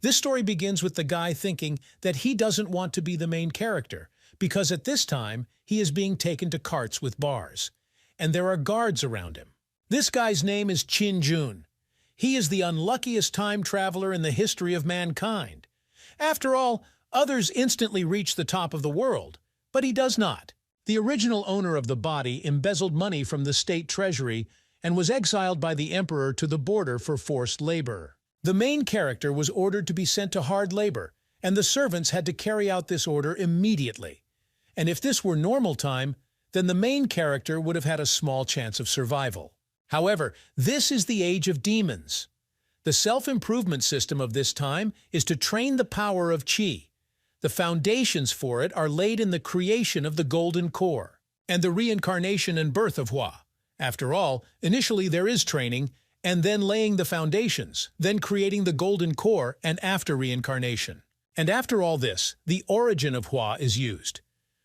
This story begins with the guy thinking that he doesn't want to be the main character, because at this time he is being taken to carts with bars, and there are guards around him. This guy's name is Chin-jun. He is the unluckiest time traveler in the history of mankind. After all, others instantly reach the top of the world, but he does not. The original owner of the body embezzled money from the state treasury and was exiled by the emperor to the border for forced labor. The main character was ordered to be sent to hard labor, and the servants had to carry out this order immediately. And if this were normal time, then the main character would have had a small chance of survival. However, this is the age of demons. The self-improvement system of this time is to train the power of Qi. The foundations for it are laid in the creation of the golden core and the reincarnation and birth of Hua. After all, initially there is training, and then laying the foundations, then creating the golden core, and after reincarnation. And after all this, the origin of Hua is used.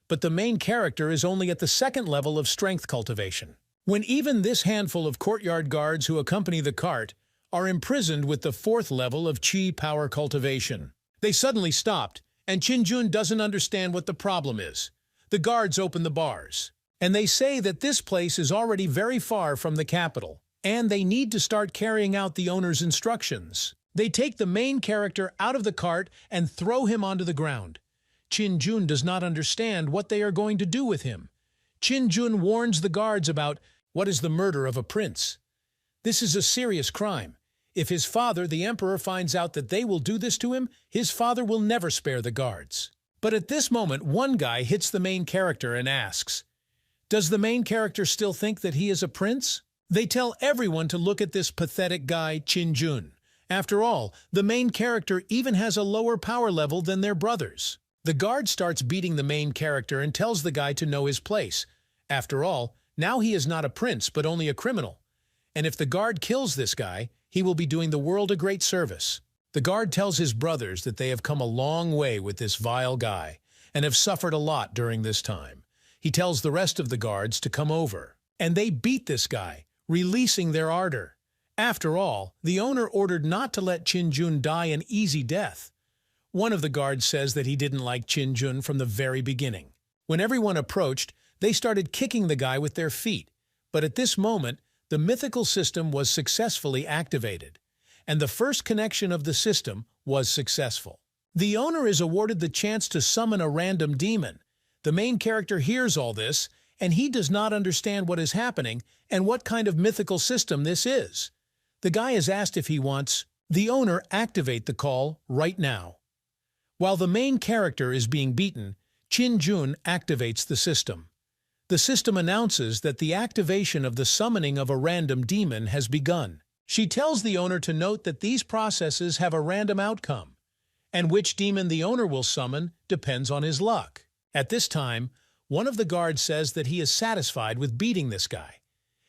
But the main character is only at the second level of strength cultivation. When even this handful of courtyard guards who accompany the cart are imprisoned with the fourth level of Qi power cultivation. They suddenly stopped, and Chin-jun doesn't understand what the problem is. The guards open the bars, and they say that this place is already very far from the capital, and they need to start carrying out the owner's instructions. They take the main character out of the cart and throw him onto the ground. Chin-jun does not understand what they are going to do with him. Chin-jun warns the guards about what is the murder of a prince. This is a serious crime. If his father, the emperor, finds out that they will do this to him, his father will never spare the guards. But at this moment, one guy hits the main character and asks, "Does the main character still think that he is a prince?" They tell everyone to look at this pathetic guy, Chin-jun. After all, the main character even has a lower power level than their brothers. The guard starts beating the main character and tells the guy to know his place. After all, now he is not a prince but only a criminal. And if the guard kills this guy, he will be doing the world a great service. The guard tells his brothers that they have come a long way with this vile guy and have suffered a lot during this time. He tells the rest of the guards to come over, and they beat this guy, releasing their ardor. After all, the owner ordered not to let Chin-jun die an easy death. One of the guards says that he didn't like Chin-jun from the very beginning. When everyone approached, they started kicking the guy with their feet. But at this moment, the mythical system was successfully activated, and the first connection of the system was successful. The owner is awarded the chance to summon a random demon. The main character hears all this, and he does not understand what is happening and what kind of mythical system this is. The guy is asked if he wants the owner activate the call right now. While the main character is being beaten, Chin-jun activates the system. The system announces that the activation of the summoning of a random demon has begun. She tells the owner to note that these processes have a random outcome, and which demon the owner will summon depends on his luck. At this time, one of the guards says that he is satisfied with beating this guy.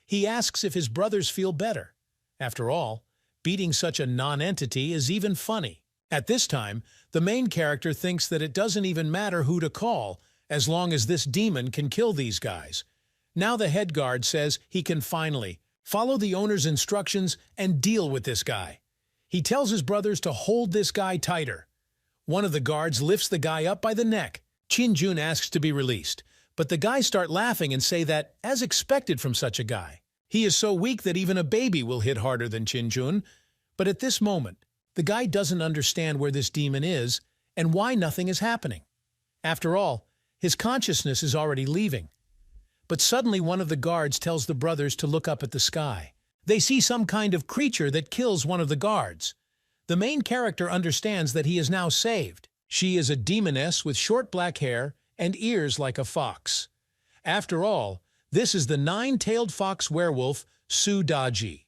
He asks if his brothers feel better. After all, beating such a non-entity is even funny. At this time, the main character thinks that it doesn't even matter who to call, as long as this demon can kill these guys. Now the head guard says he can finally follow the owner's instructions and deal with this guy. He tells his brothers to hold this guy tighter. One of the guards lifts the guy up by the neck. Chin-jun asks to be released, but the guys start laughing and say that, as expected from such a guy, he is so weak that even a baby will hit harder than Chin-jun. But at this moment, the guy doesn't understand where this demon is and why nothing is happening. After all, his consciousness is already leaving. But suddenly one of the guards tells the brothers to look up at the sky. They see some kind of creature that kills one of the guards. The main character understands that he is now saved. She is a demoness with short black hair and ears like a fox. After all, this is the nine-tailed fox werewolf, Su-daji.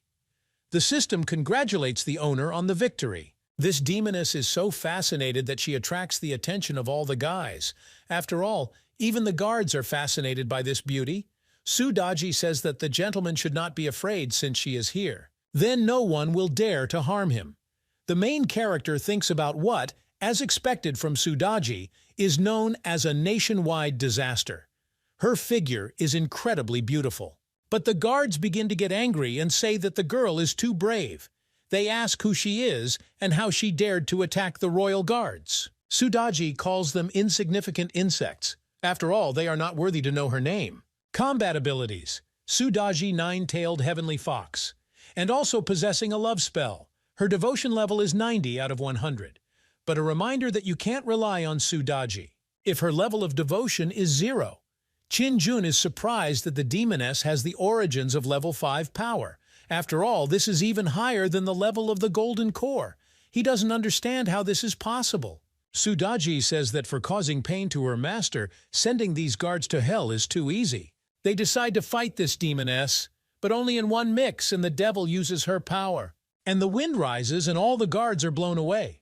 The system congratulates the owner on the victory. This demoness is so fascinated that she attracts the attention of all the guys. After all, even the guards are fascinated by this beauty. Su-daji says that the gentleman should not be afraid since she is here. Then no one will dare to harm him. The main character thinks about what, as expected from Su-daji, is known as a nationwide disaster. Her figure is incredibly beautiful. But the guards begin to get angry and say that the girl is too brave. They ask who she is and how she dared to attack the royal guards. Sudaji calls them insignificant insects. After all, they are not worthy to know her name. Combat abilities. Sudaji nine-tailed heavenly fox. And also possessing a love spell. Her devotion level is 90 out of 100. But a reminder that you can't rely on Sudaji if her level of devotion is 0. Qin-jun is surprised that the demoness has the origins of level 5 power. After all, this is even higher than the level of the golden core. He doesn't understand how this is possible. Sudaji says that for causing pain to her master, sending these guards to hell is too easy. They decide to fight this demoness, but only in one mix, and the devil uses her power. And the wind rises and all the guards are blown away.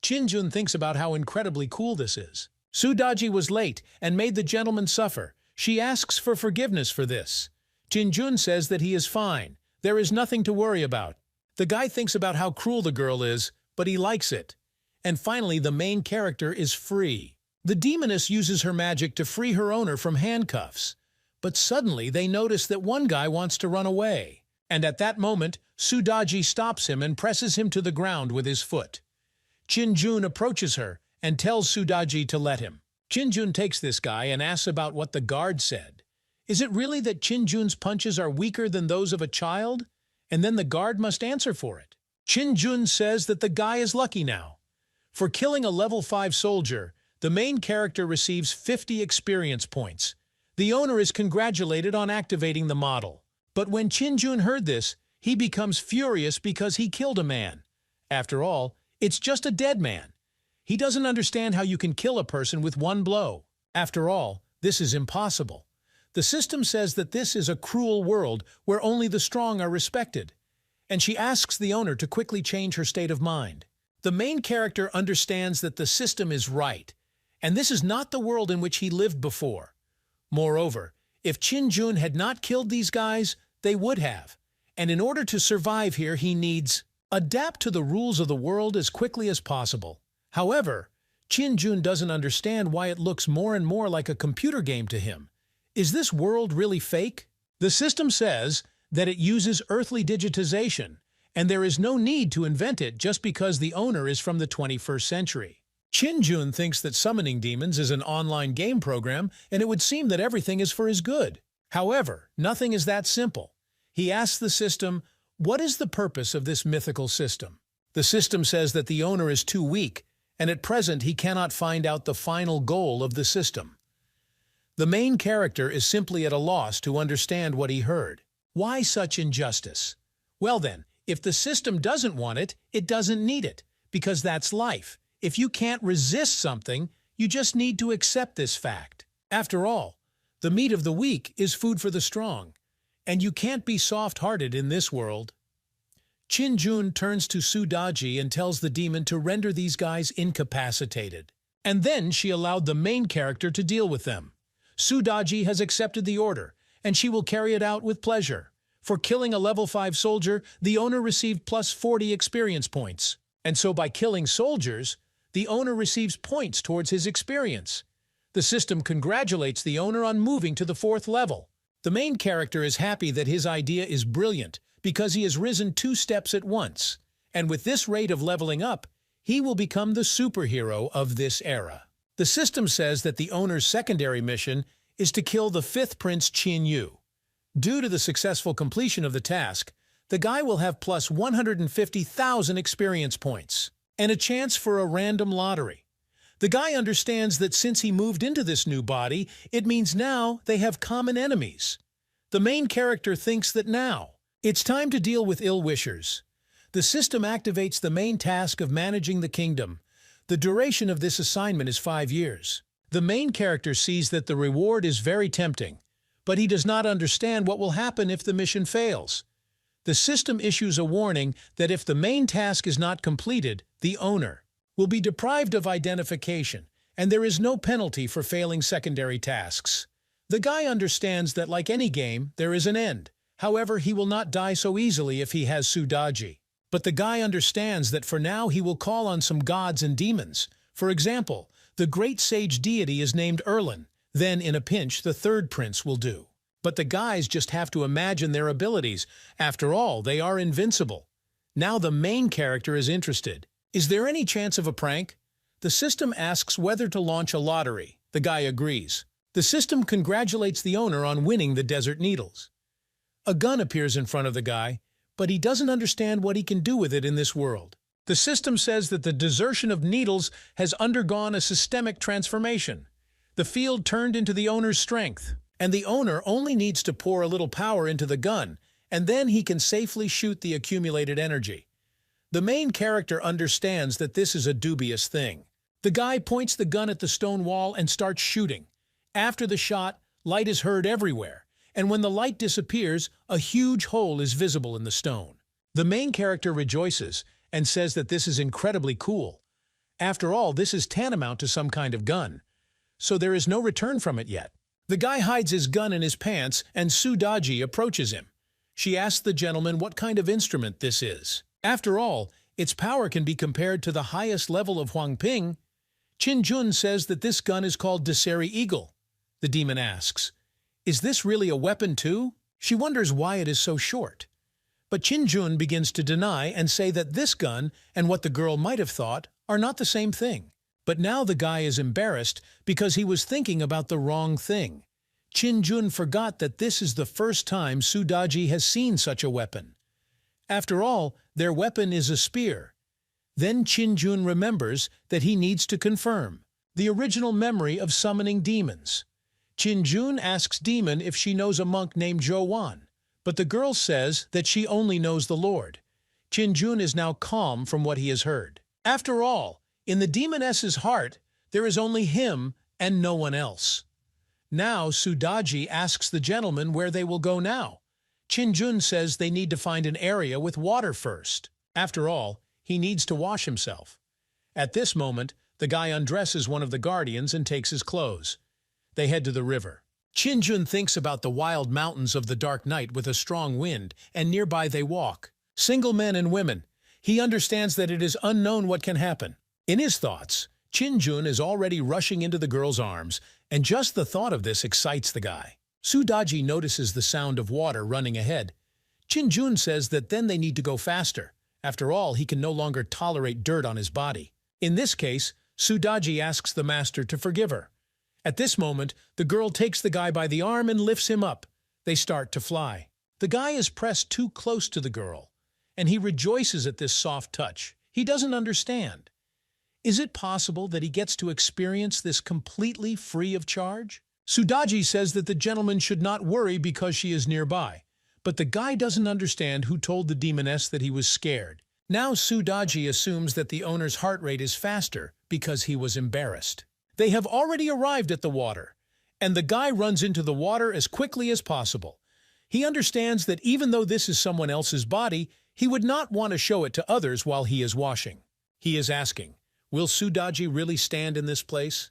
Qin-jun thinks about how incredibly cool this is. Sudaji was late and made the gentleman suffer. She asks for forgiveness for this. Qin-jun says that he is fine. There is nothing to worry about. The guy thinks about how cruel the girl is, but he likes it. And finally, the main character is free. The demoness uses her magic to free her owner from handcuffs. But suddenly they notice that one guy wants to run away. And at that moment, Sudaji stops him and presses him to the ground with his foot. Qin-jun approaches her and tells Sudaji to let him. Qin-jun takes this guy and asks about what the guard said. Is it really that Qin-jun's punches are weaker than those of a child? And then the guard must answer for it. Qin-jun says that the guy is lucky now. For killing a level 5 soldier, the main character receives 50 experience points. The owner is congratulated on activating the model. But when Qin-jun heard this, he becomes furious because he killed a man. After all, it's just a dead man. He doesn't understand how you can kill a person with one blow. After all, this is impossible. The system says that this is a cruel world where only the strong are respected. And she asks the owner to quickly change her state of mind. The main character understands that the system is right, and this is not the world in which he lived before. Moreover, if Qin-jun had not killed these guys, they would have. And in order to survive here, he needs adapt to the rules of the world as quickly as possible. However, Qin-jun doesn't understand why it looks more and more like a computer game to him. Is this world really fake? The system says that it uses earthly digitization, and there is no need to invent it just because the owner is from the 21st century. Qin-jun thinks that summoning demons is an online game program, and it would seem that everything is for his good. However, nothing is that simple. He asks the system, what is the purpose of this mythical system? The system says that the owner is too weak, and at present he cannot find out the final goal of the system. The main character is simply at a loss to understand what he heard. Why such injustice? Well then, if the system doesn't want it, it doesn't need it, because that's life. If you can't resist something, you just need to accept this fact. After all, the meat of the weak is food for the strong, and you can't be soft-hearted in this world. Qin-jun turns to Sudaji and tells the demon to render these guys incapacitated. And then she allowed the main character to deal with them. Sudaji has accepted the order, and she will carry it out with pleasure. For killing a level 5 soldier, the owner received plus 40 experience points. And so by killing soldiers, the owner receives points towards his experience. The system congratulates the owner on moving to the 4th level. The main character is happy that his idea is brilliant because he has risen 2 steps at once. And with this rate of leveling up, he will become the superhero of this era. The system says that the owner's secondary mission is to kill the 5th Prince Qin-yu. Due to the successful completion of the task, the guy will have plus 150,000 experience points and a chance for a random lottery. The guy understands that since he moved into this new body, it means now they have common enemies. The main character thinks that now it's time to deal with ill-wishers. The system activates the main task of managing the kingdom. The duration of this assignment is 5 years. The main character sees that the reward is very tempting, but he does not understand what will happen if the mission fails. The system issues a warning that if the main task is not completed, the owner will be deprived of identification, and there is no penalty for failing secondary tasks. The guy understands that like any game, there is an end. However, he will not die so easily if he has Sudaji. But the guy understands that for now he will call on some gods and demons. For example, the great sage deity is named Erlin. Then, in a pinch, the 3rd prince will do. But the guys just have to imagine their abilities. After all, they are invincible. Now the main character is interested. Is there any chance of a prank? The system asks whether to launch a lottery. The guy agrees. The system congratulates the owner on winning the desert needles. A gun appears in front of the guy, but he doesn't understand what he can do with it in this world. The system says that the desertion of needles has undergone a systemic transformation. The field turned into the owner's strength, and the owner only needs to pour a little power into the gun, and then he can safely shoot the accumulated energy. The main character understands that this is a dubious thing. The guy points the gun at the stone wall and starts shooting. After the shot, light is heard everywhere, and when the light disappears, a huge hole is visible in the stone. The main character rejoices and says that this is incredibly cool. After all, this is tantamount to some kind of gun, so there is no return from it yet. The guy hides his gun in his pants, and Sudaji approaches him. She asks the gentleman what kind of instrument this is. After all, its power can be compared to the highest level of Huangping. Qin-jun says that this gun is called Deseri Eagle. The demon asks, "Is this really a weapon too?" She wonders why it is so short. But Qin-jun begins to deny and say that this gun and what the girl might have thought are not the same thing. But now the guy is embarrassed because he was thinking about the wrong thing. Qin-jun forgot that this is the first time Sudaji has seen such a weapon. After all, their weapon is a spear. Then Qin-jun remembers that he needs to confirm the original memory of summoning demons. Qin-jun asks Demon if she knows a monk named Zhou-wan, but the girl says that she only knows the Lord. Qin-jun is now calm from what he has heard. After all, in the demoness's heart, there is only him and no one else. Now Sudaji asks the gentleman where they will go now. Qin-jun says they need to find an area with water first. After all, he needs to wash himself. At this moment, the guy undresses one of the guardians and takes his clothes. They head to the river. Qin-jun thinks about the wild mountains of the dark night with a strong wind, and nearby they walk. Single men and women. He understands that it is unknown what can happen. In his thoughts, Qin-jun is already rushing into the girl's arms, and just the thought of this excites the guy. Sudaji notices the sound of water running ahead. Qin-jun says that then they need to go faster. After all, he can no longer tolerate dirt on his body. In this case, Sudaji asks the master to forgive her. At this moment, the girl takes the guy by the arm and lifts him up. They start to fly. The guy is pressed too close to the girl, and he rejoices at this soft touch. He doesn't understand. Is it possible that he gets to experience this completely free of charge? Sudaji says that the gentleman should not worry because she is nearby, but the guy doesn't understand who told the demoness that he was scared. Now Sudaji assumes that the owner's heart rate is faster because he was embarrassed. They have already arrived at the water, and the guy runs into the water as quickly as possible. He understands that even though this is someone else's body, he would not want to show it to others while he is washing. He is asking, will Sudaji really stand in this place?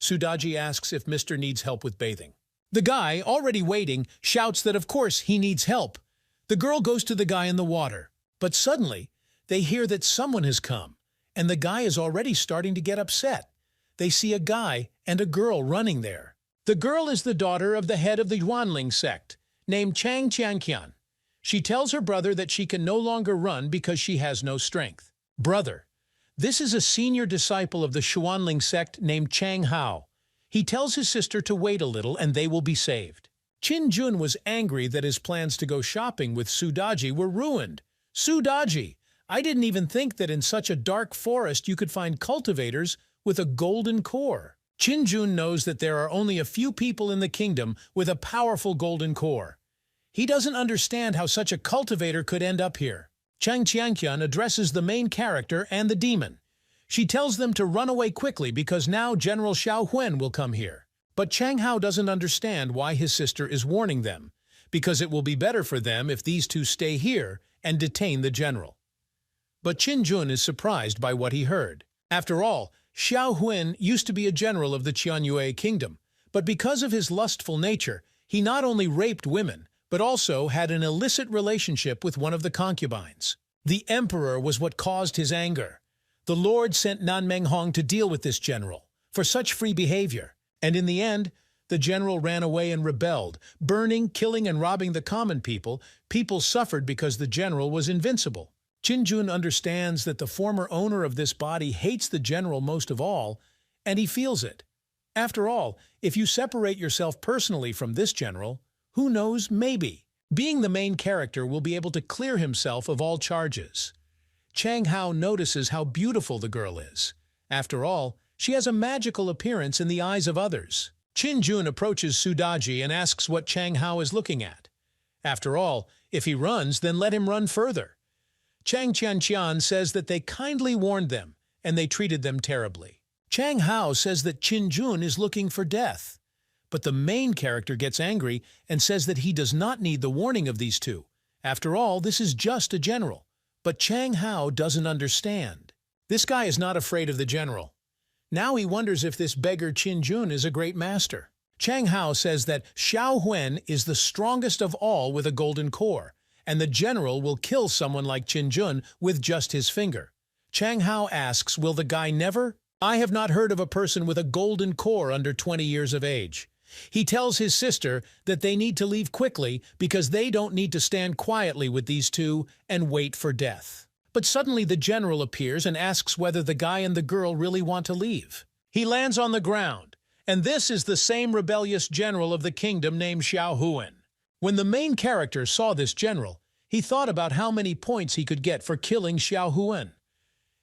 Sudaji asks if Mr. needs help with bathing. The guy, already waiting, shouts that of course he needs help. The girl goes to the guy in the water, but suddenly they hear that someone has come, and the guy is already starting to get upset. They see a guy and a girl running there. The girl is the daughter of the head of the Yuanling sect, named Chang Qianqian. She tells her brother that she can no longer run because she has no strength. Brother. This is a senior disciple of the Xuanling sect named Chang Hao. He tells his sister to wait a little and they will be saved. Qin-jun was angry that his plans to go shopping with Sudaji were ruined. Sudaji, I didn't even think that in such a dark forest you could find cultivators with a golden core. Qin-jun knows that there are only a few people in the kingdom with a powerful golden core. He doesn't understand how such a cultivator could end up here. Chang Qianqian addresses the main character and the demon. She tells them to run away quickly because now General Xiao Huan will come here. But Chang Hao doesn't understand why his sister is warning them, because it will be better for them if these two stay here and detain the general. But Qin-jun is surprised by what he heard. After all, Xiao Huan used to be a general of the Qianyue kingdom, but because of his lustful nature, he not only raped women, but also had an illicit relationship with one of the concubines. The emperor was what caused his anger. The Lord sent Nan Menghong to deal with this general for such free behavior, and in the end, the general ran away and rebelled, burning, killing, and robbing the common people. People suffered because the general was invincible. Chin-jun understands that the former owner of this body hates the general most of all, and he feels it. After all, if you separate yourself personally from this general, who knows, maybe, being the main character will be able to clear himself of all charges. Chang Hao notices how beautiful the girl is. After all, she has a magical appearance in the eyes of others. Chin-jun approaches Sudaji and asks what Chang Hao is looking at. After all, if he runs, then let him run further. Chang Qianqian says that they kindly warned them, and they treated them terribly. Chang Hao says that Chin-jun is looking for death. But the main character gets angry and says that he does not need the warning of these two. After all, this is just a general. But Chang Hao doesn't understand. This guy is not afraid of the general. Now he wonders if this beggar Chin-jun is a great master. Chang Hao says that Xiao Huan is the strongest of all with a golden core, and the general will kill someone like Chin-jun with just his finger. Chang Hao asks, will the guy never? I have not heard of a person with a golden core under 20 years of age. He tells his sister that they need to leave quickly because they don't need to stand quietly with these two and wait for death. But suddenly the general appears and asks whether the guy and the girl really want to leave. He lands on the ground, and this is the same rebellious general of the kingdom named Xiao Huan. When the main character saw this general, he thought about how many points he could get for killing Xiao Huan.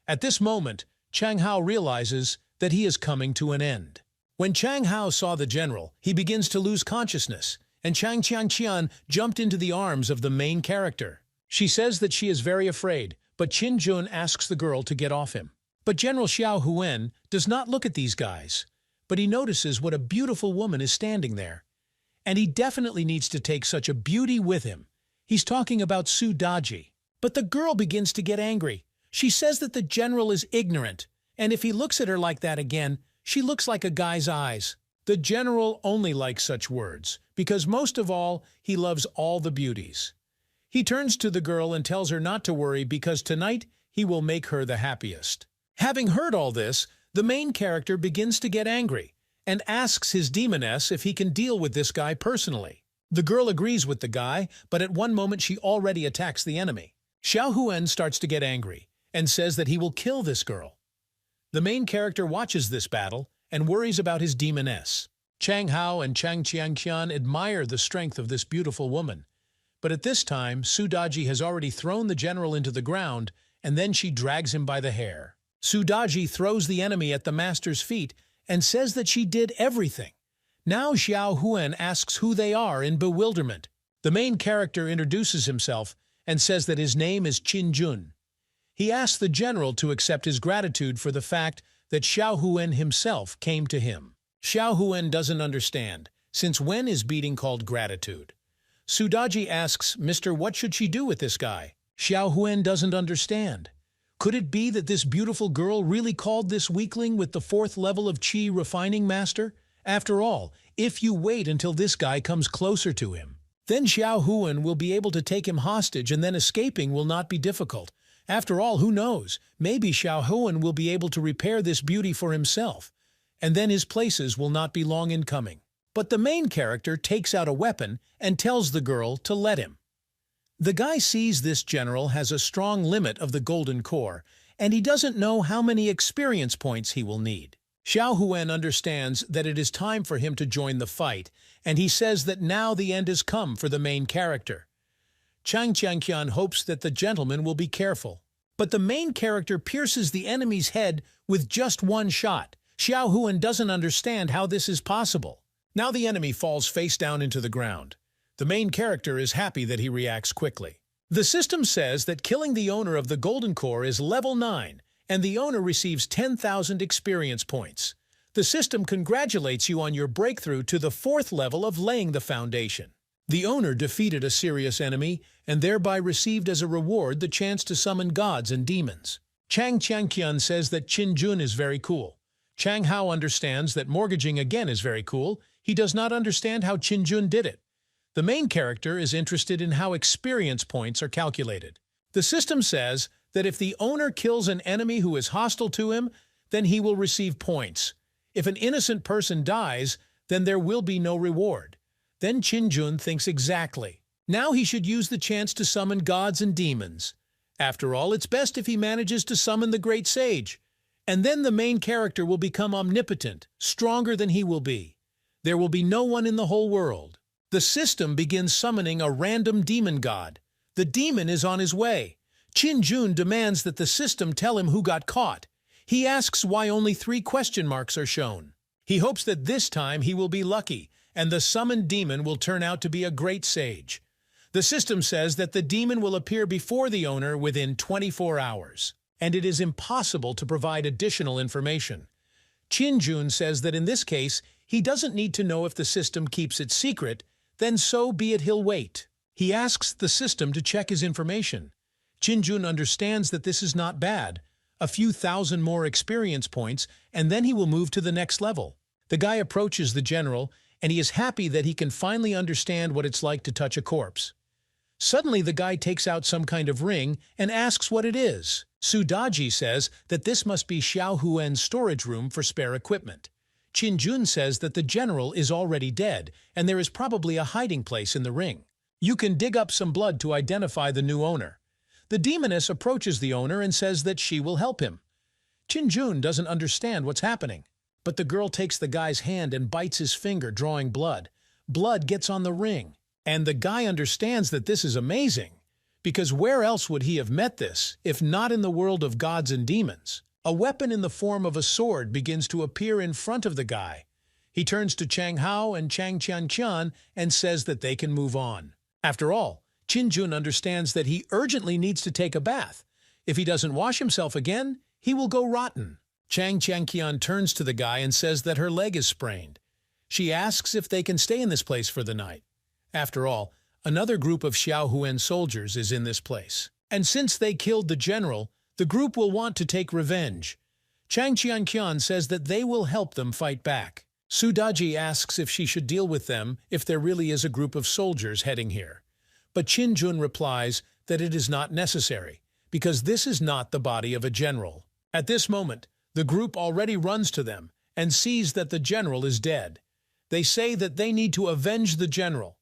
At this moment, Chang Hao realizes that he is coming to an end. When Chang Hao saw the general, he begins to lose consciousness, and Chang Qianqian jumped into the arms of the main character. She says that she is very afraid, but Chin-jun asks the girl to get off him. But General Xiao Huan does not look at these guys, but he notices what a beautiful woman is standing there. And he definitely needs to take such a beauty with him. He's talking about Sudaji. But the girl begins to get angry. She says that the general is ignorant, and if he looks at her like that again, she looks like a guy's eyes. The general only likes such words, because most of all, he loves all the beauties. He turns to the girl and tells her not to worry because tonight he will make her the happiest. Having heard all this, the main character begins to get angry and asks his demoness if he can deal with this guy personally. The girl agrees with the guy, but at one moment she already attacks the enemy. Xiao Huan starts to get angry and says that he will kill this girl. The main character watches this battle and worries about his demoness. Chang Hao and Chang Qianqian admire the strength of this beautiful woman. But at this time, Sudaji has already thrown the general into the ground, and then she drags him by the hair. Sudaji throws the enemy at the master's feet and says that she did everything. Now Xiao Huan asks who they are in bewilderment. The main character introduces himself and says that his name is Chin-jun. He asks the general to accept his gratitude for the fact that Xiao Huan himself came to him. Xiao Huan doesn't understand, since when is beating called gratitude? Sudaji asks, Mr. What should she do with this guy? Xiao Huan doesn't understand. Could it be that this beautiful girl really called this weakling with the 4th level of Qi refining master? After all, if you wait until this guy comes closer to him, then Xiao Huan will be able to take him hostage and then escaping will not be difficult. After all, who knows? Maybe Xiao Huan will be able to repair this beauty for himself, and then his places will not be long in coming. But the main character takes out a weapon and tells the girl to let him. The guy sees this general has a strong limit of the golden core, and he doesn't know how many experience points he will need. Xiao Huan understands that it is time for him to join the fight, and he says that now the end has come for the main character. Chang Qianqian hopes that the gentleman will be careful. But the main character pierces the enemy's head with just one shot. Xiao Huan doesn't understand how this is possible. Now the enemy falls face down into the ground. The main character is happy that he reacts quickly. The system says that killing the owner of the golden core is level 9, and the owner receives 10,000 experience points. The system congratulates you on your breakthrough to the 4th level of laying the foundation. The owner defeated a serious enemy and thereby received as a reward the chance to summon gods and demons. Chang Qianqian says that Chin-jun is very cool. Chang Hao understands that mortgaging again is very cool. He does not understand how Chin-jun did it. The main character is interested in how experience points are calculated. The system says that if the owner kills an enemy who is hostile to him, then he will receive points. If an innocent person dies, then there will be no reward. Then Chin-jun thinks exactly. Now he should use the chance to summon gods and demons. After all, it's best if he manages to summon the great sage. And then the main character will become omnipotent, stronger than he will be. There will be no one in the whole world. The system begins summoning a random demon god. The demon is on his way. Chin-jun demands that the system tell him who got caught. He asks why only 3 question marks are shown. He hopes that this time he will be lucky, and the summoned demon will turn out to be a great sage. The system says that the demon will appear before the owner within 24 hours, and it is impossible to provide additional information. Chin-jun says that in this case, he doesn't need to know if the system keeps it secret, then so be it, he'll wait. He asks the system to check his information. Chin-jun understands that this is not bad. A few thousand more experience points, and then he will move to the next level. The guy approaches the general, and he is happy that he can finally understand what it's like to touch a corpse. Suddenly, the guy takes out some kind of ring and asks what it is. Sudaji says that this must be Xiao Huen's storage room for spare equipment. Chin-jun says that the general is already dead, and there is probably a hiding place in the ring. You can dig up some blood to identify the new owner. The demoness approaches the owner and says that she will help him. Chin-jun doesn't understand what's happening, but the girl takes the guy's hand and bites his finger, drawing blood. Blood gets on the ring, and the guy understands that this is amazing, because where else would he have met this, if not in the world of gods and demons? A weapon in the form of a sword begins to appear in front of the guy. He turns to Chang Hao and Chang Qian and says that they can move on. After all, Chin-jun understands that he urgently needs to take a bath. If he doesn't wash himself again, he will go rotten. Chang Qian turns to the guy and says that her leg is sprained. She asks if they can stay in this place for the night. After all, another group of Xiao Huan soldiers is in this place. And since they killed the general, the group will want to take revenge. Chang Qian says that they will help them fight back. Sudaji asks if she should deal with them if there really is a group of soldiers heading here. But Chin-jun replies that it is not necessary, because this is not the body of a general. At this moment, the group already runs to them and sees that the general is dead. They say that they need to avenge the general.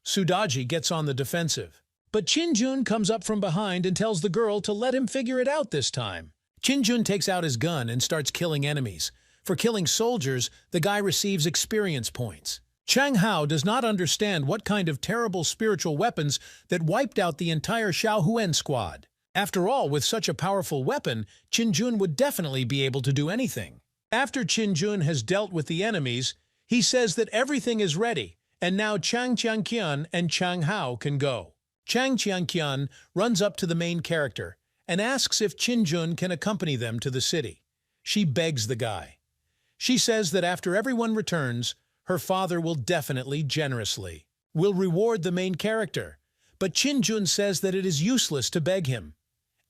Sudaji gets on the defensive. But Chin-jun comes up from behind and tells the girl to let him figure it out this time. Chin-jun takes out his gun and starts killing enemies. For killing soldiers, the guy receives experience points. Chang Hao does not understand what kind of terrible spiritual weapons that wiped out the entire Xiao Huan squad. After all, with such a powerful weapon, Chin-jun would definitely be able to do anything. After Chin-jun has dealt with the enemies, he says that everything is ready, and now Chang Qian and Chang Hao can go. Chang Qian runs up to the main character and asks if Chin-jun can accompany them to the city. She begs the guy. She says that after everyone returns, her father will definitely, generously, will reward the main character. But Chin-jun says that it is useless to beg him.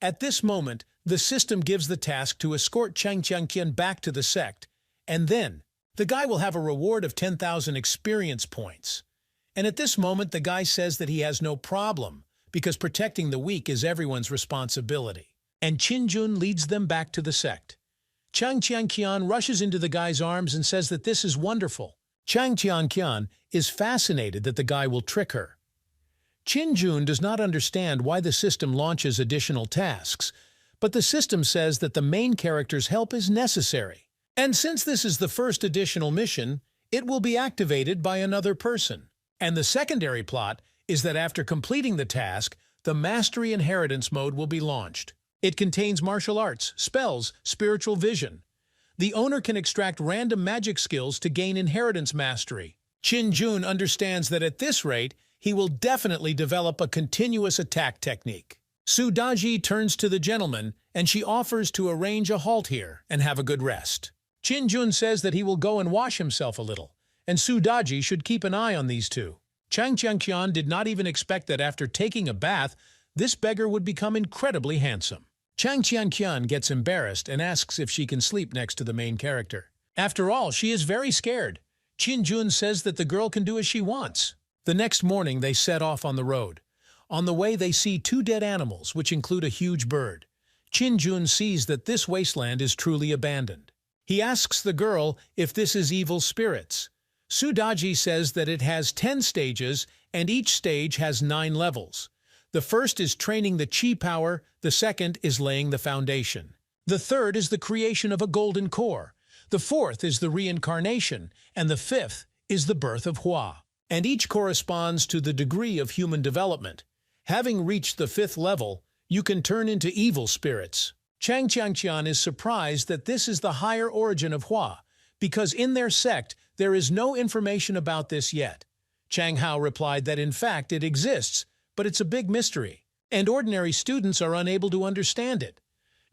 At this moment, the system gives the task to escort Chang Qian back to the sect, and then the guy will have a reward of 10,000 experience points. And at this moment, the guy says that he has no problem, because protecting the weak is everyone's responsibility. And Chin-jun leads them back to the sect. Chang Qian rushes into the guy's arms and says that this is wonderful. Chang Qian is fascinated that the guy will trick her. Chin-jun does not understand why the system launches additional tasks, but the system says that the main character's help is necessary. And since this is the first additional mission, it will be activated by another person. And the secondary plot is that after completing the task, the Mastery Inheritance mode will be launched. It contains martial arts, spells, spiritual vision. The owner can extract random magic skills to gain inheritance mastery. Chin-jun understands that at this rate, he will definitely develop a continuous attack technique. Sudaji turns to the gentleman, and she offers to arrange a halt here and have a good rest. Chin-jun says that he will go and wash himself a little, and Sudaji should keep an eye on these two. Chang Qian did not even expect that after taking a bath, this beggar would become incredibly handsome. Chang Qian gets embarrassed and asks if she can sleep next to the main character. After all, she is very scared. Chin-jun says that the girl can do as she wants. The next morning, they set off on the road. On the way, they see 2 dead animals, which include a huge bird. Chin-jun sees that this wasteland is truly abandoned. He asks the girl if this is evil spirits. Sudaji says that it has 10 stages, and each stage has 9 levels. The first is training the chi power, the second is laying the foundation. The third is the creation of a golden core. The fourth is the reincarnation, and the fifth is the birth of Hua. And each corresponds to the degree of human development. Having reached the fifth level, you can turn into evil spirits. Chang Qiangqian is surprised that this is the higher origin of Hua, because in their sect there is no information about this yet. Chang Hao replied that in fact it exists, but it's a big mystery, and ordinary students are unable to understand it.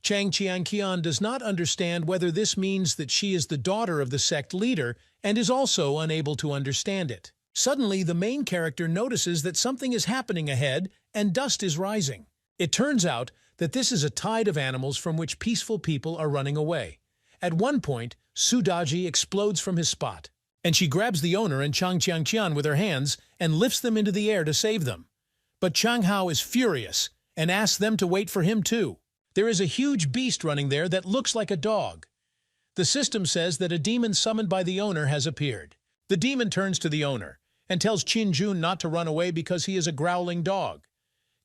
Chang Qiangqian does not understand whether this means that she is the daughter of the sect leader and is also unable to understand it. Suddenly, the main character notices that something is happening ahead and dust is rising. It turns out that this is a tide of animals from which peaceful people are running away. At one point, Sudaji explodes from his spot, and she grabs the owner and Chang Qiangqian with her hands and lifts them into the air to save them. But Chang Hao is furious and asks them to wait for him too. There is a huge beast running there that looks like a dog. The system says that a demon summoned by the owner has appeared. The demon turns to the owner and tells Qin Jun not to run away because he is a growling dog.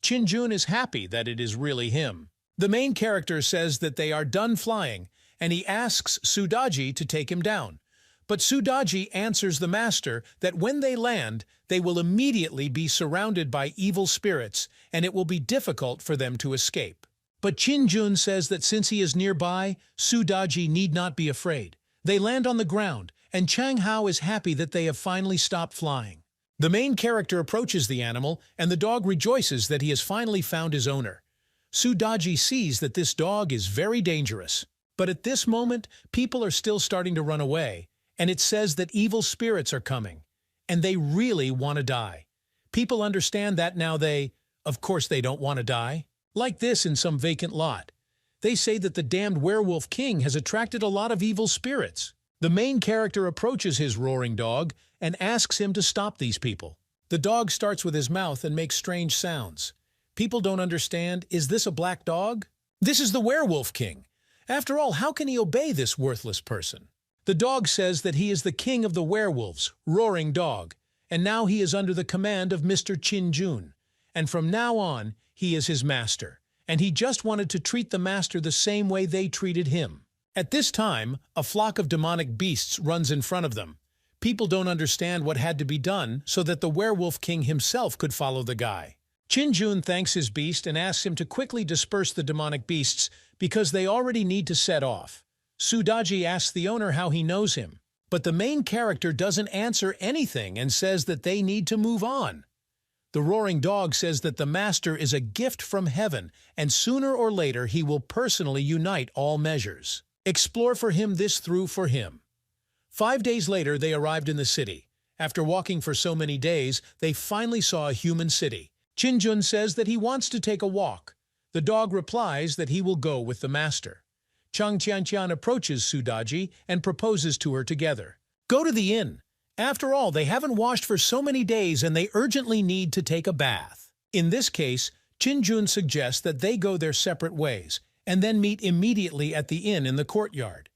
Qin Jun is happy that it is really him. The main character says that they are done flying, and he asks Sudaji to take him down. But Sudaji answers the master that when they land, they will immediately be surrounded by evil spirits, and it will be difficult for them to escape. But Qin Jun says that since he is nearby, Sudaji need not be afraid. They land on the ground, and Chang Hao is happy that they have finally stopped flying. The main character approaches the animal, and the dog rejoices that he has finally found his owner. Sudaji sees that this dog is very dangerous. But at this moment, people are still starting to run away, and it says that evil spirits are coming, and they really want to die. People understand that now of course they don't want to die. Like this in some vacant lot. They say that the damned werewolf king has attracted a lot of evil spirits. The main character approaches his roaring dog and asks him to stop these people. The dog starts with his mouth and makes strange sounds. People don't understand, is this a black dog? This is the werewolf king. After all, how can he obey this worthless person? The dog says that he is the king of the werewolves, roaring dog, and now he is under the command of Mr. Qin Jun. And from now on, he is his master, and he just wanted to treat the master the same way they treated him. At this time, a flock of demonic beasts runs in front of them. People don't understand what had to be done so that the werewolf king himself could follow the guy. Qin Jun thanks his beast and asks him to quickly disperse the demonic beasts because they already need to set off. Sudaji asks the owner how he knows him, but the main character doesn't answer anything and says that they need to move on. The roaring dog says that the master is a gift from heaven, and sooner or later he will personally unite all measures. Explore for him this through for him. 5 days later, they arrived in the city. After walking for so many days, they finally saw a human city. Qin Jun says that he wants to take a walk. The dog replies that he will go with the master. Chang Qiangqian approaches Sudaji and proposes to her together. Go to the inn. After all, they haven't washed for so many days and they urgently need to take a bath. In this case, Qin Jun suggests that they go their separate ways and then meet immediately at the inn in the courtyard.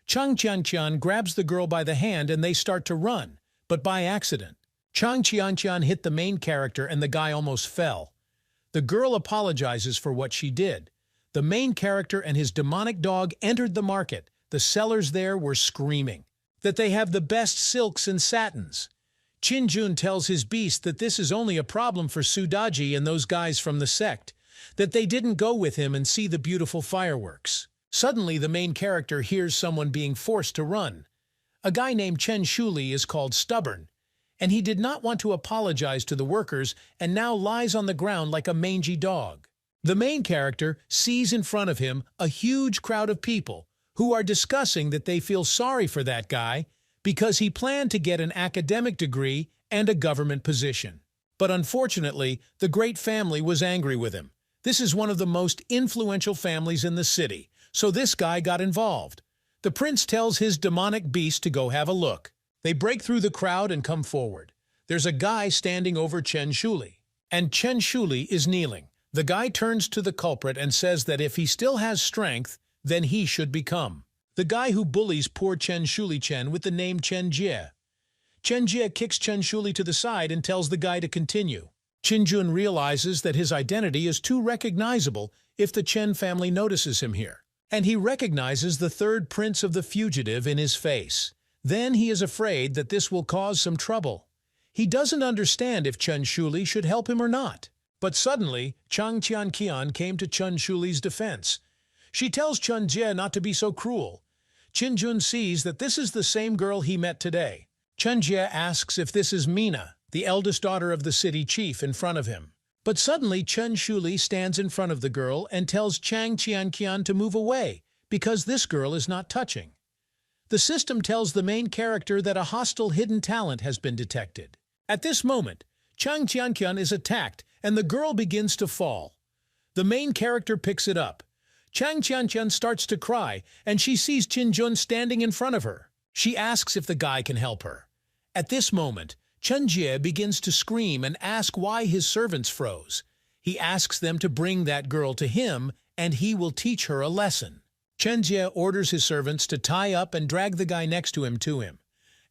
Chang Qiangqian grabs the girl by the hand and they start to run, but by accident. Chang Qiangqian hit the main character and the guy almost fell. The girl apologizes for what she did. The main character and his demonic dog entered the market. The sellers there were screaming that they have the best silks and satins. Qin Jun tells his beast that this is only a problem for Sudaji and those guys from the sect, that they didn't go with him and see the beautiful fireworks. Suddenly, the main character hears someone being forced to run. A guy named Chen Shuli is called stubborn, and he did not want to apologize to the workers and now lies on the ground like a mangy dog. The main character sees in front of him a huge crowd of people who are discussing that they feel sorry for that guy because he planned to get an academic degree and a government position. But unfortunately, the great family was angry with him. This is one of the most influential families in the city, so this guy got involved. The prince tells his demonic beast to go have a look. They break through the crowd and come forward. There's a guy standing over Chen Shuli, and Chen Shuli is kneeling. The guy turns to the culprit and says that if he still has strength, then he should become the guy who bullies poor Chen Shuli Chen with the name Chen Jie. Chen Jie kicks Chen Shuli to the side and tells the guy to continue. Qinjun realizes that his identity is too recognizable if the Chen family notices him here, and he recognizes the third prince of the fugitive in his face. Then he is afraid that this will cause some trouble. He doesn't understand if Chen Shuli should help him or not. But suddenly, Chang Tianqian came to Chen Shuli's defense. She tells Chen Jie not to be so cruel. Qinjun sees that this is the same girl he met today. Chen Jie asks if this is Mina, the eldest daughter of the city chief, in front of him. But suddenly Chen Shuli stands in front of the girl and tells Chang Tianqian to move away, because this girl is not touching. The system tells the main character that a hostile hidden talent has been detected. At this moment, Chang Tianqian is attacked and the girl begins to fall. The main character picks it up. Chang Tianqian starts to cry and she sees Qinjun standing in front of her. She asks if the guy can help her. At this moment, Chen Jie begins to scream and ask why his servants froze. He asks them to bring that girl to him and he will teach her a lesson. Chen Jie orders his servants to tie up and drag the guy next to him.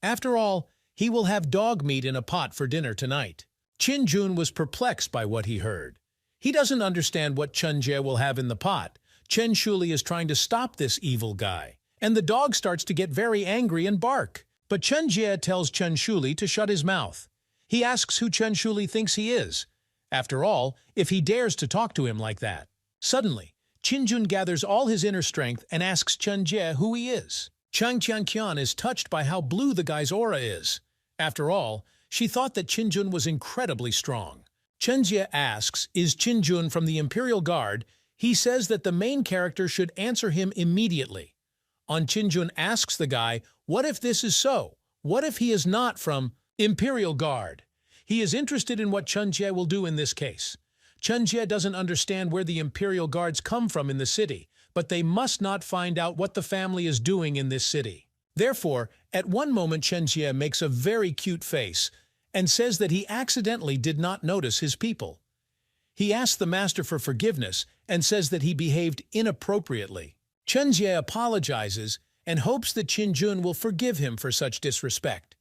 After all, he will have dog meat in a pot for dinner tonight. Qinjun was perplexed by what he heard. He doesn't understand what Chen Jie will have in the pot. Chen Shuli is trying to stop this evil guy, and the dog starts to get very angry and bark. But Chen Jie tells Chen Shuli to shut his mouth. He asks who Chen Shuli thinks he is. After all, if he dares to talk to him like that. Suddenly, Qinjun gathers all his inner strength and asks Chen Jie who he is. Chang Tianqian is touched by how blue the guy's aura is. After all, she thought that Qinjun was incredibly strong. Chen Jie asks, is Qinjun from the Imperial Guard? He says that the main character should answer him immediately. Qinjun asks the guy, what if this is so? What if he is not from Imperial Guard? He is interested in what Chen Jie will do in this case. Chen Jie doesn't understand where the Imperial Guards come from in the city, but they must not find out what the family is doing in this city. Therefore, at one moment Chen Jie makes a very cute face and says that he accidentally did not notice his people. He asks the master for forgiveness and says that he behaved inappropriately. Chen Jie apologizes and hopes that Qinjun will forgive him for such disrespect.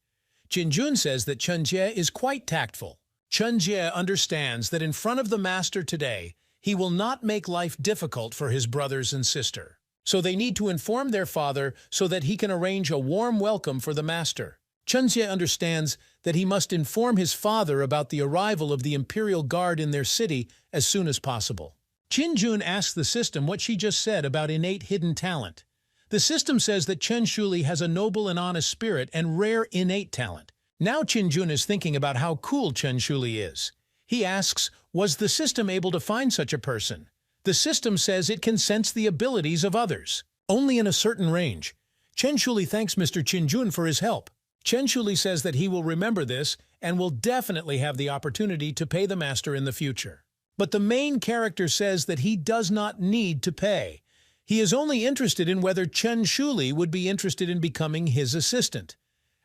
Qinjun says that Chen Jie is quite tactful. Chen Jie understands that in front of the master today, he will not make life difficult for his brothers and sister. So they need to inform their father so that he can arrange a warm welcome for the master. Chen Jie understands that he must inform his father about the arrival of the Imperial Guard in their city as soon as possible. Qinjun asks the system what she just said about innate hidden talent. The system says that Chen Shuli has a noble and honest spirit and rare innate talent. Now Qinjun is thinking about how cool Chen Shuli is. He asks, was the system able to find such a person? The system says it can sense the abilities of others, only in a certain range. Chen Shuli thanks Mr. Qinjun for his help. Chen Shuli says that he will remember this and will definitely have the opportunity to pay the master in the future. But the main character says that he does not need to pay. He is only interested in whether Chen Shuli would be interested in becoming his assistant.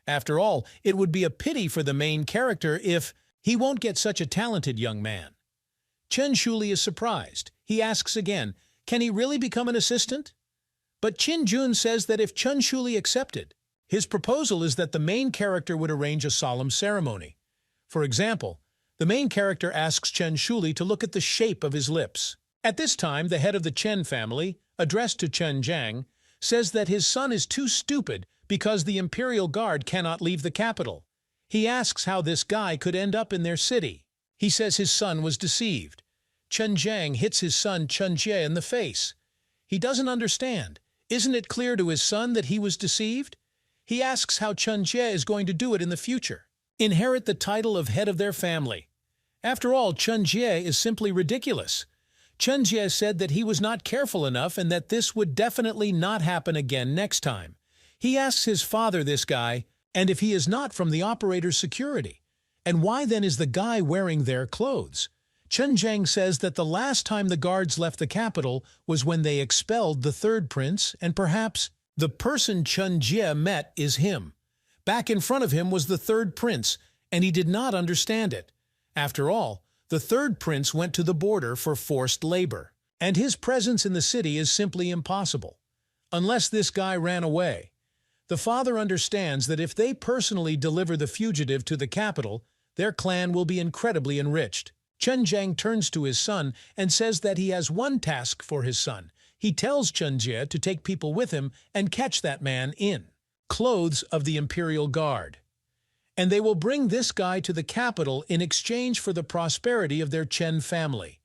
After all, it would be a pity for the main character if he won't get such a talented young man. Chen Shuli is surprised. He asks again, can he really become an assistant? But Qinjun says that if Chen Shuli accepted, his proposal is that the main character would arrange a solemn ceremony. For example, the main character asks Chen Shuli to look at the shape of his lips. At this time, the head of the Chen family, addressed to Chen Jiang, says that his son is too stupid because the Imperial Guard cannot leave the capital. He asks how this guy could end up in their city. He says his son was deceived. Chen Jiang hits his son Chen Jie in the face. He doesn't understand. Isn't it clear to his son that he was deceived? He asks how Chen Jie is going to do it in the future. Inherit the title of head of their family. After all, Chen Jie is simply ridiculous. Chen Jie said that he was not careful enough and that this would definitely not happen again next time. He asks his father, this guy, and if he is not from the operator's security. And why then is the guy wearing their clothes? Chen Jiang says that the last time the guards left the capital was when they expelled the third prince, and perhaps the person Chen Jie met is him. Back in front of him was the third prince, and he did not understand it. After all, the third prince went to the border for forced labor, and his presence in the city is simply impossible. Unless this guy ran away. The father understands that if they personally deliver the fugitive to the capital, their clan will be incredibly enriched. Chen Jiang turns to his son and says that he has one task for his son. He tells Chen Jie to take people with him and catch that man in clothes of the Imperial Guard. And they will bring this guy to the capital in exchange for the prosperity of their Chen family.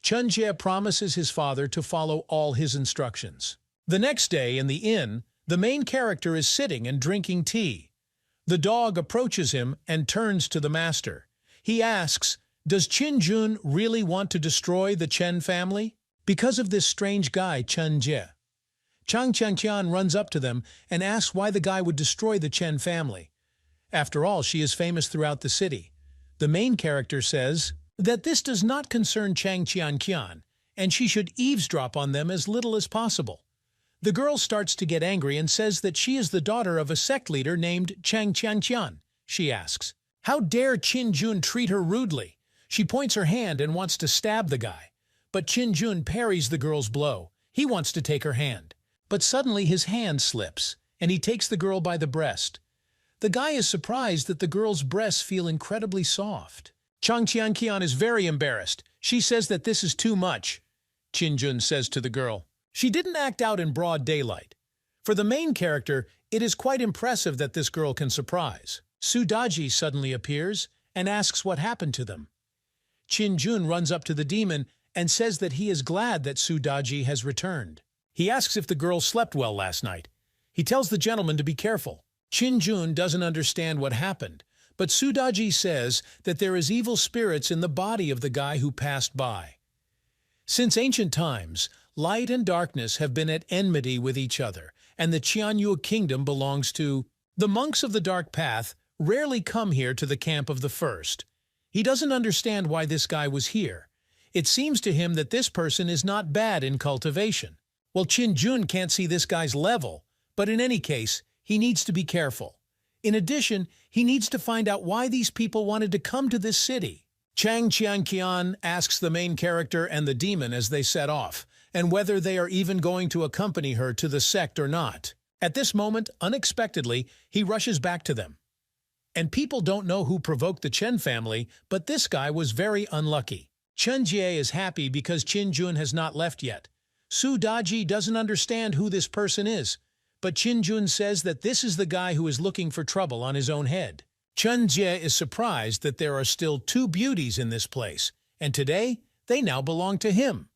Chen Jie promises his father to follow all his instructions. The next day in the inn, the main character is sitting and drinking tea. The dog approaches him and turns to the master. He asks, "Does Qin Jun really want to destroy the Chen family?" Because of this strange guy, Chen Jie. Chang Qian runs up to them and asks why the guy would destroy the Chen family. After all, she is famous throughout the city. The main character says that this does not concern Chang Qian, and she should eavesdrop on them as little as possible. The girl starts to get angry and says that she is the daughter of a sect leader named Chang Qian. She asks, "How dare Qin Jun treat her rudely?" She points her hand and wants to stab the guy. But Qin Jun parries the girl's blow. He wants to take her hand. But suddenly his hand slips, and he takes the girl by the breast. The guy is surprised that the girl's breasts feel incredibly soft. Chang Qian is very embarrassed. She says that this is too much. Qin Jun says to the girl, "She didn't act out in broad daylight." For the main character, it is quite impressive that this girl can surprise. Su Daji suddenly appears and asks what happened to them. Qin Jun runs up to the demon and says that he is glad that Su Daji has returned. He asks if the girl slept well last night. He tells the gentleman to be careful. Qin Jun doesn't understand what happened, but Su Daji says that there is evil spirits in the body of the guy who passed by. Since ancient times, light and darkness have been at enmity with each other, and the Qianyu kingdom belongs to the monks of the Dark Path rarely come here to the camp of the first. He doesn't understand why this guy was here. It seems to him that this person is not bad in cultivation. Well, Qin Jun can't see this guy's level, but in any case, he needs to be careful. In addition, he needs to find out why these people wanted to come to this city. Chang Qian asks the main character and the demon as they set off, and whether they are even going to accompany her to the sect or not. At this moment, unexpectedly, he rushes back to them. And people don't know who provoked the Chen family, but this guy was very unlucky. Chen Jie is happy because Qin Jun has not left yet. Su Daji doesn't understand who this person is, but Qin Jun says that this is the guy who is looking for trouble on his own head. Chen Jie is surprised that there are still 2 beauties in this place, and today they now belong to him.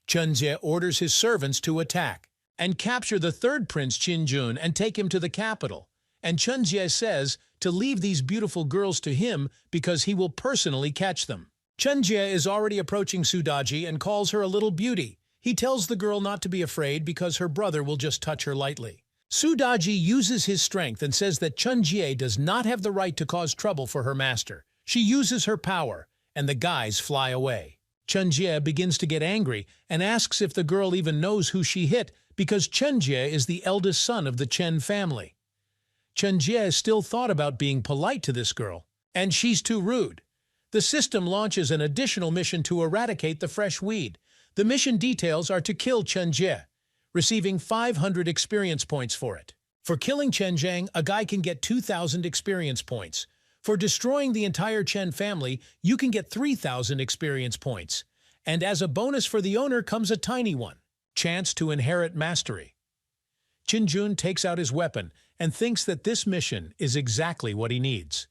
Chen Jie orders his servants to attack and capture the third prince Qin Jun and take him to the capital. And Chen Jie says to leave these beautiful girls to him because he will personally catch them. Chen Jie is already approaching Su Daji and calls her a little beauty. He tells the girl not to be afraid because her brother will just touch her lightly. Su Daji uses his strength and says that Chen Jie does not have the right to cause trouble for her master. She uses her power, and the guys fly away. Chen Jie begins to get angry and asks if the girl even knows who she hit because Chen Jie is the eldest son of the Chen family. Chen Jie still thought about being polite to this girl, and she's too rude. The system launches an additional mission to eradicate the fresh weed. The mission details are to kill Chen Jie, receiving 500 experience points for it. For killing Chen Jiang, a guy can get 2,000 experience points. For destroying the entire Chen family, you can get 3,000 experience points. And as a bonus for the owner comes a tiny one, chance to inherit mastery. Qin Jun takes out his weapon and thinks that this mission is exactly what he needs.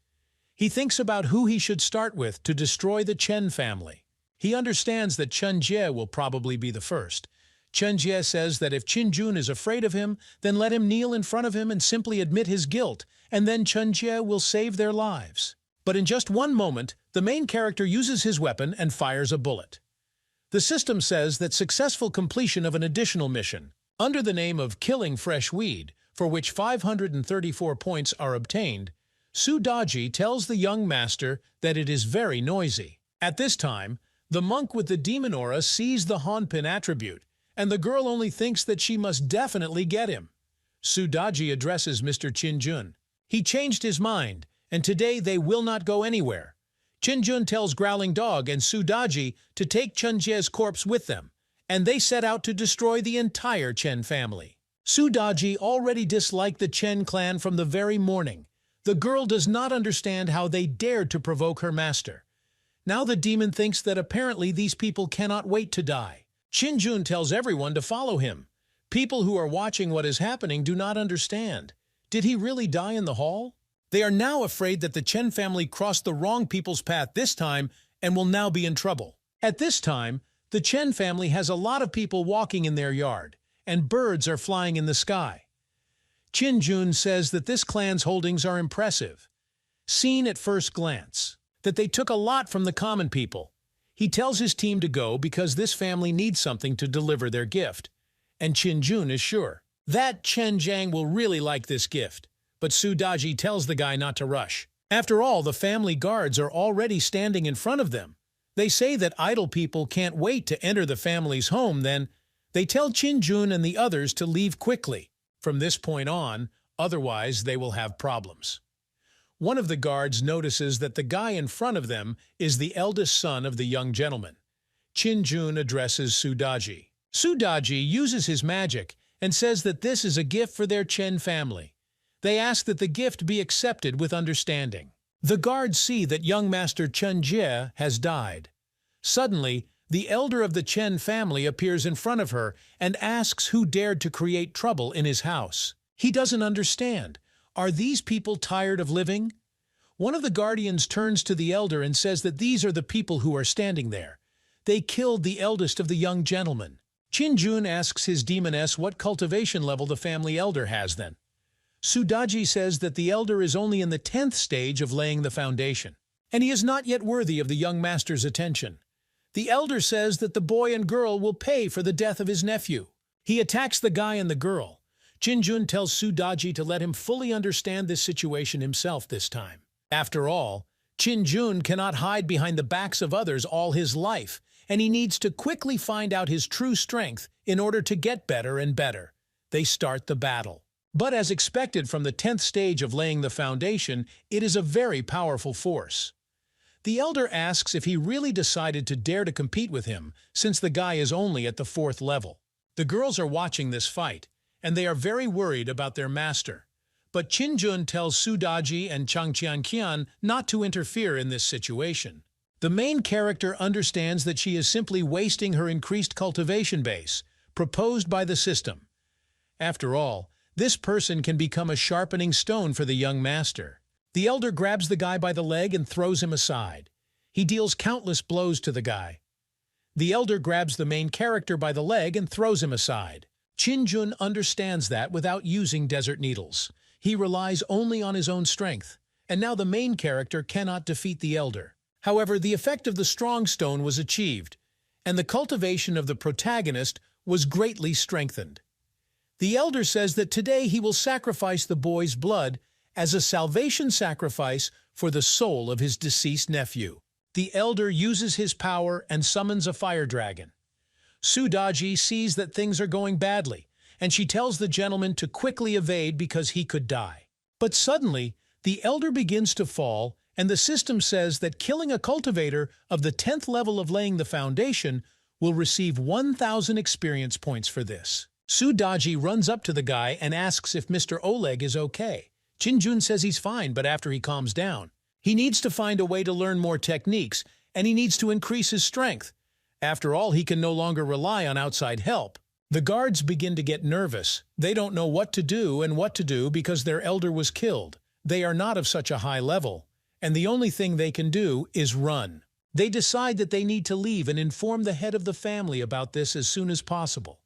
He thinks about who he should start with to destroy the Chen family. He understands that Chen Jie will probably be the first. Chen Jie says that if Qin Jun is afraid of him, then let him kneel in front of him and simply admit his guilt, and then Chen Jie will save their lives. But in just one moment, the main character uses his weapon and fires a bullet. The system says that successful completion of an additional mission, under the name of Killing Fresh Weed, for which 534 points are obtained, Su Daji tells the young master that it is very noisy. At this time, the monk with the demon aura sees the Honpin attribute, and the girl only thinks that she must definitely get him. Su Daji addresses Mr. Qin Jun. He changed his mind, and today they will not go anywhere. Qin Jun tells Growling Dog and Su Daji to take Chen Jie's corpse with them, and they set out to destroy the entire Chen family. Su Daji already disliked the Chen clan from the very morning. The girl does not understand how they dared to provoke her master. Now the demon thinks that apparently these people cannot wait to die. Qin tells everyone to follow him. People who are watching what is happening do not understand. Did he really die in the hall? They are now afraid that the Chen family crossed the wrong people's path this time and will now be in trouble. At this time, the Chen family has a lot of people walking in their yard, and birds are flying in the sky. Qin says that this clan's holdings are impressive, seen at first glance, that they took a lot from the common people. He tells his team to go because this family needs something to deliver their gift, and Qin is sure that Chen Jiang will really like this gift, but Su Daji tells the guy not to rush. After all, the family guards are already standing in front of them. They say that idle people can't wait to enter the family's home, then they tell Qin and the others to leave quickly. From this point on, otherwise they will have problems. One of the guards notices that the guy in front of them is the eldest son of the young gentleman. Qin addresses Su Daji. Su Daji uses his magic and says that this is a gift for their Chen family. They ask that the gift be accepted with understanding. The guards see that young master Chen Jie has died. Suddenly, the elder of the Chen family appears in front of her and asks who dared to create trouble in his house. He doesn't understand. Are these people tired of living? One of the guardians turns to the elder and says that these are the people who are standing there. They killed the eldest of the young gentlemen. Qin asks his demoness what cultivation level the family elder has then. Su Daji says that the elder is only in the 10th stage of laying the foundation, and he is not yet worthy of the young master's attention. The elder says that the boy and girl will pay for the death of his nephew. He attacks the guy and the girl. Qin tells Su Daji to let him fully understand this situation himself this time. After all, Qin cannot hide behind the backs of others all his life, and he needs to quickly find out his true strength in order to get better and better. They start the battle. But as expected from the 10th stage of laying the foundation, it is a very powerful force. The elder asks if he really decided to dare to compete with him, since the guy is only at the 4th level. The girls are watching this fight, and they are very worried about their master. But Qin tells Su Daji and Chang Qianqian not to interfere in this situation. The main character understands that she is simply wasting her increased cultivation base, proposed by the system. After all, this person can become a sharpening stone for the young master. The elder grabs the guy by the leg and throws him aside. He deals countless blows to the guy. The elder grabs the main character by the leg and throws him aside. Qin understands that without using desert needles. He relies only on his own strength, and now the main character cannot defeat the elder. However, the effect of the strong stone was achieved, and the cultivation of the protagonist was greatly strengthened. The elder says that today he will sacrifice the boy's blood as a salvation sacrifice for the soul of his deceased nephew. The elder uses his power and summons a fire dragon. Su Daji sees that things are going badly, and she tells the gentleman to quickly evade because he could die. But suddenly, the elder begins to fall, and the system says that killing a cultivator of the 10th level of laying the foundation will receive 1,000 experience points for this. Su Daji runs up to the guy and asks if Mr. Oleg is okay. Qin says he's fine, but after he calms down, he needs to find a way to learn more techniques, and he needs to increase his strength. After all, he can no longer rely on outside help. The guards begin to get nervous. They don't know what to do because their elder was killed. They are not of such a high level, and the only thing they can do is run. They decide that they need to leave and inform the head of the family about this as soon as possible.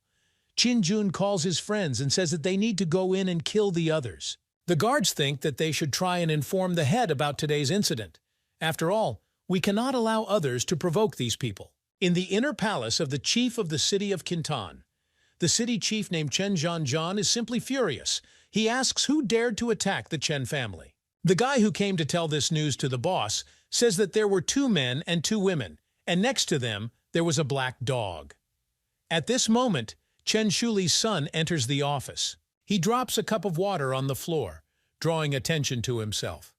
Qin calls his friends and says that they need to go in and kill the others. The guards think that they should try and inform the head about today's incident. After all, we cannot allow others to provoke these people. In the inner palace of the chief of the city of Kintan, the city chief named Chen Zhanzhan is simply furious. He asks who dared to attack the Chen family. The guy who came to tell this news to the boss says that there were 2 men and 2 women, and next to them there was a black dog. At this moment, Chen Shuli's son enters the office. He drops a cup of water on the floor, drawing attention to himself.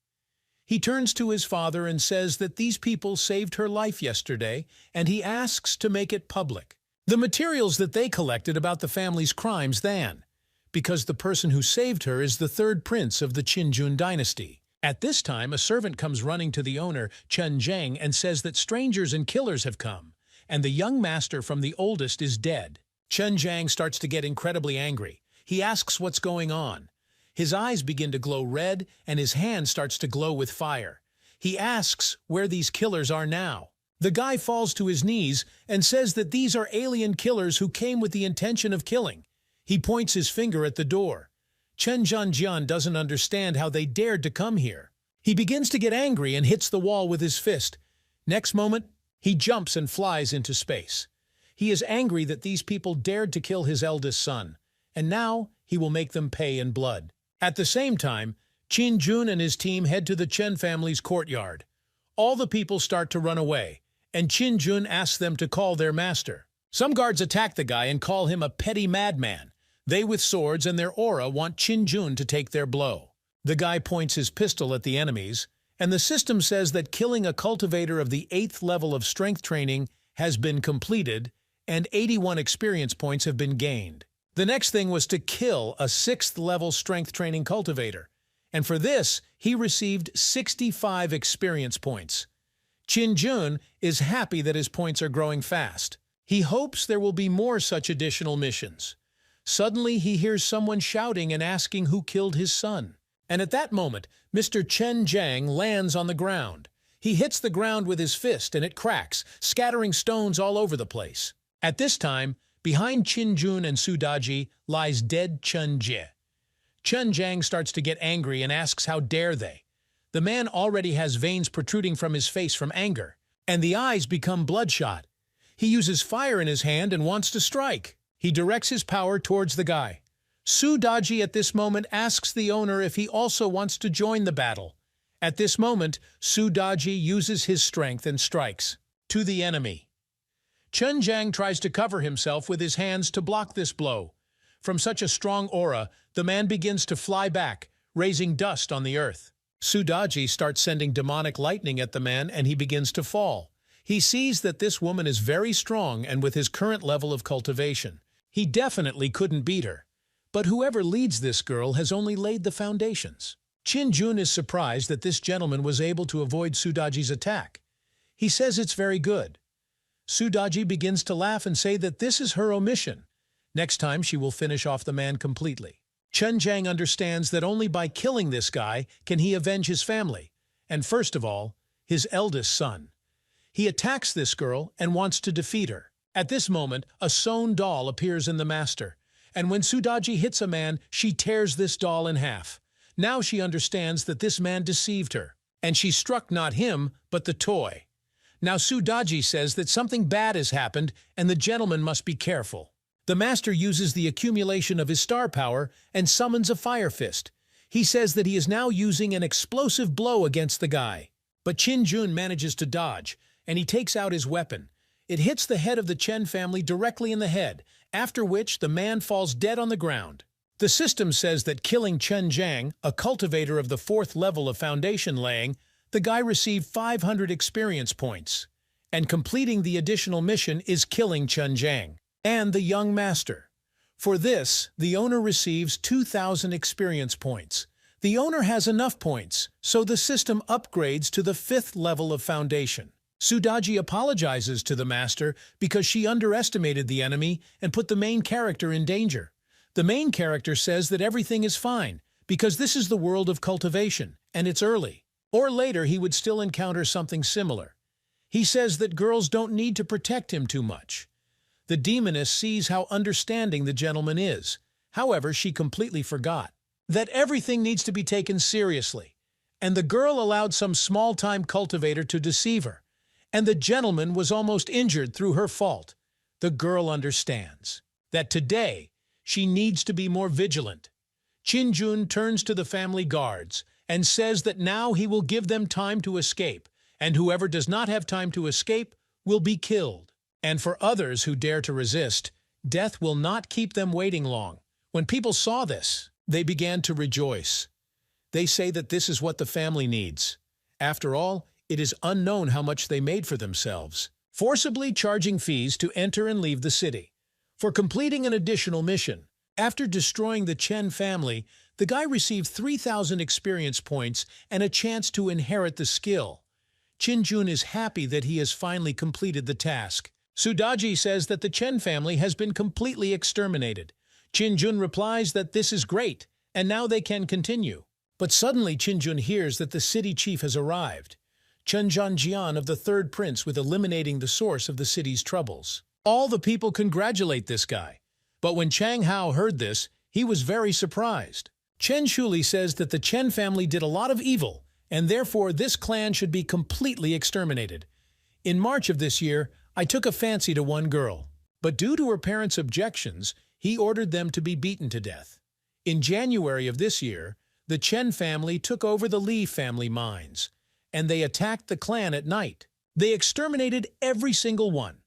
He turns to his father and says that these people saved her life yesterday, and he asks to make it public. The materials that they collected about the family's crimes then, because the person who saved her is the 3rd prince of the Qinjun dynasty. At this time, a servant comes running to the owner, Chen Zhang, and says that strangers and killers have come, and the young master from the oldest is dead. Chen Zhang starts to get incredibly angry. He asks what's going on. His eyes begin to glow red, and his hand starts to glow with fire. He asks where these killers are now. The guy falls to his knees and says that these are alien killers who came with the intention of killing. He points his finger at the door. Chen Zhanjian doesn't understand how they dared to come here. He begins to get angry and hits the wall with his fist. Next moment, he jumps and flies into space. He is angry that these people dared to kill his eldest son, and now he will make them pay in blood. At the same time, Qin Jun and his team head to the Chen family's courtyard. All the people start to run away, and Qin Jun asks them to call their master. Some guards attack the guy and call him a petty madman. They with swords and their aura want Qin Jun to take their blow. The guy points his pistol at the enemies, and the system says that killing a cultivator of the 8th level of strength training has been completed, and 81 experience points have been gained. The next thing was to kill a 6th level strength training cultivator, and for this he received 65 experience points. Qin Jun is happy that his points are growing fast. He hopes there will be more such additional missions. Suddenly he hears someone shouting and asking who killed his son. And at that moment, Mr. Chen Zhang lands on the ground. He hits the ground with his fist and it cracks, scattering stones all over the place. At this time, behind Qin Jun and Su Daji lies dead Chen Jie. Chen Zhang starts to get angry and asks how dare they. The man already has veins protruding from his face from anger, and the eyes become bloodshot. He uses fire in his hand and wants to strike. He directs his power towards the guy. Su Daji at this moment asks the owner if he also wants to join the battle. At this moment, Su Daji uses his strength and strikes to the enemy. Chen Zhang tries to cover himself with his hands to block this blow. From such a strong aura, the man begins to fly back, raising dust on the earth. Su Daji starts sending demonic lightning at the man and he begins to fall. He sees that this woman is very strong and with his current level of cultivation, he definitely couldn't beat her. But whoever leads this girl has only laid the foundations. Qin Jun is surprised that this gentleman was able to avoid Su Daji's attack. He says it's very good. Su Daji begins to laugh and say that this is her omission. Next time she will finish off the man completely. Chen Zhang understands that only by killing this guy can he avenge his family, and first of all, his eldest son. He attacks this girl and wants to defeat her. At this moment, a sewn doll appears in the master, and when Su Daji hits a man, she tears this doll in half. Now she understands that this man deceived her, and she struck not him, but the toy. Now Su Daji says that something bad has happened and the gentleman must be careful. The master uses the accumulation of his star power and summons a fire fist. He says that he is now using an explosive blow against the guy. But Qin Jun manages to dodge, and he takes out his weapon. It hits the head of the Chen family directly in the head, after which the man falls dead on the ground. The system says that killing Chen Zhang, a cultivator of the 4th level of foundation laying, the guy received 500 experience points. And completing the additional mission is killing Chen Zhang and the young master. For this, the owner receives 2,000 experience points. The owner has enough points, so the system upgrades to the 5th level of foundation. Su Daji apologizes to the master because she underestimated the enemy and put the main character in danger. The main character says that everything is fine because this is the world of cultivation and it's early. Or later he would still encounter something similar. He says that girls don't need to protect him too much. The demoness sees how understanding the gentleman is. However, she completely forgot that everything needs to be taken seriously, and the girl allowed some small-time cultivator to deceive her. And the gentleman was almost injured through her fault. The girl understands that today she needs to be more vigilant. Qin Jun turns to the family guards and says that now he will give them time to escape, and whoever does not have time to escape will be killed. And for others who dare to resist, death will not keep them waiting long. When people saw this, they began to rejoice. They say that this is what the family needs. After all, it is unknown how much they made for themselves, forcibly charging fees to enter and leave the city. For completing an additional mission, after destroying the Chen family, The guy received 3,000 experience points and a chance to inherit the skill. Qin-jun is happy that he has finally completed the task. Sudaji says that the Chen family has been completely exterminated. Qin-jun replies that this is great, and now they can continue. But suddenly Qin-jun hears that the city chief has arrived. Chen Zhanjian of the Third Prince with eliminating the source of the city's troubles. All the people congratulate this guy. But when Chang Hao heard this, he was very surprised. Chen Shuli says that the Chen family did a lot of evil, and therefore this clan should be completely exterminated. In March of this year, I took a fancy to one girl, but due to her parents' objections, he ordered them to be beaten to death. In January of this year, the Chen family took over the Li family mines, and they attacked the clan at night. They exterminated every single one.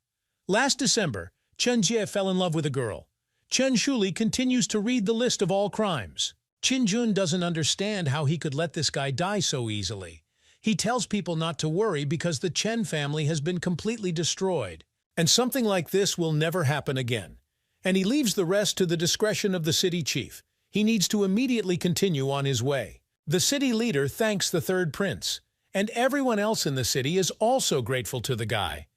Last December, Chen Jie fell in love with a girl. Chen Shuli continues to read the list of all crimes. Qin-jun doesn't understand how he could let this guy die so easily. He tells people not to worry because the Chen family has been completely destroyed. And something like this will never happen again. And he leaves the rest to the discretion of the city chief. He needs to immediately continue on his way. The city leader thanks the Third Prince, and everyone else in the city is also grateful to the guy.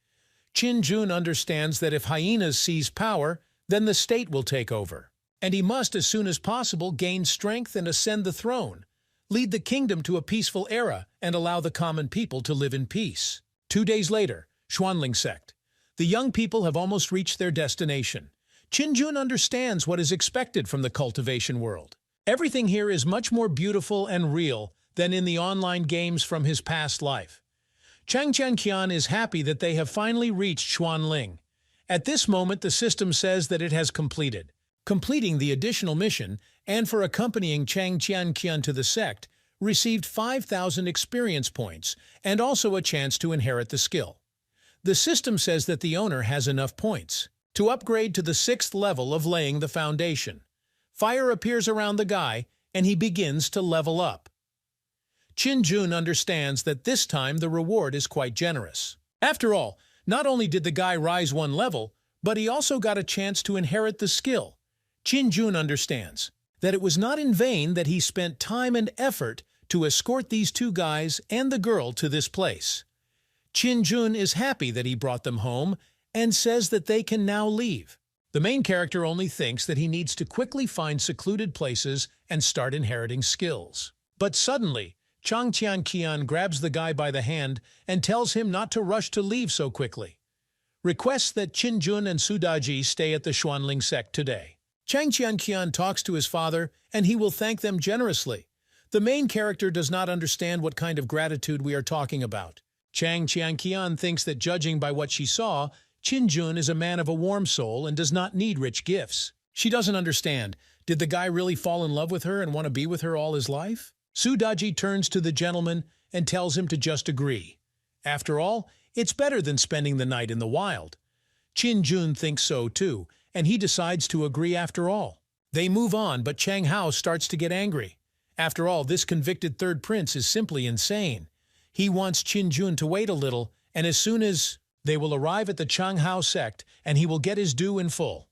Qin-jun understands that if hyenas seize power, then the state will take over. And he must, as soon as possible, gain strength and ascend the throne, lead the kingdom to a peaceful era, and allow the common people to live in peace. 2 days later, Xuanling sect. The young people have almost reached their destination. Qin-jun understands what is expected from the cultivation world. Everything here is much more beautiful and real than in the online games from his past life. Chang Qian is happy that they have finally reached Xuanling. At this moment, the system says that it has completed. Completing the additional mission, and for accompanying Chang Qian to the sect, received 5,000 experience points, and also a chance to inherit the skill. The system says that the owner has enough points to upgrade to the 6th level of laying the foundation. Fire appears around the guy, and he begins to level up. Qin-jun understands that this time the reward is quite generous. After all, not only did the guy rise 1 level, but he also got a chance to inherit the skill. Qin-jun understands that it was not in vain that he spent time and effort to escort these 2 guys and the girl to this place. Qin-jun is happy that he brought them home and says that they can now leave. The main character only thinks that he needs to quickly find secluded places and start inheriting skills. But suddenly, Chang Qian grabs the guy by the hand and tells him not to rush to leave so quickly. Requests that Qin-jun and Sudaji stay at the Xuanling sect today. Chang Qian talks to his father, and he will thank them generously. The main character does not understand what kind of gratitude we are talking about. Chang Qian thinks that judging by what she saw, Qin-jun is a man of a warm soul and does not need rich gifts. She doesn't understand. Did the guy really fall in love with her and want to be with her all his life? Sudaji turns to the gentleman and tells him to just agree. After all, it's better than spending the night in the wild. Qin-jun thinks so too, and he decides to agree after all. They move on, but Chang Hao starts to get angry. After all, this convicted Third Prince is simply insane. He wants Qin-jun to wait a little, and as soon as they will arrive at the Chang Hao sect, and he will get his due in full.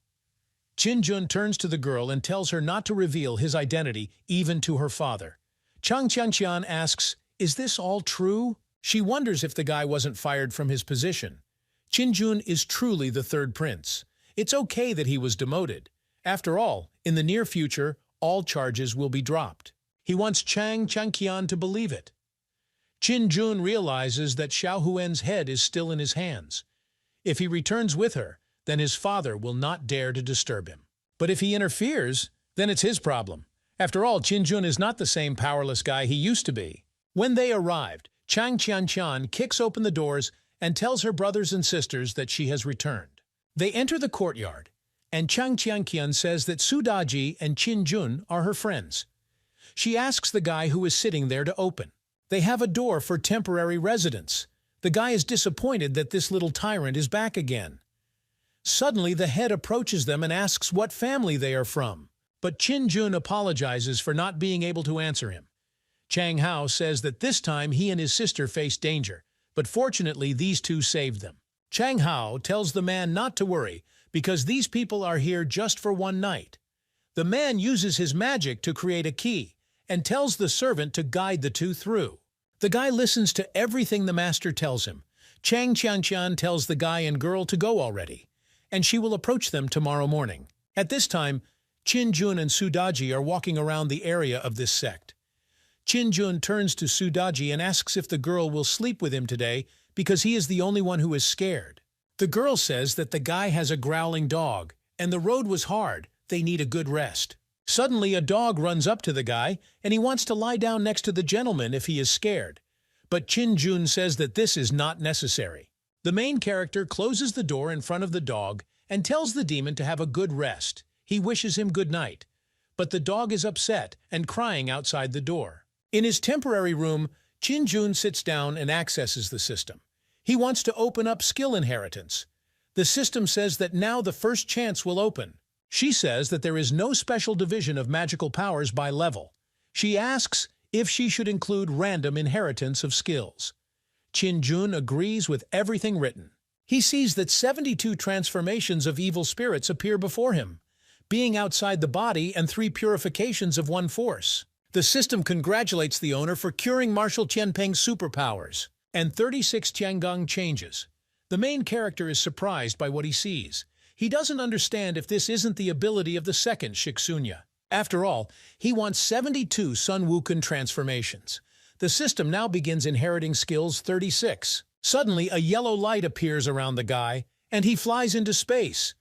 Qin-jun turns to the girl and tells her not to reveal his identity, even to her father. Chang Qian asks, "Is this all true?" She wonders if the guy wasn't fired from his position. Qin-jun is truly the Third Prince. It's okay that he was demoted. After all, in the near future, all charges will be dropped. He wants Chang Qian to believe it. Qin-jun realizes that Xiao Huan's head is still in his hands. If he returns with her, then his father will not dare to disturb him. But if he interferes, then it's his problem. After all, Qin-jun is not the same powerless guy he used to be. When they arrived, Chang Qian kicks open the doors and tells her brothers and sisters that she has returned. They enter the courtyard, and Chang Qian says that Sudaji and Qin-jun are her friends. She asks the guy who is sitting there to open. They have a door for temporary residence. The guy is disappointed that this little tyrant is back again. Suddenly, the head approaches them and asks what family they are from. But Qin-jun apologizes for not being able to answer him. Chang Hao says that this time he and his sister faced danger, but fortunately these 2 saved them. Chang Hao tells the man not to worry because these people are here just for 1 night. The man uses his magic to create a key and tells the servant to guide the two through. The guy listens to everything the master tells him. Chang Qianqian tells the guy and girl to go already, and she will approach them tomorrow morning. At this time, Qin Jun and Sudaji are walking around the area of this sect. Qin Jun turns to Sudaji and asks if the girl will sleep with him today because he is the only one who is scared. The girl says that the guy has a growling dog, and the road was hard, they need a good rest. Suddenly, a dog runs up to the guy, and he wants to lie down next to the gentleman if he is scared. But Qin Jun says that this is not necessary. The main character closes the door in front of the dog and tells the demon to have a good rest. He wishes him good night. But the dog is upset and crying outside the door. In his temporary room, Qin Jun sits down and accesses the system. He wants to open up skill inheritance. The system says that now the first chance will open. She says that there is no special division of magical powers by level. She asks if she should include random inheritance of skills. Qin Jun agrees with everything written. He sees that 72 transformations of evil spirits appear before him, being outside the body and 3 purifications of 1 force. The system congratulates the owner for curing Marshal Qianpeng's superpowers, and 36 Tiangong changes. The main character is surprised by what he sees. He doesn't understand if this isn't the ability of the second Shixunya. After all, he wants 72 Sun Wukong transformations. The system now begins inheriting skills 36. Suddenly, a yellow light appears around the guy, and he flies into space.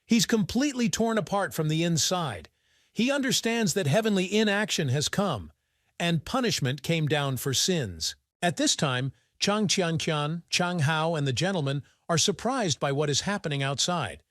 He's completely torn apart from the inside. He understands that heavenly inaction has come, and punishment came down for sins. At this time, Chang Qianqian, Chang Hao, and the gentleman are surprised by what is happening outside.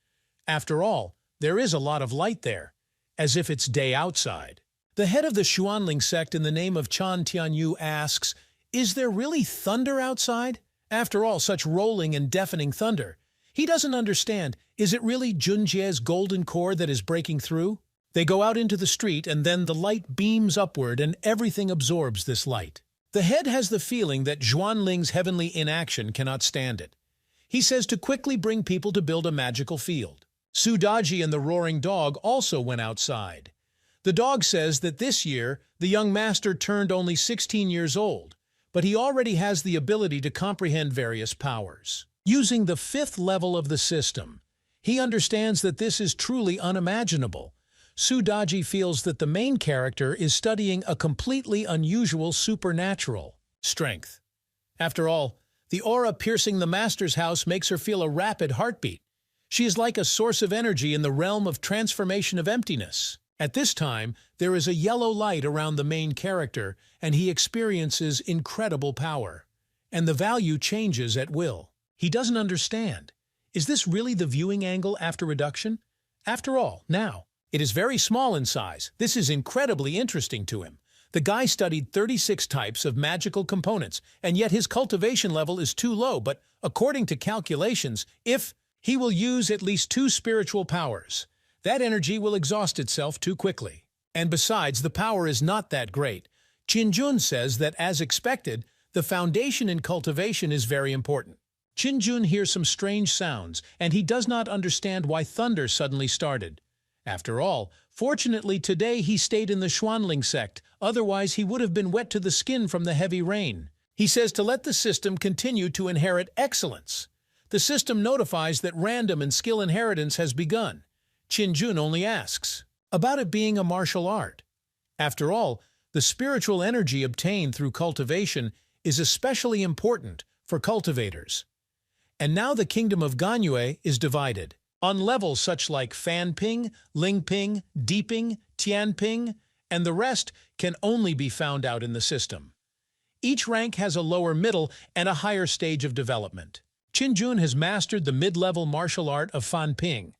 After all, there is a lot of light there, as if it's day outside. The head of the Xuanling sect in the name of Chan Tianyu asks, "Is there really thunder outside? After all, such rolling and deafening thunder." He doesn't understand, is it really Junjie's golden cord that is breaking through? They go out into the street and then the light beams upward and everything absorbs this light. The head has the feeling that Xuanling's heavenly inaction cannot stand it. He says to quickly bring people to build a magical field. Sudaji and the roaring dog also went outside. The dog says that this year the young master turned only 16 years old, but he already has the ability to comprehend various powers. Using the 5th level of the system, he understands that this is truly unimaginable. Sudaji feels that the main character is studying a completely unusual supernatural strength. After all, the aura piercing the master's house makes her feel a rapid heartbeat. She is like a source of energy in the realm of transformation of emptiness. At this time, there is a yellow light around the main character, and he experiences incredible power. And the value changes at will. He doesn't understand. Is this really the viewing angle after reduction? After all, now, it is very small in size. This is incredibly interesting to him. The guy studied 36 types of magical components, and yet his cultivation level is too low, but according to calculations, if he will use at least 2 spiritual powers, that energy will exhaust itself too quickly. And besides, the power is not that great. Qin Jun says that, as expected, the foundation in cultivation is very important. Qin Jun hears some strange sounds, and he does not understand why thunder suddenly started. After all, fortunately today he stayed in the Xuanling sect, otherwise he would have been wet to the skin from the heavy rain. He says to let the system continue to inherit excellence. The system notifies that random and skill inheritance has begun. Qin Jun only asks about it being a martial art. After all, the spiritual energy obtained through cultivation is especially important for cultivators. And now the kingdom of Ganyue is divided. On levels such like Fanping, Lingping, Deeping, Tianping, and the rest can only be found out in the system. Each rank has a lower middle and a higher stage of development. Qin Jun has mastered the mid-level martial art of Fanping.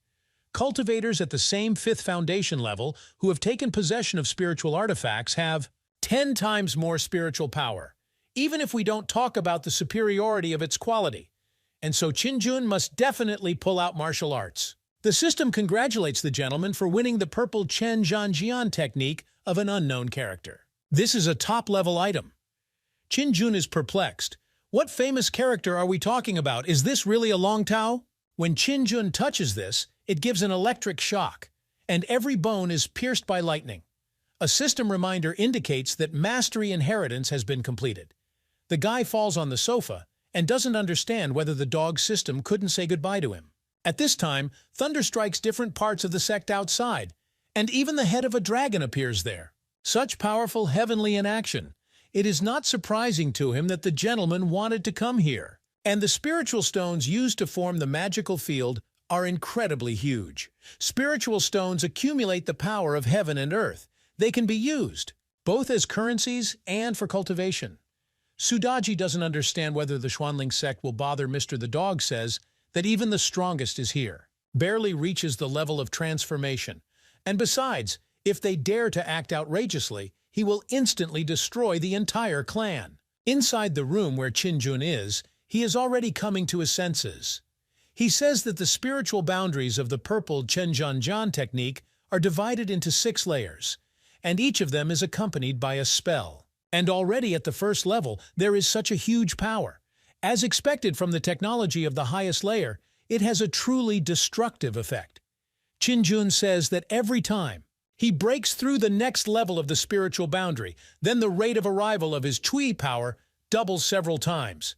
Cultivators at the same 5th foundation level who have taken possession of spiritual artifacts have 10 times more spiritual power, even if we don't talk about the superiority of its quality. And so Qin Jun must definitely pull out martial arts. The system congratulates the gentleman for winning the purple Chen Zhanjian technique of an unknown character. This is a top-level item. Qin Jun is perplexed. What famous character are we talking about? Is this really a Long Tao? When Qin Jun touches this, it gives an electric shock, and every bone is pierced by lightning. A system reminder indicates that mastery inheritance has been completed. The guy falls on the sofa and doesn't understand whether the dog system couldn't say goodbye to him. At this time, thunder strikes different parts of the sect outside, and even the head of a dragon appears there. Such powerful heavenly in action. It is not surprising to him that the gentleman wanted to come here. And the spiritual stones used to form the magical field are incredibly huge. Spiritual stones accumulate the power of heaven and earth. They can be used, both as currencies and for cultivation. Sudaji doesn't understand whether the Xuanling sect will bother. Mr. the Dog says that even the strongest is here, barely reaches the level of transformation. And besides, if they dare to act outrageously, he will instantly destroy the entire clan. Inside the room where Qinjun is, he is already coming to his senses. He says that the spiritual boundaries of the purple Chenjianjian technique are divided into 6 layers, and each of them is accompanied by a spell. And already at the first level, there is such a huge power. As expected from the technology of the highest layer, it has a truly destructive effect. Qinjun says that every time he breaks through the next level of the spiritual boundary, then the rate of arrival of his Chui power doubles several times.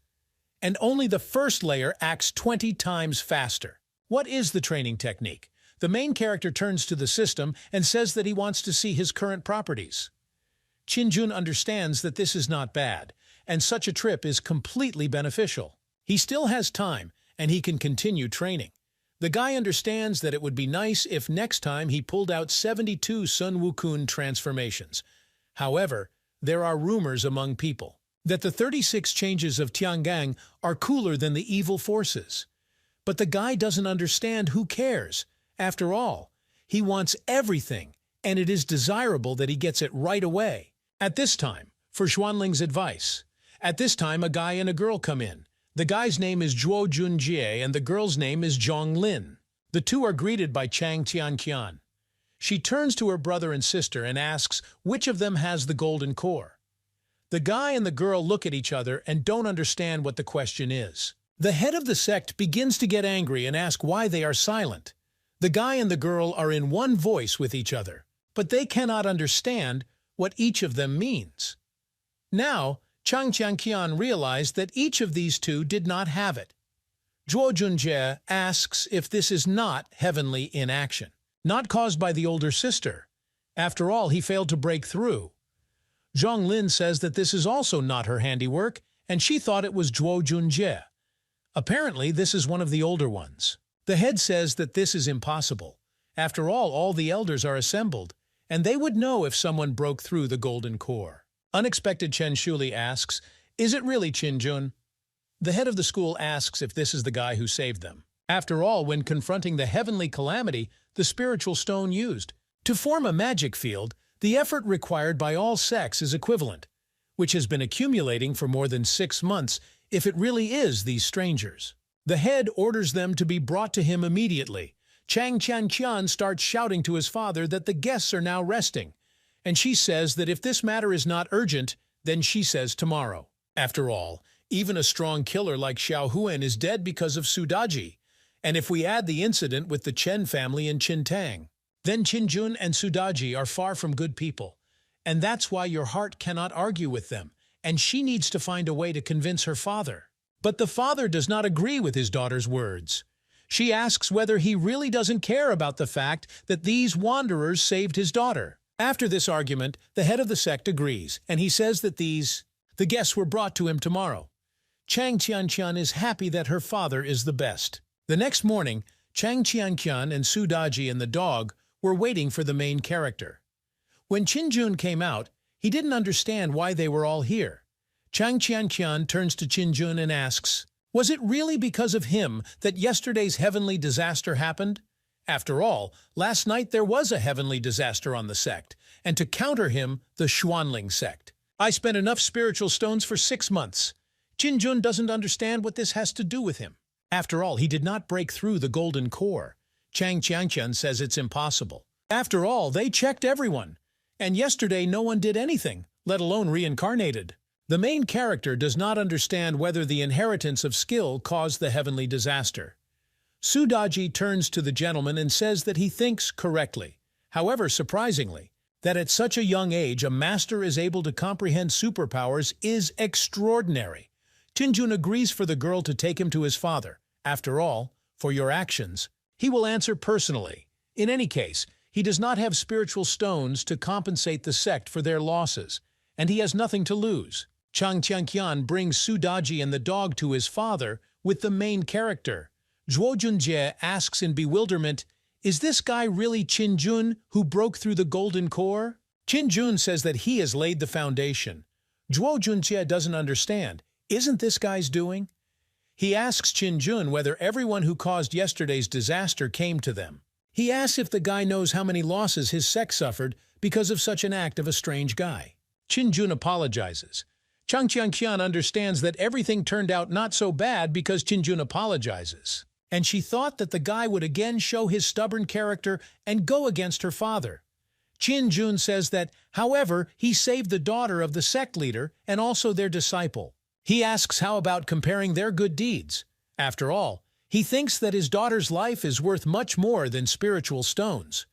And only the first layer acts 20 times faster. What is the training technique? The main character turns to the system and says that he wants to see his current properties. Qinjun understands that this is not bad, and such a trip is completely beneficial. He still has time, and he can continue training. The guy understands that it would be nice if next time he pulled out 72 Sun Wukun transformations. However, there are rumors among people that the 36 changes of Tiangang are cooler than the evil forces. But the guy doesn't understand. Who cares? After all, he wants everything, and it is desirable that he gets it right away. At this time, for Xuanling's advice. At this time, a guy and a girl come in. The guy's name is Zhuo Junjie and the girl's name is Zhong Lin. The two are greeted by Chang Tianqian. She turns to her brother and sister and asks which of them has the golden core. The guy and the girl look at each other and don't understand what the question is. The head of the sect begins to get angry and ask why they are silent. The guy and the girl are in one voice with each other, but they cannot understand what each of them means. Now, Chang Tianqian realized that each of these two did not have it. Zhuo Junjie asks if this is not heavenly in action, not caused by the older sister. After all, he failed to break through. Zhong Lin says that this is also not her handiwork, and she thought it was Zhuo Junjie. Apparently, this is one of the older ones. The head says that this is impossible. After all the elders are assembled, and they would know if someone broke through the golden core. Unexpected Chen Shuli asks, "Is it really Qinjun?" The head of the school asks if this is the guy who saved them. After all, when confronting the heavenly calamity, the spiritual stone used to form a magic field, the effort required by all sects is equivalent, which has been accumulating for more than 6 months if it really is these strangers. The head orders them to be brought to him immediately. Chang Tianqian starts shouting to his father that the guests are now resting, and she says that if this matter is not urgent, then she says tomorrow. After all, even a strong killer like Xiao Huan is dead because of Sudaji, and if we add the incident with the Chen family in Qintang, then Qinjun and Sudaji are far from good people, and that's why your heart cannot argue with them, and she needs to find a way to convince her father. But the father does not agree with his daughter's words. She asks whether he really doesn't care about the fact that these wanderers saved his daughter. After this argument, the head of the sect agrees, and he says that the guests were brought to him tomorrow. Chang Tianqian is happy that her father is the best. The next morning, Chang Tianqian and Sudaji and the dog were waiting for the main character. When Qinjun came out, he didn't understand why they were all here. Chang Tianqian turns to Qinjun and asks, "Was it really because of him that yesterday's heavenly disaster happened? After all, last night there was a heavenly disaster on the sect, and to counter him, the Xuanling sect. I spent enough spiritual stones for 6 months. Qinjun doesn't understand what this has to do with him. After all, he did not break through the golden core. Chang Tianqian says it's impossible. After all, they checked everyone, and yesterday no one did anything, let alone reincarnated." The main character does not understand whether the inheritance of skill caused the heavenly disaster. Sudaji turns to the gentleman and says that he thinks correctly. However, surprisingly, that at such a young age a master is able to comprehend superpowers is extraordinary. Chinjun agrees for the girl to take him to his father. After all, for your actions, he will answer personally. In any case, he does not have spiritual stones to compensate the sect for their losses, and he has nothing to lose. Chang Tianqian brings Su Daji and the dog to his father with the main character. Zhuo Junjie asks in bewilderment, "Is this guy really Qin Jun who broke through the golden core?" Qin Jun says that he has laid the foundation. Zhuo Junjie doesn't understand. Isn't this guy's doing? He asks Qin Jun whether everyone who caused yesterday's disaster came to them. He asks if the guy knows how many losses his sect suffered because of such an act of a strange guy. Qin Jun apologizes. Chang Tianqian understands that everything turned out not so bad because Qin Jun apologizes. And she thought that the guy would again show his stubborn character and go against her father. Qin Jun says that, however, he saved the daughter of the sect leader and also their disciple. He asks how about comparing their good deeds. After all, he thinks that his daughter's life is worth much more than spiritual stones.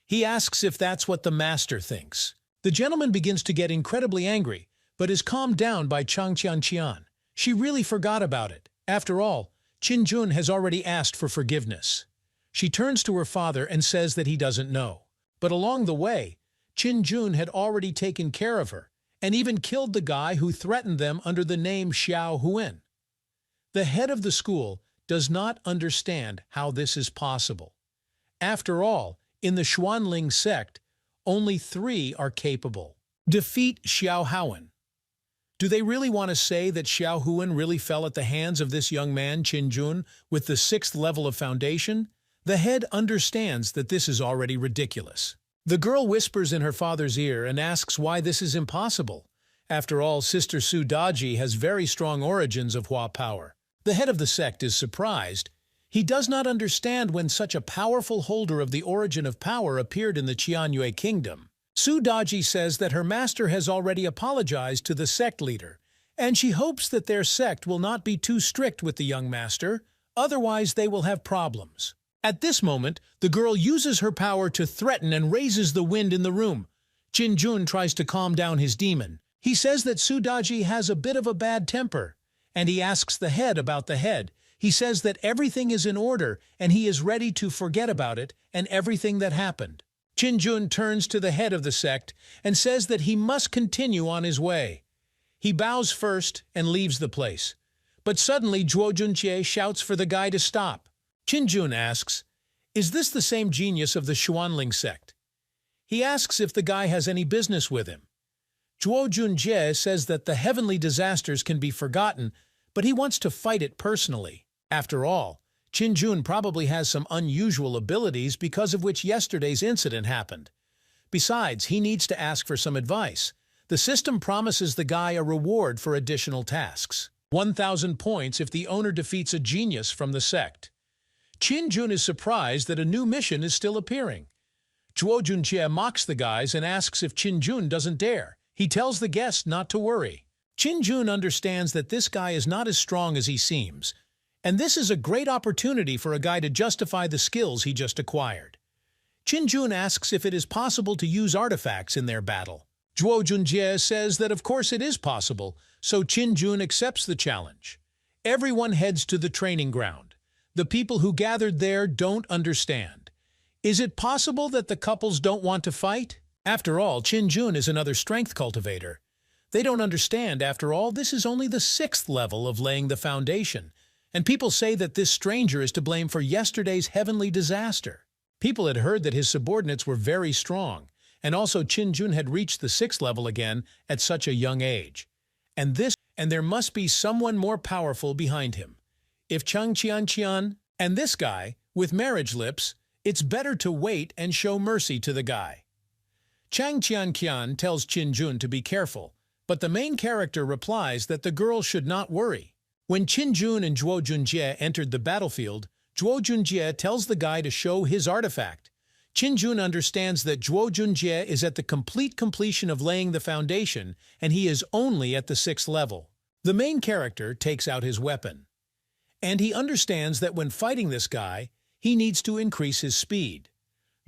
He asks if that's what the master thinks. The gentleman begins to get incredibly angry, but is calmed down by Chang Tianqian. She really forgot about it. After all, Qin Jun has already asked for forgiveness. She turns to her father and says that he doesn't know. But along the way, Qin Jun had already taken care of her, and even killed the guy who threatened them under the name Xiao Huan. The head of the school does not understand how this is possible. After all, in the Xuanling sect, only 3 are capable. Defeat Xiao Huan. Do they really want to say that Xiao Huan really fell at the hands of this young man, Qin Jun, with the 6th level of foundation? The head understands that this is already ridiculous. The girl whispers in her father's ear and asks why this is impossible. After all, Sister Su Daji has very strong origins of Hua power. The head of the sect is surprised. He does not understand when such a powerful holder of the origin of power appeared in the Qianyue kingdom. Su Daji says that her master has already apologized to the sect leader, and she hopes that their sect will not be too strict with the young master, otherwise they will have problems. At this moment, the girl uses her power to threaten and raises the wind in the room. Qin Jun tries to calm down his demon. He says that Su Daji has a bit of a bad temper, and he asks the head about the head. He says that everything is in order and he is ready to forget about it and everything that happened. Qin Jun turns to the head of the sect and says that he must continue on his way. He bows first and leaves the place. But suddenly Zhuo Junjie shouts for the guy to stop. Qin Jun asks, "Is this the same genius of the Xuanling sect?" He asks if the guy has any business with him. Zhuo Junjie says that the heavenly disasters can be forgotten, but he wants to fight it personally. After all, Qin Jun probably has some unusual abilities because of which yesterday's incident happened. Besides, he needs to ask for some advice. The system promises the guy a reward for additional tasks. 1,000 points if the owner defeats a genius from the sect. Qin Jun is surprised that a new mission is still appearing. Zhuo Junjie mocks the guys and asks if Qin Jun doesn't dare. He tells the guest not to worry. Qin Jun understands that this guy is not as strong as he seems, and this is a great opportunity for a guy to justify the skills he just acquired. Qin Jun asks if it is possible to use artifacts in their battle. Zhuo Junjie says that of course it is possible, so Qin Jun accepts the challenge. Everyone heads to the training ground. The people who gathered there don't understand. Is it possible that the couples don't want to fight? After all, Qin Jun is another strength cultivator. They don't understand, after all, this is only the 6th level of laying the foundation, and people say that this stranger is to blame for yesterday's heavenly disaster. People had heard that his subordinates were very strong, and also Qin Jun had reached the 6th level again at such a young age. And there must be someone more powerful behind him. If Chang Tianqian and this guy, with marriage lips, it's better to wait and show mercy to the guy. Chang Tianqian tells Qin Jun to be careful, but the main character replies that the girl should not worry. When Qin Jun and Zhuo Junjie entered the battlefield, Zhuo Junjie tells the guy to show his artifact. Qin Jun understands that Zhuo Junjie is at the complete completion of laying the foundation, and he is only at the 6th level. The main character takes out his weapon. And he understands that when fighting this guy, he needs to increase his speed.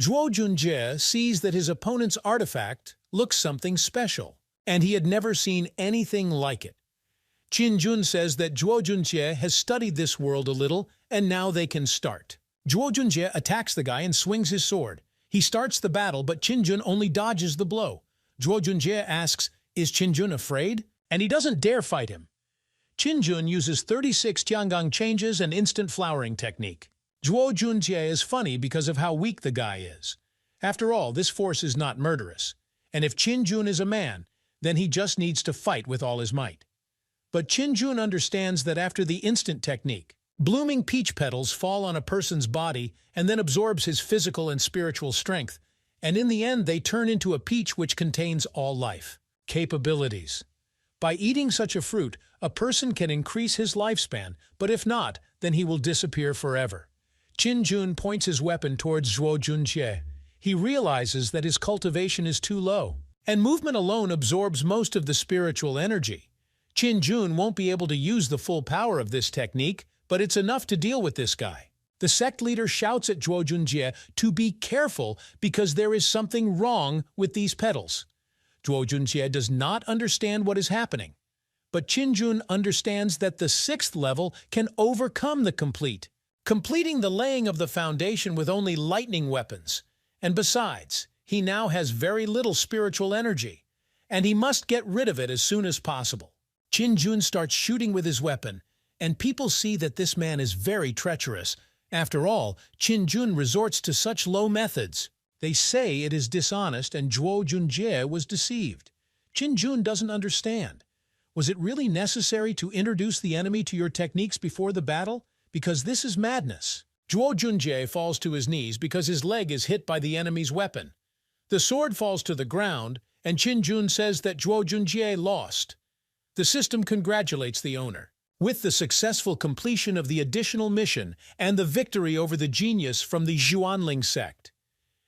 Zhuo Junjie sees that his opponent's artifact looks something special, and he had never seen anything like it. Qin Jun says that Zhuo Junjie has studied this world a little, and now they can start. Zhuo Junjie attacks the guy and swings his sword. He starts the battle, but Qin Jun only dodges the blow. Zhuo Junjie asks, "Is Qin Jun afraid?" And he doesn't dare fight him. Qin Jun uses 36 Tiangong changes and instant flowering technique. Zhuo Junjie is funny because of how weak the guy is. After all, this force is not murderous. And if Qin Jun is a man, then he just needs to fight with all his might. But Qin Jun understands that after the instant technique, blooming peach petals fall on a person's body and then absorbs his physical and spiritual strength, and in the end they turn into a peach which contains all life. Capabilities. By eating such a fruit, a person can increase his lifespan, but if not, then he will disappear forever. Qin Jun points his weapon towards Zhuo Junjie. He realizes that his cultivation is too low, and movement alone absorbs most of the spiritual energy. Qin Jun won't be able to use the full power of this technique, but it's enough to deal with this guy. The sect leader shouts at Zhuo Junjie to be careful because there is something wrong with these petals. Zhuo Junjie does not understand what is happening, but Qin Jun understands that the 6th level can overcome the complete, completing the laying of the foundation with only lightning weapons. And besides, he now has very little spiritual energy, and he must get rid of it as soon as possible. Qin Jun starts shooting with his weapon, and people see that this man is very treacherous. After all, Qin Jun resorts to such low methods. They say it is dishonest and Zhuo Junjie was deceived. Qin Jun doesn't understand. Was it really necessary to introduce the enemy to your techniques before the battle? Because this is madness. Zhuo Junjie falls to his knees because his leg is hit by the enemy's weapon. The sword falls to the ground, and Qin Jun says that Zhuo Junjie lost. The system congratulates the owner. With the successful completion of the additional mission and the victory over the genius from the Xuanling sect.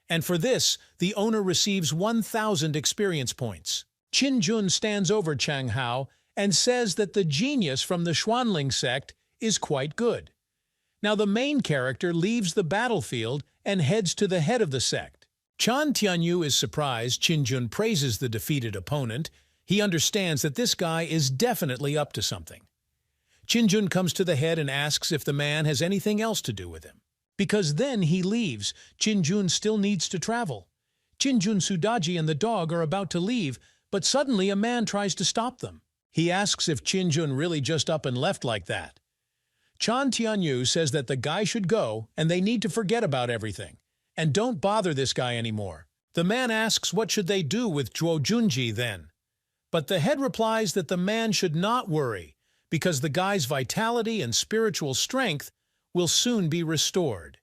And for this, the owner receives 1,000 experience points. Qin Jun stands over Chang Hao and says that the genius from the Xuanling sect is quite good. Now the main character leaves the battlefield and heads to the head of the sect. Chan Tianyu is surprised Qin Jun praises the defeated opponent. He understands that this guy is definitely up to something. Qin Jun comes to the head and asks if the man has anything else to do with him. Because then he leaves. Qin Jun still needs to travel. Qin Jun, Sudaji, and the dog are about to leave, but suddenly a man tries to stop them. He asks if Qin Jun really just up and left like that. Chan Tianyu says that the guy should go and they need to forget about everything, and don't bother this guy anymore. The man asks what should they do with Zhuo Junjie then. But the head replies that the man should not worry, because the guy's vitality and spiritual strength will soon be restored.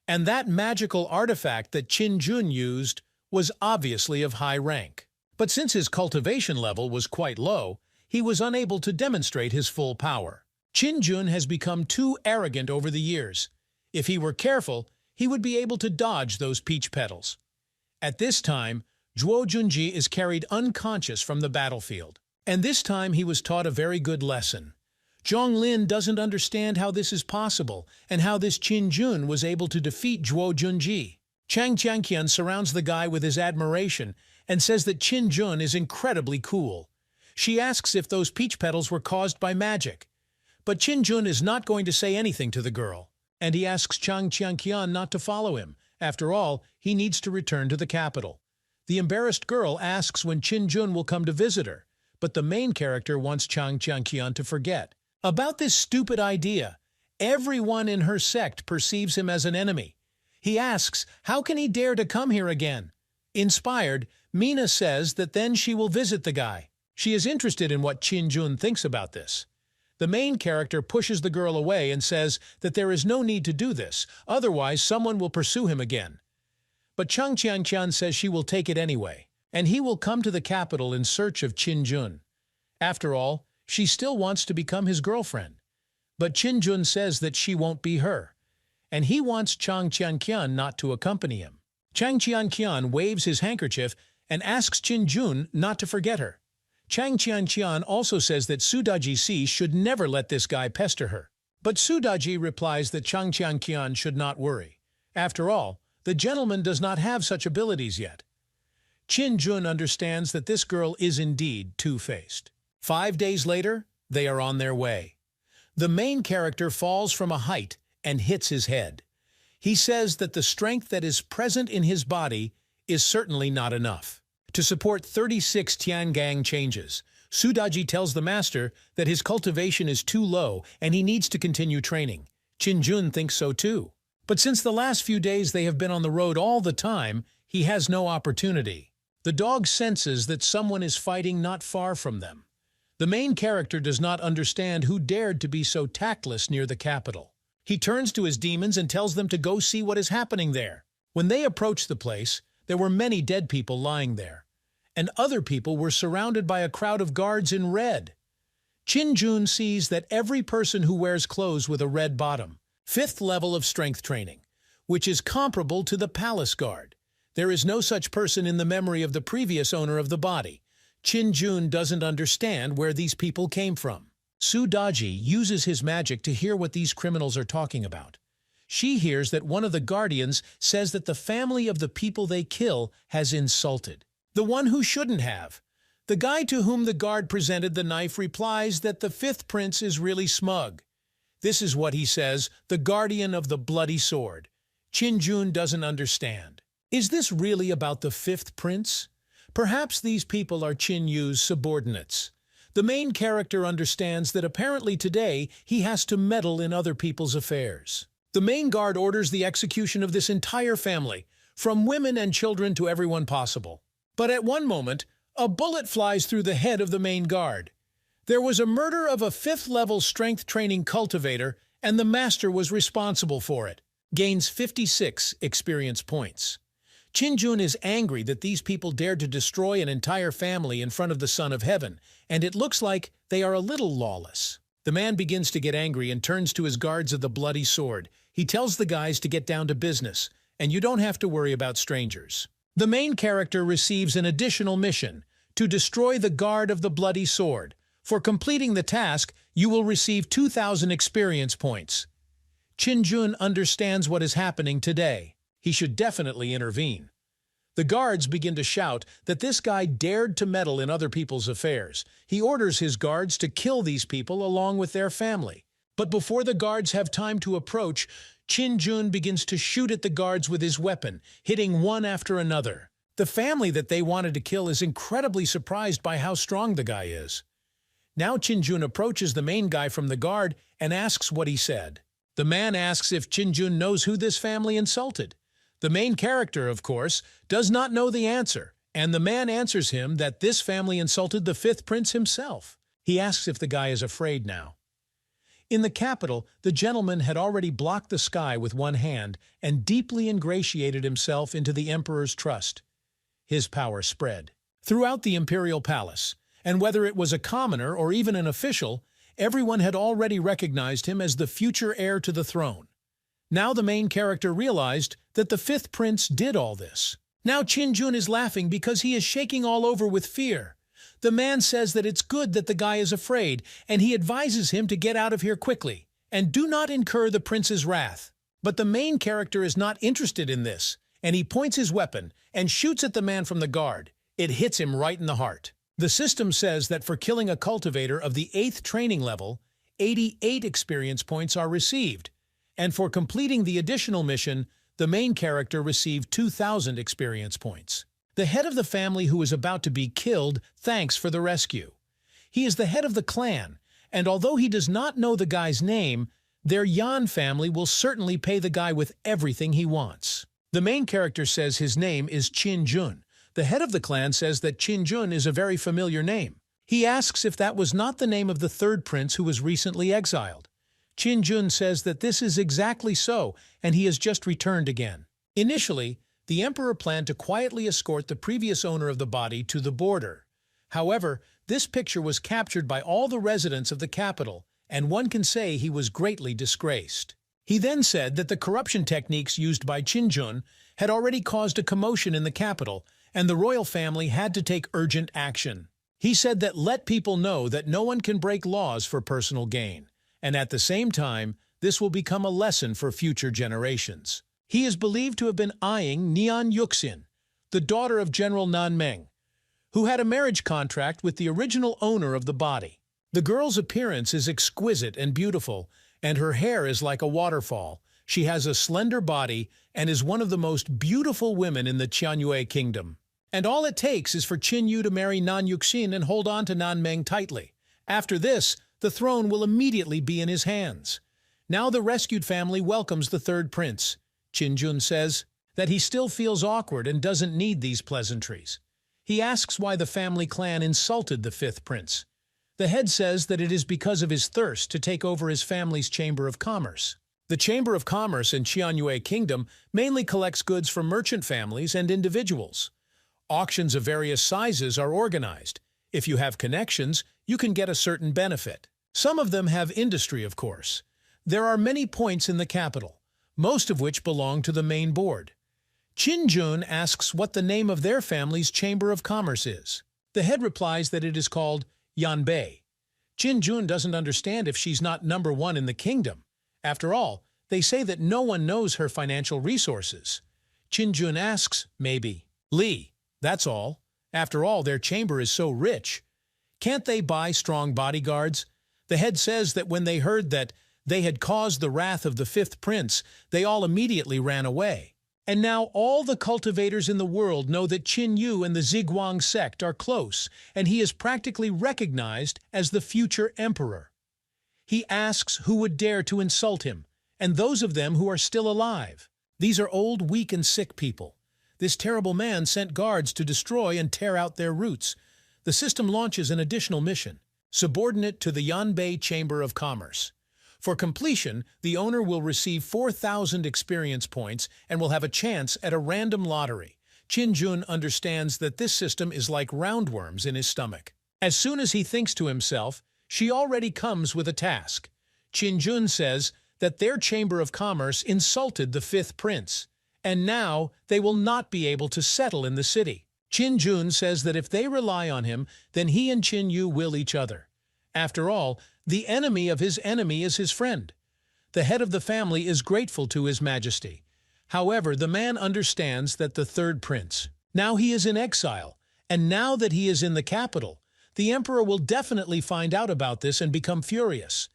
And that magical artifact that Qin Jun used was obviously of high rank. But since his cultivation level was quite low, he was unable to demonstrate his full power. Qin Jun has become too arrogant over the years. If he were careful, he would be able to dodge those peach petals. At this time, Zhuo Junjie is carried unconscious from the battlefield. And this time he was taught a very good lesson. Zhong Lin doesn't understand how this is possible and how this Qin Jun was able to defeat Zhuo Junjie. Chang Jiangqian surrounds the guy with his admiration and says that Qin Jun is incredibly cool. She asks if those peach petals were caused by magic. But Qin Jun is not going to say anything to the girl, and he asks Chang Jiangqian not to follow him. After all, he needs to return to the capital. The embarrassed girl asks when Qin Jun will come to visit her, but the main character wants Chang Jiangqian to forget about this stupid idea. Everyone in her sect perceives him as an enemy. He asks, how can he dare to come here again? Inspired, Mina says that then she will visit the guy. She is interested in what Qin Jun thinks about this. The main character pushes the girl away and says that there is no need to do this, otherwise someone will pursue him again. But Chang Jiangqian says she will take it anyway, and he will come to the capital in search of Qin Jun. After all, she still wants to become his girlfriend. But Qin Jun says that she won't be her, and he wants Chang Jiangqian not to accompany him. Chang Jiangqian waves his handkerchief and asks Qin Jun not to forget her. Chang Jiangqian also says that Sudaji Si should never let this guy pester her. But Sudaji replies that Chang Jiangqian should not worry. After all, The gentleman does not have such abilities yet. Jun understands that this girl is indeed two-faced. 5 days later, they are on their way. The main character falls from a height and hits his head. He says that the strength that is present in his body is certainly not enough to support 36 Tiangang changes. Sudaji tells the master that his cultivation is too low and he needs to continue training. Jun thinks so too. But since the last few days they have been on the road all the time, he has no opportunity. The dog senses that someone is fighting not far from them. The main character does not understand who dared to be so tactless near the capital. He turns to his demons and tells them to go see what is happening there. When they approached the place, there were many dead people lying there, and other people were surrounded by a crowd of guards in red. Jun sees that every person who wears clothes with a red bottom, 5th level of strength training, which is comparable to the palace guard. There is no such person in the memory of the previous owner of the body. Jun doesn't understand where these people came from. Sudaji uses his magic to hear what these criminals are talking about. She hears that one of the guardians says that the family of the people they kill has insulted the one who shouldn't have. The guy to whom the guard presented the knife replies that the 5th prince is really smug. This is what he says, the guardian of the bloody sword. Jun doesn't understand. Is this really about the 5th prince? Perhaps these people are Yu's subordinates. The main character understands that apparently today he has to meddle in other people's affairs. The main guard orders the execution of this entire family, from women and children to everyone possible. But at one moment, a bullet flies through the head of the main guard. There was a murder of a 5th-level strength training cultivator, and the master was responsible for it. Gains 56 experience points. Jun is angry that these people dared to destroy an entire family in front of the Son of Heaven, and it looks like they are a little lawless. The man begins to get angry and turns to his guards of the bloody sword. He tells the guys to get down to business, and you don't have to worry about strangers. The main character receives an additional mission, to destroy the guard of the bloody sword. For completing the task, you will receive 2,000 experience points. Jun understands what is happening today. He should definitely intervene. The guards begin to shout that this guy dared to meddle in other people's affairs. He orders his guards to kill these people along with their family. But before the guards have time to approach, Jun begins to shoot at the guards with his weapon, hitting one after another. The family that they wanted to kill is incredibly surprised by how strong the guy is. Now Jun approaches the main guy from the guard and asks what he said. The man asks if Jun knows who this family insulted. The main character, of course, does not know the answer, and the man answers him that this family insulted the 5th prince himself. He asks if the guy is afraid now. In the capital, the gentleman had already blocked the sky with one hand and deeply ingratiated himself into the emperor's trust. His power spread throughout the imperial palace, and whether it was a commoner or even an official, everyone had already recognized him as the future heir to the throne. Now the main character realized that the 5th prince did all this. Now Jun is laughing because he is shaking all over with fear. The man says that it's good that the guy is afraid, and he advises him to get out of here quickly, and do not incur the prince's wrath. But the main character is not interested in this, and he points his weapon and shoots at the man from the guard. It hits him right in the heart. The system says that for killing a cultivator of the 8th training level, 88 experience points are received, and for completing the additional mission, the main character received 2,000 experience points. The head of the family who is about to be killed thanks for the rescue. He is the head of the clan, and although he does not know the guy's name, their Yan family will certainly pay the guy with everything he wants. The main character says his name is Jun. The head of the clan says that Jun is a very familiar name. He asks if that was not the name of the 3rd prince who was recently exiled. Jun says that this is exactly so, and he has just returned again. Initially, the emperor planned to quietly escort the previous owner of the body to the border. However, this picture was captured by all the residents of the capital, and one can say he was greatly disgraced. He then said that the corruption techniques used by Jun had already caused a commotion in the capital, and the royal family had to take urgent action. He said that let people know that no one can break laws for personal gain, and at the same time, this will become a lesson for future generations. He is believed to have been eyeing Nian Yuxin, the daughter of General Nanmeng, who had a marriage contract with the original owner of the body. The girl's appearance is exquisite and beautiful, and her hair is like a waterfall. She has a slender body and is one of the most beautiful women in the Qianyue kingdom. And all it takes is for Qin Yu to marry Nan Yuxin and hold on to Nanmeng tightly. After this, the throne will immediately be in his hands. Now the rescued family welcomes the third prince. Qin Jun says that he still feels awkward and doesn't need these pleasantries. He asks why the family clan insulted the fifth prince. The head says that it is because of his thirst to take over his family's Chamber of Commerce. The Chamber of Commerce in Qianyue Kingdom mainly collects goods from merchant families and individuals. Auctions of various sizes are organized. If you have connections, you can get a certain benefit. Some of them have industry, of course. There are many points in the capital, most of which belong to the main board. Qin Jun asks what the name of their family's Chamber of Commerce is. The head replies that it is called Yanbei. Qin Jun doesn't understand if she's not number one in the kingdom. After all, they say that no one knows her financial resources. Qin Jun asks, maybe. Li, that's all. After all, their chamber is so rich. Can't they buy strong bodyguards? The head says that when they heard that they had caused the wrath of the fifth prince, they all immediately ran away. And now all the cultivators in the world know that Qin Yu and the Ziguang sect are close, and he is practically recognized as the future emperor. He asks who would dare to insult him, and those of them who are still alive. These are old, weak, and sick people. This terrible man sent guards to destroy and tear out their roots. The system launches an additional mission, subordinate to the Yanbei Chamber of Commerce. For completion, the owner will receive 4,000 experience points and will have a chance at a random lottery. Qin Jun understands that this system is like roundworms in his stomach. As soon as he thinks to himself, she already comes with a task. Qin Jun says that their Chamber of Commerce insulted the fifth prince, and now they will not be able to settle in the city. Qin Jun says that if they rely on him, then he and Qin Yu will each other. After all, the enemy of his enemy is his friend. The head of the family is grateful to His Majesty. However, the man understands that the third prince, now he is in exile, and now that he is in the capital, the emperor will definitely find out about this and become furious,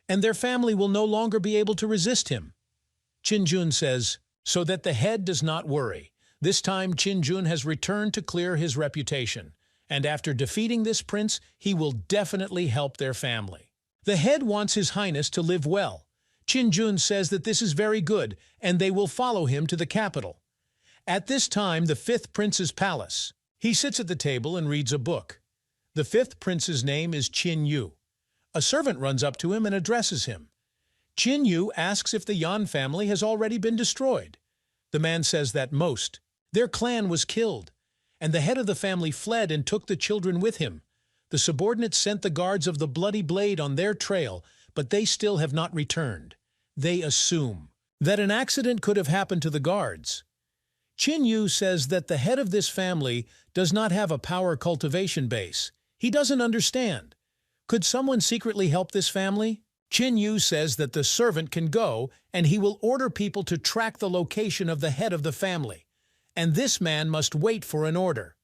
and their family will no longer be able to resist him. Qin Jun says, so that the head does not worry. This time Qin Jun has returned to clear his reputation, and after defeating this prince, he will definitely help their family. The head wants His Highness to live well. Qin Jun says that this is very good, and they will follow him to the capital. At this time, the fifth prince's palace. He sits at the table and reads a book. The fifth prince's name is Qin Yu. A servant runs up to him and addresses him. Qin Yu asks if the Yan family has already been destroyed. The man says that most. Their clan was killed, and the head of the family fled and took the children with him. The subordinates sent the guards of the Bloody Blade on their trail, but they still have not returned. They assume that an accident could have happened to the guards. Qin Yu says that the head of this family does not have a power cultivation base. He doesn't understand. Could someone secretly help this family? Qin Yu says that the servant can go, and he will order people to track the location of the head of the family. And this man must wait for an order.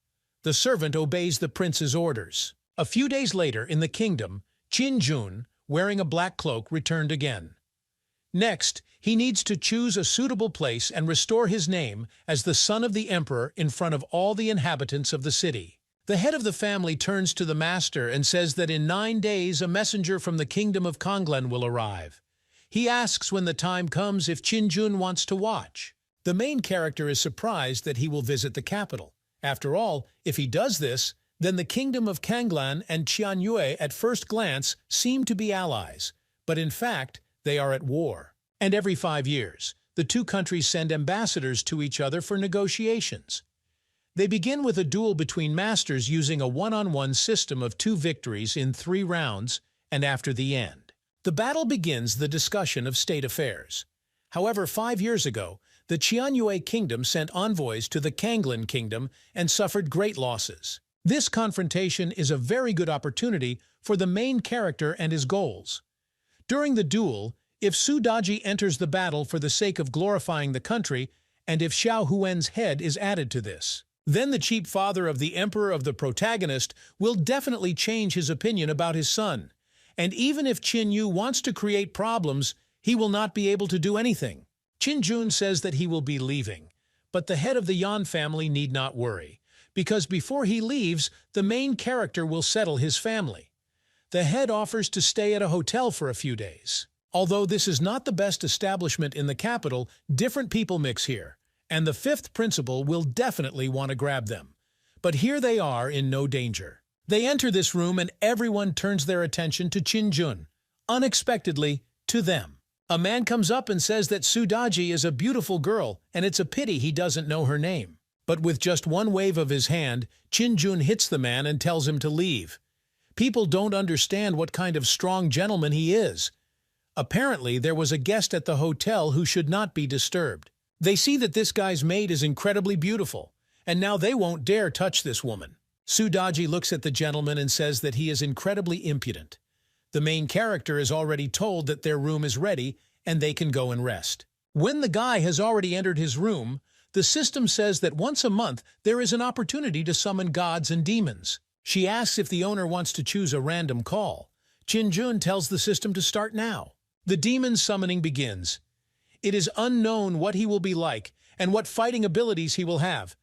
The servant obeys the prince's orders. A few days later, in the kingdom, Qin Jun, wearing a black cloak, returned again. Next, he needs to choose a suitable place and restore his name as the son of the emperor in front of all the inhabitants of the city. The head of the family turns to the master and says that in 9 days a messenger from the kingdom of Kanglen will arrive. He asks when the time comes if Qin Jun wants to watch. The main character is surprised that he will visit the capital. After all, if he does this, then the kingdom of Kanglan and Qianyue at first glance seem to be allies, but in fact, they are at war. And every 5 years, the two countries send ambassadors to each other for negotiations. They begin with a duel between masters using a one-on-one system of 2 victories in 3 rounds, and after the end, the battle begins the discussion of state affairs. However, 5 years ago, the Qianyue kingdom sent envoys to the Kanglan kingdom and suffered great losses. This confrontation is a very good opportunity for the main character and his goals. During the duel, if Su Daji enters the battle for the sake of glorifying the country, and if Xiao Huan's head is added to this. Then the cheap father of the emperor of the protagonist will definitely change his opinion about his son. And even if Qin Yu wants to create problems, he will not be able to do anything. Qin Jun says that he will be leaving, but the head of the Yan family need not worry, because before he leaves, the main character will settle his family. The head offers to stay at a hotel for a few days. Although this is not the best establishment in the capital, different people mix here, and the fifth principal will definitely want to grab them. But here they are in no danger. They enter this room and everyone turns their attention to Qin Jun, unexpectedly to them. A man comes up and says that Su Daji is a beautiful girl and it's a pity he doesn't know her name. But with just one wave of his hand, Qin Jun hits the man and tells him to leave. People don't understand what kind of strong gentleman he is. Apparently, there was a guest at the hotel who should not be disturbed. They see that this guy's maid is incredibly beautiful, and now they won't dare touch this woman. Su Daji looks at the gentleman and says that he is incredibly impudent. The main character is already told that their room is ready and they can go and rest. When the guy has already entered his room, the system says that once a month there is an opportunity to summon gods and demons. She asks if the owner wants to choose a random call. Qin Jun tells the system to start now. The demon summoning begins. It is unknown what he will be like and what fighting abilities he will have.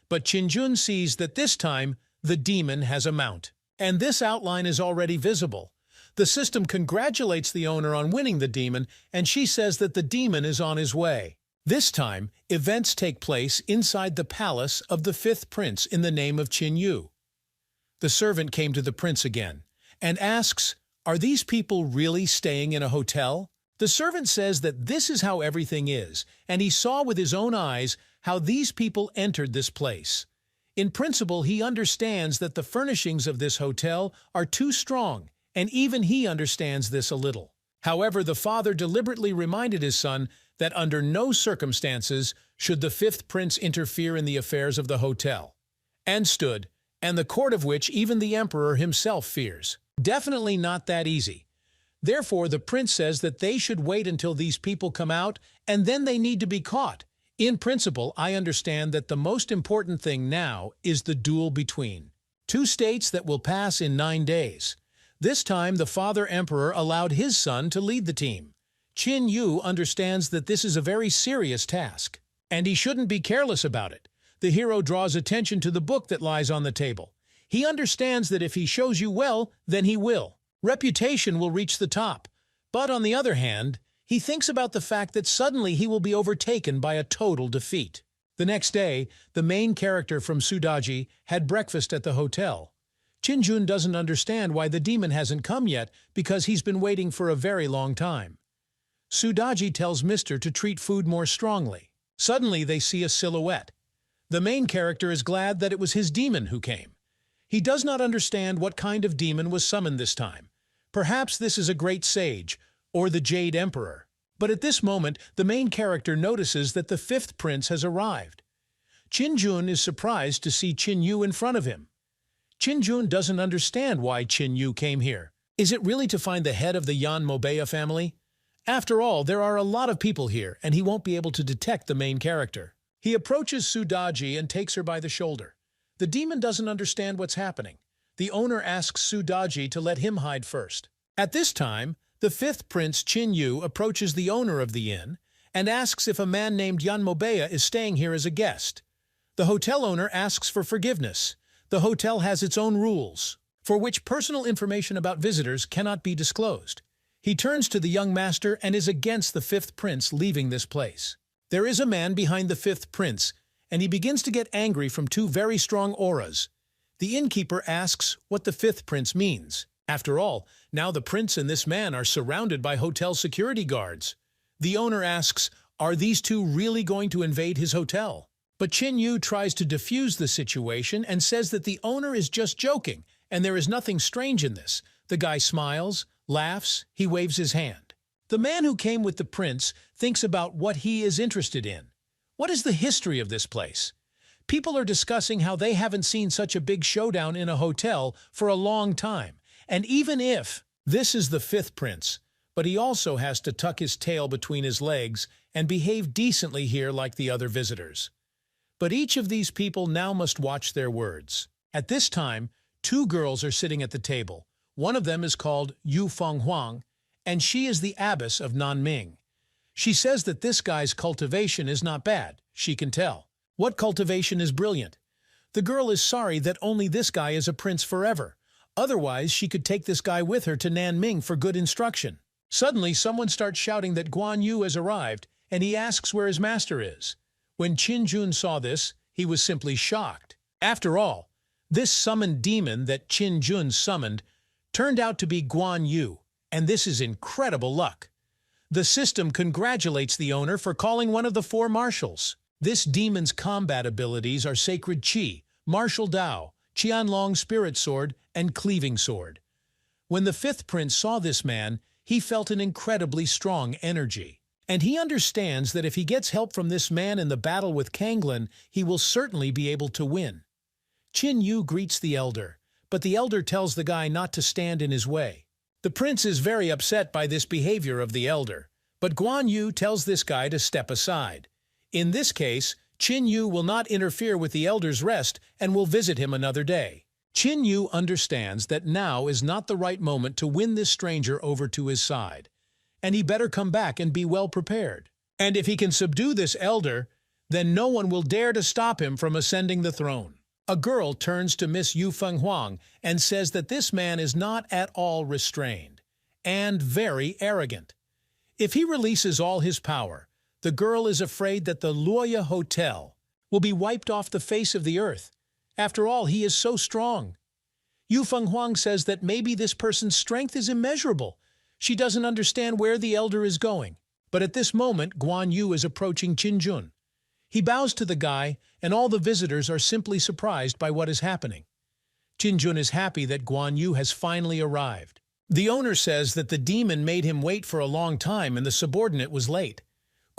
But Qin Jun sees that this time the demon has a mount. And this outline is already visible. The system congratulates the owner on winning the demon, and she says that the demon is on his way. This time, events take place inside the palace of the fifth prince in the name of Qin Yu. The servant came to the prince again and asks, "Are these people really staying in a hotel?" The servant says that this is how everything is, and he saw with his own eyes how these people entered this place. In principle, he understands that the furnishings of this hotel are too strong, and even he understands this a little. However, the father deliberately reminded his son that under no circumstances should the fifth prince interfere in the affairs of the hotel, and the court of which even the emperor himself fears. Definitely not that easy. Therefore, the prince says that they should wait until these people come out, and then they need to be caught. In principle, I understand that the most important thing now is the duel between two states that will pass in 9 days. This time, the father emperor allowed his son to lead the team. Qin Yu understands that this is a very serious task, and he shouldn't be careless about it. The hero draws attention to the book that lies on the table. He understands that if he shows you well, then he will. Reputation will reach the top. But on the other hand, he thinks about the fact that suddenly he will be overtaken by a total defeat. The next day, the main character from Su Daji had breakfast at the hotel. Qin Jun doesn't understand why the demon hasn't come yet because he's been waiting for a very long time. Su Daji tells Mr. to treat food more strongly. Suddenly, they see a silhouette. The main character is glad that it was his demon who came. He does not understand what kind of demon was summoned this time. Perhaps this is a great sage, or the Jade Emperor. But at this moment, the main character notices that the fifth prince has arrived. Qin Jun is surprised to see Qin Yu in front of him. Qin Jun doesn't understand why Qin Yu came here. Is it really to find the head of the Yan Mobeya family? After all, there are a lot of people here, and he won't be able to detect the main character. He approaches Su Daji and takes her by the shoulder. The demon doesn't understand what's happening. The owner asks Su Daji to let him hide first. At this time, the fifth prince Qin Yu approaches the owner of the inn and asks if a man named Yan Mobeya is staying here as a guest. The hotel owner asks for forgiveness. The hotel has its own rules, for which personal information about visitors cannot be disclosed. He turns to the young master and is against the fifth prince leaving this place. There is a man behind the fifth prince, and he begins to get angry from two very strong auras. The innkeeper asks what the fifth prince means. After all, now the prince and this man are surrounded by hotel security guards. The owner asks, are these two really going to invade his hotel? But Qin Yu tries to defuse the situation and says that the owner is just joking, and there is nothing strange in this. The guy smiles, laughs, he waves his hand. The man who came with the prince thinks about what he is interested in. What is the history of this place? People are discussing how they haven't seen such a big showdown in a hotel for a long time. And even if this is the fifth prince, but he also has to tuck his tail between his legs and behave decently here like the other visitors. But each of these people now must watch their words. At this time, two girls are sitting at the table. One of them is called Yu Fenghuang, and she is the abbess of Nanming. She says that this guy's cultivation is not bad, she can tell. What cultivation is brilliant? The girl is sorry that only this guy is a prince forever. Otherwise, she could take this guy with her to Nanming for good instruction. Suddenly, someone starts shouting that Guan Yu has arrived, and he asks where his master is. When Qin Jun saw this, he was simply shocked. After all, this summoned demon that Qin Jun summoned turned out to be Guan Yu, and this is incredible luck. The system congratulates the owner for calling one of the four martials. This demon's combat abilities are Sacred Qi, Martial Dao, Qianlong Spirit Sword, and Cleaving Sword. When the fifth prince saw this man, he felt an incredibly strong energy. And he understands that if he gets help from this man in the battle with Kanglin, he will certainly be able to win. Qin Yu greets the elder, but the elder tells the guy not to stand in his way. The prince is very upset by this behavior of the elder, but Guan Yu tells this guy to step aside. In this case, Qin Yu will not interfere with the elder's rest and will visit him another day. Qin Yu understands that now is not the right moment to win this stranger over to his side, and he better come back and be well prepared. And if he can subdue this elder, then no one will dare to stop him from ascending the throne. A girl turns to Miss Yu Fenghuang and says that this man is not at all restrained, and very arrogant. If he releases all his power, the girl is afraid that the Luoya Hotel will be wiped off the face of the earth. After all, he is so strong. Yu Fenghuang says that maybe this person's strength is immeasurable. She doesn't understand where the elder is going. But at this moment, Guan Yu is approaching Qin Jun. He bows to the guy, and all the visitors are simply surprised by what is happening. Qin Jun is happy that Guan Yu has finally arrived. The owner says that the demon made him wait for a long time and the subordinate was late.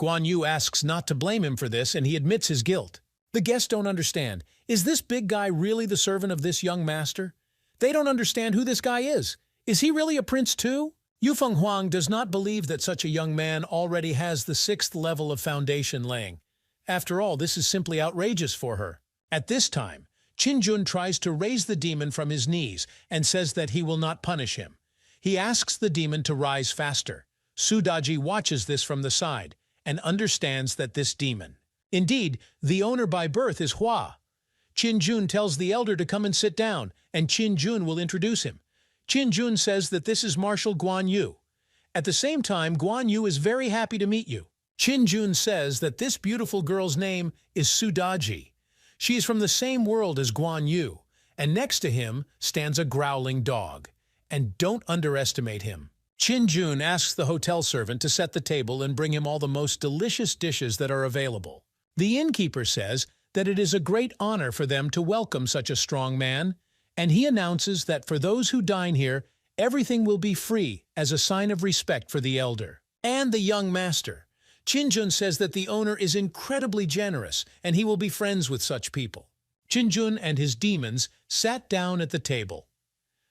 Guan Yu asks not to blame him for this, and he admits his guilt. The guests don't understand. Is this big guy really the servant of this young master? They don't understand who this guy is. Is he really a prince too? Yu Fenghuang does not believe that such a young man already has the 6th level of foundation laying. After all, this is simply outrageous for her. At this time, Qin Jun tries to raise the demon from his knees and says that he will not punish him. He asks the demon to rise faster. Su Daji watches this from the side and understands that this demon, indeed, the owner by birth is Hua. Qin Jun tells the elder to come and sit down, and Qin Jun will introduce him. Qin Jun says that this is Marshal Guan Yu. At the same time, Guan Yu is very happy to meet you. Qin Jun says that this beautiful girl's name is Su Daji. She is from the same world as Guan Yu, and next to him stands a growling dog. And don't underestimate him. Qin Jun asks the hotel servant to set the table and bring him all the most delicious dishes that are available. The innkeeper says that it is a great honor for them to welcome such a strong man, and he announces that for those who dine here, everything will be free as a sign of respect for the elder and the young master. Qin Jun says that the owner is incredibly generous and he will be friends with such people. Qin Jun and his demons sat down at the table.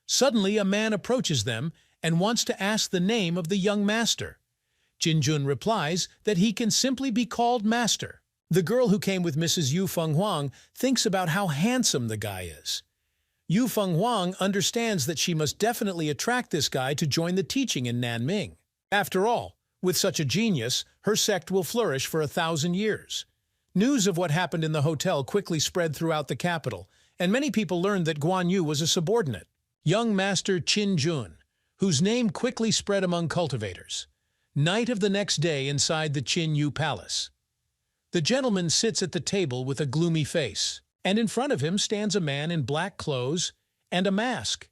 Suddenly, a man approaches them and wants to ask the name of the young master. Qin Jun replies that he can simply be called master. The girl who came with Mrs. Yu Fenghuang thinks about how handsome the guy is. Yu Fenghuang understands that she must definitely attract this guy to join the teaching in Nanming. After all, with such a genius, her sect will flourish for 1,000 years. News of what happened in the hotel quickly spread throughout the capital, and many people learned that Guan Yu was a subordinate. Young Master Qin Jun, whose name quickly spread among cultivators. Night of the next day inside the Qin Yu Palace. The gentleman sits at the table with a gloomy face, and in front of him stands a man in black clothes and a mask.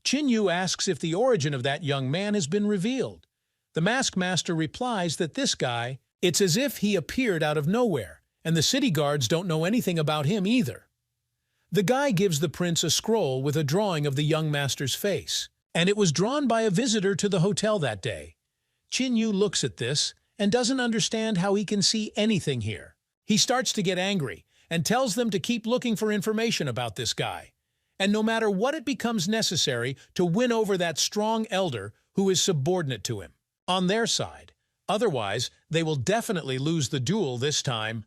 Qin Yu asks if the origin of that young man has been revealed. The mask master replies that this guy, it's as if he appeared out of nowhere, and the city guards don't know anything about him either. The guy gives the prince a scroll with a drawing of the young master's face, and it was drawn by a visitor to the hotel that day. Qin Yu looks at this and doesn't understand how he can see anything here. He starts to get angry and tells them to keep looking for information about this guy, and no matter what it becomes necessary to win over that strong elder who is subordinate to him. on their side. Otherwise, they will definitely lose the duel this time.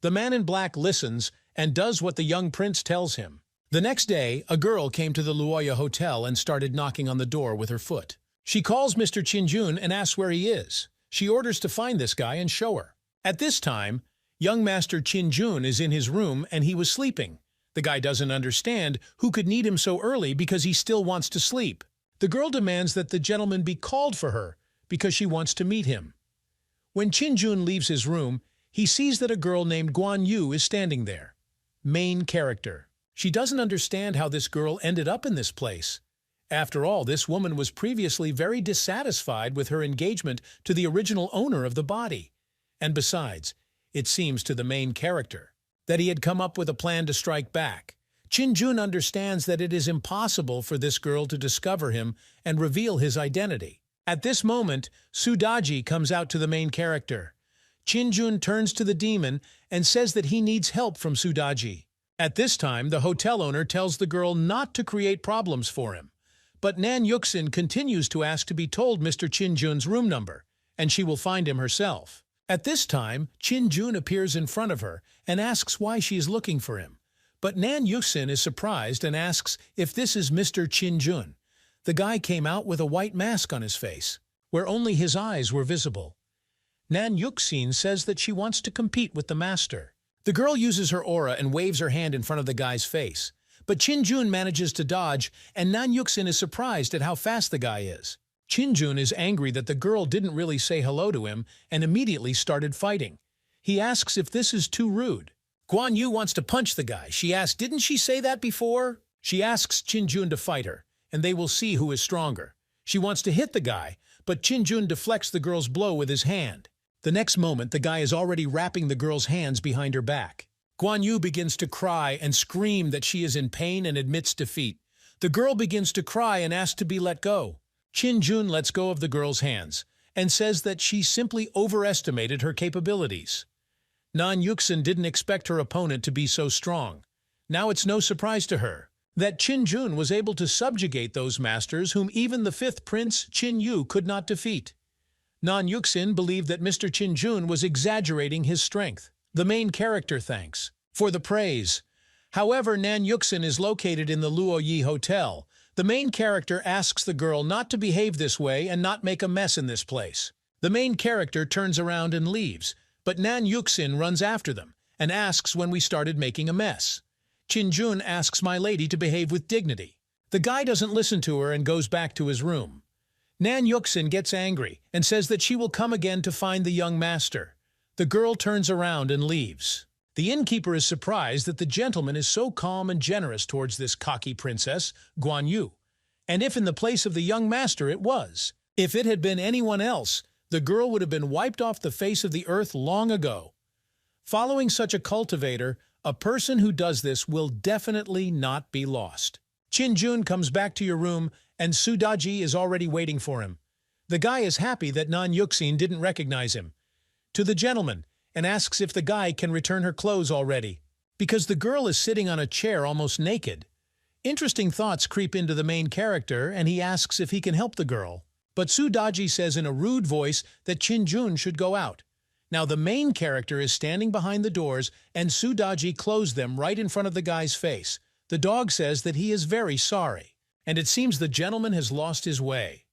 The man in black listens and does what the young prince tells him. The next day, a girl came to the Luoya Hotel and started knocking on the door with her foot. She calls Mr. Qinjun and asks where he is. She orders to find this guy and show her. At this time, young Master Qinjun is in his room and he was sleeping. The guy doesn't understand who could need him so early because he still wants to sleep. The girl demands that the gentleman be called for her because she wants to meet him. When Qinjun leaves his room, he sees that a girl named Guan Yu is standing there. Main character. She doesn't understand how this girl ended up in this place. After all, this woman was previously very dissatisfied with her engagement to the original owner of the body. And besides, it seems to the main character that he had come up with a plan to strike back. Qinjun understands that it is impossible for this girl to discover him and reveal his identity. At this moment, Sudaji comes out to the main character. Qinjun turns to the demon and says that he needs help from Sudaji. At this time, the hotel owner tells the girl not to create problems for him. But Nan Yuxin continues to ask to be told Mr. Qinjun's room number, and she will find him herself. At this time, Qinjun appears in front of her and asks why she is looking for him. But Nan Yuxin is surprised and asks if this is Mr. Qinjun. The guy came out with a white mask on his face, where only his eyes were visible. Nan Yuxin says that she wants to compete with the master. The girl uses her aura and waves her hand in front of the guy's face. But Qinjun manages to dodge, and Nan Yuxin is surprised at how fast the guy is. Qinjun is angry that the girl didn't really say hello to him and immediately started fighting. He asks if this is too rude. Guan Yu wants to punch the guy. She asks, didn't she say that before? She asks Qinjun to fight her, and they will see who is stronger. She wants to hit the guy, but Qinjun deflects the girl's blow with his hand. The next moment, the guy is already wrapping the girl's hands behind her back. Guan Yu begins to cry and scream that she is in pain and admits defeat. The girl begins to cry and asks to be let go. Qinjun lets go of the girl's hands and says that she simply overestimated her capabilities. Nan Yuxin didn't expect her opponent to be so strong. Now it's no surprise to her that Qinjun was able to subjugate those masters whom even the fifth prince, Qin Yu, could not defeat. Nan Yuxin believed that Mr. Qinjun was exaggerating his strength. The main character thanks for the praise. However, Nan Yuxin is located in the Luoyi Hotel. The main character asks the girl not to behave this way and not make a mess in this place. The main character turns around and leaves, but Nan Yuxin runs after them and asks when we started making a mess. Qinjun asks my lady to behave with dignity. The guy doesn't listen to her and goes back to his room. Nan Yuxin gets angry and says that she will come again to find the young master. The girl turns around and leaves. The innkeeper is surprised that the gentleman is so calm and generous towards this cocky princess, Guan Yu. And if in the place of the young master it was. If it had been anyone else, the girl would have been wiped off the face of the earth long ago. Following such a cultivator, a person who does this will definitely not be lost. Qinjun comes back to your room and Sudaji is already waiting for him. The guy is happy that Nan Yuxin didn't recognize him. To the gentleman, and asks if the guy can return her clothes already, because the girl is sitting on a chair almost naked. Interesting thoughts creep into the main character, and he asks if he can help the girl. But Sudaji says in a rude voice that Qinjun should go out. Now the main character is standing behind the doors, and Sudaji closed them right in front of the guy's face. The dog says that he is very sorry, and it seems the gentleman has lost his way.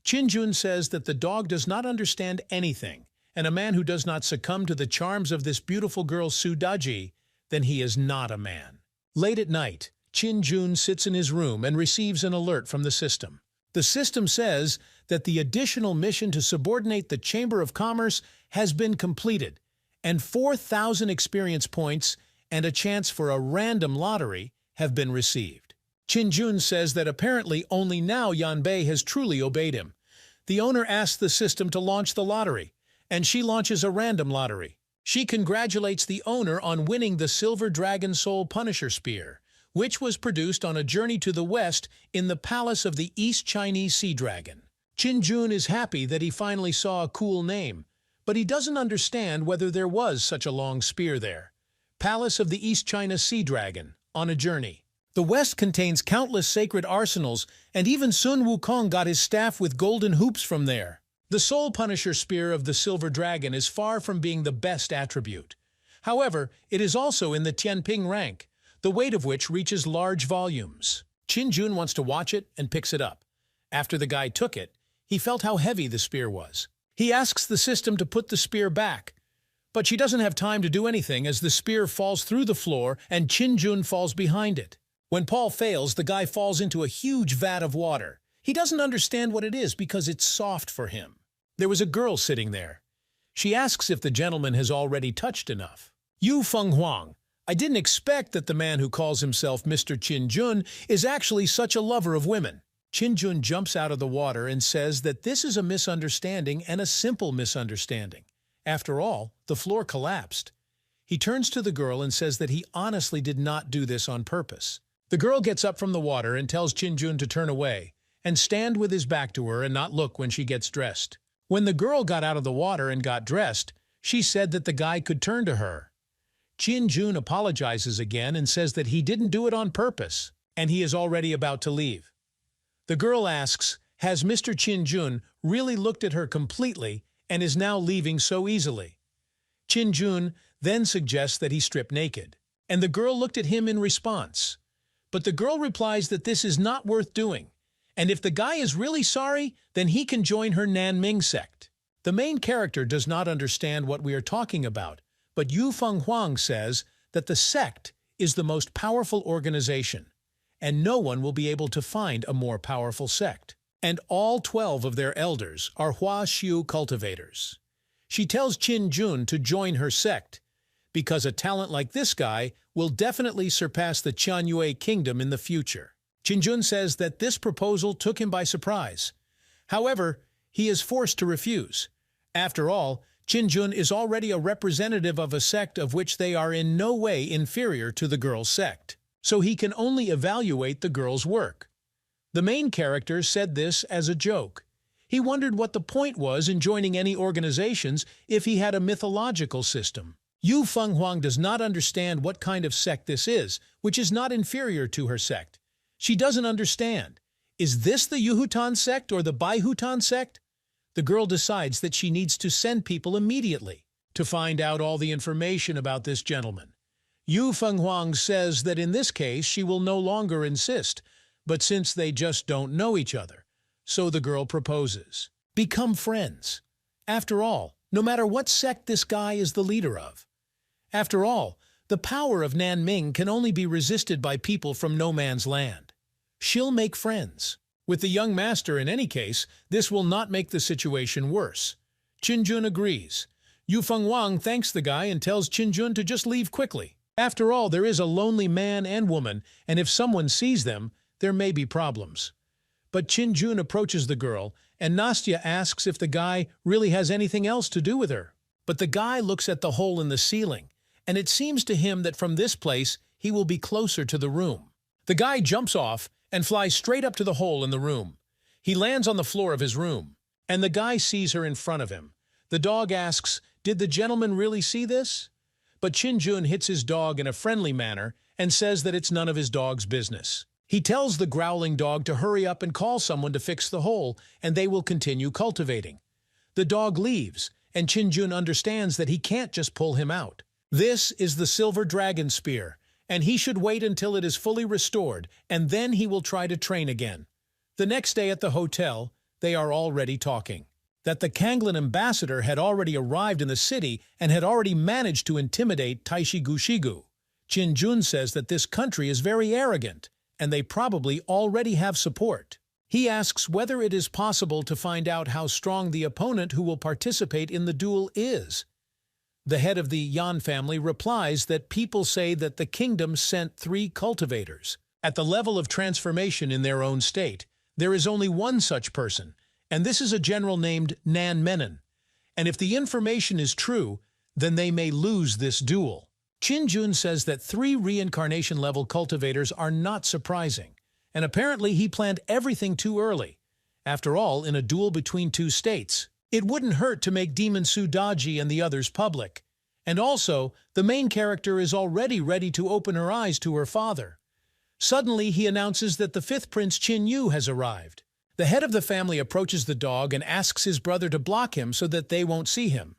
Qinjun says that the dog does not understand anything, and a man who does not succumb to the charms of this beautiful girl Sudaji, then he is not a man. Late at night, Qinjun sits in his room and receives an alert from the system. The system says that the additional mission to subordinate the Chamber of Commerce has been completed, and 4,000 experience points and a chance for a random lottery have been received. Qinjun says that apparently only now Yanbei has truly obeyed him. The owner asks the system to launch the lottery, and she launches a random lottery. She congratulates the owner on winning the Silver Dragon Soul Punisher Spear, which was produced on a journey to the west in the palace of the East Chinese Sea Dragon. Qinjun is happy that he finally saw a cool name, but he doesn't understand whether there was such a long spear there. Palace of the East China Sea Dragon, on a journey. The west contains countless sacred arsenals, and even Sun Wukong got his staff with golden hoops from there. The Soul Punisher Spear of the Silver Dragon is far from being the best attribute. However, it is also in the Tianping rank, the weight of which reaches large volumes. Qin Jun wants to watch it and picks it up. After the guy took it, he felt how heavy the spear was. He asks the system to put the spear back, but she doesn't have time to do anything as the spear falls through the floor and Qin Jun falls behind it. When Paul fails, the guy falls into a huge vat of water. He doesn't understand what it is because it's soft for him. There was a girl sitting there. She asks if the gentleman has already touched enough. Yu Feng Huang, I didn't expect that the man who calls himself Mr. Qin Jun is actually such a lover of women. Qin Jun jumps out of the water and says that this is a misunderstanding and a simple misunderstanding. After all, the floor collapsed. He turns to the girl and says that he honestly did not do this on purpose. The girl gets up from the water and tells Qin Jun to turn away and stand with his back to her and not look when she gets dressed. When the girl got out of the water and got dressed, she said that the guy could turn to her. Qin Jun apologizes again and says that he didn't do it on purpose, and he is already about to leave. The girl asks, has Mr. Qin Jun really looked at her completely and is now leaving so easily? Qin Jun then suggests that he strip naked, and the girl looked at him in response. But the girl replies that this is not worth doing, and if the guy is really sorry, then he can join her Nanming sect. The main character does not understand what we are talking about, but Yu Feng Huang says that the sect is the most powerful organization, and no one will be able to find a more powerful sect. And all 12 of their elders are Hua Xiu cultivators. She tells Qin Jun to join her sect, because a talent like this guy will definitely surpass the Qianyue kingdom in the future. Qin Jun says that this proposal took him by surprise. However, he is forced to refuse. After all, Qin Jun is already a representative of a sect of which they are in no way inferior to the girl's sect, so he can only evaluate the girl's work. The main character said this as a joke. He wondered what the point was in joining any organizations if he had a mythological system. Yu Feng Huang does not understand what kind of sect this is, which is not inferior to her sect. She doesn't understand. Is this the Yuhutan sect or the Baihutan sect? The girl decides that she needs to send people immediately to find out all the information about this gentleman. Yu Feng Huang says that in this case she will no longer insist, but since they just don't know each other, so the girl proposes. Become friends. After all, no matter what sect this guy is the leader of. After all, the power of Nanming can only be resisted by people from no man's land. She'll make friends. With the young master in any case, this will not make the situation worse. Qin Jun agrees. Yu Feng Huang thanks the guy and tells Qin Jun to just leave quickly. After all, there is a lonely man and woman, and if someone sees them, there may be problems. But Qin Jun approaches the girl, and Nastya asks if the guy really has anything else to do with her. But the guy looks at the hole in the ceiling, and it seems to him that from this place he will be closer to the room. The guy jumps off and flies straight up to the hole in the room. He lands on the floor of his room, and the guy sees her in front of him. The dog asks, "Did the gentleman really see this?" But Qin Jun hits his dog in a friendly manner and says that it's none of his dog's business. He tells the growling dog to hurry up and call someone to fix the hole, and they will continue cultivating. The dog leaves, and Qin Jun understands that he can't just pull him out. This is the Silver Dragon Spear, and he should wait until it is fully restored, and then he will try to train again. The next day at the hotel, they are already talking. That the Kanglan ambassador had already arrived in the city and had already managed to intimidate Taishi Gushigu. Qin Jun says that this country is very arrogant, and they probably already have support. He asks whether it is possible to find out how strong the opponent who will participate in the duel is. The head of the Yan family replies that people say that the kingdom sent 3 cultivators. At the level of transformation in their own state, there is only one such person, and this is a general named Nan Menon. And if the information is true, then they may lose this duel. Qin Jun says that 3 reincarnation-level cultivators are not surprising, and apparently he planned everything too early. After all, in a duel between 2 states, it wouldn't hurt to make Demon Sudaji and the others public. And also, the main character is already ready to open her eyes to her father. Suddenly, he announces that the 5th Prince Qin Yu has arrived. The head of the family approaches the dog and asks his brother to block him so that they won't see him.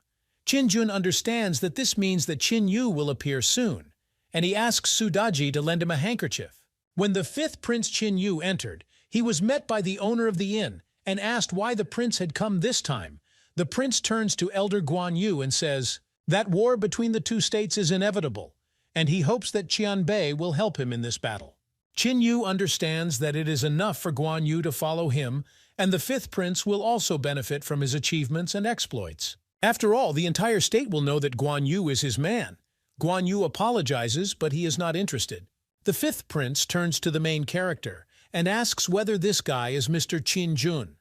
Chin-jun understands that this means that Chin-yu will appear soon, and he asks Sudaji to lend him a handkerchief. When the fifth Prince Chin-yu entered, he was met by the owner of the inn and asked why the prince had come this time. The prince turns to Elder Guan Yu and says that war between the two states is inevitable, and he hopes that Qianbei will help him in this battle. Chin-yu understands that it is enough for Guan Yu to follow him, and the fifth prince will also benefit from his achievements and exploits. After all, the entire state will know that Guan Yu is his man. Guan Yu apologizes, but he is not interested. The fifth prince turns to the main character and asks whether this guy is Mr. Chin-jun.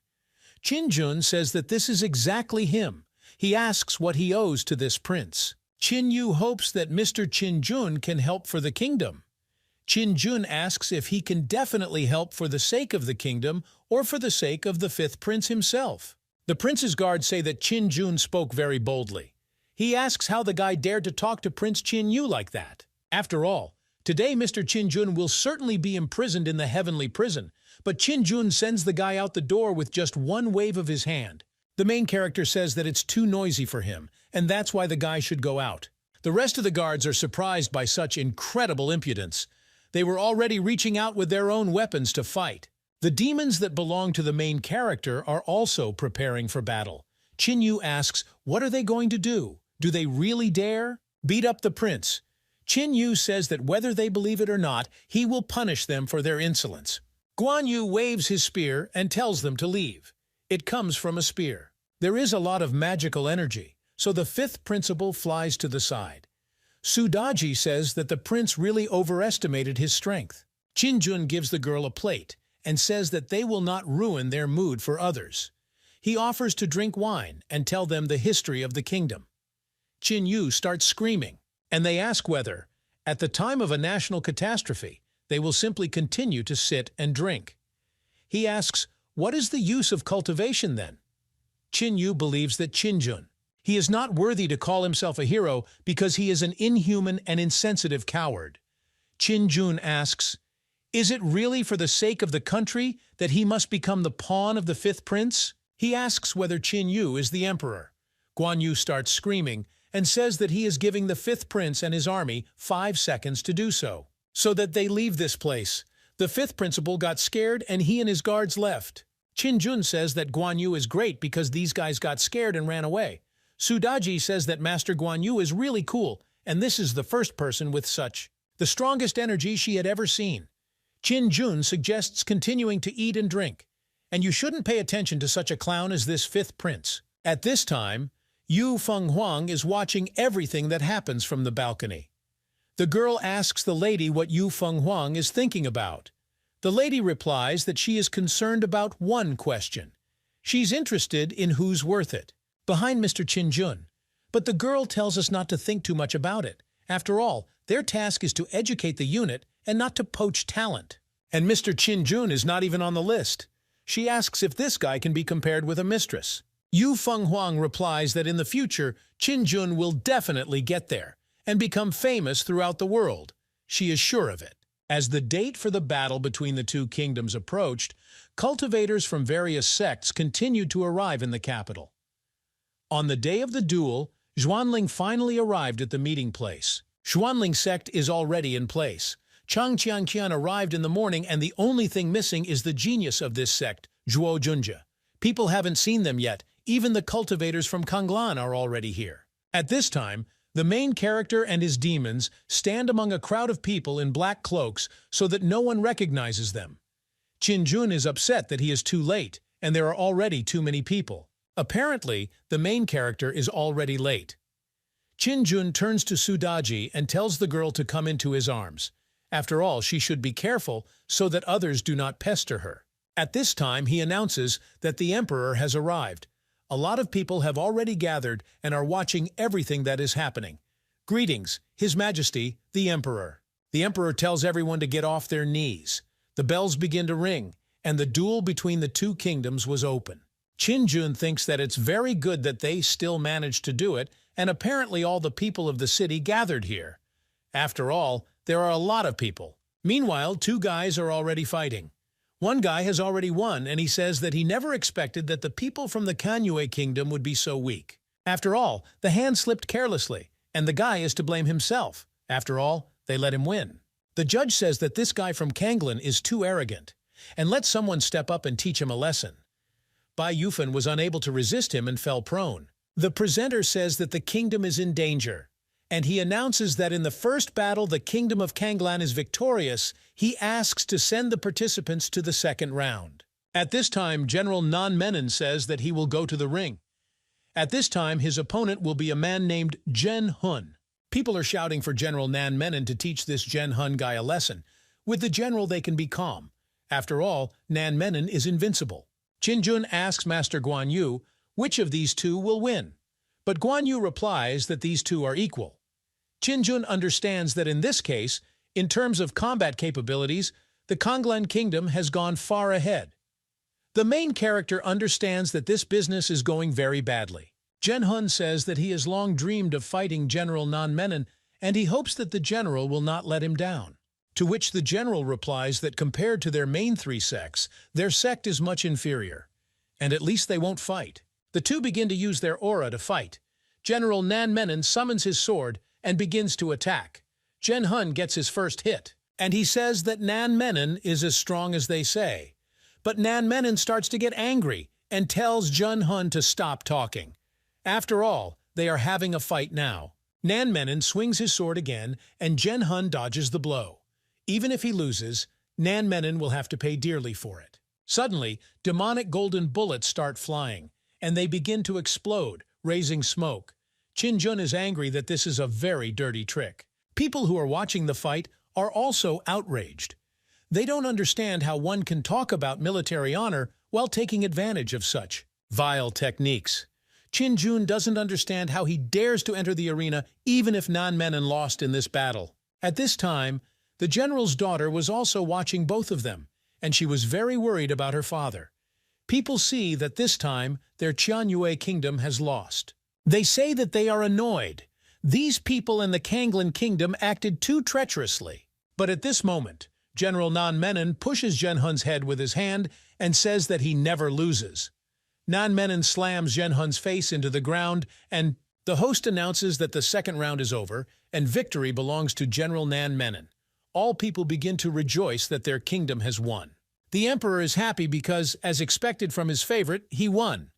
Chin-jun says that this is exactly him. He asks what he owes to this prince. Chin-yu hopes that Mr. Chin-jun can help for the kingdom. Chin-jun asks if he can definitely help for the sake of the kingdom or for the sake of the fifth prince himself. The prince's guards say that Chin-jun spoke very boldly. He asks how the guy dared to talk to Prince Chin-yu like that. After all, today Mr. Chin-jun will certainly be imprisoned in the heavenly prison, but Chin-jun sends the guy out the door with just one wave of his hand. The main character says that it's too noisy for him, and that's why the guy should go out. The rest of the guards are surprised by such incredible impudence. They were already reaching out with their own weapons to fight. The demons that belong to the main character are also preparing for battle. Chin-yu asks, what are they going to do? Do they really dare? Beat up the prince. Chin-yu says that whether they believe it or not, he will punish them for their insolence. Guan Yu waves his spear and tells them to leave. It comes from a spear. There is a lot of magical energy, so the fifth principal flies to the side. Sudaji says that the prince really overestimated his strength. Chin-jun gives the girl a plate and says that they will not ruin their mood for others. He offers to drink wine and tell them the history of the kingdom. Chin-yu starts screaming, and they ask whether, at the time of a national catastrophe, they will simply continue to sit and drink. He asks, what is the use of cultivation then? Chin-yu believes that Chin-jun, he is not worthy to call himself a hero because he is an inhuman and insensitive coward. Chin-jun asks, is it really for the sake of the country that he must become the pawn of the fifth prince? He asks whether Chin-yu is the emperor. Guan Yu starts screaming and says that he is giving the fifth prince and his army 5 seconds to do so that they leave this place. The fifth principal got scared and he and his guards left. Chin-jun says that Guan Yu is great because these guys got scared and ran away. Sudaji says that Master Guan Yu is really cool, and this is the first person with the strongest energy she had ever seen. Chin-jun suggests continuing to eat and drink, and you shouldn't pay attention to such a clown as this fifth prince. At this time, Yu Fenghuang is watching everything that happens from the balcony. The girl asks the lady what Yu Fenghuang is thinking about. The lady replies that she is concerned about one question. She's interested in who's worth it, behind Mr. Chin-jun. But the girl tells us not to think too much about it. After all, their task is to educate the unit and not to poach talent. And Mr. Chin-jun is not even on the list. She asks if this guy can be compared with a mistress. Yu Fenghuang replies that in the future, Chin-jun will definitely get there and become famous throughout the world. She is sure of it. As the date for the battle between the two kingdoms approached, cultivators from various sects continued to arrive in the capital. On the day of the duel, Xuanling finally arrived at the meeting place. Xuanling sect is already in place. Chang Qianqian arrived in the morning, and the only thing missing is the genius of this sect, Zhuo Junjia. People haven't seen them yet. Even the cultivators from Kanglan are already here. At this time, the main character and his demons stand among a crowd of people in black cloaks so that no one recognizes them. Chin-jun is upset that he is too late, and there are already too many people. Apparently, the main character is already late. Chin-jun turns to Sudaji and tells the girl to come into his arms. After all, she should be careful so that others do not pester her. At this time, he announces that the emperor has arrived. A lot of people have already gathered and are watching everything that is happening. Greetings, His Majesty, the Emperor. The Emperor tells everyone to get off their knees. The bells begin to ring, and the duel between the two kingdoms was open. Chin-jun thinks that it's very good that they still managed to do it, and apparently all the people of the city gathered here. After all, there are a lot of people. Meanwhile, two guys are already fighting. One guy has already won, and he says that he never expected that the people from the Kanyue kingdom would be so weak. After all, the hand slipped carelessly, and the guy is to blame himself. After all, they let him win. The judge says that this guy from Kanglan is too arrogant, and let someone step up and teach him a lesson. Bai Yufan was unable to resist him and fell prone. The presenter says that the kingdom is in danger, and he announces that in the first battle the kingdom of Kanglan is victorious. He asks to send the participants to the second round. At this time, General Nan Menon says that he will go to the ring. At this time, his opponent will be a man named Jen Hun. People are shouting for General Nan Menon to teach this Jen Hun guy a lesson. With the general, they can be calm. After all, Nan Menon is invincible. Qin Jun asks Master Guan Yu which of these two will win. But Guan Yu replies that these two are equal. Qin Jun understands that in this case, in terms of combat capabilities, the Kanglan kingdom has gone far ahead. The main character understands that this business is going very badly. Jen Hun says that he has long dreamed of fighting General Nan Menon, and he hopes that the general will not let him down. To which the general replies that compared to their main three sects, their sect is much inferior, and at least they won't fight. The two begin to use their aura to fight. General Nan Menon summons his sword and begins to attack. Jen Hun gets his first hit, and he says that Nan Menon is as strong as they say. But Nan Menon starts to get angry and tells Jen Hun to stop talking. After all, they are having a fight now. Nan Menon swings his sword again, and Jen Hun dodges the blow. Even if he loses, Nan Menon will have to pay dearly for it. Suddenly, demonic golden bullets start flying, and they begin to explode, raising smoke. Qin Jun is angry that this is a very dirty trick. People who are watching the fight are also outraged. They don't understand how one can talk about military honor while taking advantage of such vile techniques. Qin Jun doesn't understand how he dares to enter the arena even if Nan Menon lost in this battle. At this time, the general's daughter was also watching both of them, and she was very worried about her father. People see that this time their Qianyue kingdom has lost. They say that they are annoyed. These people in the Kanglan kingdom acted too treacherously. But at this moment, General Nan Menon pushes Jen Hun's head with his hand and says that he never loses. Nan Menon slams Jen Hun's face into the ground, and the host announces that the second round is over and victory belongs to General Nan Menon. All people begin to rejoice that their kingdom has won. The emperor is happy because, as expected from his favorite, he won.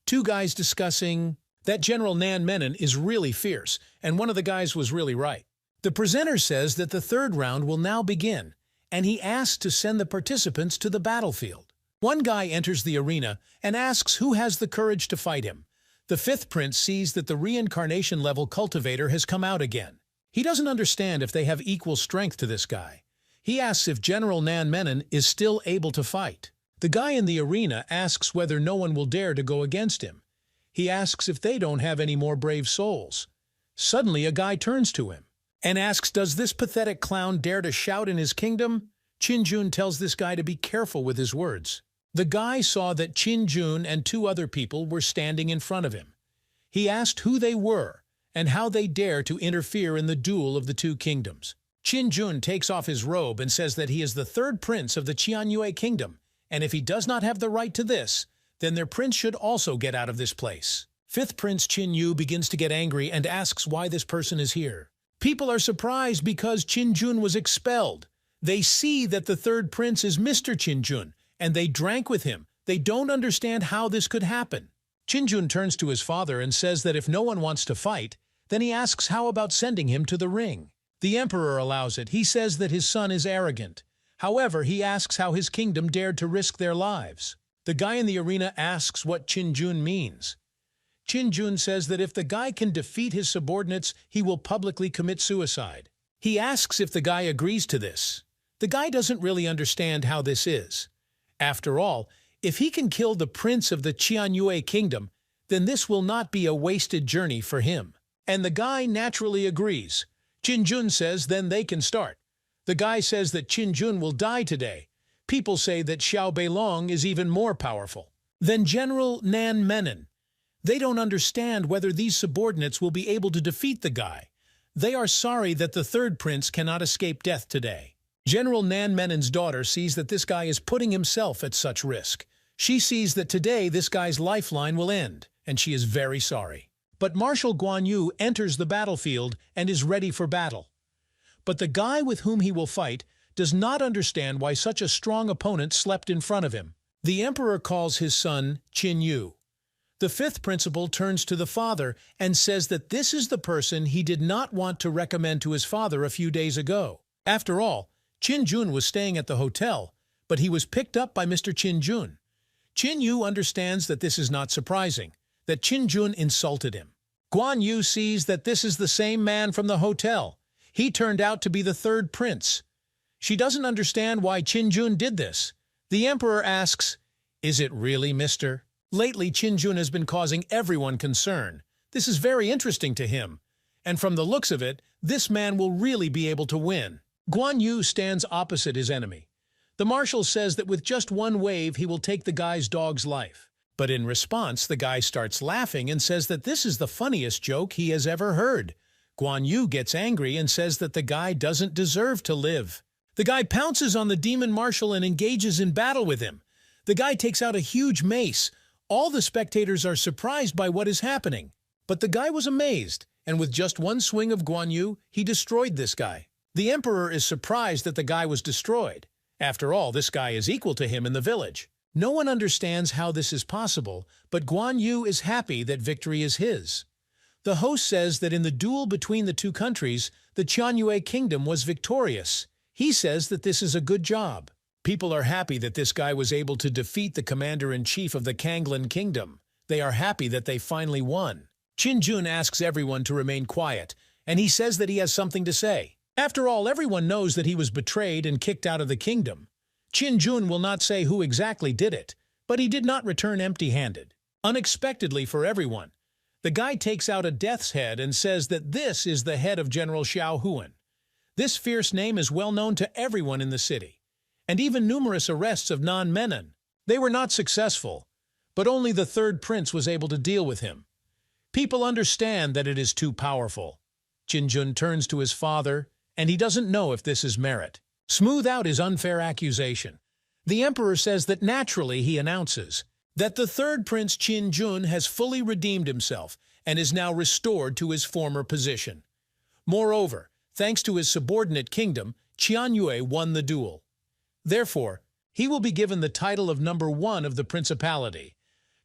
Two guys discussing that General Nan Menon is really fierce, and one of the guys was really right. The presenter says that the third round will now begin, and he asks to send the participants to the battlefield. One guy enters the arena and asks who has the courage to fight him. The fifth prince sees that the reincarnation level cultivator has come out again. He doesn't understand if they have equal strength to this guy. He asks if General Nan Menon is still able to fight. The guy in the arena asks whether no one will dare to go against him. He asks if they don't have any more brave souls. Suddenly a guy turns to him and asks, does this pathetic clown dare to shout in his kingdom? Qin Jun tells this guy to be careful with his words. The guy saw that Qin Jun and two other people were standing in front of him. He asked who they were and how they dare to interfere in the duel of the two kingdoms. Qin Jun takes off his robe and says that he is the third prince of the Qianyue kingdom, and if he does not have the right to this, then their prince should also get out of this place. Fifth Prince Qin Yu begins to get angry and asks why this person is here. People are surprised because Qin Jun was expelled. They see that the third prince is Mr. Qin Jun, and they drank with him. They don't understand how this could happen. Qin Jun turns to his father and says that if no one wants to fight, then he asks how about sending him to the ring. The emperor allows it. He says that his son is arrogant. However, he asks how his kingdom dared to risk their lives. The guy in the arena asks what Qin Jun means. Qin Jun says that if the guy can defeat his subordinates, he will publicly commit suicide. He asks if the guy agrees to this. The guy doesn't really understand how this is. After all, if he can kill the prince of the Qianyue kingdom, then this will not be a wasted journey for him. And the guy naturally agrees. Qin Jun says then they can start. The guy says that Qin Jun will die today. People say that Xiao Beilong is even more powerful than General Nan Menon. They don't understand whether these subordinates will be able to defeat the guy. They are sorry that the third prince cannot escape death today. General Nan Menen's daughter sees that this guy is putting himself at such risk. She sees that today this guy's lifeline will end, and she is very sorry. But Marshal Guan Yu enters the battlefield and is ready for battle. But the guy with whom he will fight does not understand why such a strong opponent slept in front of him. The emperor calls his son Qin Yu. The fifth principal turns to the father and says that this is the person he did not want to recommend to his father a few days ago. After all, Qin Jun was staying at the hotel, but he was picked up by Mr. Qin Jun. Qin Yu understands that this is not surprising, that Qin Jun insulted him. Guan Yu sees that this is the same man from the hotel. He turned out to be the third prince. She doesn't understand why Qin Jun did this. The emperor asks, "Is it really, mister?" Lately, Qin Jun has been causing everyone concern. This is very interesting to him. And from the looks of it, this man will really be able to win. Guan Yu stands opposite his enemy. The marshal says that with just one wave he will take the guy's dog's life. But in response, the guy starts laughing and says that this is the funniest joke he has ever heard. Guan Yu gets angry and says that the guy doesn't deserve to live. The guy pounces on the demon marshal and engages in battle with him. The guy takes out a huge mace. All the spectators are surprised by what is happening. But the guy was amazed, and with just one swing of Guan Yu, he destroyed this guy. The emperor is surprised that the guy was destroyed. After all, this guy is equal to him in the village. No one understands how this is possible, but Guan Yu is happy that victory is his. The host says that in the duel between the two countries, the Qianyue kingdom was victorious. He says that this is a good job. People are happy that this guy was able to defeat the commander-in-chief of the Kanglan kingdom. They are happy that they finally won. Qin Jun asks everyone to remain quiet, and he says that he has something to say. After all, everyone knows that he was betrayed and kicked out of the kingdom. Qin Jun will not say who exactly did it, but he did not return empty-handed. Unexpectedly for everyone, the guy takes out a death's head and says that this is the head of General Xiao Huan. This fierce name is well known to everyone in the city, and even numerous arrests of Nan Menen. They were not successful, but only the third prince was able to deal with him. People understand that it is too powerful. Qin Jun turns to his father, and he doesn't know if this is merit. Smooth out his unfair accusation. The emperor says that naturally he announces that the third prince Qin Jun has fully redeemed himself and is now restored to his former position. Moreover, thanks to his subordinate kingdom, Qianyue won the duel. Therefore, he will be given the title of number 1 of the principality.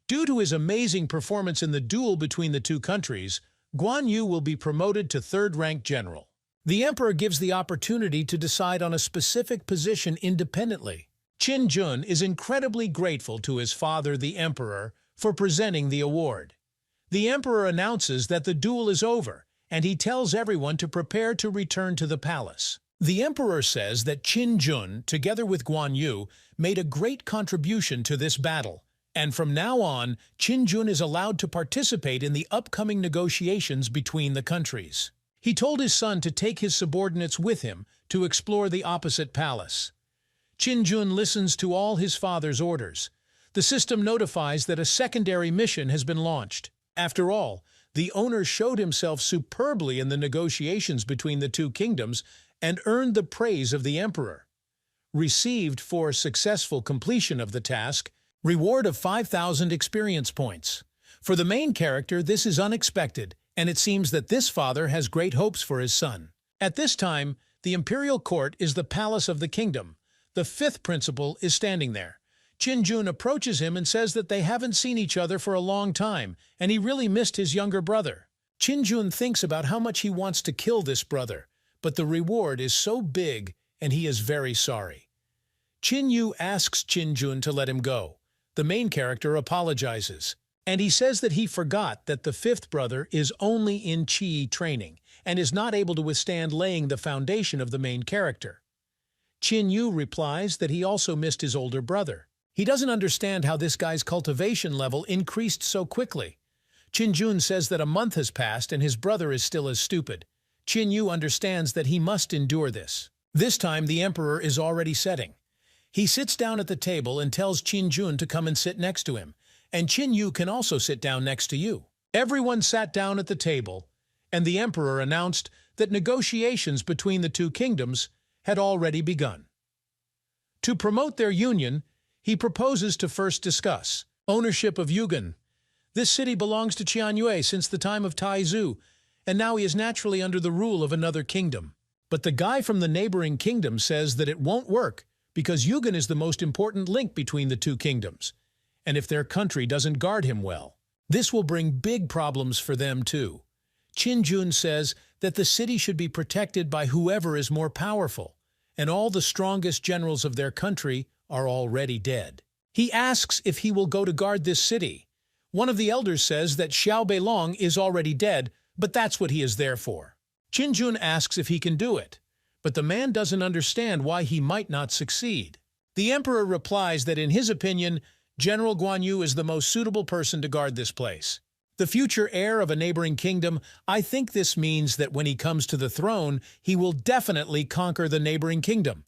Due to his amazing performance in the duel between the two countries, Guan Yu will be promoted to third-rank general. The emperor gives the opportunity to decide on a specific position independently. Qin Jun is incredibly grateful to his father, the emperor, for presenting the award. The emperor announces that the duel is over, and he tells everyone to prepare to return to the palace. The emperor says that Qin Jun, together with Guan Yu, made a great contribution to this battle, and from now on, Qin Jun is allowed to participate in the upcoming negotiations between the countries. He told his son to take his subordinates with him to explore the opposite palace. Qin Jun listens to all his father's orders. The system notifies that a secondary mission has been launched. After all, the owner showed himself superbly in the negotiations between the two kingdoms and earned the praise of the emperor. Received for successful completion of the task, reward of 5,000 experience points. For the main character, this is unexpected, and it seems that this father has great hopes for his son. At this time, the imperial court is the palace of the kingdom. The fifth principal is standing there. Qin Jun approaches him and says that they haven't seen each other for a long time, and he really missed his younger brother. Qin Jun thinks about how much he wants to kill this brother, but the reward is so big, and he is very sorry. Qin Yu asks Qin Jun to let him go. The main character apologizes, and he says that he forgot that the fifth brother is only in Qi training and is not able to withstand laying the foundation of the main character. Qin Yu replies that he also missed his older brother. He doesn't understand how this guy's cultivation level increased so quickly. Qin Jun says that a month has passed and his brother is still as stupid. Qin Yu understands that he must endure this. This time the emperor is already setting. He sits down at the table and tells Qin Jun to come and sit next to him, and Qin Yu can also sit down next to you. Everyone sat down at the table, and the emperor announced that negotiations between the two kingdoms had already begun. To promote their union, he proposes to first discuss ownership of Yugen. This city belongs to Qianyue since the time of Taizu, and now he is naturally under the rule of another kingdom. But the guy from the neighboring kingdom says that it won't work because Yugen is the most important link between the two kingdoms, and if their country doesn't guard him well, this will bring big problems for them too. Qin says that the city should be protected by whoever is more powerful, and all the strongest generals of their country are already dead. He asks if he will go to guard this city. One of the elders says that Xiao Beilong is already dead, but that's what he is there for. Qin asks if he can do it, but the man doesn't understand why he might not succeed. The emperor replies that in his opinion, General Guan Yu is the most suitable person to guard this place. The future heir of a neighboring kingdom, I think this means that when he comes to the throne, he will definitely conquer the neighboring kingdom.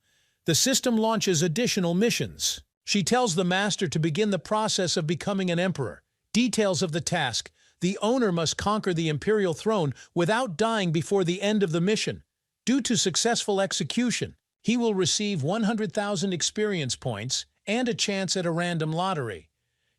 The system launches additional missions. She tells the master to begin the process of becoming an emperor. Details of the task: the owner must conquer the imperial throne without dying before the end of the mission. Due to successful execution, he will receive 100,000 experience points and a chance at a random lottery.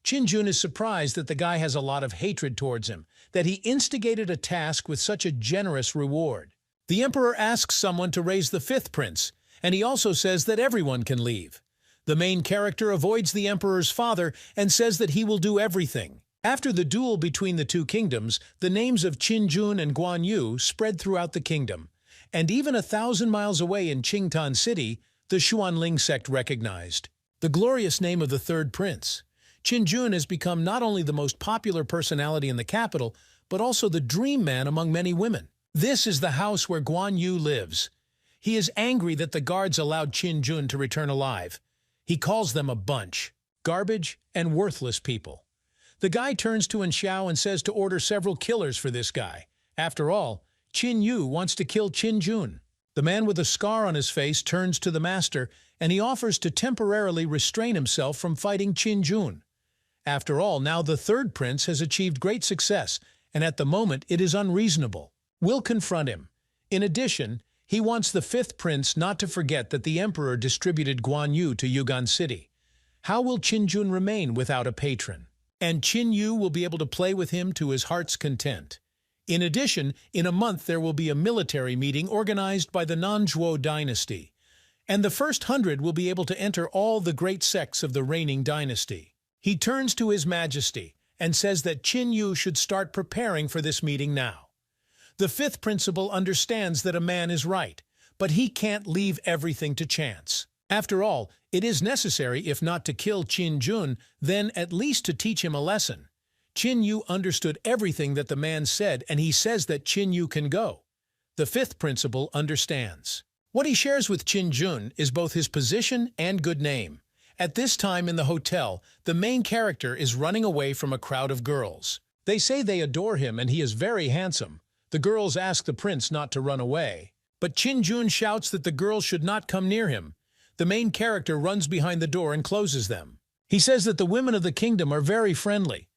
Qin is surprised that the guy has a lot of hatred towards him, that he instigated a task with such a generous reward. The emperor asks someone to raise the fifth prince, and he also says that everyone can leave. The main character avoids the emperor's father and says that he will do everything. After the duel between the two kingdoms, the names of Qin and Guan Yu spread throughout the kingdom, and even 1,000 miles away in Qingtan City, the Xuanling sect recognized the glorious name of the third prince. Qin has become not only the most popular personality in the capital, but also the dream man among many women. This is the house where Guan Yu lives. He is angry that the guards allowed Qin to return alive. He calls them a bunch, garbage and worthless people. The guy turns to Xiao and says to order several killers for this guy. After all, Qin Yu wants to kill Qin. The man with a scar on his face turns to the master, and he offers to temporarily restrain himself from fighting Qin. After all, now the third prince has achieved great success, and at the moment it is unreasonable. We'll confront him. In addition, he wants the fifth prince not to forget that the emperor distributed Guan Yu to Yugan City. How will Qin remain without a patron? And Qin Yu will be able to play with him to his heart's content. In addition, in a month there will be a military meeting organized by the Nanzhuo dynasty, and the first 100 will be able to enter all the great sects of the reigning dynasty. He turns to His Majesty and says that Qin Yu should start preparing for this meeting now. The fifth principal understands that a man is right, but he can't leave everything to chance. After all, it is necessary, if not to kill Qin, then at least to teach him a lesson. Qin Yu understood everything that the man said, and he says that Qin Yu can go. The fifth principal understands. What he shares with Qin is both his position and good name. At this time in the hotel, the main character is running away from a crowd of girls. They say they adore him and he is very handsome. The girls ask the prince not to run away. But Qin shouts that the girls should not come near him. The main character runs behind the door and closes them. He says that the women of the kingdom are very friendly.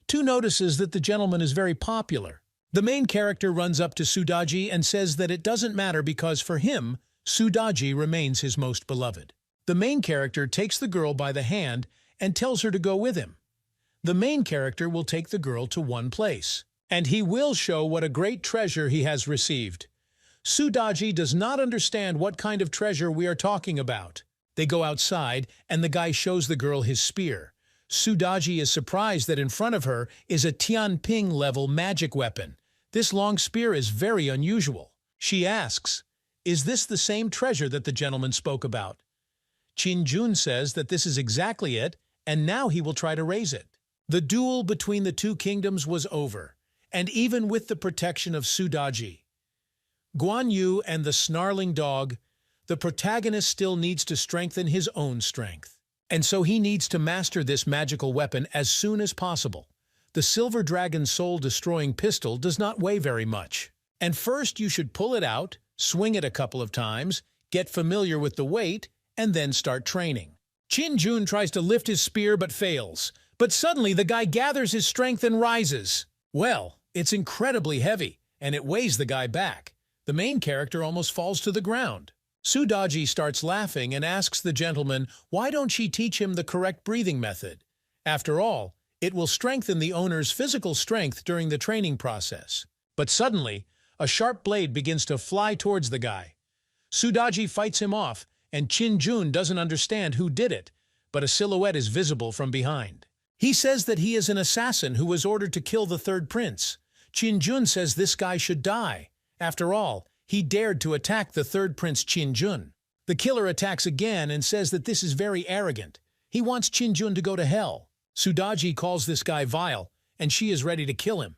Tu notices that the gentleman is very popular. The main character runs up to Sudaji and says that it doesn't matter because for him, Sudaji remains his most beloved. The main character takes the girl by the hand and tells her to go with him. The main character will take the girl to one place, and he will show what a great treasure he has received. Sudaji does not understand what kind of treasure we are talking about. They go outside, and the guy shows the girl his spear. Sudaji is surprised that in front of her is a Tianping-level magic weapon. This long spear is very unusual. She asks, "Is this the same treasure that the gentleman spoke about?" Qin says that this is exactly it, and now he will try to raise it. The duel between the two kingdoms was over, and even with the protection of Sudaji, Guan Yu and the snarling dog, the protagonist still needs to strengthen his own strength. And so he needs to master this magical weapon as soon as possible. The Silver Dragon's soul-destroying pistol does not weigh very much. And first you should pull it out, swing it a couple of times, get familiar with the weight, and then start training. Qin tries to lift his spear but fails. But suddenly the guy gathers his strength and rises. Well, it's incredibly heavy, and it weighs the guy back. The main character almost falls to the ground. Sudaji starts laughing and asks the gentleman why don't she teach him the correct breathing method. After all, it will strengthen the owner's physical strength during the training process. But suddenly, a sharp blade begins to fly towards the guy. Sudaji fights him off, and Chin-jun doesn't understand who did it, but a silhouette is visible from behind. He says that he is an assassin who was ordered to kill the third prince. Chin-jun says this guy should die. After all, he dared to attack the third prince Chin-jun. The killer attacks again and says that this is very arrogant. He wants Chin-jun to go to hell. Sudaji calls this guy vile, and she is ready to kill him.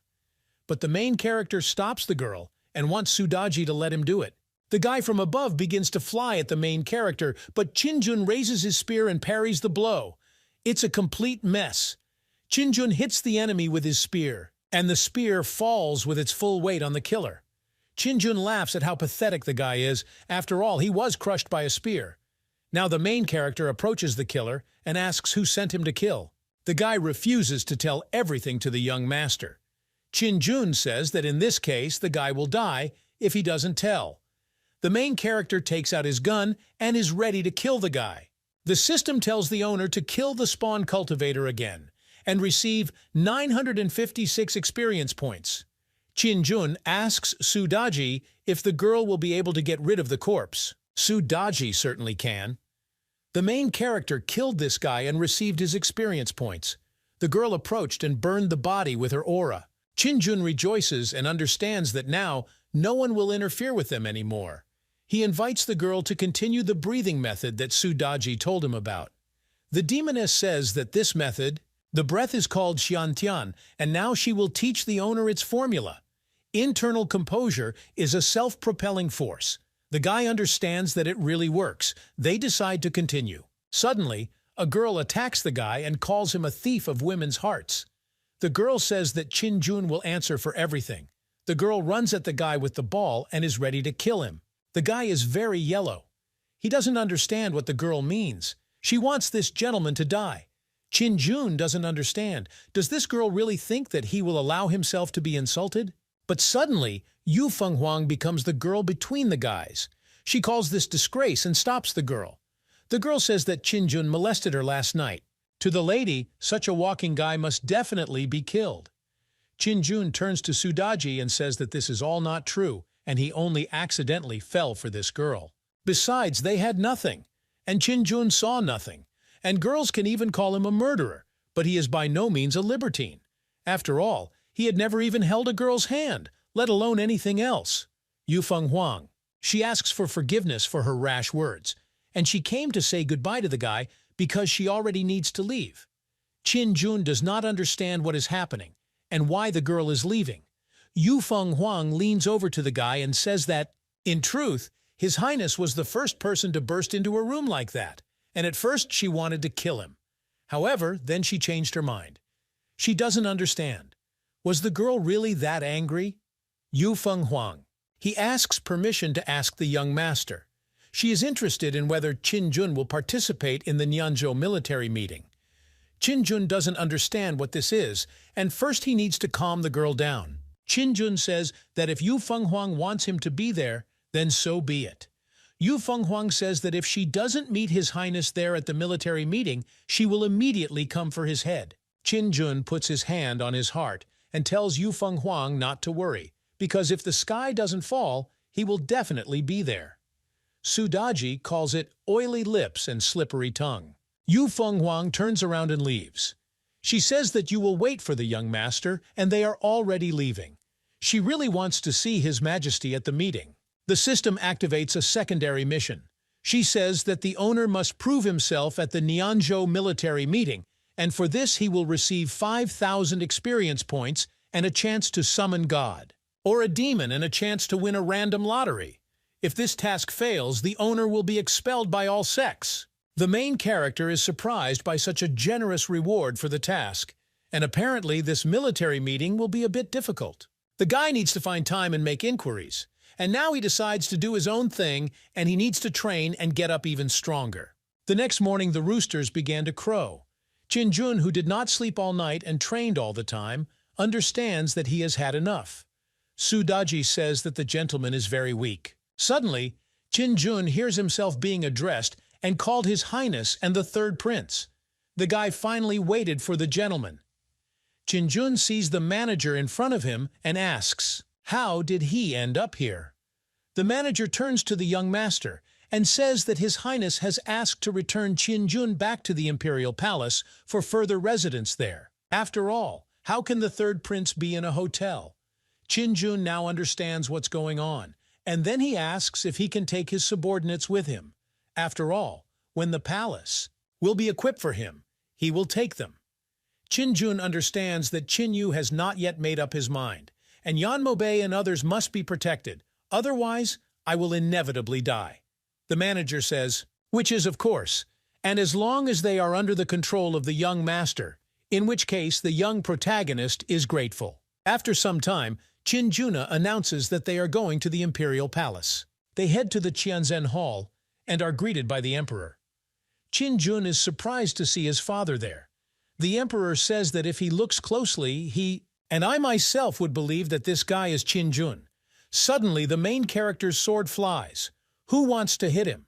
But the main character stops the girl and wants Sudaji to let him do it. The guy from above begins to fly at the main character, but Chin-jun raises his spear and parries the blow. It's a complete mess. Chin-jun hits the enemy with his spear, and the spear falls with its full weight on the killer. Chin-jun laughs at how pathetic the guy is. After all, he was crushed by a spear. Now the main character approaches the killer and asks who sent him to kill. The guy refuses to tell everything to the young master. Chin-jun says that in this case the guy will die if he doesn't tell. The main character takes out his gun and is ready to kill the guy. The system tells the owner to kill the spawn cultivator again and receive 956 experience points. Chin-jun asks Sudaji if the girl will be able to get rid of the corpse. Sudaji certainly can. The main character killed this guy and received his experience points. The girl approached and burned the body with her aura. Chin-jun rejoices and understands that now no one will interfere with them anymore. He invites the girl to continue the breathing method that Sudaji told him about. The demoness says that this method, the breath is called Xiantian, and now she will teach the owner its formula. Internal composure is a self-propelling force. The guy understands that it really works. They decide to continue. Suddenly, a girl attacks the guy and calls him a thief of women's hearts. The girl says that Chin-jun will answer for everything. The girl runs at the guy with the ball and is ready to kill him. The guy is very yellow. He doesn't understand what the girl means. She wants this gentleman to die. Chin-jun doesn't understand. Does this girl really think that he will allow himself to be insulted? But suddenly, Yu Fenghuang becomes the girl between the guys. She calls this disgrace and stops the girl. The girl says that Chin-jun molested her last night. To the lady, such a walking guy must definitely be killed. Chin-jun turns to Sudaji and says that this is all not true, and he only accidentally fell for this girl. Besides, they had nothing, and Chin-jun saw nothing, and girls can even call him a murderer, but he is by no means a libertine. After all, he had never even held a girl's hand, let alone anything else. Yu Fenghuang. She asks for forgiveness for her rash words, and she came to say goodbye to the guy because she already needs to leave. Chin-jun does not understand what is happening and why the girl is leaving. Yu Fenghuang leans over to the guy and says that, in truth, His Highness was the first person to burst into a room like that, and at first she wanted to kill him. However, then she changed her mind. She doesn't understand. Was the girl really that angry? Yu Fenghuang. He asks permission to ask the young master. She is interested in whether Chin-jun will participate in the Nyanzhou military meeting. Chin-jun doesn't understand what this is, and first he needs to calm the girl down. Chin-jun says that if Yu Fenghuang wants him to be there, then so be it. Yu Fenghuang says that if she doesn't meet His Highness there at the military meeting, she will immediately come for his head. Chin-jun puts his hand on his heart and tells Yu Fenghuang not to worry, because if the sky doesn't fall, he will definitely be there. Sudaji calls it oily lips and slippery tongue. Yu Fenghuang turns around and leaves. She says that you will wait for the young master, and they are already leaving. She really wants to see His Majesty at the meeting. The system activates a secondary mission. She says that the owner must prove himself at the Nyanzhou military meeting, and for this he will receive 5,000 experience points and a chance to summon God, or a demon and a chance to win a random lottery. If this task fails, the owner will be expelled by all sects. The main character is surprised by such a generous reward for the task, and apparently this military meeting will be a bit difficult. The guy needs to find time and make inquiries, and now he decides to do his own thing, and he needs to train and get up even stronger. The next morning the roosters began to crow. Chin-jun, who did not sleep all night and trained all the time, understands that he has had enough. Sudaji says that the gentleman is very weak. Suddenly, Qin Jun hears himself being addressed and called His Highness and the third prince. The guy finally waited for the gentleman. Qin Jun sees the manager in front of him and asks, "How did he end up here?" The manager turns to the young master and says that His Highness has asked to return Qin Jun back to the imperial palace for further residence there. After all, how can the third prince be in a hotel? Qin Jun now understands what's going on, and then he asks if he can take his subordinates with him. After all, when the palace will be equipped for him, he will take them. Qin Jun understands that Qin Yu has not yet made up his mind, and Yan Mobei and others must be protected. Otherwise, I will inevitably die. The manager says, which is of course, and as long as they are under the control of the young master, in which case the young protagonist is grateful. After some time, Qin Juna announces that they are going to the imperial palace. They head to the Qianzhen Hall and are greeted by the emperor. Qin Jun is surprised to see his father there. The emperor says that if he looks closely, and I myself would believe that this guy is Qin Jun. Suddenly, the main character's sword flies. Who wants to hit him?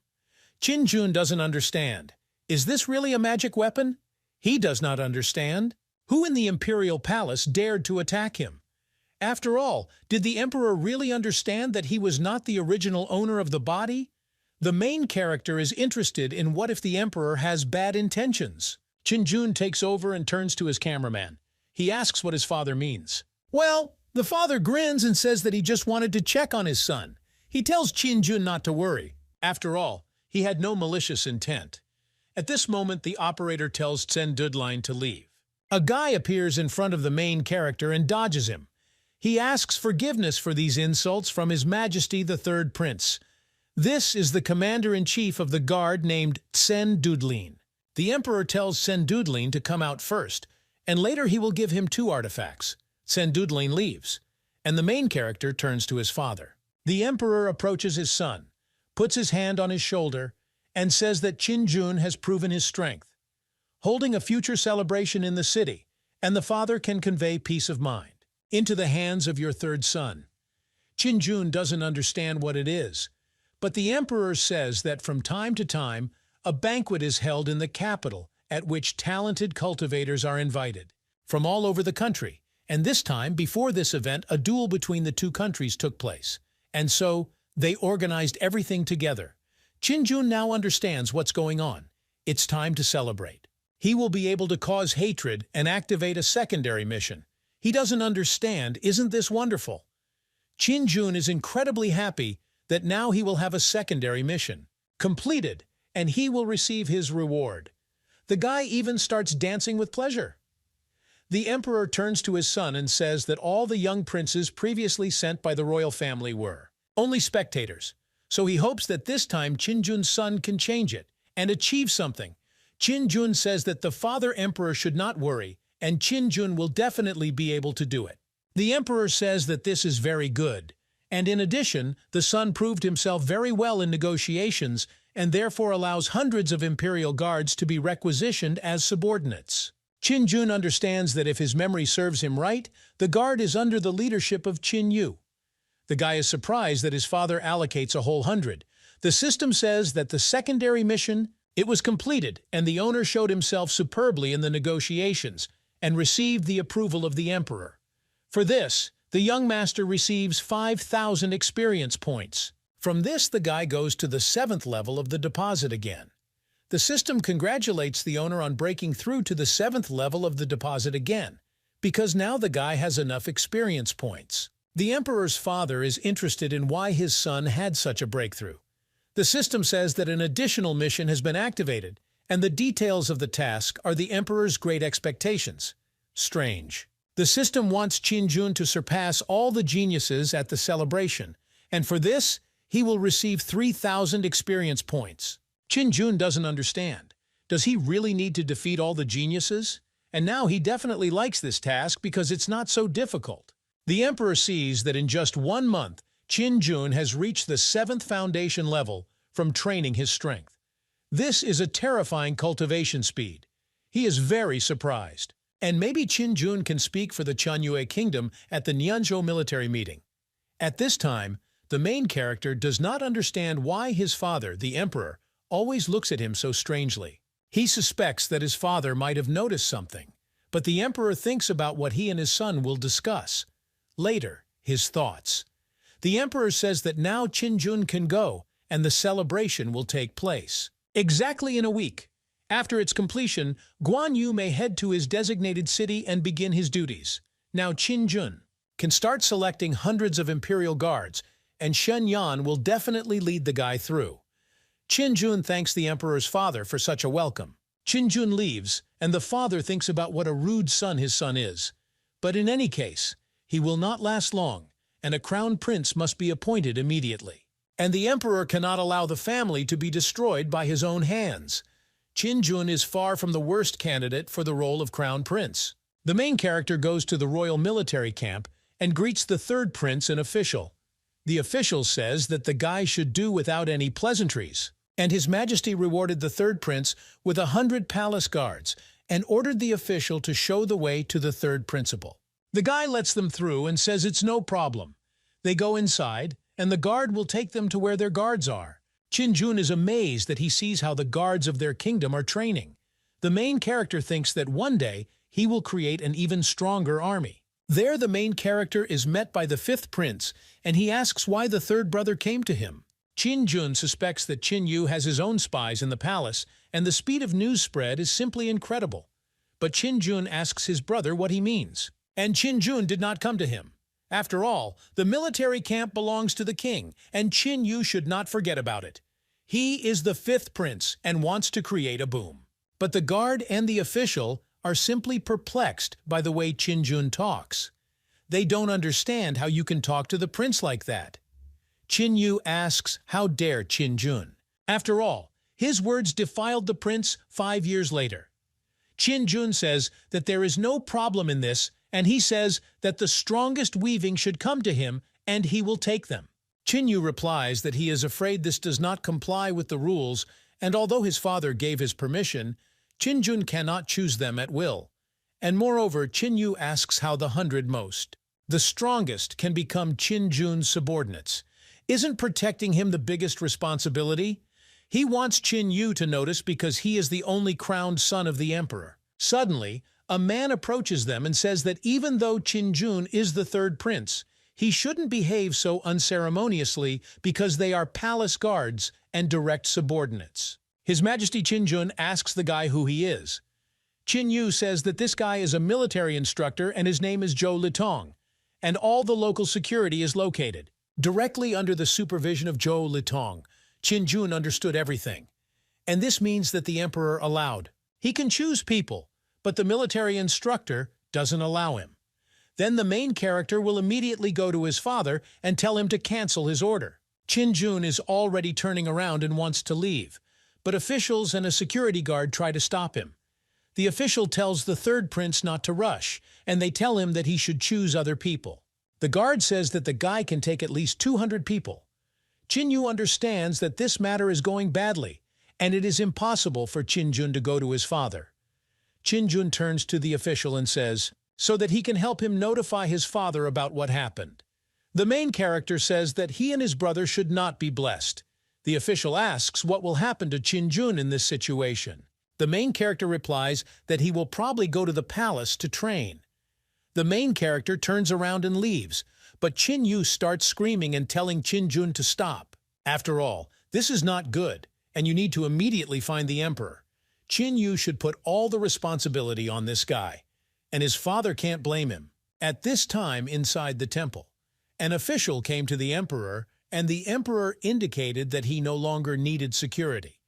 Qin Jun doesn't understand. Is this really a magic weapon? He does not understand. Who in the imperial palace dared to attack him? After all, did the emperor really understand that he was not the original owner of the body? The main character is interested in what if the emperor has bad intentions. Qin Jun takes over and turns to his cameraman. He asks what his father means. Well, the father grins and says that he just wanted to check on his son. He tells Qin Jun not to worry. After all, he had no malicious intent. At this moment, the operator tells Chen Dudline to leave. A guy appears in front of the main character and dodges him. He asks forgiveness for these insults from His Majesty the Third Prince. This is the commander-in-chief of the guard named Chen Dudline. The emperor tells Chen Dudline to come out first, and later he will give him 2 artifacts. Chen Dudline leaves, and the main character turns to his father. The emperor approaches his son, puts his hand on his shoulder, and says that Qin Jun has proven his strength, holding a future celebration in the city, and the father can convey peace of mind into the hands of your third son. Qin Jun doesn't understand what it is, but the emperor says that from time to time, a banquet is held in the capital at which talented cultivators are invited from all over the country, and this time, before this event, a duel between the 2 countries took place, and so they organized everything together. Qin Jun now understands what's going on. It's time to celebrate. He will be able to cause hatred and activate a secondary mission. He doesn't understand, isn't this wonderful? Qin Jun is incredibly happy that now he will have a secondary mission completed, and he will receive his reward. The guy even starts dancing with pleasure. The emperor turns to his son and says that all the young princes previously sent by the royal family were only spectators, so he hopes that this time Qin Jun's son can change it and achieve something. Qin Jun says that the father emperor should not worry, and Qin Jun will definitely be able to do it. The emperor says that this is very good, and in addition, the son proved himself very well in negotiations and therefore allows hundreds of imperial guards to be requisitioned as subordinates. Qin Jun understands that if his memory serves him right, the guard is under the leadership of Qin Yu. The guy is surprised that his father allocates a whole 100. The system says that the secondary mission, it was completed, and the owner showed himself superbly in the negotiations and received the approval of the emperor. For this, the young master receives 5,000 experience points. From this, the guy goes to the 7th level of the deposit again. The system congratulates the owner on breaking through to the 7th level of the deposit again, because now the guy has enough experience points. The emperor's father is interested in why his son had such a breakthrough. The system says that an additional mission has been activated, and the details of the task are the emperor's great expectations. Strange. The system wants Qin Jun to surpass all the geniuses at the celebration, and for this, he will receive 3,000 experience points. Qin Jun doesn't understand. Does he really need to defeat all the geniuses? And now he definitely likes this task because it's not so difficult. The emperor sees that in just 1 month, Qin Jun has reached the 7th foundation level from training his strength. This is a terrifying cultivation speed. He is very surprised. And maybe Qin Jun can speak for the Chanyue Kingdom at the Nianzhou military meeting. At this time, The main character does not understand why his father, the emperor, always looks at him so strangely. He suspects that his father might have noticed something, but the emperor thinks about what he and his son will discuss. Later, his thoughts. The emperor says that now Qinjun can go, and the celebration will take place. Exactly in a week. After its completion, Guan Yu may head to his designated city and begin his duties. Now Qinjun can start selecting hundreds of imperial guards, and Shen Yan will definitely lead the guy through. Qinjun thanks the emperor's father for such a welcome. Qinjun leaves, and the father thinks about what a rude son his son is. But in any case, he will not last long, and a crown prince must be appointed immediately. And the emperor cannot allow the family to be destroyed by his own hands. Qinjun is far from the worst candidate for the role of crown prince. The main character goes to the royal military camp and greets the third prince and official. The official says that the guy should do without any pleasantries, and His Majesty rewarded the third prince with 100 palace guards and ordered the official to show the way to the third principal. The guy lets them through and says it's no problem. They go inside, and the guard will take them to where their guards are. Qinjun is amazed that he sees how the guards of their kingdom are training. The main character thinks that one day he will create an even stronger army. There the main character is met by the fifth prince, and he asks why the third brother came to him. Qinjun suspects that Qin Yu has his own spies in the palace, and the speed of news spread is simply incredible. But Qinjun asks his brother what he means. And Qinjun did not come to him. After all, the military camp belongs to the king, and Qin Yu should not forget about it. He is the fifth prince and wants to create a boom. But the guard and the official are simply perplexed by the way Qinjun talks. They don't understand how you can talk to the prince like that. Qin Yu asks, how dare Qinjun? After all, his words defiled the prince 5 years later. Qinjun says that there is no problem in this, and he says that the strongest weaving should come to him and he will take them. Qin Yu replies that he is afraid this does not comply with the rules, and although his father gave his permission, Qinjun cannot choose them at will. And moreover, Qin Yu asks how the 100 most, the strongest, can become Qinjun's subordinates. Isn't protecting him the biggest responsibility? He wants Qin Yu to notice because he is the only crowned son of the emperor. Suddenly, a man approaches them and says that even though Qinjun is the third prince, he shouldn't behave so unceremoniously because they are palace guards and direct subordinates. His Majesty Qinjun asks the guy who he is. Qin Yu says that this guy is a military instructor and his name is Zhou Litong, and all the local security is located. Directly under the supervision of Zhou Litong, Qinjun understood everything. And this means that the emperor allowed. He can choose people, but the military instructor doesn't allow him. Then the main character will immediately go to his father and tell him to cancel his order. Qinjun is already turning around and wants to leave, but officials and a security guard try to stop him. The official tells the third prince not to rush, and they tell him that he should choose other people. The guard says that the guy can take at least 200 people. Qin Yu understands that this matter is going badly, and it is impossible for Qinjun to go to his father. Qinjun turns to the official and says, so that he can help him notify his father about what happened. The main character says that he and his brother should not be blessed. The official asks what will happen to Qinjun in this situation. The main character replies that he will probably go to the palace to train. The main character turns around and leaves, but Qin Yu starts screaming and telling Qinjun to stop. After all, this is not good, and you need to immediately find the emperor. Qin Yu should put all the responsibility on this guy, and his father can't blame him. At this time inside the temple, an official came to the emperor, and the emperor indicated that he no longer needed security.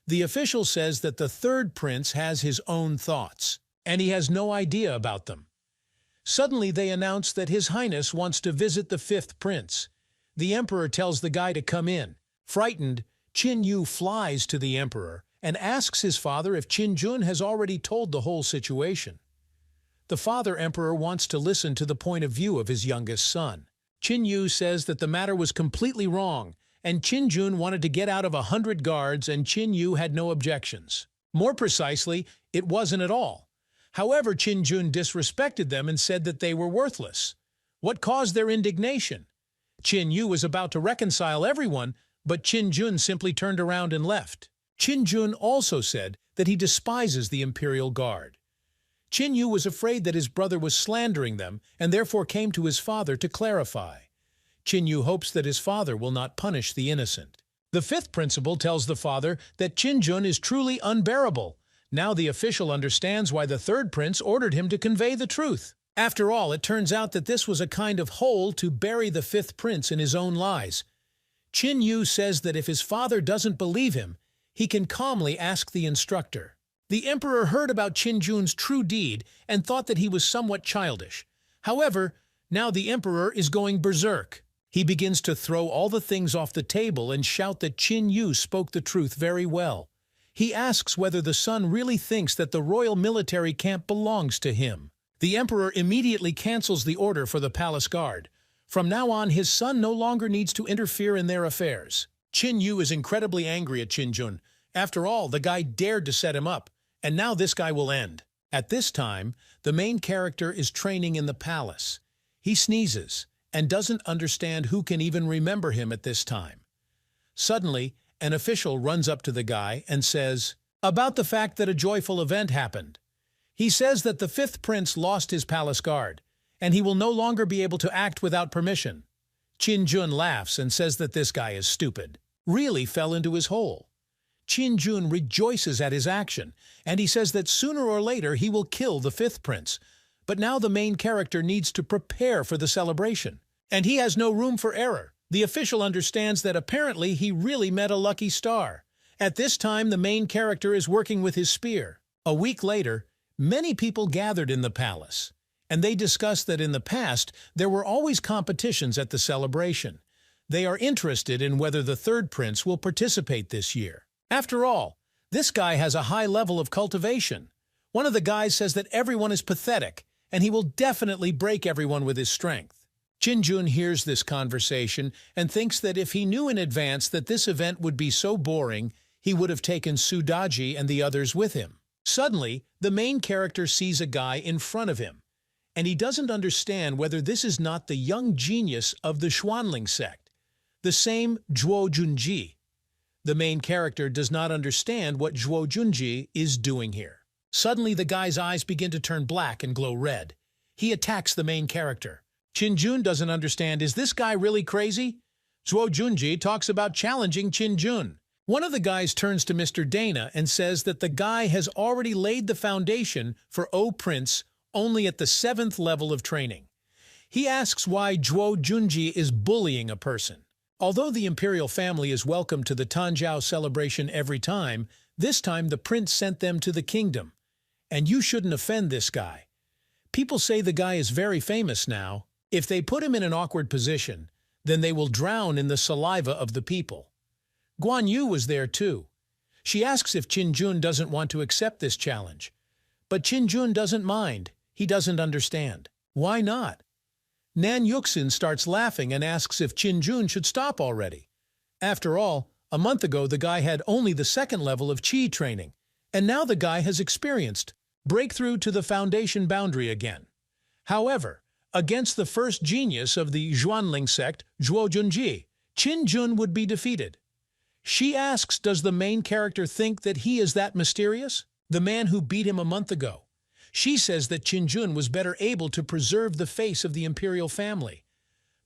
The official says that the third prince has his own thoughts, and he has no idea about them. Suddenly they announce that His Highness wants to visit the fifth prince. The emperor tells the guy to come in. Frightened, Qin Yu flies to the emperor and asks his father if Qinjun has already told the whole situation. The father emperor wants to listen to the point of view of his youngest son. Qin Yu says that the matter was completely wrong, and Qinjun wanted to get out of 100 guards and Qin Yu had no objections. More precisely, it wasn't at all. However, Qinjun disrespected them and said that they were worthless. What caused their indignation? Qin Yu was about to reconcile everyone, but Qin Jun simply turned around and left. Qin Jun also said that he despises the Imperial Guard. Qin Yu was afraid that his brother was slandering them and therefore came to his father to clarify. Qin Yu hopes that his father will not punish the innocent. The fifth principal tells the father that Qin Jun is truly unbearable. Now the official understands why the third prince ordered him to convey the truth. After all, it turns out that this was a kind of hole to bury the fifth prince in his own lies. Qin Yu says that if his father doesn't believe him, he can calmly ask the instructor. The emperor heard about Qin Jun's true deed and thought that he was somewhat childish. However, now the emperor is going berserk. He begins to throw all the things off the table and shout that Qin Yu spoke the truth very well. He asks whether the son really thinks that the royal military camp belongs to him. The emperor immediately cancels the order for the palace guard. From now on, his son no longer needs to interfere in their affairs. Qin Yu is incredibly angry at Qin Jun. After all, the guy dared to set him up, and now this guy will end. At this time, the main character is training in the palace. He sneezes and doesn't understand who can even remember him at this time. Suddenly, an official runs up to the guy and says about the fact that a joyful event happened. He says that the fifth prince lost his palace guard, and he will no longer be able to act without permission. Qin Jun laughs and says that this guy is stupid, really fell into his hole. Qin Jun rejoices at his action, and he says that sooner or later he will kill the fifth prince. But now the main character needs to prepare for the celebration, and he has no room for error. The official understands that apparently he really met a lucky star. At this time, the main character is working with his spear. A week later, many people gathered in the palace, and they discussed that in the past there were always competitions at the celebration. They are interested in whether the third prince will participate this year. After all, this guy has a high level of cultivation. One of the guys says that everyone is pathetic, and he will definitely break everyone with his strength. Qin Jun hears this conversation and thinks that if he knew in advance that this event would be so boring, he would have taken Sudaji and the others with him. Suddenly, the main character sees a guy in front of him, and he doesn't understand whether this is not the young genius of the Xuanling sect, the same Zhuo Junji. The main character does not understand what Zhuo Junji is doing here. Suddenly, the guy's eyes begin to turn black and glow red. He attacks the main character. Qin Jun doesn't understand, is this guy really crazy? Zhuo Junji talks about challenging Qin Jun. One of the guys turns to Mr. Dana and says that the guy has already laid the foundation for O Prince only at the 7th level of training. He asks why Zhuo Junji is bullying a person. Although the imperial family is welcome to the Tanjiao celebration every time, this time the prince sent them to the kingdom. And you shouldn't offend this guy. People say the guy is very famous now. If they put him in an awkward position, then they will drown in the saliva of the people. Guan Yu was there too. She asks if Qin Jun doesn't want to accept this challenge. But Qin Jun doesn't mind. He doesn't understand. Why not? Nan Yuxin starts laughing and asks if Qin Jun should stop already. After all, a month ago the guy had only the 2nd level of Qi training, and now the guy has experienced breakthrough to the foundation boundary again. However, against the first genius of the Xuanling sect, Zhuo Junji, Qin Jun would be defeated. She asks, does the main character think that he is that mysterious? The man who beat him a month ago. She says that Qin Jun was better able to preserve the face of the imperial family.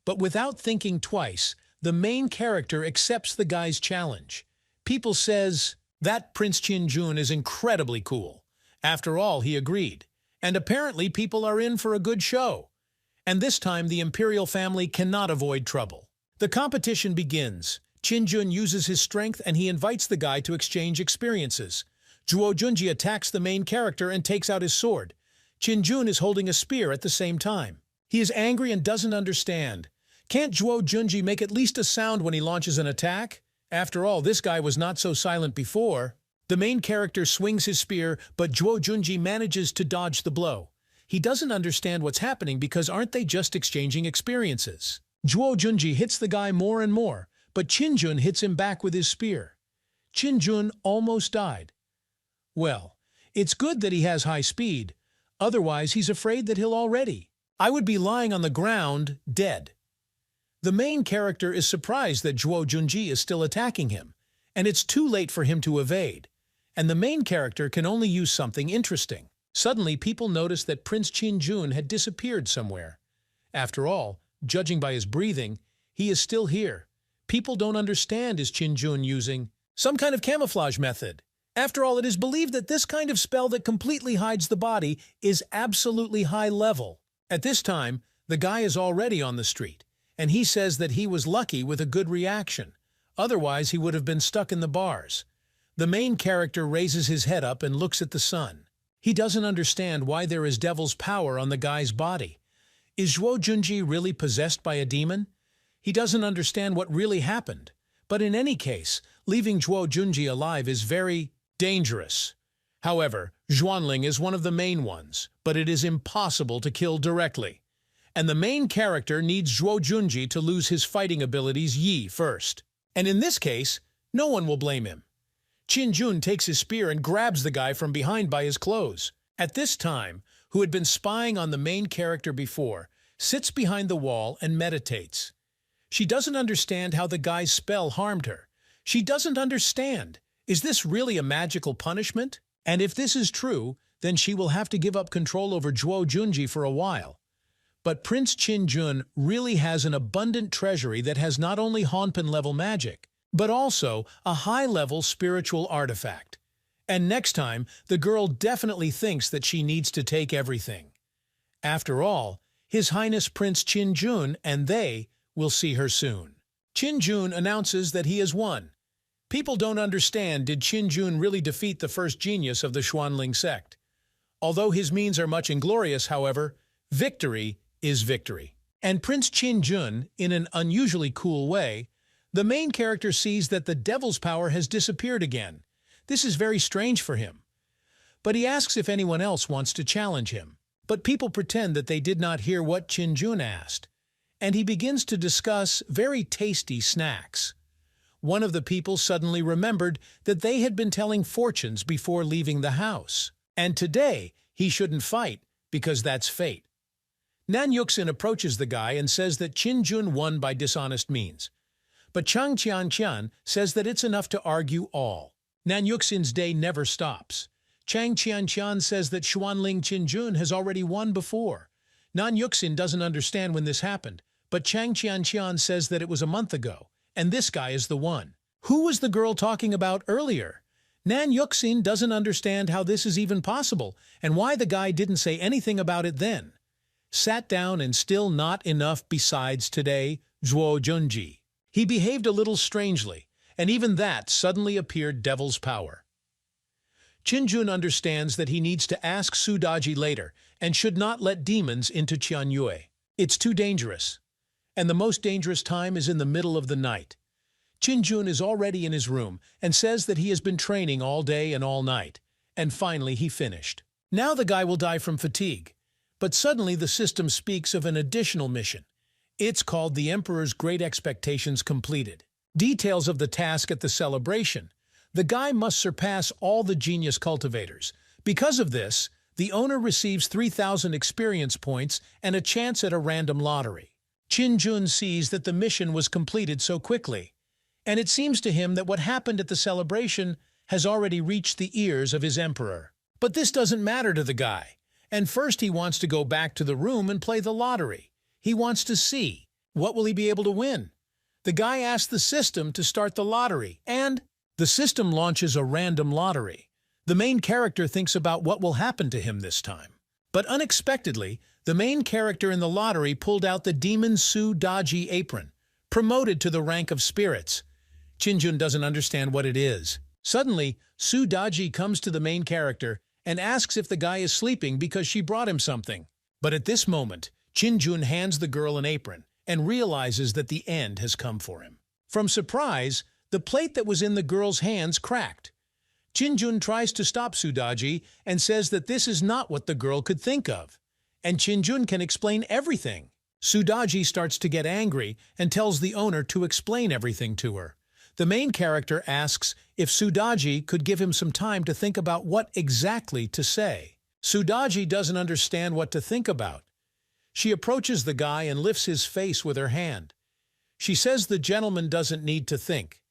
But without thinking twice, the main character accepts the guy's challenge. People says, that Prince Qin Jun is incredibly cool. After all, he agreed. And apparently people are in for a good show. And this time the imperial family cannot avoid trouble. The competition begins. Qin Jun uses his strength and he invites the guy to exchange experiences. Zhuo Junji attacks the main character and takes out his sword. Qin Jun is holding a spear at the same time. He is angry and doesn't understand. Can't Zhuo Junji make at least a sound when he launches an attack? After all, this guy was not so silent before. The main character swings his spear, but Zhuo Junji manages to dodge the blow. He doesn't understand what's happening because aren't they just exchanging experiences? Zhuo Junji hits the guy more and more, but Qin Jun hits him back with his spear. Qin Jun almost died. Well, it's good that he has high speed, otherwise he's afraid that he'll already. I would be lying on the ground, dead. The main character is surprised that Zhuo Junji is still attacking him, and it's too late for him to evade. And the main character can only use something interesting. Suddenly, people notice that Prince Qin-jun had disappeared somewhere. After all, judging by his breathing, he is still here. People don't understand is Qin-jun using some kind of camouflage method. After all, it is believed that this kind of spell that completely hides the body is absolutely high level. At this time, the guy is already on the street, and he says that he was lucky with a good reaction. Otherwise, he would have been stuck in the bars. The main character raises his head up and looks at the sun. He doesn't understand why there is devil's power on the guy's body. Is Zhuo Junji really possessed by a demon? He doesn't understand what really happened. But in any case, leaving Zhuo Junji alive is very dangerous. However, Xuanling is one of the main ones, but it is impossible to kill directly. And the main character needs Zhuo Junji to lose his fighting abilities Yi first. And in this case, no one will blame him. Qin-jun takes his spear and grabs the guy from behind by his clothes. At this time, who had been spying on the main character before, sits behind the wall and meditates. She doesn't understand how the guy's spell harmed her. She doesn't understand. Is this really a magical punishment? And if this is true, then she will have to give up control over Zhuo Junji for a while. But Prince Qin-jun really has an abundant treasury that has not only Hanpan-level magic, but also a high-level spiritual artifact. And next time, the girl definitely thinks that she needs to take everything. After all, His Highness Prince Qin-jun and they will see her soon. Qin-jun announces that he has won. People don't understand, did Qin-jun really defeat the first genius of the Xuanling sect? Although his means are much inglorious, however, victory is victory. And Prince Qin-jun, in an unusually cool way, the main character sees that the devil's power has disappeared again. This is very strange for him. But he asks if anyone else wants to challenge him. But people pretend that they did not hear what Qin-jun asked. And he begins to discuss very tasty snacks. One of the people suddenly remembered that they had been telling fortunes before leaving the house. And today, he shouldn't fight, because that's fate. Nan Yuxin approaches the guy and says that Qin-jun won by dishonest means. But Chang Qianqian says that it's enough to argue all. Nan Yuxin's day never stops. Chang Qianqian says that Xuanling Qin-jun has already won before. Nan Yuxin doesn't understand when this happened, but Chang Qianqian says that it was a month ago, and this guy is the one. Who was the girl talking about earlier? Nan Yuxin doesn't understand how this is even possible, and why the guy didn't say anything about it then. Sat down and still not enough besides today, Zhuo Junji. He behaved a little strangely, and even that suddenly appeared devil's power. Qin-jun understands that he needs to ask Su Daji later and should not let demons into Qianyue. It's too dangerous. And the most dangerous time is in the middle of the night. Qin-jun is already in his room and says that he has been training all day and all night. And finally he finished. Now the guy will die from fatigue. But suddenly the system speaks of an additional mission. It's called the Emperor's Great Expectations Completed. Details of the task at the celebration. The guy must surpass all the genius cultivators. Because of this, the owner receives 3,000 experience points and a chance at a random lottery. Qin-jun sees that the mission was completed so quickly, and it seems to him that what happened at the celebration has already reached the ears of his emperor. But this doesn't matter to the guy, and first he wants to go back to the room and play the lottery. He wants to see, what will he be able to win? The guy asks the system to start the lottery, and the system launches a random lottery. The main character thinks about what will happen to him this time. But unexpectedly, the main character in the lottery pulled out the demon Su Daji apron, promoted to the rank of spirits. Qin-jun doesn't understand what it is. Suddenly, Su Daji comes to the main character and asks if the guy is sleeping because she brought him something. But at this moment, Qin-jun hands the girl an apron and realizes that the end has come for him. From surprise, the plate that was in the girl's hands cracked. Qin-jun tries to stop Su Daji and says that this is not what the girl could think of. And Qin-jun can explain everything. Su Daji starts to get angry and tells the owner to explain everything to her. The main character asks if Su Daji could give him some time to think about what exactly to say. Su Daji doesn't understand what to think about. She approaches the guy and lifts his face with her hand. She says the gentleman doesn't need to think,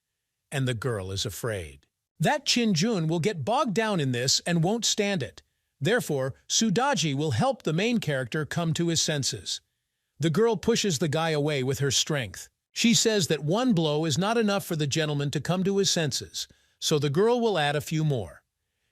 and the girl is afraid. That Chin-jun will get bogged down in this and won't stand it. Therefore, Sudaji will help the main character come to his senses. The girl pushes the guy away with her strength. She says that one blow is not enough for the gentleman to come to his senses, so the girl will add a few more.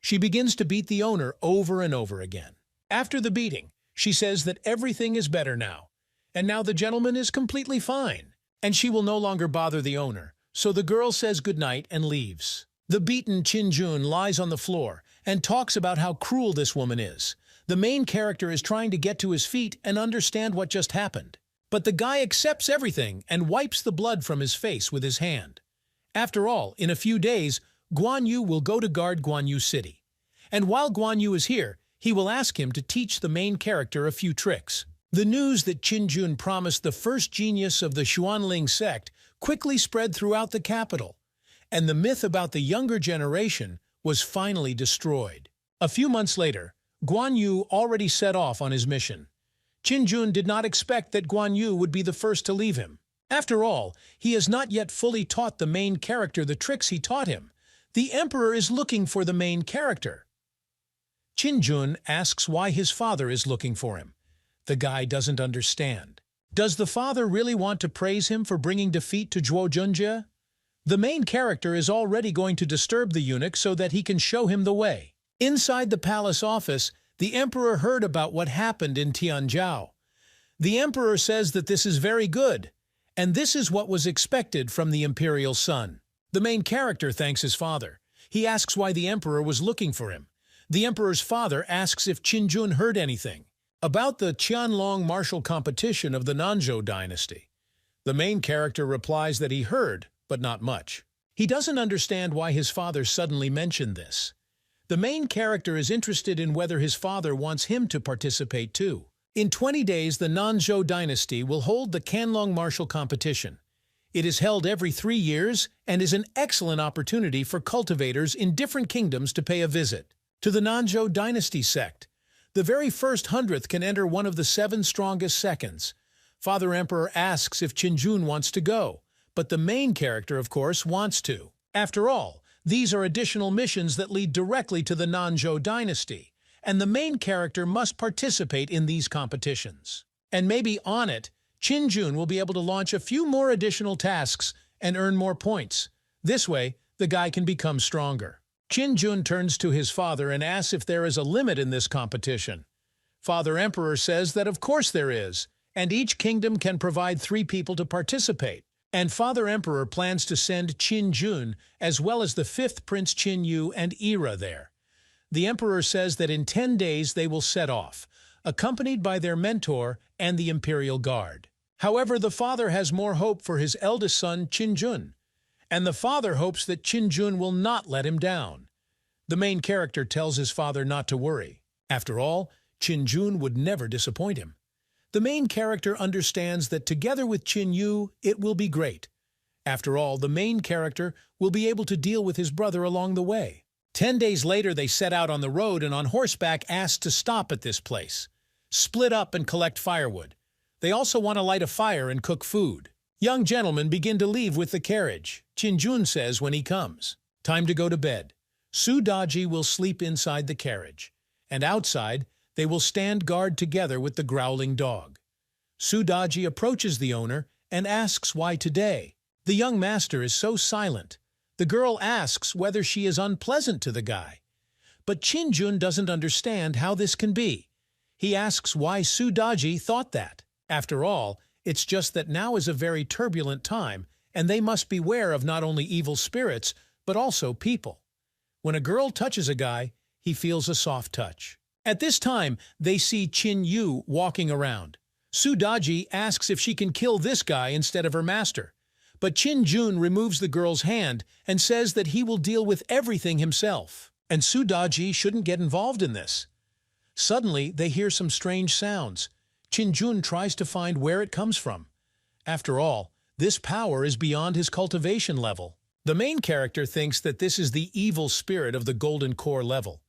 She begins to beat the owner over and over again. After the beating, she says that everything is better now, and now the gentleman is completely fine, and she will no longer bother the owner, so the girl says goodnight and leaves. The beaten Chin-jun lies on the floor and talks about how cruel this woman is. The main character is trying to get to his feet and understand what just happened. But the guy accepts everything and wipes the blood from his face with his hand. After all, in a few days, Guan Yu will go to guard Guan Yu City. And while Guan Yu is here, he will ask him to teach the main character a few tricks. The news that Chin-jun promised the first genius of the Xuanling sect quickly spread throughout the capital, and the myth about the younger generation was finally destroyed. A few months later, Guan Yu already set off on his mission. Chin-jun did not expect that Guan Yu would be the first to leave him. After all, he has not yet fully taught the main character the tricks he taught him. The emperor is looking for the main character. Chin-jun asks why his father is looking for him. The guy doesn't understand. Does the father really want to praise him for bringing defeat to Zhuo Junjie? The main character is already going to disturb the eunuch so that he can show him the way. Inside the palace office, the emperor heard about what happened in Tianzhou. The emperor says that this is very good, and this is what was expected from the imperial son. The main character thanks his father. He asks why the emperor was looking for him. The emperor's father asks if Chin-jun heard anything about the Qianlong martial competition of the Nanzhou dynasty. The main character replies that he heard, but not much. He doesn't understand why his father suddenly mentioned this. The main character is interested in whether his father wants him to participate too. In 20 days, the Nanzhou dynasty will hold the Qianlong martial competition. It is held every 3 years and is an excellent opportunity for cultivators in different kingdoms to pay a visit to the Nanzhou dynasty sect. The very first 100th can enter one of the 7 strongest seconds. Father Emperor asks if Chin-jun wants to go, but the main character, of course, wants to. After all, these are additional missions that lead directly to the Nanzhou dynasty, and the main character must participate in these competitions. And maybe on it, Chin-jun will be able to launch a few more additional tasks and earn more points. This way, the guy can become stronger. Chin-jun turns to his father and asks if there is a limit in this competition. Father Emperor says that of course there is, and each kingdom can provide 3 people to participate. And Father Emperor plans to send Chin-jun as well as the 5th Prince Chin-yu and Ira there. The Emperor says that in 10 days they will set off, accompanied by their mentor and the Imperial Guard. However, the father has more hope for his eldest son, Chin-jun, and the father hopes that Chin-jun will not let him down. The main character tells his father not to worry. After all, Chin-jun would never disappoint him. The main character understands that together with Chin-yu, it will be great. After all, the main character will be able to deal with his brother along the way. 10 days later, they set out on the road and on horseback asked to stop at this place, split up and collect firewood. They also want to light a fire and cook food. Young gentlemen begin to leave with the carriage. Chin-jun says when he comes, "Time to go to bed." Sudaji will sleep inside the carriage, and outside, they will stand guard together with the growling dog. Sudaji approaches the owner and asks why today. The young master is so silent. The girl asks whether she is unpleasant to the guy. But Chin-jun doesn't understand how this can be. He asks why Sudaji thought that. After all, it's just that now is a very turbulent time, and they must beware of not only evil spirits, but also people. When a girl touches a guy, he feels a soft touch. At this time, they see Chin-yu walking around. Sudaji asks if she can kill this guy instead of her master. But Chin-jun removes the girl's hand and says that he will deal with everything himself. And Sudaji shouldn't get involved in this. Suddenly, they hear some strange sounds. Chin-jun tries to find where it comes from. After all, this power is beyond his cultivation level. The main character thinks that this is the evil spirit of the Golden Core level.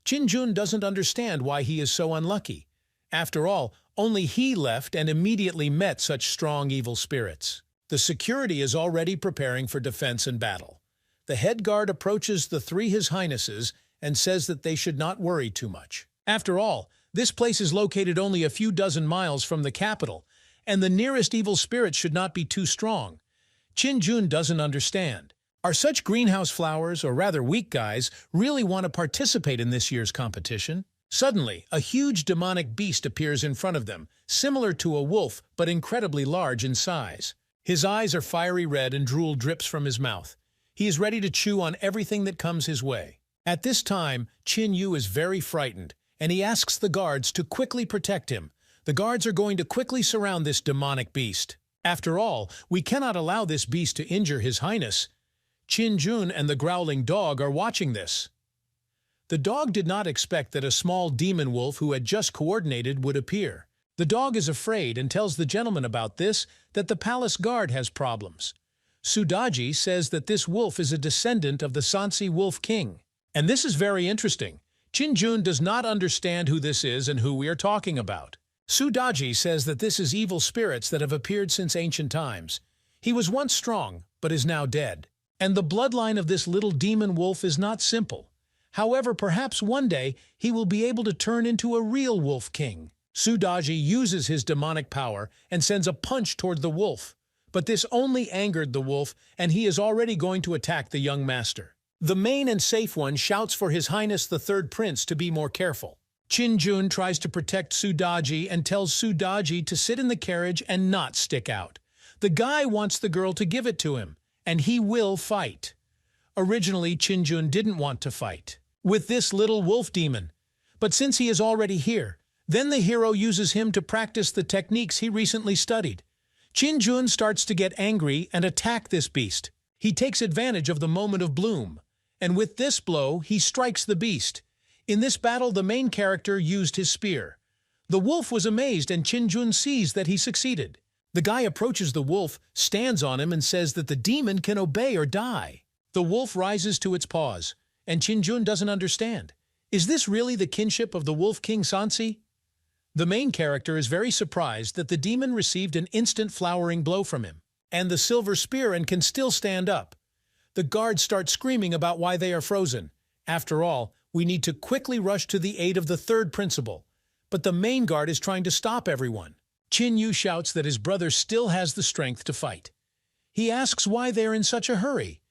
Chin-jun doesn't understand why he is so unlucky. After all, only he left and immediately met such strong evil spirits. The security is already preparing for defense and battle. The head guard approaches the three His Highnesses and says that they should not worry too much. After all, this place is located only a few dozen miles from the capital, and the nearest evil spirits should not be too strong. Qin-jun doesn't understand. Are such greenhouse flowers, or rather weak guys, really want to participate in this year's competition? Suddenly, a huge demonic beast appears in front of them, similar to a wolf but incredibly large in size. His eyes are fiery red and drool drips from his mouth. He is ready to chew on everything that comes his way. At this time, Qin-yu is very frightened, and he asks the guards to quickly protect him. The guards are going to quickly surround this demonic beast. After all, we cannot allow this beast to injure His Highness. Qin-jun and the growling dog are watching this. The dog did not expect that a small demon wolf who had just coordinated would appear. The dog is afraid and tells the gentleman about this that the palace guard has problems. Sudaji says that this wolf is a descendant of the Sansi Wolf King. And this is very interesting. Qin-jun does not understand who this is and who we are talking about. Sudaji says that this is evil spirits that have appeared since ancient times. He was once strong, but is now dead. And the bloodline of this little demon wolf is not simple. However, perhaps one day he will be able to turn into a real wolf king. Sudaji uses his demonic power and sends a punch toward the wolf. But this only angered the wolf, and he is already going to attack the young master. The main and safe one shouts for His Highness the Third Prince to be more careful. Qin-jun tries to protect Sudaji and tells Sudaji to sit in the carriage and not stick out. The guy wants the girl to give it to him, and he will fight. Originally, Qin-jun didn't want to fight with this little wolf demon, but since he is already here, then the hero uses him to practice the techniques he recently studied. Qin-jun starts to get angry and attack this beast. He takes advantage of the moment of bloom, and with this blow, he strikes the beast. In this battle, the main character used his spear. The wolf was amazed, and Qin-jun sees that he succeeded. The guy approaches the wolf, stands on him, and says that the demon can obey or die. The wolf rises to its paws, and Qin-jun doesn't understand. Is this really the kinship of the Wolf King Sansi? The main character is very surprised that the demon received an instant flowering blow from him, and the silver spear and can still stand up. The guards start screaming about why they are frozen. After all, we need to quickly rush to the aid of the third principal. But the main guard is trying to stop everyone. Qin-yu shouts that his brother still has the strength to fight. He asks why they're in such a hurry.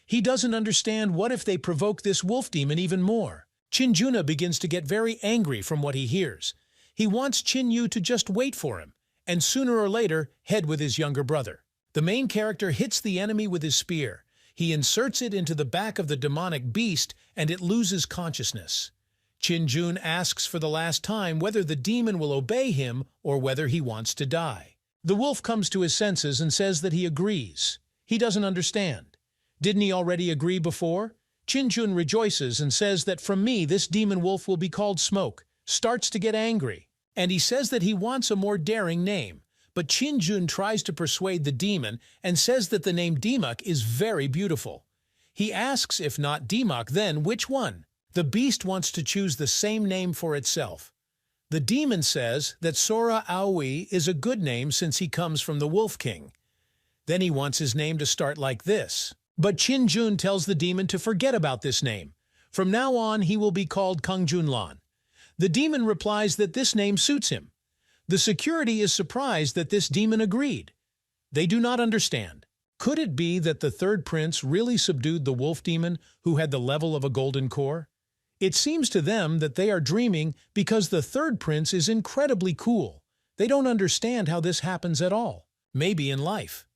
He doesn't understand what if they provoke this wolf demon even more. Qin-jun begins to get very angry from what he hears. He wants Qin-yu to just wait for him, and sooner or later head with his younger brother. The main character hits the enemy with his spear. He inserts it into the back of the demonic beast, and it loses consciousness. Qin-jun asks for the last time whether the demon will obey him or whether he wants to die. The wolf comes to his senses and says that he agrees. He doesn't understand. Didn't he already agree before? Qin-jun rejoices and says that from me this demon wolf will be called Smoke, starts to get angry. And he says that he wants a more daring name. But Qin-jun tries to persuade the demon and says that the name Dimok is very beautiful. He asks if not Dimok, then which one? The beast wants to choose the same name for itself. The demon says that Sora Aoi is a good name since he comes from the Wolf King. Then he wants his name to start like this. But Qin-jun tells the demon to forget about this name. From now on, he will be called Kang-jun-lan. The demon replies that this name suits him. The security is surprised that this demon agreed. They do not understand. Could it be that the third prince really subdued the wolf demon who had the level of a golden core? It seems to them that they are dreaming because the third prince is incredibly cool. They don't understand how this happens at all. Maybe in life.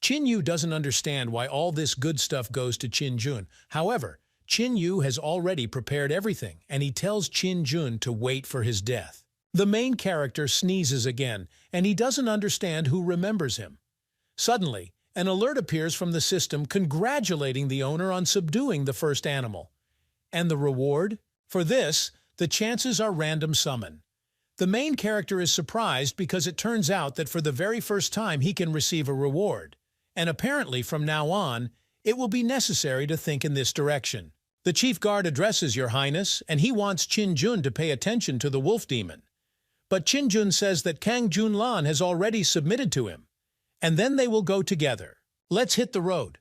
Qin-yu doesn't understand why all this good stuff goes to Qin-jun. However, Qin-yu has already prepared everything, and he tells Qin-jun to wait for his death. The main character sneezes again, and he doesn't understand who remembers him. Suddenly, an alert appears from the system congratulating the owner on subduing the first animal. And the reward? For this, the chances are random summon. The main character is surprised because it turns out that for the very first time he can receive a reward. And apparently from now on, it will be necessary to think in this direction. The chief guard addresses Your Highness, and he wants Qin-jun to pay attention to the wolf demon. But Qin-jun says that Kang-jun-lan has already submitted to him. and then they will go together. Let's hit the road.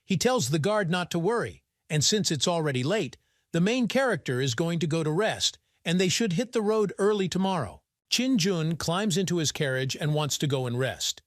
He tells the guard not to worry, and since it's already late, the main character is going to go to rest, and they should hit the road early tomorrow. Chin-jun climbs into his carriage and wants to go and rest.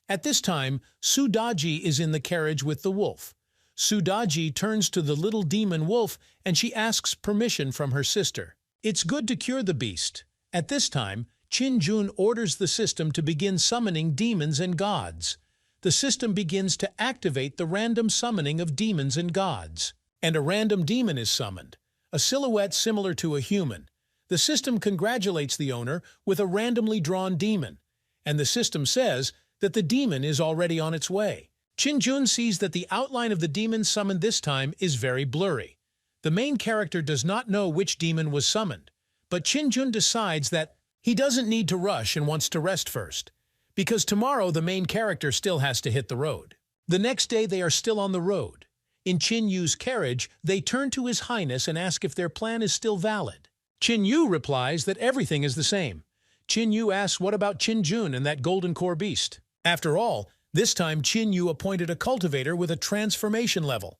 At this time, Sudaji is in the carriage with the wolf. Sudaji turns to the little demon wolf and she asks permission from her sister. It's good to cure the beast. At this time, Chin-jun orders the system to begin summoning demons and gods. The system begins to activate the random summoning of demons and gods. And a random demon is summoned, a silhouette similar to a human. The system congratulates the owner with a randomly drawn demon, and the system says that the demon is already on its way. Chin-jun sees that the outline of the demon summoned this time is very blurry. The main character does not know which demon was summoned, but Chin-jun decides that he doesn't need to rush and wants to rest first, because tomorrow the main character still has to hit the road. The next day they are still on the road. In Chin-yu's carriage, they turn to His Highness and ask if their plan is still valid. Chin-yu replies that everything is the same. Chin-yu asks what about Chin-jun and that golden core beast. After all, this time Chin-yu appointed a cultivator with a transformation level.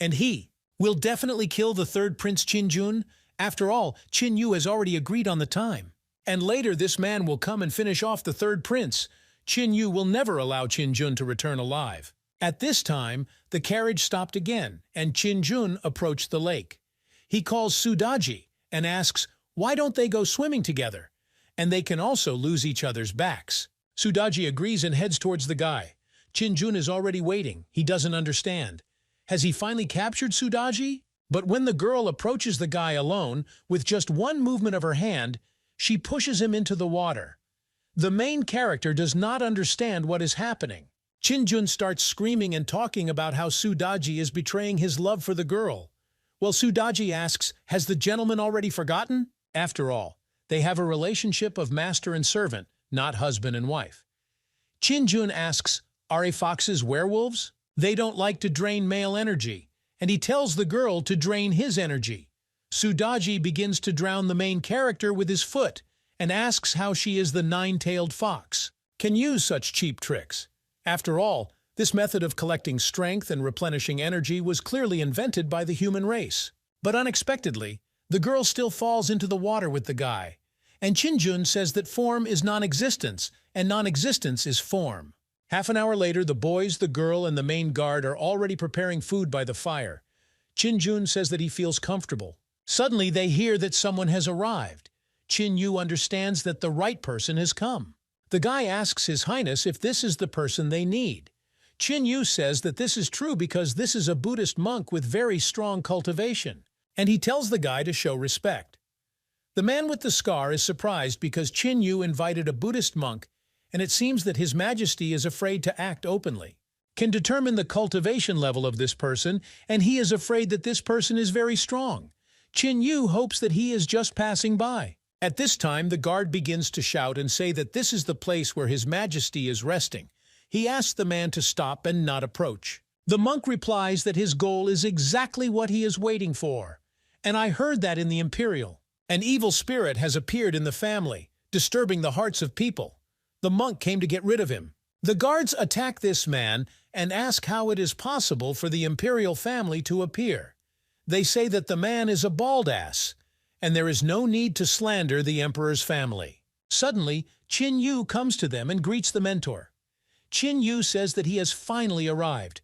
And he will definitely kill the third prince Chin-jun. After all, Chin-yu has already agreed on the time. And later this man will come and finish off the third prince. Chin-yu will never allow Chin-jun to return alive. At this time, the carriage stopped again, and Chin-jun approached the lake. He calls Sudaji and asks, why don't they go swimming together? And they can also lose each other's backs. Sudaji agrees and heads towards the guy. Chin-jun is already waiting. He doesn't understand. Has he finally captured Sudaji? But when the girl approaches the guy alone, with just one movement of her hand, she pushes him into the water. The main character does not understand what is happening. Chin-jun starts screaming and talking about how Sudaji is betraying his love for the girl. Well, Sudaji asks, has the gentleman already forgotten? After all, they have a relationship of master and servant, not husband and wife. Chin-jun asks, are foxes werewolves? They don't like to drain male energy, and he tells the girl to drain his energy. Sudaji begins to drown the main character with his foot and asks how she is the nine-tailed fox. Can use such cheap tricks. After all, this method of collecting strength and replenishing energy was clearly invented by the human race. But unexpectedly, the girl still falls into the water with the guy, and Chin-jun says that form is non-existence, and non-existence is form. Half an hour later, the boys, the girl, and the main guard are already preparing food by the fire. Chin-jun says that he feels comfortable. Suddenly, they hear that someone has arrived. Chin-yu understands that the right person has come. The guy asks His Highness if this is the person they need. Chin-yu says that this is true because this is a Buddhist monk with very strong cultivation, and he tells the guy to show respect. The man with the scar is surprised because Chin-yu invited a Buddhist monk, and it seems that His Majesty is afraid to act openly, can determine the cultivation level of this person, and he is afraid that this person is very strong. Chin-yu hopes that he is just passing by. At this time, the guard begins to shout and say that this is the place where His Majesty is resting. He asks the man to stop and not approach. The monk replies that his goal is exactly what he is waiting for. And I heard that in the Imperial. An evil spirit has appeared in the family, disturbing the hearts of people. The monk came to get rid of him. The guards attack this man and ask how it is possible for the Imperial family to appear. They say that the man is a bald ass, and there is no need to slander the Emperor's family. Suddenly, Chin-yu comes to them and greets the mentor. Chin-yu says that he has finally arrived.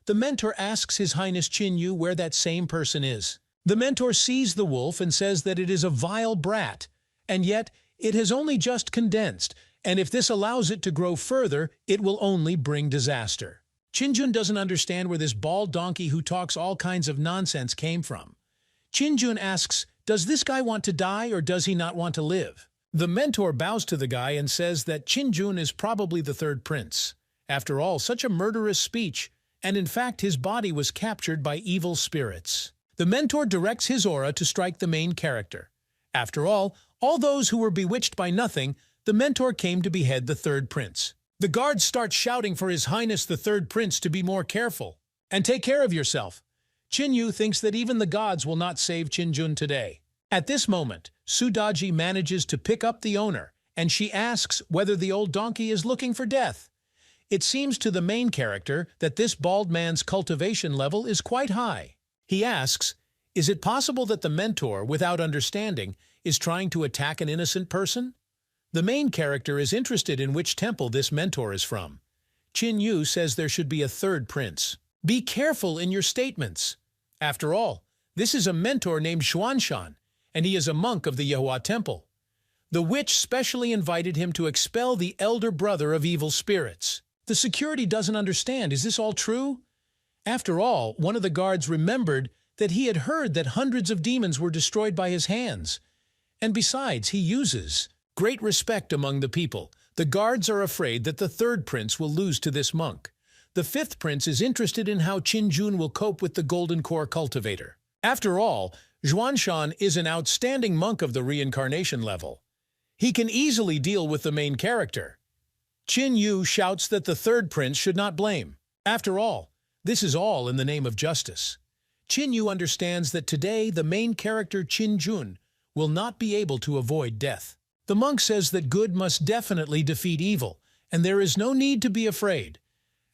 The mentor asks His Highness Chin-yu where that same person is. The mentor sees the wolf and says that it is a vile brat, and yet it has only just condensed, and if this allows it to grow further, it will only bring disaster. Chin-jun doesn't understand where this bald donkey who talks all kinds of nonsense came from. Chin-jun asks, does this guy want to die or does he not want to live? The mentor bows to the guy and says that Chin-jun is probably the third prince. After all, such a murderous speech, and in fact his body was captured by evil spirits. The mentor directs his aura to strike the main character. After all those who were bewitched by nothing, the mentor came to behead the third prince. The guards start shouting for His Highness the third prince to be more careful and take care of yourself. Chin-yu thinks that even the gods will not save Chin-jun today. At this moment, Sudaji manages to pick up the owner, and she asks whether the old donkey is looking for death. It seems to the main character that this bald man's cultivation level is quite high. He asks, is it possible that the mentor, without understanding, is trying to attack an innocent person? The main character is interested in which temple this mentor is from. Qin Yu says there should be a third prince. Be careful in your statements. After all, this is a mentor named Xuanshan, and he is a monk of the Yehua Temple. The witch specially invited him to expel the elder brother of evil spirits. The security doesn't understand. Is this all true? After all, one of the guards remembered that he had heard that hundreds of demons were destroyed by his hands. And besides, he uses great respect among the people. The guards are afraid that the third prince will lose to this monk. The fifth prince is interested in how Qin Jun will cope with the Golden Core cultivator. After all, Xuanshan is an outstanding monk of the reincarnation level. He can easily deal with the main character. Qin Yu shouts that the third prince should not blame. After all, this is all in the name of justice. Qin Yu understands that today the main character Qin Jun will not be able to avoid death. The monk says that good must definitely defeat evil, and there is no need to be afraid.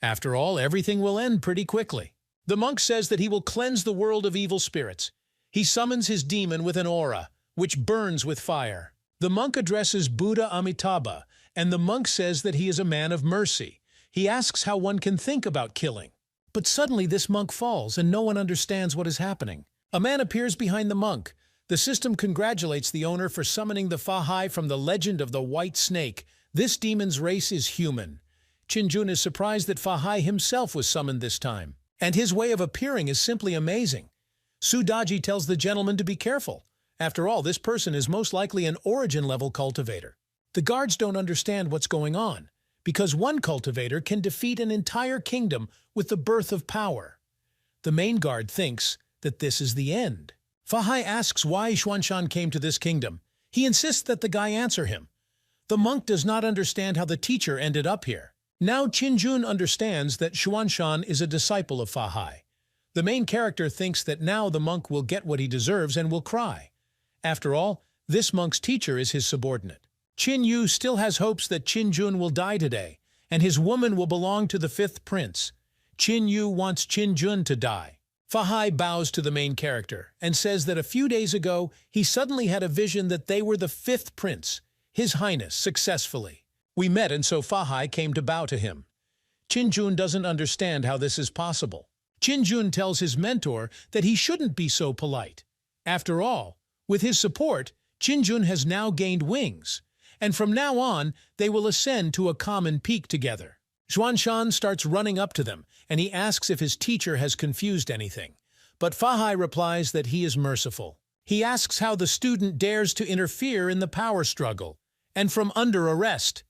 After all, everything will end pretty quickly. The monk says that he will cleanse the world of evil spirits. He summons his demon with an aura, which burns with fire. The monk addresses Buddha Amitabha, and the monk says that he is a man of mercy. He asks how one can think about killing. But suddenly this monk falls, and no one understands what is happening. A man appears behind the monk. The system congratulates the owner for summoning the Fahai from the legend of the White Snake. This demon's race is human. Qin Jun is surprised that Fahai himself was summoned this time, and his way of appearing is simply amazing. Su Daji tells the gentleman to be careful. After all, this person is most likely an origin-level cultivator. The guards don't understand what's going on, because one cultivator can defeat an entire kingdom with the birth of power. The main guard thinks that this is the end. Fahai asks why Xuanshan came to this kingdom. He insists that the guy answer him. The monk does not understand how the teacher ended up here. Now Qin Jun understands that Xuanshan is a disciple of Fahai. The main character thinks that now the monk will get what he deserves and will cry. After all, this monk's teacher is his subordinate. Qin Yu still has hopes that Qin Jun will die today, and his woman will belong to the fifth prince. Qin Yu wants Qin Jun to die. Fahai bows to the main character and says that a few days ago he suddenly had a vision that they were the fifth prince, His Highness, successfully. We met, and so Fahai came to bow to him. Qin Jun doesn't understand how this is possible. Qin Jun tells his mentor that he shouldn't be so polite. After all, with his support, Qin Jun has now gained wings, and from now on they will ascend to a common peak together. Xuanshan starts running up to them, and he asks if his teacher has confused anything. But Fahai replies that he is merciful. He asks how the student dares to interfere in the power struggle, and from under arrest.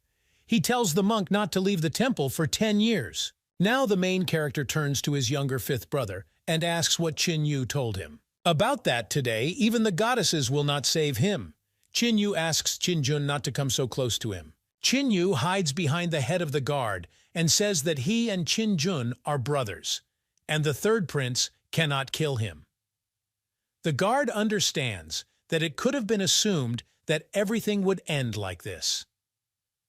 He tells the monk not to leave the temple for 10 years. Now the main character turns to his younger fifth brother and asks what Qin Yu told him. About that today, even the goddesses will not save him. Qin Yu asks Qin Jun not to come so close to him. Qin Yu hides behind the head of the guard and says that he and Qin Jun are brothers, and the third prince cannot kill him. The guard understands that it could have been assumed that everything would end like this.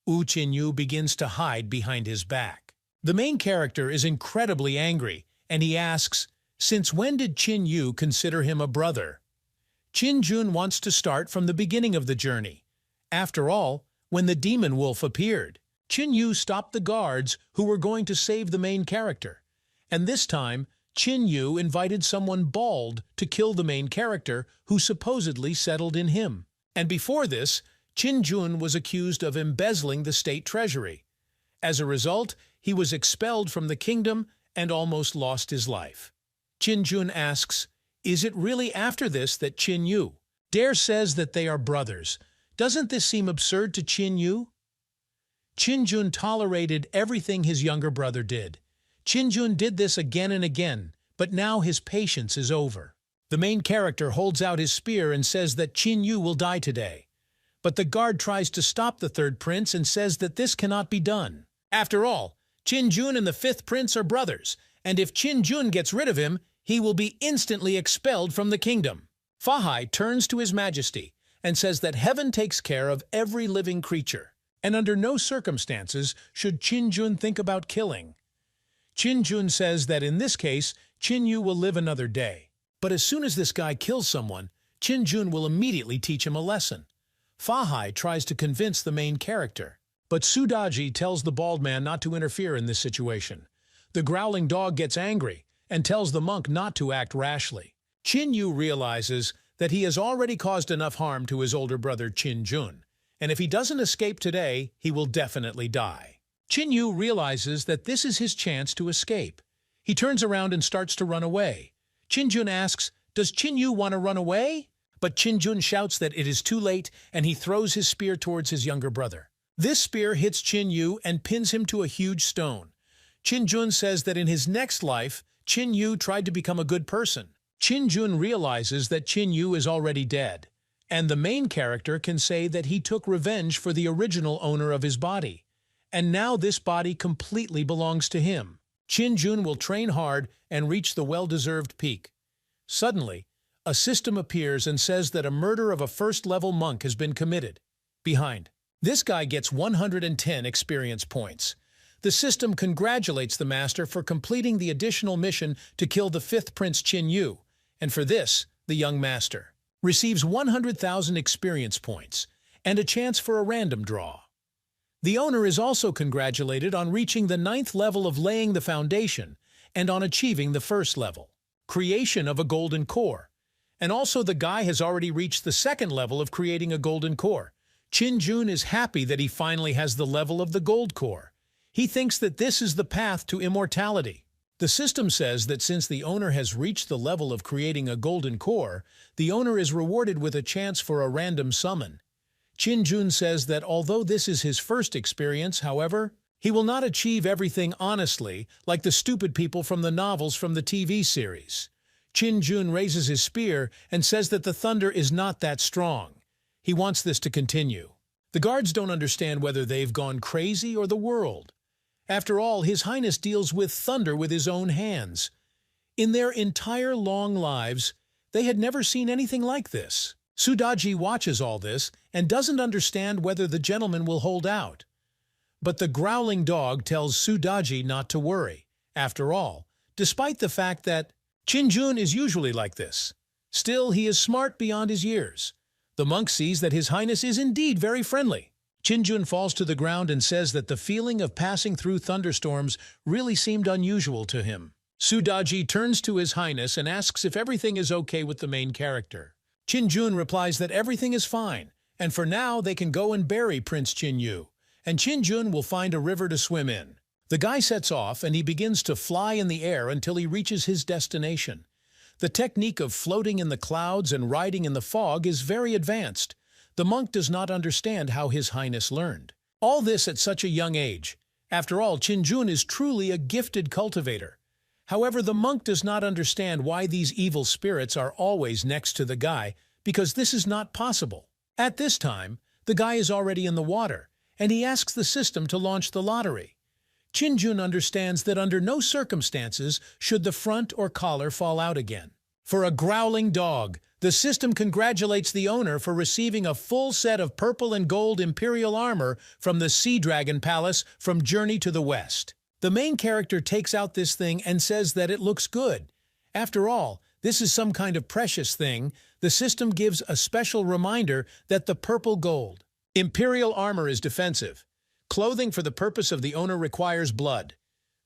Qin Yu begins to hide behind his back. The main character is incredibly angry, and he asks, since when did Qin Yu consider him a brother? Qin Jun wants to start from the beginning of the journey. After all, when the demon wolf appeared, Qin Yu stopped the guards who were going to save the main character. And this time, Qin Yu invited someone bald to kill the main character who supposedly settled in him. And before this, Qin Jun was accused of embezzling the state treasury. As a result, he was expelled from the kingdom and almost lost his life. Qin Jun asks, is it really after this that Qin Yu says that they are brothers? Doesn't this seem absurd to Qin Yu? Qin Jun tolerated everything his younger brother did. Qin Jun did this again and again, but now his patience is over. The main character holds out his spear and says that Qin Yu will die today. But the guard tries to stop the third prince and says that this cannot be done. After all, Qin Jun and the fifth prince are brothers, and if Qin Jun gets rid of him, he will be instantly expelled from the kingdom. Fahai turns to His Majesty and says that heaven takes care of every living creature. and under no circumstances should Qin-jun think about killing. Qin-jun says that in this case, Qin-yu will live another day. But as soon as this guy kills someone, Qin-jun will immediately teach him a lesson. Fa-hai tries to convince the main character, but Sudaji tells the bald man not to interfere in this situation. The growling dog gets angry and tells the monk not to act rashly. Qin-yu realizes that he has already caused enough harm to his older brother Qin-jun, and if he doesn't escape today, he will definitely die. Qin-yu realizes that this is his chance to escape. He turns around and starts to run away. Qin-jun asks, "Does Qin-yu want to run away?" But Qin-jun shouts that it is too late, and he throws his spear towards his younger brother. This spear hits Qin-yu and pins him to a huge stone. Qin-jun says that in his next life, Qin-yu tried to become a good person. Qin-jun realizes that Qin-yu is already dead, and the main character can say that he took revenge for the original owner of his body, and now this body completely belongs to him. Qin-jun will train hard and reach the well-deserved peak. Suddenly, a system appears and says that a murder of a first-level monk has been committed. Behind. This guy gets 110 experience points. The system congratulates the master for completing the additional mission to kill the 5th Prince Qin-yu, and for this, the young master receives 100,000 experience points and a chance for a random draw. The owner is also congratulated on reaching the 9th level of laying the foundation and on achieving the 1st level, creation of a golden core. And also the guy has already reached the 2nd level of creating a golden core. Qin-jun is happy that he finally has the level of the gold core. He thinks that this is the path to immortality. The system says that since the owner has reached the level of creating a golden core, the owner is rewarded with a chance for a random summon. Qin-jun says that although this is his first experience, however, he will not achieve everything honestly like the stupid people from the novels from the TV series. Qin-jun raises his spear and says that the thunder is not that strong. He wants this to continue. The guards don't understand whether they've gone crazy or the world. After all, His Highness deals with thunder with his own hands. In their entire long lives, they had never seen anything like this. Sudaji watches all this and doesn't understand whether the gentleman will hold out. But the growling dog tells Sudaji not to worry. After all, despite the fact that Qin-jun is usually like this, still he is smart beyond his years. The monk sees that His Highness is indeed very friendly. Qin-jun falls to the ground and says that the feeling of passing through thunderstorms really seemed unusual to him. Sudaji turns to His Highness and asks if everything is okay with the main character. Qin-jun replies that everything is fine, and for now they can go and bury Prince Qin-yu, and Qin-jun will find a river to swim in. The guy sets off and he begins to fly in the air until he reaches his destination. The technique of floating in the clouds and riding in the fog is very advanced. The monk does not understand how His Highness learned all this at such a young age. After all, Qin-jun is truly a gifted cultivator. However, the monk does not understand why these evil spirits are always next to the guy, because this is not possible. At this time, the guy is already in the water, and he asks the system to launch the lottery. Qin-jun understands that under no circumstances should the front or collar fall out again. For a growling dog, the system congratulates the owner for receiving a full set of purple and gold imperial armor from the Sea Dragon Palace from Journey to the West. The main character takes out this thing and says that it looks good. After all, this is some kind of precious thing. The system gives a special reminder that the purple gold imperial armor is defensive. Clothing for the purpose of the owner requires blood.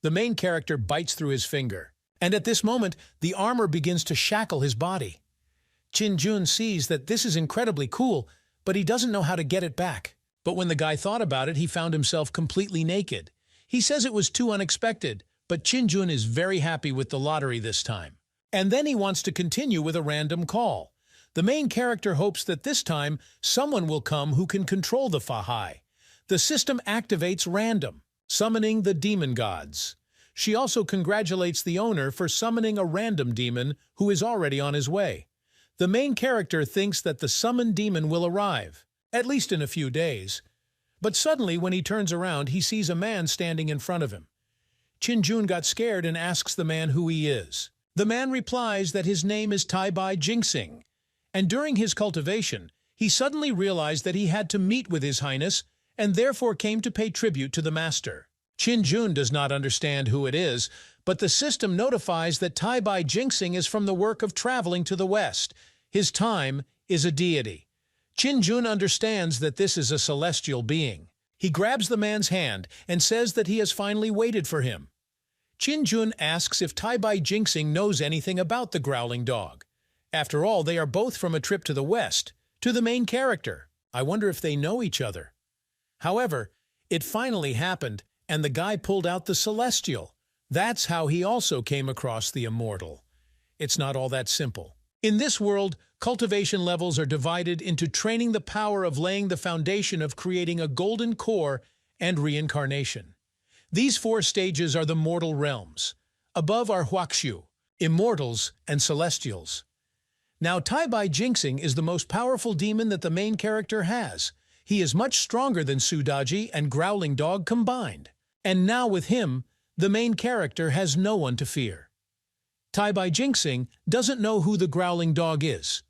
The main character bites through his finger, and at this moment, the armor begins to shackle his body. Qin-jun sees that this is incredibly cool, but he doesn't know how to get it back. But when the guy thought about it, he found himself completely naked. He says it was too unexpected, but Qin-jun is very happy with the lottery this time. And then he wants to continue with a random call. The main character hopes that this time someone will come who can control the Fa-hai. The system activates random, summoning the demon gods. She also congratulates the owner for summoning a random demon who is already on his way. The main character thinks that the summoned demon will arrive, at least in a few days. But suddenly, when he turns around, he sees a man standing in front of him. Qin-jun got scared and asks the man who he is. The man replies that his name is Tai-bai Jinxing, and during his cultivation, he suddenly realized that he had to meet with His Highness, and therefore came to pay tribute to the master. Qin does not understand who it is, but the system notifies that Tai Bai Jinxing is from the work of traveling to the west. His time is a deity. Qin understands that this is a celestial being. He grabs the man's hand and says that he has finally waited for him. Qin asks if Tai Bai Jinxing knows anything about the growling dog. After all, they are both from a trip to the west, to the main character. I wonder if they know each other. However, it finally happened, and the guy pulled out the celestial. That's how he also came across the immortal. It's not all that simple. In this world, cultivation levels are divided into training the power of laying the foundation of creating a golden core and reincarnation. These 4 stages are the mortal realms. Above are Huaxu, immortals, and celestials. Now Tai Bai Jinxing is the most powerful demon that the main character has. He is much stronger than Sudaji and Growling Dog combined. And now with him, the main character has no one to fear. Tai Bai Jinxing doesn't know who the Growling Dog is.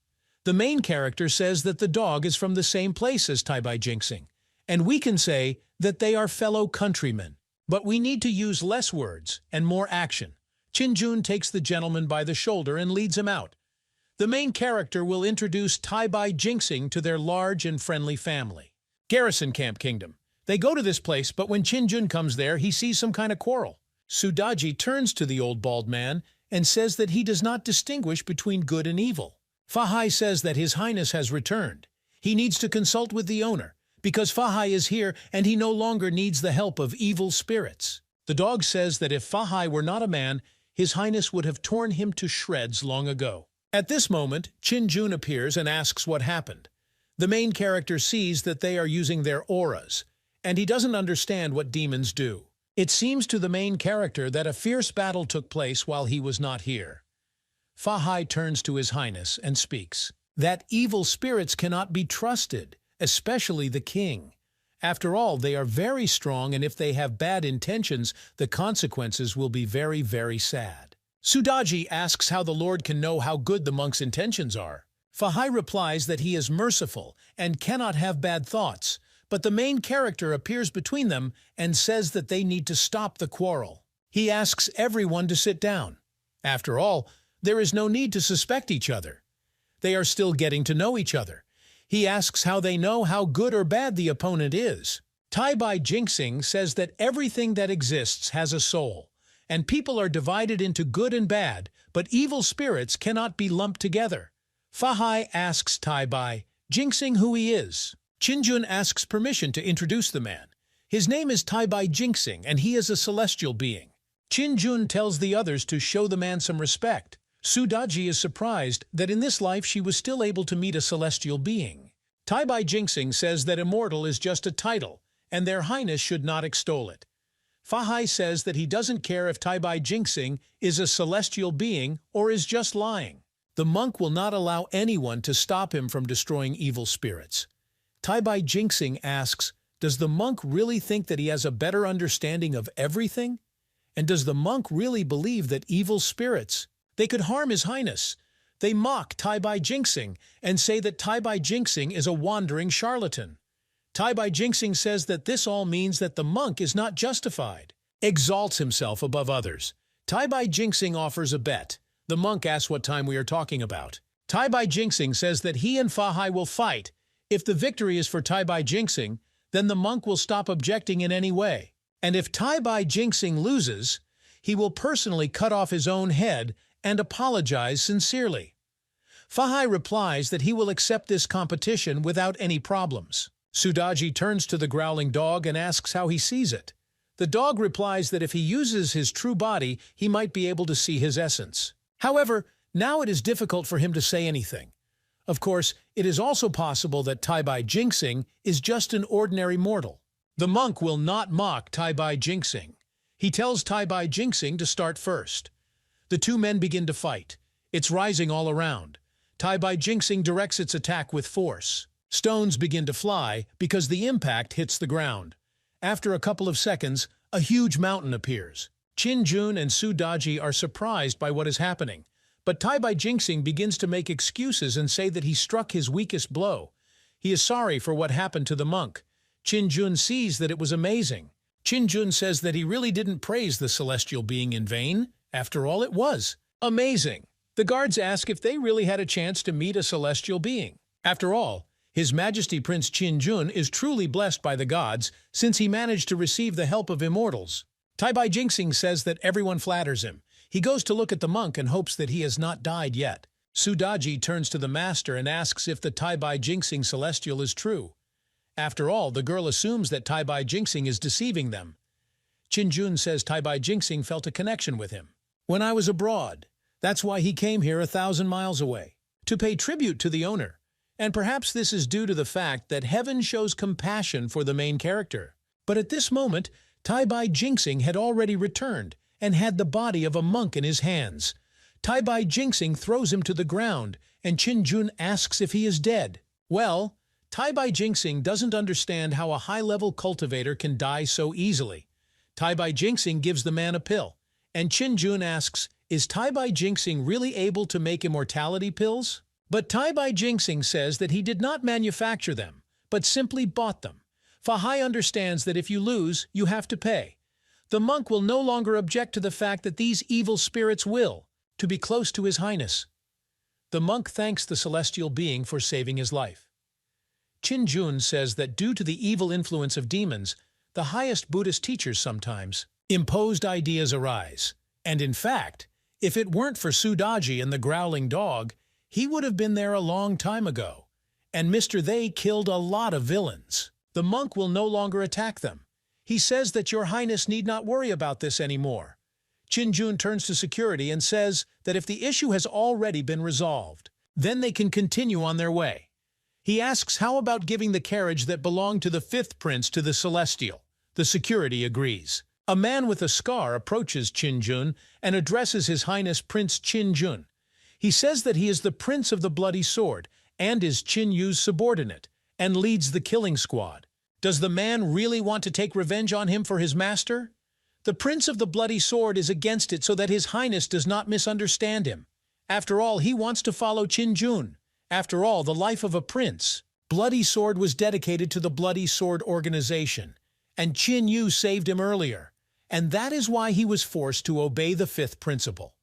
The main character says that the dog is from the same place as Tai Bai Jinxing, and we can say that they are fellow countrymen. But we need to use less words and more action. Qin takes the gentleman by the shoulder and leads him out. The main character will introduce Tai Bai Jinxing to their large and friendly family. Garrison Camp Kingdom. They go to this place, but when Qin comes there, he sees some kind of quarrel. Sudaji turns to the old bald man and says that he does not distinguish between good and evil. Fahai says that His Highness has returned. He needs to consult with the owner, because Fahai is here and he no longer needs the help of evil spirits. The dog says that if Fahai were not a man, His Highness would have torn him to shreds long ago. At this moment, Qin appears and asks what happened. The main character sees that they are using their auras, and he doesn't understand what demons do. It seems to the main character that a fierce battle took place while he was not here. Fahai turns to His Highness and speaks. That evil spirits cannot be trusted, especially the king. After all, they are very strong, and if they have bad intentions, the consequences will be very, very sad. Sudaji asks how the Lord can know how good the monk's intentions are. Fahai replies that he is merciful and cannot have bad thoughts, but the main character appears between them and says that they need to stop the quarrel. He asks everyone to sit down. After all, there is no need to suspect each other. They are still getting to know each other. He asks how they know how good or bad the opponent is. Tai Bai Jinxing says that everything that exists has a soul, and people are divided into good and bad, but evil spirits cannot be lumped together. Fahai asks Tai Bai Jinxing who he is. Qin asks permission to introduce the man. His name is Tai Bai Jinxing, and he is a celestial being. Qin tells the others to show the man some respect. Sudaji is surprised that in this life she was still able to meet a celestial being. Tai Bai Jinxing says that immortal is just a title, and their highness should not extol it. Fahai says that he doesn't care if Tai Bai Jinxing is a celestial being or is just lying. The monk will not allow anyone to stop him from destroying evil spirits. Tai Bai Jinxing asks, does the monk really think that he has a better understanding of everything? And does the monk really believe that evil spirits, they could harm His Highness? They mock Tai Bai Jinxing and say that Tai Bai Jinxing is a wandering charlatan. Tai Bai Jinxing says that this all means that the monk is not justified, exalts himself above others. Tai Bai Jinxing offers a bet. The monk asks what time we are talking about. Tai Bai Jinxing says that he and Fahai will fight. If the victory is for Tai Bai Jinxing, then the monk will stop objecting in any way. And if Tai Bai Jinxing loses, he will personally cut off his own head and apologize sincerely. Fahai replies that he will accept this competition without any problems. Sudaji turns to the growling dog and asks how he sees it. The dog replies that if he uses his true body, he might be able to see his essence. However, now it is difficult for him to say anything. Of course, it is also possible that Tai Bai Jinxing is just an ordinary mortal. The monk will not mock Tai Bai Jinxing. He tells Tai Bai Jinxing to start first. The two men begin to fight. It's rising all around. Tai Bai Jinxing directs its attack with force. Stones begin to fly because the impact hits the ground. After a couple of seconds, a huge mountain appears. Qin and Sudaji are surprised by what is happening, but Tai Bai Jinxing begins to make excuses and say that he struck his weakest blow. He is sorry for what happened to the monk. Qin-jun sees that it was amazing. Qin-jun says that he really didn't praise the celestial being in vain. After all, it was amazing. The guards ask if they really had a chance to meet a celestial being. After all, His Majesty Prince Qin-jun is truly blessed by the gods since he managed to receive the help of immortals. Tai-bai Jinxing says that everyone flatters him. He goes to look at the monk and hopes that he has not died yet. Sudaji turns to the master and asks if the Tai-bai Jinxing celestial is true. After all, the girl assumes that Tai-bai Jinxing is deceiving them. Qin-jun says Tai-bai Jinxing felt a connection with him. When I was abroad, that's why he came here 1,000 miles away, to pay tribute to the owner. And perhaps this is due to the fact that heaven shows compassion for the main character. But at this moment, Tai-bai Jinxing had already returned and had the body of a monk in his hands. Tai-bai Jinxing throws him to the ground, and Qin-jun asks if he is dead. Well, Tai-bai Jinxing doesn't understand how a high-level cultivator can die so easily. Tai-bai Jinxing gives the man a pill, and Qin-jun asks, is Tai-bai Jinxing really able to make immortality pills? But Tai-bai Jinxing says that he did not manufacture them, but simply bought them. Fahai understands that if you lose, you have to pay. The monk will no longer object to the fact that these evil spirits will, to be close to His Highness. The monk thanks the celestial being for saving his life. Qin-jun says that due to the evil influence of demons, the highest Buddhist teachers sometimes imposed ideas arise. And in fact, if it weren't for Sudaji and the growling dog, he would have been there a long time ago. And Mr. They killed a lot of villains. The monk will no longer attack them. He says that Your Highness need not worry about this anymore. Qin-jun turns to security and says that if the issue has already been resolved, then they can continue on their way. He asks how about giving the carriage that belonged to the fifth prince to the Celestial. The security agrees. A man with a scar approaches Qin-jun and addresses His Highness Prince Qin-jun. He says that he is the Prince of the Bloody Sword and is Qin-yu's subordinate and leads the killing squad. Does the man really want to take revenge on him for his master? The Prince of the Bloody Sword is against it so that His Highness does not misunderstand him. After all, he wants to follow Qin-jun. After all, the life of a prince. Bloody Sword was dedicated to the Bloody Sword organization, and Qin-yu saved him earlier, and that is why he was forced to obey the fifth principle.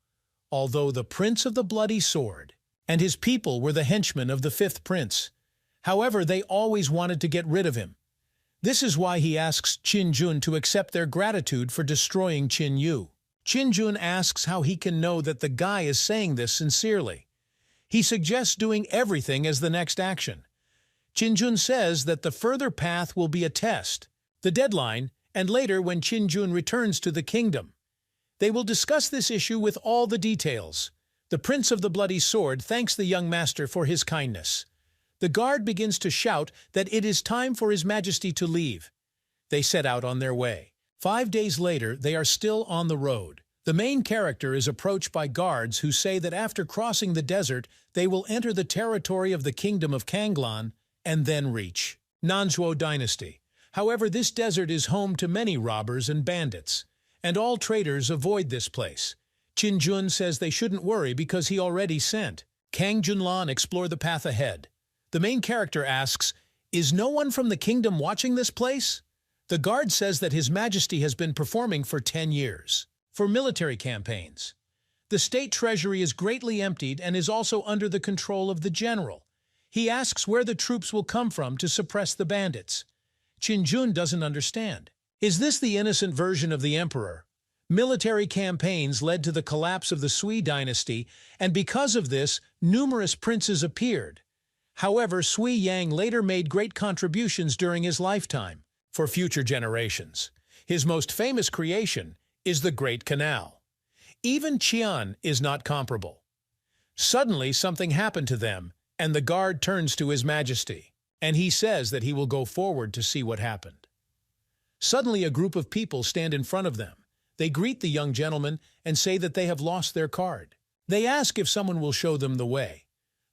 Although the Prince of the Bloody Sword and his people were the henchmen of the fifth prince, however, they always wanted to get rid of him. This is why he asks Qin-jun to accept their gratitude for destroying Qin-yu. Qin-jun asks how he can know that the guy is saying this sincerely. He suggests doing everything as the next action. Qin-jun says that the further path will be a test, the deadline, and later when Qin-jun returns to the kingdom. They will discuss this issue with all the details. The Prince of the Bloody Sword thanks the young master for his kindness. The guard begins to shout that it is time for His Majesty to leave. They set out on their way. 5 days later, they are still on the road. The main character is approached by guards who say that after crossing the desert, they will enter the territory of the kingdom of Kanglan and then reach Nanzhuo Dynasty. However, this desert is home to many robbers and bandits, and all traders avoid this place. Qin-jun says they shouldn't worry because he already sent Kang Junlan explore the path ahead. The main character asks, is no one from the kingdom watching this place? The guard says that His Majesty has been performing for 10 years. For military campaigns. The state treasury is greatly emptied and is also under the control of the general. He asks where the troops will come from to suppress the bandits. Qin-jun doesn't understand. Is this the innocent version of the emperor? Military campaigns led to the collapse of the Sui dynasty, and because of this, numerous princes appeared. However, Sui Yang later made great contributions during his lifetime for future generations. His most famous creation is the Great Canal. Even Qian is not comparable. Suddenly, something happened to them, and the guard turns to His Majesty, and he says that he will go forward to see what happened. Suddenly, a group of people stand in front of them. They greet the young gentleman and say that they have lost their card. They ask if someone will show them the way.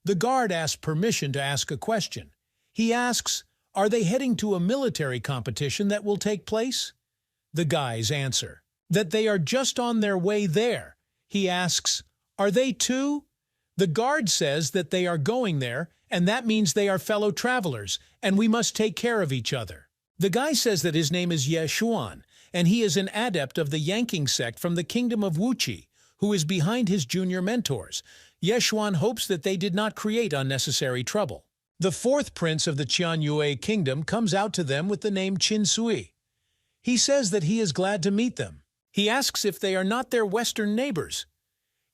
The guard asks permission to ask a question. He asks, are they heading to a military competition that will take place? The guys answer that they are just on their way there. He asks, are they too? The guard says that they are going there, and that means they are fellow travelers, and we must take care of each other. The guy says that his name is Ye Xuan, and he is an adept of the Yanking sect from the kingdom of Wuqi, who is behind his junior mentors. Ye Xuan hopes that they did not create unnecessary trouble. The fourth prince of the Qianyue kingdom comes out to them with the name Qin Sui. He says that he is glad to meet them. He asks if they are not their western neighbors.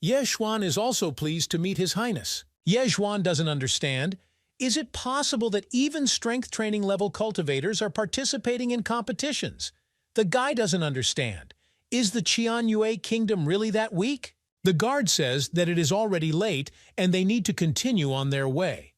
Ye Xuan is also pleased to meet His Highness. Ye Xuan doesn't understand. Is it possible that even strength training level cultivators are participating in competitions? The guy doesn't understand. Is the Qianyue kingdom really that weak? The guard says that it is already late and they need to continue on their way.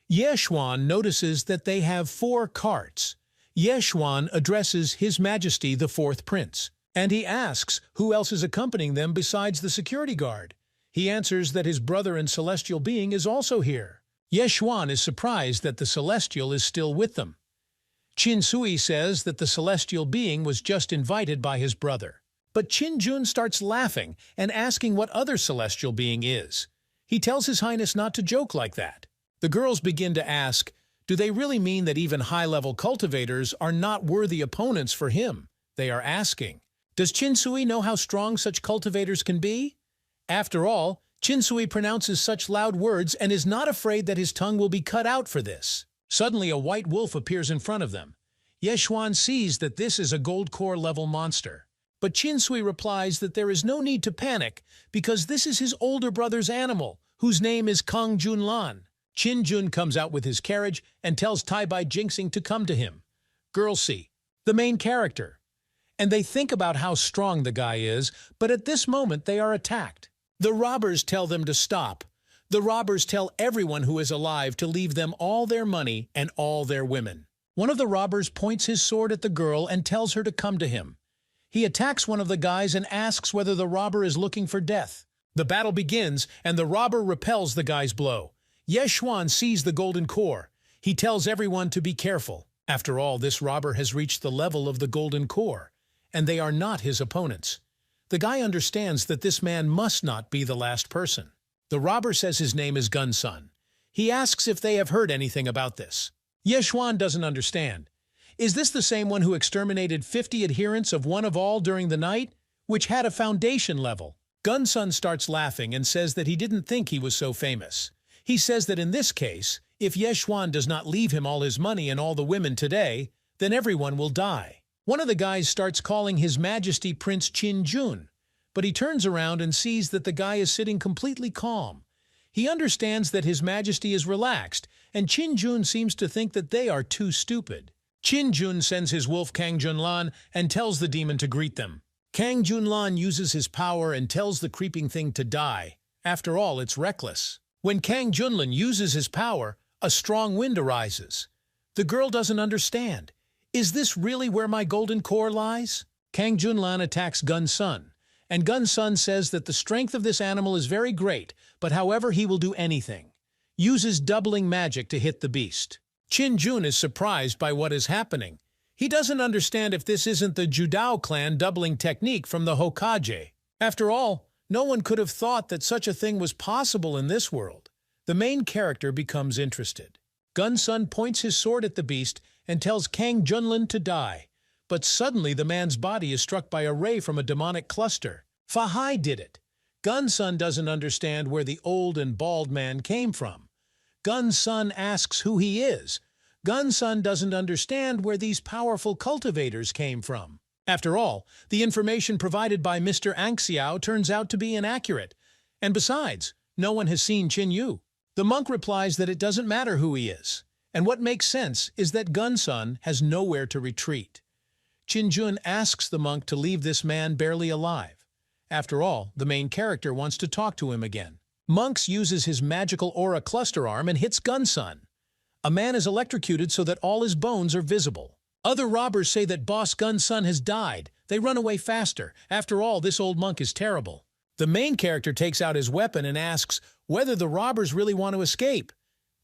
Ye Xuan notices that they have 4 carts. Ye Xuan addresses His Majesty the Fourth Prince, and he asks who else is accompanying them besides the security guard. He answers that his brother and celestial being is also here. Ye Xuan is surprised that the celestial is still with them. Qin Sui says that the celestial being was just invited by his brother. But Qin Jun starts laughing and asking what other celestial being is. He tells His Highness not to joke like that. The girls begin to ask, do they really mean that even high-level cultivators are not worthy opponents for him? They are asking, does Qin Sui know how strong such cultivators can be? After all, Qin Sui pronounces such loud words and is not afraid that his tongue will be cut out for this. Suddenly a white wolf appears in front of them. Ye Xuan sees that this is a gold core level monster. But Qin Sui replies that there is no need to panic because this is his older brother's animal, whose name is Kang Junlan. Qin Jun comes out with his carriage and tells Tai Bai Jinxing to come to him. Girls see the main character, and they think about how strong the guy is, but at this moment they are attacked. The robbers tell them to stop. The robbers tell everyone who is alive to leave them all their money and all their women. One of the robbers points his sword at the girl and tells her to come to him. He attacks one of the guys and asks whether the robber is looking for death. The battle begins, and the robber repels the guy's blow. Ye Xuan sees the golden core. He tells everyone to be careful. After all, this robber has reached the level of the golden core, and they are not his opponents. The guy understands that this man must not be the last person. The robber says his name is Gunsun. He asks if they have heard anything about this. Ye Xuan doesn't understand. Is this the same one who exterminated 50 adherents of one of all during the night, which had a foundation level? Gunsun starts laughing and says that he didn't think he was so famous. He says that in this case, if Ye Xuan does not leave him all his money and all the women today, then everyone will die. One of the guys starts calling His Majesty Prince Qin Jun, but he turns around and sees that the guy is sitting completely calm. He understands that His Majesty is relaxed, and Qin Jun seems to think that they are too stupid. Qin Jun sends his wolf Kang Junlan and tells the demon to greet them. Kang Junlan uses his power and tells the creeping thing to die. After all, it's reckless. When Kang Junlan uses his power, a strong wind arises. The girl doesn't understand. Is this really where my golden core lies? Kang Junlan attacks Gunsun, and Gunsun says that the strength of this animal is very great, but however he will do anything. Uses doubling magic to hit the beast. Qin Jun is surprised by what is happening. He doesn't understand if this isn't the Judao clan doubling technique from the Hokage. After all, no one could have thought that such a thing was possible in this world. The main character becomes interested. Gunsun points his sword at the beast and tells Kang Junlan to die. But suddenly the man's body is struck by a ray from a demonic cluster. Fahai did it. Gunsun doesn't understand where the old and bald man came from. Gunsun asks who he is. Gunsun doesn't understand where these powerful cultivators came from. After all, the information provided by Mr. Anxiao turns out to be inaccurate. And besides, no one has seen Qin Yu. The monk replies that it doesn't matter who he is. And what makes sense is that Gunsun has nowhere to retreat. Qin Jun asks the monk to leave this man barely alive. After all, the main character wants to talk to him again. Monks uses his magical aura cluster arm and hits Gunsun. A man is electrocuted so that all his bones are visible. Other robbers say that Boss Gunsun has died. They run away faster. After all, this old monk is terrible. The main character takes out his weapon and asks whether the robbers really want to escape.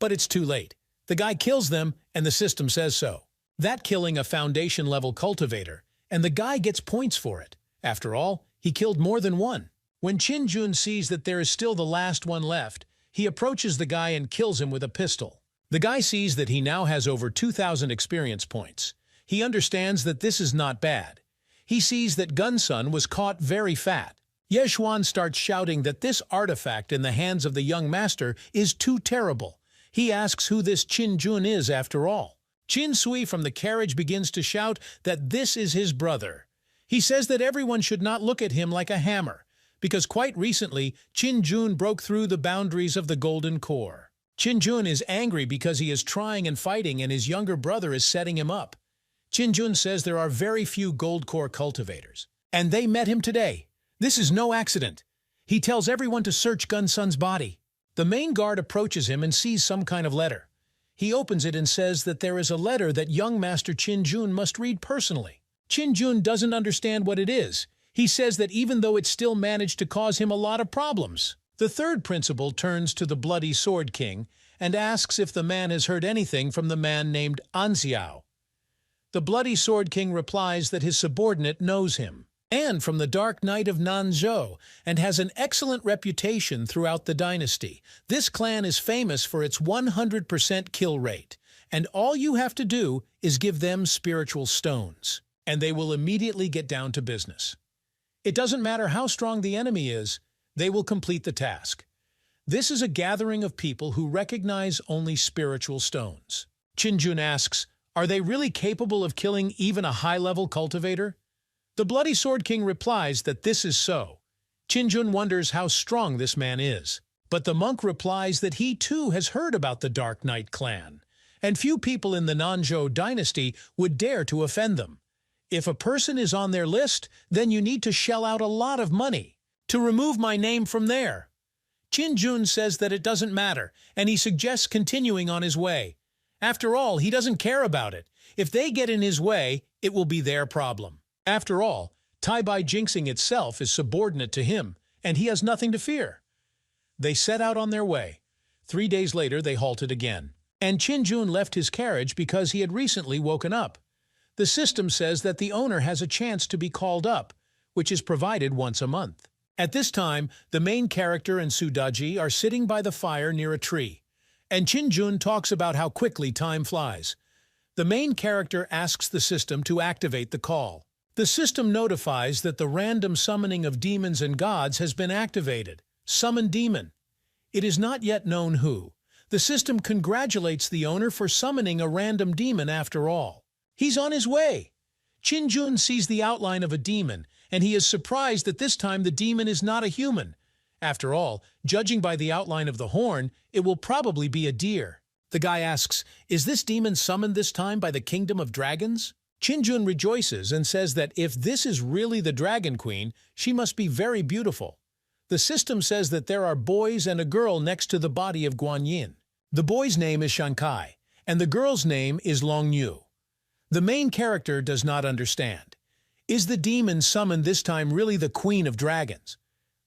But it's too late. The guy kills them, and the system says so. That killing a foundation-level cultivator, and the guy gets points for it. After all, he killed more than one. When Qin Jun sees that there is still the last one left, he approaches the guy and kills him with a pistol. The guy sees that he now has over 2,000 experience points. He understands that this is not bad. He sees that Gunsun was caught very fat. Yeshuan starts shouting that this artifact in the hands of the young master is too terrible. He asks who this Qin Jun is after all. Qin Sui from the carriage begins to shout that this is his brother. He says that everyone should not look at him like a hammer, because quite recently Qin Jun broke through the boundaries of the Golden Core. Qin Jun is angry because he is trying and fighting and his younger brother is setting him up. Qin Jun says there are very few Gold Core cultivators, and they met him today. This is no accident. He tells everyone to search Gunsun's body. The main guard approaches him and sees some kind of letter. He opens it and says that there is a letter that young Master Qin Jun must read personally. Qin Jun doesn't understand what it is. He says that even though it still managed to cause him a lot of problems. The third principal turns to the Bloody Sword King and asks if the man has heard anything from the man named Anxiao. The Bloody Sword King replies that his subordinate knows him, and from the Dark Knight of Nanzhou, and has an excellent reputation throughout the dynasty. This clan is famous for its 100% kill rate, and all you have to do is give them spiritual stones, and they will immediately get down to business. It doesn't matter how strong the enemy is, they will complete the task. This is a gathering of people who recognize only spiritual stones. Qin Jun asks, are they really capable of killing even a high-level cultivator? The Bloody Sword King replies that this is so. Qin Jun wonders how strong this man is. But the monk replies that he too has heard about the Dark Knight clan, and few people in the Nanzhou dynasty would dare to offend them. If a person is on their list, then you need to shell out a lot of money to remove my name from there. Qin Jun says that it doesn't matter, and he suggests continuing on his way. After all, he doesn't care about it. If they get in his way, it will be their problem. After all, Tai Bai jinxing itself is subordinate to him, and he has nothing to fear. They set out on their way. 3 days later, they halted again. And Qin Jun left his carriage because he had recently woken up. The system says that the owner has a chance to be called up, which is provided once a month. At this time, the main character and Sudaji are sitting by the fire near a tree, and Qin Jun talks about how quickly time flies. The main character asks the system to activate the call. The system notifies that the random summoning of demons and gods has been activated. Summon demon. It is not yet known who. The system congratulates the owner for summoning a random demon after all. He's on his way. Qin Jun sees the outline of a demon, and he is surprised that this time the demon is not a human. After all, judging by the outline of the horn, it will probably be a deer. The guy asks, is this demon summoned this time by the kingdom of dragons? Qin Jun rejoices and says that if this is really the Dragon Queen, she must be very beautiful. The system says that there are boys and a girl next to the body of Guanyin. The boy's name is Shankai, and the girl's name is Longyu. The main character does not understand. Is the demon summoned this time really the Queen of Dragons?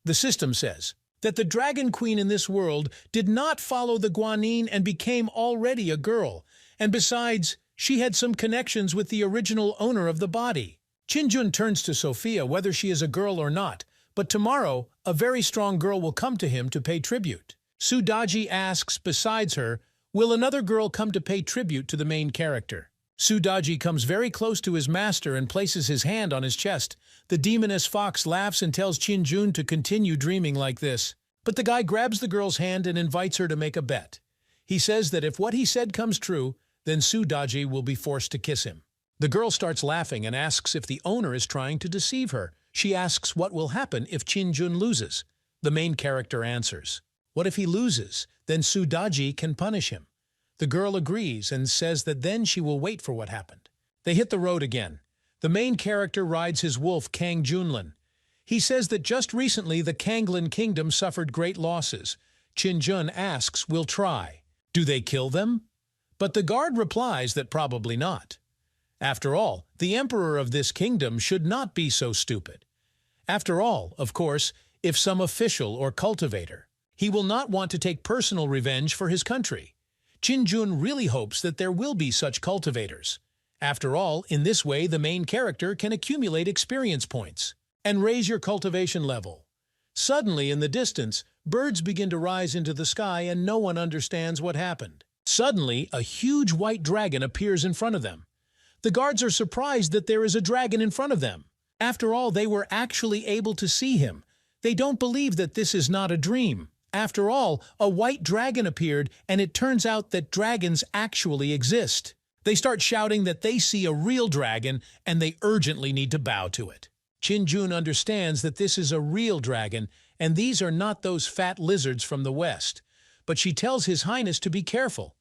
The system says that the Dragon Queen in this world did not follow the Guanyin and became already a girl, and besides, she had some connections with the original owner of the body. Qin Jun turns to Sophia whether she is a girl or not, but tomorrow a very strong girl will come to him to pay tribute. Sudaji asks besides her, will another girl come to pay tribute to the main character? Sudaji comes very close to his master and places his hand on his chest. The demoness fox laughs and tells Qin Jun to continue dreaming like this. But the guy grabs the girl's hand and invites her to make a bet. He says that if what he said comes true, then Sudaji will be forced to kiss him. The girl starts laughing and asks if the owner is trying to deceive her. She asks what will happen if Qin Jun loses. The main character answers, what if he loses? Then Sudaji can punish him. The girl agrees and says that then she will wait for what happened. They hit the road again. The main character rides his wolf Kang Junlin. He says that just recently the Kanglin kingdom suffered great losses. Qin Jun asks, we'll try. Do they kill them? But the guard replies that probably not. After all, the emperor of this kingdom should not be so stupid. After all, of course, if some official or cultivator, he will not want to take personal revenge for his country. Qin Jun really hopes that there will be such cultivators. After all, in this way the main character can accumulate experience points and raise your cultivation level. Suddenly, in the distance, birds begin to rise into the sky and no one understands what happened. Suddenly, a huge white dragon appears in front of them. The guards are surprised that there is a dragon in front of them. After all, they were actually able to see him. They don't believe that this is not a dream. After all, a white dragon appeared, and it turns out that dragons actually exist. They start shouting that they see a real dragon, and they urgently need to bow to it. Qin understands that this is a real dragon, and these are not those fat lizards from the West. But she tells His Highness to be careful.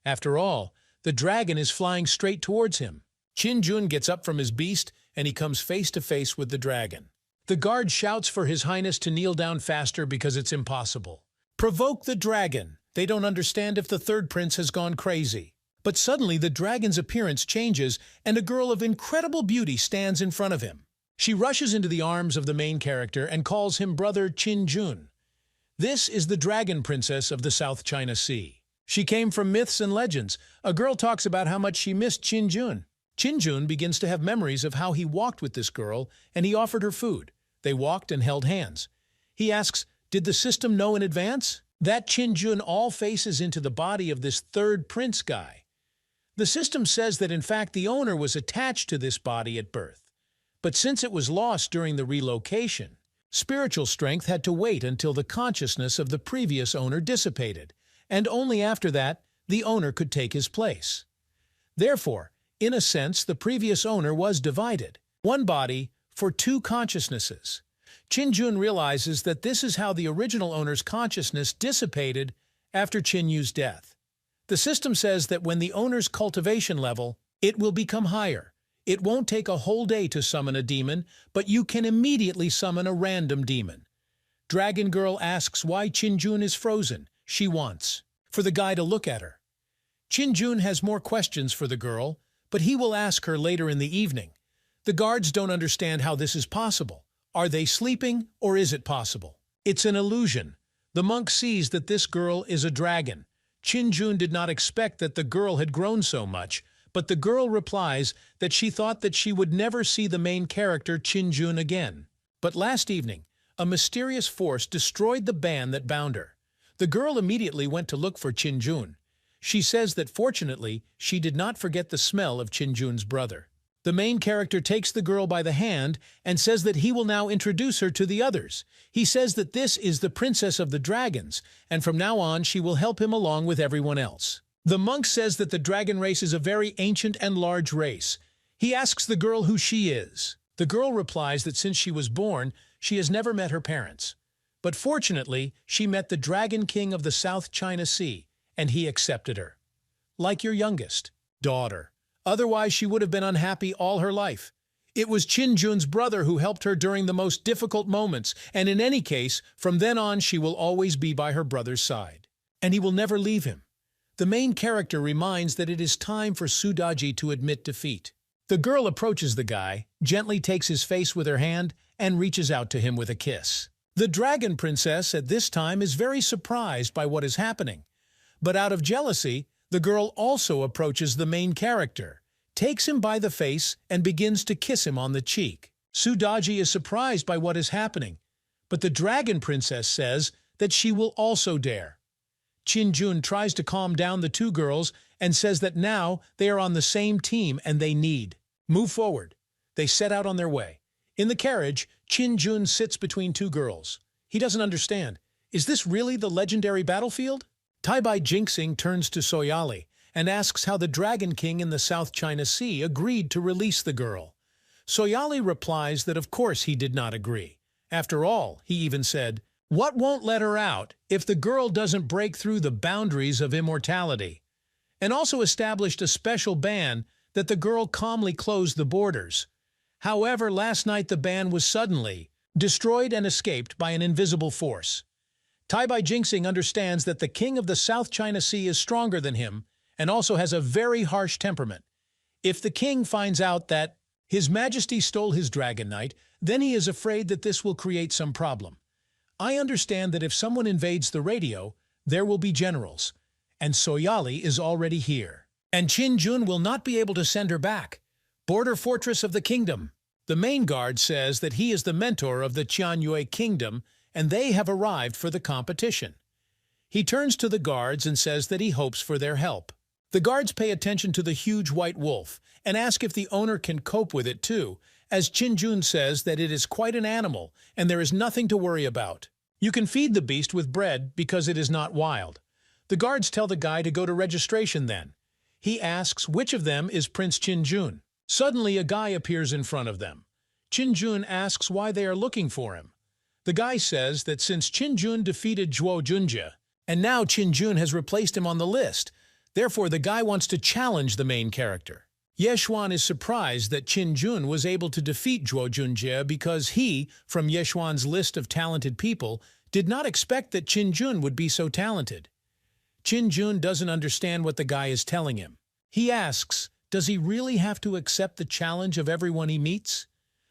After all, the dragon is flying straight towards him. Qin gets up from his beast, and he comes face to face with the dragon. The guard shouts for His Highness to kneel down faster because it's impossible. Provoke the dragon. They don't understand if the third prince has gone crazy. But suddenly the dragon's appearance changes, and a girl of incredible beauty stands in front of him. She rushes into the arms of the main character and calls him brother Qin. This is the dragon princess of the South China Sea. She came from myths and legends. A girl talks about how much she missed Qin. Qin begins to have memories of how he walked with this girl, and he offered her food. They walked and held hands. He asks, did the system know in advance? That Qin all faces into the body of this third prince guy. The system says that in fact the owner was attached to this body at birth. But since it was lost during the relocation, spiritual strength had to wait until the consciousness of the previous owner dissipated, and only after that the owner could take his place. Therefore, in a sense, the previous owner was divided. One body for two consciousnesses. Qin realizes that this is how the original owner's consciousness dissipated after Qin Yu's death. The system says that when the owner's cultivation level, it will become higher. It won't take a whole day to summon a demon, but you can immediately summon a random demon. Dragon Girl asks why Qin is frozen. She wants for the guy to look at her. Qin has more questions for the girl, but he will ask her later in the evening. The guards don't understand how this is possible. Are they sleeping, or is it possible? It's an illusion. The monk sees that this girl is a dragon. Qin did not expect that the girl had grown so much, but the girl replies that she thought that she would never see the main character Qin again. But last evening, a mysterious force destroyed the band that bound her. The girl immediately went to look for Qin. She says that fortunately, she did not forget the smell of Qin's brother. The main character takes the girl by the hand and says that he will now introduce her to the others. He says that this is the princess of the dragons, and from now on she will help him along with everyone else. The monk says that the dragon race is a very ancient and large race. He asks the girl who she is. The girl replies that since she was born, she has never met her parents. But fortunately, she met the Dragon King of the South China Sea, and he accepted her. Like your youngest daughter. Otherwise, she would have been unhappy all her life. It was Qin's brother who helped her during the most difficult moments, and in any case, from then on she will always be by her brother's side. And he will never leave him. The main character reminds that it is time for Sudaji to admit defeat. The girl approaches the guy, gently takes his face with her hand, and reaches out to him with a kiss. The dragon princess at this time is very surprised by what is happening. But out of jealousy, the girl also approaches the main character, takes him by the face, and begins to kiss him on the cheek. Sudaji is surprised by what is happening, but the dragon princess says that she will also dare. Qin tries to calm down the two girls and says that now they are on the same team and they need move forward. They set out on their way. In the carriage, Qin sits between two girls. He doesn't understand. Is this really the legendary battlefield? Taibai Jinxing turns to Soyali and asks how the Dragon King in the South China Sea agreed to release the girl. Soyali replies that of course he did not agree. After all, he even said, "What won't let her out if the girl doesn't break through the boundaries of immortality?" And also established a special ban that the girl calmly closed the borders. However, last night the ban was suddenly destroyed and escaped by an invisible force. Taibai Jinxing understands that the king of the South China Sea is stronger than him and also has a very harsh temperament. If the king finds out that His Majesty stole his Dragon Knight, then he is afraid that this will create some problem. I understand that if someone invades the radio, there will be generals, and Soyali is already here. And Qin will not be able to send her back. Border Fortress of the Kingdom. The main guard says that he is the mentor of the Qianyue Kingdom, and they have arrived for the competition. He turns to the guards and says that he hopes for their help. The guards pay attention to the huge white wolf and ask if the owner can cope with it too, as Chin-jun says that it is quite an animal and there is nothing to worry about. You can feed the beast with bread because it is not wild. The guards tell the guy to go to registration then. He asks which of them is Prince Chin-jun. Suddenly a guy appears in front of them. Chin-jun asks why they are looking for him. The guy says that since Chin-jun defeated Zhuo Junjie, and now Chin-jun has replaced him on the list, therefore the guy wants to challenge the main character. Yeshuan is surprised that Chin-jun was able to defeat Zhuo Junjie because he, from Yeshuan's list of talented people, did not expect that Chin-jun would be so talented. Chin-jun doesn't understand what the guy is telling him. He asks, does he really have to accept the challenge of everyone he meets?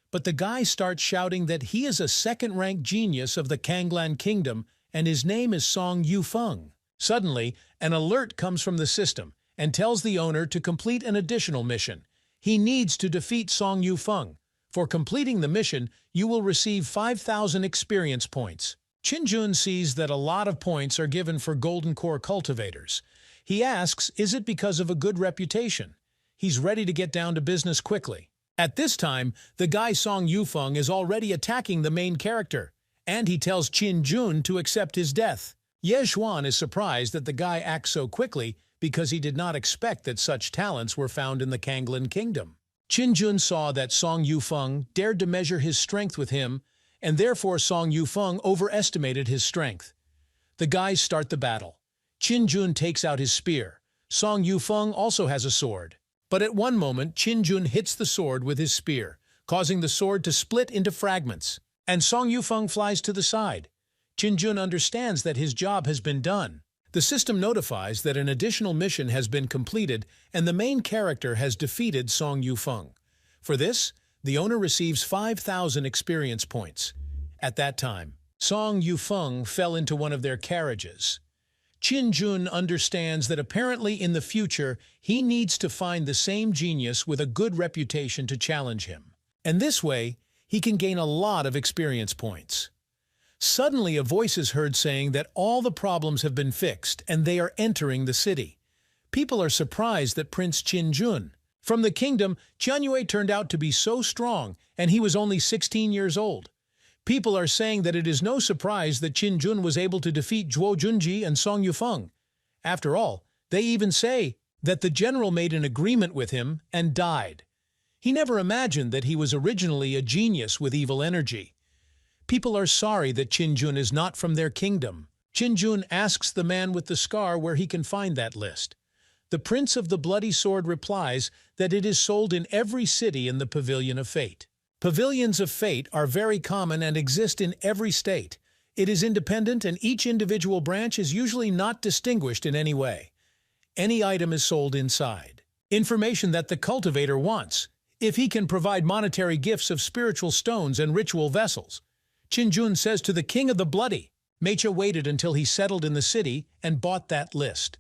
But the guy starts shouting that he is a second-rank genius of the Kanglan Kingdom and his name is Song Yufeng. Suddenly, an alert comes from the system and tells the owner to complete an additional mission. He needs to defeat Song Yufeng. For completing the mission, you will receive 5,000 experience points. Chin-jun sees that a lot of points are given for Golden Core cultivators. He asks, is it because of a good reputation? He's ready to get down to business quickly. At this time, the guy Song Yufeng is already attacking the main character, and he tells Chin-jun to accept his death. Yeshuan is surprised that the guy acts so quickly because he did not expect that such talents were found in the Kanglan Kingdom. Chin-jun saw that Song Yufeng dared to measure his strength with him, and therefore Song Yufeng overestimated his strength. The guys start the battle. Chin-jun takes out his spear. Song Yufeng also has a sword. But at one moment, Chin-jun hits the sword with his spear, causing the sword to split into fragments, and Song Yufeng flies to the side. Chin-jun understands that his job has been done. The system notifies that an additional mission has been completed and the main character has defeated Song Yufeng. For this, the owner receives 5,000 experience points. At that time, Song Yufeng fell into one of their carriages. Chin-jun understands that apparently in the future he needs to find the same genius with a good reputation to challenge him. And this way, he can gain a lot of experience points. Suddenly a voice is heard saying that all the problems have been fixed and they are entering the city. People are surprised that Prince Chin-jun from the kingdom, Jianyue turned out to be so strong and he was only 16 years old. People are saying that it is no surprise that Chin-jun was able to defeat Zhuo Junjie and Song Yufeng. After all, they even say that the general made an agreement with him and died. He never imagined that he was originally a genius with evil energy. People are sorry that Chin-jun is not from their kingdom. Chin-jun asks the man with the scar where he can find that list. The Prince of the Bloody Sword replies that it is sold in every city in the Pavilion of Fate. Pavilions of Fate are very common and exist in every state. It is independent and each individual branch is usually not distinguished in any way. Any item is sold inside. Information that the cultivator wants, if he can provide monetary gifts of spiritual stones and ritual vessels. Chin-jun says to the King of the Bloody. Mecha waited until he settled in the city and bought that list.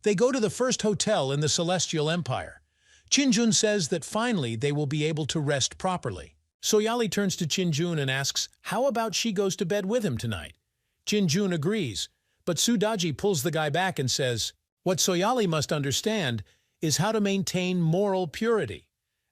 They go to the first hotel in the Celestial Empire. Chin-jun says that finally they will be able to rest properly. Soyali turns to Chin-jun and asks, how about she goes to bed with him tonight? Chin-jun agrees, but Sudaji pulls the guy back and says, what Soyali must understand is how to maintain moral purity.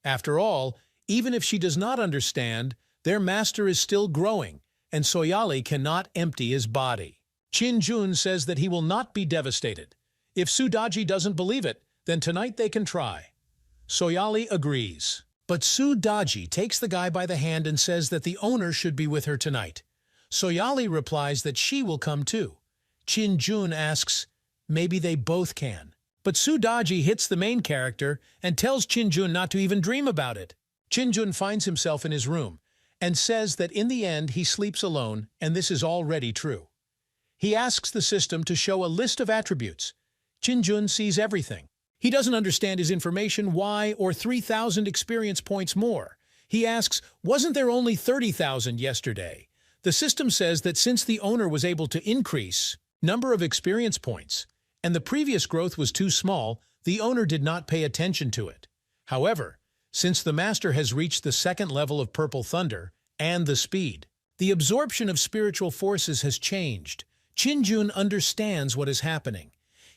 After all, even if she does not understand, their master is still growing, and Soyali cannot empty his body. Chin-jun says that he will not be devastated. If Sudaji doesn't believe it, then tonight they can try. Soyali agrees. But Sudaji takes the guy by the hand and says that the owner should be with her tonight. Soyali replies that she will come too. Chin-jun asks, maybe they both can. But Sudaji hits the main character and tells Chin-jun not to even dream about it. Chin-jun finds himself in his room and says that in the end he sleeps alone, and this is already true. He asks the system to show a list of attributes. Chin-jun sees everything. He doesn't understand his information why or 3,000 experience points more. He asks, wasn't there only 30,000 yesterday? The system says that since the owner was able to increase number of experience points, and the previous growth was too small, the owner did not pay attention to it. However, since the master has reached the second level of Purple Thunder and the speed, the absorption of spiritual forces has changed. Chin-jun understands what is happening.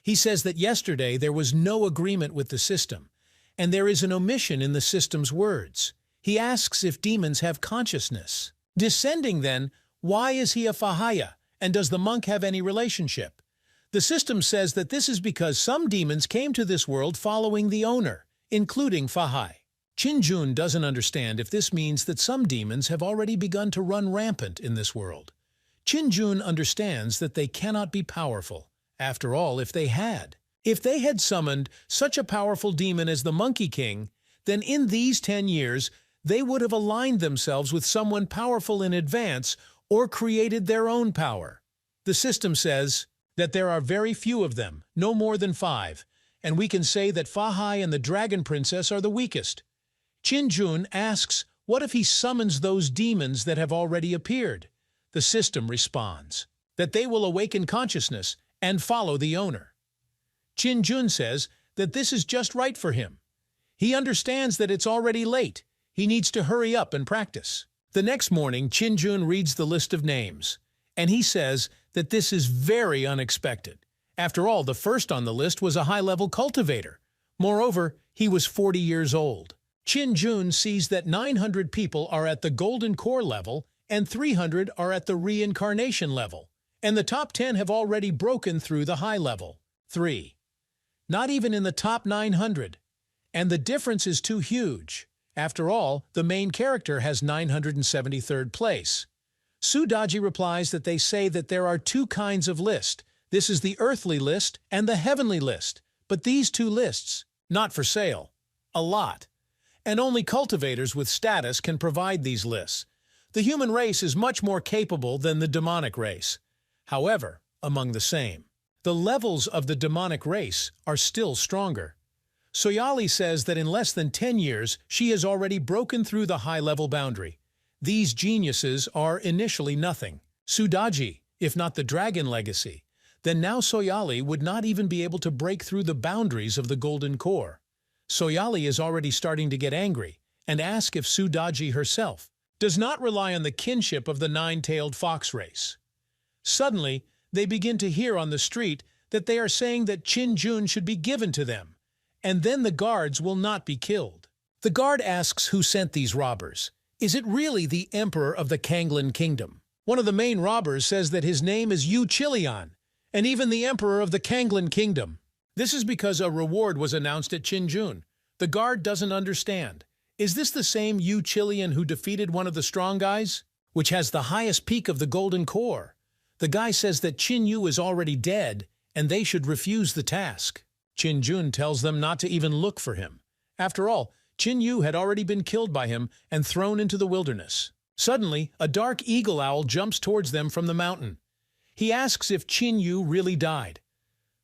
He says that yesterday there was no agreement with the system, and there is an omission in the system's words. He asks if demons have consciousness. Descending then, why is he a Fahaya, and does the monk have any relationship? The system says that this is because some demons came to this world following the owner, including Fahai. Chin-jun doesn't understand if this means that some demons have already begun to run rampant in this world. Chin-jun understands that they cannot be powerful. After all, if they had summoned such a powerful demon as the Monkey King, then in these 10 years, they would have aligned themselves with someone powerful in advance or created their own power. The system says that there are very few of them, no more than 5, and we can say that Fahai and the Dragon Princess are the weakest. Chin-jun asks, what if he summons those demons that have already appeared? The system responds that they will awaken consciousness and follow the owner. Chin-jun says that this is just right for him. He understands that it's already late. He needs to hurry up and practice. The next morning, Chin-jun reads the list of names, and he says that this is very unexpected. After all, the first on the list was a high-level cultivator. Moreover, he was 40 years old. Chin-jun sees that 900 people are at the Golden Core level and 300 are at the Reincarnation level, and the top 10 have already broken through the high level, 3. Not even in the top 900. And the difference is too huge. After all, the main character has 973rd place. Sudaji replies that they say that there are 2 kinds of list. This is the earthly list and the heavenly list. But these 2 lists, not for sale. A lot. And only cultivators with status can provide these lists. The human race is much more capable than the demonic race. However, among the same, the levels of the demonic race are still stronger. Soyali says that in less than 10 years, she has already broken through the high-level boundary. These geniuses are initially nothing. Sudaji, if not the dragon legacy, then now Soyali would not even be able to break through the boundaries of the Golden Core. Soyali is already starting to get angry and ask if Sudaji herself does not rely on the kinship of the 9-tailed fox race. Suddenly, they begin to hear on the street that they are saying that Chin-jun should be given to them, and then the guards will not be killed. The guard asks who sent these robbers. Is it really the emperor of the Kanglan kingdom? One of the main robbers says that his name is Yu Chilian, and even the emperor of the Kanglan kingdom. This is because a reward was announced at Chin-jun. The guard doesn't understand. Is this the same Yu Chilian who defeated one of the strong guys, which has the highest peak of the Golden Core? The guy says that Chin-yu is already dead, and they should refuse the task. Chin-jun tells them not to even look for him. After all, Chin-yu had already been killed by him and thrown into the wilderness. Suddenly, a dark eagle owl jumps towards them from the mountain. He asks if Chin-yu really died.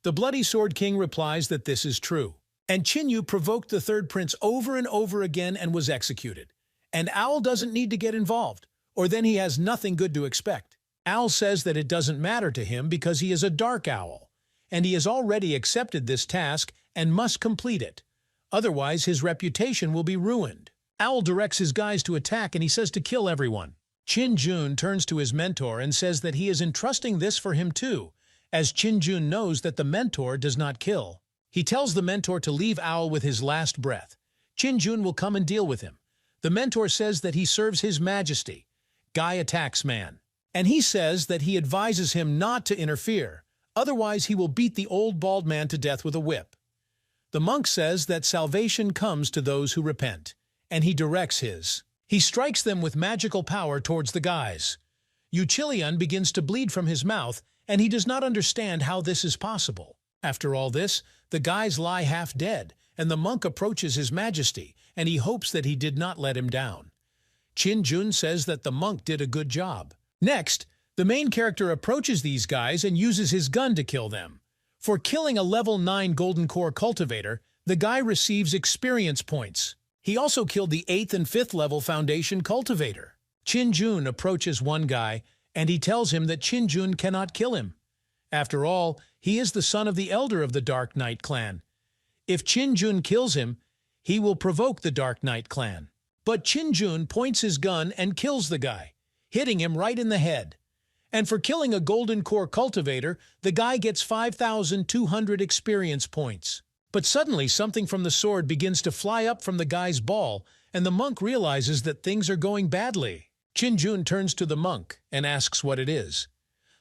The Bloody Sword King replies that this is true. And Chin-yu provoked the third prince over and over again and was executed. And Owl doesn't need to get involved, or then he has nothing good to expect. Owl says that it doesn't matter to him because he is a dark owl, and he has already accepted this task and must complete it. Otherwise, his reputation will be ruined. Owl directs his guys to attack and he says to kill everyone. Chin-jun turns to his mentor and says that he is entrusting this for him too, as Chin-jun knows that the mentor does not kill. He tells the mentor to leave Owl with his last breath. Chin-jun will come and deal with him. The mentor says that he serves his majesty. Guy attacks man. And he says that he advises him not to interfere, otherwise he will beat the old bald man to death with a whip. The monk says that salvation comes to those who repent, and he directs his. He strikes them with magical power towards the guys. Yu Chilian begins to bleed from his mouth, and he does not understand how this is possible. After all this, the guys lie half dead, and the monk approaches his majesty, and he hopes that he did not let him down. Chin-jun says that the monk did a good job. Next, the main character approaches these guys and uses his gun to kill them. For killing a level 9 Golden Core cultivator, the guy receives experience points. He also killed the 8th and 5th level Foundation cultivator. Chin-jun approaches one guy, and he tells him that Chin-jun cannot kill him. After all, he is the son of the elder of the Dark Knight clan. If Chin-jun kills him, he will provoke the Dark Knight clan. But Chin-jun points his gun and kills the guy, hitting him right in the head. And for killing a golden core cultivator, the guy gets 5,200 experience points. But suddenly something from the sword begins to fly up from the guy's ball, and the monk realizes that things are going badly. Qin-jun turns to the monk and asks what it is.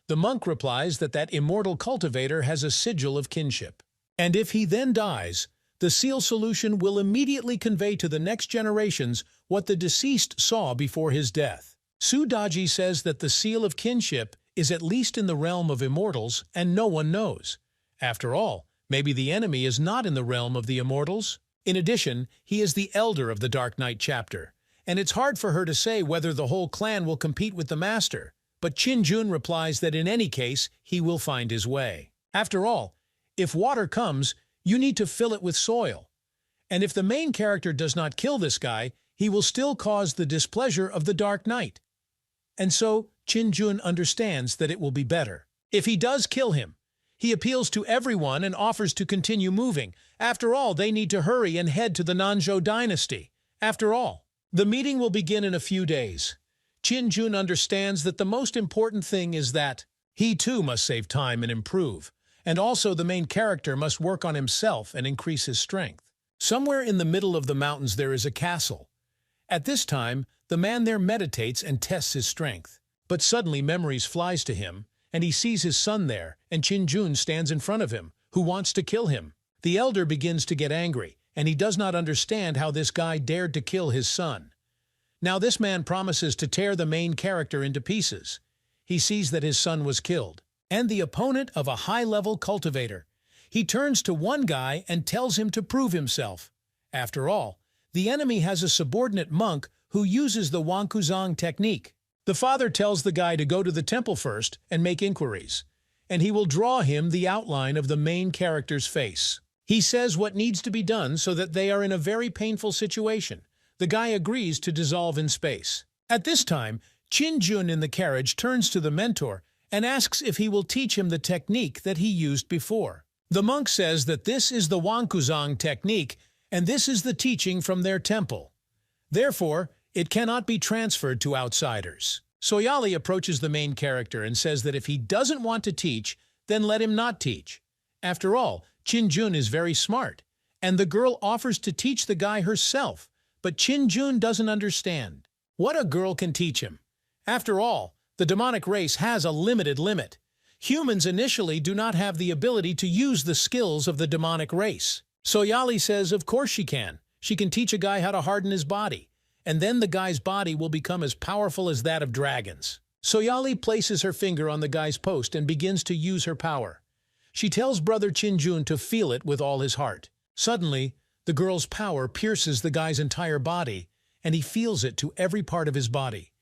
The monk replies that immortal cultivator has a sigil of kinship. And if he then dies, the seal solution will immediately convey to the next generations what the deceased saw before his death. Su Daji says that the seal of kinship is at least in the realm of immortals, and no one knows. After all, maybe the enemy is not in the realm of the immortals. In addition, he is the elder of the Dark Knight chapter, and it's hard for her to say whether the whole clan will compete with the master. But Qin-jun replies that in any case, he will find his way. After all, if water comes, you need to fill it with soil. And if the main character does not kill this guy, he will still cause the displeasure of the Dark Knight. And so, Qin-jun understands that it will be better if he does kill him. He appeals to everyone and offers to continue moving. After all, they need to hurry and head to the Nanzhou dynasty. After all, the meeting will begin in a few days. Qin-jun understands that the most important thing is that he too must save time and improve. And also the main character must work on himself and increase his strength. Somewhere in the middle of the mountains there is a castle. At this time, the man there meditates and tests his strength. But suddenly memories flies to him, and he sees his son there, and Qin-jun stands in front of him, who wants to kill him. The elder begins to get angry, and he does not understand how this guy dared to kill his son. Now this man promises to tear the main character into pieces. He sees that his son was killed, and the opponent of a high-level cultivator. He turns to one guy and tells him to prove himself. After all, the enemy has a subordinate monk who uses the Wankuzang technique. The father tells the guy to go to the temple first and make inquiries, and he will draw him the outline of the main character's face. He says what needs to be done so that they are in a very painful situation. The guy agrees to dissolve in space. At this time, Qin-jun in the carriage turns to the mentor and asks if he will teach him the technique that he used before. The monk says that this is the Wankuzang technique, and this is the teaching from their temple. Therefore, it cannot be transferred to outsiders. Soyali approaches the main character and says that if he doesn't want to teach, then let him not teach. After all, Qin-jun is very smart, and the girl offers to teach the guy herself, but Qin-jun doesn't understand. What a girl can teach him. After all, the demonic race has a limited limit. Humans initially do not have the ability to use the skills of the demonic race. Soyali says of course she can. She can teach a guy how to harden his body, and then the guy's body will become as powerful as that of dragons. Soyali places her finger on the guy's post and begins to use her power. She tells brother Qin-jun to feel it with all his heart. Suddenly, the girl's power pierces the guy's entire body, and he feels it to every part of his body.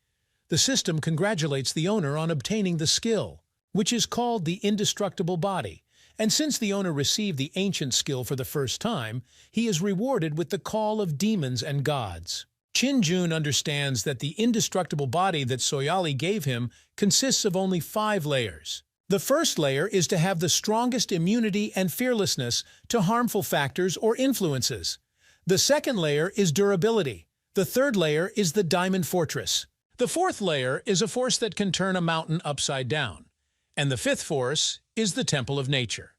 The system congratulates the owner on obtaining the skill, which is called the indestructible body. And since the owner received the ancient skill for the first time, he is rewarded with the call of demons and gods. Qin-jun understands that the indestructible body that Soyali gave him consists of only 5 layers. The first layer is to have the strongest immunity and fearlessness to harmful factors or influences. The second layer is durability. The third layer is the diamond fortress. The fourth layer is a force that can turn a mountain upside down. And the fifth force is the temple of nature.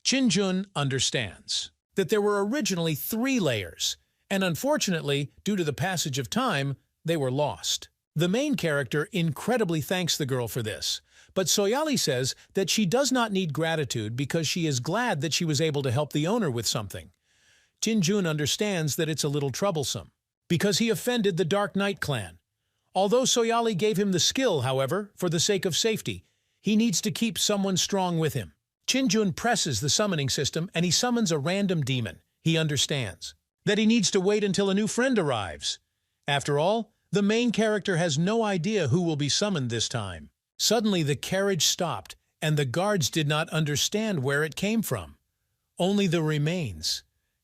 Qin-jun understands that there were originally 3 layers, and unfortunately, due to the passage of time, they were lost. The main character incredibly thanks the girl for this, but Soyali says that she does not need gratitude because she is glad that she was able to help the owner with something. Qin-jun understands that it's a little troublesome, because he offended the Dark Knight clan. Although Soyali gave him the skill, however, for the sake of safety, he needs to keep someone strong with him. Qin-jun presses the summoning system and he summons a random demon. He understands that he needs to wait until a new friend arrives. After all, the main character has no idea who will be summoned this time. Suddenly the carriage stopped, and the guards did not understand where it came from. Only the remains.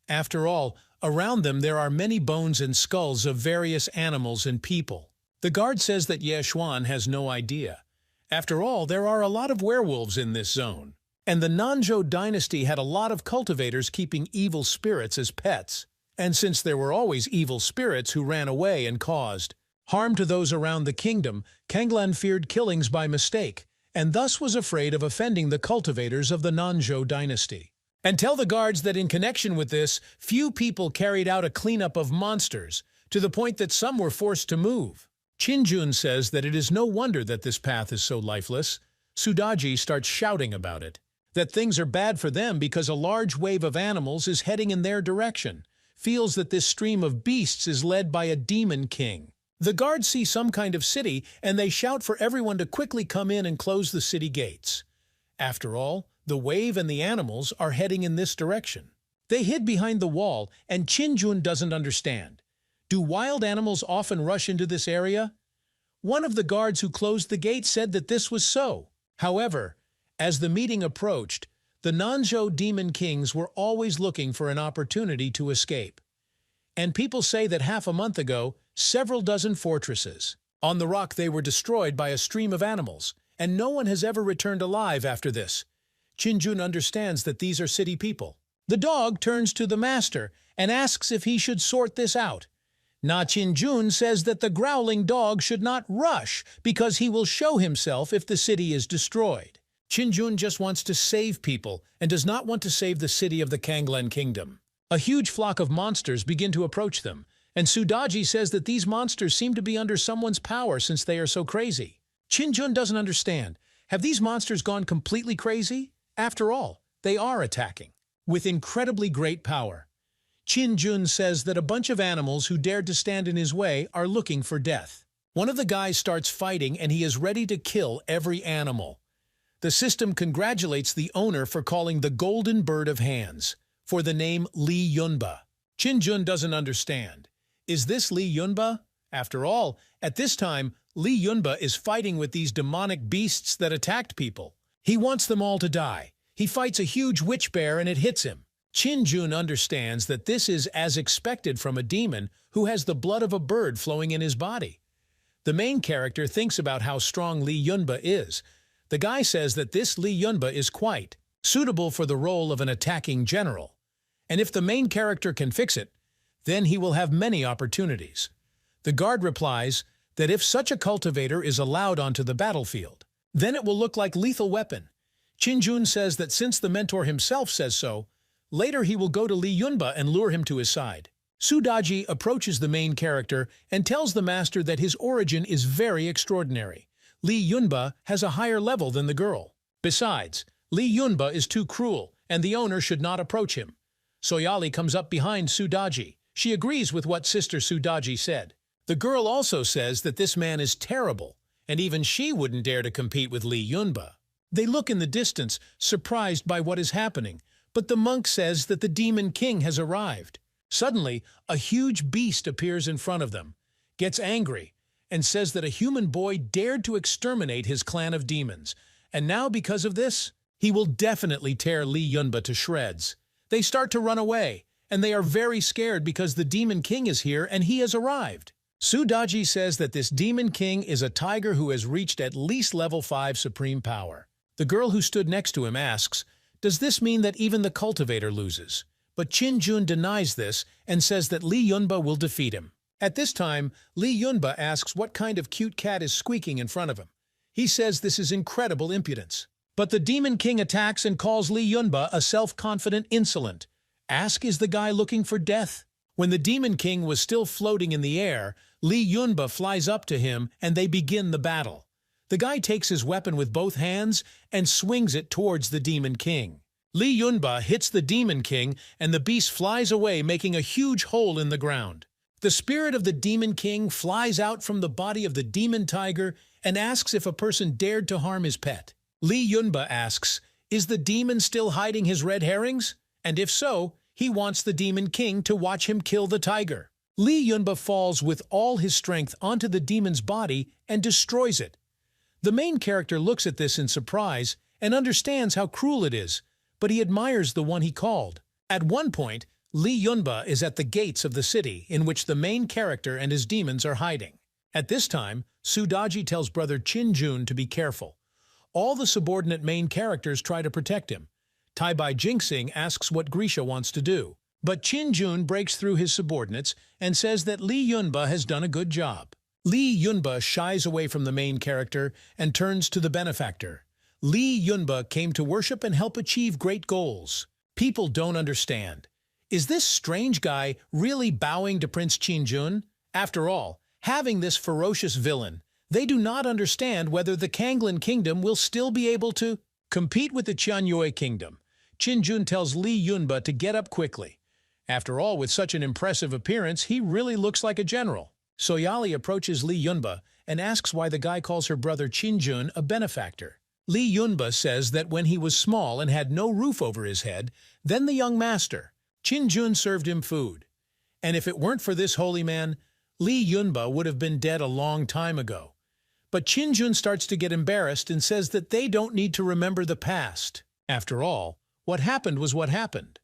After all, around them there are many bones and skulls of various animals and people. The guard says that Ye Xuan has no idea. After all, there are a lot of werewolves in this zone. And the Nanzhou dynasty had a lot of cultivators keeping evil spirits as pets. And since there were always evil spirits who ran away and caused harm to those around the kingdom, Kanglan feared killings by mistake, and thus was afraid of offending the cultivators of the Nanzhou dynasty. And tell the guards that in connection with this, few people carried out a cleanup of monsters, to the point that some were forced to move. Qinjun says that it is no wonder that this path is so lifeless. Sudaji starts shouting about it, that things are bad for them because a large wave of animals is heading in their direction, feels that this stream of beasts is led by a demon king. The guards see some kind of city, and they shout for everyone to quickly come in and close the city gates. After all, the wave and the animals are heading in this direction. They hid behind the wall, and Qinjun doesn't understand. Do wild animals often rush into this area? One of the guards who closed the gate said that this was so. However, as the meeting approached, the Nanzhou demon kings were always looking for an opportunity to escape. And people say that half a month ago, several dozen fortresses on the rock they were destroyed by a stream of animals, and no one has ever returned alive after this. Qinjun understands that these are city people. The dog turns to the master and asks if he should sort this out. Na Qinjun says that the growling dog should not rush because he will show himself if the city is destroyed. Qinjun just wants to save people and does not want to save the city of the Kanglen kingdom. A huge flock of monsters begin to approach them, and Sudaji says that these monsters seem to be under someone's power since they are so crazy. Qinjun doesn't understand. Have these monsters gone completely crazy? After all, they are attacking with incredibly great power. Qinjun says that a bunch of animals who dared to stand in his way are looking for death. One of the guys starts fighting and he is ready to kill every animal. The system congratulates the owner for calling the Golden Bird of Hands for the name Li Yunba. Qinjun doesn't understand. Is this Li Yunba? After all, at this time, Li Yunba is fighting with these demonic beasts that attacked people. He wants them all to die. He fights a huge witch bear and it hits him. Qinjun understands that this is as expected from a demon who has the blood of a bird flowing in his body. The main character thinks about how strong Li Yunba is. The guy says that this Li Yunba is quite suitable for the role of an attacking general. And if the main character can fix it, then he will have many opportunities. The guard replies that if such a cultivator is allowed onto the battlefield, then it will look like lethal weapon. Qinjun says that since the mentor himself says so, later he will go to Li Yunba and lure him to his side. Sudaji approaches the main character and tells the master that his origin is very extraordinary. Li Yunba has a higher level than the girl. Besides, Li Yunba is too cruel, and the owner should not approach him. Soyali comes up behind Sudaji. She agrees with what Sister Sudaji said. The girl also says that this man is terrible, and even she wouldn't dare to compete with Li Yunba. They look in the distance, surprised by what is happening, but the monk says that the demon king has arrived. Suddenly, a huge beast appears in front of them, gets angry, and says that a human boy dared to exterminate his clan of demons, and now because of this, he will definitely tear Li Yunba to shreds. They start to run away, and they are very scared because the demon king is here and he has arrived. Sudaji says that this demon king is a tiger who has reached at least level 5 supreme power. The girl who stood next to him asks, does this mean that even the cultivator loses? But Qinjun denies this and says that Li Yunba will defeat him. At this time, Li Yunba asks what kind of cute cat is squeaking in front of him. He says this is incredible impudence. But the demon king attacks and calls Li Yunba a self-confident insolent. Ask, is the guy looking for death? When the demon king was still floating in the air, Li Yunba flies up to him and they begin the battle. The guy takes his weapon with both hands and swings it towards the demon king. Li Yunba hits the demon king and the beast flies away, making a huge hole in the ground. The spirit of the demon king flies out from the body of the demon tiger and asks if a person dared to harm his pet. Li Yunba asks, is the demon still hiding his red herrings? And if so, he wants the demon king to watch him kill the tiger. Li Yunba falls with all his strength onto the demon's body and destroys it. The main character looks at this in surprise and understands how cruel it is, but he admires the one he called. At one point, Li Yunba is at the gates of the city in which the main character and his demons are hiding. At this time, Sudaji tells brother Qinjun to be careful. All the subordinate main characters try to protect him. Tai Bai Jinxing asks what Grisha wants to do, but Qinjun breaks through his subordinates and says that Li Yunba has done a good job. Lee Yunba shies away from the main character and turns to the benefactor. Lee Yunba came to worship and help achieve great goals. People don't understand. Is this strange guy really bowing to Prince Qinjun? After all, having this ferocious villain, they do not understand whether the Kanglan kingdom will still be able to compete with the Qianyue kingdom. Qinjun tells Lee Yunba to get up quickly. After all, with such an impressive appearance, he really looks like a general. Soyali approaches Lee Yunba and asks why the guy calls her brother Qinjun a benefactor. Lee Yunba says that when he was small and had no roof over his head, then the young master, Qinjun, served him food. And if it weren't for this holy man, Lee Yunba would have been dead a long time ago. But Qinjun starts to get embarrassed and says that they don't need to remember the past. After all, what happened was what happened.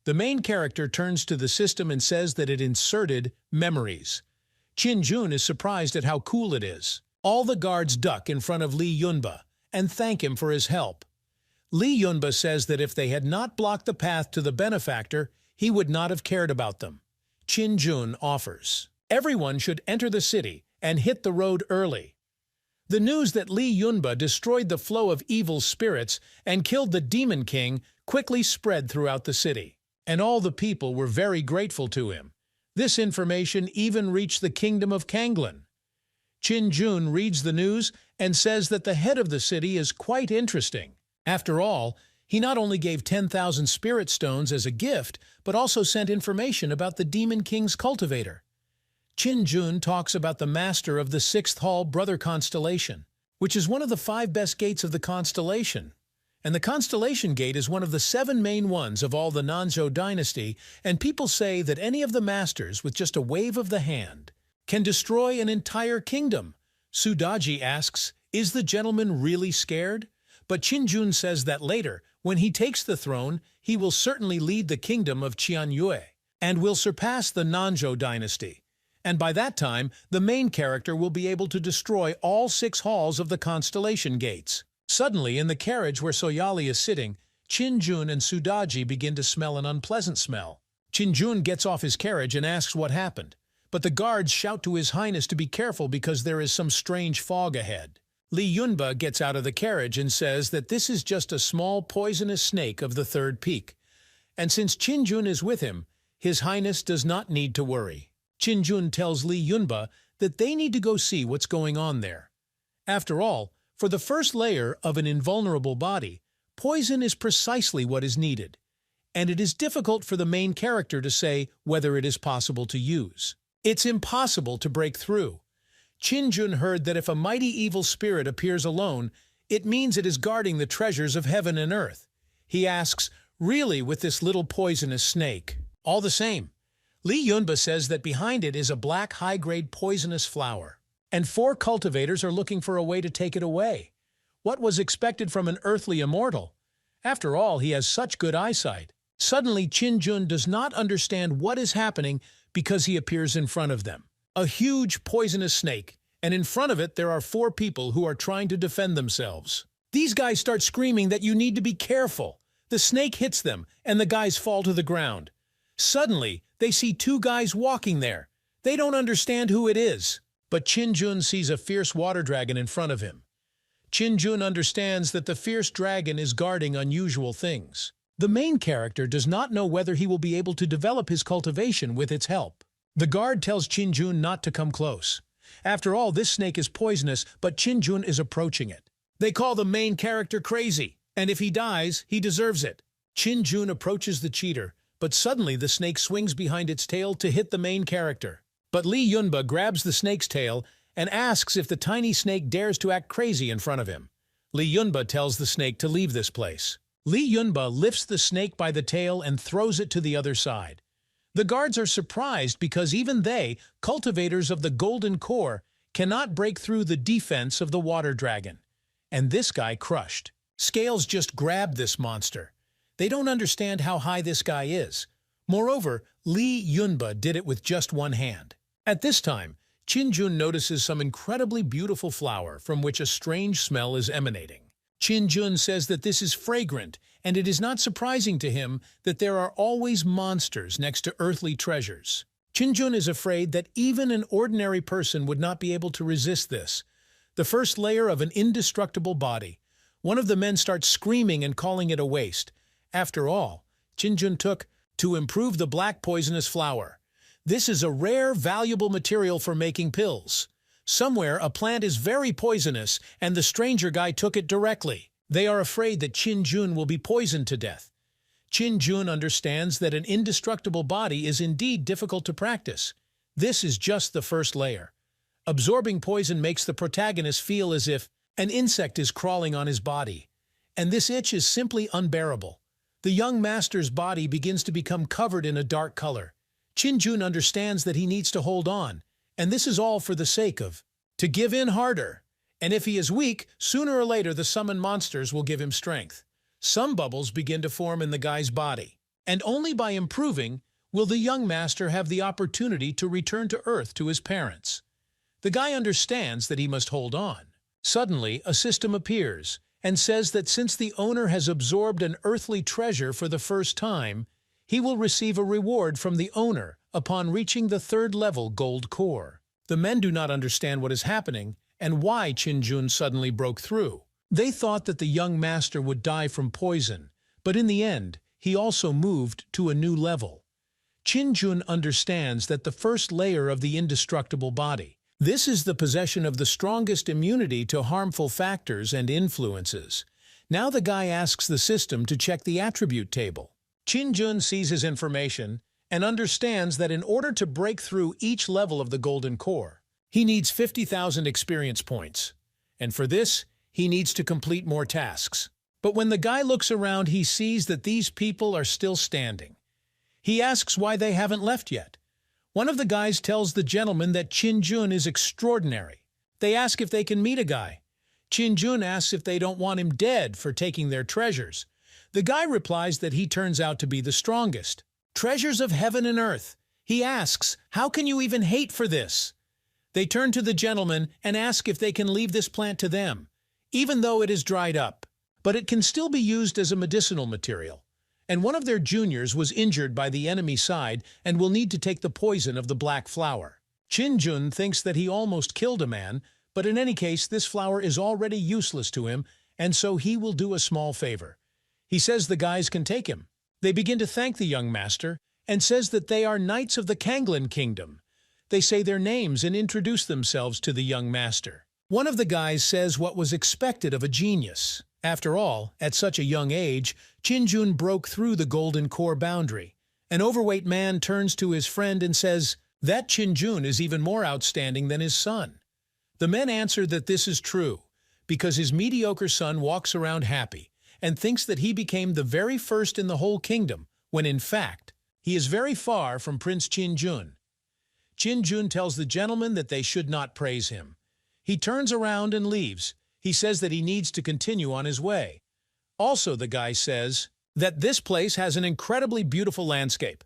The main character turns to the system and says that it inserted memories. Qinjun is surprised at how cool it is. All the guards duck in front of Lee Yunba and thank him for his help. Lee Yunba says that if they had not blocked the path to the benefactor, he would not have cared about them. Qinjun offers. Everyone should enter the city and hit the road early. The news that Lee Yunba destroyed the flow of evil spirits and killed the Demon King quickly spread throughout the city, and all the people were very grateful to him. This information even reached the kingdom of Kanglan. Qinjun reads the news and says that the head of the city is quite interesting. After all, he not only gave 10,000 spirit stones as a gift, but also sent information about the Demon King's cultivator. Qinjun talks about the master of the 6th Hall Brother Constellation, which is one of the 5 best gates of the constellation. And the Constellation Gate is one of the 7 main ones of all the Nanzhou dynasty, and people say that any of the masters, with just a wave of the hand, can destroy an entire kingdom. Sudaji asks, is the gentleman really scared? But Qinjun says that later, when he takes the throne, he will certainly lead the kingdom of Qianyue, and will surpass the Nanzhou dynasty. And by that time, the main character will be able to destroy all 6 halls of the Constellation Gates. Suddenly, in the carriage where Soyali is sitting, Qinjun and Sudaji begin to smell an unpleasant smell. Qinjun gets off his carriage and asks what happened, but the guards shout to His Highness to be careful because there is some strange fog ahead. Lee Yunba gets out of the carriage and says that this is just a small poisonous snake of the 3rd peak, and since Qinjun is with him, His Highness does not need to worry. Qinjun tells Lee Yunba that they need to go see what's going on there. After all, for the first layer of an invulnerable body, poison is precisely what is needed, and it is difficult for the main character to say whether it is possible to use. It's impossible to break through. Qinjun heard that if a mighty evil spirit appears alone, it means it is guarding the treasures of heaven and earth. He asks, really, with this little poisonous snake? All the same, Lee Yunba says that behind it is a black high-grade poisonous flower, and 4 cultivators are looking for a way to take it away. What was expected from an earthly immortal? After all, he has such good eyesight. Suddenly, Qinjun does not understand what is happening because he appears in front of them. A huge poisonous snake, and in front of it there are 4 people who are trying to defend themselves. These guys start screaming that you need to be careful. The snake hits them, and the guys fall to the ground. Suddenly, they see 2 guys walking there. They don't understand who it is. But Qinjun sees a fierce water dragon in front of him. Qinjun understands that the fierce dragon is guarding unusual things. The main character does not know whether he will be able to develop his cultivation with its help. The guard tells Qinjun not to come close. After all, this snake is poisonous, but Qinjun is approaching it. They call the main character crazy, and if he dies, he deserves it. Qinjun approaches the cheater, but suddenly the snake swings behind its tail to hit the main character. But Lee Yunba grabs the snake's tail and asks if the tiny snake dares to act crazy in front of him. Lee Yunba tells the snake to leave this place. Lee Yunba lifts the snake by the tail and throws it to the other side. The guards are surprised because even they, cultivators of the Golden Core, cannot break through the defense of the water dragon. And this guy crushed. Scales just grabbed this monster. They don't understand how high this guy is. Moreover, Lee Yunba did it with just one hand. At this time, Qinjun notices some incredibly beautiful flower from which a strange smell is emanating. Qinjun says that this is fragrant, and it is not surprising to him that there are always monsters next to earthly treasures. Qinjun is afraid that even an ordinary person would not be able to resist this. The first layer of an indestructible body. One of the men starts screaming and calling it a waste. After all, Qinjun took to improve the black poisonous flower. This is a rare, valuable material for making pills. Somewhere, a plant is very poisonous, and the stranger guy took it directly. They are afraid that Qinjun will be poisoned to death. Qinjun understands that an indestructible body is indeed difficult to practice. This is just the first layer. Absorbing poison makes the protagonist feel as if an insect is crawling on his body, and this itch is simply unbearable. The young master's body begins to become covered in a dark color. Qinjun understands that he needs to hold on, and this is all for the sake of to give in harder. And if he is weak, sooner or later the summoned monsters will give him strength. Some bubbles begin to form in the guy's body, and only by improving will the young master have the opportunity to return to Earth to his parents. The guy understands that he must hold on. Suddenly, a system appears and says that since the owner has absorbed an earthly treasure for the first time, he will receive a reward from the owner upon reaching the third-level gold core. The men do not understand what is happening and why Qinjun suddenly broke through. They thought that the young master would die from poison, but in the end, he also moved to a new level. Qinjun understands that the first layer of the indestructible body. This is the possession of the strongest immunity to harmful factors and influences. Now the guy asks the system to check the attribute table. Qinjun sees his information and understands that in order to break through each level of the golden core, he needs 50,000 experience points. And for this, he needs to complete more tasks. But when the guy looks around, he sees that these people are still standing. He asks why they haven't left yet. One of the guys tells the gentleman that Qinjun is extraordinary. They ask if they can meet a guy. Qinjun asks if they don't want him dead for taking their treasures. The guy replies that he turns out to be the strongest. Treasures of heaven and earth. He asks, how can you even hate for this? They turn to the gentleman and ask if they can leave this plant to them, even though it is dried up. But it can still be used as a medicinal material. And one of their juniors was injured by the enemy side and will need to take the poison of the black flower. Qinjun thinks that he almost killed a man, but in any case this flower is already useless to him, and so he will do a small favor. He says the guys can take him. They begin to thank the young master and says that they are knights of the Kanglan kingdom. They say their names and introduce themselves to the young master. One of the guys says what was expected of a genius. After all, at such a young age, Qinjun broke through the golden core boundary. An overweight man turns to his friend and says that Qinjun is even more outstanding than his son. The men answer that this is true, because his mediocre son walks around happy and thinks that he became the very first in the whole kingdom, when in fact, he is very far from Prince Qinjun. Qinjun tells the gentleman that they should not praise him. He turns around and leaves. He says that he needs to continue on his way. Also, the guy says that this place has an incredibly beautiful landscape.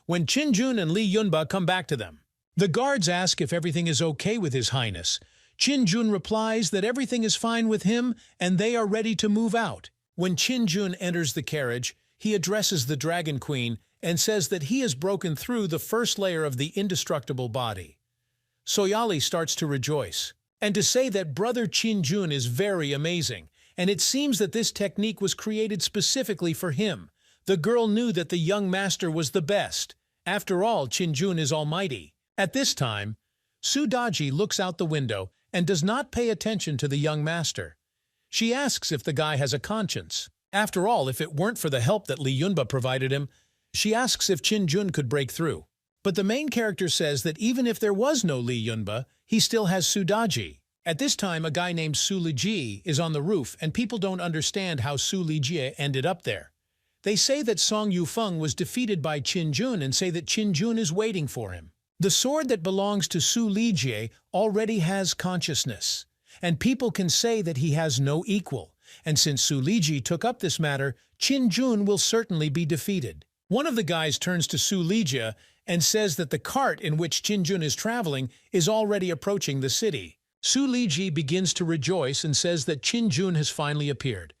When Qinjun and Li Yunba come back to them, the guards ask if everything is okay with His Highness. Qinjun replies that everything is fine with him and they are ready to move out. When Qinjun enters the carriage, he addresses the Dragon Queen and says that he has broken through the first layer of the indestructible body. Soyali starts to rejoice and to say that Brother Qinjun is very amazing, and it seems that this technique was created specifically for him. The girl knew that the young master was the best. After all, Qinjun is almighty. At this time, Sudaji looks out the window and does not pay attention to the young master. She asks if the guy has a conscience. After all, if it weren't for the help that Li Yunba provided him, she asks if Qinjun could break through. But the main character says that even if there was no Li Yunba, he still has Sudaji. At this time, a guy named Su Liji is on the roof, and people don't understand how Su Liji ended up there. They say that Song Yufeng was defeated by Qinjun and say that Qinjun is waiting for him. The sword that belongs to Su Liji already has consciousness, and people can say that he has no equal. And since Su Liji took up this matter, Qinjun will certainly be defeated. One of the guys turns to Su Liji and says that the cart in which Qinjun is traveling is already approaching the city. Su Liji begins to rejoice and says that Qinjun has finally appeared.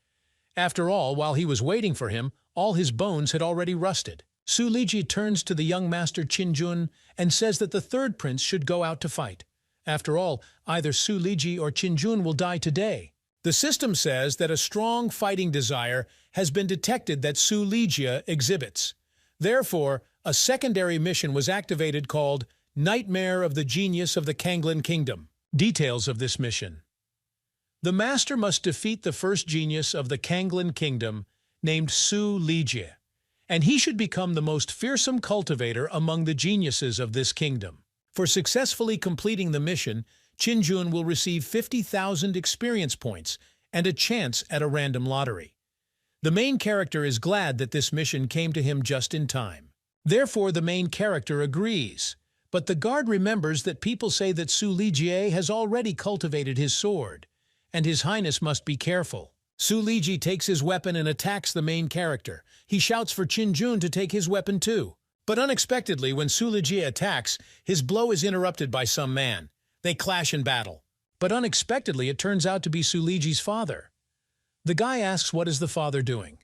After all, while he was waiting for him, all his bones had already rusted. Su Liji turns to the young master Qinjun and says that the third prince should go out to fight. After all, either Su Liji or Qinjun will die today. The system says that a strong fighting desire has been detected that Su Liji exhibits. Therefore, a secondary mission was activated called Nightmare of the Genius of the Kanglan Kingdom. Details of this mission. The master must defeat the first genius of the Kanglan Kingdom, named Su Liji, and he should become the most fearsome cultivator among the geniuses of this kingdom. For successfully completing the mission, Qinjun will receive 50,000 experience points and a chance at a random lottery. The main character is glad that this mission came to him just in time. Therefore, the main character agrees. But the guard remembers that people say that Su Liji has already cultivated his sword, and His Highness must be careful. Su Liji takes his weapon and attacks the main character. He shouts for Qinjun to take his weapon too. But unexpectedly, when Su Liji attacks, his blow is interrupted by some man. They clash in battle. But unexpectedly, it turns out to be Su Liji's father. The guy asks what is the father doing.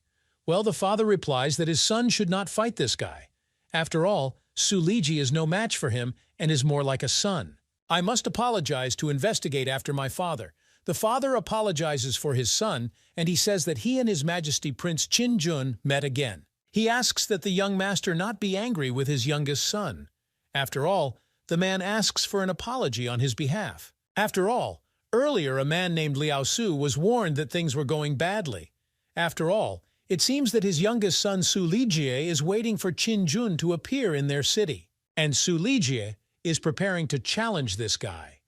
Well, the father replies that his son should not fight this guy. After all, Su Liji is no match for him and is more like a son. I must apologize to investigate after my father. The father apologizes for his son, and he says that he and His Majesty Prince Qinjun met again. He asks that the young master not be angry with his youngest son. After all, the man asks for an apology on his behalf. After all, earlier a man named Liao Su was warned that things were going badly. After all, it seems that his youngest son Su Liji is waiting for Qinjun to appear in their city, and Su Liji is preparing to challenge this guy.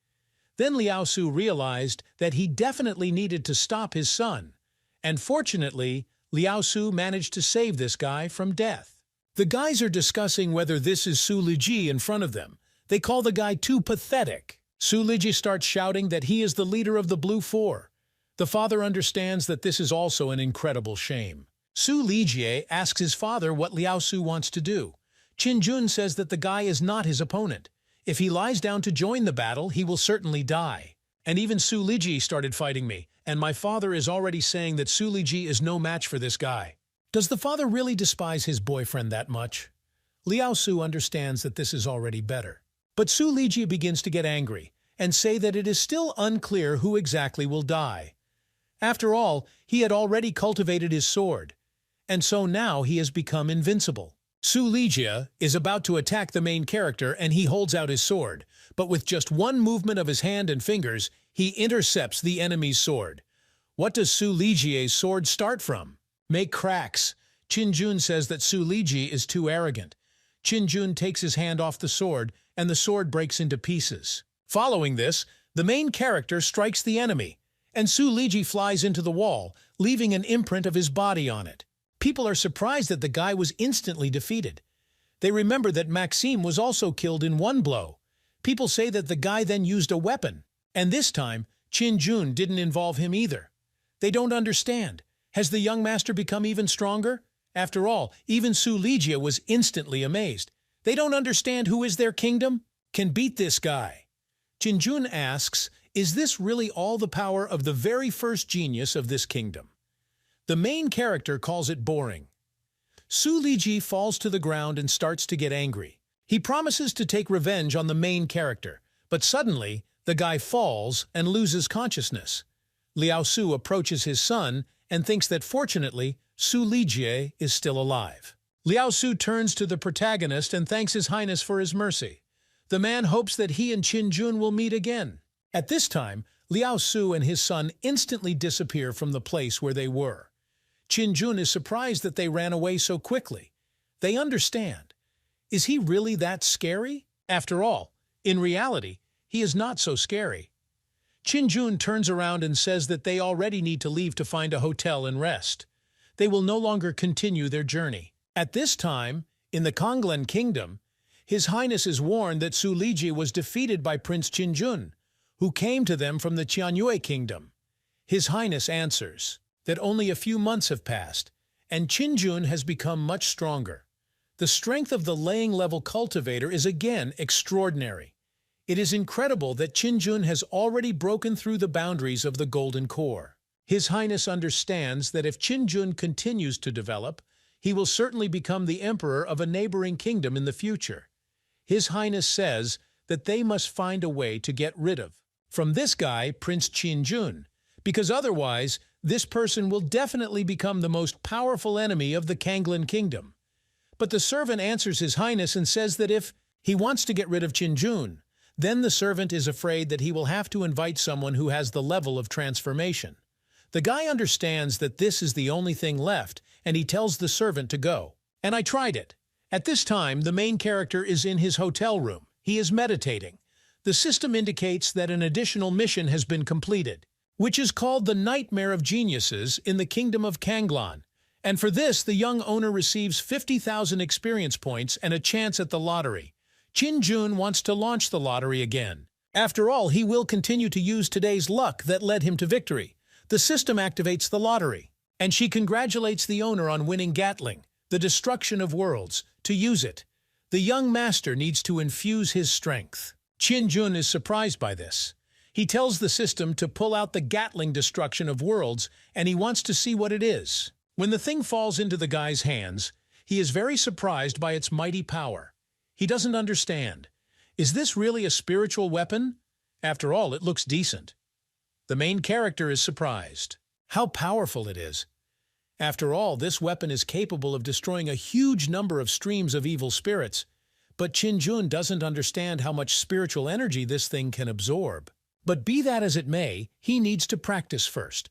Then Liao Su realized that he definitely needed to stop his son, and fortunately, Liao Su managed to save this guy from death. The guys are discussing whether this is Su Liji in front of them. They call the guy too pathetic. Su Liji starts shouting that he is the leader of the Blue Four. The father understands that this is also an incredible shame. Su Liji asks his father what Liao Su wants to do. Qinjun says that the guy is not his opponent. If he lies down to join the battle, he will certainly die. And even Su Liji started fighting me, and my father is already saying that Su Liji is no match for this guy. Does the father really despise his boyfriend that much? Liao Su understands that this is already better. But Su Liji begins to get angry and say that it is still unclear who exactly will die. After all, he had already cultivated his sword, and so now he has become invincible. Su Liji is about to attack the main character and he holds out his sword, but with just one movement of his hand and fingers, he intercepts the enemy's sword. What does Su Liji's sword start from? Make cracks. Qinjun says that Su Liji is too arrogant. Qinjun takes his hand off the sword and the sword breaks into pieces. Following this, the main character strikes the enemy, and Su Liji flies into the wall, leaving an imprint of his body on it. People are surprised that the guy was instantly defeated. They remember that Maxime was also killed in one blow. People say that the guy then used a weapon, and this time, Qinjun didn't involve him either. They don't understand. Has the young master become even stronger? After all, even Su Liji was instantly amazed. They don't understand who is their kingdom? Can beat this guy. Qinjun asks, is this really all the power of the very first genius of this kingdom? The main character calls it boring. Su Liji falls to the ground and starts to get angry. He promises to take revenge on the main character, but suddenly, the guy falls and loses consciousness. Liao Su approaches his son and thinks that fortunately, Su Liji is still alive. Liao Su turns to the protagonist and thanks His Highness for his mercy. The man hopes that he and Qinjun will meet again. At this time, Liao Su and his son instantly disappear from the place where they were. Qinjun is surprised that they ran away so quickly. They understand. Is he really that scary? After all, in reality, he is not so scary. Qinjun turns around and says that they already need to leave to find a hotel and rest. They will no longer continue their journey. At this time, in the Kanglan Kingdom, His Highness is warned that Su Liji was defeated by Prince Qinjun, who came to them from the Qianyue Kingdom. His Highness answers that only a few months have passed, and Qinjun has become much stronger. The strength of the laying-level cultivator is again extraordinary. It is incredible that Qinjun has already broken through the boundaries of the Golden Core. His Highness understands that if Qinjun continues to develop, he will certainly become the emperor of a neighboring kingdom in the future. His Highness says that they must find a way to get rid of from this guy, Prince Qin, because otherwise this person will definitely become the most powerful enemy of the Kanglan kingdom. But the servant answers His Highness and says that if he wants to get rid of Qin, then the servant is afraid that he will have to invite someone who has the level of transformation. The guy understands that this is the only thing left, and he tells the servant to go. And I tried it. At this time, the main character is in his hotel room. He is meditating. The system indicates that an additional mission has been completed, which is called the Nightmare of Geniuses in the Kingdom of Kanglan. And for this, the young owner receives 50,000 experience points and a chance at the lottery. Qin wants to launch the lottery again. After all, he will continue to use today's luck that led him to victory. The system activates the lottery, and she congratulates the owner on winning Gatling, the destruction of worlds, to use it. The young master needs to infuse his strength. Qin is surprised by this. He tells the system to pull out the Gatling destruction of worlds, and he wants to see what it is. When the thing falls into the guy's hands, he is very surprised by its mighty power. He doesn't understand. Is this really a spiritual weapon? After all, it looks decent. The main character is surprised. How powerful it is. After all, this weapon is capable of destroying a huge number of streams of evil spirits. But Qin doesn't understand how much spiritual energy this thing can absorb. But be that as it may, he needs to practice first.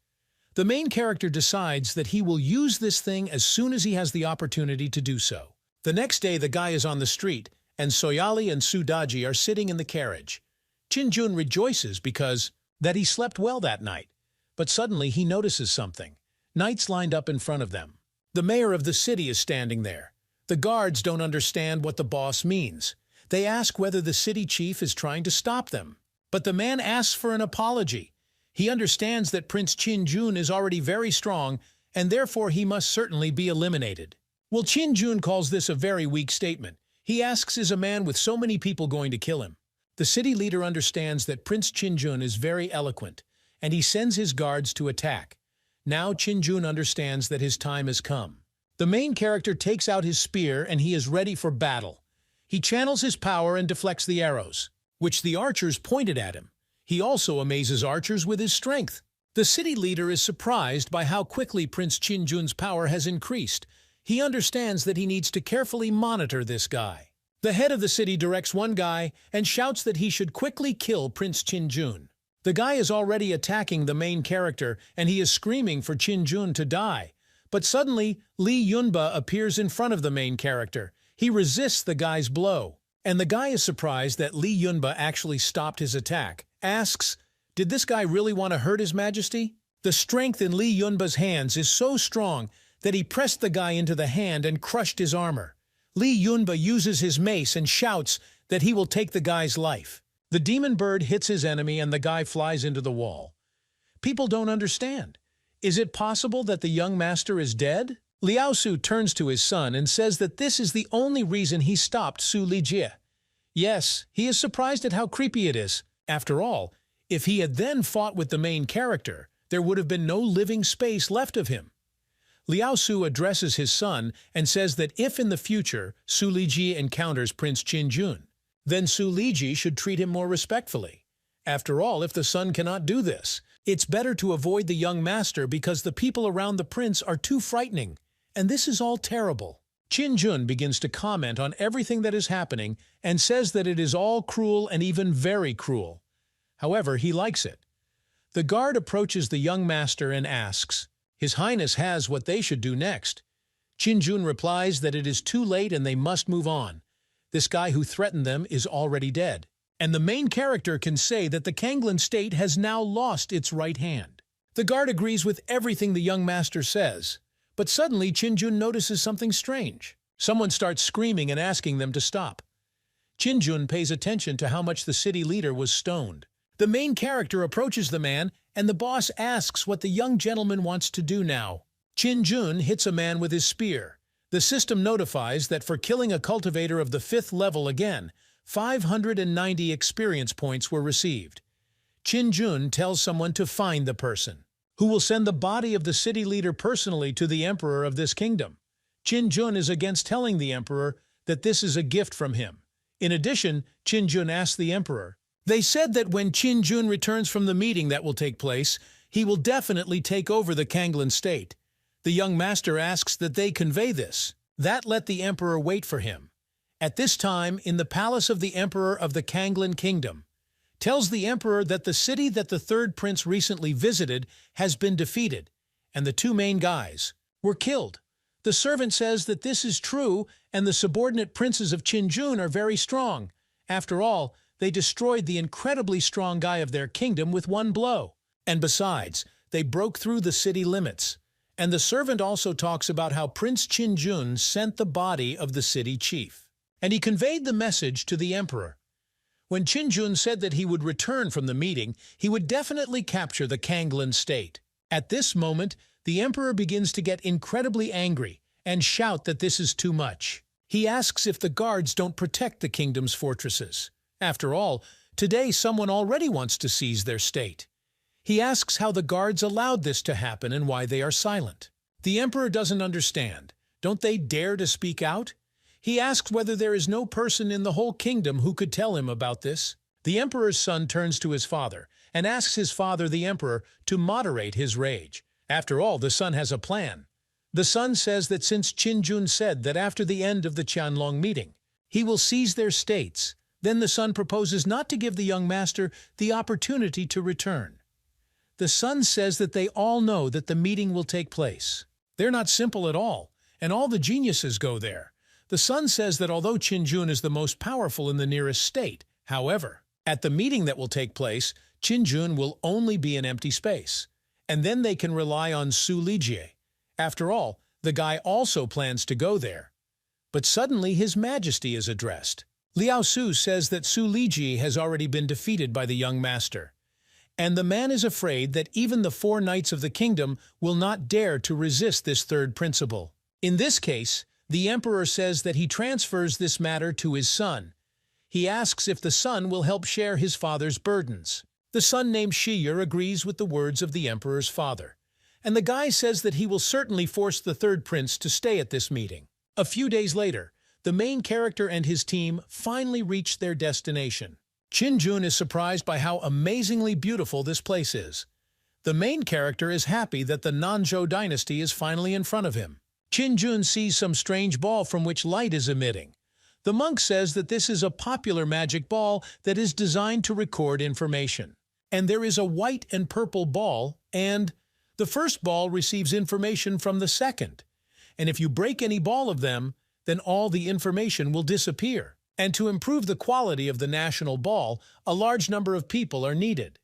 The main character decides that he will use this thing as soon as he has the opportunity to do so. The next day, the guy is on the street, and Soyali and Sudaji are sitting in the carriage. Qin rejoices because that he slept well that night. But suddenly he notices something. Knights lined up in front of them. The mayor of the city is standing there. The guards don't understand what the boss means. They ask whether the city chief is trying to stop them. But the man asks for an apology. He understands that Prince Qin is already very strong, and therefore he must certainly be eliminated. Well, Qin calls this a very weak statement. He asks, is a man with so many people going to kill him? The city leader understands that Prince Qin is very eloquent, and he sends his guards to attack. Now Qin understands that his time has come. The main character takes out his spear and he is ready for battle. He channels his power and deflects the arrows, which the archers pointed at him. He also amazes archers with his strength. The city leader is surprised by how quickly Prince Qin's power has increased. He understands that he needs to carefully monitor this guy. The head of the city directs one guy and shouts that he should quickly kill Prince Qin. The guy is already attacking the main character and he is screaming for Qin to die. But suddenly, Li Yunba appears in front of the main character. He resists the guy's blow. And the guy is surprised that Li Yunba actually stopped his attack. Asks, did this guy really want to hurt His Majesty? The strength in Li Yunba's hands is so strong that he pressed the guy into the hand and crushed his armor. Li Yunba uses his mace and shouts that he will take the guy's life. The demon bird hits his enemy and the guy flies into the wall. People don't understand. Is it possible that the young master is dead? Liao Su turns to his son and says that this is the only reason he stopped Su Lijie. Yes, he is surprised at how creepy it is. After all, if he had then fought with the main character, there would have been no living space left of him. Liao Su addresses his son and says that if in the future Su Lijie encounters Prince Qin, then Su Lijie should treat him more respectfully. After all, if the son cannot do this, it's better to avoid the young master because the people around the prince are too frightening, and this is all terrible. Qin begins to comment on everything that is happening and says that it is all cruel and even very cruel. However, he likes it. The guard approaches the young master and asks, His Highness has what they should do next. Qin replies that it is too late and they must move on. This guy who threatened them is already dead. And the main character can say that the Kanglan state has now lost its right hand. The guard agrees with everything the young master says, but suddenly Qin notices something strange. Someone starts screaming and asking them to stop. Qin pays attention to how much the city leader was stoned. The main character approaches the man, and the boss asks what the young gentleman wants to do now. Qin hits a man with his spear. The system notifies that for killing a cultivator of the 5th level again, 590 experience points were received. Qin tells someone to find the person, who will send the body of the city leader personally to the emperor of this kingdom. Qin-jun is against telling the emperor that this is a gift from him. In addition, Qin-jun asks the emperor, "They said that when Qin-jun returns from the meeting that will take place, he will definitely take over the Kanglan state." The young master asks that they convey this. That let the emperor wait for him. At this time, in the palace of the emperor of the Kanglan kingdom, tells the emperor that the city that the third prince recently visited has been defeated, and the two main guys were killed. The servant says that this is true, and the subordinate princes of Qin-jun are very strong. After all, they destroyed the incredibly strong guy of their kingdom with one blow. And besides, they broke through the city limits. And the servant also talks about how Prince Qin-jun sent the body of the city chief. And he conveyed the message to the emperor. When Qin-jun said that he would return from the meeting, he would definitely capture the Kanglan state. At this moment, the emperor begins to get incredibly angry and shout that this is too much. He asks if the guards don't protect the kingdom's fortresses. After all, today someone already wants to seize their state. He asks how the guards allowed this to happen and why they are silent. The emperor doesn't understand. Don't they dare to speak out? He asks whether there is no person in the whole kingdom who could tell him about this. The emperor's son turns to his father and asks his father, the emperor, to moderate his rage. After all, the son has a plan. The son says that since Qin-jun said that after the end of the Qianlong meeting, he will seize their states, then the son proposes not to give the young master the opportunity to return. The son says that they all know that the meeting will take place. They're not simple at all, and all the geniuses go there. The son says that although Qin-jun is the most powerful in the nearest state, however, at the meeting that will take place, Qin-jun will only be an empty space, and then they can rely on Su Lijie. After all, the guy also plans to go there. But suddenly his majesty is addressed. Liao Su says that Su Lijie has already been defeated by the young master, and the man is afraid that even the 4 knights of the kingdom will not dare to resist this third principle. In this case, the emperor says that he transfers this matter to his son. He asks if the son will help share his father's burdens. The son named Shiyer agrees with the words of the emperor's father, and the guy says that he will certainly force the third prince to stay at this meeting. A few days later, the main character and his team finally reach their destination. Qin-jun is surprised by how amazingly beautiful this place is. The main character is happy that the Nanzhou dynasty is finally in front of him. Qin-jun sees some strange ball from which light is emitting. The monk says that this is a popular magic ball that is designed to record information. And there is a white and purple ball, and the first ball receives information from the second. And if you break any ball of them, then all the information will disappear. And to improve the quality of the national ball, a large number of people are needed.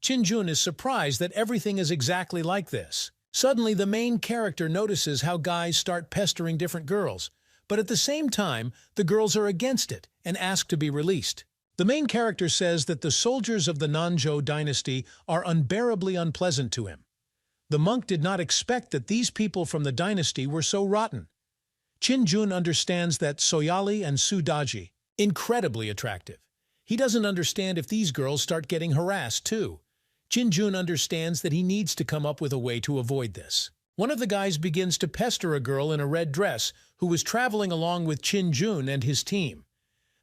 Qin-jun is surprised that everything is exactly like this. Suddenly, the main character notices how guys start pestering different girls, but at the same time, the girls are against it and ask to be released. The main character says that the soldiers of the Nanzhou dynasty are unbearably unpleasant to him. The monk did not expect that these people from the dynasty were so rotten. Qin-jun understands that Soyali and Su Daji, incredibly attractive. He doesn't understand if these girls start getting harassed too. Qin-jun understands that he needs to come up with a way to avoid this. One of the guys begins to pester a girl in a red dress who was traveling along with Qin-jun and his team.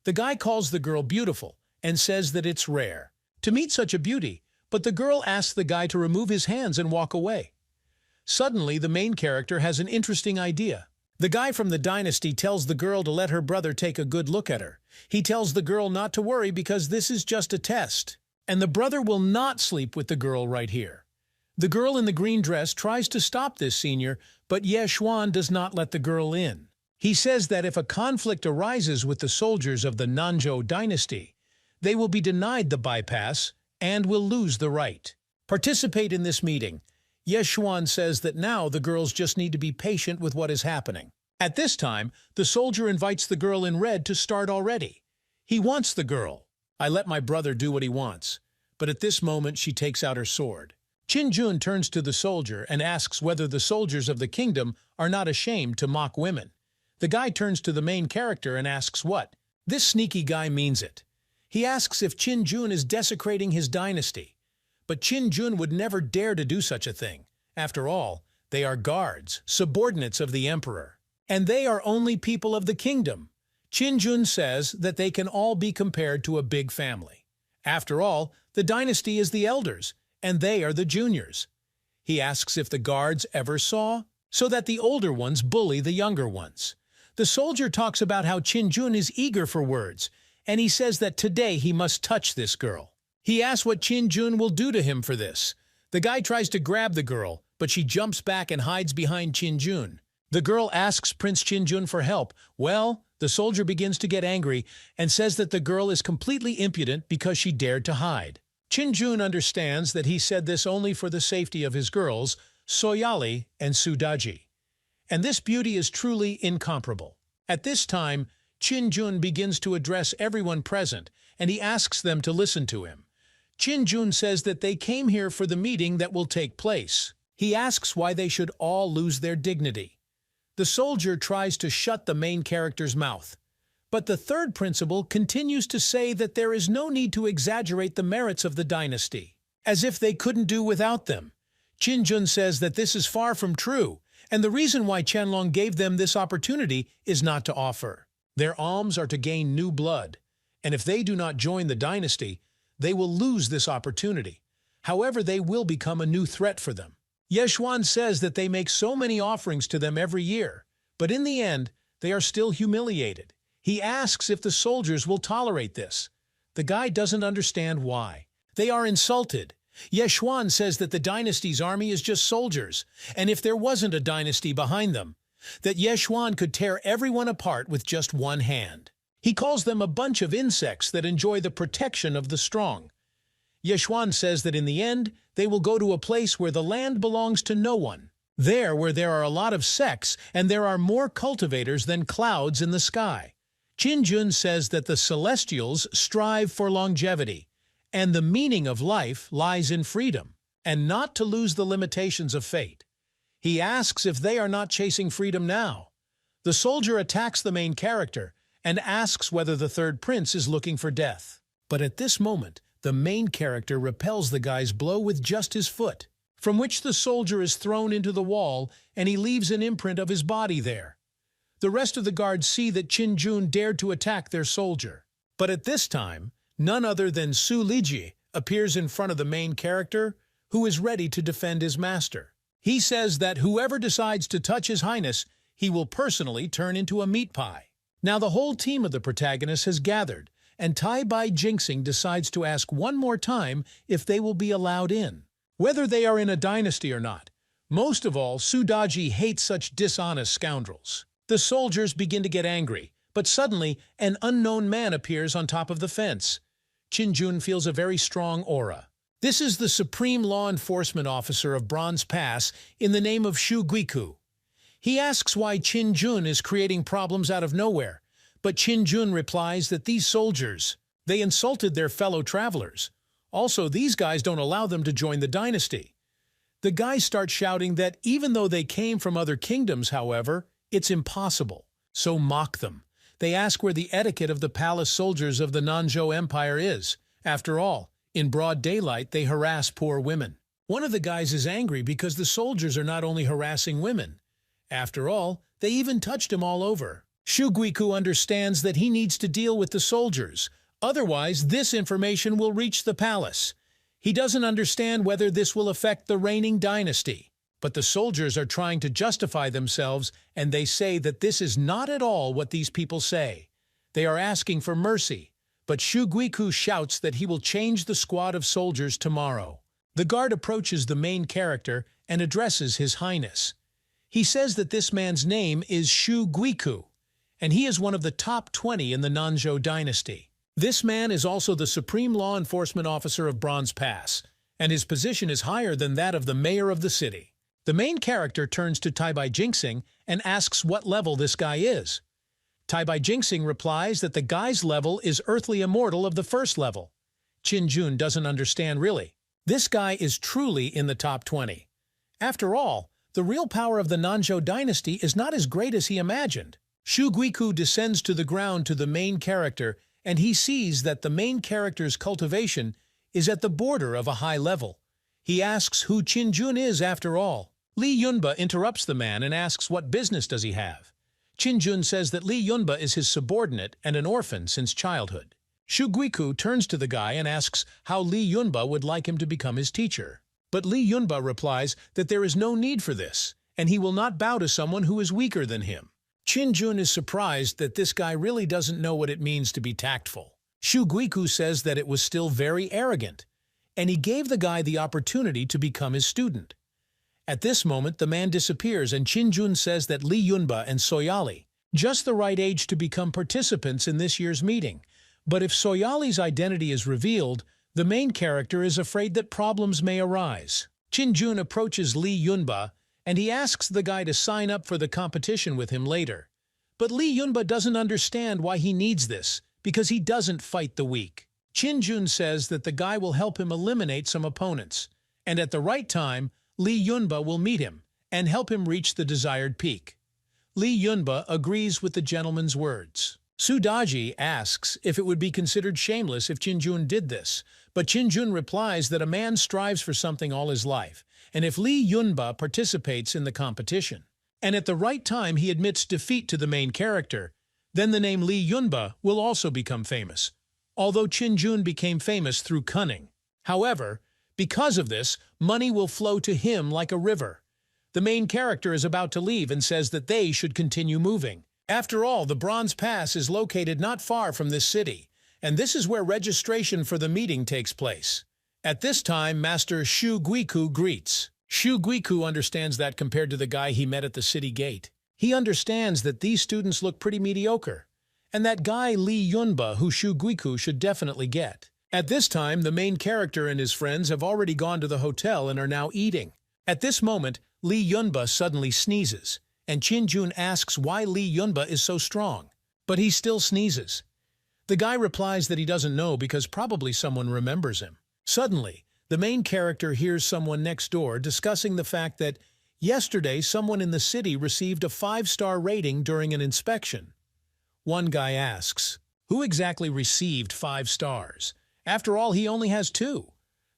The guy calls the girl beautiful and says that it's rare to meet such a beauty, but the girl asks the guy to remove his hands and walk away. Suddenly, the main character has an interesting idea. The guy from the dynasty tells the girl to let her brother take a good look at her. He tells the girl not to worry because this is just a test. And the brother will not sleep with the girl right here. The girl in the green dress tries to stop this senior, but Ye Xuan does not let the girl in. He says that if a conflict arises with the soldiers of the Nanzhou dynasty, they will be denied the bypass and will lose the right. Participate in this meeting. Ye Xuan says that now the girls just need to be patient with what is happening. At this time, the soldier invites the girl in red to start already. He wants the girl. I let my brother do what he wants. But at this moment, she takes out her sword. Qin-jun turns to the soldier and asks whether the soldiers of the kingdom are not ashamed to mock women. The guy turns to the main character and asks what. This sneaky guy means it. He asks if Qin-jun is desecrating his dynasty. But Qin-jun would never dare to do such a thing. After all, they are guards, subordinates of the emperor. and they are only people of the kingdom. Qin says that they can all be compared to a big family. After all, the dynasty is the elders, and they are the juniors. He asks if the guards ever saw, so that the older ones bully the younger ones. The soldier talks about how Qin is eager for words, and he says that today he must touch this girl. He asks what Qin will do to him for this. The guy tries to grab the girl, but she jumps back and hides behind Qin. The girl asks Prince Qin for help. Well, the soldier begins to get angry and says that the girl is completely impudent because she dared to hide. Qin understands that he said this only for the safety of his girls, Soyali and Sudaji. And this beauty is truly incomparable. At this time, Qin begins to address everyone present, and he asks them to listen to him. Qin says that they came here for the meeting that will take place. He asks why they should all lose their dignity. The soldier tries to shut the main character's mouth. But the third principal continues to say that there is no need to exaggerate the merits of the dynasty, as if they couldn't do without them. Qin says that this is far from true, and the reason why Qianlong gave them this opportunity is not to offer. Their alms are to gain new blood, and if they do not join the dynasty, they will lose this opportunity. However, they will become a new threat for them. Yeshuan says that they make so many offerings to them every year, but in the end, they are still humiliated. He asks if the soldiers will tolerate this. The guy doesn't understand why. They are insulted. Yeshuan says that the dynasty's army is just soldiers, and if there wasn't a dynasty behind them, that Yeshuan could tear everyone apart with just one hand. He calls them a bunch of insects that enjoy the protection of the strong. Yeshuan says that in the end, they will go to a place where the land belongs to no one. There where there are a lot of sects and there are more cultivators than clouds in the sky. Qin says that the celestials strive for longevity, and the meaning of life lies in freedom, and not to lose the limitations of fate. He asks if they are not chasing freedom now. The soldier attacks the main character and asks whether the third prince is looking for death. But at this moment, the main character repels the guy's blow with just his foot, from which the soldier is thrown into the wall and he leaves an imprint of his body there. The rest of the guards see that Qin dared to attack their soldier. But at this time, none other than Su Liji appears in front of the main character, who is ready to defend his master. He says that whoever decides to touch His Highness, he will personally turn into a meat pie. Now the whole team of the protagonists has gathered, and Tai Bai Jinxing decides to ask one more time if they will be allowed in, whether they are in a dynasty or not. Most of all, Sudaji hates such dishonest scoundrels. The soldiers begin to get angry, but suddenly an unknown man appears on top of the fence. Qin feels a very strong aura. This is the Supreme Law Enforcement Officer of Bronze Pass in the name of Shu Guiku. He asks why Qin is creating problems out of nowhere, but Qin replies that these soldiers, they insulted their fellow travelers. Also, these guys don't allow them to join the dynasty. The guys start shouting that even though they came from other kingdoms, however, it's impossible. So mock them. They ask where the etiquette of the palace soldiers of the Nanzhou Empire is. After all, in broad daylight, they harass poor women. One of the guys is angry because the soldiers are not only harassing women. After all, they even touched him all over. Shu Guiku understands that he needs to deal with the soldiers. Otherwise, this information will reach the palace. He doesn't understand whether this will affect the reigning dynasty. But the soldiers are trying to justify themselves, and they say that this is not at all what these people say. They are asking for mercy, but Shu Guiku shouts that he will change the squad of soldiers tomorrow. The guard approaches the main character and addresses His Highness. He says that this man's name is Shu Guiku, and he is one of the top 20 in the Nanzhou dynasty. This man is also the Supreme Law Enforcement Officer of Bronze Pass, and his position is higher than that of the mayor of the city. The main character turns to Tai Bai Jinxing and asks what level this guy is. Tai Bai Jinxing replies that the guy's level is earthly immortal of the first level. Qin doesn't understand really. This guy is truly in the top 20. After all, the real power of the Nanzhou dynasty is not as great as he imagined. Shu Guiku descends to the ground to the main character, and he sees that the main character's cultivation is at the border of a high level. He asks who Qin is after all. Li Yunba interrupts the man and asks what business does he have. Chin-jun says that Lee Yunba is his subordinate and an orphan since childhood. Shu Guiku turns to the guy and asks how Lee Yunba would like him to become his teacher. But Lee Yunba replies that there is no need for this, and he will not bow to someone who is weaker than him. Chin-jun is surprised that this guy really doesn't know what it means to be tactful. Shu Guiku says that it was still very arrogant, and he gave the guy the opportunity to become his student. At this moment, the man disappears, and Chin-jun says that Lee Yunba and Soyali, just the right age to become participants in this year's meeting. But if Soyali's identity is revealed, the main character is afraid that problems may arise. Chin-jun approaches Lee Yunba, and he asks the guy to sign up for the competition with him later. But Lee Yunba doesn't understand why he needs this, because he doesn't fight the weak. Chin-jun says that the guy will help him eliminate some opponents, and at the right time, Lee Yunba will meet him and help him reach the desired peak. Lee Yunba agrees with the gentleman's words. Sudaji asks if it would be considered shameless if Chin-jun did this, but Chin-jun replies that a man strives for something all his life, and if Lee Yunba participates in the competition, and at the right time he admits defeat to the main character, then the name Lee Yunba will also become famous, although Chin-jun became famous through cunning. However, because of this, money will flow to him like a river. The main character is about to leave and says that they should continue moving. After all, the Bronze Pass is located not far from this city, and this is where registration for the meeting takes place. At this time, Master Shu Guiku greets. Shu Guiku understands that compared to the guy he met at the city gate. He understands that these students look pretty mediocre, and that guy Lee Yunba who Shu Guiku should definitely get. At this time, the main character and his friends have already gone to the hotel and are now eating. At this moment, Lee Yunba suddenly sneezes, and Chin-jun asks why Lee Yunba is so strong. But he still sneezes. The guy replies that he doesn't know because probably someone remembers him. Suddenly, the main character hears someone next door discussing the fact that yesterday someone in the city received a 5-star rating during an inspection. One guy asks, who exactly received 5 stars? After all, he only has 2.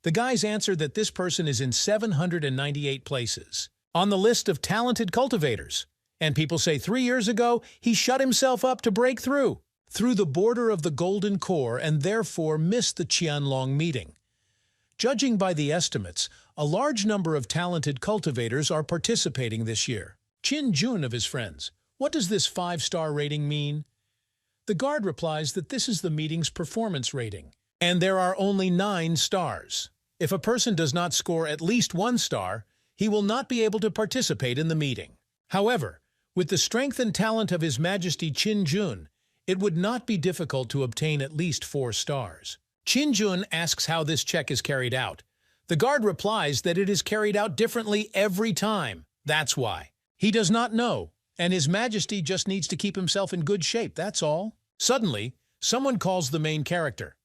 The guys answer that this person is in 798 places on the list of talented cultivators, and people say 3 years ago he shut himself up to break through the border of the Golden Core and therefore missed the Qianlong meeting. Judging by the estimates, a large number of talented cultivators are participating this year. Chin-jun of his friends, what does this 5-star rating mean? The guard replies that this is the meeting's performance rating, and there are only 9 stars. If a person does not score at least 1 star, he will not be able to participate in the meeting. However, with the strength and talent of His Majesty Chin-jun, it would not be difficult to obtain at least 4 stars. Chin-jun asks how this check is carried out. The guard replies that it is carried out differently every time. That's why. He does not know, and His Majesty just needs to keep himself in good shape, that's all. Suddenly, someone calls the main character.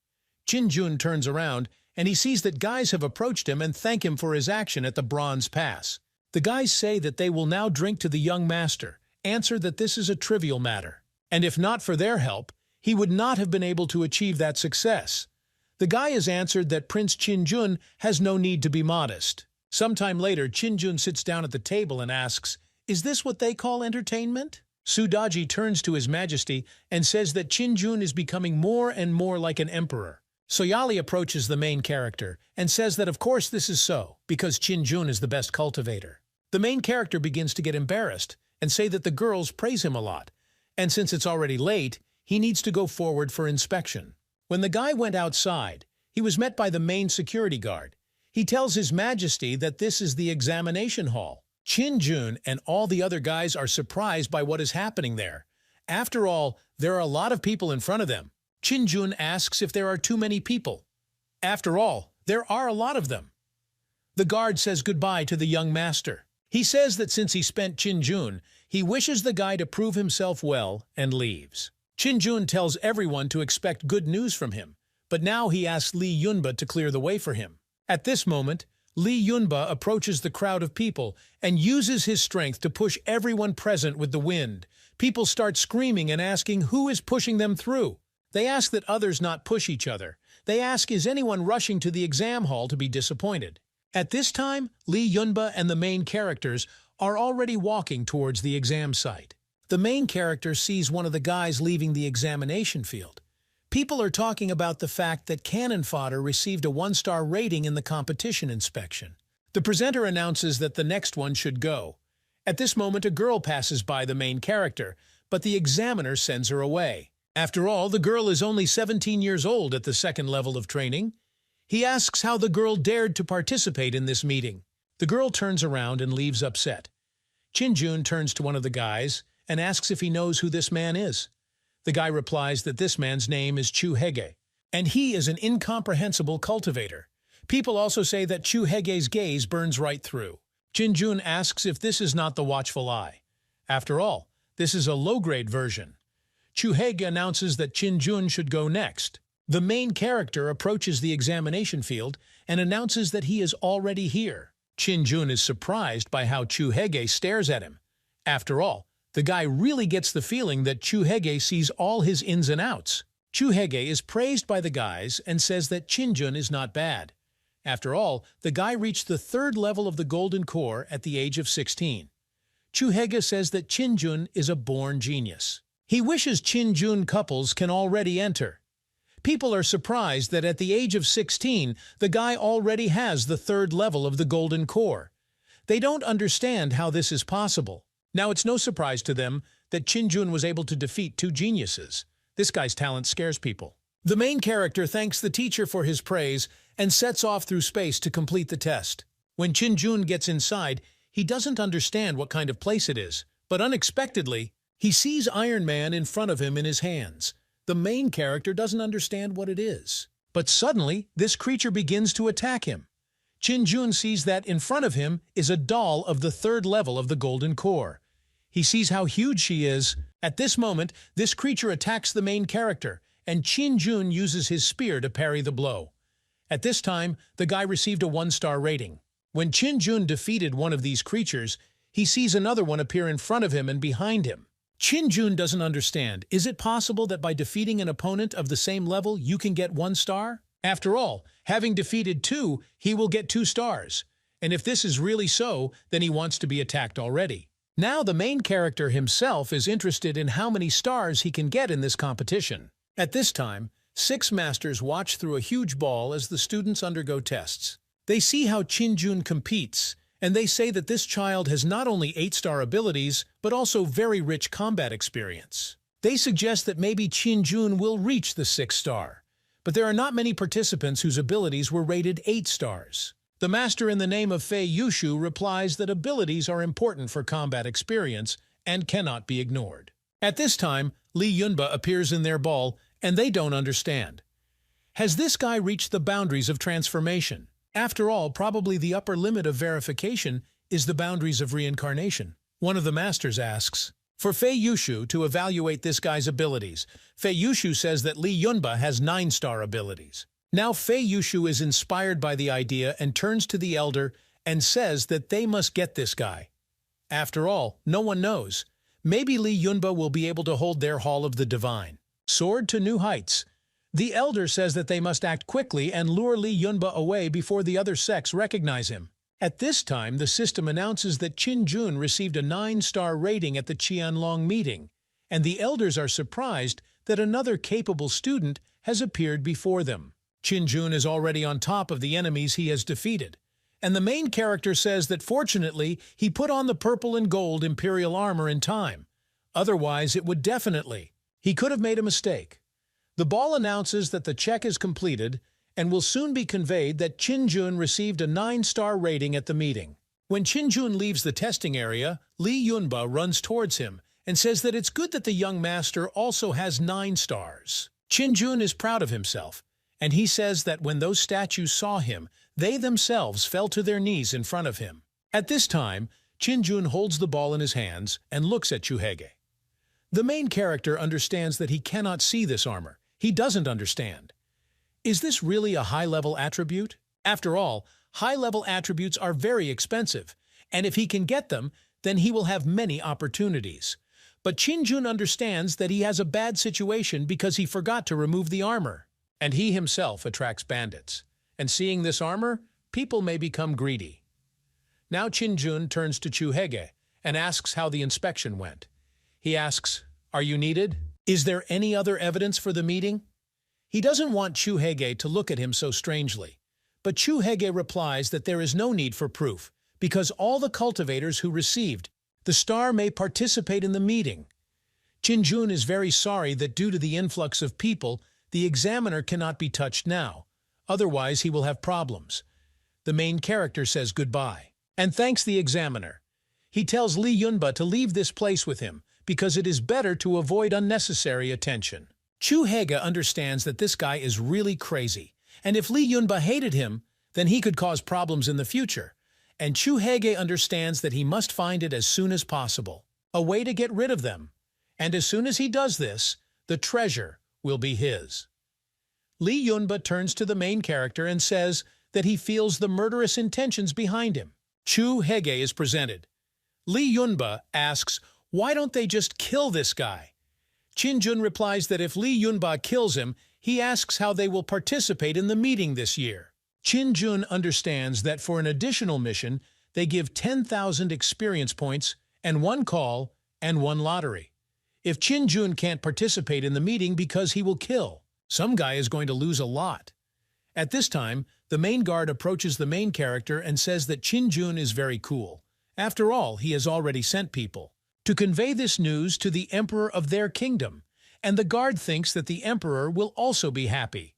Chin-jun turns around, and he sees that guys have approached him and thank him for his action at the Bronze Pass. The guys say that they will now drink to the young master, answer that this is a trivial matter, and if not for their help, he would not have been able to achieve that success. The guy has answered that Prince Chin-jun has no need to be modest. Sometime later, Chin-jun sits down at the table and asks, "Is this what they call entertainment?" Sudaji turns to His Majesty and says that Chin-jun is becoming more and more like an emperor. Soyali approaches the main character and says that of course this is so, because Chin-jun is the best cultivator. The main character begins to get embarrassed and say that the girls praise him a lot, and since it's already late, he needs to go forward for inspection. When the guy went outside, he was met by the main security guard. He tells His Majesty that this is the examination hall. Chin-jun and all the other guys are surprised by what is happening there. After all, there are a lot of people in front of them. Chin-jun asks if there are too many people. After all, there are a lot of them. The guard says goodbye to the young master. He says that since he spent Chin-jun, he wishes the guy to prove himself well and leaves. Chin-jun tells everyone to expect good news from him, but now he asks Lee Yunba to clear the way for him. At this moment, Lee Yunba approaches the crowd of people and uses his strength to push everyone present with the wind. People start screaming and asking who is pushing them through. They ask that others not push each other. They ask, is anyone rushing to the exam hall to be disappointed? At this time, Lee Yunba and the main characters are already walking towards the exam site. The main character sees one of the guys leaving the examination field. People are talking about the fact that Cannon Fodder received a 1-star rating in the competition inspection. The presenter announces that the next one should go. At this moment, a girl passes by the main character, but the examiner sends her away. After all, the girl is only 17 years old at the second level of training. He asks how the girl dared to participate in this meeting. The girl turns around and leaves upset. Chin-jun turns to one of the guys and asks if he knows who this man is. The guy replies that this man's name is Chu Hege, and he is an incomprehensible cultivator. People also say that Chu Hege's gaze burns right through. Chin-jun asks if this is not the watchful eye. After all, this is a low-grade version. Chu Hege announces that Chin-jun should go next. The main character approaches the examination field and announces that he is already here. Chin-jun is surprised by how Chu Hege stares at him. After all, the guy really gets the feeling that Chu Hege sees all his ins and outs. Chu Hege is praised by the guys and says that Chin-jun is not bad. After all, the guy reached the 3rd level of the Golden Core at the age of 16. Chu Hege says that Chin-jun is a born genius. He wishes Chin-jun couples can already enter. People are surprised that at the age of 16, the guy already has the 3rd level of the Golden Core. They don't understand how this is possible. Now, it's no surprise to them that Chin-jun was able to defeat 2 geniuses. This guy's talent scares people. The main character thanks the teacher for his praise and sets off through space to complete the test. When Chin-jun gets inside, he doesn't understand what kind of place it is, but unexpectedly, he sees Iron Man in front of him in his hands. The main character doesn't understand what it is. But suddenly, this creature begins to attack him. Chin-jun sees that in front of him is a doll of the 3rd level of the Golden Core. He sees how huge she is. At this moment, this creature attacks the main character, and Chin-jun uses his spear to parry the blow. At this time, the guy received a 1-star rating. When Chin-jun defeated one of these creatures, he sees another one appear in front of him and behind him. Chin-jun doesn't understand. Is it possible that by defeating an opponent of the same level, you can get 1 star? After all, having defeated 2, he will get 2 stars. And if this is really so, then he wants to be attacked already. Now the main character himself is interested in how many stars he can get in this competition. At this time, 6 masters watch through a huge ball as the students undergo tests. They see how Chin-jun competes, and they say that this child has not only 8-star abilities, but also very rich combat experience. They suggest that maybe Chin-jun will reach the 6th star, but there are not many participants whose abilities were rated 8 stars. The master in the name of Fei Yushu replies that abilities are important for combat experience and cannot be ignored. At this time, Lee Yunba appears in their ball, and they don't understand. Has this guy reached the boundaries of transformation? After all, probably the upper limit of verification is the boundaries of reincarnation. One of the masters asks for Fei Yushu to evaluate this guy's abilities. Fei Yushu says that Lee Yunba has 9-star abilities. Now Fei Yushu is inspired by the idea and turns to the elder and says that they must get this guy. After all, no one knows. Maybe Lee Yunba will be able to hold their Hall of the Divine. Soared to new heights. The elder says that they must act quickly and lure Lee Yunba away before the other sects recognize him. At this time, the system announces that Chin-jun received a 9-star rating at the Qianlong meeting, and the elders are surprised that another capable student has appeared before them. Chin-jun is already on top of the enemies he has defeated, and the main character says that fortunately he put on the purple and gold imperial armor in time. Otherwise, it would definitely. He could have made a mistake. The ball announces that the check is completed and will soon be conveyed that Chin-jun received a 9-star rating at the meeting. When Chin-jun leaves the testing area, Lee Yunba runs towards him and says that it's good that the young master also has 9 stars. Chin-jun is proud of himself, and he says that when those statues saw him, they themselves fell to their knees in front of him. At this time, Chin-jun holds the ball in his hands and looks at Chu Hege. The main character understands that he cannot see this armor. He doesn't understand. Is this really a high-level attribute? After all, high-level attributes are very expensive, and if he can get them, then he will have many opportunities. But Chin-jun understands that he has a bad situation because he forgot to remove the armor, and he himself attracts bandits. And seeing this armor, people may become greedy. Now Chin-jun turns to Chu Hege and asks how the inspection went. He asks, "Are you needed? Is there any other evidence for the meeting?" He doesn't want Chu Hege to look at him so strangely. But Chu Hege replies that there is no need for proof, because all the cultivators who received the star may participate in the meeting. Qin is very sorry that due to the influx of people, the examiner cannot be touched now. Otherwise, he will have problems. The main character says goodbye and thanks the examiner. He tells Li Yunba to leave this place with him because it is better to avoid unnecessary attention. Chu Hege understands that this guy is really crazy, and if Li Yunba hated him, then he could cause problems in the future. And Chu Hege understands that he must find it as soon as possible, a way to get rid of them. And as soon as he does this, the treasure will be his. Li Yunba turns to the main character and says that he feels the murderous intentions behind him. Chu Hege is presented. Li Yunba asks, why don't they just kill this guy? Qin replies that if Li Yunba kills him, he asks how they will participate in the meeting this year. Qin understands that for an additional mission, they give 10,000 experience points and 1 call and 1 lottery. If Qin can't participate in the meeting because he will kill, some guy is going to lose a lot. At this time, the main guard approaches the main character and says that Qin is very cool. After all, he has already sent people to convey this news to the emperor of their kingdom, and the guard thinks that the emperor will also be happy.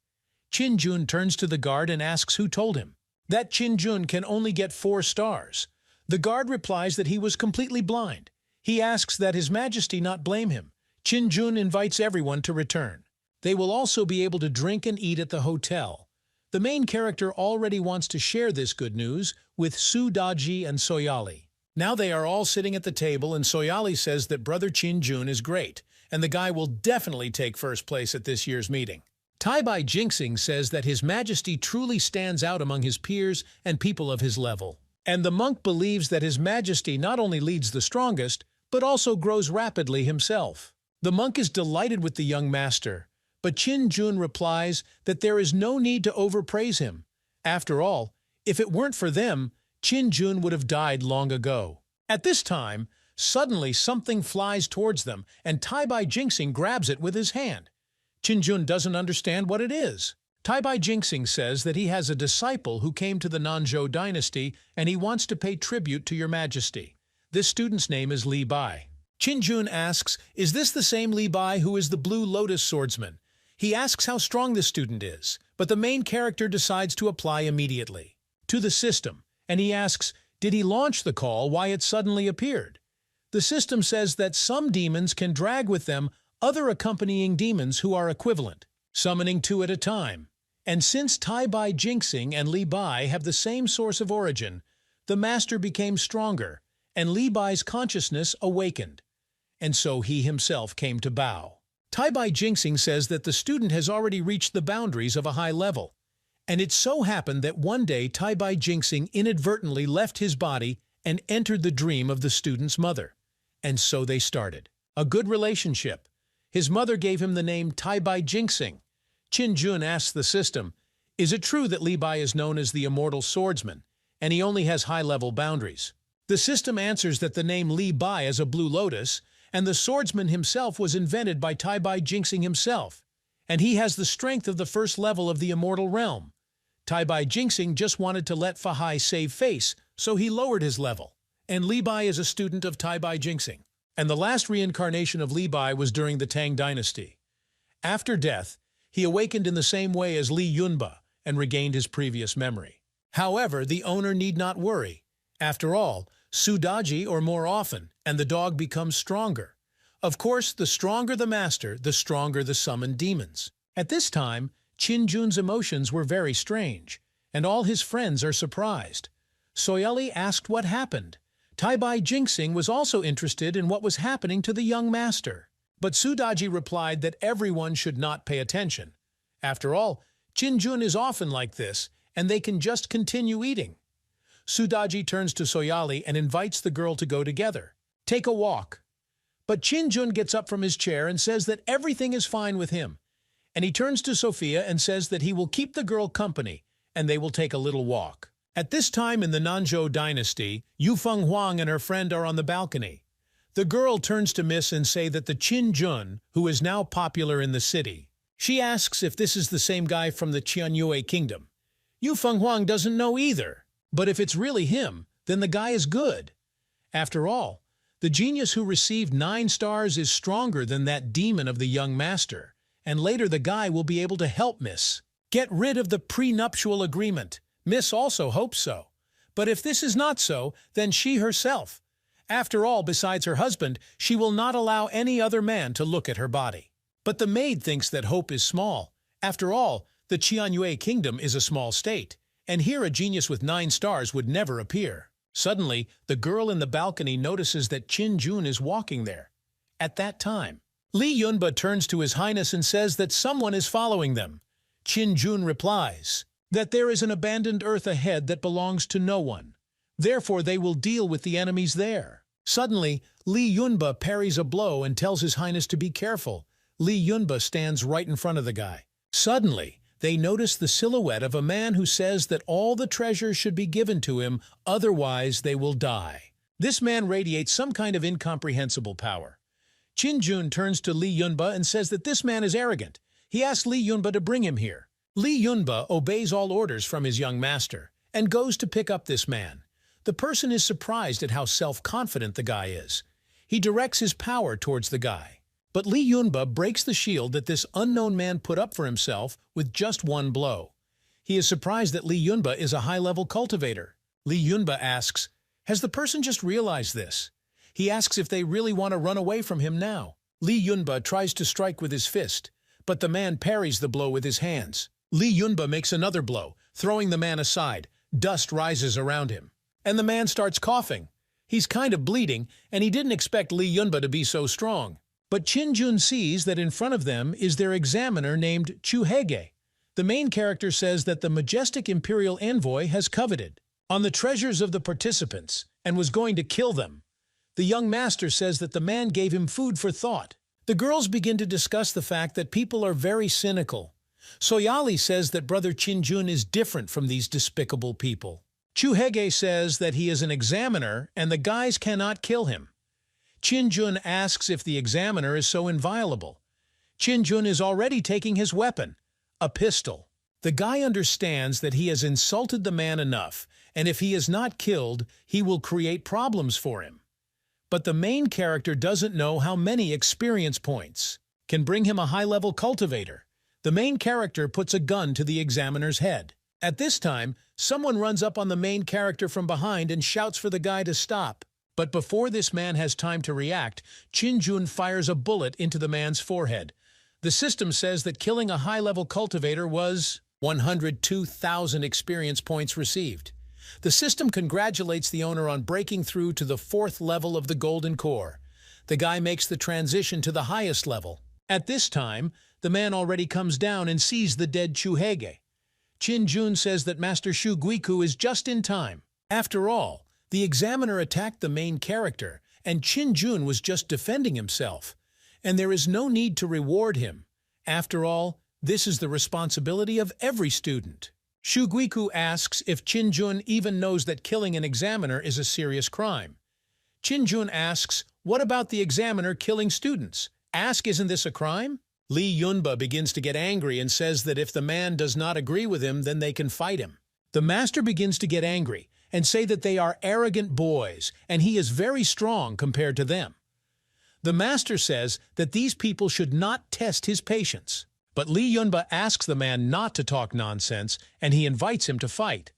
Qin turns to the guard and asks who told him that Qin can only get 4 stars. The guard replies that he was completely blind. He asks that His Majesty not blame him. Qin invites everyone to return. They will also be able to drink and eat at the hotel. The main character already wants to share this good news with Su Daji and Soyali. Now they are all sitting at the table and Soyali says that brother Qin is great, and the guy will definitely take first place at this year's meeting. Tai-Bai Jinxing says that His Majesty truly stands out among his peers and people of his level. And the monk believes that His Majesty not only leads the strongest, but also grows rapidly himself. The monk is delighted with the young master, but Qin replies that there is no need to overpraise him. After all, if it weren't for them, Qin would have died long ago. At this time, suddenly something flies towards them, and Tai-Bai Jinxing grabs it with his hand. Qin doesn't understand what it is. Tai-Bai Jinxing says that he has a disciple who came to the Nanzhou dynasty and he wants to pay tribute to your majesty. This student's name is Li Bai. Qin asks, is this the same Li Bai who is the Blue Lotus swordsman? He asks how strong the student is, but the main character decides to apply immediately to the system, and he asks, did he launch the call, why it suddenly appeared? The system says that some demons can drag with them other accompanying demons who are equivalent, summoning 2 at a time. And since Tai-Bai Jinxing and Li Bai have the same source of origin, the master became stronger, and Li Bai's consciousness awakened. And so he himself came to bow. Tai-Bai Jinxing says that the student has already reached the boundaries of a high level. And it so happened that one day Tai-Bai Jinxing inadvertently left his body and entered the dream of the student's mother. And so they started a good relationship. His mother gave him the name Tai-Bai Jinxing. Qin asks the system, is it true that Li Bai is known as the immortal swordsman, and he only has high-level boundaries? The system answers that the name Li Bai is a Blue Lotus, and the swordsman himself was invented by Tai-Bai Jinxing himself, and he has the strength of the first level of the immortal realm. Tai-Bai Jinxing just wanted to let Fahai save face, so he lowered his level. And Li Bai is a student of Tai-Bai Jinxing. And the last reincarnation of Li Bai was during the Tang dynasty. After death, he awakened in the same way as Li Yunba and regained his previous memory. However, the owner need not worry. After all, Su Daji or more often, and the dog becomes stronger. Of course, the stronger the master, the stronger the summoned demons. At this time, Qin emotions were very strange, and all his friends are surprised. Soyali asked what happened. Tai-Bai Jinxing was also interested in what was happening to the young master. But Su Daji replied that everyone should not pay attention. After all, Qin is often like this, and they can just continue eating. Su Daji turns to Soyali and invites the girl to go together. Take a walk. But Qin gets up from his chair and says that everything is fine with him. And he turns to Sophia and says that he will keep the girl company, and they will take a little walk. At this time in the Nanzhou dynasty, Yu Feng Huang and her friend are on the balcony. The girl turns to Miss and say that the Qin Jun, who is now popular in the city. She asks if this is the same guy from the Qianyue kingdom. Yu Fenghuang doesn't know either. But if it's really him, then the guy is good. After all, the genius who received 9 stars is stronger than that demon of the young master, and later the guy will be able to help Miss get rid of the prenuptial agreement. Miss also hopes so. But if this is not so, then she herself. After all, besides her husband, she will not allow any other man to look at her body. But the maid thinks that hope is small. After all, the Qianyue kingdom is a small state, and here a genius with 9 stars would never appear. Suddenly, the girl in the balcony notices that Qin Jun is walking there. At that time, Li Yunba turns to His Highness and says that someone is following them. Qin Jun replies that there is an abandoned earth ahead that belongs to no one. Therefore, they will deal with the enemies there. Suddenly, Li Yunba parries a blow and tells His Highness to be careful. Li Yunba stands right in front of the guy. Suddenly, they notice the silhouette of a man who says that all the treasure should be given to him, otherwise they will die. This man radiates some kind of incomprehensible power. Qin Jun turns to Li Yunba and says that this man is arrogant. He asks Li Yunba to bring him here. Li Yunba obeys all orders from his young master and goes to pick up this man. The person is surprised at how self-confident the guy is. He directs his power towards the guy. But Li Yunba breaks the shield that this unknown man put up for himself with just one blow. He is surprised that Li Yunba is a high-level cultivator. Li Yunba asks, has the person just realized this? He asks if they really want to run away from him now. Li Yunba tries to strike with his fist, but the man parries the blow with his hands. Li Yunba makes another blow, throwing the man aside. Dust rises around him. And the man starts coughing. He's kind of bleeding, and he didn't expect Li Yunba to be so strong. But Qin Jun sees that in front of them is their examiner named Chu Hege. The main character says that the majestic imperial envoy has coveted on the treasures of the participants and was going to kill them. The young master says that the man gave him food for thought. The girls begin to discuss the fact that people are very cynical. Soyali says that Brother Qin Jun is different from these despicable people. Chu Hege says that he is an examiner and the guys cannot kill him. Qin Jun asks if the examiner is so inviolable. Qin Jun is already taking his weapon, a pistol. The guy understands that he has insulted the man enough, and if he is not killed, he will create problems for him. But the main character doesn't know how many experience points can bring him a high-level cultivator. The main character puts a gun to the examiner's head. At this time, someone runs up on the main character from behind and shouts for the guy to stop. But before this man has time to react, Qin Jun fires a bullet into the man's forehead. The system says that killing a high-level cultivator was 102,000 experience points received. The system congratulates the owner on breaking through to the 4th level of the Golden Core. The guy makes the transition to the highest level. At this time, the man already comes down and sees the dead Chu Hege. Qin Jun says that Master Shu Guiku is just in time. After all, the examiner attacked the main character, and Qin Jun was just defending himself. And there is no need to reward him. After all, this is the responsibility of every student. Shu Guiku asks if Qin Jun even knows that killing an examiner is a serious crime. Qin Jun asks, what about the examiner killing students? Isn't this a crime? Li Yunba begins to get angry and says that if the man does not agree with him, then they can fight him. The master begins to get angry and say that they are arrogant boys, and he is very strong compared to them. The master says that these people should not test his patience. But Li Yunba asks the man not to talk nonsense, and he invites him to fight.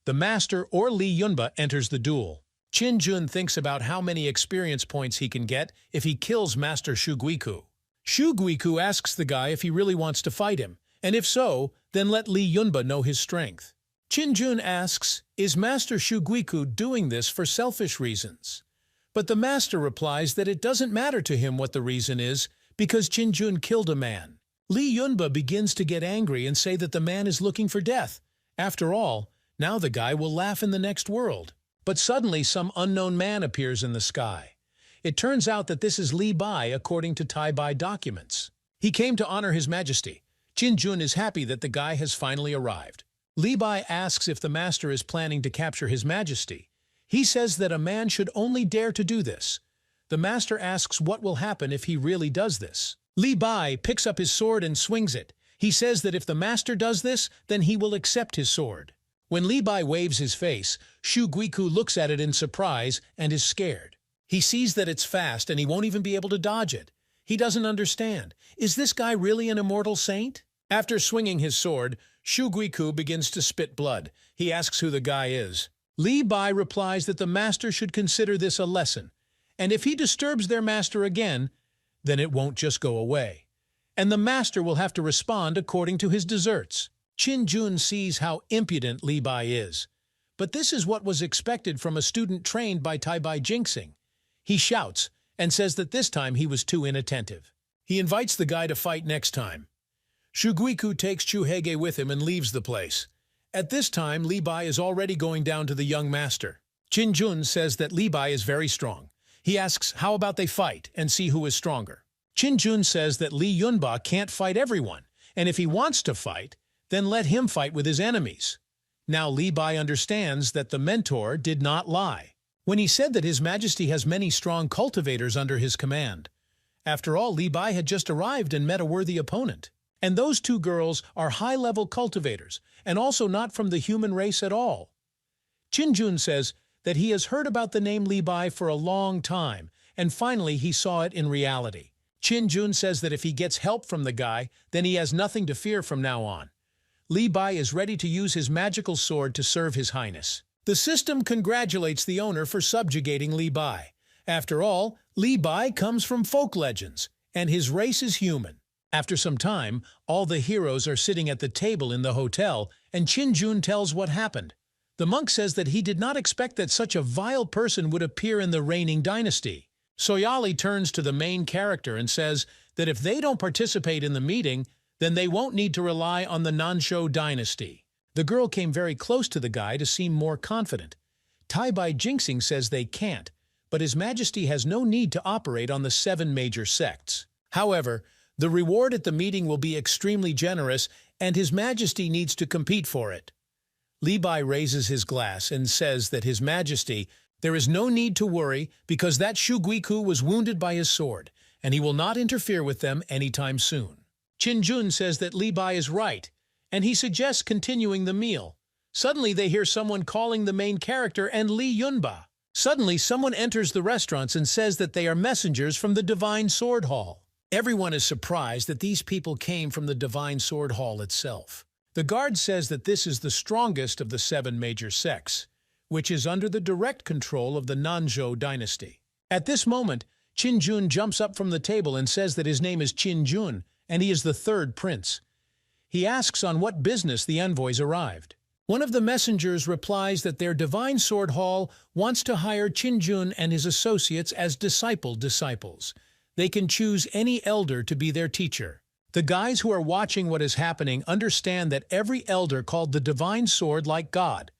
The master or Li Yunba enters the duel. Qin Jun thinks about how many experience points he can get if he kills Master Shu Guiku. Shu Guiku asks the guy if he really wants to fight him, and if so, then let Li Yunba know his strength. Qin Jun asks, is Master Shu Guiku doing this for selfish reasons? But the master replies that it doesn't matter to him what the reason is, because Qin Jun killed a man. Li Yunba begins to get angry and say that the man is looking for death. After all, now the guy will laugh in the next world. But suddenly some unknown man appears in the sky. It turns out that this is Li Bai according to Tai Bai documents. He came to honor His Majesty. Qin Jun is happy that the guy has finally arrived. Li Bai asks if the master is planning to capture His Majesty. He says that a man should only dare to do this. The master asks what will happen if he really does this. Li Bai picks up his sword and swings it. He says that if the master does this, then he will accept his sword. When Li Bai waves his face, Shu Guiku looks at it in surprise and is scared. He sees that it's fast and he won't even be able to dodge it. He doesn't understand. Is this guy really an immortal saint? After swinging his sword, Shu Guiku begins to spit blood. He asks who the guy is. Li Bai replies that the master should consider this a lesson, and if he disturbs their master again, then it won't just go away, and the master will have to respond according to his deserts. Qin Jun sees how impudent Li Bai is, but this is what was expected from a student trained by Tai Bai Jinxing. He shouts and says that this time he was too inattentive. He invites the guy to fight next time. Shu Guiku takes Chu Hege with him and leaves the place. At this time, Li Bai is already going down to the young master. Qin Jun says that Li Bai is very strong. He asks how about they fight and see who is stronger. Qin Jun says that Li Yunba can't fight everyone, and if he wants to fight, then let him fight with his enemies. Now Li Bai understands that the mentor did not lie when he said that His Majesty has many strong cultivators under his command. After all, Li Bai had just arrived and met a worthy opponent. And those two girls are high-level cultivators, and also not from the human race at all. Qin Jun says that he has heard about the name Li Bai for a long time, and finally he saw it in reality. Qin Jun says that if he gets help from the guy, then he has nothing to fear from now on. Li Bai is ready to use his magical sword to serve His Highness. The system congratulates the owner for subjugating Li Bai. After all, Li Bai comes from folk legends, and his race is human. After some time, all the heroes are sitting at the table in the hotel, and Qin Jun tells what happened. The monk says that he did not expect that such a vile person would appear in the reigning dynasty. Soyali turns to the main character and says that if they don't participate in the meeting, then they won't need to rely on the Nansho dynasty. The girl came very close to the guy to seem more confident. Tai Bai Jinxing says they can't, but His Majesty has no need to operate on the 7 major sects. However, the reward at the meeting will be extremely generous, and His Majesty needs to compete for it. Li Bai raises his glass and says that His Majesty, there is no need to worry because that Shu Guiku was wounded by his sword, and he will not interfere with them anytime soon. Qin Jun says that Li Bai is right, and he suggests continuing the meal. Suddenly they hear someone calling the main character and Li Yunba. Suddenly someone enters the restaurants and says that they are messengers from the Divine Sword Hall. Everyone is surprised that these people came from the Divine Sword Hall itself. The guard says that this is the strongest of the 7 major sects, which is under the direct control of the Nanzhou dynasty. At this moment, Qin Jun jumps up from the table and says that his name is Qin Jun, and he is the 3rd prince. He asks on what business the envoys arrived. One of the messengers replies that their Divine Sword Hall wants to hire Qin Jun and his associates as disciples. They can choose any elder to be their teacher. The guys who are watching what is happening understand that every elder called the Divine Sword like God,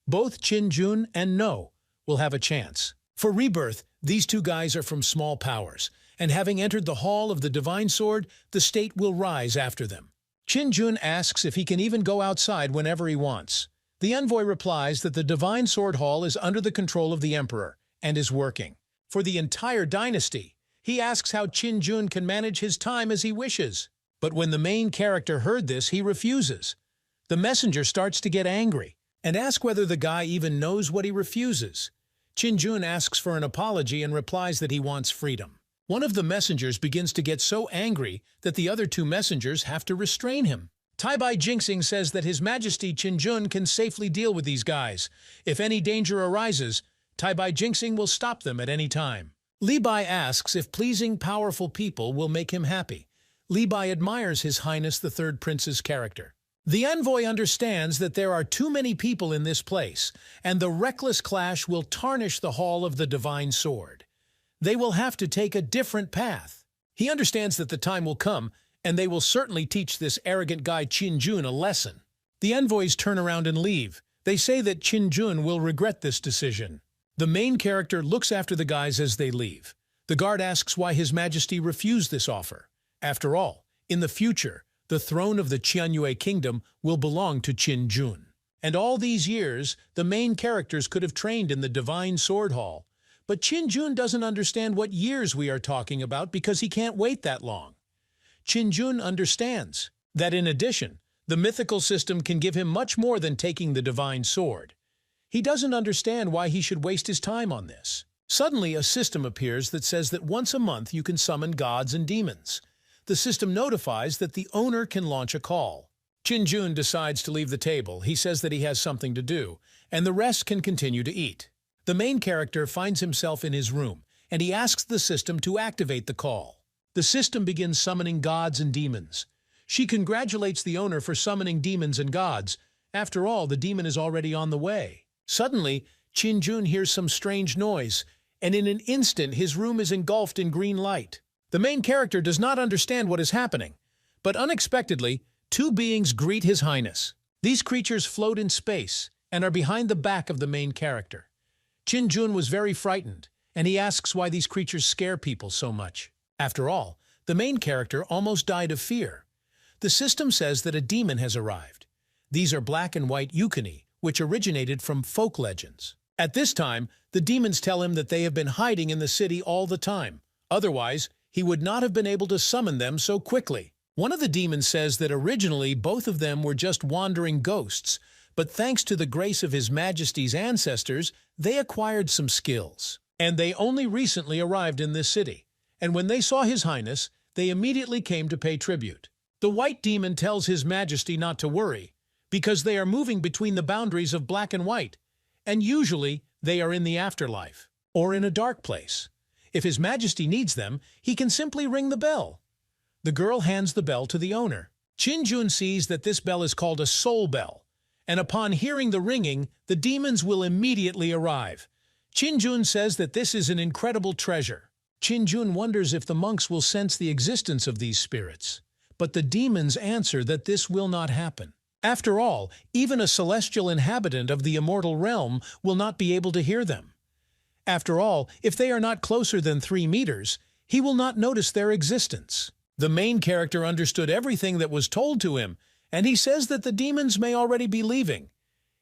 both Qin Jun and No, will have a chance. For rebirth, these 2 guys are from small powers, and having entered the Hall of the Divine Sword, the state will rise after them. Qin Jun asks if he can even go outside whenever he wants. The envoy replies that the Divine Sword Hall is under the control of the Emperor and is working for the entire dynasty. He asks how Qin Jun can manage his time as he wishes. But when the main character heard this, he refuses. The messenger starts to get angry and asks whether the guy even knows what he refuses. Qin Jun asks for an apology and replies that he wants freedom. One of the messengers begins to get so angry that the other 2 messengers have to restrain him. Tai Bai Jinxing says that His Majesty Qin Jun can safely deal with these guys. If any danger arises, Tai Bai Jinxing will stop them at any time. Li Bai asks if pleasing powerful people will make him happy. Li Bai admires His Highness the 3rd Prince's character. The envoy understands that there are too many people in this place, and the reckless clash will tarnish the Hall of the Divine Sword. They will have to take a different path. He understands that the time will come, and they will certainly teach this arrogant guy Qin Jun a lesson. The envoys turn around and leave. They say that Qin Jun will regret this decision. The main character looks after the guys as they leave. The guard asks why His Majesty refused this offer. After all, in the future, the throne of the Qianyue Kingdom will belong to Qin Jun. And all these years, the main characters could have trained in the Divine Sword Hall, But Qin-jun doesn't understand what years we are talking about because he can't wait that long. Qin-jun understands that in addition, the mythical system can give him much more than taking the divine sword. He doesn't understand why he should waste his time on this. Suddenly, a system appears that says that once a month you can summon gods and demons. The system notifies that the owner can launch a call. Qin-jun decides to leave the table. He says that he has something to do, and the rest can continue to eat. The main character finds himself in his room, and he asks the system to activate the call. The system begins summoning gods and demons. She congratulates the owner for summoning demons and gods. After all, the demon is already on the way. Suddenly, Qin-jun hears some strange noise, and in an instant his room is engulfed in green light. The main character does not understand what is happening, but unexpectedly, two beings greet His Highness. These creatures float in space and are behind the back of the main character. Qin-jun was very frightened, and he asks why these creatures scare people so much. After all, the main character almost died of fear. The system says that a demon has arrived. These are black and white yukini, which originated from folk legends. At this time, the demons tell him that they have been hiding in the city all the time. Otherwise, he would not have been able to summon them so quickly. One of the demons says that originally both of them were just wandering ghosts, but thanks to the grace of His Majesty's ancestors, they acquired some skills. And they only recently arrived in this city. And when they saw His Highness, they immediately came to pay tribute. The white demon tells His Majesty not to worry, because they are moving between the boundaries of black and white, and usually they are in the afterlife, or in a dark place. If His Majesty needs them, he can simply ring the bell. The girl hands the bell to the owner. Qin-jun sees that this bell is called a soul bell, and upon hearing the ringing, the demons will immediately arrive. Qin-jun says that this is an incredible treasure. Qin-jun wonders if the monks will sense the existence of these spirits, but the demons answer that this will not happen. After all, even a celestial inhabitant of the immortal realm will not be able to hear them. After all, if they are not closer than 3 meters, he will not notice their existence. The main character understood everything that was told to him, and he says that the demons may already be leaving.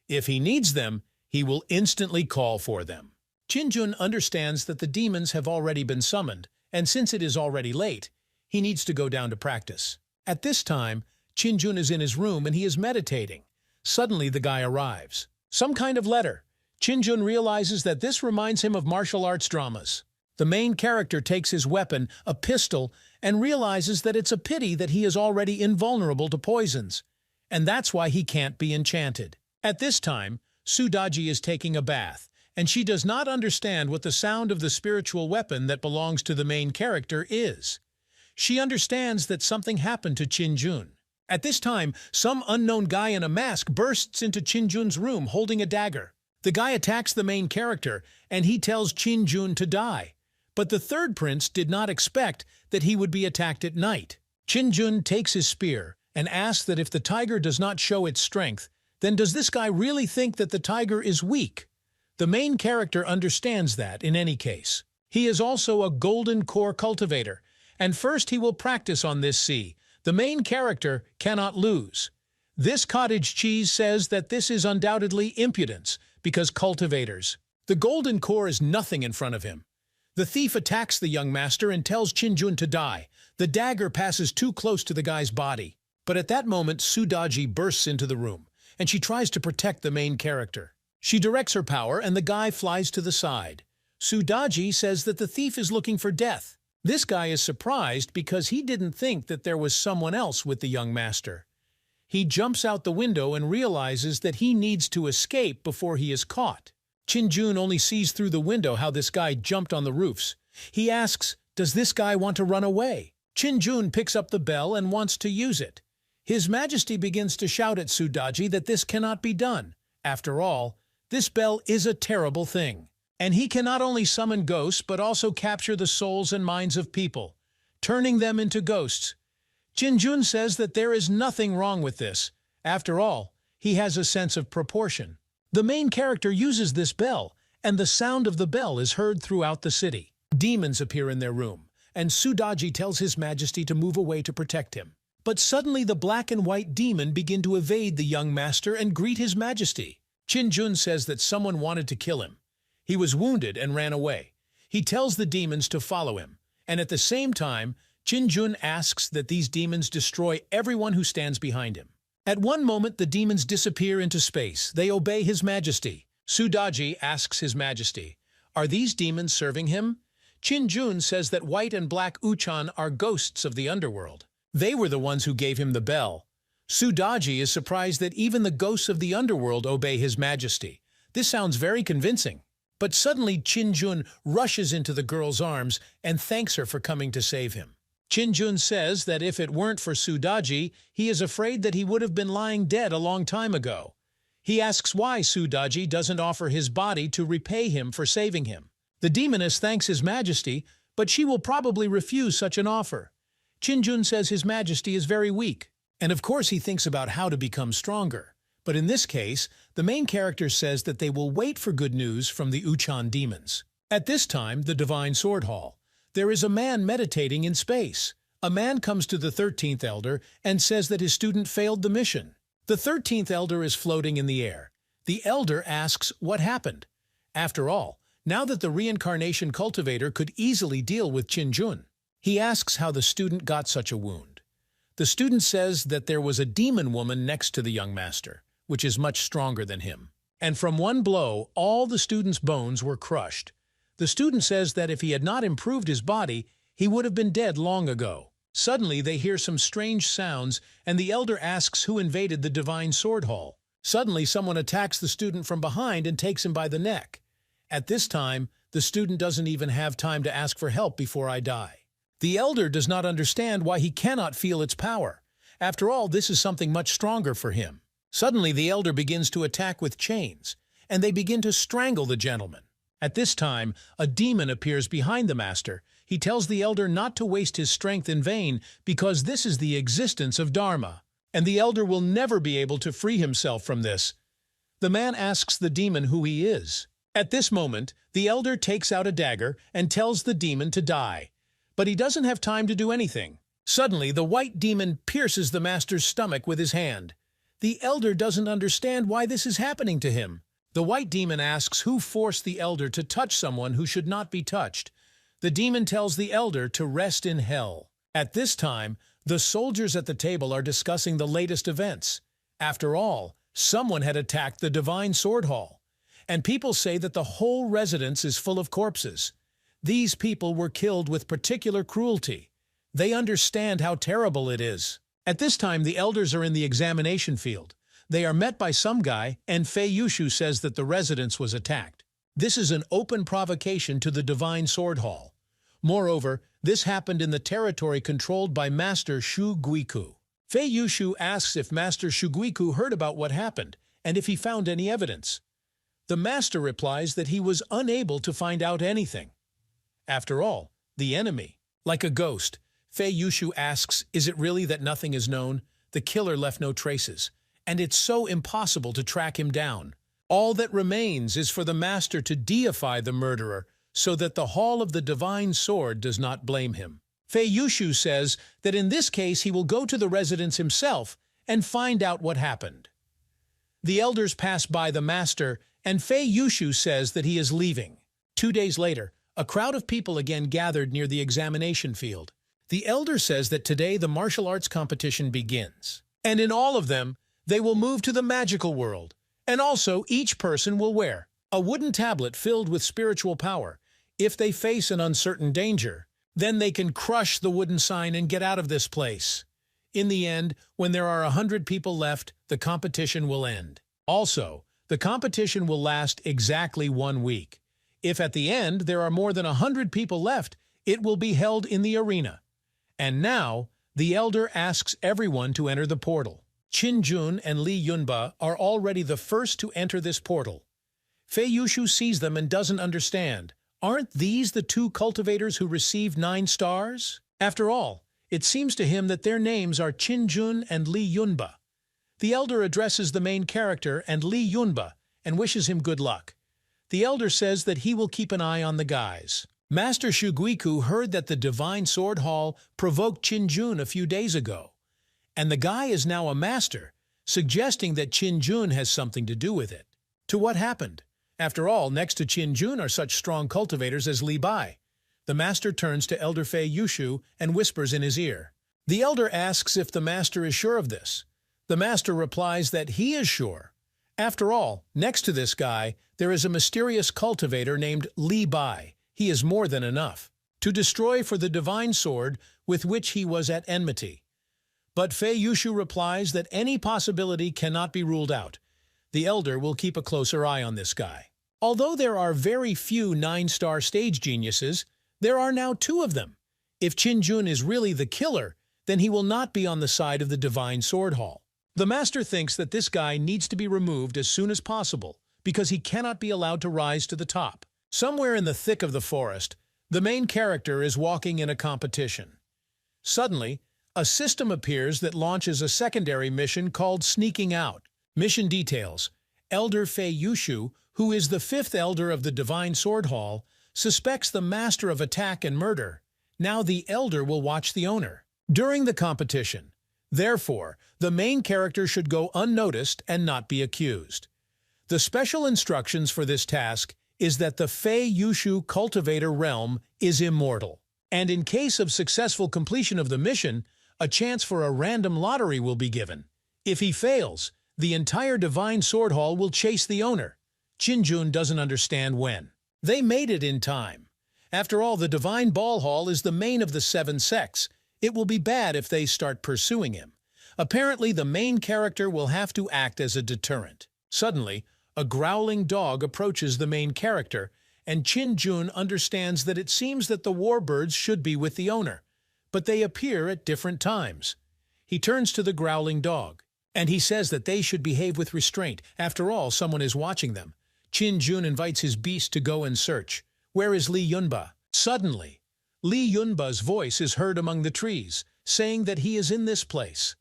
If he needs them, he will instantly call for them. Qin-jun understands that the demons have already been summoned, and since it is already late, he needs to go down to practice. At this time, Qin-jun is in his room and he is meditating. Suddenly, the guy arrives. Some kind of letter. Qin-jun realizes that this reminds him of martial arts dramas. The main character takes his weapon, a pistol, and realizes that it's a pity that he is already invulnerable to poisons, and that's why he can't be enchanted. At this time, Sudaji is taking a bath, and she does not understand what the sound of the spiritual weapon that belongs to the main character is. She understands that something happened to Qin-jun. At this time, some unknown guy in a mask bursts into Qin-jun's room holding a dagger. The guy attacks the main character, and he tells Qin-jun to die. But the third prince did not expect that he would be attacked at night. Qin-jun takes his spear and asks that if the tiger does not show its strength, then does this guy really think that the tiger is weak? The main character understands that in any case. He is also a golden core cultivator, and first he will practice on this sea. The main character cannot lose. This cottage cheese says that this is undoubtedly impudence, because cultivators. The golden core is nothing in front of him. The thief attacks the young master and tells Qin-jun to die. The dagger passes too close to the guy's body. But at that moment, Sudaji bursts into the room, and she tries to protect the main character. She directs her power, and the guy flies to the side. Sudaji says that the thief is looking for death. This guy is surprised because he didn't think that there was someone else with the young master. He jumps out the window and realizes that he needs to escape before he is caught. Qin-jun only sees through the window how this guy jumped on the roofs. He asks, does this guy want to run away? Qin-jun picks up the bell and wants to use it. His Majesty begins to shout at Sudaji that this cannot be done. After all, this bell is a terrible thing. And he can not only summon ghosts but also capture the souls and minds of people, turning them into ghosts. Qin-jun says that there is nothing wrong with this. After all, he has a sense of proportion. The main character uses this bell, and the sound of the bell is heard throughout the city. Demons appear in their room, and Sudaji tells His Majesty to move away to protect him. But suddenly the black and white demon begin to evade the young master and greet His Majesty. Qin-jun says that someone wanted to kill him. He was wounded and ran away. He tells the demons to follow him, and at the same time, Qin-jun asks that these demons destroy everyone who stands behind him. At one moment, the demons disappear into space. They obey His Majesty. Sudaji asks His Majesty, "Are these demons serving him?" Qin-jun says that white and black Uchan are ghosts of the underworld. They were the ones who gave him the bell. Sudaji is surprised that even the ghosts of the underworld obey His Majesty. This sounds very convincing. But suddenly Qin-jun rushes into the girl's arms and thanks her for coming to save him. Qin-jun says that if it weren't for Sudaji, he is afraid that he would have been lying dead a long time ago. He asks why Sudaji doesn't offer his body to repay him for saving him. The demoness thanks His Majesty, but she will probably refuse such an offer. Qin-jun says His Majesty is very weak, and of course he thinks about how to become stronger. But in this case, the main character says that they will wait for good news from the Uchan demons. At this time, the Divine Sword Hall, there is a man meditating in space. A man comes to the 13th Elder and says that his student failed the mission. The 13th Elder is floating in the air. The Elder asks what happened. After all, now that the reincarnation cultivator could easily deal with Qin-jun, he asks how the student got such a wound. The student says that there was a demon woman next to the young master, which is much stronger than him. And from one blow, all the student's bones were crushed. The student says that if he had not improved his body, he would have been dead long ago. Suddenly, they hear some strange sounds, and the elder asks who invaded the Divine Sword Hall. Suddenly, someone attacks the student from behind and takes him by the neck. At this time, the student doesn't even have time to ask for help before I die. The elder does not understand why he cannot feel its power. After all, this is something much stronger for him. Suddenly, the elder begins to attack with chains, and they begin to strangle the gentleman. At this time, a demon appears behind the master. He tells the elder not to waste his strength in vain because this is the existence of Dharma, and the elder will never be able to free himself from this. The man asks the demon who he is. At this moment, the elder takes out a dagger and tells the demon to die, but he doesn't have time to do anything. Suddenly, the white demon pierces the master's stomach with his hand. The elder doesn't understand why this is happening to him. The white demon asks who forced the elder to touch someone who should not be touched. The demon tells the elder to rest in hell. At this time, the soldiers at the table are discussing the latest events. After all, someone had attacked the Divine Sword Hall, and people say that the whole residence is full of corpses. These people were killed with particular cruelty. They understand how terrible it is. At this time, the elders are in the examination field. They are met by some guy, and Fei Yushu says that the residence was attacked. This is an open provocation to the Divine Sword Hall. Moreover, this happened in the territory controlled by Master Shu Guiku. Fei Yushu asks if Master Shu Guiku heard about what happened, and if he found any evidence. The master replies that he was unable to find out anything. After all, the enemy. Like a ghost, Fei Yushu asks, is it really that nothing is known? The killer left no traces, and it's so impossible to track him down. All that remains is for the master to deify the murderer so that the Hall of the Divine Sword does not blame him. Fei Yushu says that in this case he will go to the residence himself and find out what happened. The elders pass by the master, and Fei Yushu says that he is leaving. 2 days later, a crowd of people again gathered near the examination field. The elder says that today the martial arts competition begins, and in all of them, they will move to the magical world, and also each person will wear a wooden tablet filled with spiritual power. If they face an uncertain danger, then they can crush the wooden sign and get out of this place. In the end, when there are 100 people left, the competition will end. Also, the competition will last exactly 1 week. If at the end there are more than 100 people left, it will be held in the arena. And now, the elder asks everyone to enter the portal. Qin-jun and Li Yunba are already the first to enter this portal. Fei Yushu sees them and doesn't understand. Aren't these the 2 cultivators who received 9 stars? After all, it seems to him that their names are Qin-jun and Li Yunba. The elder addresses the main character and Li Yunba and wishes him good luck. The elder says that he will keep an eye on the guys. Master Shu Guiku heard that the Divine Sword Hall provoked Qin-jun a few days ago, and the guy is now a master, suggesting that Qin-jun has something to do with it. To what happened? After all, next to Qin Jun are such strong cultivators as Li Bai. The master turns to Elder Fei Yushu and whispers in his ear. The elder asks if the master is sure of this. The master replies that he is sure. After all, next to this guy, there is a mysterious cultivator named Li Bai. He is more than enough to destroy for the divine sword with which he was at enmity. But Fei Yushu replies that any possibility cannot be ruled out. The elder will keep a closer eye on this guy. Although there are very few 9-star stage geniuses, there are now 2 of them. If Qin Jun is really the killer, then he will not be on the side of the Divine Sword Hall. The master thinks that this guy needs to be removed as soon as possible because he cannot be allowed to rise to the top. Somewhere in the thick of the forest, the main character is walking in a competition. Suddenly, a system appears that launches a secondary mission called Sneaking Out. Mission details: Elder Fei Yushu, who is the 5th elder of the Divine Sword Hall, suspects the master of attack and murder. Now the elder will watch the owner during the competition. Therefore, the main character should go unnoticed and not be accused. The special instructions for this task is that the Fei Yushu cultivator realm is immortal. And in case of successful completion of the mission, a chance for a random lottery will be given. If he fails, the entire Divine Sword Hall will chase the owner. Qin Jun doesn't understand when. They made it in time. After all, the Divine Ball Hall is the main of the 7 sects. It will be bad if they start pursuing him. Apparently, the main character will have to act as a deterrent. Suddenly, a growling dog approaches the main character, and Qin Jun understands that it seems that the warbirds should be with the owner, but they appear at different times. He turns to the growling dog, and he says that they should behave with restraint. After all, someone is watching them. Qin Jun invites his beast to go and search. Where is Li Yunba? Suddenly, Li Yunba's voice is heard among the trees, saying that he is in this place.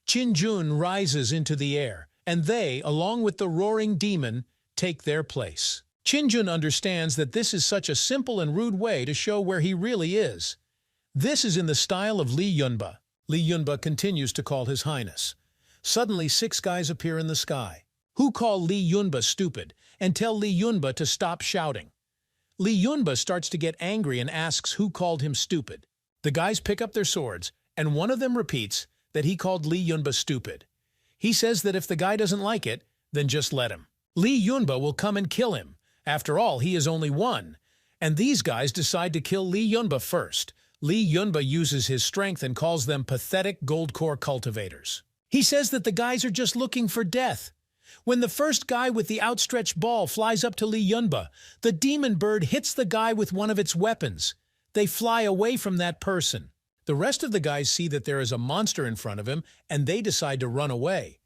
Qin Jun rises into the air, and they, along with the roaring demon, take their place. Qin Jun understands that this is such a simple and rude way to show where he really is. This is in the style of Li Yunba. Li Yunba continues to call His Highness. Suddenly 6 guys appear in the sky, who call Li Yunba stupid and tell Li Yunba to stop shouting. Li Yunba starts to get angry and asks who called him stupid. The guys pick up their swords, and one of them repeats that he called Li Yunba stupid. He says that if the guy doesn't like it, then just let him. Li Yunba will come and kill him. After all, he is only one. And these guys decide to kill Li Yunba first. Li Yunba uses his strength and calls them pathetic gold core cultivators. He says that the guys are just looking for death. When the first guy with the outstretched ball flies up to Li Yunba, the demon bird hits the guy with one of its weapons. They fly away from that person. The rest of the guys see that there is a monster in front of him, and they decide to run away.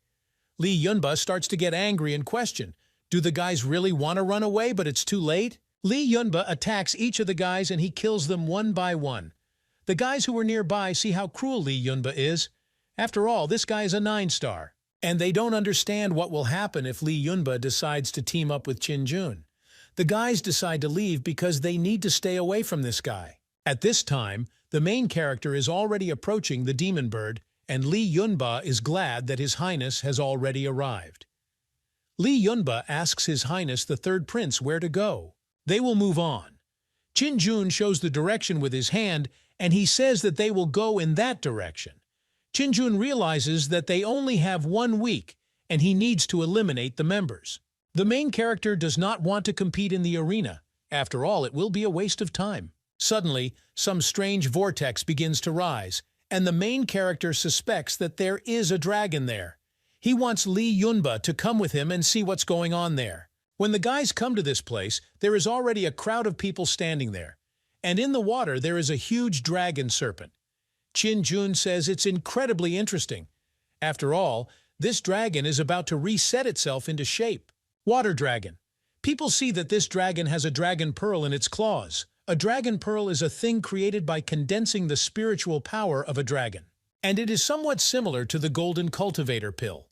Li Yunba starts to get angry and question, do the guys really want to run away, but it's too late? Li Yunba attacks each of the guys and he kills them one by one. The guys who were nearby see how cruel Li Yunba is. After all, this guy is a 9-star. And they don't understand what will happen if Li Yunba decides to team up with Qin Jun. The guys decide to leave because they need to stay away from this guy. At this time, the main character is already approaching the demon bird, and Li Yunba is glad that His Highness has already arrived. Li Yunba asks His Highness the 3rd Prince where to go. They will move on. Qin Jun shows the direction with his hand, and he says that they will go in that direction. Qin Jun realizes that they only have 1 week, and he needs to eliminate the members. The main character does not want to compete in the arena. After all, it will be a waste of time. Suddenly, some strange vortex begins to rise, and the main character suspects that there is a dragon there. He wants Li Yunba to come with him and see what's going on there. When the guys come to this place, there is already a crowd of people standing there. And in the water, there is a huge dragon serpent. Qin Jun says it's incredibly interesting. After all, this dragon is about to reset itself into shape. Water dragon. People see that this dragon has a dragon pearl in its claws. A dragon pearl is a thing created by condensing the spiritual power of a dragon. And it is somewhat similar to the golden cultivator pill.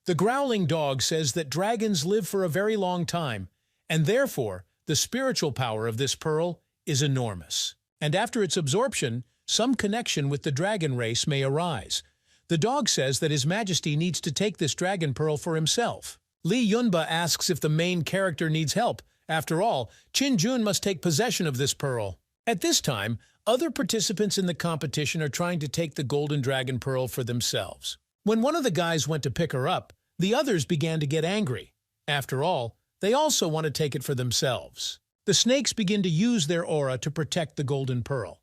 The growling dog says that dragons live for a very long time, and therefore, the spiritual power of this pearl is enormous. And after its absorption, some connection with the dragon race may arise. The dog says that His Majesty needs to take this dragon pearl for himself. Lee Yunba asks if the main character needs help. After all, Qin-jun must take possession of this pearl. At this time, other participants in the competition are trying to take the golden dragon pearl for themselves. When one of the guys went to pick her up, the others began to get angry. After all, they also want to take it for themselves. The snakes begin to use their aura to protect the golden pearl.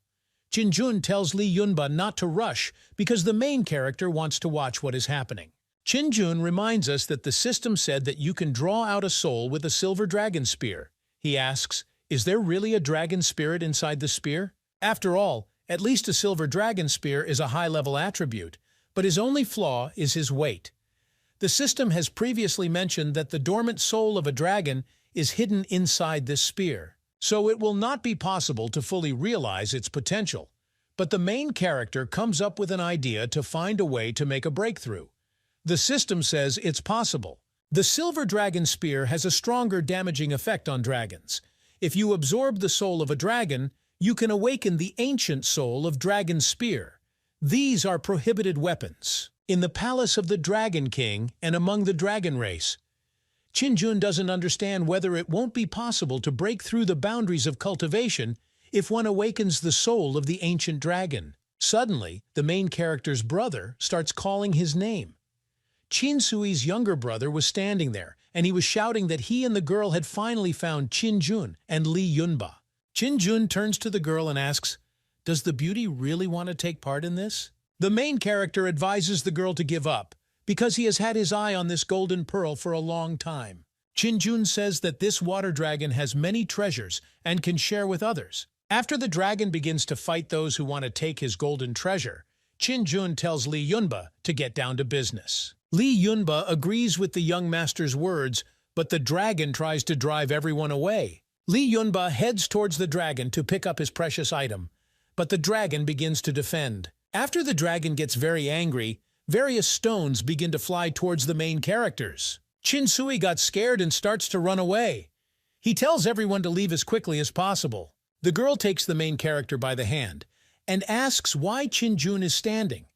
Qin-jun tells Lee Yunba not to rush because the main character wants to watch what is happening. Qin-jun reminds us that the system said that you can draw out a soul with a silver dragon spear. He asks, is there really a dragon spirit inside the spear? After all, at least a silver dragon spear is a high-level attribute, but his only flaw is his weight. The system has previously mentioned that the dormant soul of a dragon is hidden inside this spear, so it will not be possible to fully realize its potential. But the main character comes up with an idea to find a way to make a breakthrough. The system says it's possible. The silver dragon spear has a stronger damaging effect on dragons. If you absorb the soul of a dragon, you can awaken the ancient soul of Dragon Spear. These are prohibited weapons in the palace of the Dragon King and among the dragon race. Qin-jun doesn't understand whether it won't be possible to break through the boundaries of cultivation if one awakens the soul of the ancient dragon. Suddenly, the main character's brother starts calling his name. Qin Sui's younger brother was standing there, and he was shouting that he and the girl had finally found Qin-jun and Lee Yunba. Qin-jun turns to the girl and asks, does the beauty really want to take part in this? The main character advises the girl to give up, because he has had his eye on this golden pearl for a long time. Qin-jun says that this water dragon has many treasures and can share with others. After the dragon begins to fight those who want to take his golden treasure, Qin-jun tells Lee Yunba to get down to business. Lee Yunba agrees with the young master's words, but the dragon tries to drive everyone away. Lee Yunba heads towards the dragon to pick up his precious item, but the dragon begins to defend. After the dragon gets very angry, various stones begin to fly towards the main characters. Qin Sui got scared and starts to run away. He tells everyone to leave as quickly as possible. The girl takes the main character by the hand and asks why Qin-jun is standing.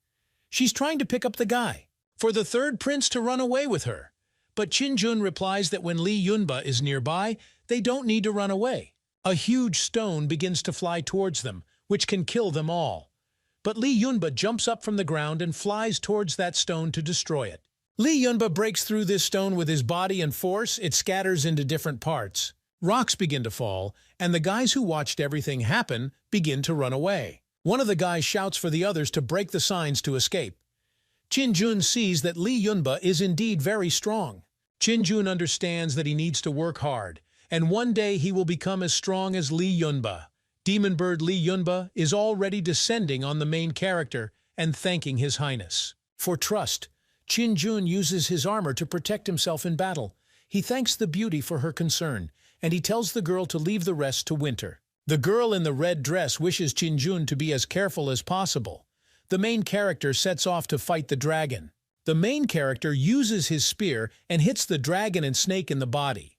She's trying to pick up the guy for the third prince to run away with her. But Qin-jun replies that when Lee Yunba is nearby, they don't need to run away. A huge stone begins to fly towards them, which can kill them all. But Lee Yunba jumps up from the ground and flies towards that stone to destroy it. Lee Yunba breaks through this stone with his body and force. It scatters into different parts. Rocks begin to fall, and the guys who watched everything happen begin to run away. One of the guys shouts for the others to break the signs to escape. Qin-jun sees that Lee Yunba is indeed very strong. Qin-jun understands that he needs to work hard, and one day he will become as strong as Lee Yunba. Demon Bird Lee Yunba is already descending on the main character and thanking His Highness. For trust, Qin-jun uses his armor to protect himself in battle. He thanks the beauty for her concern, and he tells the girl to leave the rest to Winter. The girl in the red dress wishes Qin-jun to be as careful as possible. The main character sets off to fight the dragon. The main character uses his spear and hits the dragon and snake in the body.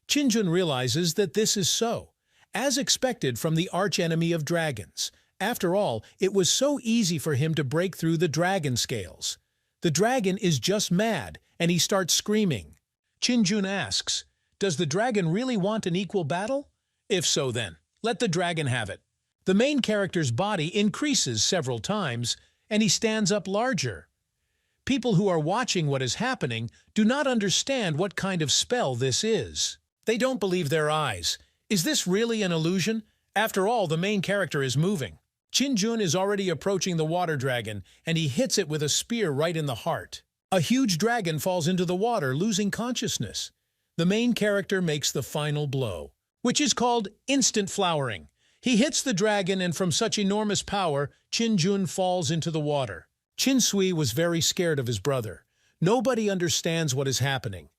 Qin-jun realizes that this is so, as expected from the archenemy of dragons. After all, it was so easy for him to break through the dragon scales. The dragon is just mad, and he starts screaming. Qin-jun asks, does the dragon really want an equal battle? If so then, let the dragon have it. The main character's body increases several times, and he stands up larger. People who are watching what is happening do not understand what kind of spell this is. They don't believe their eyes. Is this really an illusion? After all, the main character is moving. Qin-jun is already approaching the water dragon, and he hits it with a spear right in the heart. A huge dragon falls into the water, losing consciousness. The main character makes the final blow, which is called instant flowering. He hits the dragon, and from such enormous power, Qin-jun falls into the water. Qin Sui was very scared of his brother. Nobody understands what is happening.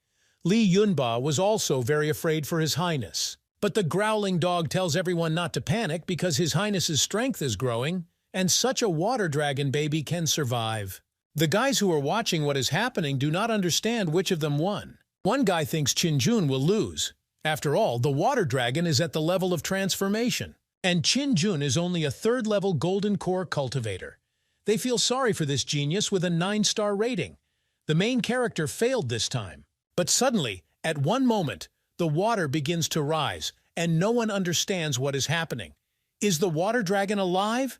Lee Yunba was also very afraid for His Highness. But the growling dog tells everyone not to panic because His Highness's strength is growing, and such a water dragon baby can survive. The guys who are watching what is happening do not understand which of them won. One guy thinks Qin-jun will lose. After all, the water dragon is at the level of transformation, and Qin-jun is only a third-level golden core cultivator. They feel sorry for this genius with a 9-star rating. The main character failed this time. But suddenly, at one moment, the water begins to rise, and no one understands what is happening. Is the water dragon alive?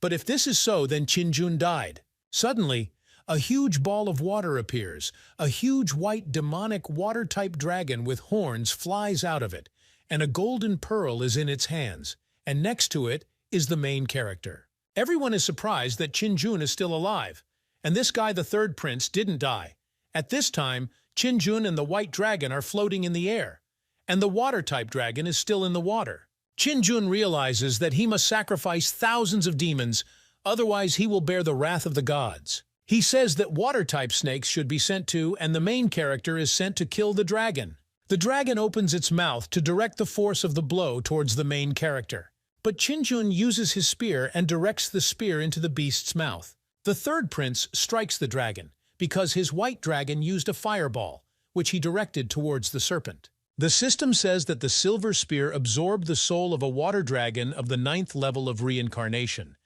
But if this is so, then Qinjun died. Suddenly, a huge ball of water appears. A huge white demonic water-type dragon with horns flies out of it, and a golden pearl is in its hands, and next to it is the main character. Everyone is surprised that Qinjun is still alive, and this guy, the third prince, didn't die. At this time, Qinjun and the white dragon are floating in the air, and the water-type dragon is still in the water. Qinjun realizes that he must sacrifice thousands of demons, otherwise he will bear the wrath of the gods. He says that water-type snakes should be sent to, and the main character is sent to kill the dragon. The dragon opens its mouth to direct the force of the blow towards the main character. But Qinjun uses his spear and directs the spear into the beast's mouth. The third prince strikes the dragon, because his white dragon used a fireball, which he directed towards the serpent. The system says that the silver spear absorbed the soul of a water dragon of the 9th level of reincarnation.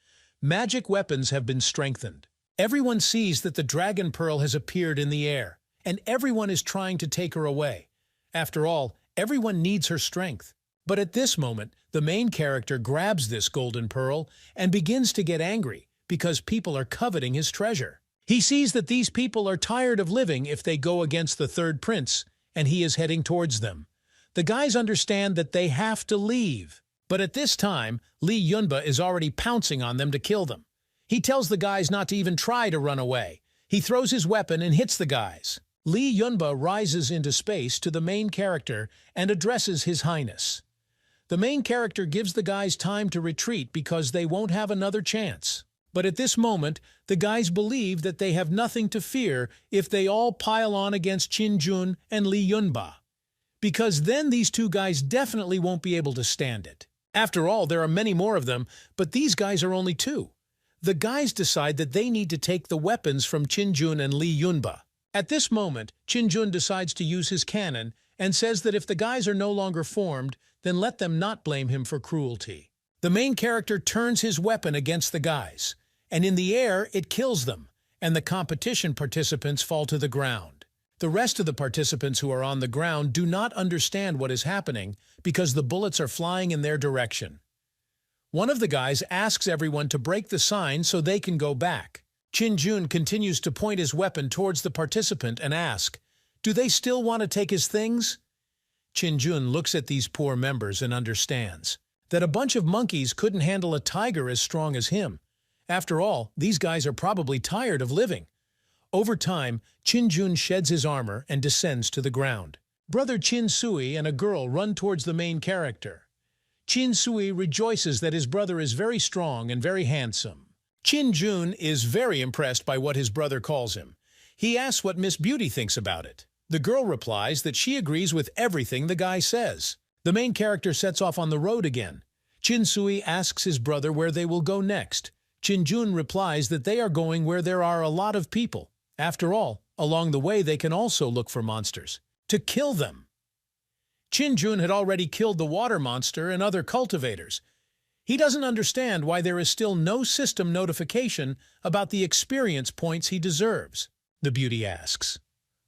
Magic weapons have been strengthened. Everyone sees that the dragon pearl has appeared in the air, and everyone is trying to take her away. After all, everyone needs her strength. But at this moment, the main character grabs this golden pearl and begins to get angry because people are coveting his treasure. He sees that these people are tired of living if they go against the third prince, and he is heading towards them. The guys understand that they have to leave. But at this time, Li Yunba is already pouncing on them to kill them. He tells the guys not to even try to run away. He throws his weapon and hits the guys. Li Yunba rises into space to the main character and addresses His Highness. The main character gives the guys time to retreat because they won't have another chance. But at this moment, the guys believe that they have nothing to fear if they all pile on against Qinjun and Li Yunba, because then these two guys definitely won't be able to stand it. After all, there are many more of them, but these guys are only two. The guys decide that they need to take the weapons from Qinjun and Li Yunba. At this moment, Qinjun decides to use his cannon and says that if the guys are no longer formed, then let them not blame him for cruelty. The main character turns his weapon against the guys, and in the air it kills them, and the competition participants fall to the ground. The rest of the participants who are on the ground do not understand what is happening because the bullets are flying in their direction. One of the guys asks everyone to break the sign so they can go back. Qinjun continues to point his weapon towards the participant and ask, "Do they still want to take his things?" Qinjun looks at these poor members and understands that a bunch of monkeys couldn't handle a tiger as strong as him. After all, these guys are probably tired of living. Over time, Qinjun sheds his armor and descends to the ground. Brother Qin Sui and a girl run towards the main character. Qin Sui rejoices that his brother is very strong and very handsome. Qinjun is very impressed by what his brother calls him. He asks what Miss Beauty thinks about it. The girl replies that she agrees with everything the guy says. The main character sets off on the road again. Qin Sui asks his brother where they will go next. Qinjun replies that they are going where there are a lot of people. After all, along the way they can also look for monsters, to kill them. Qinjun had already killed the water monster and other cultivators. He doesn't understand why there is still no system notification about the experience points he deserves. The beauty asks,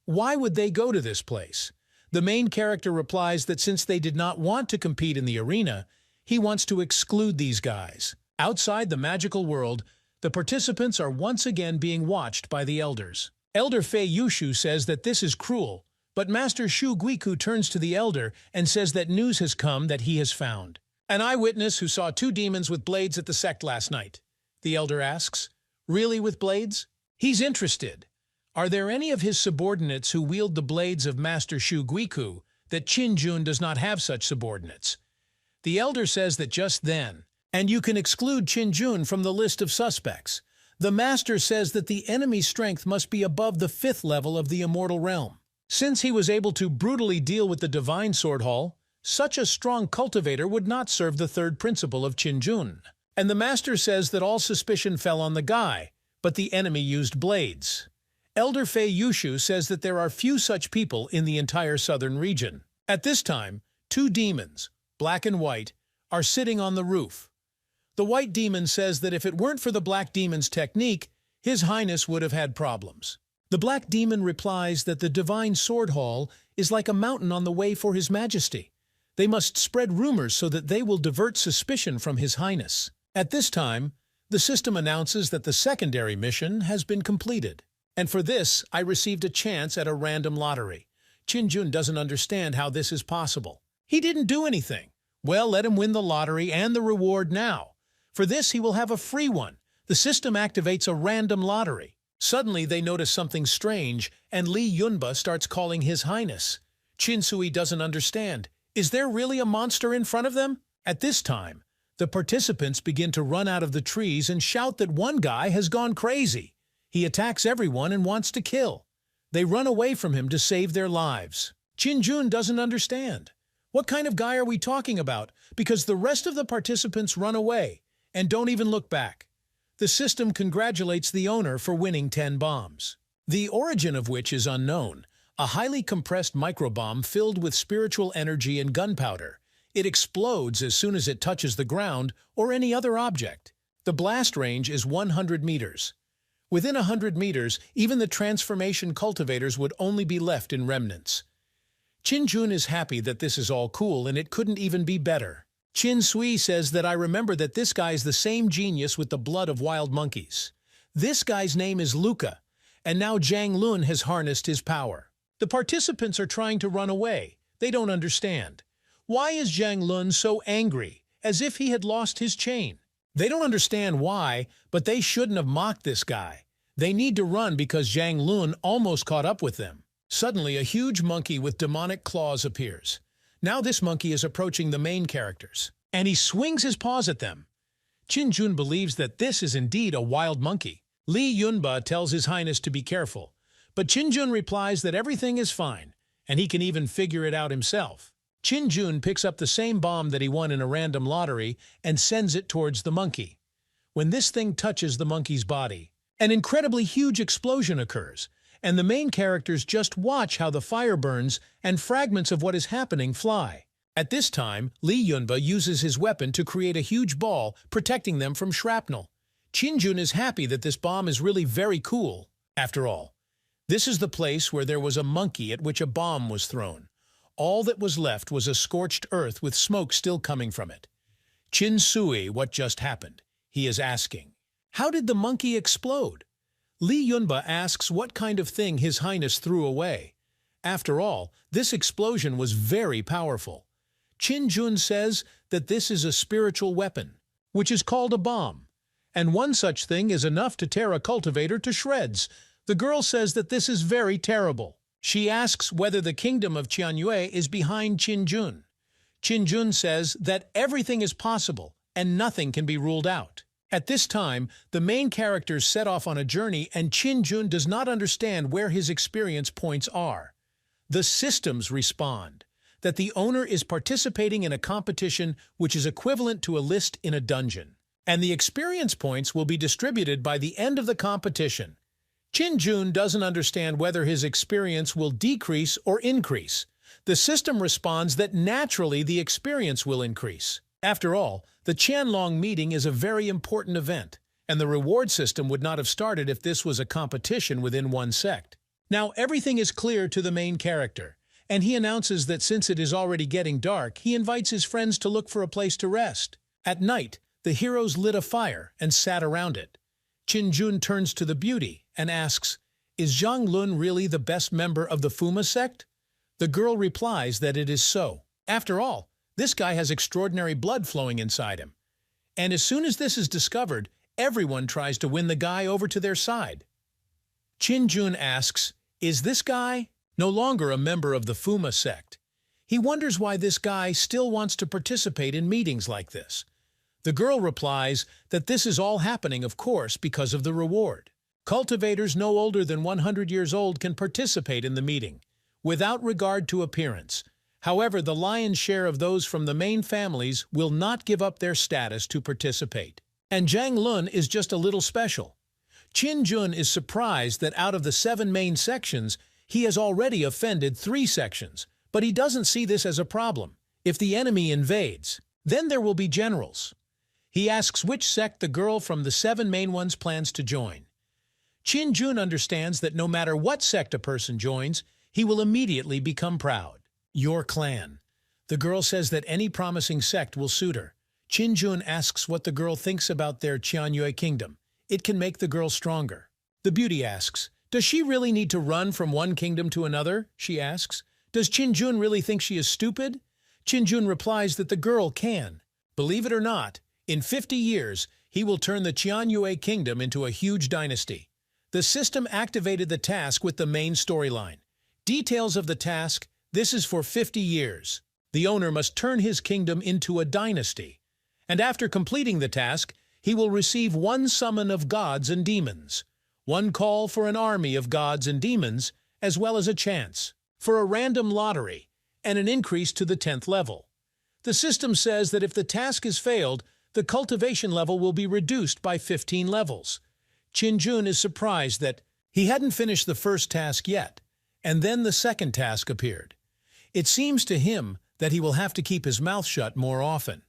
why would they go to this place? The main character replies that since they did not want to compete in the arena, he wants to exclude these guys. Outside the magical world, the participants are once again being watched by the elders. Elder Fei Yushu says that this is cruel, but Master Shu Guiku turns to the elder and says that news has come that he has found an eyewitness who saw 2 demons with blades at the sect last night. The elder asks, really with blades? He's interested. Are there any of his subordinates who wield the blades of Master Shu Guiku that Qinjun does not have such subordinates? The elder says that just then, and you can exclude Qinjun from the list of suspects. The master says that the enemy's strength must be above the 5th level of the immortal realm. Since he was able to brutally deal with the divine sword hall, such a strong cultivator would not serve the 3rd principle of Qinjun. And the master says that all suspicion fell on the guy, but the enemy used blades. Elder Fei Yushu says that there are few such people in the entire southern region. At this time, 2 demons, black and white, are sitting on the roof. The white demon says that if it weren't for the black demon's technique, His Highness would have had problems. The Black Demon replies that the Divine Sword Hall is like a mountain on the way for His Majesty. They must spread rumors so that they will divert suspicion from His Highness. At this time, the system announces that the secondary mission has been completed. And for this, I received a chance at a random lottery. Qin-jun doesn't understand how this is possible. He didn't do anything. Well, let him win the lottery and the reward now. For this, he will have a free one. The system activates a random lottery. Suddenly, they notice something strange, and Li Yunba starts calling His Highness. Qin Sui doesn't understand. Is there really a monster in front of them? At this time, the participants begin to run out of the trees and shout that one guy has gone crazy. He attacks everyone and wants to kill. They run away from him to save their lives. Qin-jun doesn't understand. What kind of guy are we talking about? Because the rest of the participants run away and don't even look back. The system congratulates the owner for winning 10 bombs, the origin of which is unknown. A highly compressed microbomb filled with spiritual energy and gunpowder. It explodes as soon as it touches the ground or any other object. The blast range is 100 meters. Within 100 meters, even the transformation cultivators would only be left in remnants. Qin-jun is happy that this is all cool and it couldn't even be better. Qin Sui says that I remember that this guy is the same genius with the blood of wild monkeys. This guy's name is Luca, and now Zhang Lun has harnessed his power. The participants are trying to run away. They don't understand. Why is Zhang Lun so angry, as if he had lost his chain? They don't understand why, but they shouldn't have mocked this guy. They need to run because Zhang Lun almost caught up with them. Suddenly, a huge monkey with demonic claws appears. Now this monkey is approaching the main characters, and he swings his paws at them. Qin-jun believes that this is indeed a wild monkey. Li Yunba tells His Highness to be careful, but Qin-jun replies that everything is fine, and he can even figure it out himself. Qin-jun picks up the same bomb that he won in a random lottery and sends it towards the monkey. When this thing touches the monkey's body, an incredibly huge explosion occurs, and the main characters just watch how the fire burns and fragments of what is happening fly. At this time, Li Yunba uses his weapon to create a huge ball, protecting them from shrapnel. Qin-jun is happy that this bomb is really very cool. After all, this is the place where there was a monkey at which a bomb was thrown. All that was left was a scorched earth with smoke still coming from it. Qin Sui, what just happened? He is asking. How did the monkey explode? Li Yunba asks what kind of thing His Highness threw away. After all, this explosion was very powerful. Qin-jun says that this is a spiritual weapon, which is called a bomb, and one such thing is enough to tear a cultivator to shreds. The girl says that this is very terrible. She asks whether the kingdom of Qianyue is behind Qin-jun. Qin-jun says that everything is possible and nothing can be ruled out. At this time, the main characters set off on a journey and Qin-jun does not understand where his experience points are. The systems respond that the owner is participating in a competition which is equivalent to a list in a dungeon, and the experience points will be distributed by the end of the competition. Qin-jun doesn't understand whether his experience will decrease or increase. The system responds that naturally the experience will increase. After all, the Qianlong meeting is a very important event, and the reward system would not have started if this was a competition within one sect. Now everything is clear to the main character, and he announces that since it is already getting dark, he invites his friends to look for a place to rest. At night, the heroes lit a fire and sat around it. Qin-jun turns to the beauty and asks, "Is Zhang Lun really the best member of the Fuma sect?" The girl replies that it is so. After all, this guy has extraordinary blood flowing inside him. And as soon as this is discovered, everyone tries to win the guy over to their side. Qin-jun asks, "Is this guy no longer a member of the Fuma sect?" He wonders why this guy still wants to participate in meetings like this. The girl replies that this is all happening, of course, because of the reward. Cultivators no older than 100 years old can participate in the meeting, without regard to appearance. However, the lion's share of those from the main families will not give up their status to participate. And Zhang Lun is just a little special. Qin-jun is surprised that out of the 7 main sections, he has already offended 3 sections, but he doesn't see this as a problem. If the enemy invades, then there will be generals. He asks which sect the girl from the 7 main ones plans to join. Qin Jun understands that no matter what sect a person joins, he will immediately become proud. Your clan. The girl says that any promising sect will suit her. Qin Jun asks what the girl thinks about their Qianyue kingdom. It can make the girl stronger. The beauty asks, does she really need to run from one kingdom to another? She asks. Does Qin Jun really think she is stupid? Qin Jun replies that the girl can. Believe it or not, in 50 years, he will turn the Qianyue kingdom into a huge dynasty. The system activated the task with the main storyline. Details of the task, this is for 50 years. The owner must turn his kingdom into a dynasty. And after completing the task, he will receive one summon of gods and demons, one call for an army of gods and demons, as well as a chance for a random lottery and an increase to the 10th level. The system says that if the task is failed, the cultivation level will be reduced by 15 levels. Qin Jun is surprised that he hadn't finished the first task yet, and then the second task appeared. It seems to him that he will have to keep his mouth shut more often.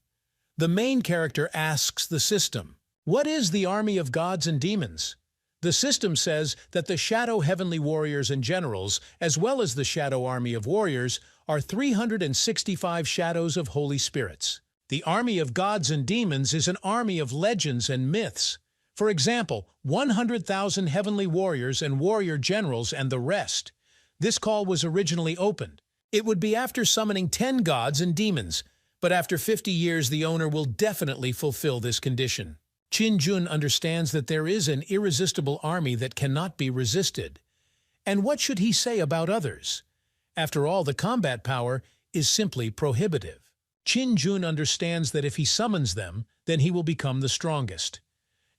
The main character asks the system, what is the army of gods and demons? The system says that the Shadow Heavenly Warriors and Generals, as well as the Shadow Army of Warriors, are 365 shadows of Holy Spirits. The army of gods and demons is an army of legends and myths. For example, 100,000 heavenly warriors and warrior generals and the rest. This call was originally opened. It would be after summoning 10 gods and demons, but after 50 years the owner will definitely fulfill this condition. Qin Jun understands that there is an irresistible army that cannot be resisted. And what should he say about others? After all, the combat power is simply prohibitive. Qin Jun understands that if he summons them, then he will become the strongest.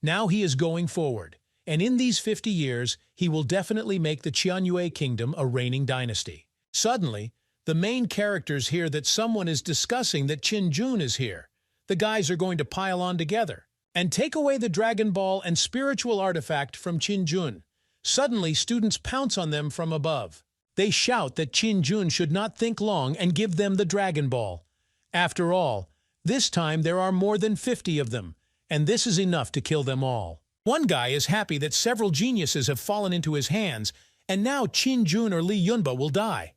Now he is going forward, and in these 50 years, he will definitely make the Qianyue kingdom a reigning dynasty. Suddenly, the main characters hear that someone is discussing that Qin Jun is here. The guys are going to pile on together and take away the Dragon Ball and spiritual artifact from Qin Jun. Suddenly, students pounce on them from above. They shout that Qin Jun should not think long and give them the Dragon Ball. After all, this time there are more than 50 of them, and this is enough to kill them all. One guy is happy that several geniuses have fallen into his hands, and now Qin Jun or Li Yunba will die.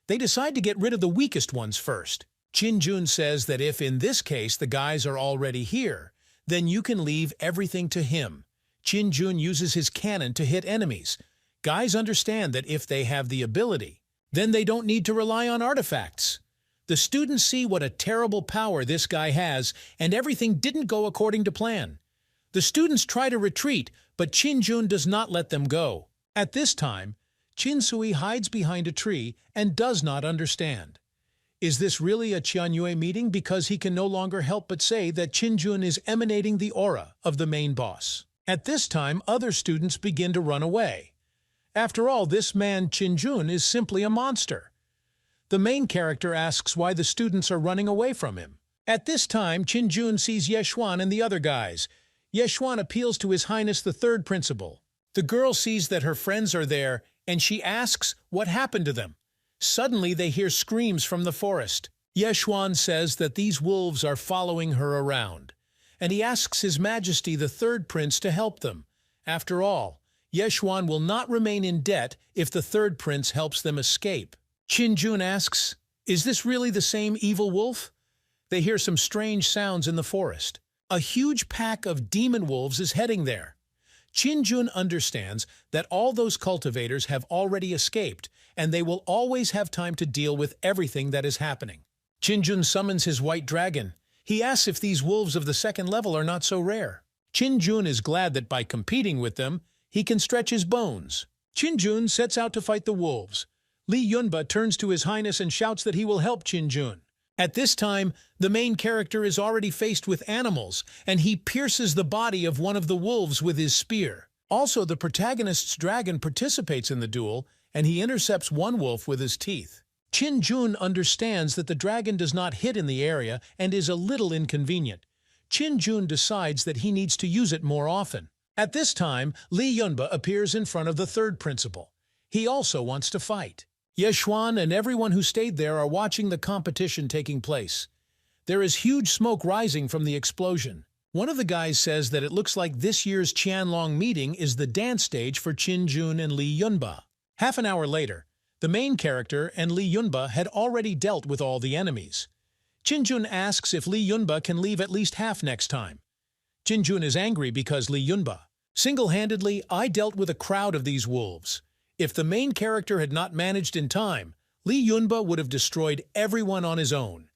They decide to get rid of the weakest ones first. Qin Jun says that if in this case the guys are already here, then you can leave everything to him. Qin Jun uses his cannon to hit enemies. Guys understand that if they have the ability, then they don't need to rely on artifacts. The students see what a terrible power this guy has, and everything didn't go according to plan. The students try to retreat, but Qin Jun does not let them go. At this time, Qin Sui hides behind a tree and does not understand. Is this really a Qianyue meeting? Because he can no longer help but say that Qin Jun is emanating the aura of the main boss. At this time, other students begin to run away. After all, this man Qin Jun is simply a monster. The main character asks why the students are running away from him. At this time, Qin Jun sees Yeshuan and the other guys. Yeshuan appeals to His Highness the Third Principal. The girl sees that her friends are there, and she asks what happened to them. Suddenly, they hear screams from the forest. Yeshuan says that these wolves are following her around, and he asks His Majesty the Third Prince to help them. After all, Yeshuan will not remain in debt if the Third Prince helps them escape. Qin Jun asks, is this really the same evil wolf? They hear some strange sounds in the forest. A huge pack of demon wolves is heading there. Qin Jun understands that all those cultivators have already escaped, and they will always have time to deal with everything that is happening. Qin Jun summons his white dragon. He asks if these wolves of the second level are not so rare. Qin Jun is glad that by competing with them, he can stretch his bones. Qin Jun sets out to fight the wolves. Li Yunba turns to His Highness and shouts that he will help Qin Jun. At this time, the main character is already faced with animals, and he pierces the body of one of the wolves with his spear. Also, the protagonist's dragon participates in the duel, and he intercepts one wolf with his teeth. Qin Jun understands that the dragon does not hit in the area and is a little inconvenient. Qin Jun decides that he needs to use it more often. At this time, Li Yunba appears in front of the Third Principal. He also wants to fight. Yeshuan and everyone who stayed there are watching the competition taking place. There is huge smoke rising from the explosion. One of the guys says that it looks like this year's Qianlong meeting is the dance stage for Qin-jun and Li Yunba. Half an hour later, the main character and Li Yunba had already dealt with all the enemies. Qin-jun asks if Li Yunba can leave at least half next time. Qin-jun is angry because Li Yunba, "Single-handedly, I dealt with a crowd of these wolves. If the main character had not managed in time, Li Yunba would have destroyed everyone on his own."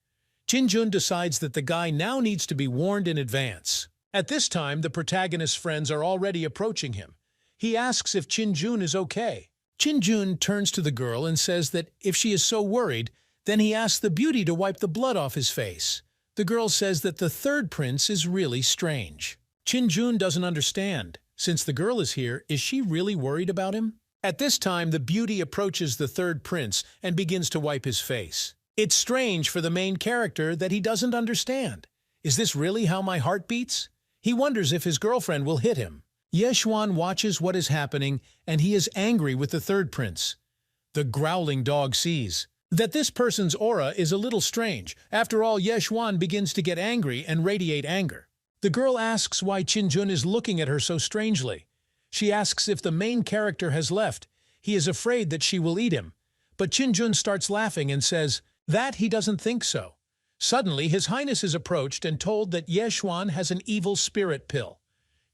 Qin-jun decides that the guy now needs to be warned in advance. At this time, the protagonist's friends are already approaching him. He asks if Qin-jun is okay. Qin-jun turns to the girl and says that if she is so worried, then he asks the beauty to wipe the blood off his face. The girl says that the third prince is really strange. Qin-jun doesn't understand. Since the girl is here, is she really worried about him? At this time, the beauty approaches the third prince and begins to wipe his face. It's strange for the main character that he doesn't understand. Is this really how my heart beats? He wonders if his girlfriend will hit him. Yeshuan watches what is happening, and he is angry with the third prince. The growling dog sees that this person's aura is a little strange. After all, Yeshuan begins to get angry and radiate anger. The girl asks why Qin-jun is looking at her so strangely. She asks if the main character has left. He is afraid that she will eat him. But Qin-jun starts laughing and says that he doesn't think so. Suddenly, His Highness is approached and told that Yeshuan has an evil spirit pill.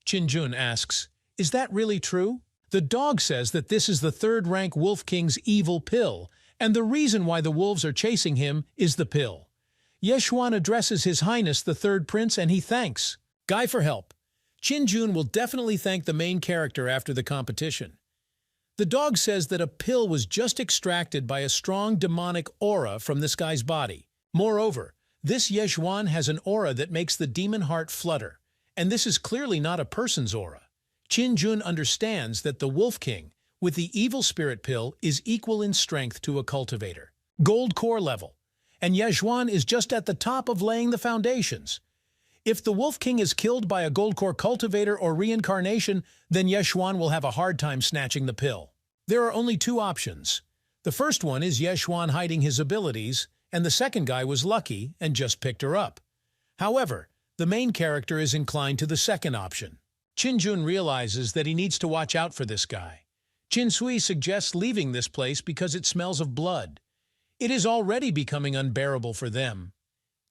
Qin-jun asks, "Is that really true?" The dog says that this is the third-rank Wolf King's evil pill, and the reason why the wolves are chasing him is the pill. Yeshuan addresses His Highness the third prince and he thanks Guy for help. Qin-jun will definitely thank the main character after the competition. The dog says that a pill was just extracted by a strong demonic aura from this guy's body. Moreover, this Yeshuan has an aura that makes the demon heart flutter, and this is clearly not a person's aura. Qin-jun understands that the Wolf King, with the evil spirit pill, is equal in strength to a cultivator. Gold core level. And Yeshuan is just at the top of laying the foundations. If the Wolf King is killed by a gold core cultivator or reincarnation, then Yeshuan will have a hard time snatching the pill. There are only two options. The first one is Yeshuan hiding his abilities, and the second guy was lucky and just picked her up. However, the main character is inclined to the second option. Qin-jun realizes that he needs to watch out for this guy. Qin-sui suggests leaving this place because it smells of blood. It is already becoming unbearable for them.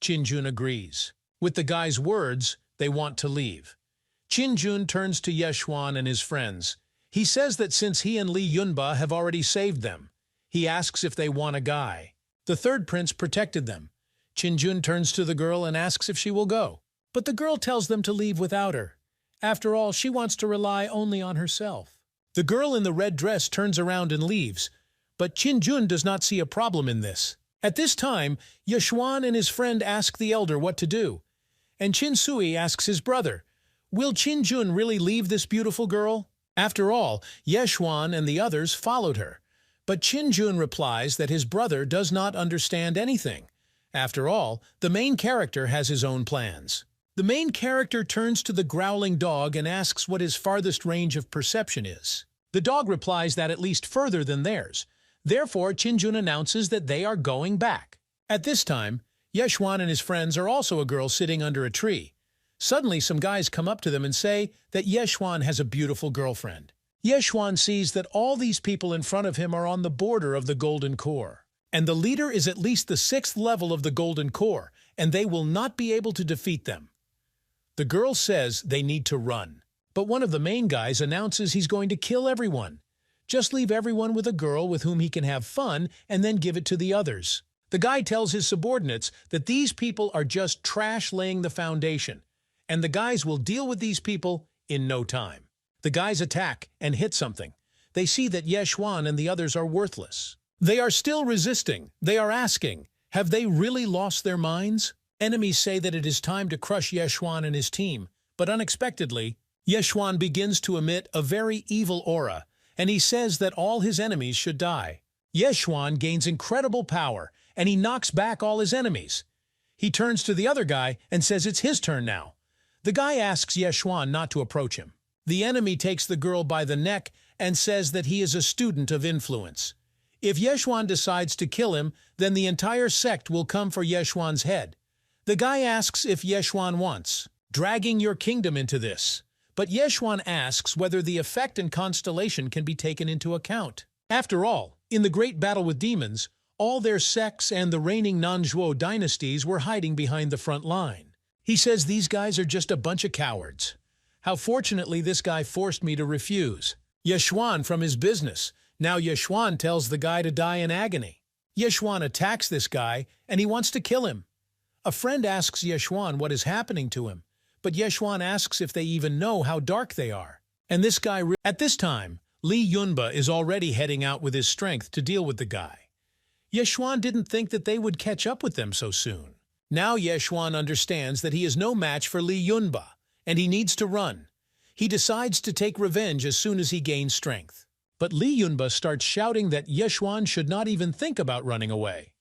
Qin-jun agrees. With the guy's words, they want to leave. Qin-jun turns to Yeshuan and his friends. He says that since he and Li Yunba have already saved them, he asks if they want a guy. The third prince protected them. Qin-jun turns to the girl and asks if she will go. But the girl tells them to leave without her. After all, she wants to rely only on herself. The girl in the red dress turns around and leaves, but Qin-jun does not see a problem in this. At this time, Yeshuan and his friend ask the elder what to do. And Qin-sui asks his brother, "Will Qin-jun really leave this beautiful girl?" After all, Yeshuan and the others followed her. But Qin-jun replies that his brother does not understand anything. After all, the main character has his own plans. The main character turns to the growling dog and asks what his farthest range of perception is. The dog replies that at least further than theirs. Therefore, Qin-jun announces that they are going back. At this time, Yeshuan and his friends are also a girl sitting under a tree. Suddenly, some guys come up to them and say that Yeshuan has a beautiful girlfriend. Yeshuan sees that all these people in front of him are on the border of the Golden Core. And the leader is at least the 6th level of the Golden Core, and they will not be able to defeat them. The girl says they need to run. But one of the main guys announces he's going to kill everyone. Just leave everyone with a girl with whom he can have fun and then give it to the others. The guy tells his subordinates that these people are just trash laying the foundation, and the guys will deal with these people in no time. The guys attack and hit something. They see that Yeshuan and the others are worthless. They are still resisting. They are asking, have they really lost their minds? Enemies say that it is time to crush Yeshuan and his team, but unexpectedly, Yeshuan begins to emit a very evil aura, and he says that all his enemies should die. Yeshuan gains incredible power, and he knocks back all his enemies. He turns to the other guy and says it's his turn now. The guy asks Yeshuan not to approach him. The enemy takes the girl by the neck and says that he is a student of influence. If Yeshuan decides to kill him, then the entire sect will come for Yeshuan's head. The guy asks if Yeshuan wants. dragging your kingdom into this. But Yeshuan asks whether the effect and constellation can be taken into account. After all, in the great battle with demons, all their sects and the reigning Nanzhuo dynasties were hiding behind the front line. He says these guys are just a bunch of cowards. How fortunately this guy forced me to refuse. Yeshuan from his business. Now Yeshuan tells the guy to die in agony. Yeshuan attacks this guy, and he wants to kill him. A friend asks Yeshuan what is happening to him, but Yeshuan asks if they even know how dark they are. And this guy... At this time, Li Yunba is already heading out with his strength to deal with the guy. Yeshuan didn't think that they would catch up with them so soon. Now Yeshuan understands that he is no match for Li Yunba, and he needs to run. He decides to take revenge as soon as he gains strength. But Li Yunba starts shouting that Yeshuan should not even think about running away.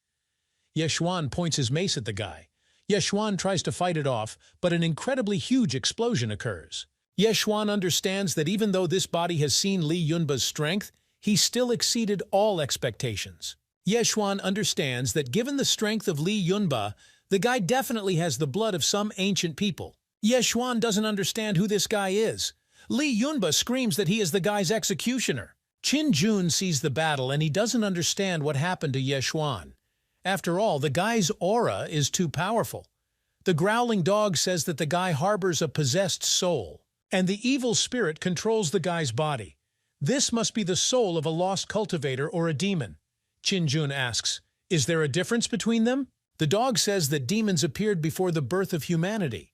Yeshuan points his mace at the guy. Yeshuan tries to fight it off, but an incredibly huge explosion occurs. Yeshuan understands that even though this body has seen Li Yunba's strength, he still exceeded all expectations. Yeshuan understands that given the strength of Li Yunba, the guy definitely has the blood of some ancient people. Yeshuan doesn't understand who this guy is. Li Yunba screams that he is the guy's executioner. Qin Jun sees the battle and he doesn't understand what happened to Yeshuan. After all, the guy's aura is too powerful. The growling dog says that the guy harbors a possessed soul, and the evil spirit controls the guy's body. This must be the soul of a lost cultivator or a demon. Qin Jun asks, "Is there a difference between them?" The dog says that demons appeared before the birth of humanity.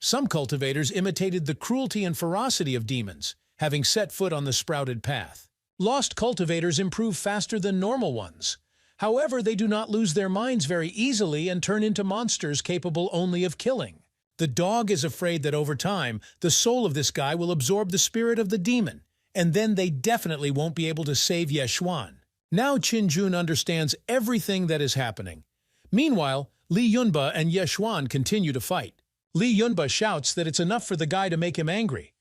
Some cultivators imitated the cruelty and ferocity of demons, having set foot on the sprouted path. Lost cultivators improve faster than normal ones. However, they do not lose their minds very easily and turn into monsters capable only of killing. The dog is afraid that over time, the soul of this guy will absorb the spirit of the demon, and then they definitely won't be able to save Yeshuan. Now Qin Jun understands everything that is happening. Meanwhile, Li Yunba and Yeshuan continue to fight. Li Yunba shouts that it's enough for the guy to make him angry.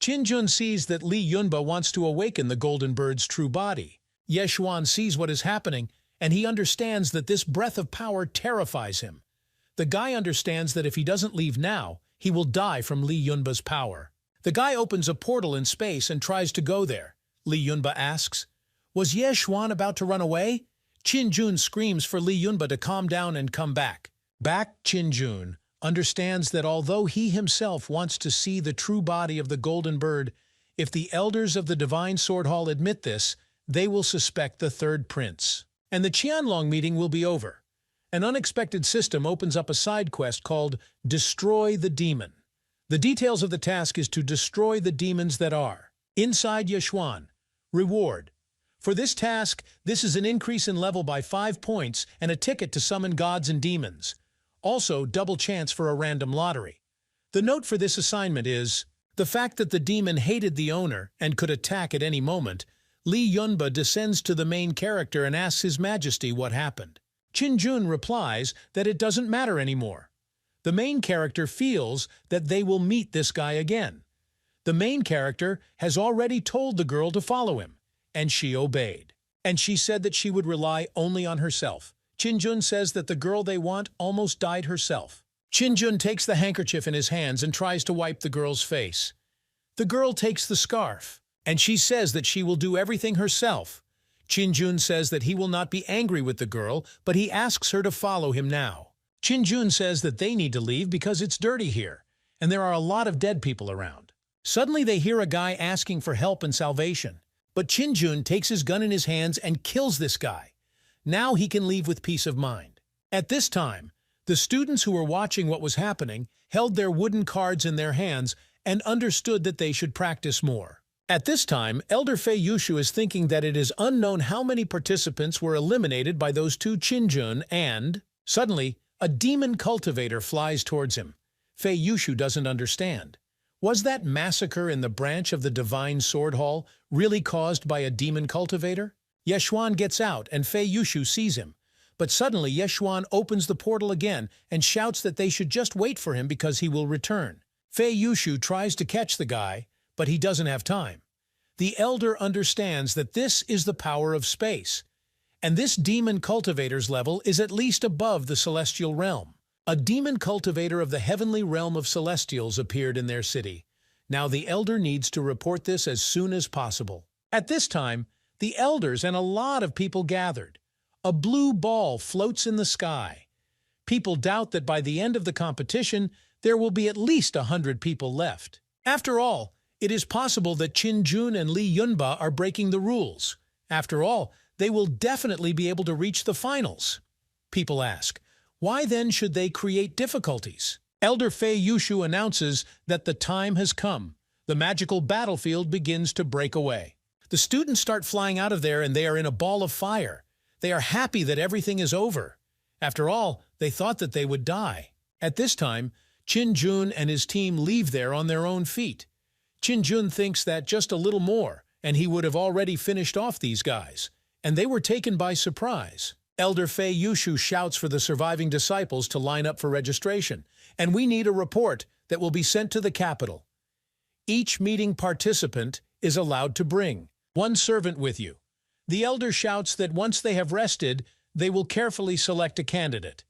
Qin Jun sees that Li Yunba wants to awaken the golden bird's true body. Yeshuan sees what is happening, and he understands that this breath of power terrifies him. The guy understands that if he doesn't leave now, he will die from Li Yunba's power. The guy opens a portal in space and tries to go there. Li Yunba asks, "Was Yeshuan about to run away?" Qin Jun screams for Li Yunba to calm down and come back. Qin Jun understands that although he himself wants to see the true body of the golden bird, if the elders of the Divine Sword Hall admit this, they will suspect the third prince. And the Qianlong meeting will be over. An unexpected system opens up a side quest called Destroy the Demon. The details of the task is to destroy the demons that are inside Yeshuan. Reward. For this task, this is an increase in level by 5 points and a ticket to summon gods and demons. Also, double chance for a random lottery. The note for this assignment is the fact that the demon hated the owner and could attack at any moment. Li Yunba descends to the main character and asks His Majesty what happened. Qin Jun replies that it doesn't matter anymore. The main character feels that they will meet this guy again. The main character has already told the girl to follow him, and she obeyed. And she said that she would rely only on herself. Qin Jun says that the girl they want almost died herself. Qin Jun takes the handkerchief in his hands and tries to wipe the girl's face. The girl takes the scarf, and she says that she will do everything herself. Qin Jun says that he will not be angry with the girl, but he asks her to follow him now. Qin Jun says that they need to leave because it's dirty here, and there are a lot of dead people around. Suddenly they hear a guy asking for help and salvation, but Qin Jun takes his gun in his hands and kills this guy. Now he can leave with peace of mind. At this time, the students who were watching what was happening held their wooden cards in their hands and understood that they should practice more. At this time, Elder Fei Yushu is thinking that it is unknown how many participants were eliminated by those two Qin Jun and... Suddenly, a demon cultivator flies towards him. Fei Yushu doesn't understand. Was that massacre in the branch of the Divine Sword Hall really caused by a demon cultivator? Yeshuan gets out and Fei Yushu sees him. But suddenly Yeshuan opens the portal again and shouts that they should just wait for him because he will return. Fei Yushu tries to catch the guy, but he doesn't have time. The elder understands that this is the power of space, and this demon cultivator's level is at least above the celestial realm. A demon cultivator of the heavenly realm of celestials appeared in their city. Now the elder needs to report this as soon as possible. At this time, the elders and a lot of people gathered. A blue ball floats in the sky. People doubt that by the end of the competition, there will be at least 100 people left. After all, it is possible that Qin-jun and Li Yunba are breaking the rules. After all, they will definitely be able to reach the finals. People ask, why then should they create difficulties? Elder Fei Yushu announces that the time has come. The magical battlefield begins to break away. The students start flying out of there and they are in a ball of fire. They are happy that everything is over. After all, they thought that they would die. At this time, Qin-jun and his team leave there on their own feet. Qin-jun thinks that just a little more, and he would have already finished off these guys. And they were taken by surprise. Elder Fei Yushu shouts for the surviving disciples to line up for registration, and we need a report that will be sent to the capital. Each meeting participant is allowed to bring one servant with you. The elder shouts that once they have rested, they will carefully select a candidate.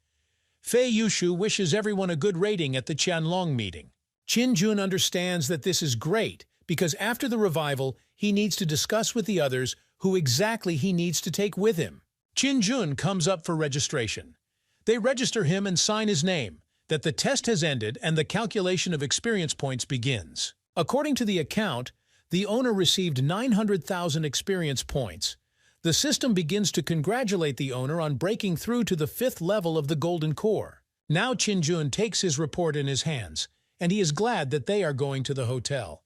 Fei Yushu wishes everyone a good rating at the Qianlong meeting. Qin-jun understands that this is great because after the revival, he needs to discuss with the others who exactly he needs to take with him. Qin-jun comes up for registration. They register him and sign his name, that the test has ended and the calculation of experience points begins. According to the account, the owner received 900,000 experience points. The system begins to congratulate the owner on breaking through to the 5th level of the Golden Core. Now Qin-jun takes his report in his hands, and he is glad that they are going to the hotel.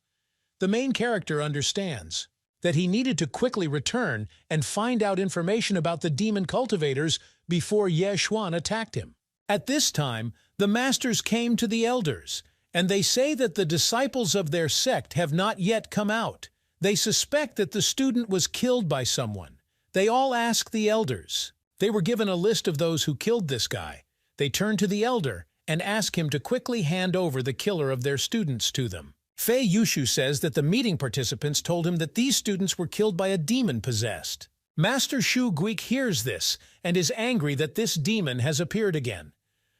The main character understands that he needed to quickly return and find out information about the demon cultivators before Ye Xuan attacked him. At this time, the masters came to the elders, and they say that the disciples of their sect have not yet come out. They suspect that the student was killed by someone. They all ask the elders. They were given a list of those who killed this guy. They turn to the elder and ask him to quickly hand over the killer of their students to them. Fei Yushu says that the meeting participants told him that these students were killed by a demon possessed. Master Shu Guik hears this and is angry that this demon has appeared again.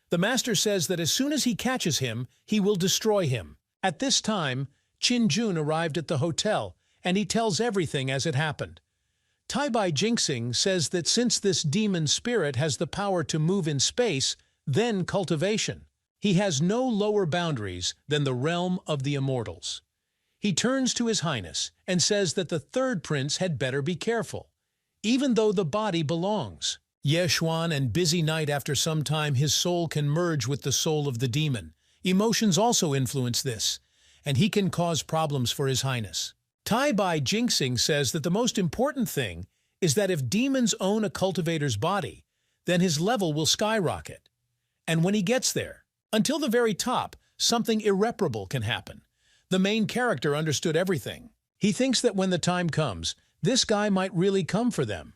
The master says that as soon as he catches him, he will destroy him. At this time, Qin-jun arrived at the hotel, and he tells everything as it happened. Taibai Jinxing says that since this demon spirit has the power to move in space, then cultivation, he has no lower boundaries than the realm of the immortals. He turns to His Highness and says that the third prince had better be careful, even though the body belongs. Ye Xuan and busy night after some time his soul can merge with the soul of the demon. Emotions also influence this, and he can cause problems for His Highness. Taibai Jinxing says that the most important thing is that if demons own a cultivator's body, then his level will skyrocket. And when he gets there, until the very top, something irreparable can happen. The main character understood everything. He thinks that when the time comes, this guy might really come for them.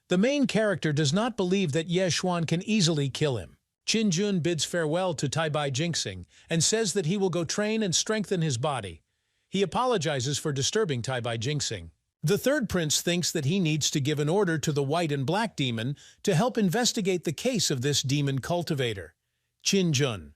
The main character does not believe that Ye Xuan can easily kill him. Qin-jun bids farewell to Taibai Jinxing and says that he will go train and strengthen his body. He apologizes for disturbing Taibai Jinxing. The third prince thinks that he needs to give an order to the white and black demon to help investigate the case of this demon cultivator. Qin-jun,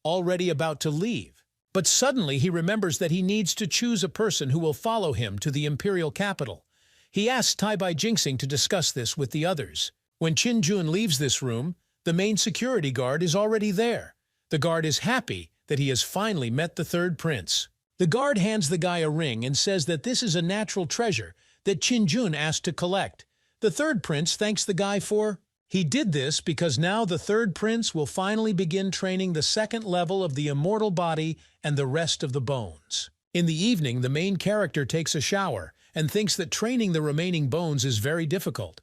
already about to leave. But suddenly he remembers that he needs to choose a person who will follow him to the imperial capital. He asks Taibai Jinxing to discuss this with the others. When Qin-jun leaves this room, the main security guard is already there. The guard is happy that he has finally met the third prince. The guard hands the guy a ring and says that this is a natural treasure that Qin-jun asked to collect. The third prince thanks the guy for he did this because now the third prince will finally begin training the second level of the immortal body and the rest of the bones. In the evening, the main character takes a shower and thinks that training the remaining bones is very difficult.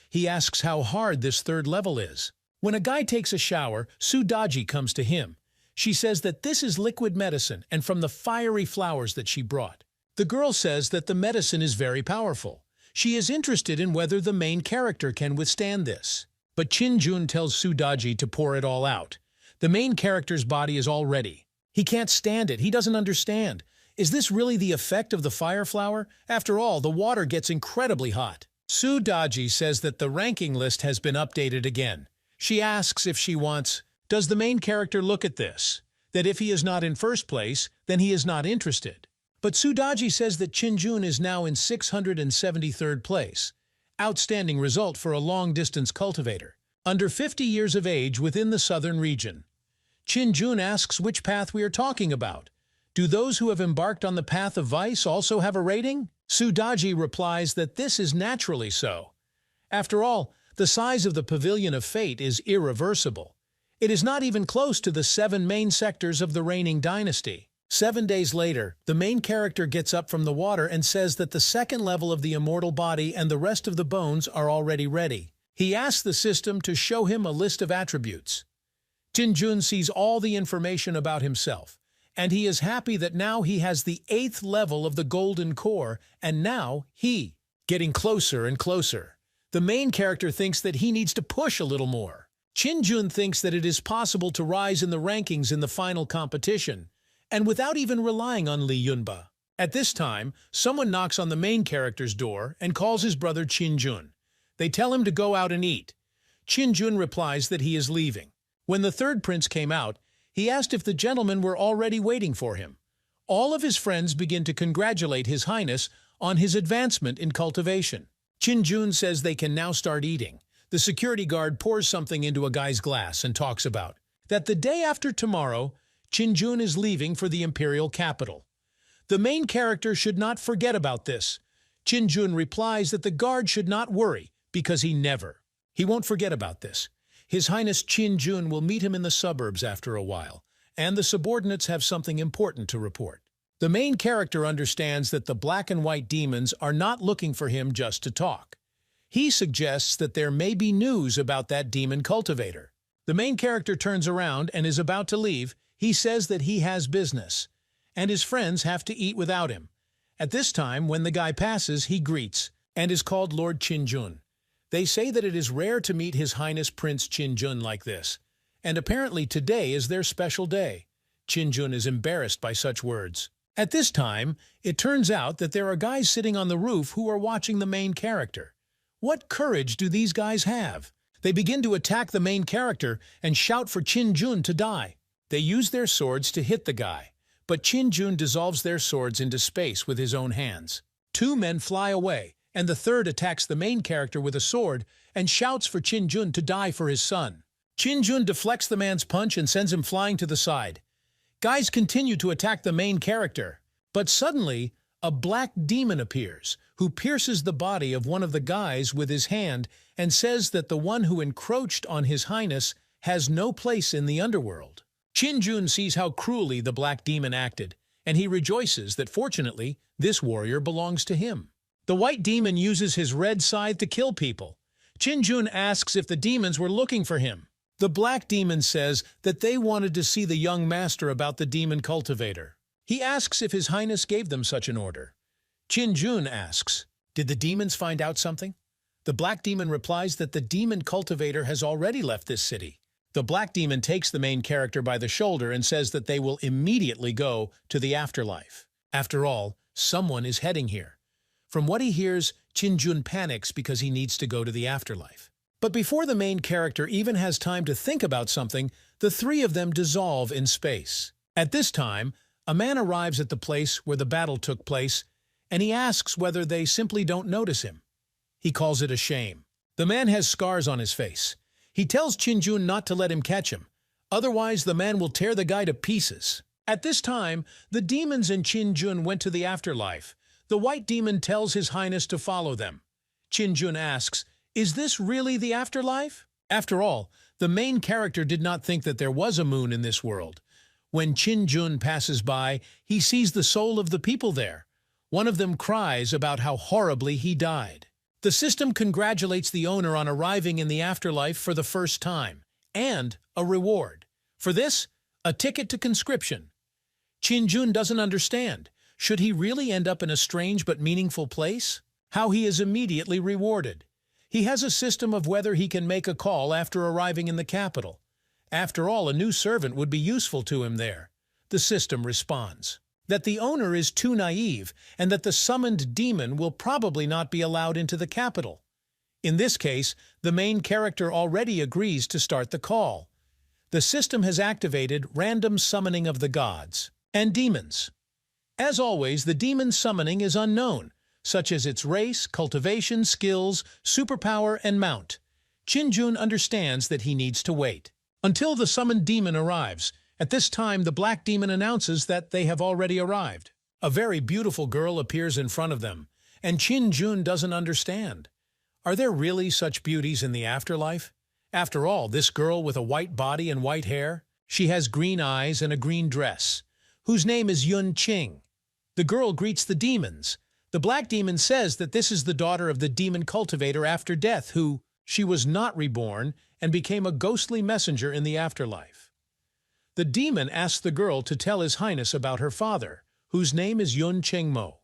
He asks how hard this third level is. When a guy takes a shower, Sudaji comes to him. She says that this is liquid medicine and from the fiery flowers that she brought. The girl says that the medicine is very powerful. She is interested in whether the main character can withstand this. But Qin-jun tells Sudaji to pour it all out. The main character's body is all ready. He can't stand it. He doesn't understand. Is this really the effect of the fire flower? After all, the water gets incredibly hot. Sudaji says that the ranking list has been updated again. She asks if she wants Does the main character look at this? That if he is not in first place, then he is not interested. But Sudaji says that Chinjun is now in 673rd place. Outstanding result for a long-distance cultivator. Under 50 years of age within the southern region. Chinjun asks which path we are talking about. Do those who have embarked on the path of vice also have a rating? Sudaji replies that this is naturally so. After all, the size of the Pavilion of Fate is irreversible. It is not even close to the 7 main sectors of the reigning dynasty. 7 days later, the main character gets up from the water and says that the second level of the immortal body and the rest of the bones are already ready. He asks the system to show him a list of attributes. Chinjun sees all the information about himself, and he is happy that now he has the 8th level of the golden core, and now he, getting closer and closer. The main character thinks that he needs to push a little more. Chinjun thinks that it is possible to rise in the rankings in the final competition, and without even relying on Li Yunba. At this time, someone knocks on the main character's door and calls his brother Chinjun. They tell him to go out and eat. Chinjun replies that he is leaving. When the third prince came out, he asked if the gentlemen were already waiting for him. All of his friends begin to congratulate His Highness on his advancement in cultivation. Chinjun says they can now start eating. The security guard pours something into a guy's glass and talks about that the day after tomorrow, Chinjun is leaving for the imperial capital. The main character should not forget about this. Chinjun replies that the guard should not worry because he won't forget about this. His Highness Chinjun will meet him in the suburbs after a while, and the subordinates have something important to report. The main character understands that the black and white demons are not looking for him just to talk. He suggests that there may be news about that demon cultivator. The main character turns around and is about to leave. He says that he has business, and his friends have to eat without him. At this time, when the guy passes, he greets, and is called Lord Chinjun. They say that it is rare to meet His Highness Prince Chinjun like this, and apparently today is their special day. Chinjun is embarrassed by such words. At this time, it turns out that there are guys sitting on the roof who are watching the main character. What courage do these guys have? They begin to attack the main character and shout for Chinjun to die. They use their swords to hit the guy, but Chinjun dissolves their swords into space with his own hands. 2 men fly away, and the third attacks the main character with a sword and shouts for Chinjun to die for his son. Chinjun deflects the man's punch and sends him flying to the side. Guys continue to attack the main character, but suddenly a black demon appears, who pierces the body of one of the guys with his hand and says that the one who encroached on His Highness has no place in the underworld. Chinjun sees how cruelly the black demon acted, and he rejoices that fortunately this warrior belongs to him. The white demon uses his red scythe to kill people. Chinjun asks if the demons were looking for him. The black demon says that they wanted to see the young master about the demon cultivator. He asks if His Highness gave them such an order. Chinjun asks, did the demons find out something? The black demon replies that the demon cultivator has already left this city. The black demon takes the main character by the shoulder and says that they will immediately go to the afterlife. After all, someone is heading here. From what he hears, Chinjun panics because he needs to go to the afterlife. But before the main character even has time to think about something, the 3 of them dissolve in space. At this time, a man arrives at the place where the battle took place, and he asks whether they simply don't notice him. He calls it a shame. The man has scars on his face. He tells Chinjun not to let him catch him, otherwise the man will tear the guy to pieces. At this time, the demons and Chinjun went to the afterlife. The white demon tells His Highness to follow them. Chinjun asks, is this really the afterlife? After all, the main character did not think that there was a moon in this world. When Chinjun passes by, he sees the soul of the people there. One of them cries about how horribly he died. The system congratulates the owner on arriving in the afterlife for the first time, and a reward. For this, a ticket to conscription. Chinjun doesn't understand. Should he really end up in a strange but meaningful place? How he is immediately rewarded. He has a system of whether he can make a call after arriving in the capital. After all, a new servant would be useful to him there. The system responds that the owner is too naive and that the summoned demon will probably not be allowed into the capital. In this case, the main character already agrees to start the call. The system has activated random summoning of the gods and demons. As always, the demon summoning is unknown, such as its race, cultivation, skills, superpower, and mount. Qin understands that he needs to wait until the summoned demon arrives. At this time, the black demon announces that they have already arrived. A very beautiful girl appears in front of them, and Qin doesn't understand. Are there really such beauties in the afterlife? After all, this girl with a white body and white hair, she has green eyes and a green dress, whose name is Yun Qing. The girl greets the demons. The black demon says that this is the daughter of the demon cultivator after death who, she was not reborn and became a ghostly messenger in the afterlife. The demon asks the girl to tell His Highness about her father, whose name is Yun Chengmo.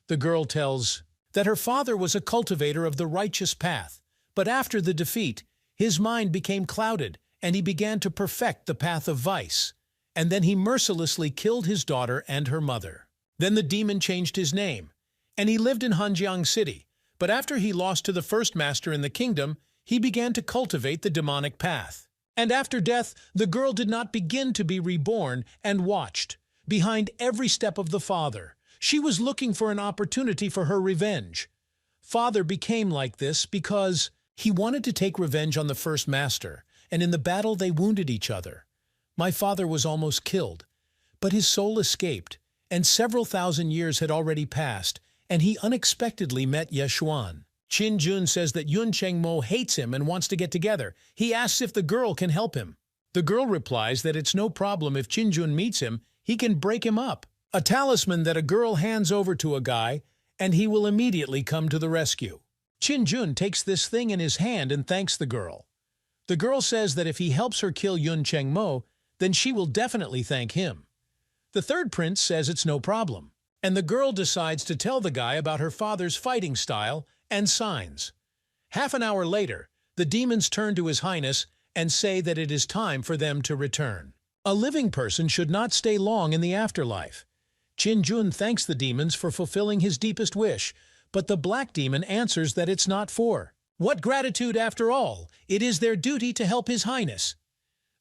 The girl tells that her father was a cultivator of the righteous path, but after the defeat, his mind became clouded and he began to perfect the path of vice, and then he mercilessly killed his daughter and her mother. Then the demon changed his name, and he lived in Hanjiang City, but after he lost to the first master in the kingdom, he began to cultivate the demonic path. And after death, the girl did not begin to be reborn and watched, behind every step of the father. She was looking for an opportunity for her revenge. Father became like this because he wanted to take revenge on the first master, and in the battle they wounded each other. My father was almost killed, but his soul escaped, and several thousand years had already passed, and he unexpectedly met Yeshuan. Qin says that Yun Chengmo hates him and wants to get together. He asks if the girl can help him. The girl replies that it's no problem if Qin meets him, he can break him up. A talisman that a girl hands over to a guy, and he will immediately come to the rescue. Qin takes this thing in his hand and thanks the girl. The girl says that if he helps her kill Yun Chengmo, then she will definitely thank him. The third prince says it's no problem, and the girl decides to tell the guy about her father's fighting style and signs. Half an hour later, the demons turn to His Highness and say that it is time for them to return. A living person should not stay long in the afterlife. Qin thanks the demons for fulfilling his deepest wish, but the black demon answers that it's not for. What gratitude after all? It is their duty to help His Highness.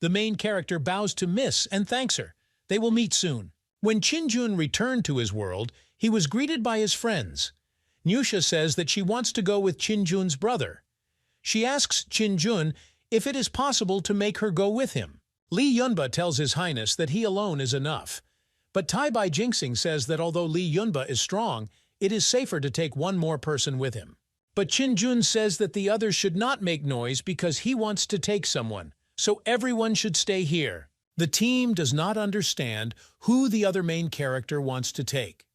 The main character bows to Miss and thanks her. They will meet soon. When Qin returned to his world, he was greeted by his friends. Nusha says that she wants to go with Qin brother. She asks Qin if it is possible to make her go with him. Li Yunba tells His Highness that he alone is enough. But Tai Bai Jinxing says that although Li Yunba is strong, it is safer to take one more person with him. But Qin says that the others should not make noise because he wants to take someone, so everyone should stay here. The team does not understand who the other main character wants to take.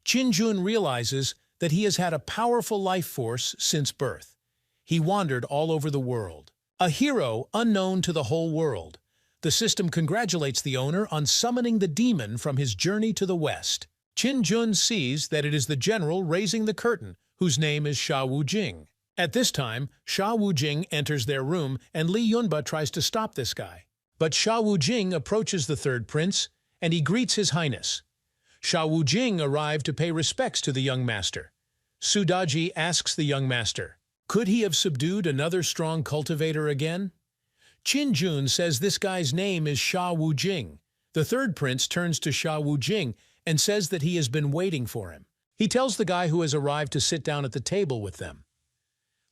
Qin realizes that he has had a powerful life force since birth. He wandered all over the world, a hero unknown to the whole world. The system congratulates the owner on summoning the demon from his journey to the west. Qin sees that it is the general raising the curtain, whose name is Sha Wujing. At this time, Sha Wujing enters their room and Li Yunba tries to stop this guy. But Sha Wujing approaches the third prince and he greets His Highness. Sha Wujing arrived to pay respects to the young master. Sudaji asks the young master, could he have subdued another strong cultivator again? Qin says this guy's name is Sha Wujing. The third prince turns to Sha Wujing and says that he has been waiting for him. He tells the guy who has arrived to sit down at the table with them.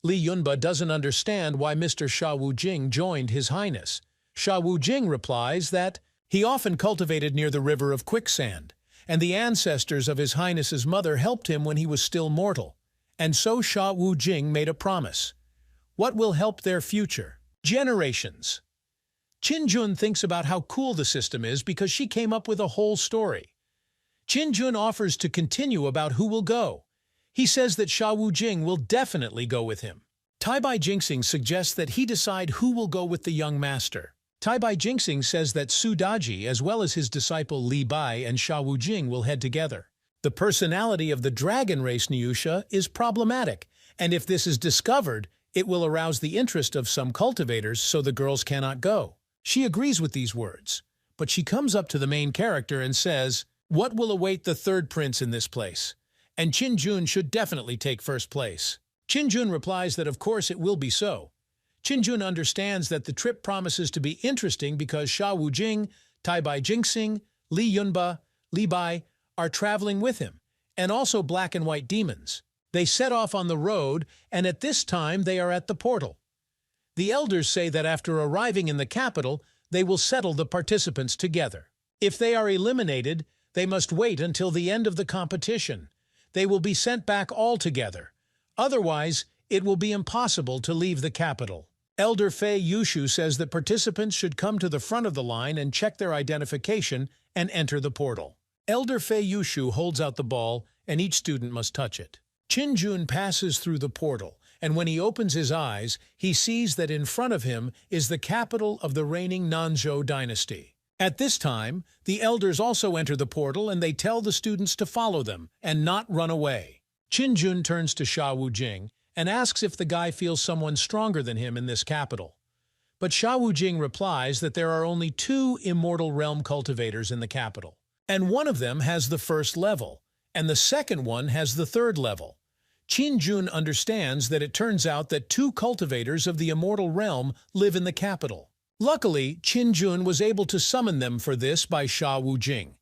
Li Yunba doesn't understand why Mr. Sha Wujing joined His Highness. Sha Wujing replies that he often cultivated near the river of quicksand, and the ancestors of His Highness's mother helped him when he was still mortal. And so Sha Wujing made a promise. What will help their future? Generations. Qin thinks about how cool the system is because she came up with a whole story. Qin offers to continue about who will go. He says that Sha Wujing will definitely go with him. Tai Bai Jinxing suggests that he decide who will go with the young master. Tai Bai Jinxing says that Sudaji, as well as his disciple Li Bai and Sha Wujing, will head together. The personality of the dragon race Nyusha is problematic, and if this is discovered, it will arouse the interest of some cultivators so the girls cannot go. She agrees with these words, but she comes up to the main character and says, what will await the third prince in this place? And Qin should definitely take first place. Qin replies that of course it will be so. Qinjun understands that the trip promises to be interesting because Sha Wujing, Tai Bai Jingxing, Li Yunba, Li Bai are traveling with him, and also black and white demons. They set off on the road, and at this time they are at the portal. The elders say that after arriving in the capital, they will settle the participants together. If they are eliminated, they must wait until the end of the competition. They will be sent back all together. Otherwise, it will be impossible to leave the capital. Elder Fei Yushu says that participants should come to the front of the line and check their identification and enter the portal. Elder Fei Yushu holds out the ball, and each student must touch it. Qinjun passes through the portal, and when he opens his eyes, he sees that in front of him is the capital of the reigning Nanzhou dynasty. At this time, the elders also enter the portal and they tell the students to follow them and not run away. Qinjun turns to Sha Wujing and asks if the guy feels someone stronger than him in this capital. But Sha Wujing replies that there are only 2 immortal realm cultivators in the capital, and one of them has the 1st level, and the second one has the 3rd level. Qinjun understands that it turns out that 2 cultivators of the immortal realm live in the capital. Luckily, Qinjun was able to summon them for this by Sha Wujing.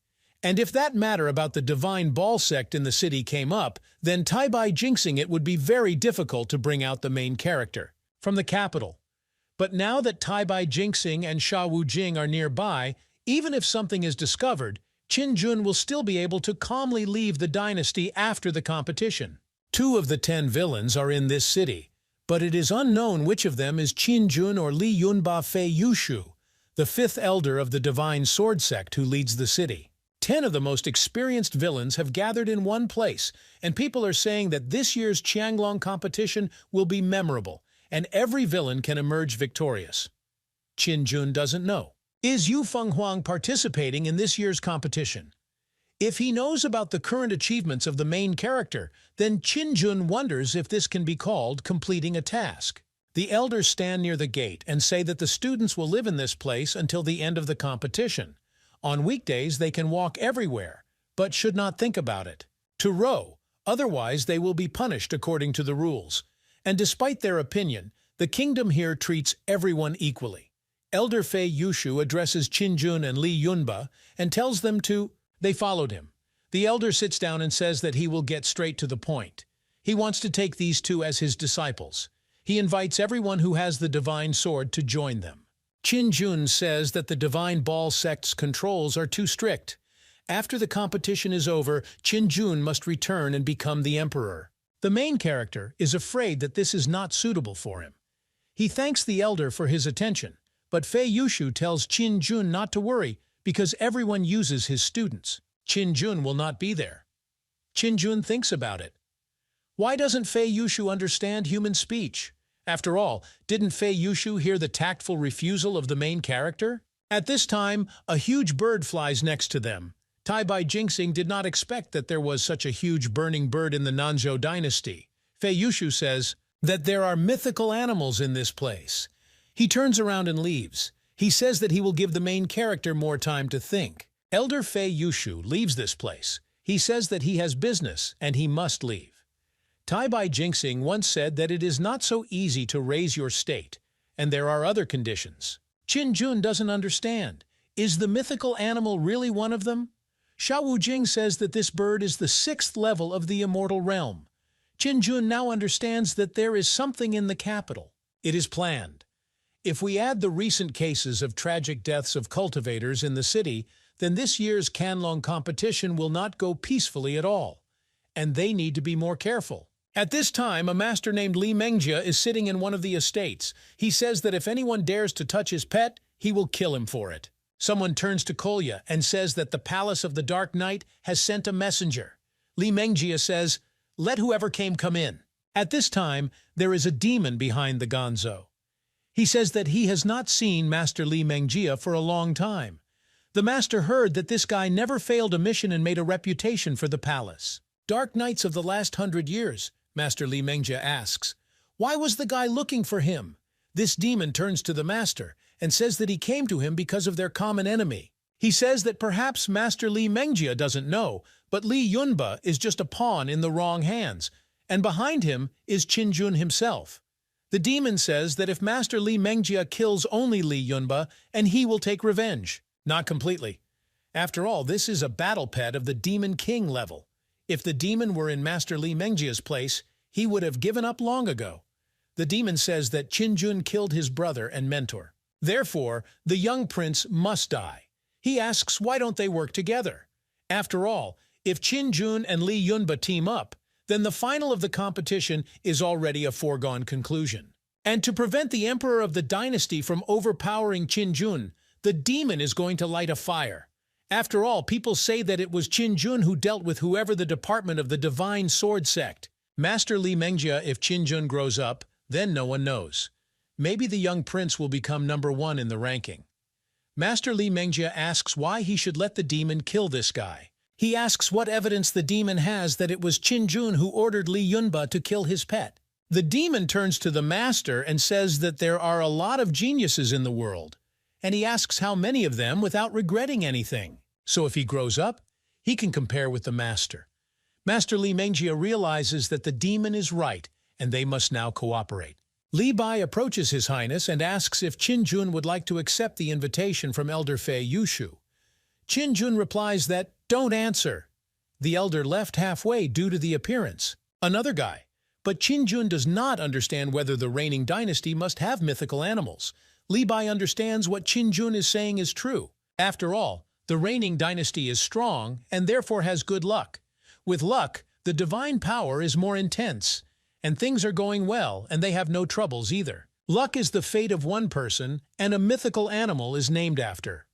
And if that matter about the divine ball sect in the city came up, then Tai Bai jinxing it would be very difficult to bring out the main character from the capital. But now that Tai Bai jinxing and Sha Wujing are nearby, even if something is discovered, Qinjun will still be able to calmly leave the dynasty after the competition. 2 of the 10 villains are in this city, but it is unknown which of them is Qinjun or Li Yunba Fei Yushu, the 5th elder of the divine sword sect who leads the city. 10 of the most experienced villains have gathered in one place, and people are saying that this year's Qianglong competition will be memorable, and every villain can emerge victorious. Qinjun doesn't know. Is Yu Fenghuang participating in this year's competition? If he knows about the current achievements of the main character, then Qinjun wonders if this can be called completing a task. The elders stand near the gate and say that the students will live in this place until the end of the competition. On weekdays, they can walk everywhere, but should not think about it. To row, otherwise they will be punished according to the rules. And despite their opinion, the kingdom here treats everyone equally. Elder Fei Yushu addresses Qinjun and Li Yunba and tells them to. They followed him. The elder sits down and says that he will get straight to the point. He wants to take these 2 as his disciples. He invites everyone who has the divine sword to join them. Qinjun says that the divine ball sect's controls are too strict. After the competition is over, Qinjun must return and become the emperor. The main character is afraid that this is not suitable for him. He thanks the elder for his attention, but Fei Yushu tells Qinjun not to worry because everyone uses his students. Qinjun will not be there. Qinjun thinks about it. Why doesn't Fei Yushu understand human speech? After all, didn't Fei Yushu hear the tactful refusal of the main character? At this time, a huge bird flies next to them. Tai Bai jinxing did not expect that there was such a huge burning bird in the Nanzhou dynasty. Fei Yushu says that there are mythical animals in this place. He turns around and leaves. He says that he will give the main character more time to think. Elder Fei Yushu leaves this place. He says that he has business and he must leave. Tai Bai jinxing once said that it is not so easy to raise your state, and there are other conditions. Qinjun doesn't understand. Is the mythical animal really one of them? Sha Wujing says that this bird is the 6th level of the immortal realm. Qinjun now understands that there is something in the capital. It is planned. If we add the recent cases of tragic deaths of cultivators in the city, then this year's Qianglong competition will not go peacefully at all, and they need to be more careful. At this time, a master named Li Mengjia is sitting in one of the estates. He says that if anyone dares to touch his pet, he will kill him for it. Someone turns to Kolya and says that the palace of the Dark Knight has sent a messenger. Li Mengjia says, "Let whoever came come in." At this time, there is a demon behind the gonzo. He says that he has not seen Master Li Mengjia for a long time. The master heard that this guy never failed a mission and made a reputation for the palace. Dark Knights of the last 100 years, Master Li Mengjia asks. Why was the guy looking for him? This demon turns to the master and says that he came to him because of their common enemy. He says that perhaps Master Li Mengjia doesn't know, but Li Yunba is just a pawn in the wrong hands, and behind him is Qinjun himself. The demon says that if Master Li Mengjia kills only Li Yunba, and he will take revenge. Not completely. After all, this is a battle pet of the Demon King level. If the demon were in Master Li Mengjia's place, he would have given up long ago. The demon says that Qinjun killed his brother and mentor. Therefore, the young prince must die. He asks why don't they work together? After all, if Qinjun and Li Yunba team up, then the final of the competition is already a foregone conclusion. And to prevent the emperor of the dynasty from overpowering Qinjun, the demon is going to light a fire. After all, people say that it was Qinjun who dealt with whoever the department of the Divine Sword Sect. Master Li Mengjia, if Qinjun grows up, then no one knows. Maybe the young prince will become #1 in the ranking. Master Li Mengjia asks why he should let the demon kill this guy. He asks what evidence the demon has that it was Qinjun who ordered Li Yunba to kill his pet. The demon turns to the master and says that there are a lot of geniuses in the world, and he asks how many of them without regretting anything. So if he grows up, he can compare with the master. Master Li Mengjia realizes that the demon is right, and they must now cooperate. Li Bai approaches His Highness and asks if Qinjun would like to accept the invitation from Elder Fei Yushu. Qinjun replies that, "Don't answer." The elder left halfway due to the appearance. Another guy. But Qinjun does not understand whether the reigning dynasty must have mythical animals. Li Bai understands what Qinjun is saying is true. After all, the reigning dynasty is strong and therefore has good luck. With luck, the divine power is more intense, and things are going well and they have no troubles either. Luck is the fate of one person, and a mythical animal is named after.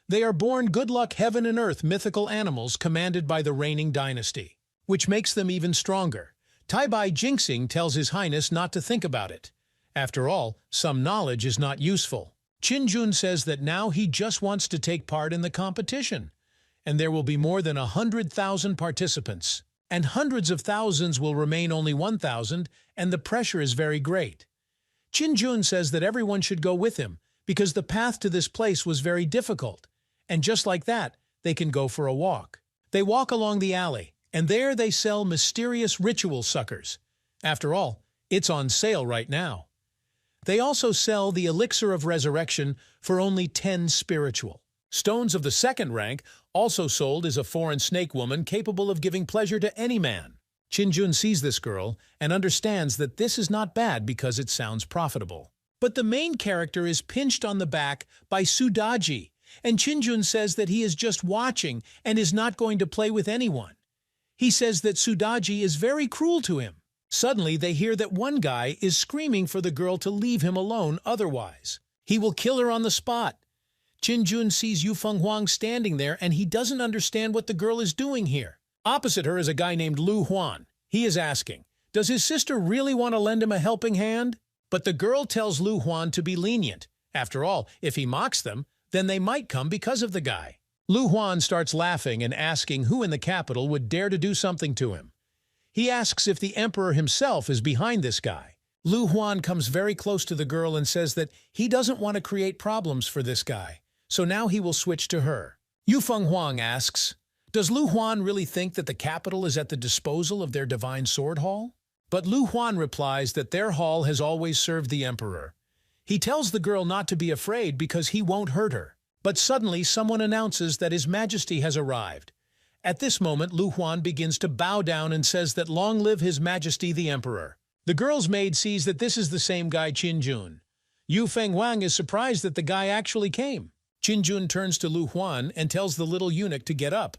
They are born good luck heaven and earth mythical animals commanded by the reigning dynasty, which makes them even stronger. Tai Bai Jinxing tells His Highness not to think about it. After all, some knowledge is not useful. Qinjun says that now he just wants to take part in the competition, and there will be more than 100,000 participants, and hundreds of thousands will remain only 1,000, and the pressure is very great. Qinjun says that everyone should go with him, because the path to this place was very difficult, and just like that, they can go for a walk. They walk along the alley, and there they sell mysterious ritual suckers. After all, it's on sale right now. They also sell the elixir of resurrection for only 10 spiritual. Stones of the second rank, also sold as a foreign snake woman capable of giving pleasure to any man. Qinjun sees this girl and understands that this is not bad because it sounds profitable. But the main character is pinched on the back by Sudaji, and Qinjun says that he is just watching and is not going to play with anyone. He says that Sudaji is very cruel to him. Suddenly, they hear that one guy is screaming for the girl to leave him alone, otherwise he will kill her on the spot. Qinjun sees Yu Fenghuang standing there and he doesn't understand what the girl is doing here. Opposite her is a guy named Lu Huan. He is asking, does his sister really want to lend him a helping hand? But the girl tells Lu Huan to be lenient. After all, if he mocks them, then they might come because of the guy. Lu Huan starts laughing and asking who in the capital would dare to do something to him. He asks if the emperor himself is behind this guy. Lu Huan comes very close to the girl and says that he doesn't want to create problems for this guy, so now he will switch to her. Yu Fenghuang asks, does Lu Huan really think that the capital is at the disposal of their divine sword hall? But Lu Huan replies that their hall has always served the emperor. He tells the girl not to be afraid because he won't hurt her. But suddenly someone announces that His Majesty has arrived. At this moment, Lu Huan begins to bow down and says that long live His Majesty the Emperor. The girl's maid sees that this is the same guy Qinjun. Yu Fenghuang is surprised that the guy actually came. Qinjun turns to Lu Huan and tells the little eunuch to get up.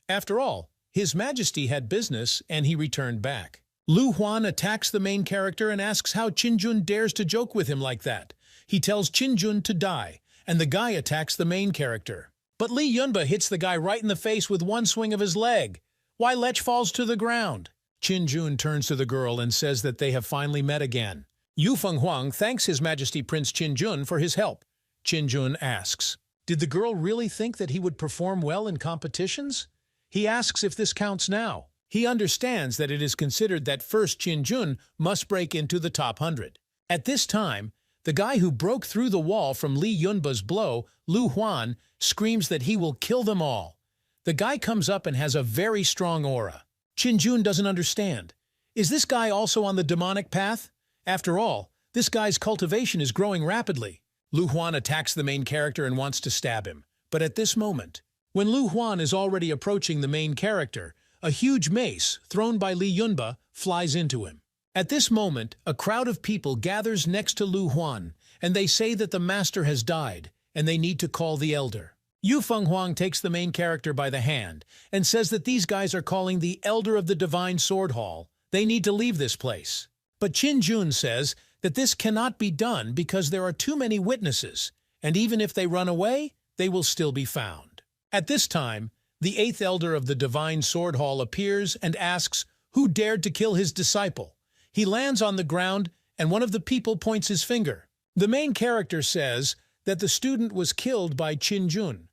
After all, His Majesty had business and he returned back. Lu Huan attacks the main character and asks how Qinjun dares to joke with him like that. He tells Qinjun to die, and the guy attacks the main character. But Li Yunba hits the guy right in the face with one swing of his leg. Why Lech falls to the ground. Qinjun turns to the girl and says that they have finally met again. Yu Fenghuang thanks His Majesty Prince Qinjun for his help. Qinjun asks, did the girl really think that he would perform well in competitions? He asks if this counts now. He understands that it is considered that first Qinjun must break into the top 100. At this time, the guy who broke through the wall from Li Yunba's blow, Lu Huan, screams that he will kill them all. The guy comes up and has a very strong aura. Qinjun doesn't understand. Is this guy also on the demonic path? After all, This guy's cultivation is growing rapidly. Lu Huan attacks the main character and wants to stab him. But at this moment, when Lu Huan is already approaching the main character, a huge mace, thrown by Li Yunba, flies into him. At this moment, a crowd of people gathers next to Lu Huan, and they say that the master has died, and they need to call the elder. Yu Fenghuang takes the main character by the hand and says that these guys are calling the elder of the Divine Sword Hall. They need to leave this place. But Qin Jun says that this cannot be done because there are too many witnesses, and even if they run away, they will still be found. At this time, the 8th elder of the Divine Sword Hall appears and asks who dared to kill his disciple. He lands on the ground, and one of the people points his finger. The main character says that the student was killed by Qin Jun.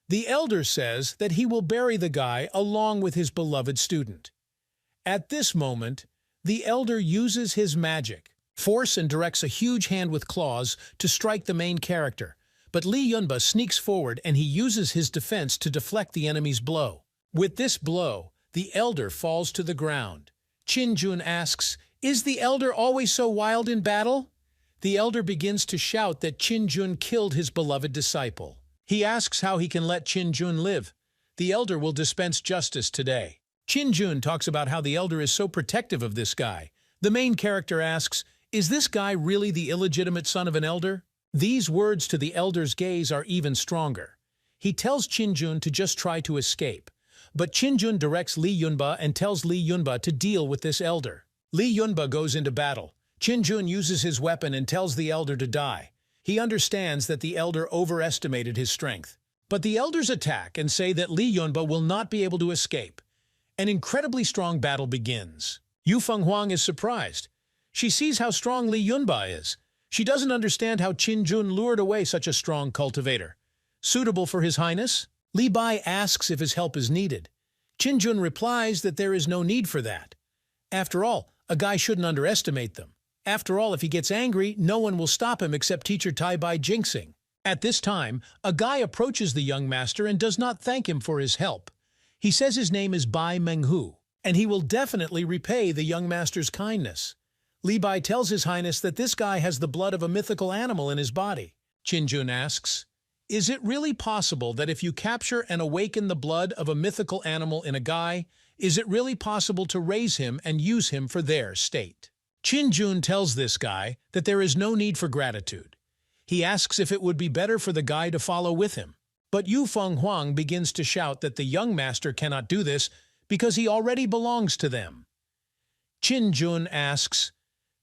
The elder says that he will bury the guy along with his beloved student. At this moment, the elder uses his magic, force, and directs a huge hand with claws to strike the main character. But Li Yunba sneaks forward and he uses his defense to deflect the enemy's blow. With this blow, the elder falls to the ground. Qin Jun asks, "Is the elder always so wild in battle?" The elder begins to shout that Qin Jun killed his beloved disciple. He asks how he can let Qin Jun live. The elder will dispense justice today. Qin Jun talks about how the elder is so protective of this guy. The main character asks, "Is this guy really the illegitimate son of an elder?" These words to the elder's gaze are even stronger. He tells Qin Jun to just try to escape. But Qin Jun directs Li Yunba and tells Li Yunba to deal with this elder. Li Yunba goes into battle. Qin Jun uses his weapon and tells the elder to die. He understands that the elder overestimated his strength. But the elders attack and say that Li Yunba will not be able to escape. An incredibly strong battle begins. Yu Fenghuang is surprised. She sees how strong Li Yunba is. She doesn't understand how Qin Jun lured away such a strong cultivator. Suitable for his highness? Li Bai asks if his help is needed. Qin Jun replies that there is no need for that. After all, a guy shouldn't underestimate them. After all, if he gets angry, no one will stop him except teacher Tai Bai jinxing. At this time, a guy approaches the young master and does not thank him for his help. He says his name is Bai Menghu, and he will definitely repay the young master's kindness. Li Bai tells his highness that this guy has the blood of a mythical animal in his body. Qin Jun asks, "Is it really possible that if you capture and awaken the blood of a mythical animal in a guy, is it really possible to raise him and use him for their state?" Qin Jun tells this guy that there is no need for gratitude. He asks if it would be better for the guy to follow with him. But Yu Fenghuang begins to shout that the young master cannot do this because he already belongs to them. Qin Jun asks,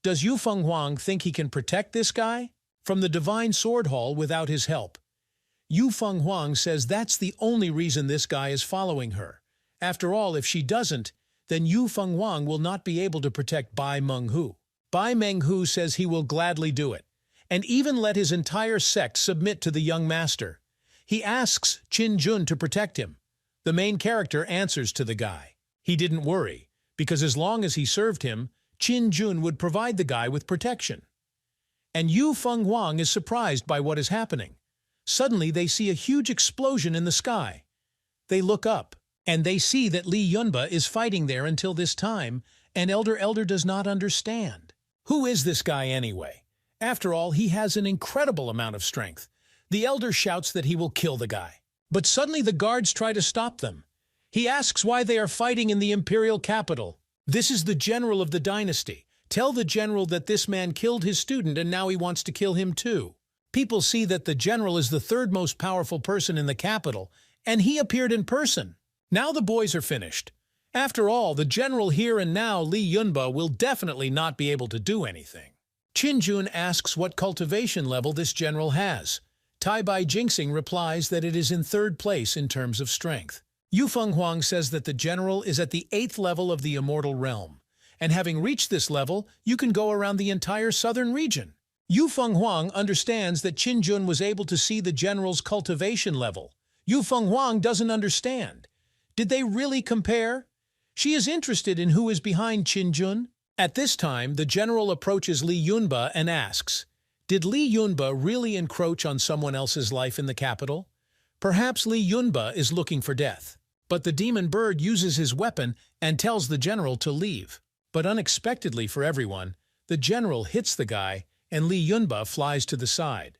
"Does Yu Fenghuang think he can protect this guy from the Divine Sword Hall without his help?" Yu Fenghuang says that's the only reason this guy is following her. After all, if she doesn't, then Yu Fenghuang will not be able to protect Bai Menghu. Bai Menghu says he will gladly do it, and even let his entire sect submit to the young master. He asks Qin Jun to protect him. The main character answers to the guy. He didn't worry, because as long as he served him, Qin Jun would provide the guy with protection. And Yu Fenghuang is surprised by what is happening. Suddenly they see a huge explosion in the sky. They look up, and they see that Li Yunba is fighting there until this time, and Elder does not understand. Who is this guy anyway? After all, he has an incredible amount of strength. The elder shouts that he will kill the guy. But suddenly the guards try to stop them. He asks why they are fighting in the imperial capital. "This is the general of the dynasty. Tell the general that this man killed his student and now he wants to kill him too." People see that the general is the third most powerful person in the capital, and he appeared in person. Now the boys are finished. After all, the general here and now, Li Yunba, will definitely not be able to do anything. Qin Jun asks what cultivation level this general has. Tai Bai Jinxing replies that it is in 3rd place in terms of strength. Yu Fenghuang says that the general is at the 8th level of the immortal realm, and having reached this level, you can go around the entire southern region. Yu Fenghuang understands that Qin Jun was able to see the general's cultivation level. Yu Fenghuang doesn't understand. Did they really compare? She is interested in who is behind Qin Jun. At this time, the general approaches Li Yunba and asks, "Did Li Yunba really encroach on someone else's life in the capital? Perhaps Li Yunba is looking for death." But the demon bird uses his weapon and tells the general to leave. But unexpectedly for everyone, the general hits the guy and Li Yunba flies to the side.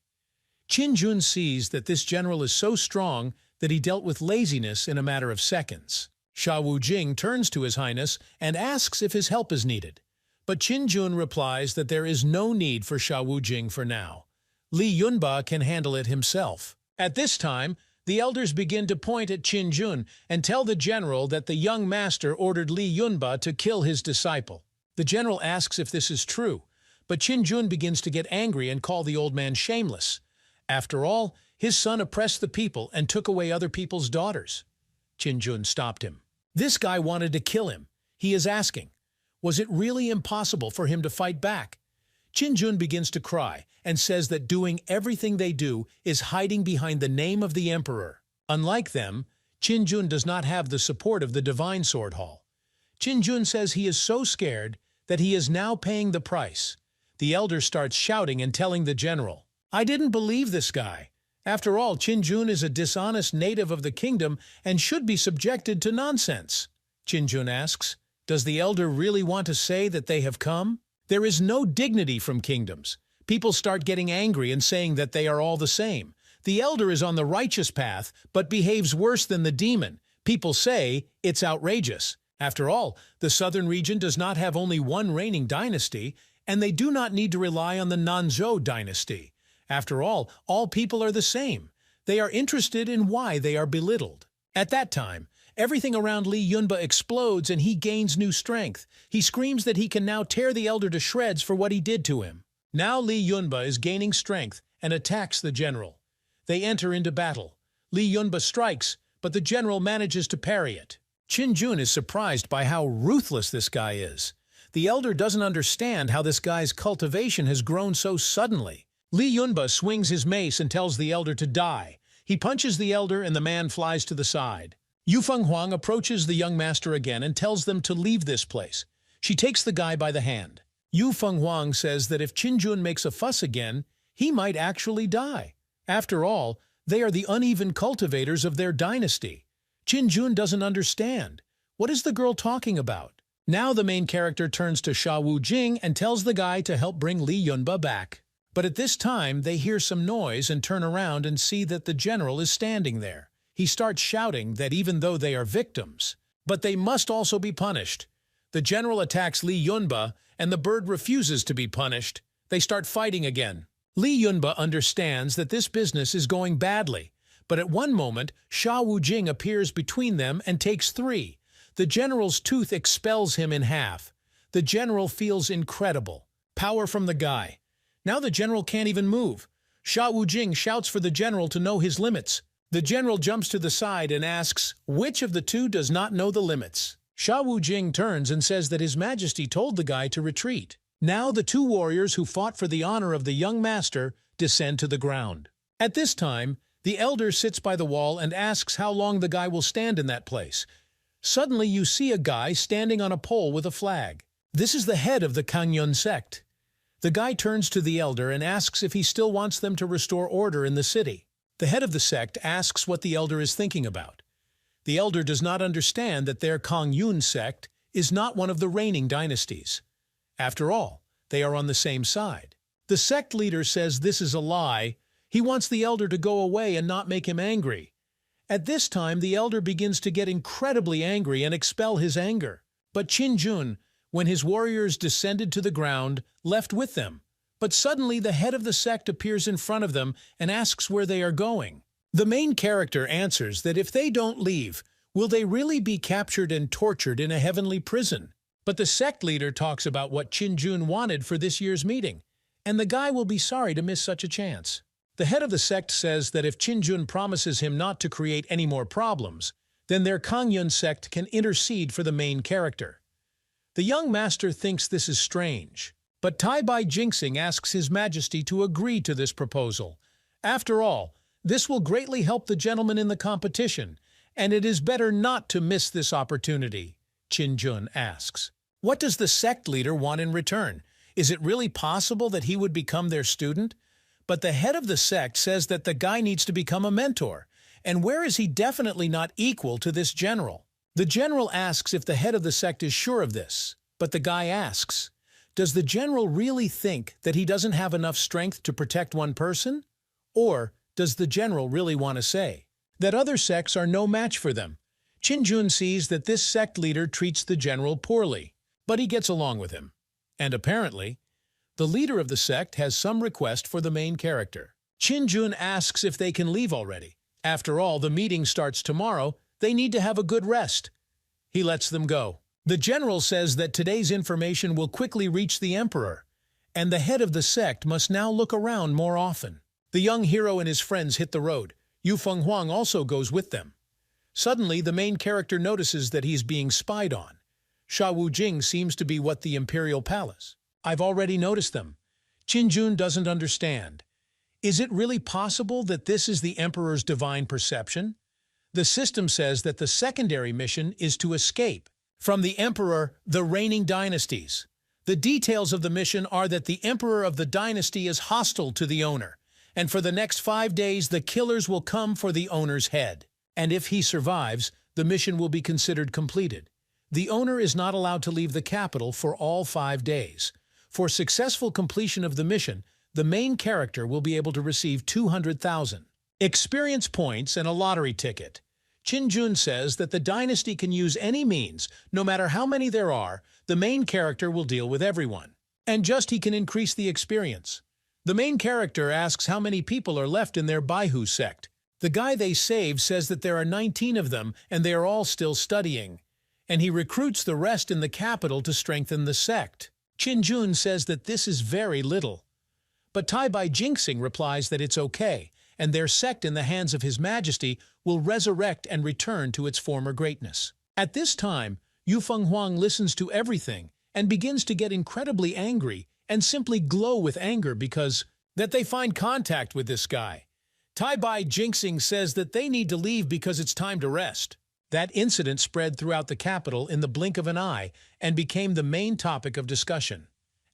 Qin Jun sees that this general is so strong that he dealt with laziness in a matter of seconds. Sha Wujing turns to His Highness and asks if his help is needed. But Qin Jun replies that there is no need for Sha Wujing for now. Li Yunba can handle it himself. At this time, the elders begin to point at Qin Jun and tell the general that the young master ordered Li Yunba to kill his disciple. The general asks if this is true, but Qin Jun begins to get angry and call the old man shameless. After all, his son oppressed the people and took away other people's daughters. Qin Jun stopped him. This guy wanted to kill him. He is asking, was it really impossible for him to fight back? Qin Jun begins to cry and says that doing everything they do is hiding behind the name of the emperor. Unlike them, Qin Jun does not have the support of the Divine Sword Hall. Qin Jun says he is so scared that he is now paying the price. The elder starts shouting and telling the general, I didn't believe this guy. After all, Qin Jun is a dishonest native of the kingdom and should be subjected to nonsense. Qin Jun asks, does the elder really want to say that they have come? There is no dignity from kingdoms. People start getting angry and saying that they are all the same. The elder is on the righteous path, but behaves worse than the demon. People say it's outrageous. After all, the southern region does not have only one reigning dynasty, and they do not need to rely on the Nanzhou dynasty. After all people are the same. They are interested in why they are belittled. At that time, everything around Li Yunba explodes and he gains new strength. He screams that he can now tear the elder to shreds for what he did to him. Now Li Yunba is gaining strength and attacks the general. They enter into battle. Li Yunba strikes, but the general manages to parry it. Qin Jun is surprised by how ruthless this guy is. The elder doesn't understand how this guy's cultivation has grown so suddenly. Li Yunba swings his mace and tells the elder to die. He punches the elder and the man flies to the side. Yu Fenghuang approaches the young master again and tells them to leave this place. She takes the guy by the hand. Yu Fenghuang says that if Qin Jun makes a fuss again, he might actually die. After all, they are the uneven cultivators of their dynasty. Qin Jun doesn't understand. What is the girl talking about? Now the main character turns to Sha Wujing and tells the guy to help bring Li Yunba back. But at this time, they hear some noise and turn around and see that the general is standing there. He starts shouting that even though they are victims, but they must also be punished. The general attacks Li Yunba, and the bird refuses to be punished. They start fighting again. Li Yunba understands that this business is going badly, but at one moment, Sha Wujing appears between them and takes 3. The general's tooth expels him in half. The general feels incredible. Power from the guy. Now the general can't even move. Sha Wujing shouts for the general to know his limits. The general jumps to the side and asks, which of the two does not know the limits? Sha Wujing turns and says that His Majesty told the guy to retreat. Now the 2 warriors who fought for the honor of the young master descend to the ground. At this time, the elder sits by the wall and asks how long the guy will stand in that place. Suddenly you see a guy standing on a pole with a flag. This is the head of the Kangyun sect. The guy turns to the elder and asks if he still wants them to restore order in the city. The head of the sect asks what the elder is thinking about. The elder does not understand that their Kangyun sect is not one of the reigning dynasties. After all, they are on the same side. The sect leader says this is a lie. He wants the elder to go away and not make him angry. At this time, the elder begins to get incredibly angry and expel his anger. But Qin Jun, when his warriors descended to the ground, left with them. But suddenly the head of the sect appears in front of them and asks where they are going. The main character answers that if they don't leave, will they really be captured and tortured in a heavenly prison? But the sect leader talks about what Qin Jun wanted for this year's meeting, and the guy will be sorry to miss such a chance. The head of the sect says that if Qin Jun promises him not to create any more problems, then their Kangyun sect can intercede for the main character. The young master thinks this is strange, but Tai Bai Jinxing asks His Majesty to agree to this proposal. After all, this will greatly help the gentleman in the competition, and it is better not to miss this opportunity, Qin Jun asks. What does the sect leader want in return? Is it really possible that he would become their student? But the head of the sect says that the guy needs to become a mentor, and where is he definitely not equal to this general? The general asks if the head of the sect is sure of this, but the guy asks, Does the general really think that he doesn't have enough strength to protect one person? Or does the general really want to say that other sects are no match for them? Qin sees that this sect leader treats the general poorly, but he gets along with him. And apparently, the leader of the sect has some request for the main character. Qin asks if they can leave already. After all, the meeting starts tomorrow. They need to have a good rest. He lets them go. The general says that today's information will quickly reach the emperor, and the head of the sect must now look around more often. The young hero and his friends hit the road. Yu Fenghuang also goes with them. Suddenly, the main character notices that he's being spied on. Sha Wujing seems to be what the imperial palace. I've already noticed them. Qin doesn't understand. Is it really possible that this is the emperor's divine perception? The system says that the secondary mission is to escape from the emperor, the reigning dynasties. The details of the mission are that the emperor of the dynasty is hostile to the owner, and for the next 5 days the killers will come for the owner's head. And if he survives, the mission will be considered completed. The owner is not allowed to leave the capital for all 5 days. For successful completion of the mission, the main character will be able to receive 200,000 experience points and a lottery ticket. Qin says that the dynasty can use any means, no matter how many there are, the main character will deal with everyone. And just he can increase the experience. The main character asks how many people are left in their Baihu sect. The guy they saved says that there are 19 of them and they are all still studying. And he recruits the rest in the capital to strengthen the sect. Qin says that this is very little. But Tai Bai Jinxing replies that it's okay, and their sect in the hands of His Majesty will resurrect and return to its former greatness. At this time, Yu Fenghuang listens to everything and begins to get incredibly angry and simply glow with anger because that they find contact with this guy. Tai Bai Jinxing says that they need to leave because it's time to rest. That incident spread throughout the capital in the blink of an eye and became the main topic of discussion.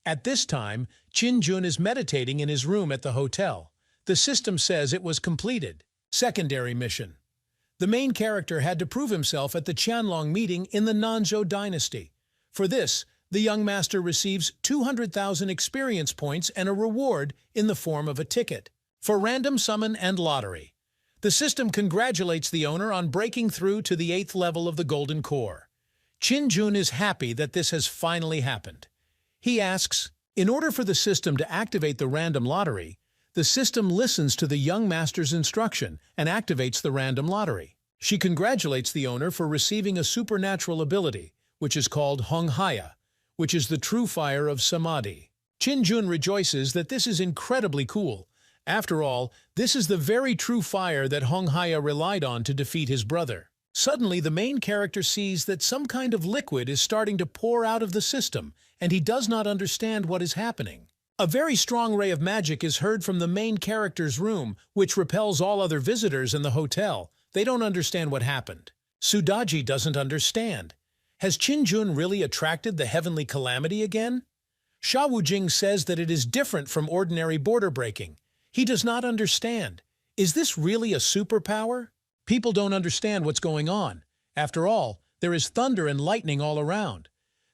At this time, Qin is meditating in his room at the hotel. The system says it was completed. Secondary mission. The main character had to prove himself at the Qianlong meeting in the Nanzhou dynasty. For this, the young master receives 200,000 experience points and a reward in the form of a ticket for random summon and lottery. The system congratulates the owner on breaking through to the 8th level of the Golden Core. Qin is happy that this has finally happened. He asks, in order for the system to activate the random lottery, the system listens to the young master's instruction and activates the random lottery. She congratulates the owner for receiving a supernatural ability, which is called Honghaya, which is the true fire of Samadhi. Qin rejoices that this is incredibly cool. After all, this is the very true fire that Honghaya relied on to defeat his brother. Suddenly, the main character sees that some kind of liquid is starting to pour out of the system, and he does not understand what is happening. A very strong ray of magic is heard from the main character's room, which repels all other visitors in the hotel. They don't understand what happened. Sudaji doesn't understand. Has Qin really attracted the heavenly calamity again? Sha Wujing says that it is different from ordinary border breaking. He does not understand. Is this really a superpower? People don't understand what's going on. After all, there is thunder and lightning all around.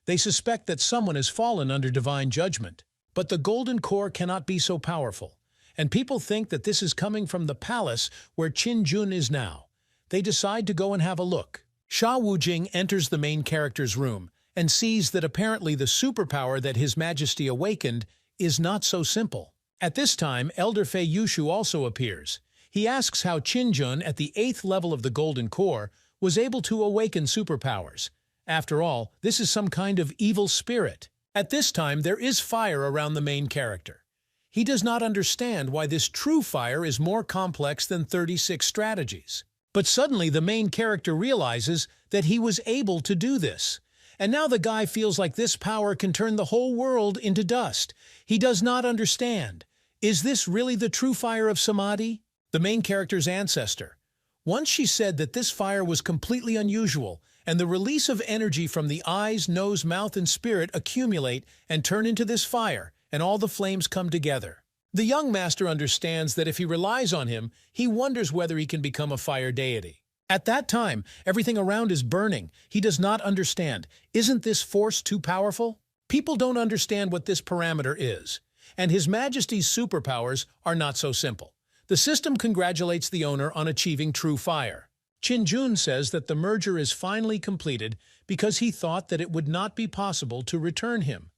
They suspect that someone has fallen under divine judgment. But the Golden Core cannot be so powerful, and people think that this is coming from the palace where Qin is now. They decide to go and have a look. Sha Wujing enters the main character's room and sees that apparently the superpower that His Majesty awakened is not so simple. At this time, Elder Fei Yushu also appears. He asks how Qin at the 8th level of the Golden Core was able to awaken superpowers. After all, this is some kind of evil spirit. At this time, there is fire around the main character. He does not understand why this true fire is more complex than 36 strategies. But suddenly, the main character realizes that he was able to do this. And now the guy feels like this power can turn the whole world into dust. He does not understand. Is this really the true fire of Samadhi? The main character's ancestor. Once she said that this fire was completely unusual, and the release of energy from the eyes, nose, mouth, and spirit accumulate and turn into this fire, and all the flames come together. The young master understands that if he relies on him, he wonders whether he can become a fire deity. At that time, everything around is burning. He does not understand. Isn't this force too powerful? People don't understand what this parameter is, and His Majesty's superpowers are not so simple. The system congratulates the owner on achieving true fire. Chin-jun says that the merger is finally completed because he thought that it would not be possible to return him.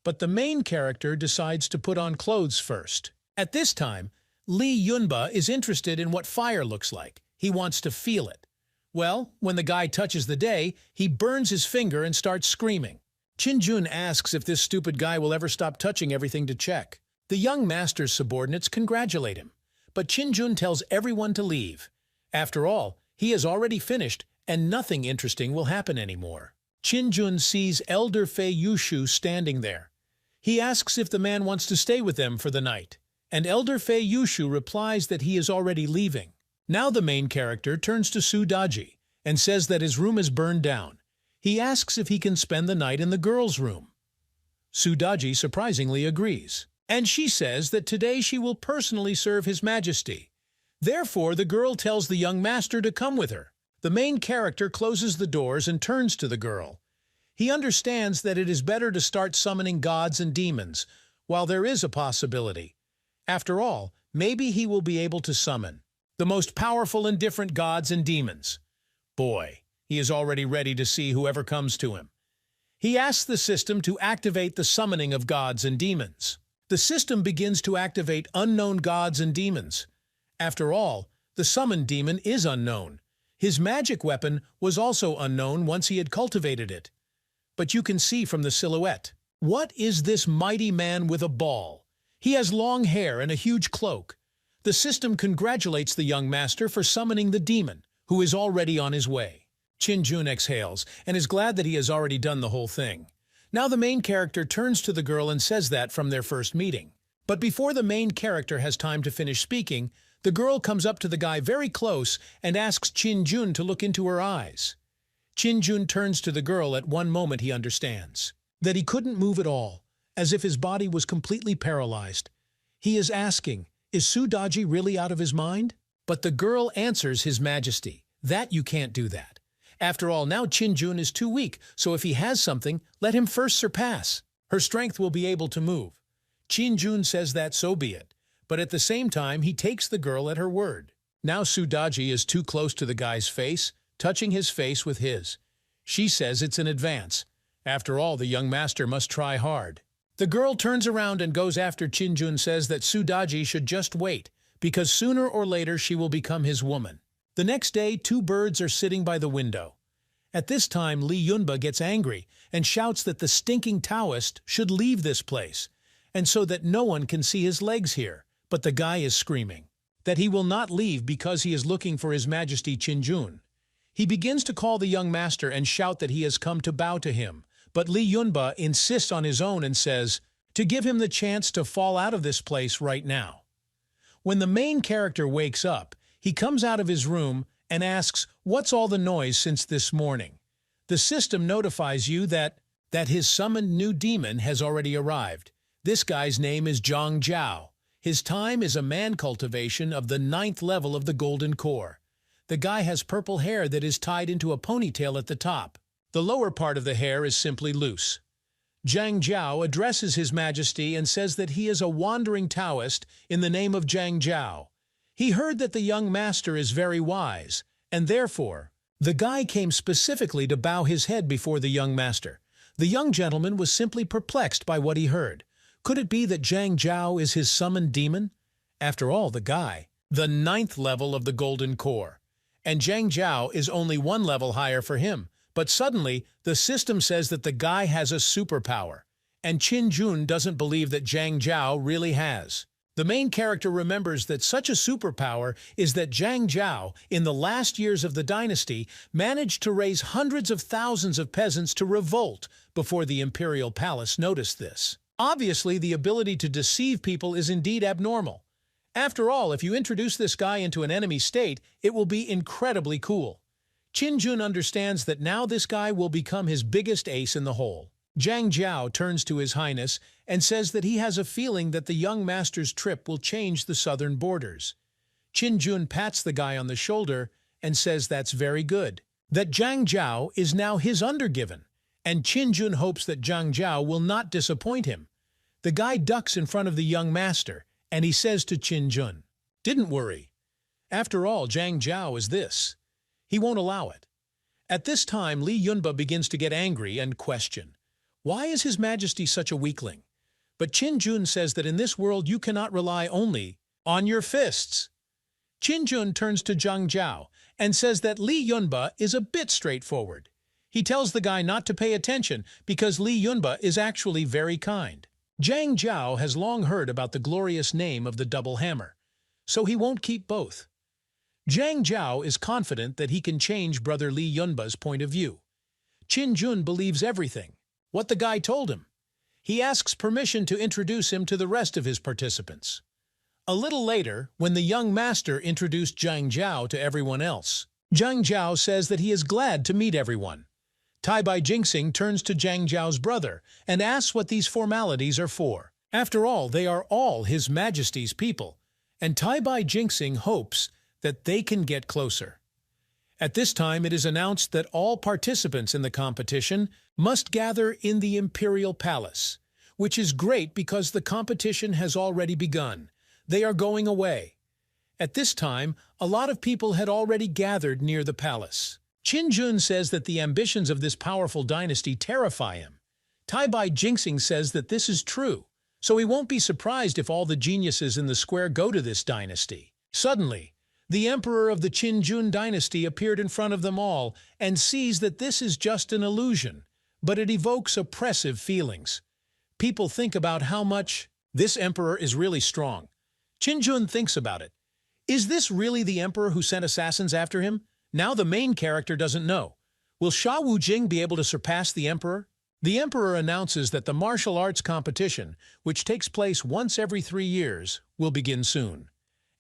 But the main character decides to put on clothes first. At this time, Lee Yunba is interested in what fire looks like. He wants to feel it. Well, when the guy touches the day, he burns his finger and starts screaming. Chin-jun asks if this stupid guy will ever stop touching everything to check. The young master's subordinates congratulate him, but Chin-jun tells everyone to leave. After all, he has already finished, and nothing interesting will happen anymore. Chin-jun sees Elder Fei Yushu standing there. He asks if the man wants to stay with them for the night, and Elder Fei Yushu replies that he is already leaving. Now the main character turns to Su-daji and says that his room is burned down. He asks if he can spend the night in the girls' room. Su-daji surprisingly agrees, and she says that today she will personally serve His Majesty. Therefore, the girl tells the young master to come with her. The main character closes the doors and turns to the girl. He understands that it is better to start summoning gods and demons, while there is a possibility. After all, maybe he will be able to summon the most powerful and different gods and demons. Boy, he is already ready to see whoever comes to him. He asks the system to activate the summoning of gods and demons. The system begins to activate unknown gods and demons. After all, the summoned demon is unknown. His magic weapon was also unknown once he had cultivated it. But you can see from the silhouette. What is this mighty man with a ball? He has long hair and a huge cloak. The system congratulates the young master for summoning the demon, who is already on his way. Chin-jun exhales and is glad that he has already done the whole thing. Now the main character turns to the girl and says that from their first meeting. But before the main character has time to finish speaking, the girl comes up to the guy very close and asks Chin-jun to look into her eyes. Chin-jun turns to the girl. At one moment he understands that he couldn't move at all, as if his body was completely paralyzed. He is asking, is Su-daji really out of his mind? But the girl answers His Majesty, that you can't do that. After all, now Chin-jun is too weak, so if he has something, let him first surpass. Her strength will be able to move. Chin-jun says that so be it, but at the same time he takes the girl at her word. Now Su-daji is too close to the guy's face, touching his face with his. She says it's an advance. After all, the young master must try hard. The girl turns around and goes after Chin-jun, says that Su-daji should just wait, because sooner or later she will become his woman. The next day, two birds are sitting by the window. At this time, Lee Yunba gets angry and shouts that the stinking Taoist should leave this place, and so that no one can see his legs here. But the guy is screaming that he will not leave because he is looking for His Majesty Chin-jun. He begins to call the young master and shout that he has come to bow to him. But Lee Yunba insists on his own and says to give him the chance to fall out of this place right now. When the main character wakes up, he comes out of his room and asks, what's all the noise since this morning? The system notifies you that his summoned new demon has already arrived. This guy's name is Zhang Jiao. His time is a man cultivation of the 9th level of the Golden Core. The guy has purple hair that is tied into a ponytail at the top. The lower part of the hair is simply loose. Zhang Jiao addresses His Majesty and says that he is a wandering Taoist in the name of Zhang Jiao. He heard that the young master is very wise, and therefore, the guy came specifically to bow his head before the young master. The young gentleman was simply perplexed by what he heard. Could it be that Zhang Jiao is his summoned demon? After all, the guy, the 9th level of the Golden Core, and Zhang Jiao is only one level higher for him. But suddenly, the system says that the guy has a superpower, and Chin-jun doesn't believe that Zhang Jiao really has. The main character remembers that such a superpower is that Zhang Jiao, in the last years of the dynasty, managed to raise hundreds of thousands of peasants to revolt before the imperial palace noticed this. Obviously, the ability to deceive people is indeed abnormal. After all, if you introduce this guy into an enemy state, it will be incredibly cool. Chin-jun understands that now this guy will become his biggest ace in the hole. Zhang Jiao turns to His Highness and says that he has a feeling that the young master's trip will change the southern borders. Chin-jun pats the guy on the shoulder and says that's very good, that Zhang Jiao is now his undergiven, and Qin Jun hopes that Zhang Jiao will not disappoint him. The guy ducks in front of the young master, and he says to Qin Jun, "Didn't worry. After all, Zhang Jiao is this. He won't allow it." At this time, Li Yunba begins to get angry and question, why is His Majesty such a weakling? But Qin Jun says that in this world you cannot rely only on your fists. Qin Jun turns to Zhang Jiao and says that Li Yunba is a bit straightforward. He tells the guy not to pay attention because Li Yunba is actually very kind. Zhang Jiao has long heard about the glorious name of the double hammer, so he won't keep both. Zhang Jiao is confident that he can change brother Li Yunba's point of view. Qin Jun believes everything, what the guy told him. He asks permission to introduce him to the rest of his participants. A little later, when the young master introduced Zhang Jiao to everyone else, Zhang Jiao says that he is glad to meet everyone. Tai Bai Jingxing turns to Zhang Jiao's brother and asks what these formalities are for. After all, they are all His Majesty's people, and Tai Bai Jingxing hopes that they can get closer. At this time, it is announced that all participants in the competition must gather in the Imperial Palace, which is great because the competition has already begun. They are going away. At this time, a lot of people had already gathered near the palace. Qin Jun says that the ambitions of this powerful dynasty terrify him. Tai Bai Jingxing says that this is true, so he won't be surprised if all the geniuses in the square go to this dynasty. Suddenly, the emperor of the Qin Jun dynasty appeared in front of them all and sees that this is just an illusion, but it evokes oppressive feelings. People think about how much this emperor is really strong. Qin Jun thinks about it. Is this really the emperor who sent assassins after him? Now the main character doesn't know. Will Sha Wujing be able to surpass the emperor? The emperor announces that the martial arts competition, which takes place once every 3 years, will begin soon.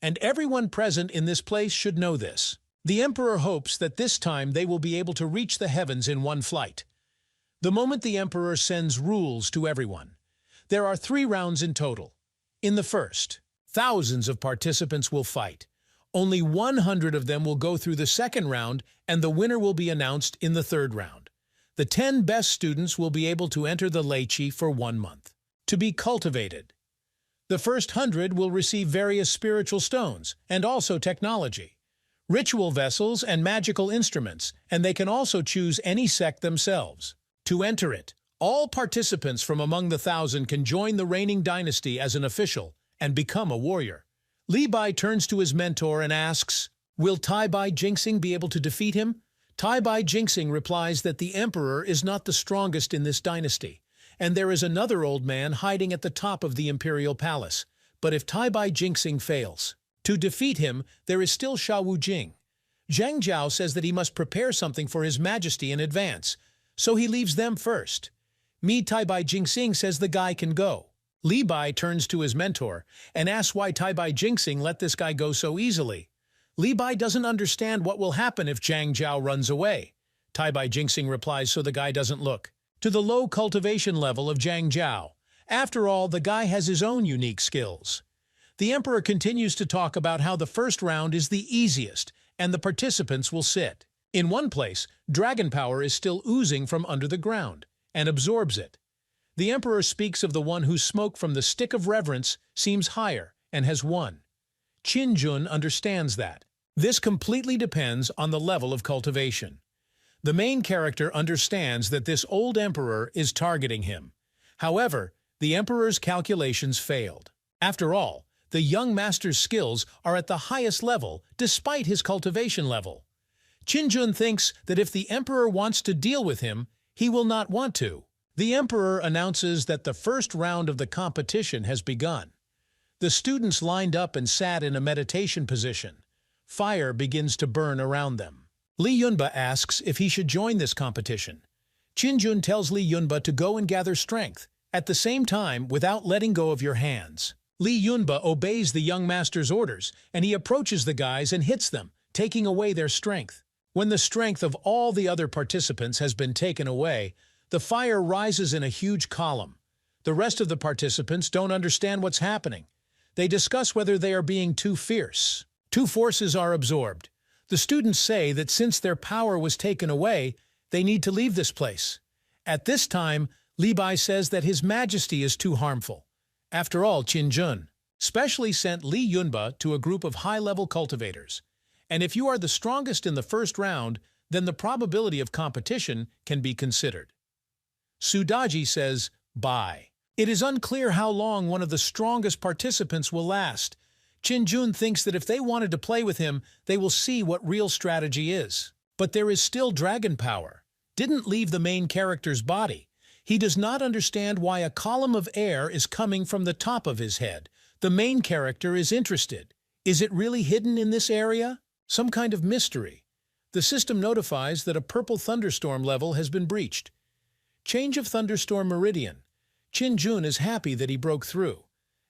And everyone present in this place should know this. The emperor hopes that this time they will be able to reach the heavens in one flight. The moment the emperor sends rules to everyone. There are 3 rounds in total. In the first, thousands of participants will fight. Only 100 of them will go through the second round, and the winner will be announced in the third round. The 10 best students will be able to enter the Leiqi for 1 month. To be cultivated. The first 100 will receive various spiritual stones, and also technology, ritual vessels and magical instruments, and they can also choose any sect themselves. To enter it, all participants from among the 1,000 can join the reigning dynasty as an official and become a warrior. Li Bai turns to his mentor and asks, will Tai Bai Jingxing be able to defeat him? Tai Bai Jingxing replies that the emperor is not the strongest in this dynasty, and there is another old man hiding at the top of the imperial palace. But if Tai Bai Jingxing fails to defeat him, there is still Sha Wujing. Zhang Jiao says that he must prepare something for His Majesty in advance, so he leaves them first. Tai Bai Jingxing says the guy can go. Li Bai turns to his mentor and asks why Tai Bai Jingxing let this guy go so easily. Li Bai doesn't understand what will happen if Zhang Jiao runs away. Tai Bai Jingxing replies so the guy doesn't look to the low cultivation level of Zhang Jiao. After all, the guy has his own unique skills. The emperor continues to talk about how the first round is the easiest and the participants will sit. In one place, dragon power is still oozing from under the ground and absorbs it. The emperor speaks of the one whose smoke from the stick of reverence seems higher and has won. Qin Jun understands that. This completely depends on the level of cultivation. The main character understands that this old emperor is targeting him. However, the emperor's calculations failed. After all, the young master's skills are at the highest level despite his cultivation level. Qin Jun thinks that if the emperor wants to deal with him, he will not want to. The emperor announces that the first round of the competition has begun. The students lined up and sat in a meditation position. Fire begins to burn around them. Li Yunba asks if he should join this competition. Qin Jun tells Li Yunba to go and gather strength, at the same time without letting go of your hands. Li Yunba obeys the young master's orders, and he approaches the guys and hits them, taking away their strength. When the strength of all the other participants has been taken away, the fire rises in a huge column. The rest of the participants don't understand what's happening. They discuss whether they are being too fierce. 2 forces are absorbed. The students say that since their power was taken away, they need to leave this place. At this time, Li Bai says that His Majesty is too harmful. After all, Qin Jun specially sent Li Yunba to a group of high-level cultivators. And if you are the strongest in the first round, then the probability of competition can be considered. Sudaji says, bye. It is unclear how long one of the strongest participants will last. Qin Jun thinks that if they wanted to play with him, they will see what real strategy is. But there is still dragon power. Didn't leave the main character's body. He does not understand why a column of air is coming from the top of his head. The main character is interested. Is it really hidden in this area? Some kind of mystery. The system notifies that a purple thunderstorm level has been breached. Change of thunderstorm meridian. Qin Jun is happy that he broke through.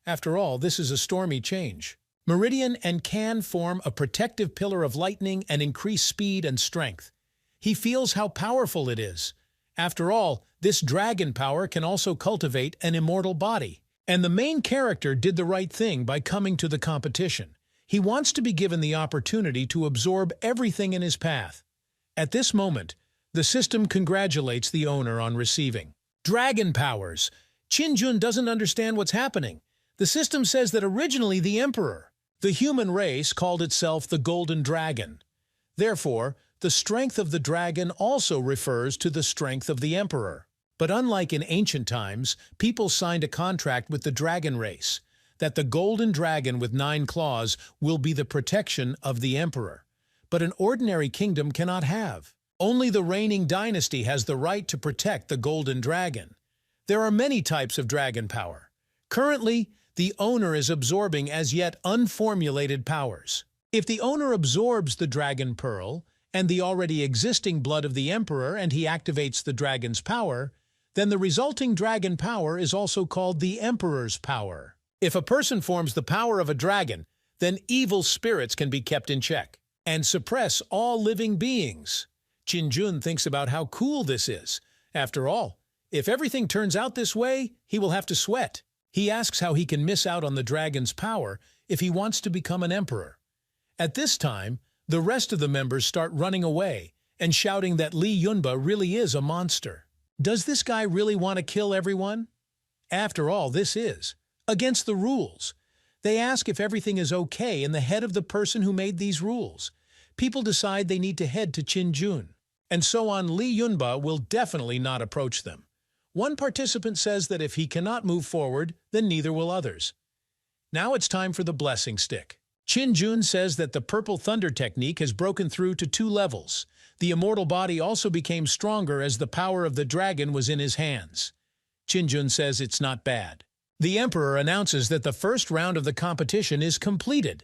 After all, this is a stormy change. Meridian and can form a protective pillar of lightning and increase speed and strength. He feels how powerful it is. After all, this dragon power can also cultivate an immortal body. And the main character did the right thing by coming to the competition. He wants to be given the opportunity to absorb everything in his path. At this moment, the system congratulates the owner on receiving dragon powers. Qin Jun doesn't understand what's happening. The system says that originally the emperor, the human race, called itself the Golden Dragon. Therefore, the strength of the dragon also refers to the strength of the emperor. But unlike in ancient times, people signed a contract with the dragon race, that the golden dragon with 9 claws will be the protection of the emperor. But an ordinary kingdom cannot have. Only the reigning dynasty has the right to protect the golden dragon. There are many types of dragon power. Currently, the owner is absorbing as yet unformulated powers. If the owner absorbs the dragon pearl and the already existing blood of the emperor and he activates the dragon's power, then the resulting dragon power is also called the emperor's power. If a person forms the power of a dragon, then evil spirits can be kept in check and suppress all living beings. Qin Jun thinks about how cool this is. After all, if everything turns out this way, he will have to sweat. He asks how he can miss out on the dragon's power if he wants to become an emperor. At this time, the rest of the members start running away and shouting that Li Yunba really is a monster. Does this guy really want to kill everyone? After all, this is against the rules. They ask if everything is okay in the head of the person who made these rules. People decide they need to head to Qin Jun. And so on, Li Yunba will definitely not approach them. One participant says that if he cannot move forward, then neither will others. Now it's time for the blessing stick. Qin Jun says that the purple thunder technique has broken through to 2 levels. The immortal body also became stronger as the power of the dragon was in his hands. Qin Jun says it's not bad. The emperor announces that the first round of the competition is completed,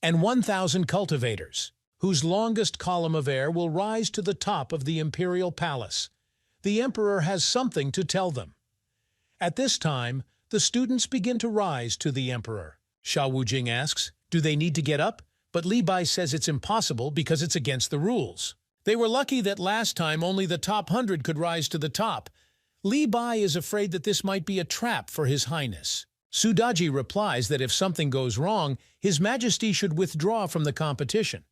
and 1,000 cultivators, whose longest column of air will rise to the top of the imperial palace. The emperor has something to tell them. At this time, the students begin to rise to the emperor. Sha Wujing asks, do they need to get up? But Li Bai says it's impossible because it's against the rules. They were lucky that last time only the top 100 could rise to the top. Li Bai is afraid that this might be a trap for His Highness. Sudaji replies that if something goes wrong, His Majesty should withdraw from the competition.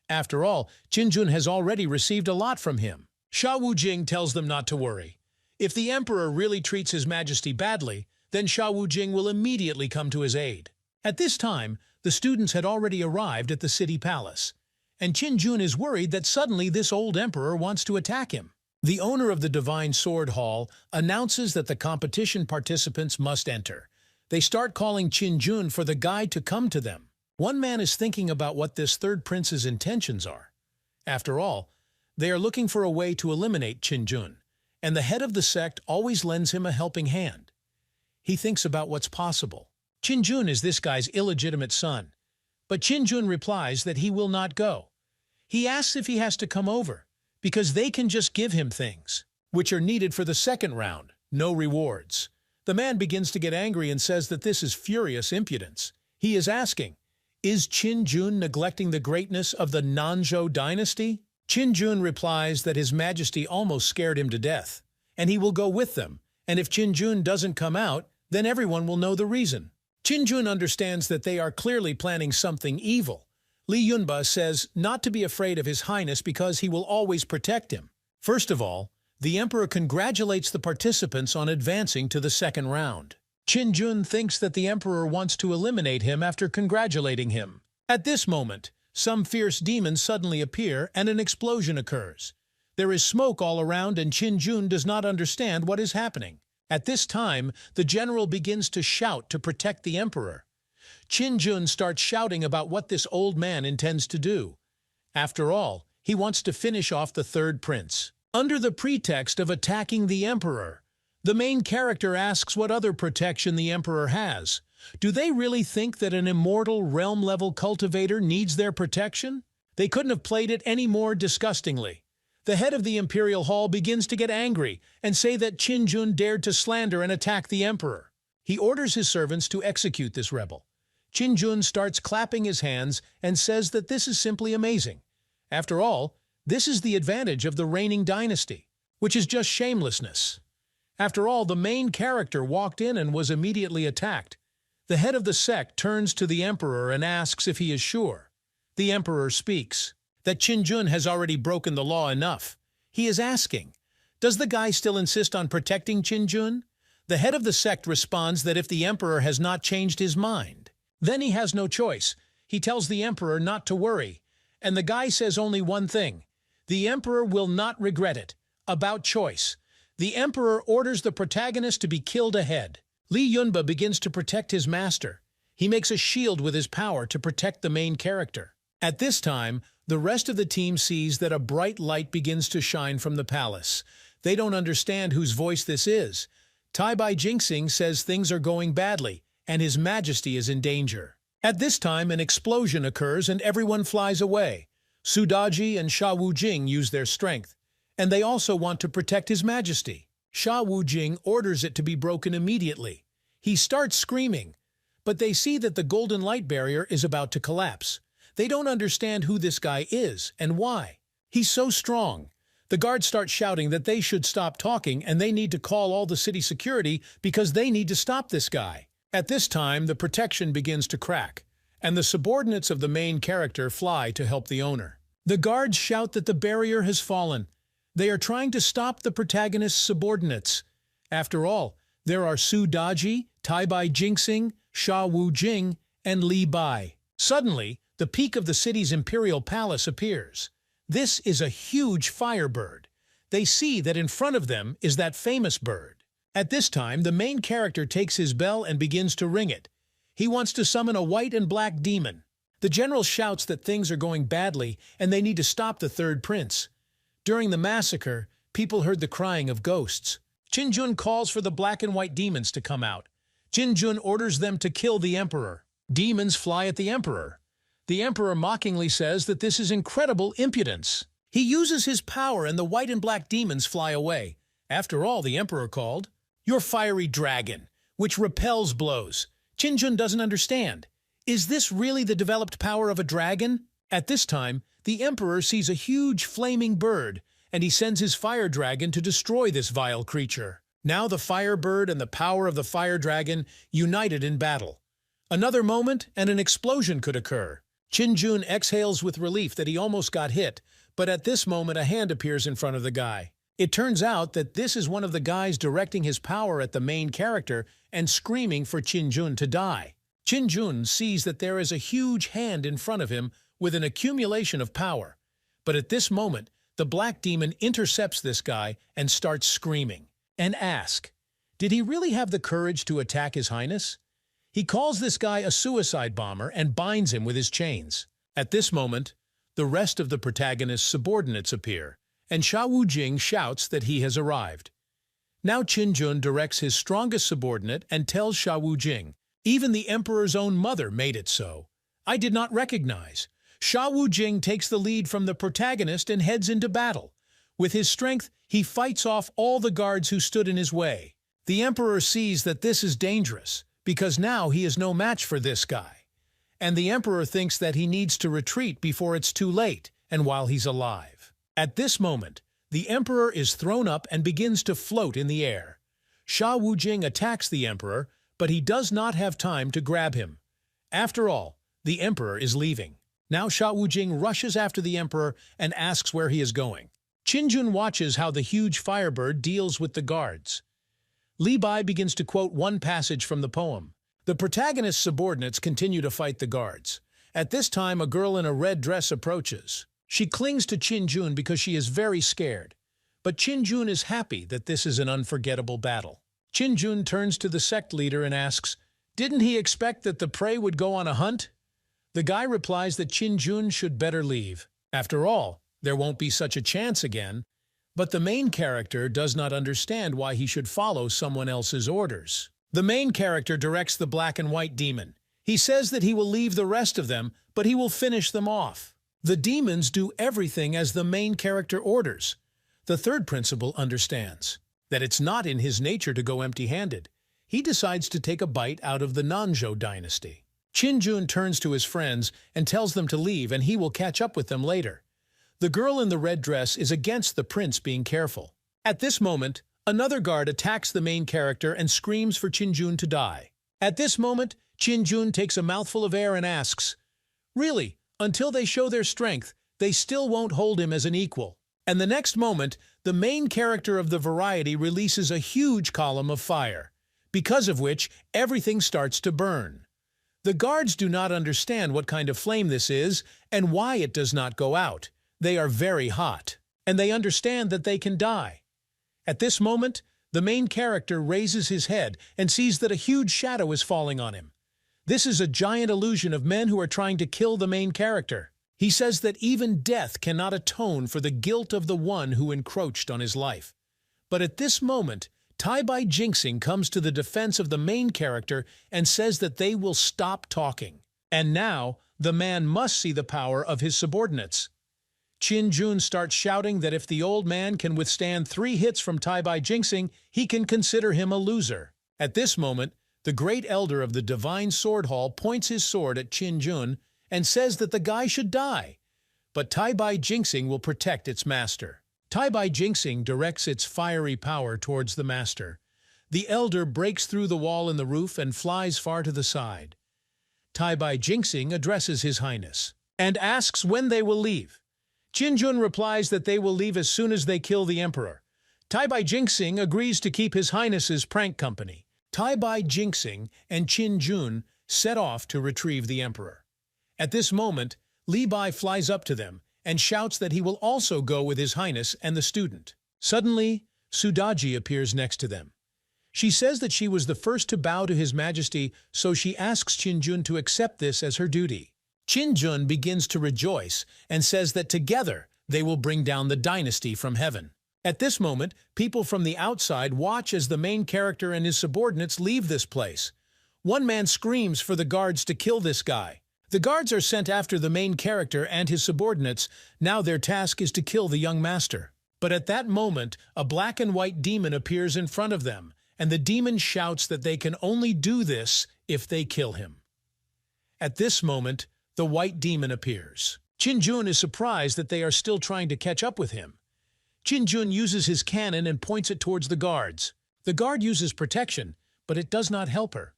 After all, Qin Jun has already received a lot from him. Sha Wujing tells them not to worry. If the emperor really treats His Majesty badly, then Sha Wujing will immediately come to his aid. At this time, the students had already arrived at the city palace, and Qin Jun is worried that suddenly this old emperor wants to attack him. The owner of the Divine Sword Hall announces that the competition participants must enter. They start calling Qin Jun for the guide to come to them. One man is thinking about what this third prince's intentions are. After all, they are looking for a way to eliminate Qin Jun, and the head of the sect always lends him a helping hand. He thinks about what's possible. Qin Jun is this guy's illegitimate son, but Qin Jun replies that he will not go. He asks if he has to come over, because they can just give him things, which are needed for the second round, no rewards. The man begins to get angry and says that this is furious impudence. He is asking, is Qin Jun neglecting the greatness of the Nanzhou dynasty? Qin Jun replies that His Majesty almost scared him to death, and he will go with them, and if Qin Jun doesn't come out, then everyone will know the reason. Qin Jun understands that they are clearly planning something evil. Li Yunba says not to be afraid of His Highness because he will always protect him. First of all, The emperor congratulates the participants on advancing to the second round. Qin Jun thinks that the emperor wants to eliminate him after congratulating him. At this moment, some fierce demons suddenly appear and an explosion occurs. There is smoke all around and Qin Jun does not understand what is happening. At this time, the general begins to shout to protect the emperor. Qin Jun starts shouting about what this old man intends to do. After all, he wants to finish off the third prince. Under the pretext of attacking the emperor, the main character asks what other protection the emperor has. Do they really think that an immortal realm-level cultivator needs their protection? They couldn't have played it any more disgustingly. The head of the Imperial Hall begins to get angry and say that Qin Jun dared to slander and attack the emperor. He orders his servants to execute this rebel. Qin Jun starts clapping his hands and says that this is simply amazing. After all, this is the advantage of the reigning dynasty, which is just shamelessness. After all, the main character walked in and was immediately attacked. The head of the sect turns to the emperor and asks if he is sure. The emperor speaks that Qin Jun has already broken the law enough. He is asking, does the guy still insist on protecting Qin Jun? The head of the sect responds that if the emperor has not changed his mind, then he has no choice. He tells the emperor not to worry, and the guy says only one thing: the emperor will not regret it. About choice. The emperor orders the protagonist to be killed ahead. Li Yunba begins to protect his master. He makes a shield with his power to protect the main character. At this time, the rest of the team sees that a bright light begins to shine from the palace. They don't understand whose voice this is. Tai Bai Jinxing says things are going badly, and His Majesty is in danger. At this time, an explosion occurs and everyone flies away. Su Daji and Sha Wujing use their strength, and they also want to protect His Majesty. Sha Wujing orders it to be broken immediately. He starts screaming, but they see that the golden light barrier is about to collapse. They don't understand who this guy is and why. He's so strong. The guards start shouting that they should stop talking and they need to call all the city security because they need to stop this guy. At this time, the protection begins to crack, and the subordinates of the main character fly to help the owner. The guards shout that the barrier has fallen. They are trying to stop the protagonist's subordinates. After all, there are Su Daji, Tai Bai Jinxing, Sha Wujing, and Li Bai. Suddenly, the peak of the city's imperial palace appears. This is a huge firebird. They see that in front of them is that famous bird. At this time, the main character takes his bell and begins to ring it. He wants to summon a white and black demon. The general shouts that things are going badly and they need to stop the third prince. During the massacre, people heard the crying of ghosts. Qin Jun calls for the black and white demons to come out. Qin Jun orders them to kill the emperor. Demons fly at the emperor. The emperor mockingly says that this is incredible impudence. He uses his power and the white and black demons fly away. After all, the emperor called, "Your fiery dragon, which repels blows." Qin Jun doesn't understand. Is this really the developed power of a dragon? At this time, the emperor sees a huge flaming bird, and he sends his fire dragon to destroy this vile creature. Now the fire bird and the power of the fire dragon united in battle. Another moment, and an explosion could occur. Qin Jun exhales with relief that he almost got hit, but at this moment a hand appears in front of the guy. It turns out that this is one of the guys directing his power at the main character and screaming for Qin Jun to die. Qin Jun sees that there is a huge hand in front of him with an accumulation of power. But at this moment, the black demon intercepts this guy and starts screaming, and asks, did he really have the courage to attack His Highness? He calls this guy a suicide bomber and binds him with his chains. At this moment, the rest of the protagonist's subordinates appear, and Sha Wujing shouts that he has arrived. Now Qin Jun directs his strongest subordinate and tells Sha Wujing, even the emperor's own mother made it so. I did not recognize. Sha Wujing takes the lead from the protagonist and heads into battle. With his strength, he fights off all the guards who stood in his way. The emperor sees that this is dangerous, because now he is no match for this guy. And the emperor thinks that he needs to retreat before it's too late and while he's alive. At this moment, the emperor is thrown up and begins to float in the air. Sha Wujing attacks the emperor, but he does not have time to grab him. After all, the emperor is leaving. Now Sha Wujing rushes after the emperor and asks where he is going. Qinjun watches how the huge firebird deals with the guards. Li Bai begins to quote one passage from the poem. The protagonist's subordinates continue to fight the guards. At this time, a girl in a red dress approaches. She clings to Qinjun because she is very scared. But Qinjun is happy that this is an unforgettable battle. Qinjun turns to the sect leader and asks, "Didn't he expect that the prey would go on a hunt?" The guy replies that Qinjun should better leave. After all, there won't be such a chance again. But the main character does not understand why he should follow someone else's orders. The main character directs the black and white demon. He says that he will leave the rest of them, but he will finish them off. The demons do everything as the main character orders. The third principal understands that it's not in his nature to go empty-handed. He decides to take a bite out of the Nanzhou dynasty. Qinjun turns to his friends and tells them to leave, and he will catch up with them later. The girl in the red dress is against the prince being careful. At this moment, another guard attacks the main character and screams for Qinjun to die. At this moment, Qinjun takes a mouthful of air and asks, "Really, until they show their strength, they still won't hold him as an equal." And the next moment, the main character of the variety releases a huge column of fire, because of which everything starts to burn. The guards do not understand what kind of flame this is and why it does not go out. They are very hot, and they understand that they can die. At this moment, the main character raises his head and sees that a huge shadow is falling on him. This is a giant illusion of men who are trying to kill the main character. He says that even death cannot atone for the guilt of the one who encroached on his life. But at this moment, Tai Bai Jinxing comes to the defense of the main character and says that they will stop talking. And now, the man must see the power of his subordinates. Qinjun starts shouting that if the old man can withstand 3 hits from Tai Bai Jinxing, he can consider him a loser. At this moment, the great elder of the Divine Sword Hall points his sword at Qinjun and says that the guy should die. But Tai Bai Jinxing will protect its master. Tai Bai Jinxing directs its fiery power towards the master. The elder breaks through the wall in the roof and flies far to the side. Tai Bai Jinxing addresses His Highness and asks when they will leave. Qinjun replies that they will leave as soon as they kill the emperor. Tai Bai Jinxing agrees to keep His Highness's prank company. Tai Bai Jinxing and Qinjun set off to retrieve the emperor. At this moment, Li Bai flies up to them and shouts that he will also go with His Highness and the student. Suddenly, Sudaji appears next to them. She says that she was the first to bow to His Majesty, so she asks Qinjun to accept this as her duty. Qinjun begins to rejoice and says that together they will bring down the dynasty from heaven. At this moment, people from the outside watch as the main character and his subordinates leave this place. One man screams for the guards to kill this guy. The guards are sent after the main character and his subordinates. Now their task is to kill the young master. But at that moment, a black and white demon appears in front of them, and the demon shouts that they can only do this if they kill him. At this moment, the white demon appears. Qinjun is surprised that they are still trying to catch up with him. Qinjun uses his cannon and points it towards the guards. The guard uses protection, but it does not help her.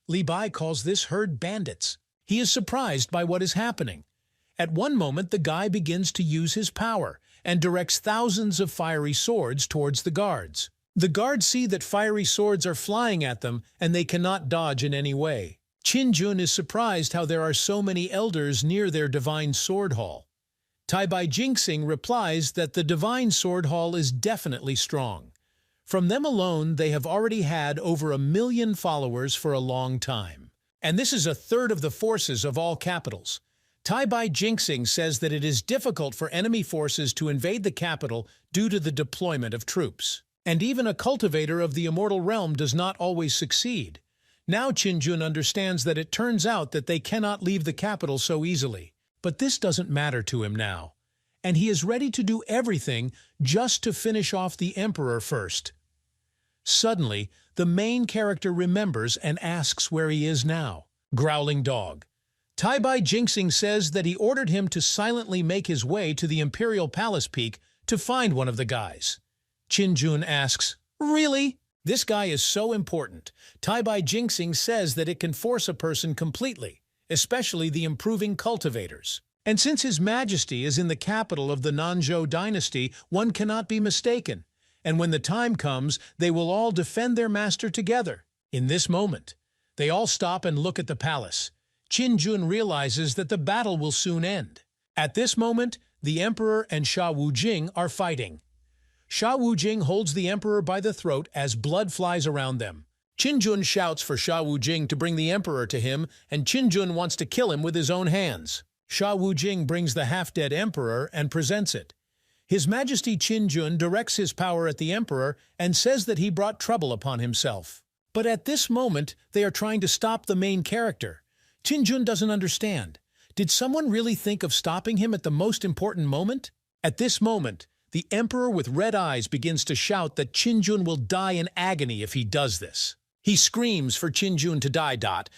Li Bai calls this herd bandits. He is surprised by what is happening. At one moment, the guy begins to use his power and directs thousands of fiery swords towards the guards. The guards see that fiery swords are flying at them and they cannot dodge in any way. Qinjun is surprised how there are so many elders near their Divine Sword Hall. Tai Bai Jinxing replies that the Divine Sword Hall is definitely strong. From them alone, they have already had over 1 million followers for a long time. And this is 1/3 of the forces of all capitals. Tai Bai Jinxing says that it is difficult for enemy forces to invade the capital due to the deployment of troops. And even a cultivator of the immortal realm does not always succeed. Now Qinjun understands that it turns out that they cannot leave the capital so easily. But this doesn't matter to him now. And he is ready to do everything just to finish off the emperor first. Suddenly, the main character remembers and asks where he is now. Growling dog. Tai Bai Jinxing says that he ordered him to silently make his way to the Imperial Palace Peak to find one of the guys. Qinjun asks, "Really? This guy is so important." Tai Bai Jinxing says that it can force a person completely, especially the improving cultivators. And since His Majesty is in the capital of the Nanzhou dynasty, one cannot be mistaken. And when the time comes, they will all defend their master together. In this moment, they all stop and look at the palace. Qin Jun realizes that the battle will soon end. At this moment, the emperor and Sha Wujing are fighting. Sha Wujing holds the emperor by the throat as blood flies around them. Qin Jun shouts for Sha Wujing to bring the emperor to him, and Qin Jun wants to kill him with his own hands. Sha Wujing brings the half-dead emperor and presents it. His Majesty Qin Jun directs his power at the emperor and says that he brought trouble upon himself. But at this moment, they are trying to stop the main character. Qin Jun doesn't understand. Did someone really think of stopping him at the most important moment? At this moment, the emperor with red eyes begins to shout that Qin Jun will die in agony if he does this. He screams for Qin Jun to die,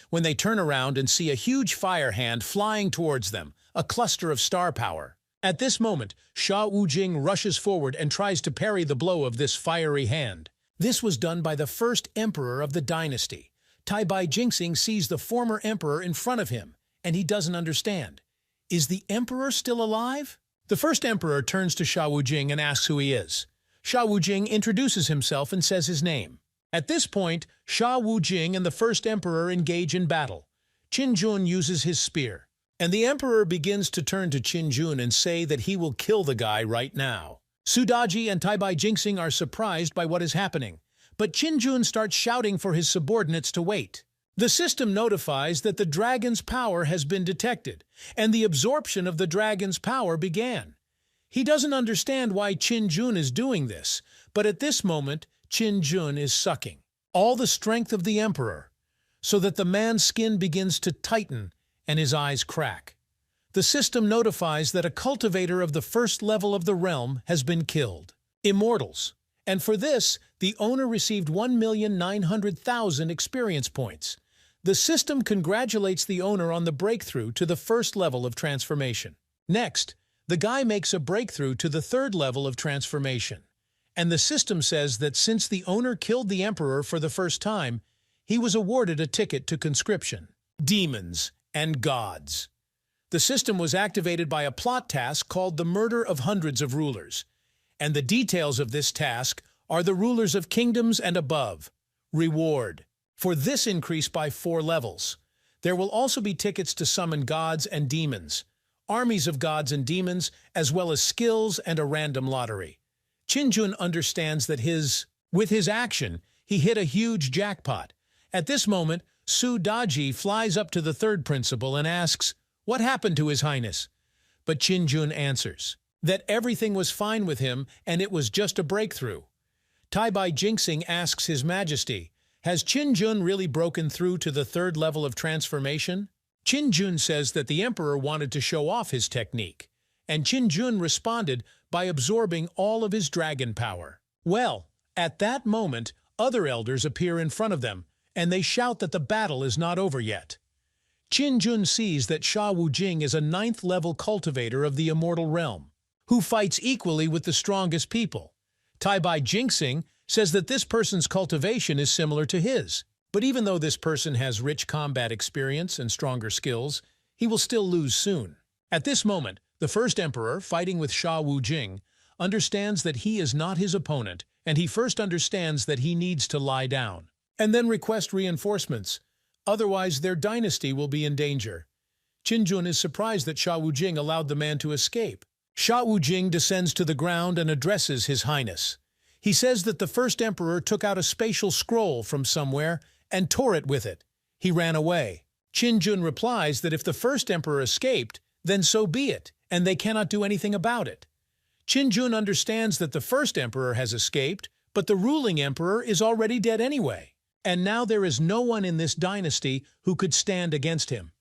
when they turn around and see a huge fire hand flying towards them, a cluster of star power. At this moment, Sha Wujing rushes forward and tries to parry the blow of this fiery hand. This was done by the first emperor of the dynasty. Taibai Jingxing sees the former emperor in front of him, and he doesn't understand. Is the emperor still alive? The first emperor turns to Sha Wujing and asks who he is. Sha Wujing introduces himself and says his name. At this point, Sha Wujing and the first emperor engage in battle. Qin Jun uses his spear, and the emperor begins to turn to Qin Jun and say that he will kill the guy right now. Sudaji and Taibai Jingxing are surprised by what is happening, but Qin Jun starts shouting for his subordinates to wait. The system notifies that the dragon's power has been detected, and the absorption of the dragon's power began. He doesn't understand why Qin Jun is doing this, but at this moment, Qin Jun is sucking all the strength of the emperor, so that the man's skin begins to tighten and his eyes crack. The system notifies that a cultivator of the first level of the realm has been killed. Immortals. And for this, the owner received 1,900,000 experience points. The system congratulates the owner on the breakthrough to the first level of transformation. Next, the guy makes a breakthrough to the third level of transformation. And the system says that since the owner killed the emperor for the first time, he was awarded a ticket to conscription. Demons and gods. The system was activated by a plot task called the murder of hundreds of rulers. And the details of this task are the rulers of kingdoms and above. Reward. For this increase by 4 levels. There will also be tickets to summon gods and demons, armies of gods and demons, as well as skills and a random lottery. Qin Jun understands that with his action, he hit a huge jackpot. At this moment, Su Daji flies up to the third principal and asks, "What happened to His Highness?" But Qin Jun answers that everything was fine with him and it was just a breakthrough. Taibai Jingxing asks His Majesty, "Has Qin Jun really broken through to the third level of transformation?" Qin Jun says that the emperor wanted to show off his technique, and Qin Jun responded by absorbing all of his dragon power. Well, at that moment, other elders appear in front of them, and they shout that the battle is not over yet. Qin Jun sees that Sha Wujing is a 9th-level cultivator of the immortal realm, who fights equally with the strongest people. Taibai Jingxing says that this person's cultivation is similar to his, but even though this person has rich combat experience and stronger skills, he will still lose soon. At this moment, the first emperor, fighting with Sha Wujing, understands that he is not his opponent, and he first understands that he needs to lie down, and then request reinforcements. Otherwise, their dynasty will be in danger. Qin Jun is surprised that Sha Wujing allowed the man to escape. Sha Wujing descends to the ground and addresses His Highness. He says that the first emperor took out a spatial scroll from somewhere and tore it with it. He ran away. Qin Jun replies that if the first emperor escaped, then so be it, and they cannot do anything about it. Qin Jun understands that the first emperor has escaped, but the ruling emperor is already dead anyway, and now there is no one in this dynasty who could stand against him.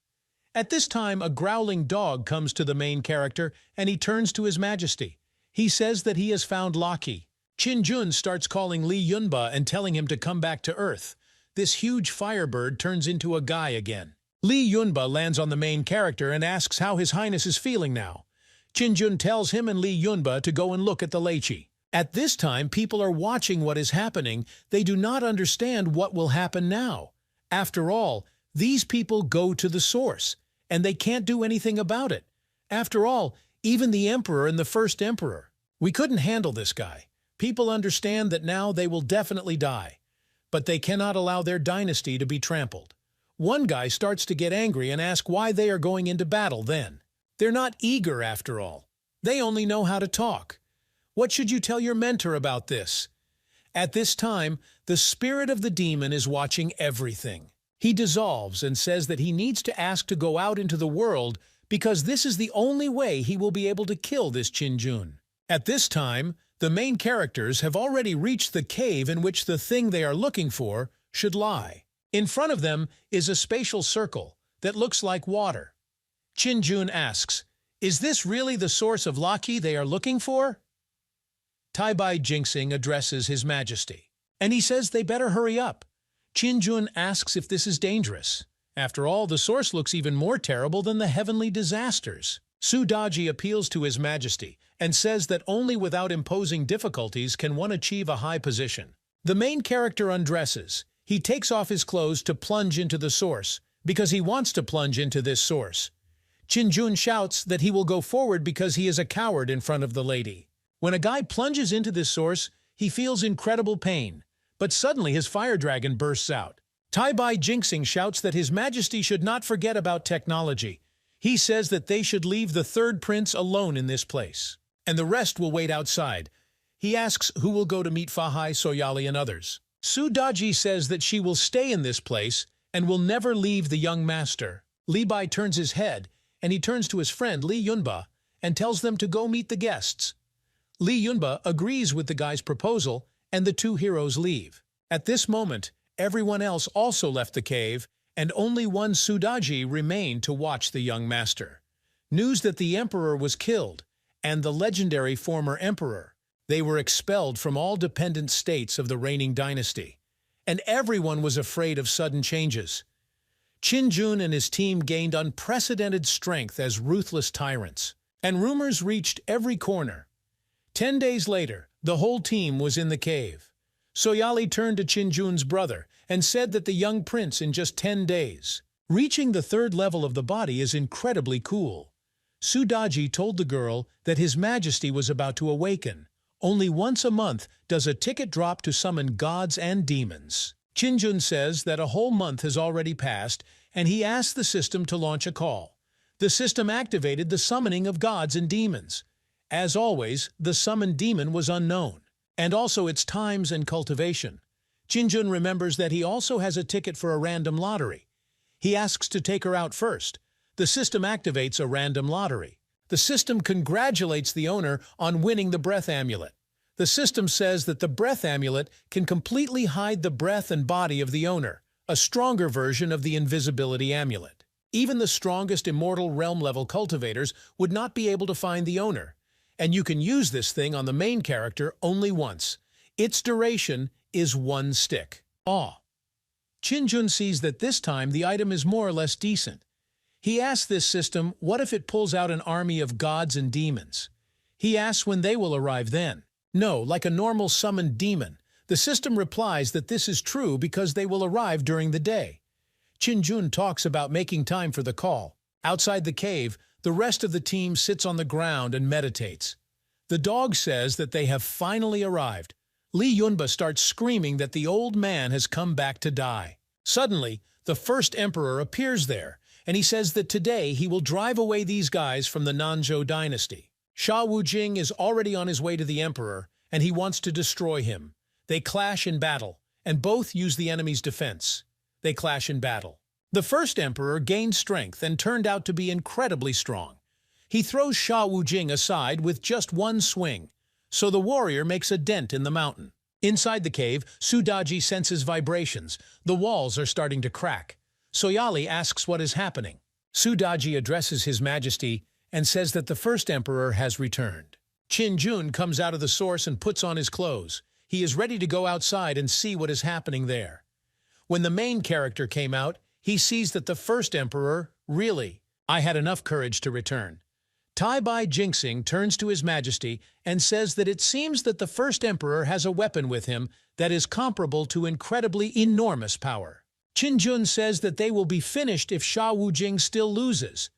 At this time, a growling dog comes to the main character, and he turns to His Majesty. He says that he has found Laki. Qin Jun starts calling Li Yunba and telling him to come back to Earth. This huge firebird turns into a guy again. Li Yunba lands on the main character and asks how His Highness is feeling now. Qin Jun tells him and Li Yunba to go and look at the Leichi. At this time, people are watching what is happening. They do not understand what will happen now. After all, these people go to the source, and they can't do anything about it. After all, even the emperor and the first emperor. We couldn't handle this guy. People understand that now they will definitely die, but they cannot allow their dynasty to be trampled. One guy starts to get angry and ask why they are going into battle then. They're not eager after all. They only know how to talk. What should you tell your mentor about this? At this time, the spirit of the demon is watching everything. He dissolves and says that he needs to ask to go out into the world because this is the only way he will be able to kill this Qinjun. At this time, the main characters have already reached the cave in which the thing they are looking for should lie. In front of them is a spatial circle that looks like water. Qinjun asks, "Is this really the source of Laki they are looking for?" Tai Jinxing addresses His Majesty, and he says they better hurry up. Qinjun asks if this is dangerous. After all, the source looks even more terrible than the heavenly disasters. Su Daji appeals to His Majesty and says that only without imposing difficulties can one achieve a high position. The main character undresses. He takes off his clothes to plunge into the source, because he wants to plunge into this source. Qinjun shouts that he will go forward because he is a coward in front of the lady. When a guy plunges into this source, he feels incredible pain, but suddenly his fire dragon bursts out. Tai Jinxing shouts that His Majesty should not forget about technology. He says that they should leave the third prince alone in this place, and the rest will wait outside. He asks who will go to meet Fahai, Soyali, and others. Su Daji says that she will stay in this place and will never leave the young master. Li Bai turns his head, and he turns to his friend Li Yunba and tells them to go meet the guests. Li Yunba agrees with the guy's proposal, and the two heroes leave. At this moment, everyone else also left the cave, and only one Su Daji remained to watch the young master. News that the emperor was killed, and the legendary former emperor. They were expelled from all dependent states of the reigning dynasty, and everyone was afraid of sudden changes. Qinjun and his team gained unprecedented strength as ruthless tyrants, and rumors reached every corner. 10 days later, the whole team was in the cave. Soyali turned to Qinjun's brother and said that the young prince in just 10 days. Reaching the third level of the body is incredibly cool. Su Daji told the girl that His Majesty was about to awaken. Only once a month does a ticket drop to summon gods and demons. Qinjun says that a whole month has already passed, and he asked the system to launch a call. The system activated the summoning of gods and demons. As always, the summoned demon was unknown, and also its times and cultivation. Qinjun remembers that he also has a ticket for a random lottery. He asks to take her out first. The system activates a random lottery. The system congratulates the owner on winning the breath amulet. The system says that the breath amulet can completely hide the breath and body of the owner, a stronger version of the invisibility amulet. Even the strongest immortal realm-level cultivators would not be able to find the owner. And you can use this thing on the main character only once. Its duration is 1 stick. Qinjun sees that this time the item is more or less decent. He asks this system what if it pulls out an army of gods and demons. He asks when they will arrive then. No, like a normal summoned demon. The system replies that this is true because they will arrive during the day. Qinjun talks about making time for the call. Outside the cave, the rest of the team sits on the ground and meditates. The dog says that they have finally arrived. Li Yunba starts screaming that the old man has come back to die. Suddenly, the first emperor appears there, and he says that today he will drive away these guys from the Nanzhou dynasty. Sha Wujing is already on his way to the emperor, and he wants to destroy him. They clash in battle, and both use the enemy's defense. They clash in battle. The first emperor gained strength and turned out to be incredibly strong. He throws Sha Wujing aside with just one swing, so the warrior makes a dent in the mountain. Inside the cave, Su Daji senses vibrations. The walls are starting to crack. Soyali asks what is happening. Su Daji addresses His Majesty and says that the first emperor has returned. Qinjun comes out of the source and puts on his clothes. He is ready to go outside and see what is happening there. When the main character came out, he sees that the first emperor, really, I had enough courage to return. Tai Jinxing turns to His Majesty and says that it seems that the first emperor has a weapon with him that is comparable to incredibly enormous power. Qinjun says that they will be finished if Sha Wujing still loses.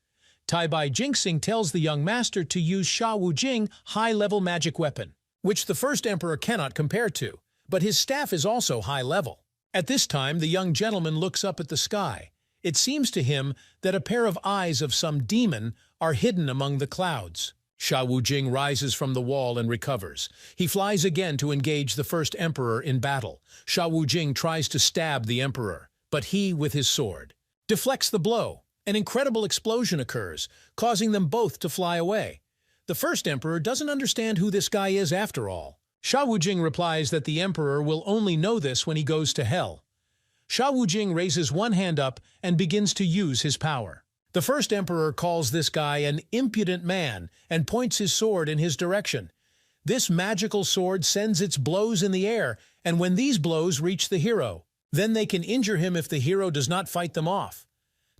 Tai Bai Jinxing tells the young master to use Sha Wujing high-level magic weapon, which the first emperor cannot compare to, but his staff is also high level. At this time, the young gentleman looks up at the sky. It seems to him that a pair of eyes of some demon are hidden among the clouds. Sha Wujing rises from the wall and recovers. He flies again to engage the first emperor in battle. Sha Wujing tries to stab the emperor, but he, with his sword, deflects the blow. An incredible explosion occurs, causing them both to fly away. The first emperor doesn't understand who this guy is after all. Sha Wujing replies that the emperor will only know this when he goes to hell. Sha Wujing raises one hand up and begins to use his power. The first emperor calls this guy an impudent man and points his sword in his direction. This magical sword sends its blows in the air, and when these blows reach the hero, then they can injure him if the hero does not fight them off.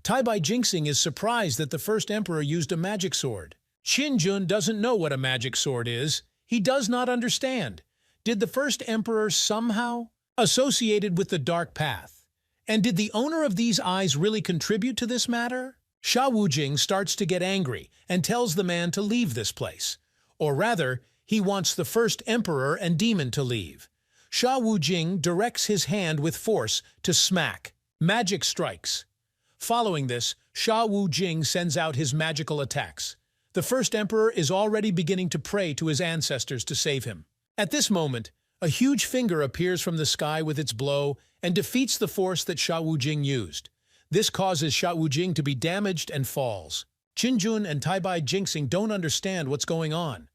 Tai Bai Jinxing is surprised that the first emperor used a magic sword. Qin Jun doesn't know what a magic sword is. He does not understand. Did the first emperor somehow associated with the dark path? And did the owner of these eyes really contribute to this matter? Sha Wujing starts to get angry and tells the man to leave this place. Or rather, he wants the first emperor and demon to leave. Sha Wujing directs his hand with force to smack. Magic strikes. Following this, Sha Wujing sends out his magical attacks. The first emperor is already beginning to pray to his ancestors to save him. At this moment, a huge finger appears from the sky with its blow and defeats the force that Sha Wujing used. This causes Sha Wujing to be damaged and falls. Qin Jun and Tai Bai Jinxing don't understand what's going on.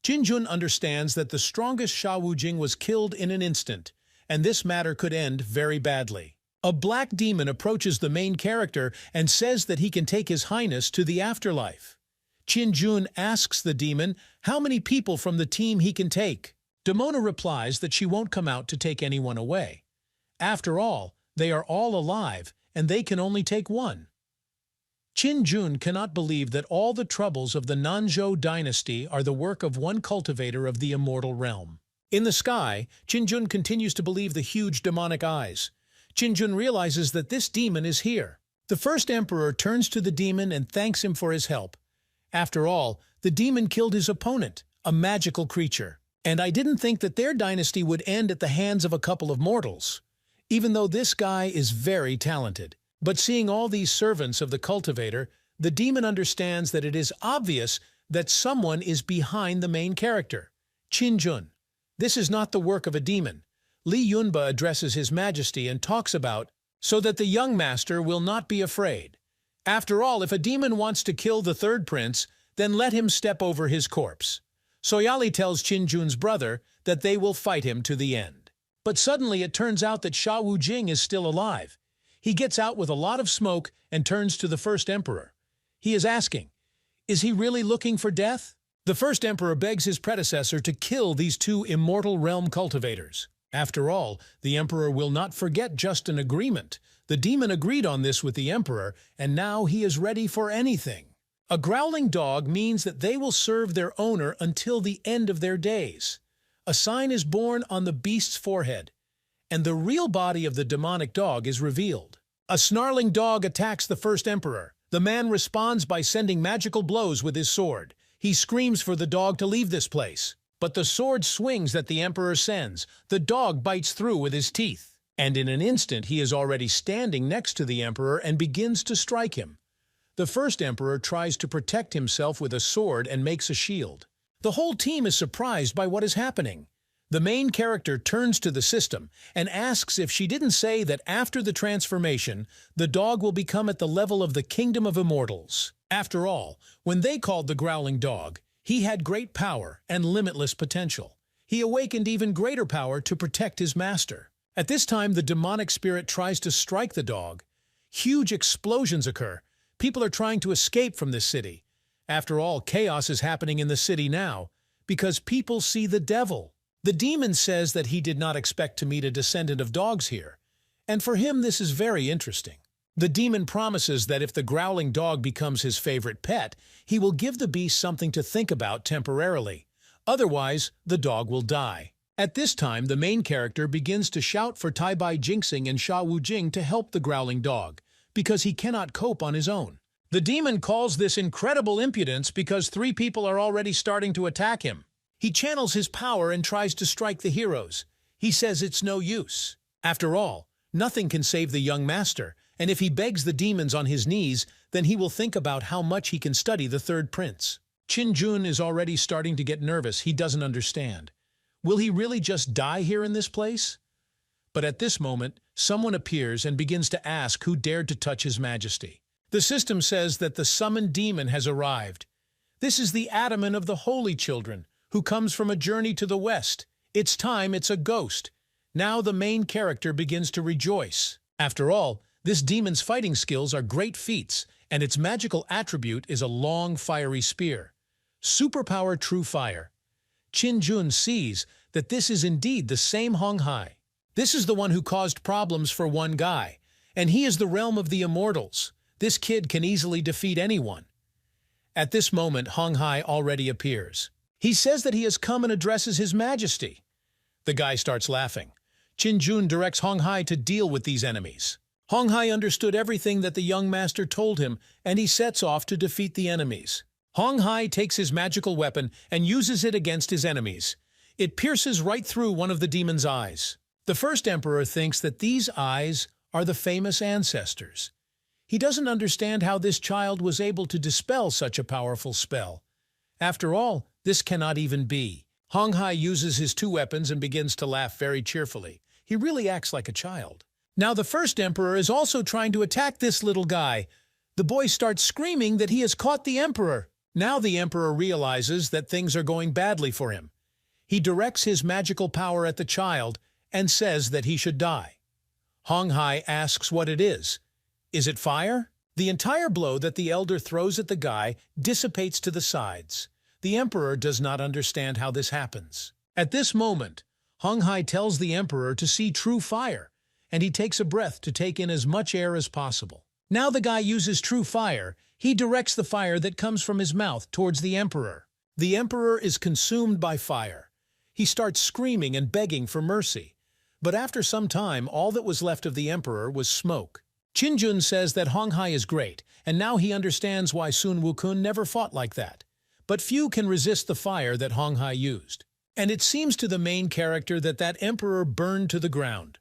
Qin Jun understands that the strongest Sha Wujing was killed in an instant, and this matter could end very badly. A black demon approaches the main character and says that he can take his highness to the afterlife. Qin Jun asks the demon how many people from the team he can take. Demona replies that she won't come out to take anyone away. After all, they are all alive, and they can only take one. Qin Jun cannot believe that all the troubles of the Nanzhou dynasty are the work of one cultivator of the immortal realm. In the sky, Qin Jun continues to believe the huge demonic eyes. Qin Jun realizes that this demon is here. The first emperor turns to the demon and thanks him for his help. After all, the demon killed his opponent, a magical creature. And I didn't think that their dynasty would end at the hands of a couple of mortals, even though this guy is very talented. But seeing all these servants of the cultivator, the demon understands that it is obvious that someone is behind the main character, Qin Jun. This is not the work of a demon. Li Yunba addresses His Majesty and talks about so that the young master will not be afraid. After all, if a demon wants to kill the third prince, then let him step over his corpse. Soyali tells Qin Jun's brother that they will fight him to the end. But suddenly it turns out that Sha Wujing is still alive. He gets out with a lot of smoke and turns to the first emperor. He is asking, is he really looking for death? The first emperor begs his predecessor to kill these two immortal realm cultivators. After all, the emperor will not forget just an agreement. The demon agreed on this with the emperor, and now he is ready for anything. A growling dog means that they will serve their owner until the end of their days. A sign is born on the beast's forehead, and the real body of the demonic dog is revealed. A snarling dog attacks the first emperor. The man responds by sending magical blows with his sword. He screams for the dog to leave this place. But the sword swings that the emperor sends. The dog bites through with his teeth. And in an instant he is already standing next to the emperor and begins to strike him. The first emperor tries to protect himself with a sword and makes a shield. The whole team is surprised by what is happening. The main character turns to the system and asks if she didn't say that after the transformation, the dog will become at the level of the kingdom of immortals. After all, when they called the growling dog, he had great power and limitless potential. He awakened even greater power to protect his master. At this time, the demonic spirit tries to strike the dog. Huge explosions occur. People are trying to escape from this city. After all, chaos is happening in the city now because people see the devil. The demon says that he did not expect to meet a descendant of dogs here, and for him this is very interesting. The demon promises that if the growling dog becomes his favorite pet, he will give the beast something to think about temporarily. Otherwise, the dog will die. At this time, the main character begins to shout for Tai Bai Jinxing and Sha Wujing to help the growling dog, because he cannot cope on his own. The demon calls this incredible impudence because 3 people are already starting to attack him. He channels his power and tries to strike the heroes. He says it's no use. After all, nothing can save the young master, and if he begs the demons on his knees, then he will think about how much he can study the third prince. Qin-jun is already starting to get nervous. He doesn't understand. Will he really just die here in this place? But at this moment, someone appears and begins to ask who dared to touch His Majesty. The system says that the summoned demon has arrived. This is the Adaman of the Holy Children, who comes from a journey to the west. It's time, it's a ghost. Now the main character begins to rejoice. After all, this demon's fighting skills are great feats, and its magical attribute is a long, fiery spear. Superpower True Fire. Qin-jun sees that this is indeed the same Hong Hai. This is the one who caused problems for one guy, and he is the realm of the immortals. This kid can easily defeat anyone. At this moment, Hong Hai already appears. He says that he has come and addresses His Majesty. The guy starts laughing. Qin-jun directs Hong Hai to deal with these enemies. Hong Hai understood everything that the young master told him, and he sets off to defeat the enemies. Hong Hai takes his magical weapon and uses it against his enemies. It pierces right through one of the demon's eyes. The first emperor thinks that these eyes are the famous ancestors. He doesn't understand how this child was able to dispel such a powerful spell. After all, this cannot even be. Hong Hai uses his 2 weapons and begins to laugh very cheerfully. He really acts like a child. Now the first emperor is also trying to attack this little guy. The boy starts screaming that he has caught the emperor. Now the emperor realizes that things are going badly for him. He directs his magical power at the child and says that he should die. Hong Hai asks what it is. Is it fire? The entire blow that the elder throws at the guy dissipates to the sides. The emperor does not understand how this happens. At this moment, Hong Hai tells the emperor to see true fire, and he takes a breath to take in as much air as possible. Now the guy uses true fire. He directs the fire that comes from his mouth towards the emperor. The emperor is consumed by fire. He starts screaming and begging for mercy. But after some time, all that was left of the emperor was smoke. Qin-jun says that Hong Hai is great, and now he understands why Sun Wukun never fought like that. But few can resist the fire that Hong Hai used. And it seems to the main character that that emperor burned to the ground.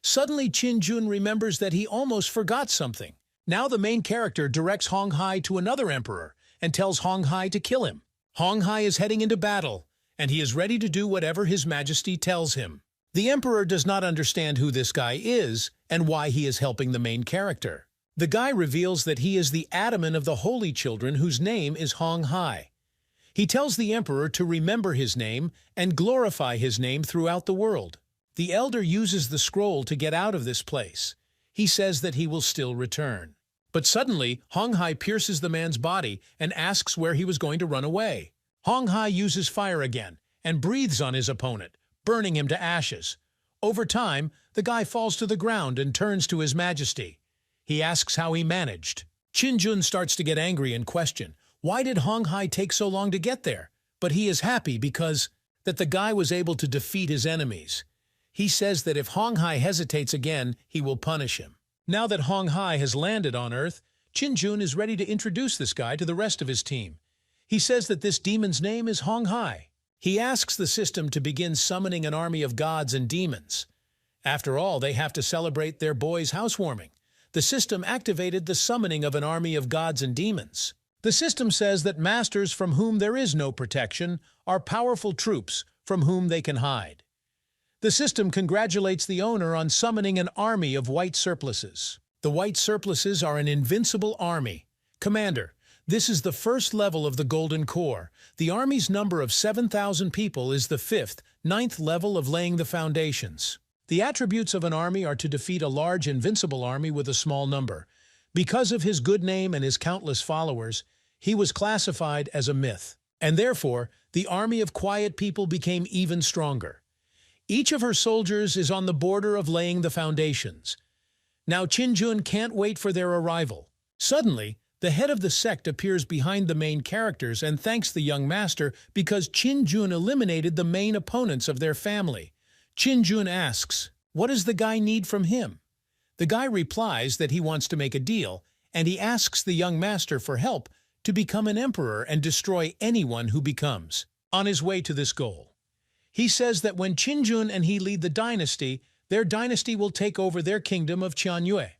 Suddenly Qin-jun remembers that he almost forgot something. Now the main character directs Hong Hai to another emperor and tells Hong Hai to kill him. Hong Hai is heading into battle, and he is ready to do whatever His Majesty tells him. The emperor does not understand who this guy is and why he is helping the main character. The guy reveals that he is the Adaman of the Holy Children whose name is Hong Hai. He tells the emperor to remember his name and glorify his name throughout the world. The elder uses the scroll to get out of this place. He says that he will still return. But suddenly, Hong Hai pierces the man's body and asks where he was going to run away. Hong Hai uses fire again and breathes on his opponent, burning him to ashes. Over time, the guy falls to the ground and turns to His Majesty. He asks how he managed. Qin-jun starts to get angry and question, why did Hong Hai take so long to get there? But he is happy because that the guy was able to defeat his enemies. He says that if Hong Hai hesitates again, he will punish him. Now that Hong Hai has landed on Earth, Qin-jun is ready to introduce this guy to the rest of his team. He says that this demon's name is Hong Hai. He asks the system to begin summoning an army of gods and demons. After all, they have to celebrate their boy's housewarming. The system activated the summoning of an army of gods and demons. The system says that masters from whom there is no protection are powerful troops from whom they can hide. The system congratulates the owner on summoning an army of white surplices. The white surplices are an invincible army. Commander, this is the first level of the Golden Corps. The army's number of 7,000 people is the 5th, 9th level of laying the foundations. The attributes of an army are to defeat a large invincible army with a small number. Because of his good name and his countless followers, he was classified as a myth. And therefore, the army of quiet people became even stronger. Each of her soldiers is on the border of laying the foundations. Now Qin-jun can't wait for their arrival. Suddenly, the head of the sect appears behind the main characters and thanks the young master because Qin-jun eliminated the main opponents of their family. Qin-jun asks, what does the guy need from him? The guy replies that he wants to make a deal, and he asks the young master for help to become an emperor and destroy anyone who becomes on his way to this goal. He says that when Qinjun and he lead the dynasty, their dynasty will take over their kingdom of Qianyue.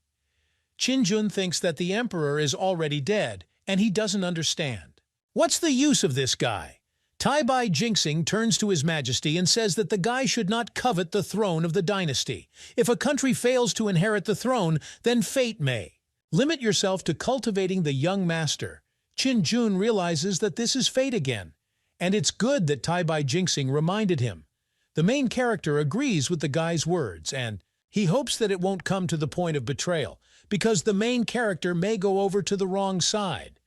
Qinjun thinks that the emperor is already dead, and he doesn't understand. What's the use of this guy? Tai-Bai Jinxing turns to His Majesty and says that the guy should not covet the throne of the dynasty. If a country fails to inherit the throne, then fate may. Limit yourself to cultivating the young master. Qinjun realizes that this is fate again, and it's good that Tai-Bai Jinxing reminded him. The main character agrees with the guy's words, and he hopes that it won't come to the point of betrayal, because the main character may go over to the wrong side.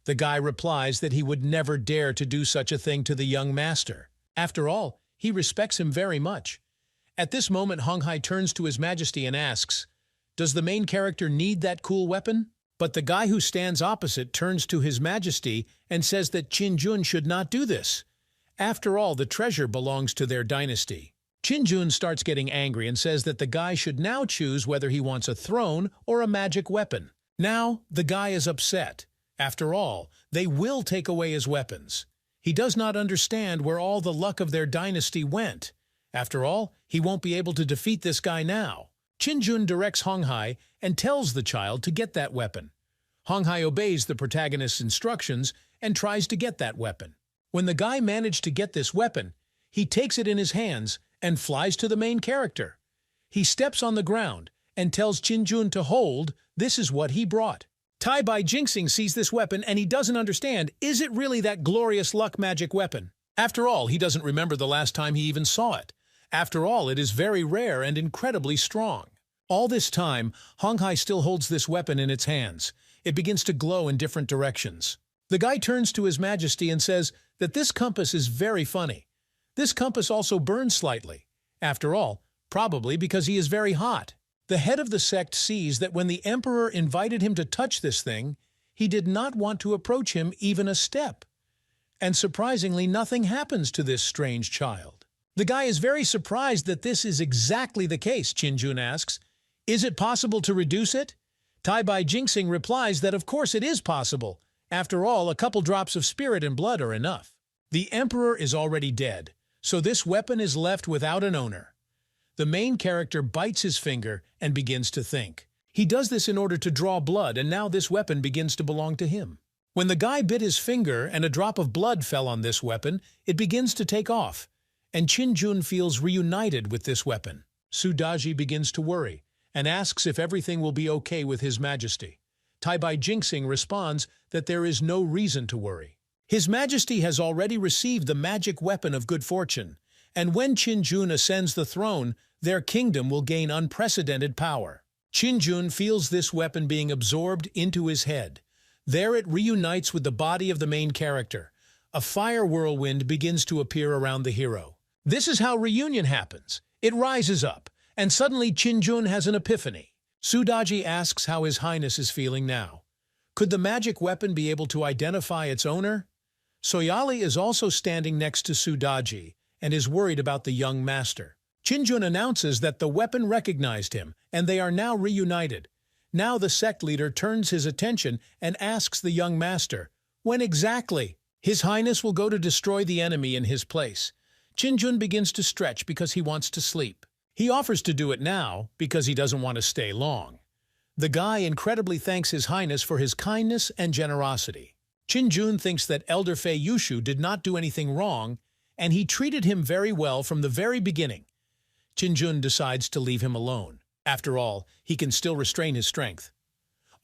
The guy replies that he would never dare to do such a thing to the young master. After all, he respects him very much. At this moment, Hong Hai turns to His Majesty and asks, "Does the main character need that cool weapon?" But the guy who stands opposite turns to His Majesty and says that Qinjun should not do this. After all, the treasure belongs to their dynasty. Qinjun starts getting angry and says that the guy should now choose whether he wants a throne or a magic weapon. Now, the guy is upset. After all, they will take away his weapons. He does not understand where all the luck of their dynasty went. After all, he won't be able to defeat this guy now. Qinjun directs Hong Hai and tells the child to get that weapon. Hong Hai obeys the protagonist's instructions and tries to get that weapon. When the guy managed to get this weapon, he takes it in his hands and flies to the main character. He steps on the ground and tells Qinjun to hold. This is what he brought. Tai-Bai Jinxing sees this weapon and he doesn't understand, is it really that glorious luck magic weapon? After all, he doesn't remember the last time he even saw it. After all, it is very rare and incredibly strong. All this time, Hong Hai still holds this weapon in its hands. It begins to glow in different directions. The guy turns to His Majesty and says that this compass is very funny. This compass also burns slightly. After all, probably because he is very hot. The head of the sect sees that when the emperor invited him to touch this thing, he did not want to approach him even a step. And surprisingly, nothing happens to this strange child. The guy is very surprised that this is exactly the case. Qinjun asks, "Is it possible to reduce it?" Tai-Bai Jinxing replies that of course it is possible. After all, a couple drops of spirit and blood are enough. The emperor is already dead, so this weapon is left without an owner. The main character bites his finger and begins to think. He does this in order to draw blood, and now this weapon begins to belong to him. When the guy bit his finger and a drop of blood fell on this weapon, it begins to take off, and Qinjun feels reunited with this weapon. Sudaji begins to worry and asks if everything will be okay with His Majesty. Tai-Bai Jinxing responds that there is no reason to worry. His Majesty has already received the magic weapon of good fortune, and when Qinjun ascends the throne, their kingdom will gain unprecedented power. Qinjun feels this weapon being absorbed into his head. There it reunites with the body of the main character. A fire whirlwind begins to appear around the hero. This is how reunion happens. It rises up, and suddenly Qinjun has an epiphany. Sudaji asks how His Highness is feeling now. Could the magic weapon be able to identify its owner? Soyali is also standing next to Sudaji and is worried about the young master. Qinjun announces that the weapon recognized him, and they are now reunited. Now the sect leader turns his attention and asks the young master, when exactly His Highness will go to destroy the enemy in his place. Qinjun begins to stretch because he wants to sleep. He offers to do it now because he doesn't want to stay long. The guy incredibly thanks His Highness for his kindness and generosity. Qinjun thinks that Elder Fei Yushu did not do anything wrong, and he treated him very well from the very beginning. Qinjun decides to leave him alone. After all, he can still restrain his strength.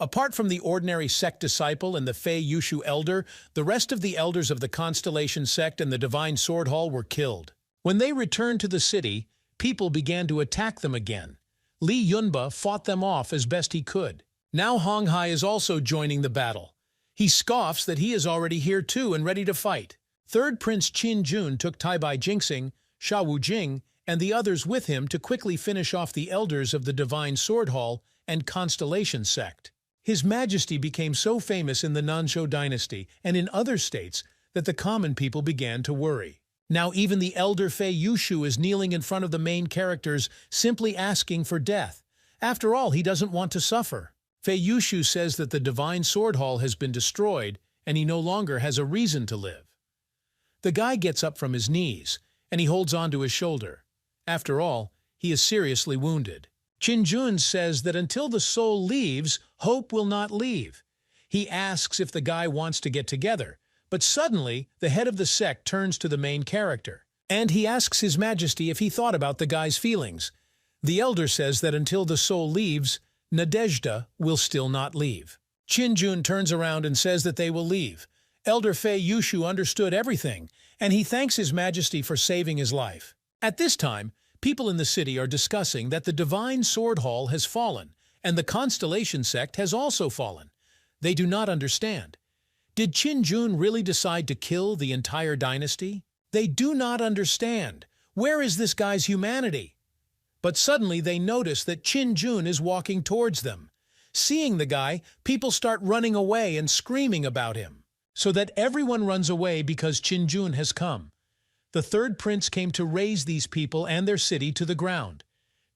Apart from the ordinary sect disciple and the Fei Yushu elder, the rest of the elders of the Constellation sect and the Divine Sword Hall were killed. When they returned to the city, people began to attack them again. Li Yunba fought them off as best he could. Now Hong Hai is also joining the battle. He scoffs that he is already here too and ready to fight. Third Prince Qinjun took Tai-Bai Jinxing, Sha Wujing, and the others with him to quickly finish off the elders of the Divine Sword Hall and Constellation sect. His Majesty became so famous in the Nanzhou dynasty and in other states that the common people began to worry. Now even the elder Fei Yushu is kneeling in front of the main characters, simply asking for death. After all, he doesn't want to suffer. Fei Yushu says that the Divine Sword Hall has been destroyed and he no longer has a reason to live. The guy gets up from his knees and he holds onto his shoulder. After all, he is seriously wounded. Qin Jun says that until the soul leaves, hope will not leave. He asks if the guy wants to get together, but suddenly the head of the sect turns to the main character, and he asks His Majesty if he thought about the guy's feelings. The elder says that until the soul leaves, Nadezhda will still not leave. Qin Jun turns around and says that they will leave. Elder Fei Yushu understood everything, and he thanks His Majesty for saving his life. At this time, people in the city are discussing that the Divine Sword Hall has fallen, and the Constellation sect has also fallen. They do not understand. Did Qin Jun really decide to kill the entire dynasty? They do not understand. Where is this guy's humanity? But suddenly they notice that Qin Jun is walking towards them. Seeing the guy, people start running away and screaming about him, so that everyone runs away because Qin Jun has come. The third prince came to raze these people and their city to the ground.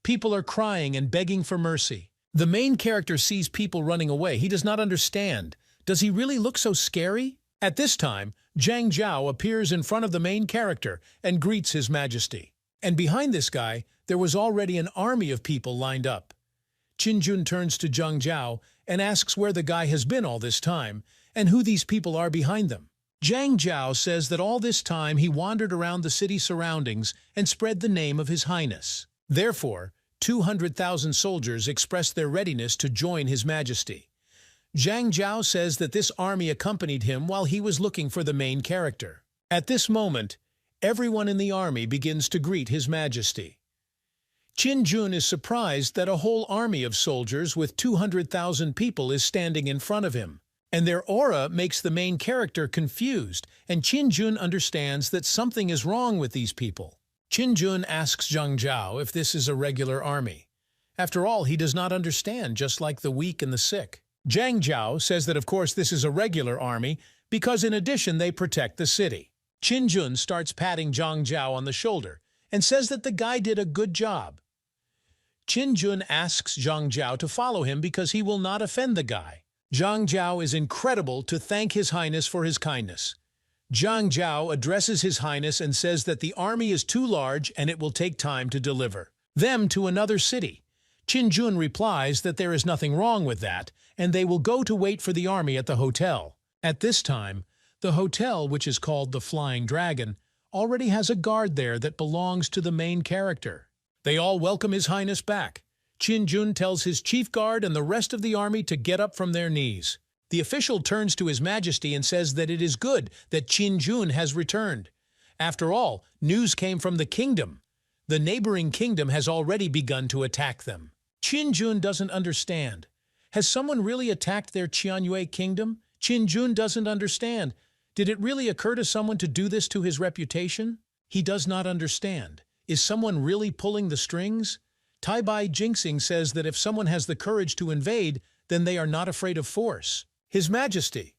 People are crying and begging for mercy. The main character sees people running away. He does not understand. Does he really look so scary? At this time, Zhang Zhao appears in front of the main character and greets His Majesty. And behind this guy, there was already an army of people lined up. Qin Jun turns to Zhang Zhao and asks where the guy has been all this time and who these people are behind them. Zhang Zhao says that all this time he wandered around the city surroundings and spread the name of His Highness. Therefore, 200,000 soldiers expressed their readiness to join His Majesty. Zhang Zhao says that this army accompanied him while he was looking for the main character. At this moment, everyone in the army begins to greet His Majesty. Qin Jun is surprised that a whole army of soldiers with 200,000 people is standing in front of him. And their aura makes the main character confused, and Qin Jun understands that something is wrong with these people. Qin Jun asks Zhang Zhao if this is a regular army. After all, he does not understand, just like the weak and the sick. Zhang Zhao says that of course this is a regular army, because in addition they protect the city. Qin Jun starts patting Zhang Zhao on the shoulder, and says that the guy did a good job. Qin Jun asks Zhang Zhao to follow him because he will not offend the guy. Zhang Zhao is incredible to thank His Highness for his kindness. Zhang Zhao addresses His Highness and says that the army is too large and it will take time to deliver them to another city. Qin Jun replies that there is nothing wrong with that, and they will go to wait for the army at the hotel. At this time, the hotel, which is called the Flying Dragon, already has a guard there that belongs to the main character. They all welcome His Highness back. Qin Jun tells his chief guard and the rest of the army to get up from their knees. The official turns to His Majesty and says that it is good that Qin Jun has returned. After all, news came from the kingdom. The neighboring kingdom has already begun to attack them. Qin Jun doesn't understand. Has someone really attacked their Qianyue kingdom? Qin Jun doesn't understand. Did it really occur to someone to do this to his reputation? He does not understand. Is someone really pulling the strings? Tai Bai Jinxing says that if someone has the courage to invade, then they are not afraid of force. His Majesty.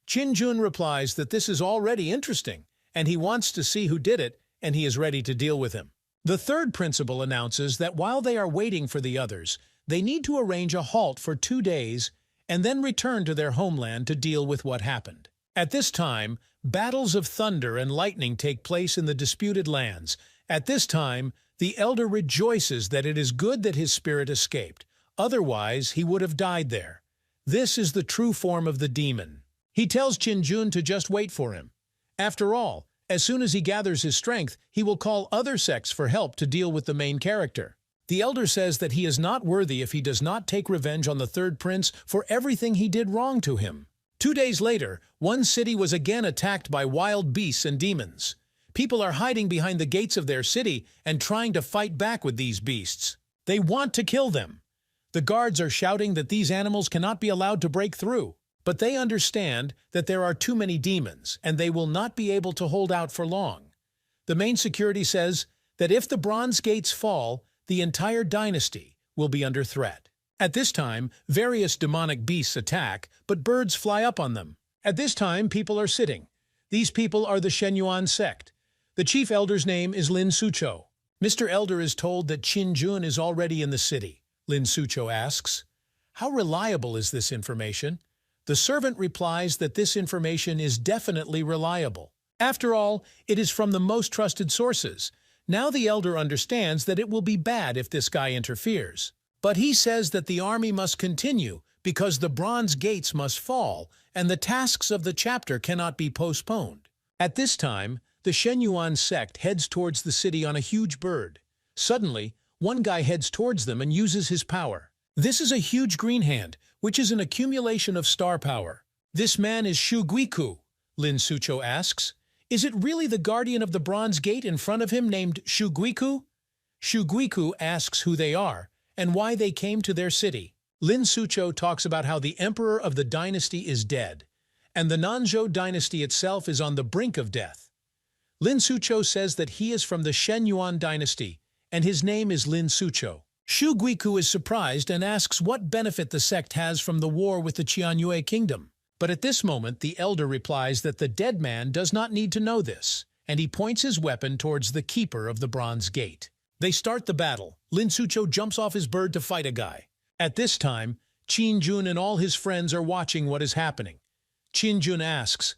Qin Jun replies that this is already interesting, and he wants to see who did it, and he is ready to deal with him. The third principal announces that while they are waiting for the others, they need to arrange a halt for 2 days and then return to their homeland to deal with what happened. At this time, battles of thunder and lightning take place in the disputed lands. At this time, the elder rejoices that it is good that his spirit escaped. Otherwise, he would have died there. This is the true form of the demon. He tells Qin Jun to just wait for him. After all, as soon as he gathers his strength, he will call other sects for help to deal with the main character. The elder says that he is not worthy if he does not take revenge on the third prince for everything he did wrong to him. 2 days later, one city was again attacked by wild beasts and demons. People are hiding behind the gates of their city and trying to fight back with these beasts. They want to kill them. The guards are shouting that these animals cannot be allowed to break through. But they understand that there are too many demons and they will not be able to hold out for long. The main security says that if the bronze gates fall, the entire dynasty will be under threat. At this time, various demonic beasts attack, but birds fly up on them. At this time, people are sitting. These people are the Shenyuan sect. The chief elder's name is Lin Sucho. Mr. Elder is told that Qin Jun is already in the city. Lin Sucho asks, How reliable is this information? The servant replies that this information is definitely reliable. After all, it is from the most trusted sources. Now the elder understands that it will be bad if this guy interferes. But he says that the army must continue because the bronze gates must fall and the tasks of the chapter cannot be postponed. At this time, the Shenyuan sect heads towards the city on a huge bird. Suddenly, one guy heads towards them and uses his power. This is a huge green hand, which is an accumulation of star power. This man is Shuguiku, Lin Sucho asks. Is it really the guardian of the bronze gate in front of him named Shuguiku? Shuguiku asks who they are and why they came to their city. Lin Sucho talks about how the emperor of the dynasty is dead, and the Nanzhou dynasty itself is on the brink of death. Lin Sucho says that he is from the Shenyuan dynasty, and his name is Lin Sucho. Shuguiku is surprised and asks what benefit the sect has from the war with the Qianyue kingdom. But at this moment, the elder replies that the dead man does not need to know this, and he points his weapon towards the keeper of the bronze gate. They start the battle. Lin Sucho jumps off his bird to fight a guy. At this time, Qin Jun and all his friends are watching what is happening. Qin Jun asks,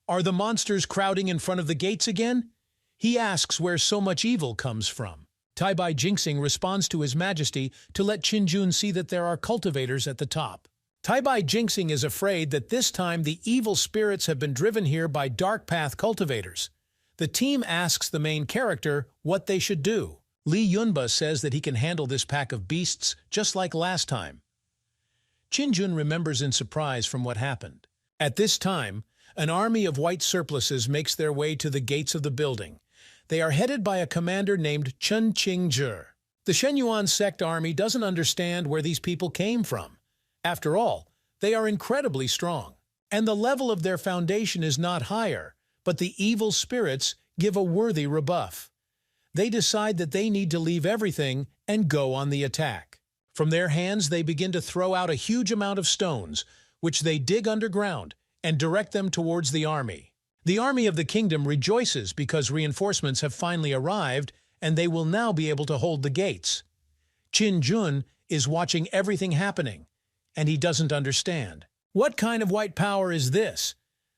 "Are the monsters crowding in front of the gates again?" He asks where so much evil comes from. Tai Bai Jinxing responds to His Majesty to let Qin Jun see that there are cultivators at the top. Tai Bai Jinxing is afraid that this time the evil spirits have been driven here by Dark Path cultivators. The team asks the main character what they should do. Li Yunba says that he can handle this pack of beasts just like last time. Qin Jun remembers in surprise from what happened. At this time, an army of white surplices makes their way to the gates of the building. They are headed by a commander named Chen Qingzhi. The Shenyuan sect army doesn't understand where these people came from. After all, they are incredibly strong, and the level of their foundation is not higher, but the evil spirits give a worthy rebuff. They decide that they need to leave everything and go on the attack. From their hands, they begin to throw out a huge amount of stones, which they dig underground and direct them towards the army. The army of the kingdom rejoices because reinforcements have finally arrived and they will now be able to hold the gates. Qin Jun is watching everything happening, and he doesn't understand. What kind of white power is this?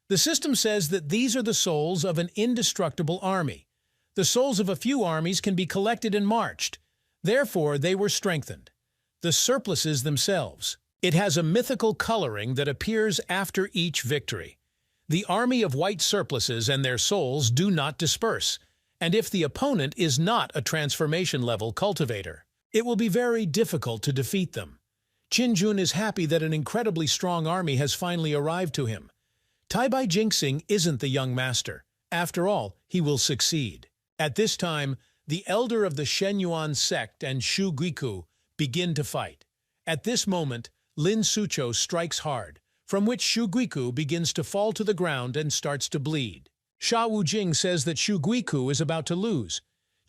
The system says that these are the souls of an indestructible army. The souls of a few armies can be collected and marched. Therefore, they were strengthened. The surplices themselves. It has a mythical coloring that appears after each victory. The army of white surplices and their souls do not disperse, and if the opponent is not a transformation-level cultivator, it will be very difficult to defeat them. Qin Jun is happy that an incredibly strong army has finally arrived to him. Tai Bai Jinxing isn't the young master. After all, he will succeed. At this time, the elder of the Shenyuan sect and Shuguiku begin to fight. At this moment, Lin Sucho strikes hard, from which Shuguiku begins to fall to the ground and starts to bleed. Sha Wujing says that Shuguiku is about to lose.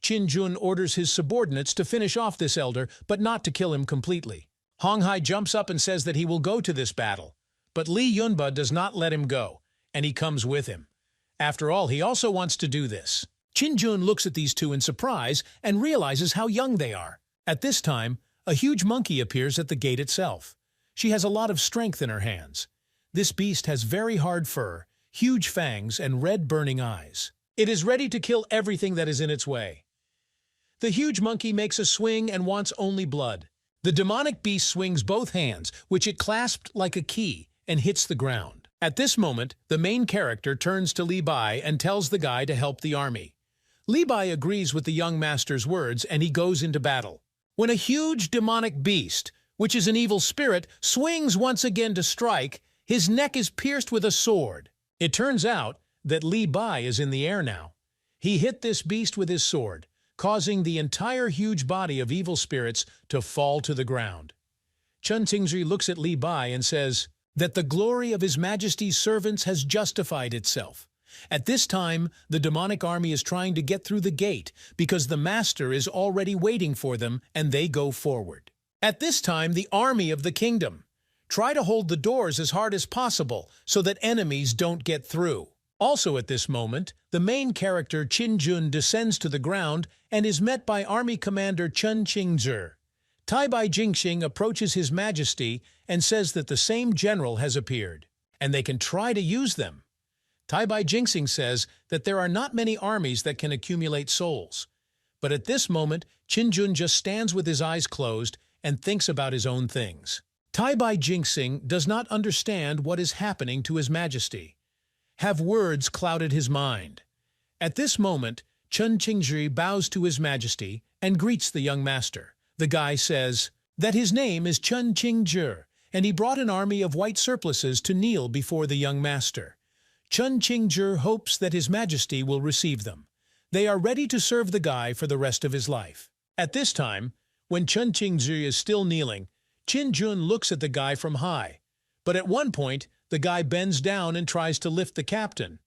Qin Jun orders his subordinates to finish off this elder, but not to kill him completely. Hong Hai jumps up and says that he will go to this battle, but Li Yunba does not let him go, and he comes with him. After all, he also wants to do this. Qin Jun looks at these two in surprise and realizes how young they are. At this time, a huge monkey appears at the gate itself. She has a lot of strength in her hands. This beast has very hard fur, huge fangs, and red burning eyes. It is ready to kill everything that is in its way. The huge monkey makes a swing and wants only blood. The demonic beast swings both hands, which it clasped like a key, and hits the ground. At this moment, the main character turns to Li Bai and tells the guy to help the army. Li Bai agrees with the young master's words and he goes into battle. When a huge demonic beast, which is an evil spirit, swings once again to strike, his neck is pierced with a sword. It turns out that Li Bai is in the air now. He hit this beast with his sword, causing the entire huge body of evil spirits to fall to the ground. Chen Tingzhi looks at Li Bai and says that the glory of His Majesty's servants has justified itself. At this time, the demonic army is trying to get through the gate because the master is already waiting for them and they go forward. At this time, the army of the kingdom try to hold the doors as hard as possible so that enemies don't get through. Also at this moment, the main character Qin Jun descends to the ground and is met by Army Commander Chen Qingzhi. Taibai Jingxing approaches His Majesty and says that the same general has appeared, and they can try to use them. Taibai Jingxing says that there are not many armies that can accumulate souls. But at this moment, Qin just stands with his eyes closed and thinks about his own things. Taibai Jingxing does not understand what is happening to His Majesty. Have words clouded his mind? At this moment, Chen Qingzhi bows to His Majesty and greets the young master. The guy says that his name is Chen Qingzhi, and he brought an army of white surplices to kneel before the young master. Chen Qingzhi hopes that His Majesty will receive them. They are ready to serve the guy for the rest of his life. At this time, when Chen Qingzhi is still kneeling, Qin looks at the guy from high. But at one point, the guy bends down and tries to lift the captain.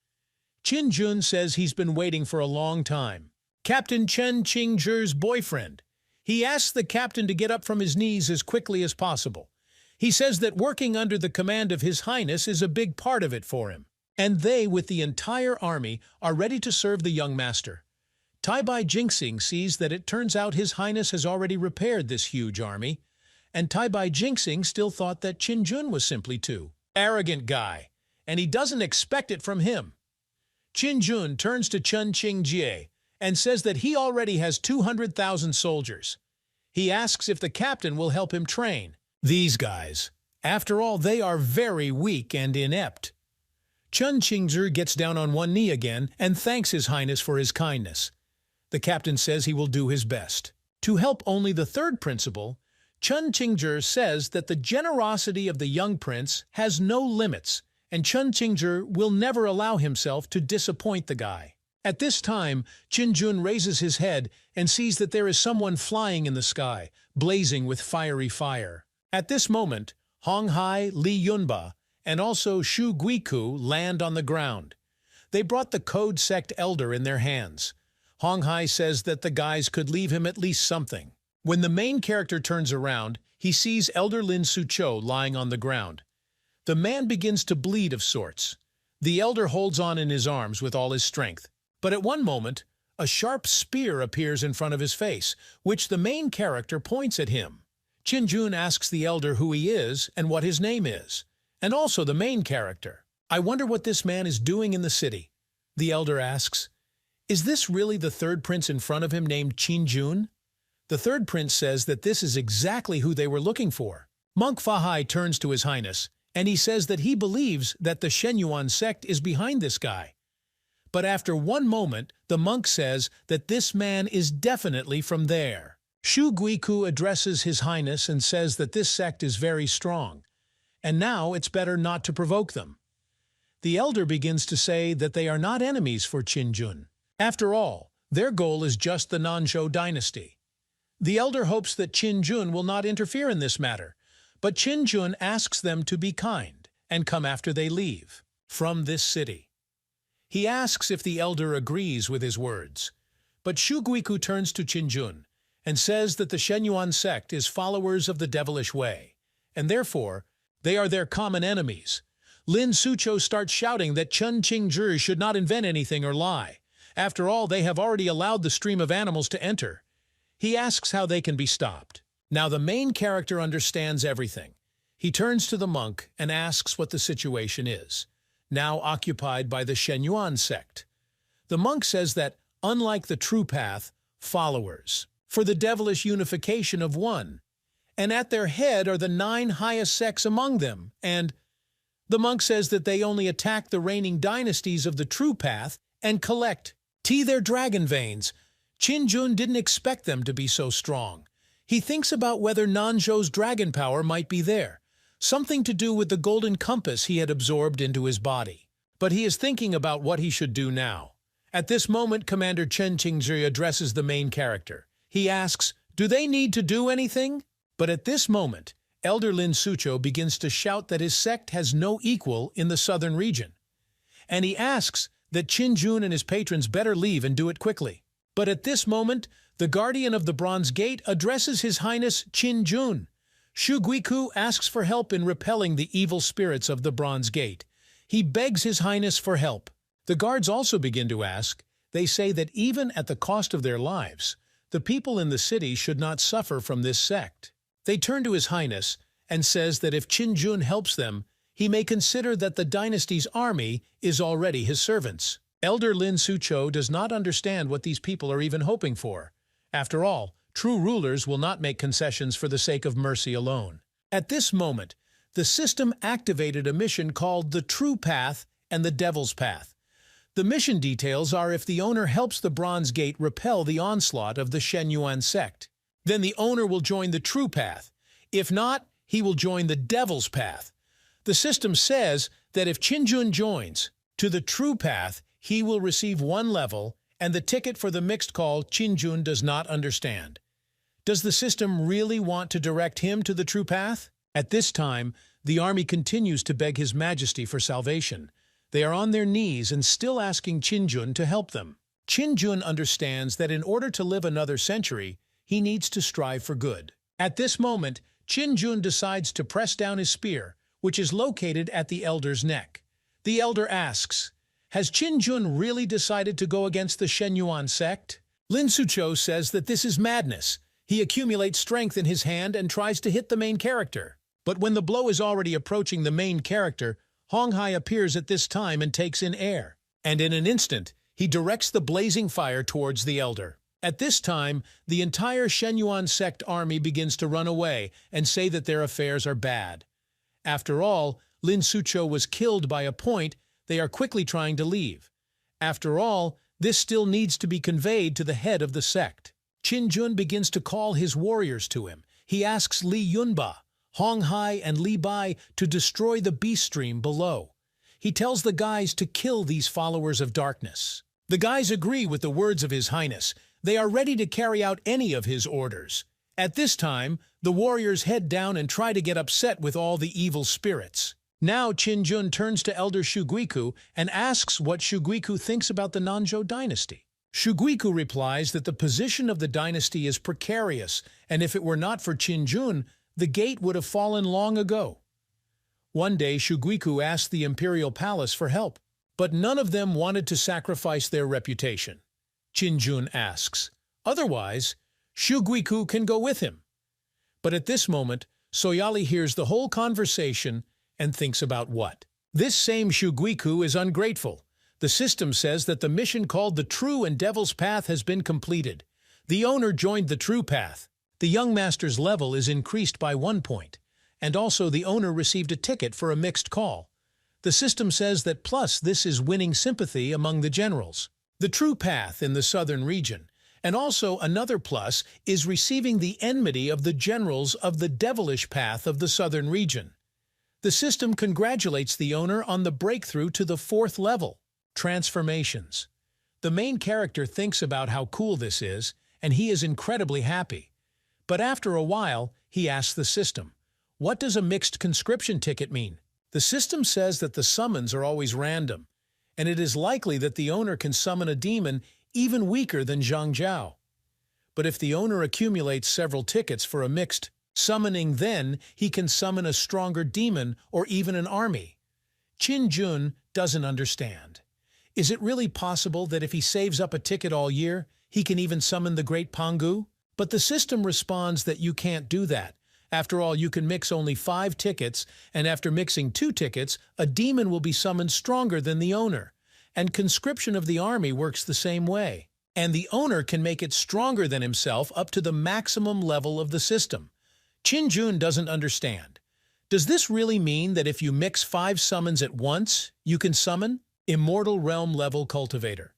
Qin says he's been waiting for a long time. Captain Chen Qingzhi's boyfriend. He asks the captain to get up from his knees as quickly as possible. He says that working under the command of His Highness is a big part of it for him. And they, with the entire army, are ready to serve the young master. Taibai Jingxing sees that it turns out His Highness has already repaired this huge army, and Taibai Jingxing still thought that Qin was simply too arrogant guy, and he doesn't expect it from him. Qin turns to Chen Qingzhi and says that he already has 200,000 soldiers. He asks if the captain will help him train these guys. After all, they are very weak and inept. Chen Qingzhi gets down on one knee again and thanks His Highness for his kindness. The captain says he will do his best. To help only the third principal, Chen Qingzhi says that the generosity of the young prince has no limits, and Chen Qingzhi will never allow himself to disappoint the guy. At this time, Qin raises his head and sees that there is someone flying in the sky, blazing with fiery fire. At this moment, Hong Hai, Li Yunba, and also Shu Guiku land on the ground. They brought the Code Sect Elder in their hands. Hong Hai says that the guys could leave him at least something. When the main character turns around, he sees Elder Lin Sucho lying on the ground. The man begins to bleed of sorts. The elder holds on in his arms with all his strength. But at one moment, a sharp spear appears in front of his face, which the main character points at him. Qin asks the elder who he is and what his name is, and also the main character. I wonder what this man is doing in the city. The elder asks, is this really the third prince in front of him named Qin? The third prince says that this is exactly who they were looking for. Monk Fahai turns to His Highness, and he says that he believes that the Shenyuan sect is behind this guy. But after one moment, the monk says that this man is definitely from there. Shu Guiku addresses His Highness and says that this sect is very strong, and now it's better not to provoke them. The elder begins to say that they are not enemies for Qin. After all, their goal is just the Nanzhou dynasty. The elder hopes that Qin will not interfere in this matter, but Qin asks them to be kind and come after they leave from this city. He asks if the elder agrees with his words, but Shu Guiku turns to Qin and says that the Shenyuan sect is followers of the devilish way, and therefore they are their common enemies. Lin Sucho starts shouting that Chen Qingzhi should not invent anything or lie. After all, they have already allowed the stream of animals to enter. He asks how they can be stopped. Now the main character understands everything. He turns to the monk and asks what the situation is, now occupied by the Shenyuan sect. The monk says that, unlike the true path, followers, for the devilish unification of one, and at their head are the 9 highest sects among them, and the monk says that they only attack the reigning dynasties of the true path and collect their dragon veins. Qin didn't expect them to be so strong. He thinks about whether Nanzhou's dragon power might be there, something to do with the golden compass he had absorbed into his body. But he is thinking about what he should do now. At this moment, Commander Chen Qingzhi addresses the main character. He asks, do they need to do anything? But at this moment, Elder Lin Sucho begins to shout that his sect has no equal in the southern region. And he asks that Qin and his patrons better leave and do it quickly. But at this moment, the guardian of the Bronze Gate addresses His Highness Qin. Shu Guiku asks for help in repelling the evil spirits of the Bronze Gate. He begs His Highness for help. The guards also begin to ask. They say that even at the cost of their lives, the people in the city should not suffer from this sect. They turn to His Highness and says that if Qin helps them, he may consider that the dynasty's army is already his servants. Elder Lin Sucho does not understand what these people are even hoping for. After all, true rulers will not make concessions for the sake of mercy alone. At this moment, the system activated a mission called the True Path and the Devil's Path. The mission details are if the owner helps the Bronze Gate repel the onslaught of the Shenyuan sect, then the owner will join the True Path. If not, he will join the Devil's Path. The system says that if Qin joins to the True Path, he will receive 1 level and the ticket for the mixed call Qin does not understand. Does the system really want to direct him to the True Path? At this time, the army continues to beg His Majesty for salvation. They are on their knees and still asking Qin to help them. Qin understands that in order to live another century, he needs to strive for good. At this moment, Qin decides to press down his spear, which is located at the elder's neck. The elder asks, "Has Qin really decided to go against the Shenyuan sect?" Lin Sucho says that this is madness. He accumulates strength in his hand and tries to hit the main character. But when the blow is already approaching the main character, Hong Hai appears at this time and takes in air. And in an instant, he directs the blazing fire towards the elder. At this time, the entire Shenyuan sect army begins to run away and say that their affairs are bad. After all, Lin Sucho was killed by a point. They are quickly trying to leave. After all, this still needs to be conveyed to the head of the sect. Qin begins to call his warriors to him. He asks Li Yunba, Hong Hai, and Li Bai to destroy the beast stream below. He tells the guys to kill these followers of darkness. The guys agree with the words of His Highness. They are ready to carry out any of his orders. At this time, the warriors head down and try to get upset with all the evil spirits. Now Qin turns to Elder Shuguiku and asks what Shuguiku thinks about the Nanzhou dynasty. Shuguiku replies that the position of the dynasty is precarious, and if it were not for Qin, the gate would have fallen long ago. One day, Shuguiku asked the imperial palace for help, but none of them wanted to sacrifice their reputation. Qin asks, "Otherwise, Shuguiku can go with him." But at this moment, Soyali hears the whole conversation and thinks about what? This same Shuguiku is ungrateful. The system says that the mission called the True and Devil's Path has been completed. The owner joined the True Path. The young master's level is increased by 1 point, and also the owner received a ticket for a mixed call. The system says that plus this is winning sympathy among the generals. The True Path in the southern region, and also another plus is receiving the enmity of the generals of the Devilish Path of the southern region. The system congratulates the owner on the breakthrough to the 4th level. Transformations. The main character thinks about how cool this is, and he is incredibly happy. But after a while, he asks the system, "What does a mixed conscription ticket mean?" The system says that the summons are always random, and it is likely that the owner can summon a demon even weaker than Zhang Jiao. But if the owner accumulates several tickets for a mixed summoning, then he can summon a stronger demon or even an army. Qin doesn't understand. Is it really possible that if he saves up a ticket all year, he can even summon the Great Pangu? But the system responds that you can't do that. After all, you can mix only 5 tickets, and after mixing 2 tickets, a demon will be summoned stronger than the owner. And conscription of the army works the same way. And the owner can make it stronger than himself up to the maximum level of the system. Qin doesn't understand. Does this really mean that if you mix 5 summons at once, you can summon Immortal Realm level Cultivator?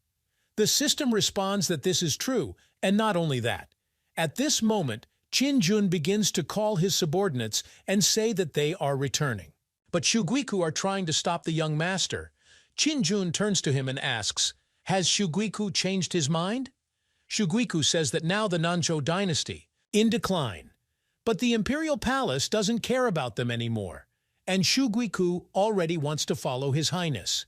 The system responds that this is true, and not only that. At this moment, Qin begins to call his subordinates and say that they are returning. But Shuguiku are trying to stop the young master. Qin turns to him and asks, "Has Shuguiku changed his mind?" Shuguiku says that now the Nanzhou dynasty, in decline. But the imperial palace doesn't care about them anymore, and Shuguiku already wants to follow His Highness.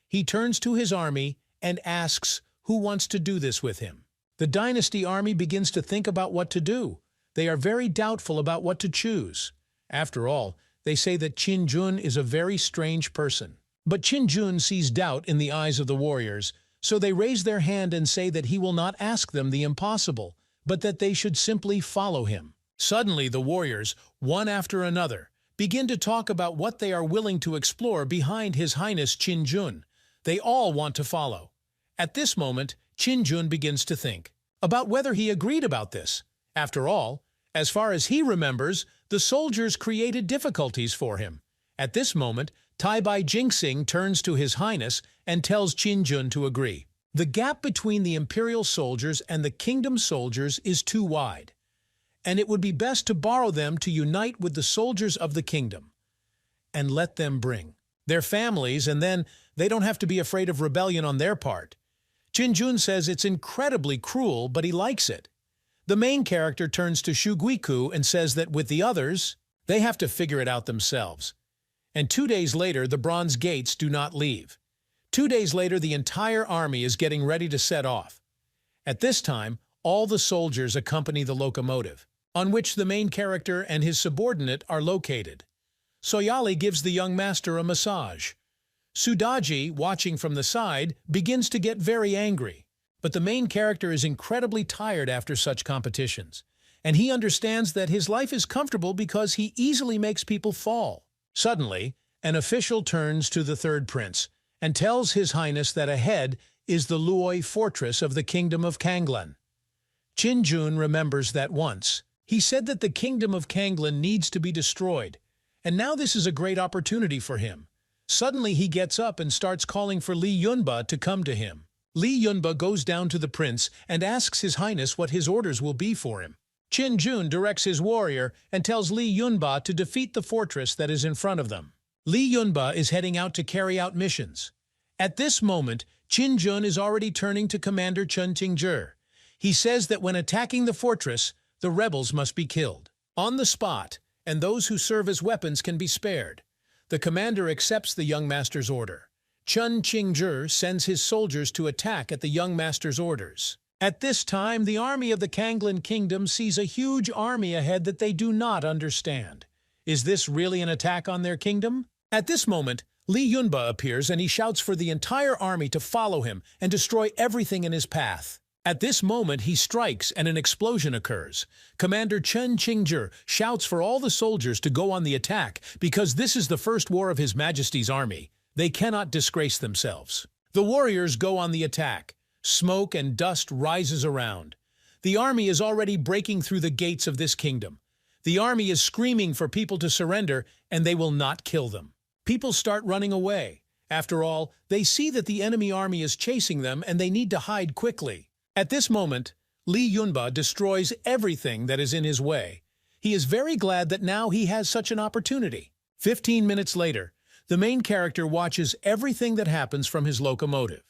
He turns to his army and asks who wants to do this with him. The dynasty army begins to think about what to do. They are very doubtful about what to choose. After all, they say that Qin is a very strange person. But Qin sees doubt in the eyes of the warriors, so they raise their hand and say that he will not ask them the impossible, but that they should simply follow him. Suddenly, the warriors, one after another, begin to talk about what they are willing to explore behind His Highness Qin. They all want to follow. At this moment, Qin begins to think about whether he agreed about this. After all, as far as he remembers, the soldiers created difficulties for him. At this moment, Tai-Bai Jinxing turns to His Highness and tells Qin to agree. The gap between the imperial soldiers and the kingdom soldiers is too wide, and it would be best to borrow them to unite with the soldiers of the kingdom and let them bring their families, and then they don't have to be afraid of rebellion on their part. Qin says it's incredibly cruel, but he likes it. The main character turns to Shuguiku and says that with the others, they have to figure it out themselves. And 2 days later, the Bronze Gates do not leave. 2 days later, the entire army is getting ready to set off. At this time, all the soldiers accompany the locomotive, on which the main character and his subordinate are located. Soyali gives the young master a massage. Sudaji, watching from the side, begins to get very angry. But the main character is incredibly tired after such competitions, and he understands that his life is comfortable because he easily makes people fall. Suddenly, an official turns to the third prince and tells His Highness that ahead is the Luoy fortress of the kingdom of Kanglan. Qin remembers that once he said that the kingdom of Kanglan needs to be destroyed, and now this is a great opportunity for him. Suddenly he gets up and starts calling for Li Yunba to come to him. Li Yunba goes down to the prince and asks His Highness what his orders will be for him. Qin directs his warrior and tells Li Yunba to defeat the fortress that is in front of them. Li Yunba is heading out to carry out missions. At this moment, Qin is already turning to Commander Chen Qingzhi. He says that when attacking the fortress, the rebels must be killed on the spot, and those who serve as weapons can be spared. The commander accepts the young master's order. Chen Qingzhi sends his soldiers to attack at the young master's orders. At this time, the army of the Kanglan Kingdom sees a huge army ahead that they do not understand. Is this really an attack on their kingdom? At this moment, Li Yunba appears and he shouts for the entire army to follow him and destroy everything in his path. At this moment, he strikes and an explosion occurs. Commander Chen Qingzhi shouts for all the soldiers to go on the attack because this is the first war of His Majesty's army. They cannot disgrace themselves. The warriors go on the attack. Smoke and dust rises around. The army is already breaking through the gates of this kingdom. The army is screaming for people to surrender, and they will not kill them. People start running away. After all, they see that the enemy army is chasing them and they need to hide quickly. At this moment, Li Yunba destroys everything that is in his way. He is very glad that now he has such an opportunity. 15 minutes later, the main character watches everything that happens from his locomotive.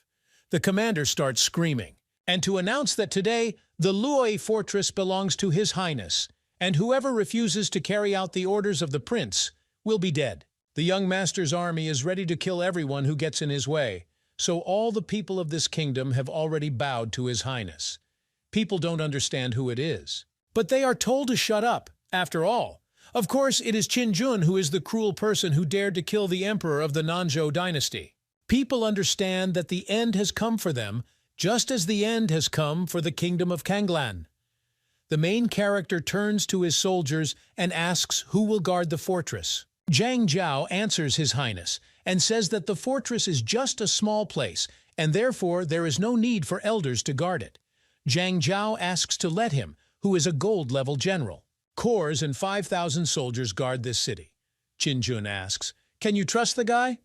The commander starts screaming, and to announce that today, the Luoy fortress belongs to His Highness, and whoever refuses to carry out the orders of the prince will be dead. The young master's army is ready to kill everyone who gets in his way, so all the people of this kingdom have already bowed to His Highness. People don't understand who it is, but they are told to shut up. After all, of course, it is Qin who is the cruel person who dared to kill the emperor of the Nanzhou dynasty. People understand that the end has come for them, just as the end has come for the kingdom of Kanglan. The main character turns to his soldiers and asks who will guard the fortress. Zhang Jiao answers His Highness and says that the fortress is just a small place, and therefore there is no need for elders to guard it. Zhang Jiao asks to let him, who is a gold-level general. Corps and 5,000 soldiers guard this city. Qin asks, "Can you trust the guy?"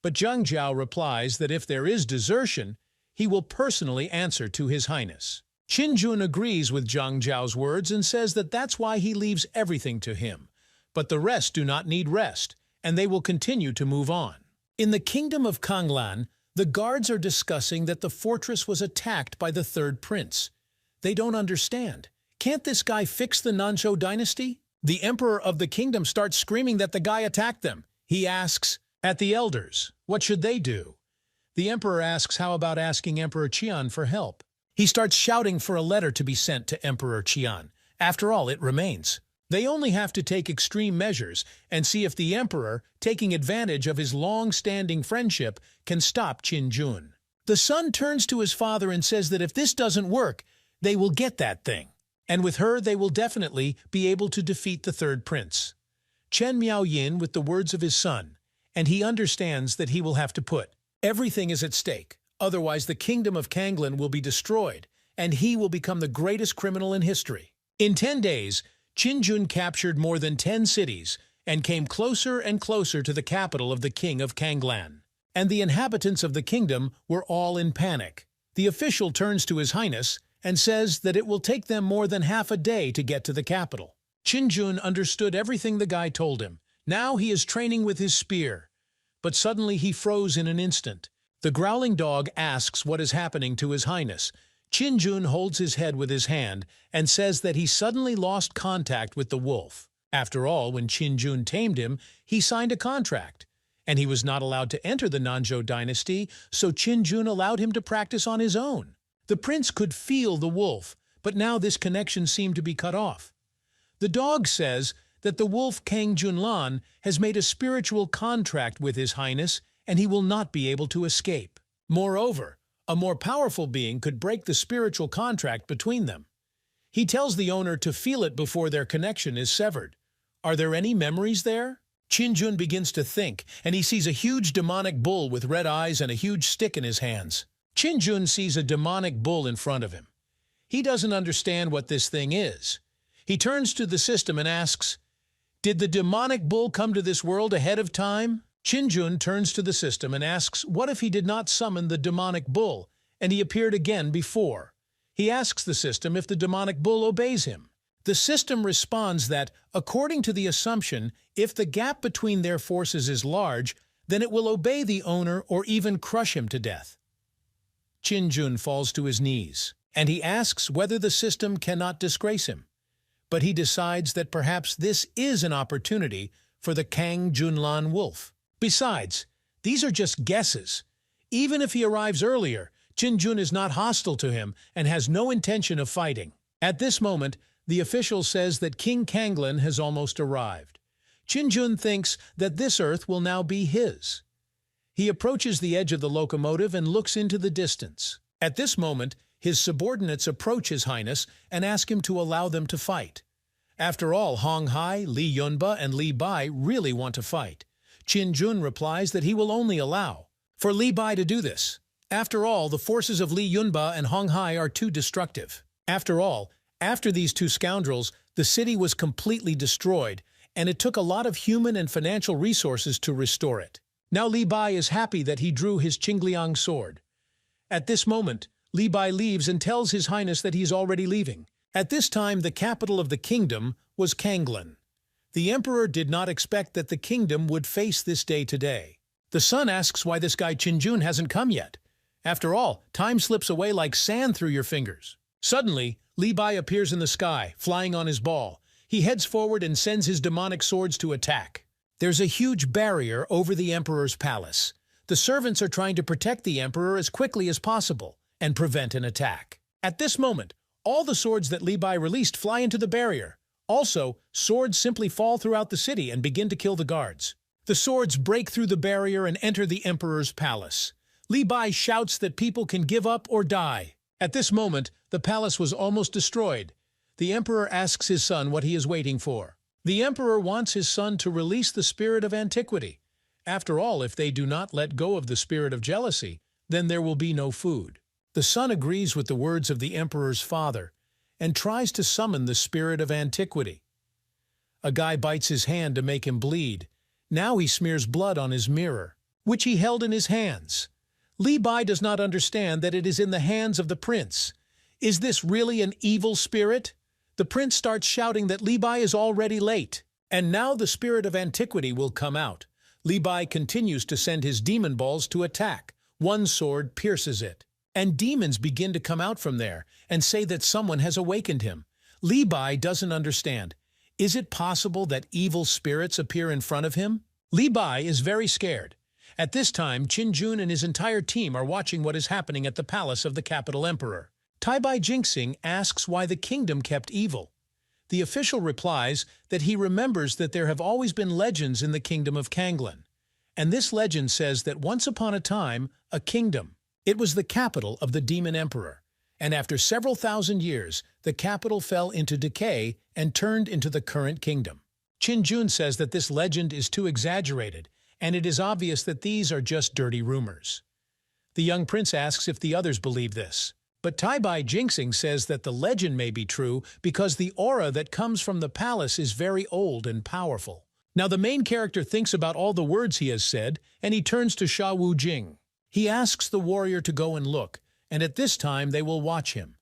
But Zhang Jiao replies that if there is desertion, he will personally answer to His Highness. Qin agrees with Zhang Jiao's words and says that that's why he leaves everything to him. But the rest do not need rest, and they will continue to move on. In the kingdom of Kanglan, the guards are discussing that the fortress was attacked by the third prince. They don't understand. Can't this guy fix the Nanzhou dynasty? The emperor of the kingdom starts screaming that the guy attacked them. He asks, at the elders, what should they do? The emperor asks how about asking Emperor Qian for help. He starts shouting for a letter to be sent to Emperor Qian. After all, it remains. They only have to take extreme measures and see if the emperor, taking advantage of his long-standing friendship, can stop Qin. The son turns to his father and says that if this doesn't work, they will get that thing. and with her they will definitely be able to defeat the third prince. Chen Miaoyin with the words of his son, and he understands that he will have to put everything is at stake, otherwise the kingdom of Kanglan will be destroyed, and he will become the greatest criminal in history. In 10 days, Qin Jun captured more than 10 cities and came closer and closer to the capital of the king of Kanglan. And the inhabitants of the kingdom were all in panic. The official turns to His Highness and says that it will take them more than half a day to get to the capital. Qin Jun understood everything the guy told him. Now he is training with his spear. But suddenly he froze in an instant. The growling dog asks what is happening to His Highness. Qin Jun holds his head with his hand and says that he suddenly lost contact with the wolf. After all, when Qin Jun tamed him, he signed a contract, and he was not allowed to enter the Nanzhou dynasty, so Qin Jun allowed him to practice on his own. The prince could feel the wolf, but now this connection seemed to be cut off. The dog says that the wolf Kang Junlan has made a spiritual contract with His Highness, and he will not be able to escape. Moreover, a more powerful being could break the spiritual contract between them. He tells the owner to feel it before their connection is severed. Are there any memories there? Qin Jun begins to think, and he sees a huge demonic bull with red eyes and a huge stick in his hands. Qin Jun sees a demonic bull in front of him. He doesn't understand what this thing is. He turns to the system and asks, "Did the demonic bull come to this world ahead of time?" Qin Jun turns to the system and asks what if he did not summon the demonic bull, and he appeared again before. He asks the system if the demonic bull obeys him. The system responds that, according to the assumption, if the gap between their forces is large, then it will obey the owner or even crush him to death. Qin Jun falls to his knees, and he asks whether the system cannot disgrace him. But he decides that perhaps this is an opportunity for the Kang Junlan wolf. Besides, these are just guesses. Even if he arrives earlier, Qin Jun is not hostile to him and has no intention of fighting. At this moment, the official says that King Kanglan has almost arrived. Qin Jun thinks that this earth will now be his. He approaches the edge of the locomotive and looks into the distance. At this moment, his subordinates approach His Highness and ask him to allow them to fight. After all, Hong Hai, Li Yunba, and Li Bai really want to fight. Qin Jun replies that he will only allow for Li Bai to do this. After all, the forces of Li Yunba and Hong Hai are too destructive. After all, after these two scoundrels, the city was completely destroyed, and it took a lot of human and financial resources to restore it. Now Li Bai is happy that he drew his Qingliang sword. At this moment, Li Bai leaves and tells His Highness that he is already leaving. At this time, the capital of the kingdom was Kanglan. The emperor did not expect that the kingdom would face this day today. The son asks why this guy Qin Jun hasn't come yet. After all, time slips away like sand through your fingers. Suddenly, Li Bai appears in the sky, flying on his ball. He heads forward and sends his demonic swords to attack. There's a huge barrier over the emperor's palace. The servants are trying to protect the emperor as quickly as possible and prevent an attack. At this moment, all the swords that Li Bai released fly into the barrier. Also, swords simply fall throughout the city and begin to kill the guards. The swords break through the barrier and enter the emperor's palace. Li Bai shouts that people can give up or die. At this moment, the palace was almost destroyed. The emperor asks his son what he is waiting for. The emperor wants his son to release the spirit of antiquity. After all, if they do not let go of the spirit of jealousy, then there will be no food. The son agrees with the words of the emperor's father and tries to summon the spirit of antiquity. A guy bites his hand to make him bleed. Now he smears blood on his mirror, which he held in his hands. Li Bai does not understand that it is in the hands of the prince. Is this really an evil spirit? The prince starts shouting that Li Bai is already late. And now the spirit of antiquity will come out. Li Bai continues to send his demon balls to attack. One sword pierces it. And demons begin to come out from there and say that someone has awakened him. Li Bai doesn't understand. Is it possible that evil spirits appear in front of him? Li Bai is very scared. At this time, Qin Jun and his entire team are watching what is happening at the palace of the capital emperor. Tai Bai Jinxing asks why the kingdom kept evil. The official replies that he remembers that there have always been legends in the kingdom of Kanglan. And this legend says that once upon a time, a kingdom. It was the capital of the demon emperor. and after several thousand years, the capital fell into decay and turned into the current kingdom. Qin says that this legend is too exaggerated, and it is obvious that these are just dirty rumors. The young prince asks if the others believe this. But Tai Jinxing says that the legend may be true because the aura that comes from the palace is very old and powerful. Now the main character thinks about all the words he has said, and he turns to Sha Wujing. He asks the warrior to go and look, and at this time they will watch him.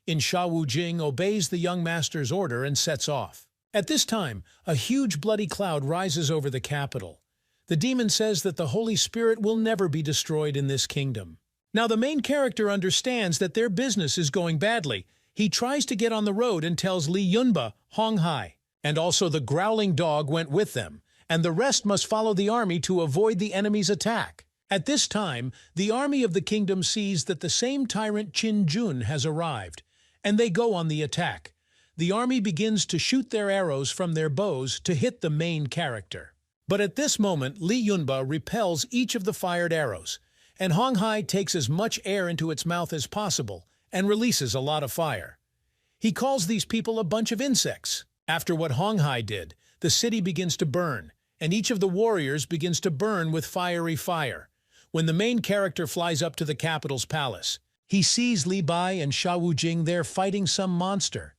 Sha Wujing obeys the young master's order and sets off. At this time, a huge bloody cloud rises over the capital. The demon says that the Holy Spirit will never be destroyed in this kingdom. Now the main character understands that their business is going badly. He tries to get on the road and tells Li Yunba, Hong Hai, and also the growling dog went with them, and the rest must follow the army to avoid the enemy's attack. At this time, the army of the kingdom sees that the same tyrant Qin has arrived, and they go on the attack. The army begins to shoot their arrows from their bows to hit the main character. But at this moment, Li Yunba repels each of the fired arrows, and Hong Hai takes as much air into its mouth as possible and releases a lot of fire. He calls these people a bunch of insects. After what Hong Hai did, the city begins to burn, and each of the warriors begins to burn with fiery fire. When the main character flies up to the capital's palace, he sees Li Bai and Sha Wujing there fighting some monster.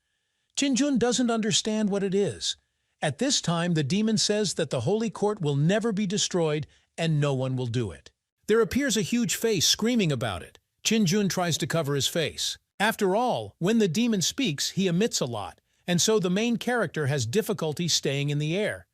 Qin doesn't understand what it is. At this time, the demon says that the holy court will never be destroyed and no one will do it. There appears a huge face screaming about it. Qin tries to cover his face. After all, when the demon speaks, he emits a lot, and so the main character has difficulty staying in the air.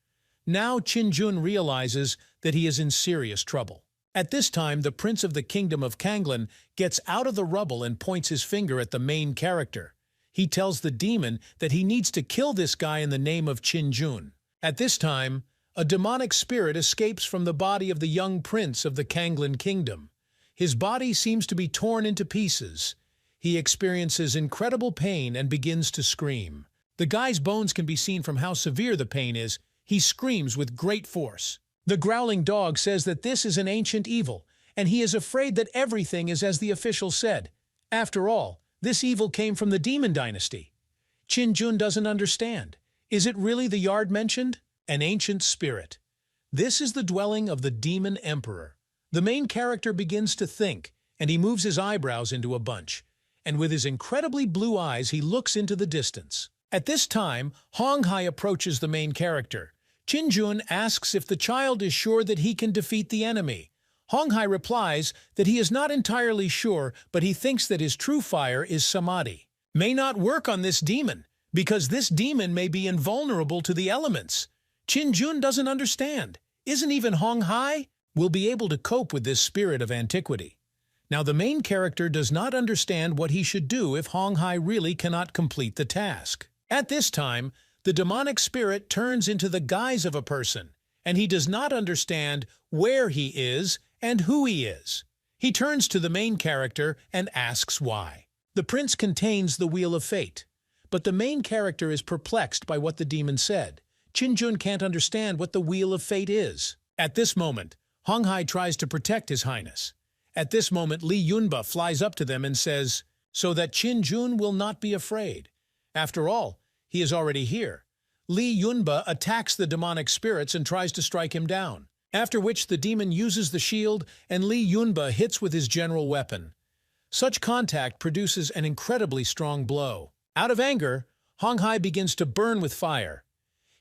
Now Qin realizes that he is in serious trouble. At this time, the prince of the kingdom of Kanglan gets out of the rubble and points his finger at the main character. He tells the demon that he needs to kill this guy in the name of Qin. At this time, a demonic spirit escapes from the body of the young prince of the Kanglan kingdom. His body seems to be torn into pieces. He experiences incredible pain and begins to scream. The guy's bones can be seen from how severe the pain is. He screams with great force. The growling dog says that this is an ancient evil, and he is afraid that everything is as the official said. After all, this evil came from the demon dynasty. Qin doesn't understand. Is it really the yard mentioned? An ancient spirit. This is the dwelling of the demon emperor. The main character begins to think, and he moves his eyebrows into a bunch. And with his incredibly blue eyes, he looks into the distance. At this time, Hong Hai approaches the main character. Qin asks if the child is sure that he can defeat the enemy. Hong Hai replies that he is not entirely sure, but he thinks that his true fire is samadhi. May not work on this demon, because this demon may be invulnerable to the elements. Qin doesn't understand. Isn't even Hong Hai will be able to cope with this spirit of antiquity. Now the main character does not understand what he should do if Hong Hai really cannot complete the task. At this time, the demonic spirit turns into the guise of a person, and he does not understand where he is and who he is. He turns to the main character and asks why. The prince contains the Wheel of Fate, but the main character is perplexed by what the demon said. Qin can't understand what the Wheel of Fate is. At this moment, Hong Hai tries to protect His Highness. At this moment, Li Yunba flies up to them and says, so that Qin will not be afraid. After all, he is already here. Li Yunba attacks the demonic spirits and tries to strike him down, after which the demon uses the shield and Li Yunba hits with his general weapon. Such contact produces an incredibly strong blow. Out of anger, Hong Hai begins to burn with fire.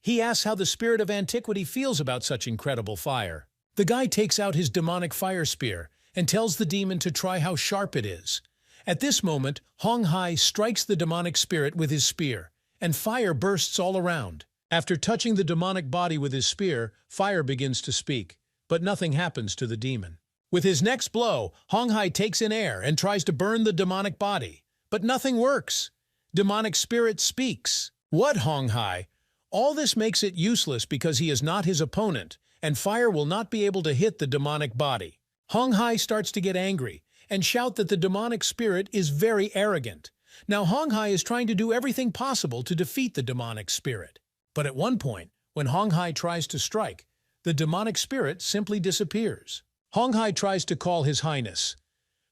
He asks how the spirit of antiquity feels about such incredible fire. The guy takes out his demonic fire spear and tells the demon to try how sharp it is. At this moment, Hong Hai strikes the demonic spirit with his spear, and fire bursts all around. After touching the demonic body with his spear, fire begins to speak, but nothing happens to the demon. With his next blow, Hong Hai takes in air and tries to burn the demonic body, but nothing works. Demonic spirit speaks. What, Hong Hai? All this makes it useless because he is not his opponent, and fire will not be able to hit the demonic body. Hong Hai starts to get angry and shout that the demonic spirit is very arrogant. Now Hong Hai is trying to do everything possible to defeat the demonic spirit. But at one point, when Hong Hai tries to strike, the demonic spirit simply disappears. Hong Hai tries to call His Highness,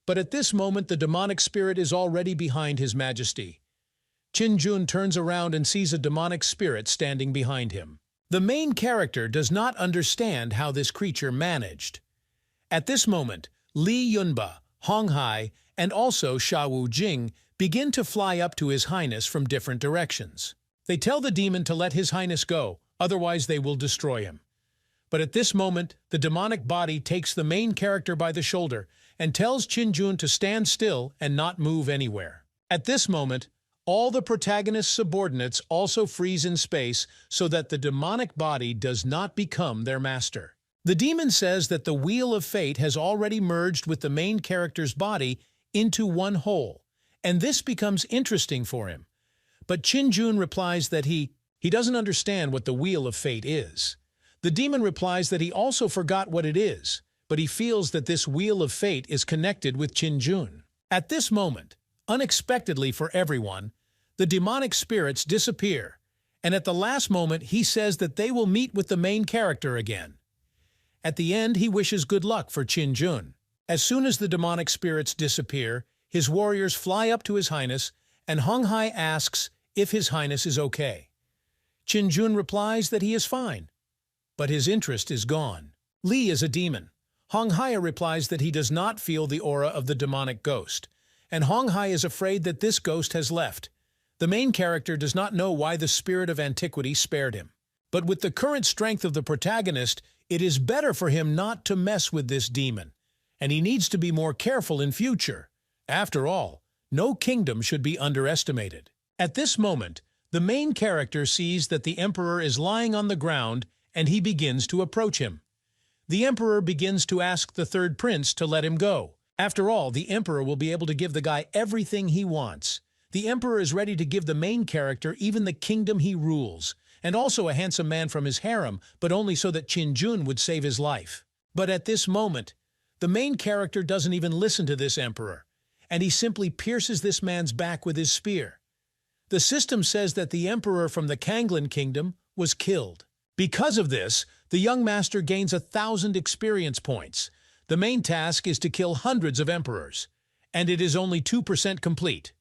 But at this moment, the demonic spirit is already behind His Majesty. Qin turns around and sees a demonic spirit standing behind him. The main character does not understand how this creature managed. At this moment, Li Yunba, Hong Hai, and also Sha Wu Jing begin to fly up to His Highness from different directions. They tell the demon to let His Highness go, otherwise they will destroy him. But at this moment, the demonic body takes the main character by the shoulder and tells Qin to stand still and not move anywhere. At this moment, all the protagonist's subordinates also freeze in space so that the demonic body does not become their master. The demon says that the Wheel of Fate has already merged with the main character's body into one whole, and this becomes interesting for him. But Qin replies that he doesn't understand what the Wheel of Fate is. The demon replies that he also forgot what it is, but he feels that this Wheel of Fate is connected with Qin. At this moment, unexpectedly for everyone, the demonic spirits disappear, and at the last moment he says that they will meet with the main character again. At the end, he wishes good luck for Qin. As soon as the demonic spirits disappear, his warriors fly up to His Highness, and Hong Hai asks if His Highness is okay. Qin replies that he is fine, but his interest is gone. Li is a demon. Hong Hai replies that he does not feel the aura of the demonic ghost, and Hong Hai is afraid that this ghost has left. The main character does not know why the spirit of antiquity spared him. But with the current strength of the protagonist, it is better for him not to mess with this demon, and he needs to be more careful in future. After all, no kingdom should be underestimated. At this moment, the main character sees that the emperor is lying on the ground, and he begins to approach him. The emperor begins to ask the third prince to let him go. After all, the emperor will be able to give the guy everything he wants. The emperor is ready to give the main character even the kingdom he rules, and also a handsome man from his harem, but only so that Qin would save his life. But at this moment, the main character doesn't even listen to this emperor, and he simply pierces this man's back with his spear. The system says that the emperor from the Kanglan kingdom was killed. Because of this, the young master gains 1,000 experience points. The main task is to kill hundreds of emperors, and it is only 2% complete.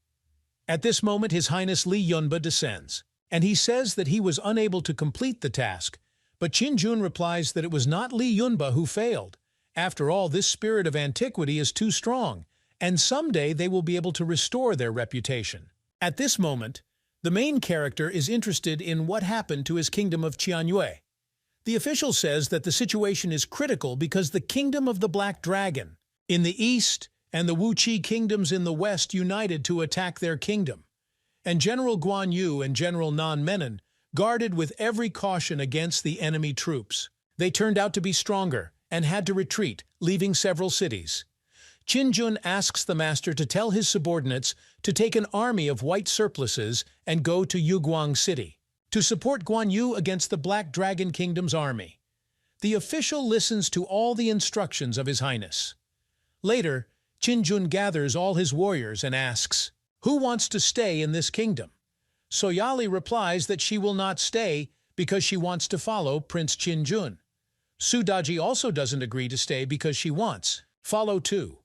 At this moment, His Highness Li Yunba descends, and he says that he was unable to complete the task, but Qin replies that it was not Li Yunba who failed. After all, this spirit of antiquity is too strong, and someday they will be able to restore their reputation. At this moment, the main character is interested in what happened to his kingdom of Qianyue. The official says that the situation is critical because the kingdom of the Black Dragon in the east and the Wuqi kingdoms in the west united to attack their kingdom, and General Guan Yu and General Nan Menon guarded with every caution against the enemy troops. They turned out to be stronger and had to retreat, leaving several cities. Qin asks the master to tell his subordinates to take an army of white surplices and go to Yuguang City to support Guan Yu against the Black Dragon Kingdom's army. The official listens to all the instructions of His Highness. Later, Qin gathers all his warriors and asks, "Who wants to stay in this kingdom?" Soyali replies that she will not stay because she wants to follow Prince Qin. Sudaji also doesn't agree to stay because she wants follow too.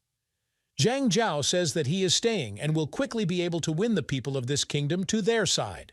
Zhang Zhao says that he is staying and will quickly be able to win the people of this kingdom to their side.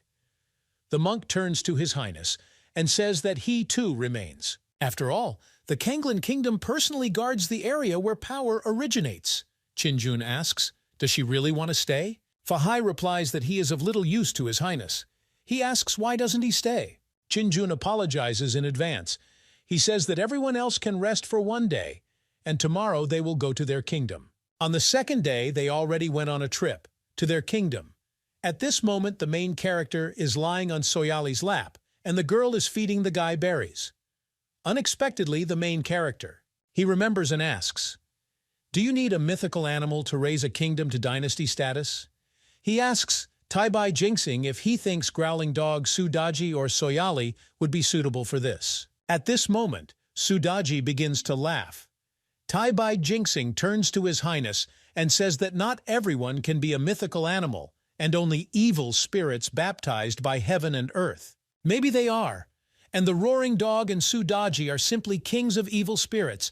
The monk turns to His Highness and says that he too remains. After all, the Kanglan kingdom personally guards the area where power originates. Qin asks, does she really want to stay? Fahai replies that he is of little use to His Highness. He asks why doesn't he stay? Qin apologizes in advance. He says that everyone else can rest for one day, and tomorrow they will go to their kingdom. On the second day, they already went on a trip to their kingdom. At this moment, the main character is lying on Soyali's lap, and the girl is feeding the guy berries. Unexpectedly, the main character, he remembers and asks, "Do you need a mythical animal to raise a kingdom to dynasty status?" He asks Taibai Jinxing if he thinks growling dog Sudaji or Soyali would be suitable for this. At this moment, Sudaji begins to laugh. Taibai Jinxing turns to His Highness and says that not everyone can be a mythical animal, and only evil spirits baptized by heaven and earth. Maybe they are, and the roaring dog and Sudaji are simply kings of evil spirits.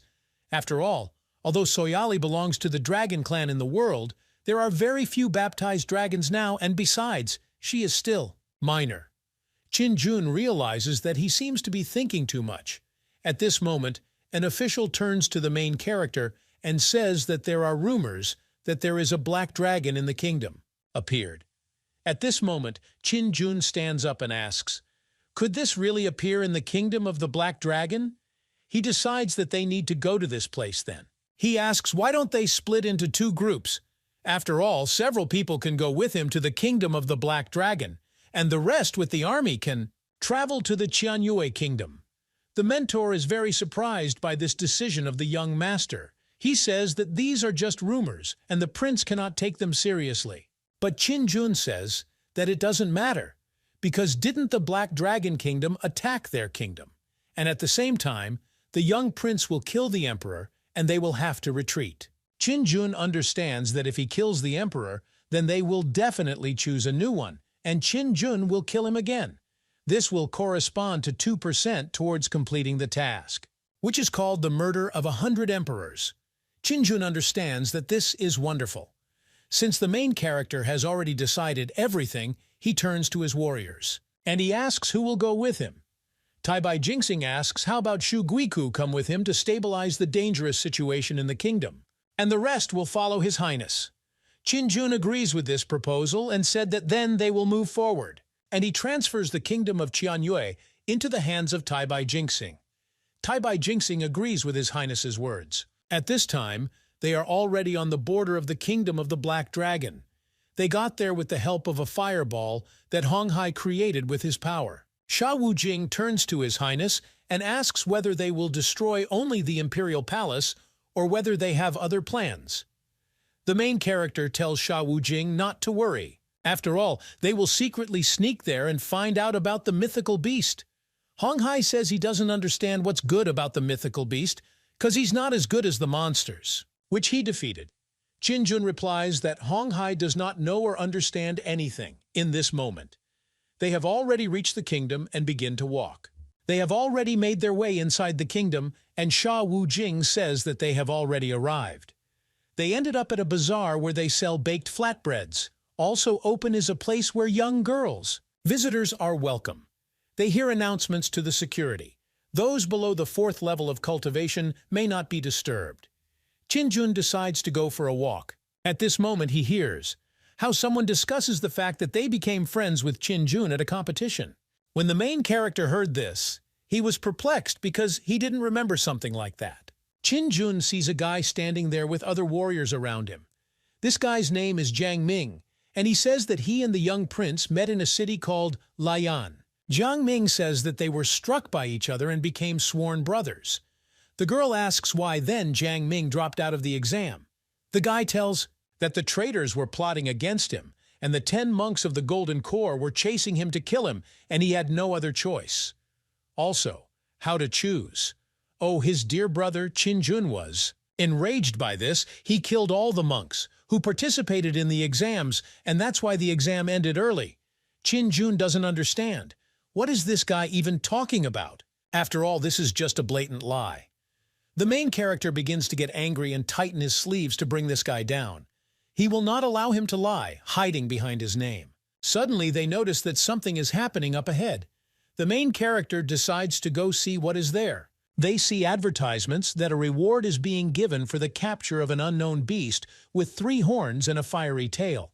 After all Although Soyali belongs to the dragon clan in the world, there are very few baptized dragons now, and besides, she is still minor. Qin realizes that he seems to be thinking too much. At this moment, an official turns to the main character and says that there are rumors that there is a black dragon in the kingdom appeared. At this moment, Qin stands up and asks, "Could this really appear in the kingdom of the black dragon?" He decides that they need to go to this place then. He asks why don't they split into two groups? After all, several people can go with him to the kingdom of the black dragon, and the rest with the army can travel to the Qianyue kingdom. The mentor is very surprised by this decision of the young master. He says that these are just rumors, and the prince cannot take them seriously. But Qin says that it doesn't matter, because didn't the Black Dragon Kingdom attack their kingdom? And at the same time, the young prince will kill the emperor, and they will have to retreat. Qin understands that if he kills the emperor, then they will definitely choose a new one, and Qin will kill him again. This will correspond to 2% towards completing the task, which is called the murder of 100 emperors. Qin understands that this is wonderful. Since the main character has already decided everything, he turns to his warriors, and he asks who will go with him. Taibai Jinxing asks how about Shu Guiku come with him to stabilize the dangerous situation in the kingdom, and the rest will follow his highness. Qin agrees with this proposal and said that then they will move forward, and he transfers the kingdom of Qianyue into the hands of Taibai Jinxing. Taibai Jinxing agrees with his highness's words. At this time, they are already on the border of the kingdom of the Black Dragon. They got there with the help of a fireball that Honghai created with his power. Sha Wujing turns to his highness and asks whether they will destroy only the imperial palace or whether they have other plans. The main character tells Sha Wujing not to worry. After all, they will secretly sneak there and find out about the mythical beast. Honghai says he doesn't understand what's good about the mythical beast, because he's not as good as the monsters, which he defeated. Qin replies that Honghai does not know or understand anything in this moment. They have already reached the kingdom and begin to walk. They have already made their way inside the kingdom, and Sha Wujing says that they have already arrived. They ended up at a bazaar where they sell baked flatbreads. Also open is a place where young girls, visitors are welcome. They hear announcements to the security. Those below the 4th level of cultivation may not be disturbed. Qin decides to go for a walk. At this moment he hears how someone discusses the fact that they became friends with Qin at a competition. When the main character heard this, he was perplexed because he didn't remember something like that. Qin sees a guy standing there with other warriors around him. This guy's name is Jiang Ming, and he says that he and the young prince met in a city called Laiyan. Jiang Ming says that they were struck by each other and became sworn brothers. The girl asks why then Jiang Ming dropped out of the exam. The guy tells that the traitors were plotting against him, and the 10 monks of the Golden Core were chasing him to kill him, and he had no other choice. Also, how to choose. Oh, his dear brother Qin was. Enraged by this, he killed all the monks who participated in the exams, and that's why the exam ended early. Qin doesn't understand. What is this guy even talking about? After all, this is just a blatant lie. The main character begins to get angry and tighten his sleeves to bring this guy down. He will not allow him to lie, hiding behind his name. Suddenly, they notice that something is happening up ahead. The main character decides to go see what is there. They see advertisements that a reward is being given for the capture of an unknown beast with 3 horns and a fiery tail.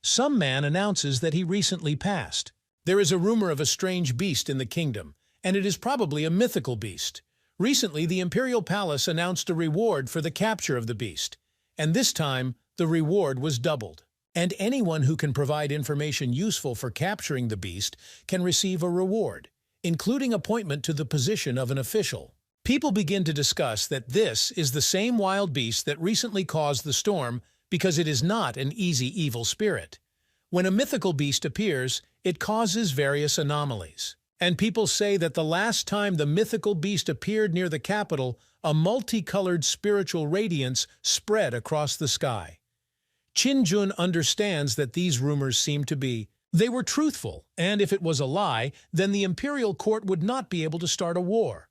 Some man announces that he recently passed. There is a rumor of a strange beast in the kingdom, and it is probably a mythical beast. Recently, the imperial palace announced a reward for the capture of the beast, and this time, the reward was doubled. And anyone who can provide information useful for capturing the beast can receive a reward, including appointment to the position of an official. People begin to discuss that this is the same wild beast that recently caused the storm because it is not an easy evil spirit. When a mythical beast appears, it causes various anomalies. And people say that the last time the mythical beast appeared near the capital, a multicolored spiritual radiance spread across the sky. Qin understands that these rumors seem to be. They were truthful, and if it was a lie, then the imperial court would not be able to start a war.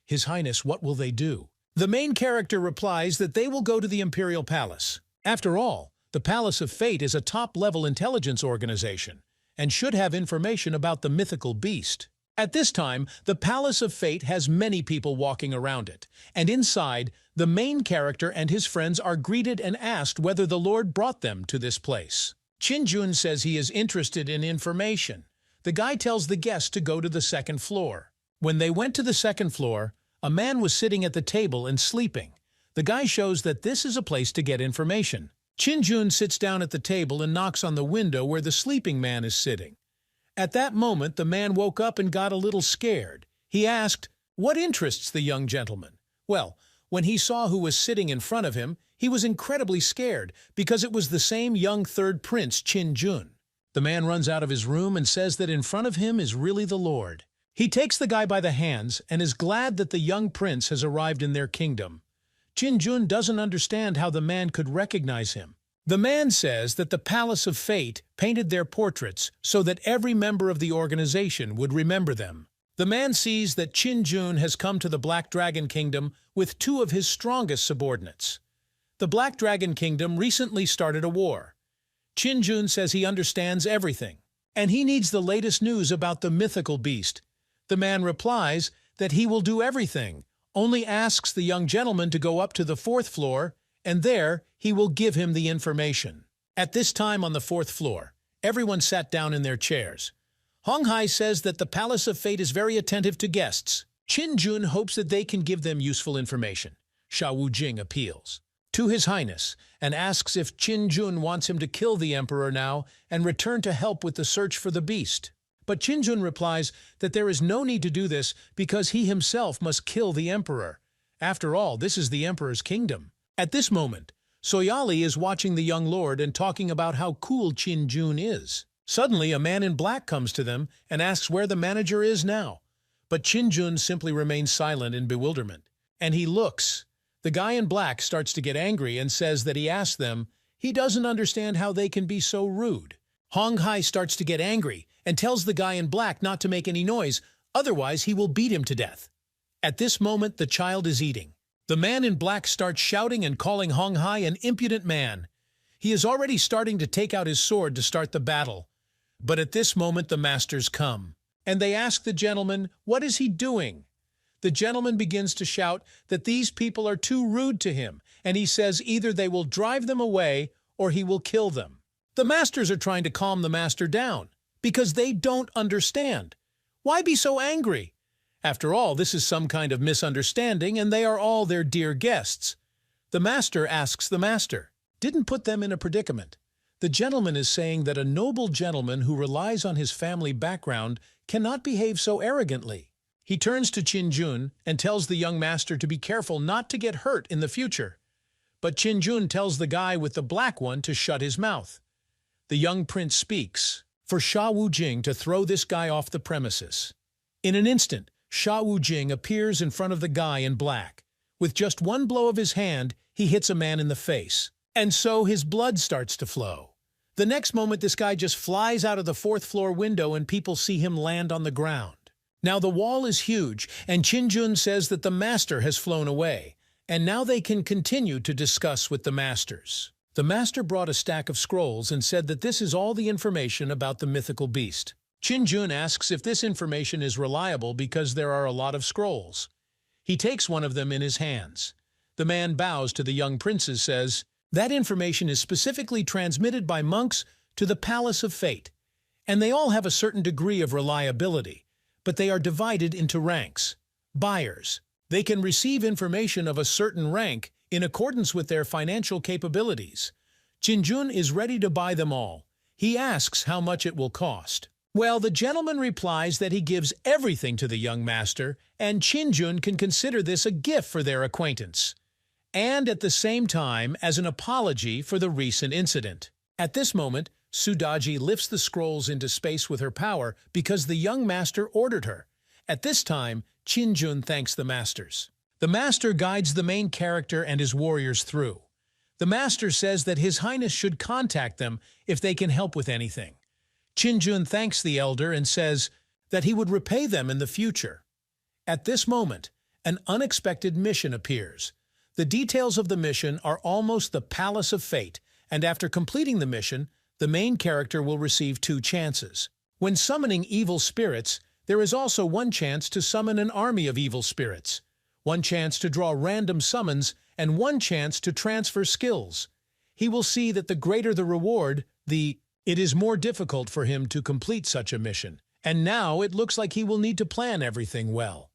His Highness, what will they do? The main character replies that they will go to the Imperial Palace. After all, the Palace of Fate is a top-level intelligence organization and should have information about the mythical beast. At this time, the Palace of Fate has many people walking around it, and inside, the main character and his friends are greeted and asked whether the Lord brought them to this place. Qin says he is interested in information. The guy tells the guest to go to the second floor. When they went to the second floor, a man was sitting at the table and sleeping. The guy shows that this is a place to get information. Qin sits down at the table and knocks on the window where the sleeping man is sitting. At that moment, the man woke up and got a little scared. He asked, "What interests the young gentleman?" Well, when he saw who was sitting in front of him, he was incredibly scared because it was the same young third prince, Qin. The man runs out of his room and says that in front of him is really the Lord. He takes the guy by the hands and is glad that the young prince has arrived in their kingdom. Qin doesn't understand how the man could recognize him. The man says that the Palace of Fate painted their portraits so that every member of the organization would remember them. The man sees that Qin has come to the Black Dragon Kingdom with two of his strongest subordinates. The Black Dragon Kingdom recently started a war. Qin says he understands everything, and he needs the latest news about the mythical beast. The man replies that he will do everything, only asks the young gentleman to go up to the fourth floor, and there he will give him the information. At this time on the fourth floor, everyone sat down in their chairs. Hong Hai says that the Palace of Fate is very attentive to guests. Qin hopes that they can give them useful information. Sha Wujing appeals to His Highness and asks if Qin wants him to kill the Emperor now and return to help with the search for the beast. But Qin replies that there is no need to do this because he himself must kill the Emperor. After all, this is the Emperor's kingdom. At this moment, Soyali is watching the young lord and talking about how cool Qin is. Suddenly, a man in black comes to them and asks where the manager is now. But Qin simply remains silent in bewilderment. And he looks. The guy in black starts to get angry and says that he asked them. He doesn't understand how they can be so rude. Hong Hai starts to get angry and tells the guy in black not to make any noise, otherwise he will beat him to death. At this moment, the child is eating. The man in black starts shouting and calling Hong Hai an impudent man. He is already starting to take out his sword to start the battle. But at this moment the masters come, and they ask the gentleman, what is he doing? The gentleman begins to shout that these people are too rude to him, and he says either they will drive them away or he will kill them. The masters are trying to calm the master down, because they don't understand. Why be so angry? After all, this is some kind of misunderstanding, and they are all their dear guests. The master asks the master, didn't put them in a predicament. The gentleman is saying that a noble gentleman who relies on his family background cannot behave so arrogantly. He turns to Qin and tells the young master to be careful not to get hurt in the future. But Qin tells the guy with the black one to shut his mouth. The young prince speaks for Sha Wujing to throw this guy off the premises. In an instant, Sha Wujing appears in front of the guy in black. With just one blow of his hand, he hits a man in the face. And so his blood starts to flow. The next moment, this guy just flies out of the fourth floor window and people see him land on the ground. Now the wall is huge, and Qin says that the master has flown away, and now they can continue to discuss with the masters. The master brought a stack of scrolls and said that this is all the information about the mythical beast. Qin asks if this information is reliable because there are a lot of scrolls. He takes one of them in his hands. The man bows to the young princes, says, that information is specifically transmitted by monks to the Palace of Fate, and they all have a certain degree of reliability, but they are divided into ranks. Buyers. They can receive information of a certain rank in accordance with their financial capabilities. Qin is ready to buy them all. He asks how much it will cost. Well, the gentleman replies that he gives everything to the young master, and Qin can consider this a gift for their acquaintance, and at the same time as an apology for the recent incident. At this moment, Sudaji lifts the scrolls into space with her power because the young master ordered her. At this time, Qin thanks the masters. The master guides the main character and his warriors through. The master says that His Highness should contact them if they can help with anything. Qin thanks the elder and says that he would repay them in the future. At this moment, an unexpected mission appears. The details of the mission are almost the Palace of Fate, and after completing the mission, the main character will receive 2 chances. When summoning evil spirits, there is also 1 chance to summon an army of evil spirits, 1 chance to draw random summons, and 1 chance to transfer skills. He will see that the greater the reward, it is more difficult for him to complete such a mission, and now it looks like he will need to plan everything well.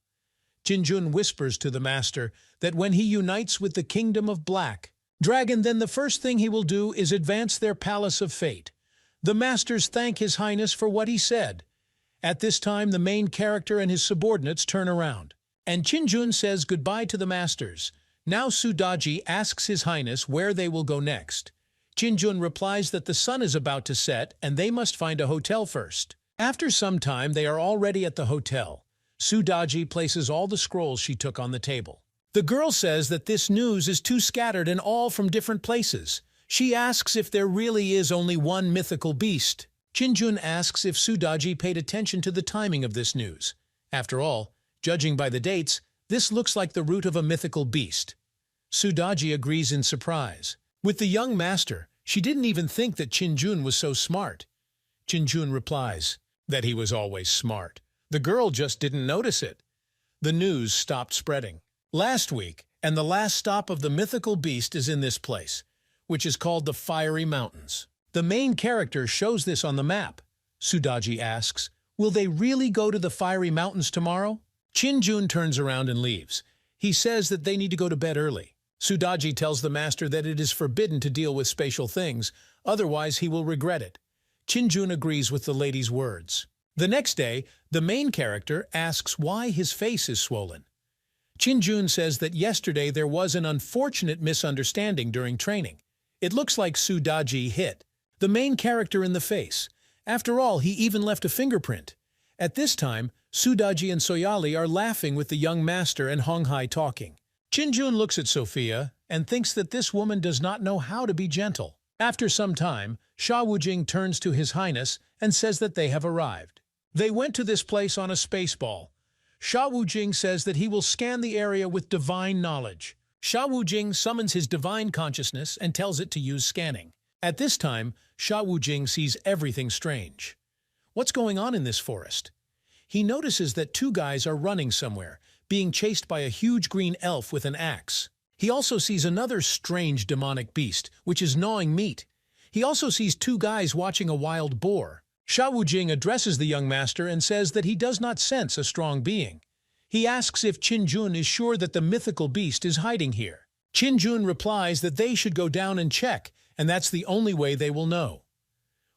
Jinjun whispers to the master that when he unites with the Kingdom of Black Dragon, then the first thing he will do is advance their Palace of Fate. The masters thank His Highness for what he said. At this time, the main character and his subordinates turn around, and Jinjun says goodbye to the masters. Now Sudaji asks His Highness where they will go next. Jinjun replies that the sun is about to set and they must find a hotel first. After some time, they are already at the hotel. Sudaji places all the scrolls she took on the table. The girl says that this news is too scattered and all from different places. She asks if there really is only one mythical beast. Jinjun asks if Sudaji paid attention to the timing of this news. After all, judging by the dates, this looks like the root of a mythical beast. Sudaji agrees in surprise. With the young master, she didn't even think that Jinjun was so smart. Jinjun replies that he was always smart. The girl just didn't notice it. The news stopped spreading. Last week, and the last stop of the mythical beast is in this place, which is called the Fiery Mountains. The main character shows this on the map. Sudaji asks, will they really go to the Fiery Mountains tomorrow? Jinjun turns around and leaves. He says that they need to go to bed early. Sudaji tells the master that it is forbidden to deal with spatial things, otherwise he will regret it. Jinjun agrees with the lady's words. The next day, the main character asks why his face is swollen. Jinjun says that yesterday there was an unfortunate misunderstanding during training. It looks like Sudaji hit the main character in the face. After all, he even left a fingerprint. At this time, Sudaji and Soyali are laughing with the young master and Honghai talking. Jinjun looks at Sophia and thinks that this woman does not know how to be gentle. After some time, Sha Wujing turns to His Highness and says that they have arrived. They went to this place on a space ball. Sha Wujing says that he will scan the area with divine knowledge. Sha Wujing summons his divine consciousness and tells it to use scanning. At this time, Sha Wujing sees everything strange. What's going on in this forest? He notices that 2 guys are running somewhere, being chased by a huge green elf with an axe. He also sees another strange demonic beast, which is gnawing meat. He also sees 2 guys watching a wild boar. Sha Wujing addresses the young master and says that he does not sense a strong being. He asks if Jinjun is sure that the mythical beast is hiding here. Jinjun replies that they should go down and check, and that's the only way they will know.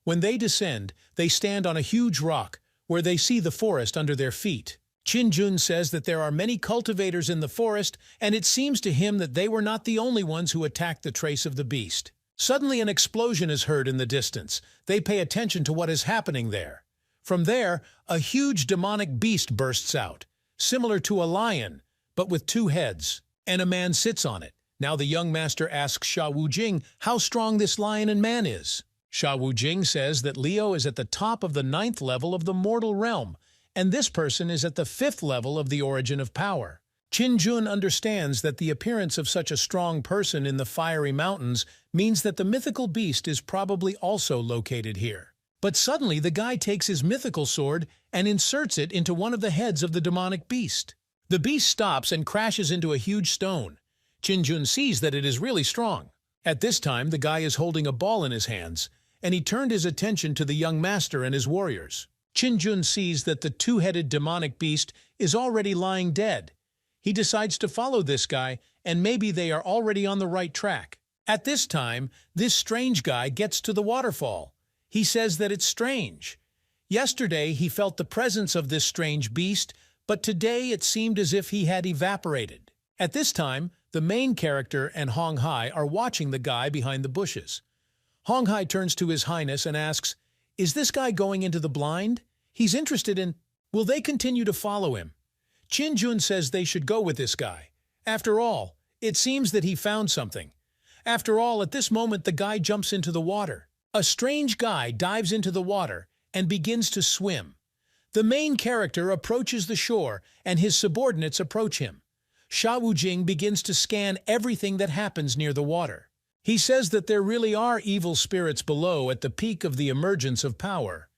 When they descend, they stand on a huge rock, where they see the forest under their feet. Jinjun says that there are many cultivators in the forest, and it seems to him that they were not the only ones who attacked the trace of the beast. Suddenly an explosion is heard in the distance. They pay attention to what is happening there. From there, a huge demonic beast bursts out, similar to a lion, but with 2 heads, and a man sits on it. Now the young master asks Sha Wujing how strong this lion and man is. Sha Wujing says that Leo is at the top of the 9th level of the mortal realm, and this person is at the 5th level of the origin of power. Jinjun understands that the appearance of such a strong person in the Fiery Mountains means that the mythical beast is probably also located here. But suddenly the guy takes his mythical sword and inserts it into one of the heads of the demonic beast. The beast stops and crashes into a huge stone. Jinjun sees that it is really strong. At this time, the guy is holding a ball in his hands, and he turned his attention to the young master and his warriors. Jinjun sees that the 2-headed demonic beast is already lying dead. He decides to follow this guy, and maybe they are already on the right track. At this time, this strange guy gets to the waterfall. He says that it's strange. Yesterday, he felt the presence of this strange beast, but today it seemed as if he had evaporated. At this time, the main character and Honghai are watching the guy behind the bushes. Honghai turns to His Highness and asks, is this guy going into the blind? He's interested in, will they continue to follow him? Jinjun says they should go with this guy. After all, it seems that he found something. After all, at this moment the guy jumps into the water. A strange guy dives into the water and begins to swim. The main character approaches the shore and his subordinates approach him. Sha Wujing begins to scan everything that happens near the water. He says that there really are evil spirits below at the peak of the emergence of power.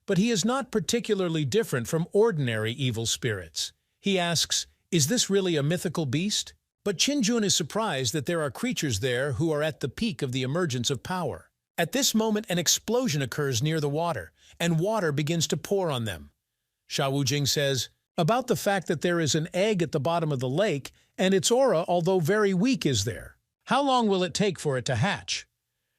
But he is not particularly different from ordinary evil spirits. He asks, is this really a mythical beast? But Qinjun is surprised that there are creatures there who are at the peak of the emergence of power. At this moment, an explosion occurs near the water, and water begins to pour on them. Sha Wujing says, about the fact that there is an egg at the bottom of the lake, and its aura, although very weak, is there. How long will it take for it to hatch?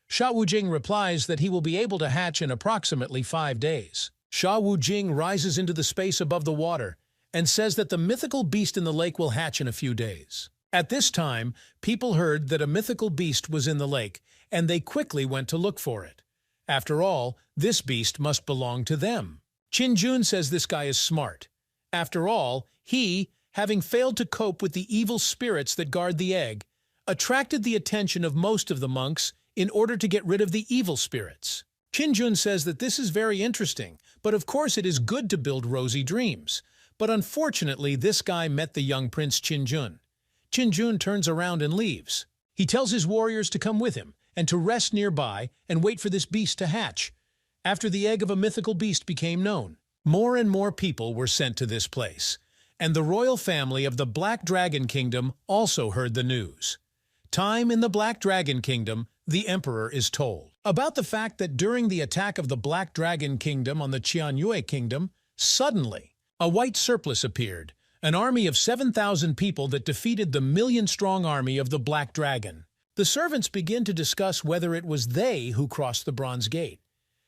Sha Wujing replies that he will be able to hatch in approximately 5 days. Sha Wujing rises into the space above the water and says that the mythical beast in the lake will hatch in a few days. At this time, people heard that a mythical beast was in the lake, and they quickly went to look for it. After all, this beast must belong to them. Qinjun says this guy is smart. After all, he, having failed to cope with the evil spirits that guard the egg, attracted the attention of most of the monks in order to get rid of the evil spirits. Qinjun says that this is very interesting, but of course it is good to build rosy dreams. But unfortunately, this guy met the young prince Qinjun. Qinjun turns around and leaves. He tells his warriors to come with him and to rest nearby and wait for this beast to hatch. After the egg of a mythical beast became known, more and more people were sent to this place, and the royal family of the Black Dragon Kingdom also heard the news. Time in the Black Dragon Kingdom, the Emperor is told about the fact that during the attack of the Black Dragon Kingdom on the Qianyue Kingdom, suddenly a white surplus appeared, an army of 7,000 people that defeated the million-strong army of the Black Dragon. The servants begin to discuss whether it was they who crossed the Bronze Gate.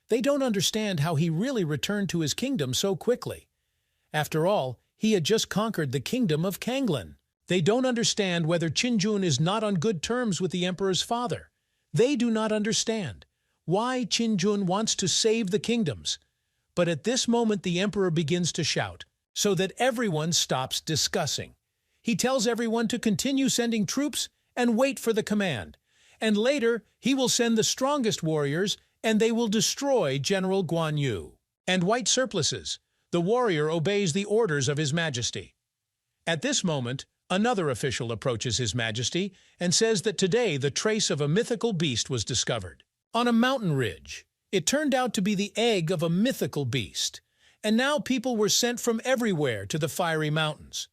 They don't understand how he really returned to his kingdom so quickly. After all, he had just conquered the kingdom of Kanglan. They don't understand whether Qinjun is not on good terms with the emperor's father. They do not understand why Qinjun wants to save the kingdoms. But at this moment the emperor begins to shout, so that everyone stops discussing. He tells everyone to continue sending troops and wait for the command. And later he will send the strongest warriors and they will destroy General Guan Yu. And white surplices. The warrior obeys the orders of His Majesty. At this moment, another official approaches His Majesty and says that today the trace of a mythical beast was discovered. On a mountain ridge, it turned out to be the egg of a mythical beast, and now people were sent from everywhere to the fiery mountains.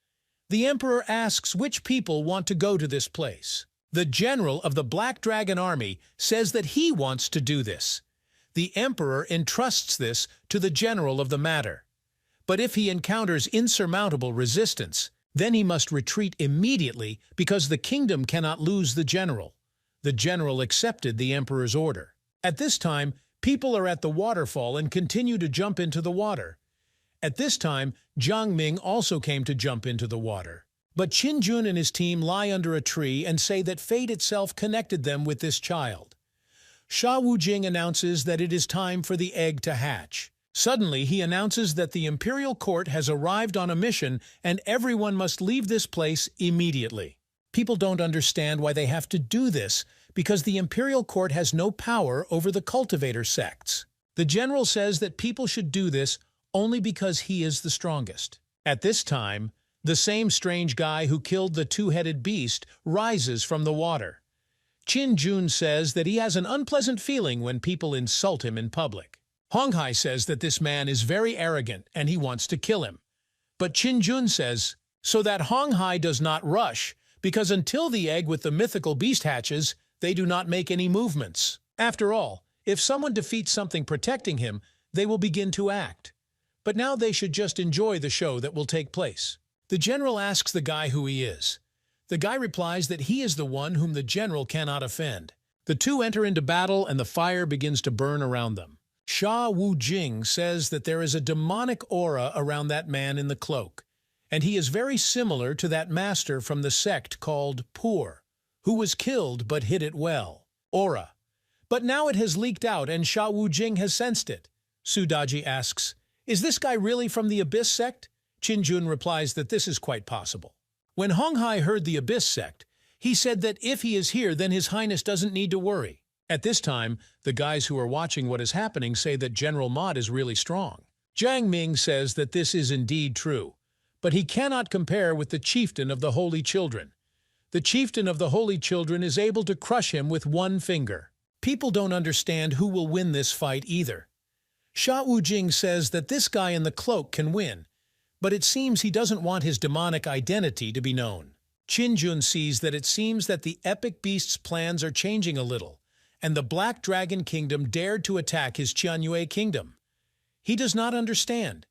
The emperor asks which people want to go to this place. The general of the Black Dragon Army says that he wants to do this. The emperor entrusts this to the general of the matter. But if he encounters insurmountable resistance, then he must retreat immediately because the kingdom cannot lose the general. The general accepted the emperor's order. At this time, people are at the waterfall and continue to jump into the water. At this time, Jiang Ming also came to jump into the water. But Qinjun and his team lie under a tree and say that fate itself connected them with this child. Sha Wujing announces that it is time for the egg to hatch. Suddenly, he announces that the imperial court has arrived on a mission and everyone must leave this place immediately. People don't understand why they have to do this because the imperial court has no power over the cultivator sects. The general says that people should do this only because he is the strongest. At this time, the same strange guy who killed the two-headed beast rises from the water. Qinjun says that he has an unpleasant feeling when people insult him in public. Honghai says that this man is very arrogant and he wants to kill him. But Qinjun says, so that Honghai does not rush, because until the egg with the mythical beast hatches, they do not make any movements. After all, if someone defeats something protecting him, they will begin to act. But now they should just enjoy the show that will take place. The general asks the guy who he is. The guy replies that he is the one whom the general cannot offend. The two enter into battle and the fire begins to burn around them. Sha Wujing says that there is a demonic aura around that man in the cloak, and he is very similar to that master from the sect called Poor, who was killed but hid it well. Aura. But now it has leaked out and Sha Wujing has sensed it. Sudaji asks, is this guy really from the Abyss sect? Qinjun replies that this is quite possible. When Honghai heard the Abyss sect, he said that if he is here, then His Highness doesn't need to worry. At this time, the guys who are watching what is happening say that General Mott is really strong. Jiang Ming says that this is indeed true, but he cannot compare with the chieftain of the Holy Children. The chieftain of the Holy Children is able to crush him with one finger. People don't understand who will win this fight either. Sha Wujing says that this guy in the cloak can win, but it seems he doesn't want his demonic identity to be known. Qin Jun sees that it seems that the epic beast's plans are changing a little, and the Black Dragon Kingdom dared to attack his Qianyue Kingdom. He does not understand.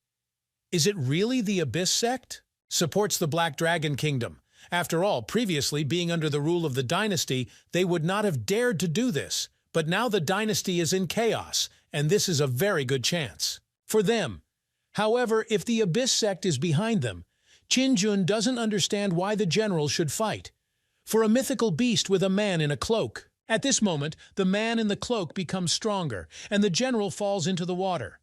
Is it really the Abyss sect? Supports the Black Dragon Kingdom. After all, previously being under the rule of the dynasty, they would not have dared to do this, but now the dynasty is in chaos, and this is a very good chance for them. However, if the Abyss sect is behind them, Qin Jun doesn't understand why the general should fight for a mythical beast with a man in a cloak. At this moment, the man in the cloak becomes stronger, and the general falls into the water.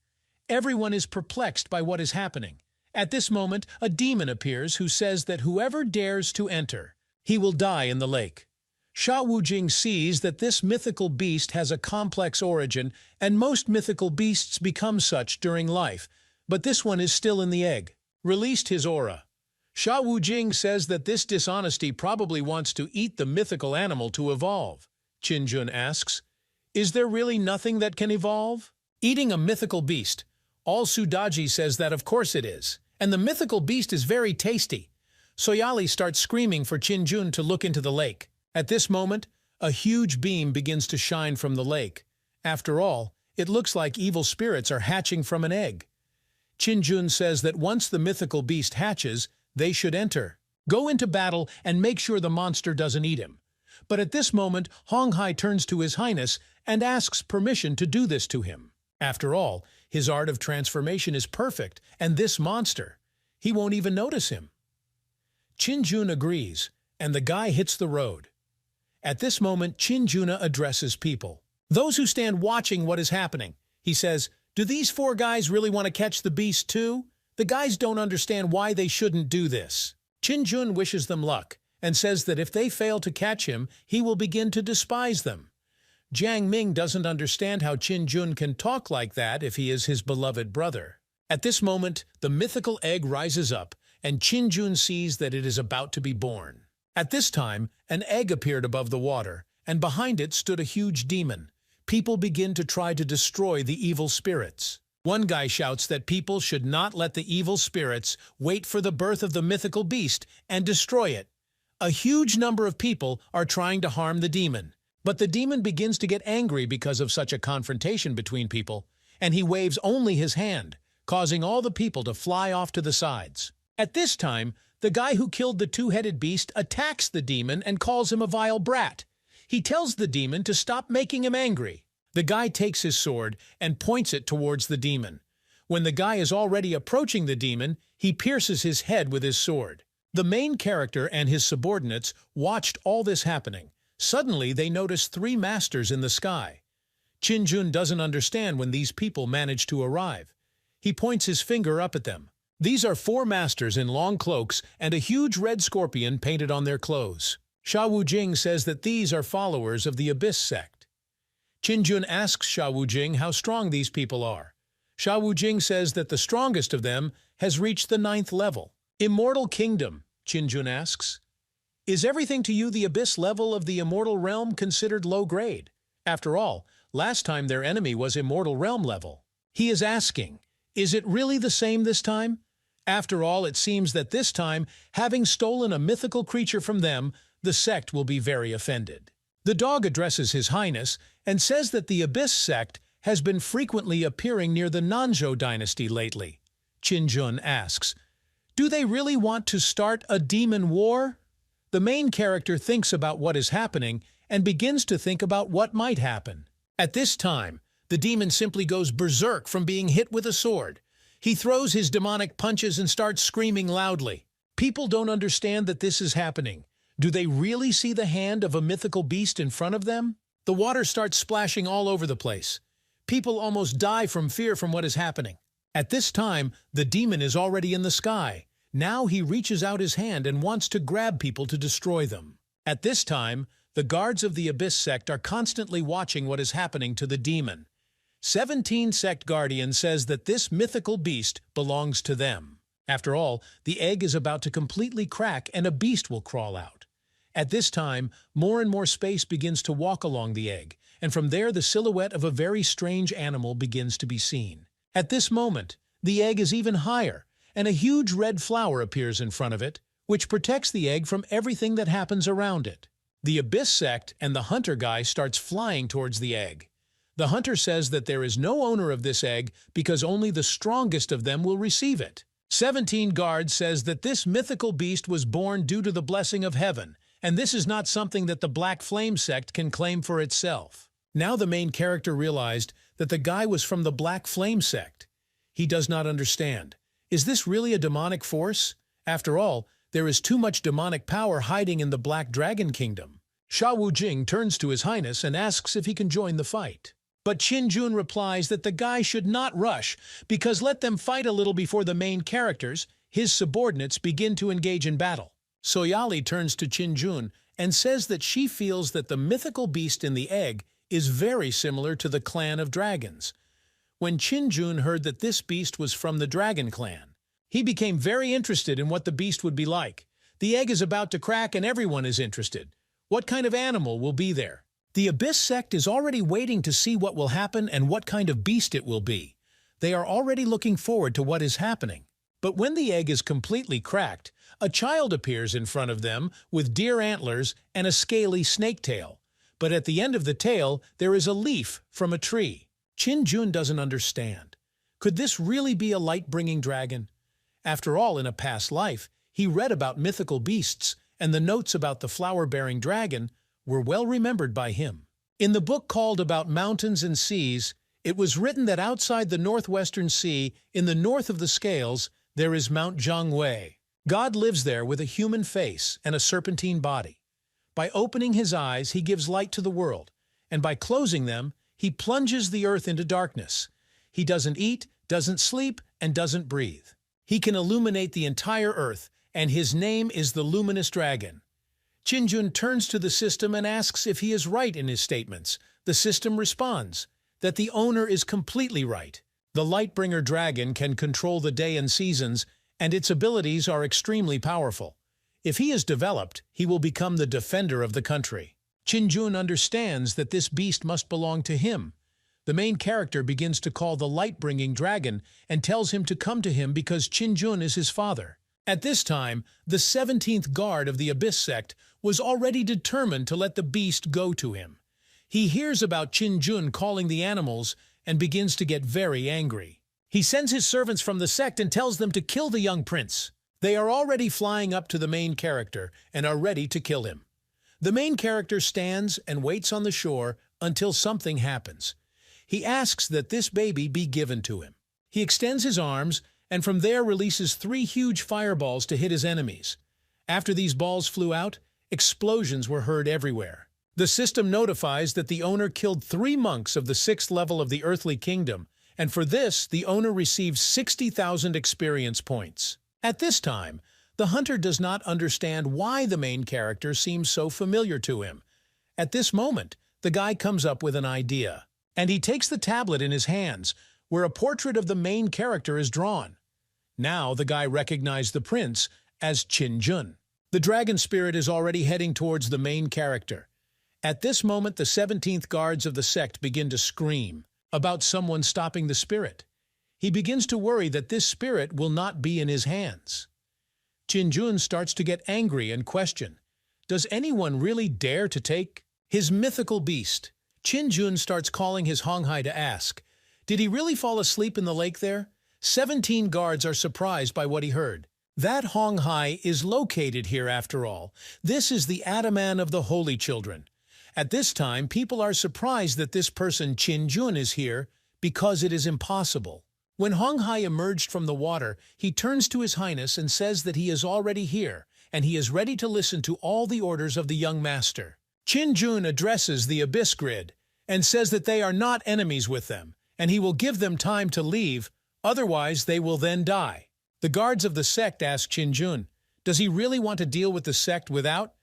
Everyone is perplexed by what is happening. At this moment, a demon appears who says that whoever dares to enter, he will die in the lake. Sha Wujing sees that this mythical beast has a complex origin, and most mythical beasts become such during life, but this one is still in the egg. Released his aura. Sha Wujing says that this dishonesty probably wants to eat the mythical animal to evolve. Qin Jun asks, is there really nothing that can evolve? Eating a mythical beast. All Sudaji says that of course it is, and the mythical beast is very tasty. Soyali starts screaming for Qin Jun to look into the lake. At this moment, a huge beam begins to shine from the lake. After all, it looks like evil spirits are hatching from an egg. Qin Jun says that once the mythical beast hatches, they should enter, go into battle, and make sure the monster doesn't eat him. But at this moment, Hong Hai turns to His Highness and asks permission to do this to him. After all, his art of transformation is perfect, and this monster, he won't even notice him. Qin Jun agrees, and the guy hits the road. At this moment, Qin Jun addresses people. Those who stand watching what is happening. He says, do these four guys really want to catch the beast too? The guys don't understand why they shouldn't do this. Qin Jun wishes them luck, and says that if they fail to catch him, he will begin to despise them. Jiang Ming doesn't understand how Qin Jun can talk like that if he is his beloved brother. At this moment, the mythical egg rises up, and Qin Jun sees that it is about to be born. At this time, an egg appeared above the water, and behind it stood a huge demon. People begin to try to destroy the evil spirits. One guy shouts that people should not let the evil spirits wait for the birth of the mythical beast and destroy it. A huge number of people are trying to harm the demon, but the demon begins to get angry because of such a confrontation between people, and he waves only his hand, causing all the people to fly off to the sides. At this time, the guy who killed the two-headed beast attacks the demon and calls him a vile brat. He tells the demon to stop making him angry. The guy takes his sword and points it towards the demon. When the guy is already approaching the demon, he pierces his head with his sword. The main character and his subordinates watched all this happening. Suddenly, they notice three masters in the sky. Qin Jun doesn't understand when these people manage to arrive. He points his finger up at them. These are four masters in long cloaks and a huge red scorpion painted on their clothes. Sha Wujing says that these are followers of the Abyss sect. Qin Jun asks Sha Wujing how strong these people are. Sha Wujing says that the strongest of them has reached the 9th level. Immortal Kingdom, Qin Jun asks. Is everything to you the Abyss level of the Immortal Realm considered low grade? After all, last time their enemy was Immortal Realm level. He is asking, is it really the same this time? After all, it seems that this time, having stolen a mythical creature from them, the sect will be very offended. The dog addresses His Highness and says that the Abyss sect has been frequently appearing near the Nanzhou dynasty lately. Qin Jun asks, do they really want to start a demon war? The main character thinks about what is happening and begins to think about what might happen. At this time, the demon simply goes berserk from being hit with a sword. He throws his demonic punches and starts screaming loudly. People don't understand that this is happening. Do they really see the hand of a mythical beast in front of them? The water starts splashing all over the place. People almost die from fear from what is happening. At this time, the demon is already in the sky. Now he reaches out his hand and wants to grab people to destroy them. At this time, the guards of the Abyss sect are constantly watching what is happening to the demon. 17 Sect Guardian says that this mythical beast belongs to them. After all, the egg is about to completely crack and a beast will crawl out. At this time, more and more space begins to walk along the egg, and from there the silhouette of a very strange animal begins to be seen. At this moment, the egg is even higher, and a huge red flower appears in front of it, which protects the egg from everything that happens around it. The Abyss sect and the hunter guy starts flying towards the egg. The hunter says that there is no owner of this egg because only the strongest of them will receive it. 17 Guards says that this mythical beast was born due to the blessing of heaven, and this is not something that the Black Flame sect can claim for itself. Now the main character realized that the guy was from the Black Flame sect. He does not understand. Is this really a demonic force? After all, there is too much demonic power hiding in the Black Dragon Kingdom. Sha Wujing turns to His Highness and asks if he can join the fight. But Qin Jun replies that the guy should not rush because let them fight a little before the main characters, his subordinates, begin to engage in battle. Soyali turns to Qin Jun and says that she feels that the mythical beast in the egg is very similar to the clan of dragons. When Qin Jun heard that this beast was from the Dragon Clan, he became very interested in what the beast would be like. The egg is about to crack and everyone is interested. What kind of animal will be there? The Abyss sect is already waiting to see what will happen and what kind of beast it will be. They are already looking forward to what is happening. But when the egg is completely cracked, a child appears in front of them with deer antlers and a scaly snake tail. But at the end of the tail, there is a leaf from a tree. Qin Jun doesn't understand. Could this really be a light-bringing dragon? After all, in a past life, he read about mythical beasts, and the notes about the flower-bearing dragon were well remembered by him. In the book called About Mountains and Seas, it was written that outside the northwestern sea, in the north of the scales, there is Mount Zhangwei. God lives there with a human face and a serpentine body. By opening his eyes, he gives light to the world, and by closing them, he plunges the earth into darkness. He doesn't eat, doesn't sleep, and doesn't breathe. He can illuminate the entire earth, and his name is the Luminous Dragon. Qin Jun turns to the system and asks if he is right in his statements. The system responds that the owner is completely right. The Lightbringer dragon can control the day and seasons, and its abilities are extremely powerful. If he is developed, he will become the defender of the country. Qin Jun understands that this beast must belong to him. The main character begins to call the light-bringing dragon and tells him to come to him because Qin Jun is his father. At this time, the 17th Guard of the Abyss sect was already determined to let the beast go to him. He hears about Qin Jun calling the animals and begins to get very angry. He sends his servants from the sect and tells them to kill the young prince. They are already flying up to the main character and are ready to kill him. The main character stands and waits on the shore until something happens. He asks that this baby be given to him. He extends his arms and from there releases 3 huge fireballs to hit his enemies. After these balls flew out, explosions were heard everywhere. The system notifies that the owner killed 3 monks of the 6th level of the earthly kingdom, and for this, the owner receives 60,000 experience points. At this time, the hunter does not understand why the main character seems so familiar to him. At this moment, the guy comes up with an idea, and he takes the tablet in his hands, where a portrait of the main character is drawn. Now the guy recognized the prince as Qin Jun. The dragon spirit is already heading towards the main character. At this moment, the 17th Guards of the sect begin to scream about someone stopping the spirit. He begins to worry that this spirit will not be in his hands. Qin Jun starts to get angry and question, does anyone really dare to take his mythical beast? Qin Jun starts calling his Honghai to ask, did he really fall asleep in the lake there? 17 guards are surprised by what he heard. That Honghai is located here after all. This is the Ataman of the Holy Children. At this time, people are surprised that this person Qin Jun is here because it is impossible. When Honghai emerged from the water, he turns to His Highness and says that he is already here, and he is ready to listen to all the orders of the young master. Qin Jun addresses the Abyss Grid and says that they are not enemies with them, and he will give them time to leave, otherwise they will then die. The guards of the sect ask Qin Jun, does he really want to deal with the sect without?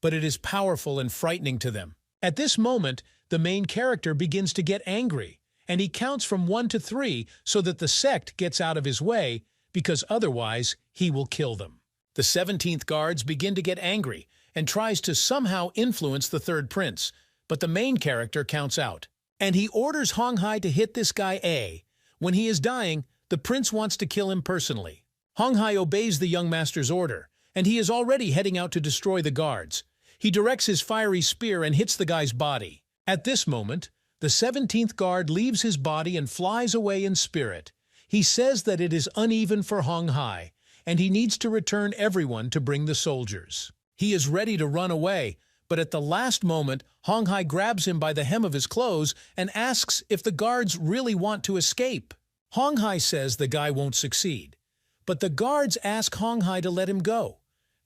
But it is powerful and frightening to them. At this moment, the main character begins to get angry, and he counts from 1 to 3 so that the sect gets out of his way. because otherwise he will kill them. The 17th guards begin to get angry and tries to somehow influence the third prince, but the main character counts out. And he orders Hong Hai to hit this guy A. When he is dying, the prince wants to kill him personally. Hong Hai obeys the young master's order, and he is already heading out to destroy the guards. He directs his fiery spear and hits the guy's body. At this moment, the 17th guard leaves his body and flies away in spirit. He says that it is uneven for Hong Hai, and he needs to return everyone to bring the soldiers. He is ready to run away, but at the last moment, Hong Hai grabs him by the hem of his clothes and asks if the guards really want to escape. Hong Hai says the guy won't succeed, but the guards ask Hong Hai to let him go.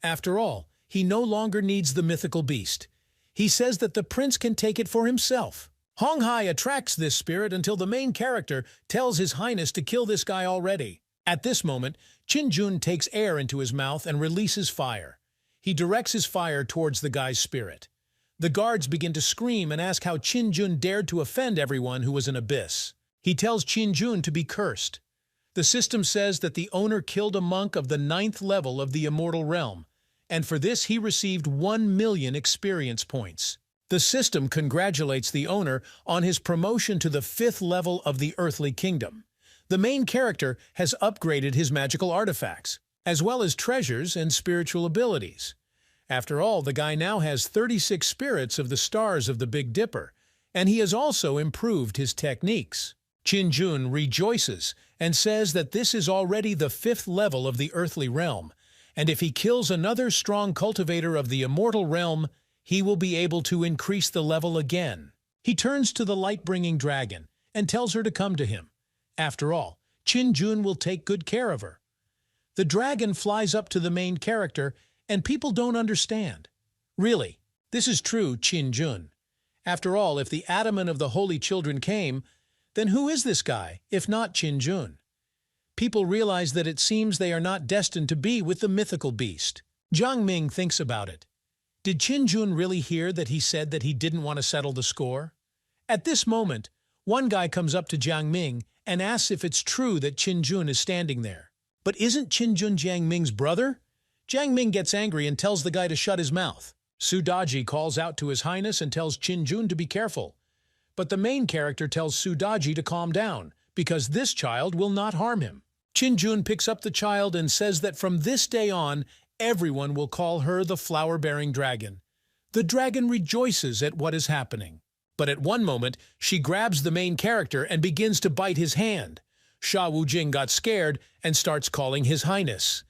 After all, he no longer needs the mythical beast. He says that the prince can take it for himself. Hong Hai attracts this spirit until the main character tells His Highness to kill this guy already. At this moment, Qin Jun takes air into his mouth and releases fire. He directs his fire towards the guy's spirit. The guards begin to scream and ask how Qin Jun dared to offend everyone who was an abyss. He tells Qin Jun to be cursed. The system says that the owner killed a monk of the 9th level of the immortal realm, and for this he received 1 million experience points. The system congratulates the owner on his promotion to the 5th level of the earthly kingdom. The main character has upgraded his magical artifacts, as well as treasures and spiritual abilities. After all, the guy now has 36 spirits of the stars of the Big Dipper, and he has also improved his techniques. Qin Jun rejoices and says that this is already the 5th level of the earthly realm, and if he kills another strong cultivator of the immortal realm, he will be able to increase the level again. He turns to the light-bringing dragon and tells her to come to him. After all, Qin Jun will take good care of her. The dragon flies up to the main character, and people don't understand. Really, this is true, Qin Jun. After all, if the Ataman of the Holy Children came, then who is this guy, if not Qin Jun? People realize that it seems they are not destined to be with the mythical beast. Jiang Ming thinks about it. Did Qin Jun really hear that he said that he didn't want to settle the score? At this moment, one guy comes up to Jiang Ming and asks if it's true that Qin Jun is standing there. But isn't Qin Jun Jiang Ming's brother? Jiang Ming gets angry and tells the guy to shut his mouth. Su Daji calls out to His Highness and tells Qin Jun to be careful. But the main character tells Su Daji to calm down, because this child will not harm him. Qin Jun picks up the child and says that from this day on, everyone will call her the flower-bearing dragon. The dragon rejoices at what is happening. But at one moment, she grabs the main character and begins to bite his hand. Sha Wujing got scared and starts calling His Highness.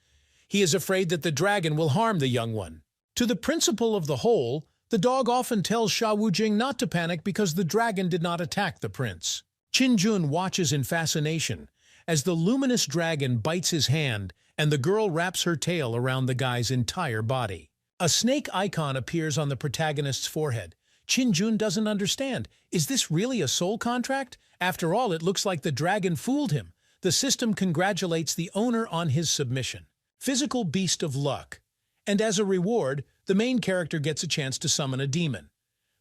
He is afraid that the dragon will harm the young one. To the principle of the whole, the dog often tells Sha Wujing not to panic because the dragon did not attack the prince. Qin Jun watches in fascination as the luminous dragon bites his hand and the girl wraps her tail around the guy's entire body. A snake icon appears on the protagonist's forehead. Qin Jun doesn't understand. Is this really a soul contract? After all, it looks like the dragon fooled him. The system congratulates the owner on his submission. Physical beast of luck. And as a reward, the main character gets a chance to summon a demon.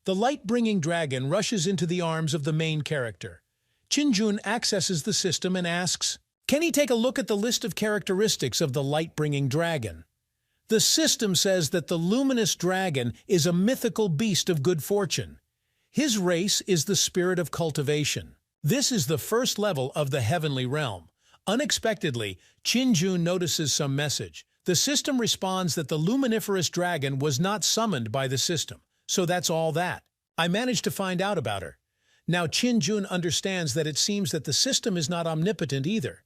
The light-bringing dragon rushes into the arms of the main character. Qin Jun accesses the system and asks, can he take a look at the list of characteristics of the light-bringing dragon? The system says that the luminous dragon is a mythical beast of good fortune. His race is the spirit of cultivation. This is the first level of the heavenly realm. Unexpectedly, Qin Jun notices some message. The system responds that the luminiferous dragon was not summoned by the system, so that's all that. I managed to find out about her. Now Qin Jun understands that it seems that the system is not omnipotent either.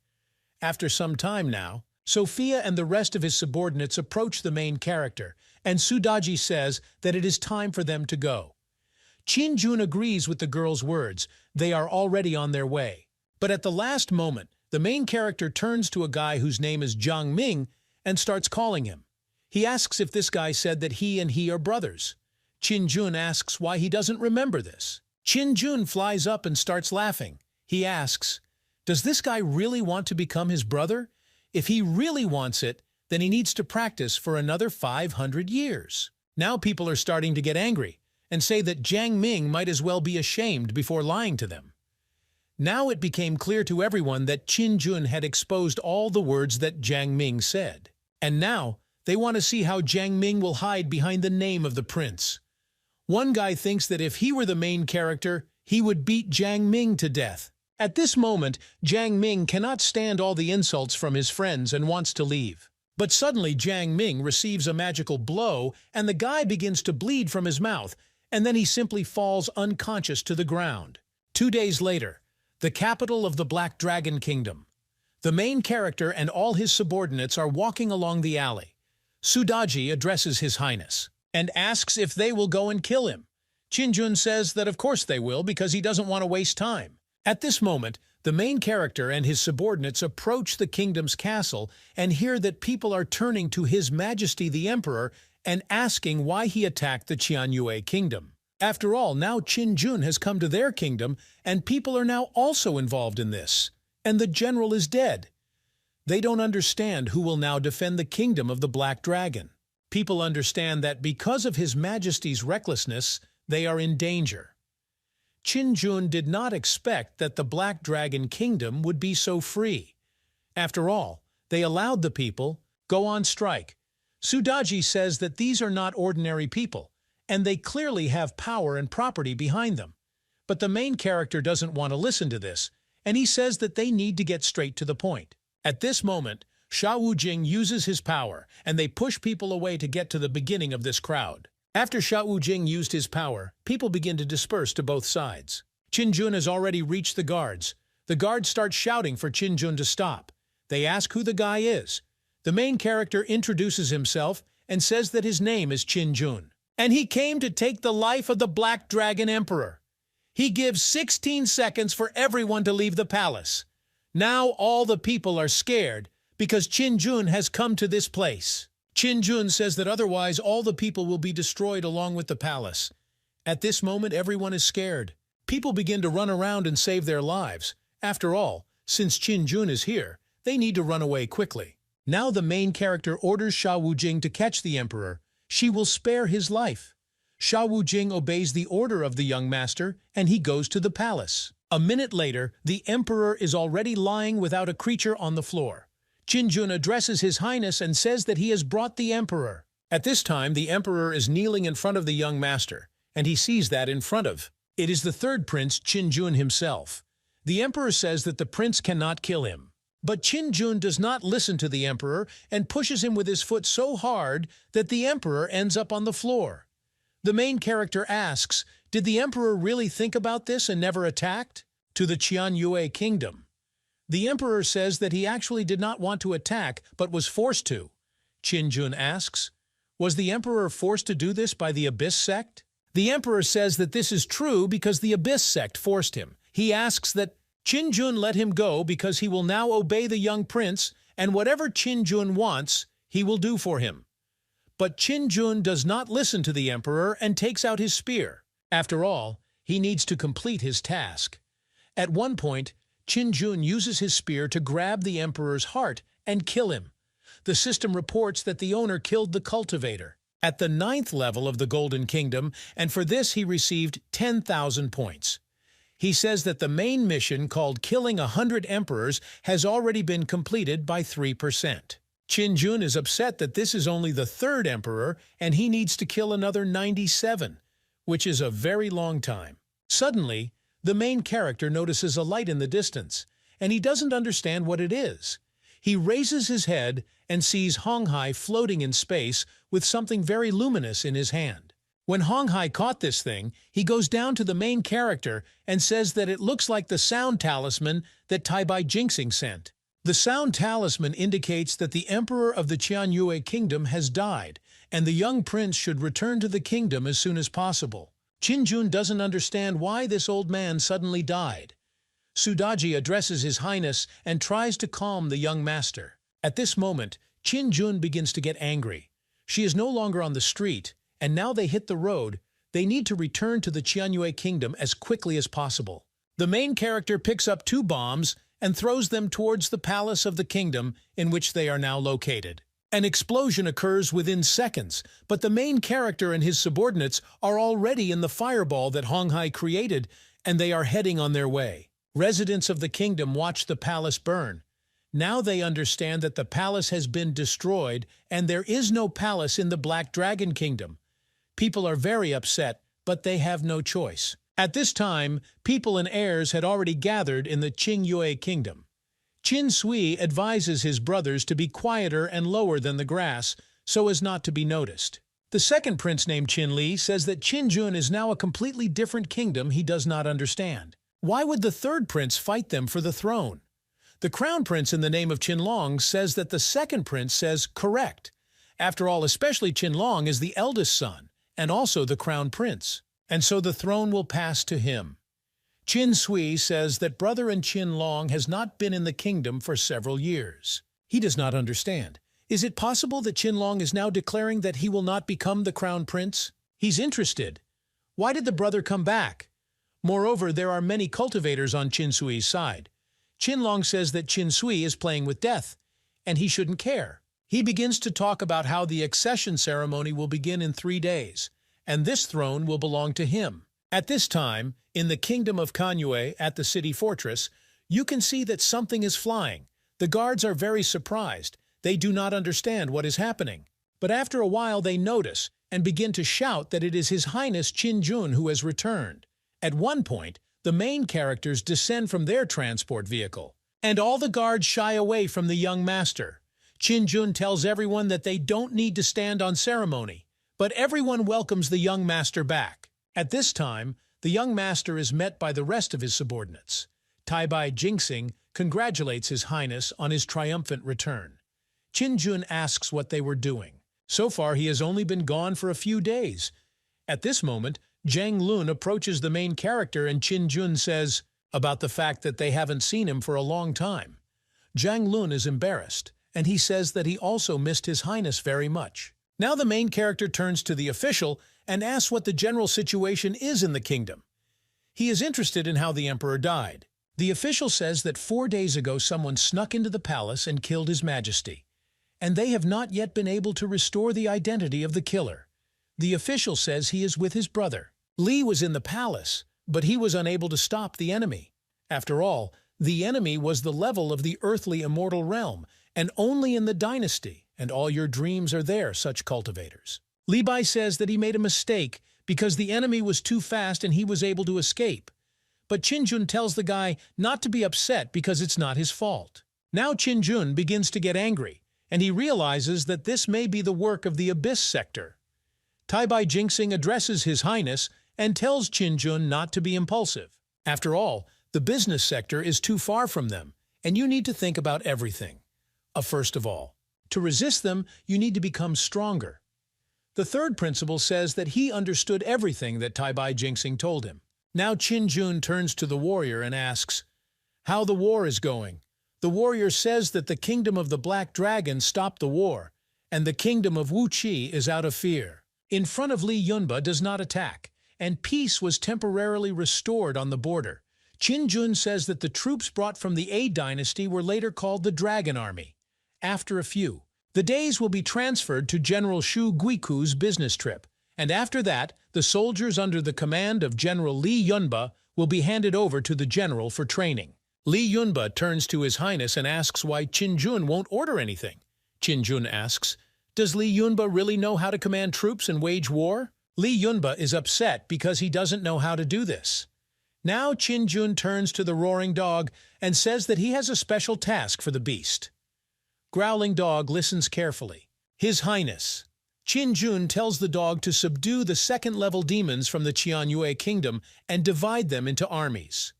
After some time now, Sophia and the rest of his subordinates approach the main character, and Sudaji says that it is time for them to go. Qin Jun agrees with the girl's words. They are already on their way. But at the last moment, the main character turns to a guy whose name is Jiang Ming and starts calling him. He asks if this guy said that he and he are brothers. Qin Jun asks why he doesn't remember this. Qin Jun flies up and starts laughing. He asks, does this guy really want to become his brother? If he really wants it, then he needs to practice for another 500 years. Now people are starting to get angry and say that Jiang Ming might as well be ashamed before lying to them. Now it became clear to everyone that Qin Jun had exposed all the words that Jiang Ming said. And now, they want to see how Jiang Ming will hide behind the name of the prince. One guy thinks that if he were the main character, he would beat Jiang Ming to death. At this moment, Jiang Ming cannot stand all the insults from his friends and wants to leave. But suddenly Jiang Ming receives a magical blow and the guy begins to bleed from his mouth, and then he simply falls unconscious to the ground. 2 days later, the capital of the Black Dragon Kingdom. The main character and all his subordinates are walking along the alley. Sudaji addresses His Highness and asks if they will go and kill him. Qin Jun says that of course they will because he doesn't want to waste time. At this moment, the main character and his subordinates approach the kingdom's castle and hear that people are turning to His Majesty the Emperor and asking why he attacked the Qianyue kingdom. After all, now Qin Jun has come to their kingdom and people are now also involved in this. And the general is dead. They don't understand who will now defend the kingdom of the Black Dragon. People understand that because of His Majesty's recklessness, they are in danger. Qin Jun did not expect that the Black Dragon Kingdom would be so free. After all, they allowed the people go on strike. Sudaji says that these are not ordinary people, and they clearly have power and property behind them. But the main character doesn't want to listen to this, and he says that they need to get straight to the point. At this moment, Sha Wujing uses his power, and they push people away to get to the beginning of this crowd. After Sha Wujing used his power, people begin to disperse to both sides. Qin Jun has already reached the guards. The guards start shouting for Qin Jun to stop. They ask who the guy is. The main character introduces himself and says that his name is Qin Jun. And he came to take the life of the Black Dragon Emperor. He gives 16 seconds for everyone to leave the palace. Now all the people are scared because Qin Jun has come to this place. Qin Jun says that otherwise all the people will be destroyed along with the palace. At this moment, everyone is scared. People begin to run around and save their lives. After all, since Qin Jun is here, they need to run away quickly. Now the main character orders Sha Wujing to catch the emperor. She will spare his life. Sha Wujing obeys the order of the young master, and he goes to the palace. A minute later, the emperor is already lying without a creature on the floor. Qin Jun addresses His Highness and says that he has brought the emperor. At this time, the emperor is kneeling in front of the young master, and he sees that in front of it is the third prince, Qin Jun himself. The emperor says that the prince cannot kill him. But Qin Jun does not listen to the emperor and pushes him with his foot so hard that the emperor ends up on the floor. The main character asks, did the emperor really think about this and never attacked? To the Qianyue kingdom. The emperor says that he actually did not want to attack, but was forced to. Qin Jun asks, was the emperor forced to do this by the Abyss sect? The emperor says that this is true because the Abyss sect forced him. He asks that Qin Jun let him go because he will now obey the young prince, and whatever Qin Jun wants, he will do for him. But Qin Jun does not listen to the emperor and takes out his spear. After all, he needs to complete his task. At one point, Qin Jun uses his spear to grab the emperor's heart and kill him. The system reports that the owner killed the cultivator at the 9th level of the Golden Kingdom, and for this he received 10,000 points. He says that the main mission, called Killing 100 Emperors, has already been completed by 3%. Qin Jun is upset that this is only the 3rd emperor and he needs to kill another 97, which is a very long time. Suddenly, the main character notices a light in the distance, and he doesn't understand what it is. He raises his head and sees Hong Hai floating in space with something very luminous in his hand. When Hong Hai caught this thing, he goes down to the main character and says that it looks like the sound talisman that Tai Bai Jinxing sent. The sound talisman indicates that the emperor of the Qianyue kingdom has died, and the young prince should return to the kingdom as soon as possible. Qin Jun doesn't understand why this old man suddenly died. Sudaji addresses His Highness and tries to calm the young master. At this moment, Qin Jun begins to get angry. She is no longer on the street, and now they hit the road. They need to return to the Qianyue kingdom as quickly as possible. The main character picks up 2 bombs and throws them towards the palace of the kingdom in which they are now located. An explosion occurs within seconds, but the main character and his subordinates are already in the fireball that Hong Hai created, and they are heading on their way. Residents of the kingdom watch the palace burn. Now they understand that the palace has been destroyed and there is no palace in the Black Dragon Kingdom. People are very upset, but they have no choice. At this time, people and heirs had already gathered in the Qingyue Kingdom. Qin Sui advises his brothers to be quieter and lower than the grass so as not to be noticed. The second prince named Qin Li says that Qin Jun is now a completely different kingdom he does not understand. Why would the third prince fight them for the throne? The crown prince in the name of Qinlong says that the second prince says correct. After all, especially Qinlong is the eldest son and also the crown prince, and so the throne will pass to him. Qin Sui says that brother and Qinlong has not been in the kingdom for several years. He does not understand. Is it possible that Qinlong is now declaring that he will not become the crown prince? He's interested. Why did the brother come back? Moreover, there are many cultivators on Qin Sui's side. Qinlong says that Qin Sui is playing with death, and he shouldn't care. He begins to talk about how the accession ceremony will begin in 3 days, and this throne will belong to him. At this time, in the kingdom of Kanyue at the city fortress, you can see that something is flying. The guards are very surprised. They do not understand what is happening. But after a while they notice and begin to shout that it is His Highness Qin Jun who has returned. At one point, the main characters descend from their transport vehicle, and all the guards shy away from the young master. Qin Jun tells everyone that they don't need to stand on ceremony, but everyone welcomes the young master back. At this time, the young master is met by the rest of his subordinates. Taibai Jingxing congratulates His Highness on his triumphant return. Qin Jun asks what they were doing. So far, he has only been gone for a few days. At this moment, Zhang Lun approaches the main character and Qin Jun says about the fact that they haven't seen him for a long time. Zhang Lun is embarrassed, and he says that he also missed His Highness very much. Now the main character turns to the official and asks what the general situation is in the kingdom. He is interested in how the emperor died. The official says that 4 days ago someone snuck into the palace and killed His Majesty, and they have not yet been able to restore the identity of the killer. The official says he is with his brother. Li was in the palace, but he was unable to stop the enemy. After all, the enemy was the level of the earthly immortal realm, and only in the dynasty, and all your dreams are there, such cultivators. Li Bai says that he made a mistake because the enemy was too fast and he was able to escape. But Qin Jun tells the guy not to be upset because it's not his fault. Now Qin Jun begins to get angry, and he realizes that this may be the work of the Abyss sector. Taibai Jingxing addresses His Highness and tells Qin Jun not to be impulsive. After all, the business sector is too far from them, and you need to think about everything. First of all, to resist them, you need to become stronger. The third principle says that he understood everything that Taibai Jingxing told him. Now Qin Jun turns to the warrior and asks how the war is going. The warrior says that the kingdom of the Black Dragon stopped the war, and the kingdom of Wuqi is out of fear. In front of Li Yunba does not attack, and peace was temporarily restored on the border. Qin Jun says that the troops brought from the A dynasty were later called the Dragon Army. After a few, the days will be transferred to General Shu Guiku's business trip, and after that, the soldiers under the command of General Li Yunba will be handed over to the general for training. Li Yunba turns to His Highness and asks why Qin Jun won't order anything. Qin Jun asks, does Li Yunba really know how to command troops and wage war? Li Yunba is upset because he doesn't know how to do this. Now Qin Jun turns to the roaring dog and says that he has a special task for the beast. Growling Dog listens carefully. His Highness. Qin Jun tells the dog to subdue the second-level demons from the Qianyue Kingdom and divide them into armies.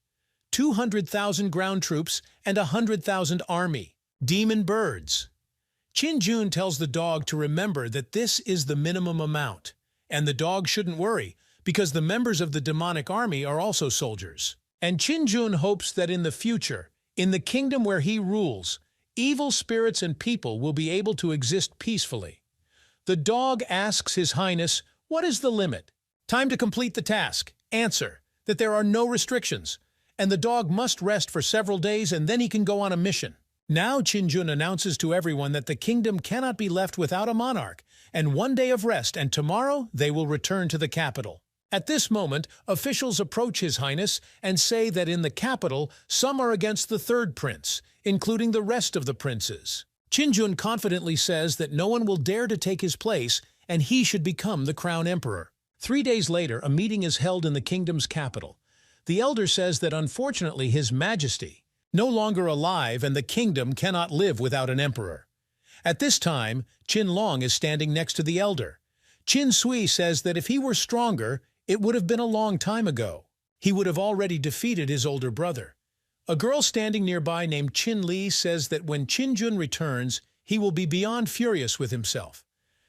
200,000 ground troops and 100,000 army. Demon birds. Qin Jun tells the dog to remember that this is the minimum amount, and the dog shouldn't worry because the members of the demonic army are also soldiers. And Qin Jun hopes that in the future, in the kingdom where he rules, evil spirits and people will be able to exist peacefully. The dog asks His Highness, what is the limit? Time to complete the task. Answer, that there are no restrictions, and the dog must rest for several days and then he can go on a mission. Now Qin Jun announces to everyone that the kingdom cannot be left without a monarch, and 1 day of rest, and tomorrow they will return to the capital. At this moment, officials approach His Highness and say that in the capital, some are against the third prince, including the rest of the princes. Qinjun confidently says that no one will dare to take his place and he should become the crown emperor. 3 days later, a meeting is held in the kingdom's capital. The elder says that unfortunately His Majesty, no longer alive and the kingdom cannot live without an emperor. At this time, Qin Long is standing next to the elder. Qin Sui says that if he were stronger, it would have been a long time ago. He would have already defeated his older brother. A girl standing nearby named Qin Li says that when Qinjun returns, he will be beyond furious with himself.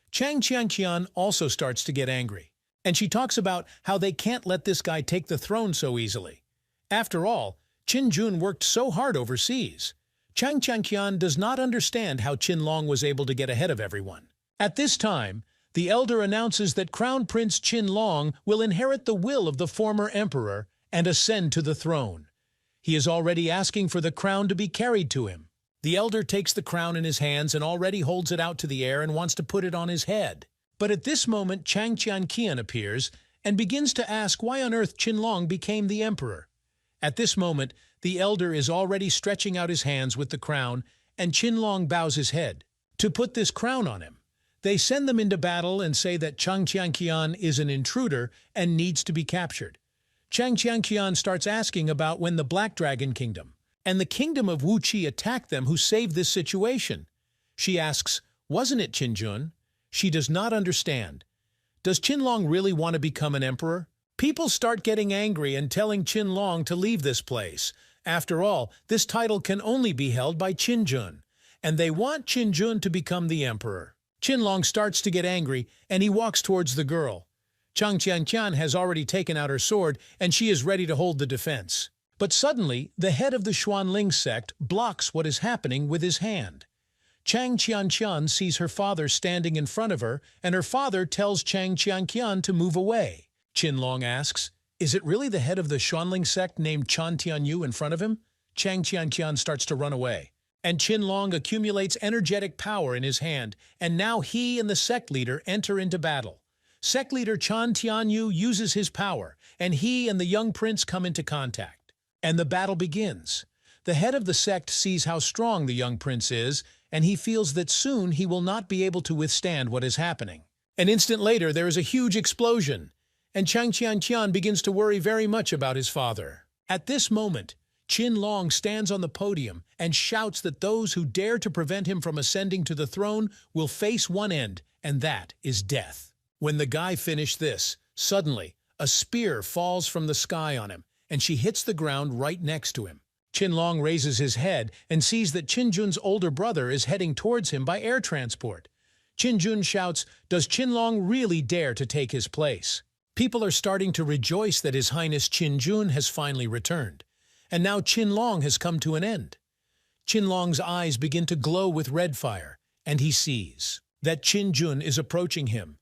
Chang Qianqian also starts to get angry, and she talks about how they can't let this guy take the throne so easily. After all, Qinjun worked so hard overseas. Chang Qianqian does not understand how Qin Long was able to get ahead of everyone. At this time, the elder announces that Crown Prince Qin Long will inherit the will of the former emperor and ascend to the throne. He is already asking for the crown to be carried to him. The elder takes the crown in his hands and already holds it out to the air and wants to put it on his head. But at this moment, Chang Qianqian appears and begins to ask why on earth Qin Long became the emperor. At this moment, the elder is already stretching out his hands with the crown, and Qin Long bows his head to put this crown on him. They send them into battle and say that Chang Qianqian is an intruder and needs to be captured. Chang Qianqian starts asking about when the Black Dragon Kingdom and the kingdom of Wuqi attacked them who saved this situation. She asks, wasn't it Qinjun? She does not understand. Does Qin Long really want to become an emperor? People start getting angry and telling Qin Long to leave this place. After all, this title can only be held by Qinjun, and they want Qinjun to become the emperor. Qin Long starts to get angry, and he walks towards the girl. Chang Qianqian has already taken out her sword, and she is ready to hold the defense. But suddenly, the head of the Xuanling sect blocks what is happening with his hand. Chang Qianqian sees her father standing in front of her, and her father tells Chang Qianqian to move away. Qin Long asks, is it really the head of the Xuanling sect named Chan Tianyu in front of him? Chang Qianqian starts to run away. And Qin Long accumulates energetic power in his hand, and now he and the sect leader enter into battle. Sect leader Chan Tianyu uses his power, and he and the young prince come into contact. And the battle begins. The head of the sect sees how strong the young prince is, and he feels that soon he will not be able to withstand what is happening. An instant later, there is a huge explosion, and Chang Qianqian begins to worry very much about his father. At this moment, Qin Long stands on the podium and shouts that those who dare to prevent him from ascending to the throne will face one end, and that is death. When the guy finished this, suddenly, a spear falls from the sky on him, and she hits the ground right next to him. Qin Long raises his head and sees that Qinjun's older brother is heading towards him by air transport. Qinjun shouts, does Qin Long really dare to take his place? People are starting to rejoice that His Highness Qinjun has finally returned. And now Qin Long has come to an end. Qin Long's eyes begin to glow with red fire, and he sees that Qinjun is approaching him.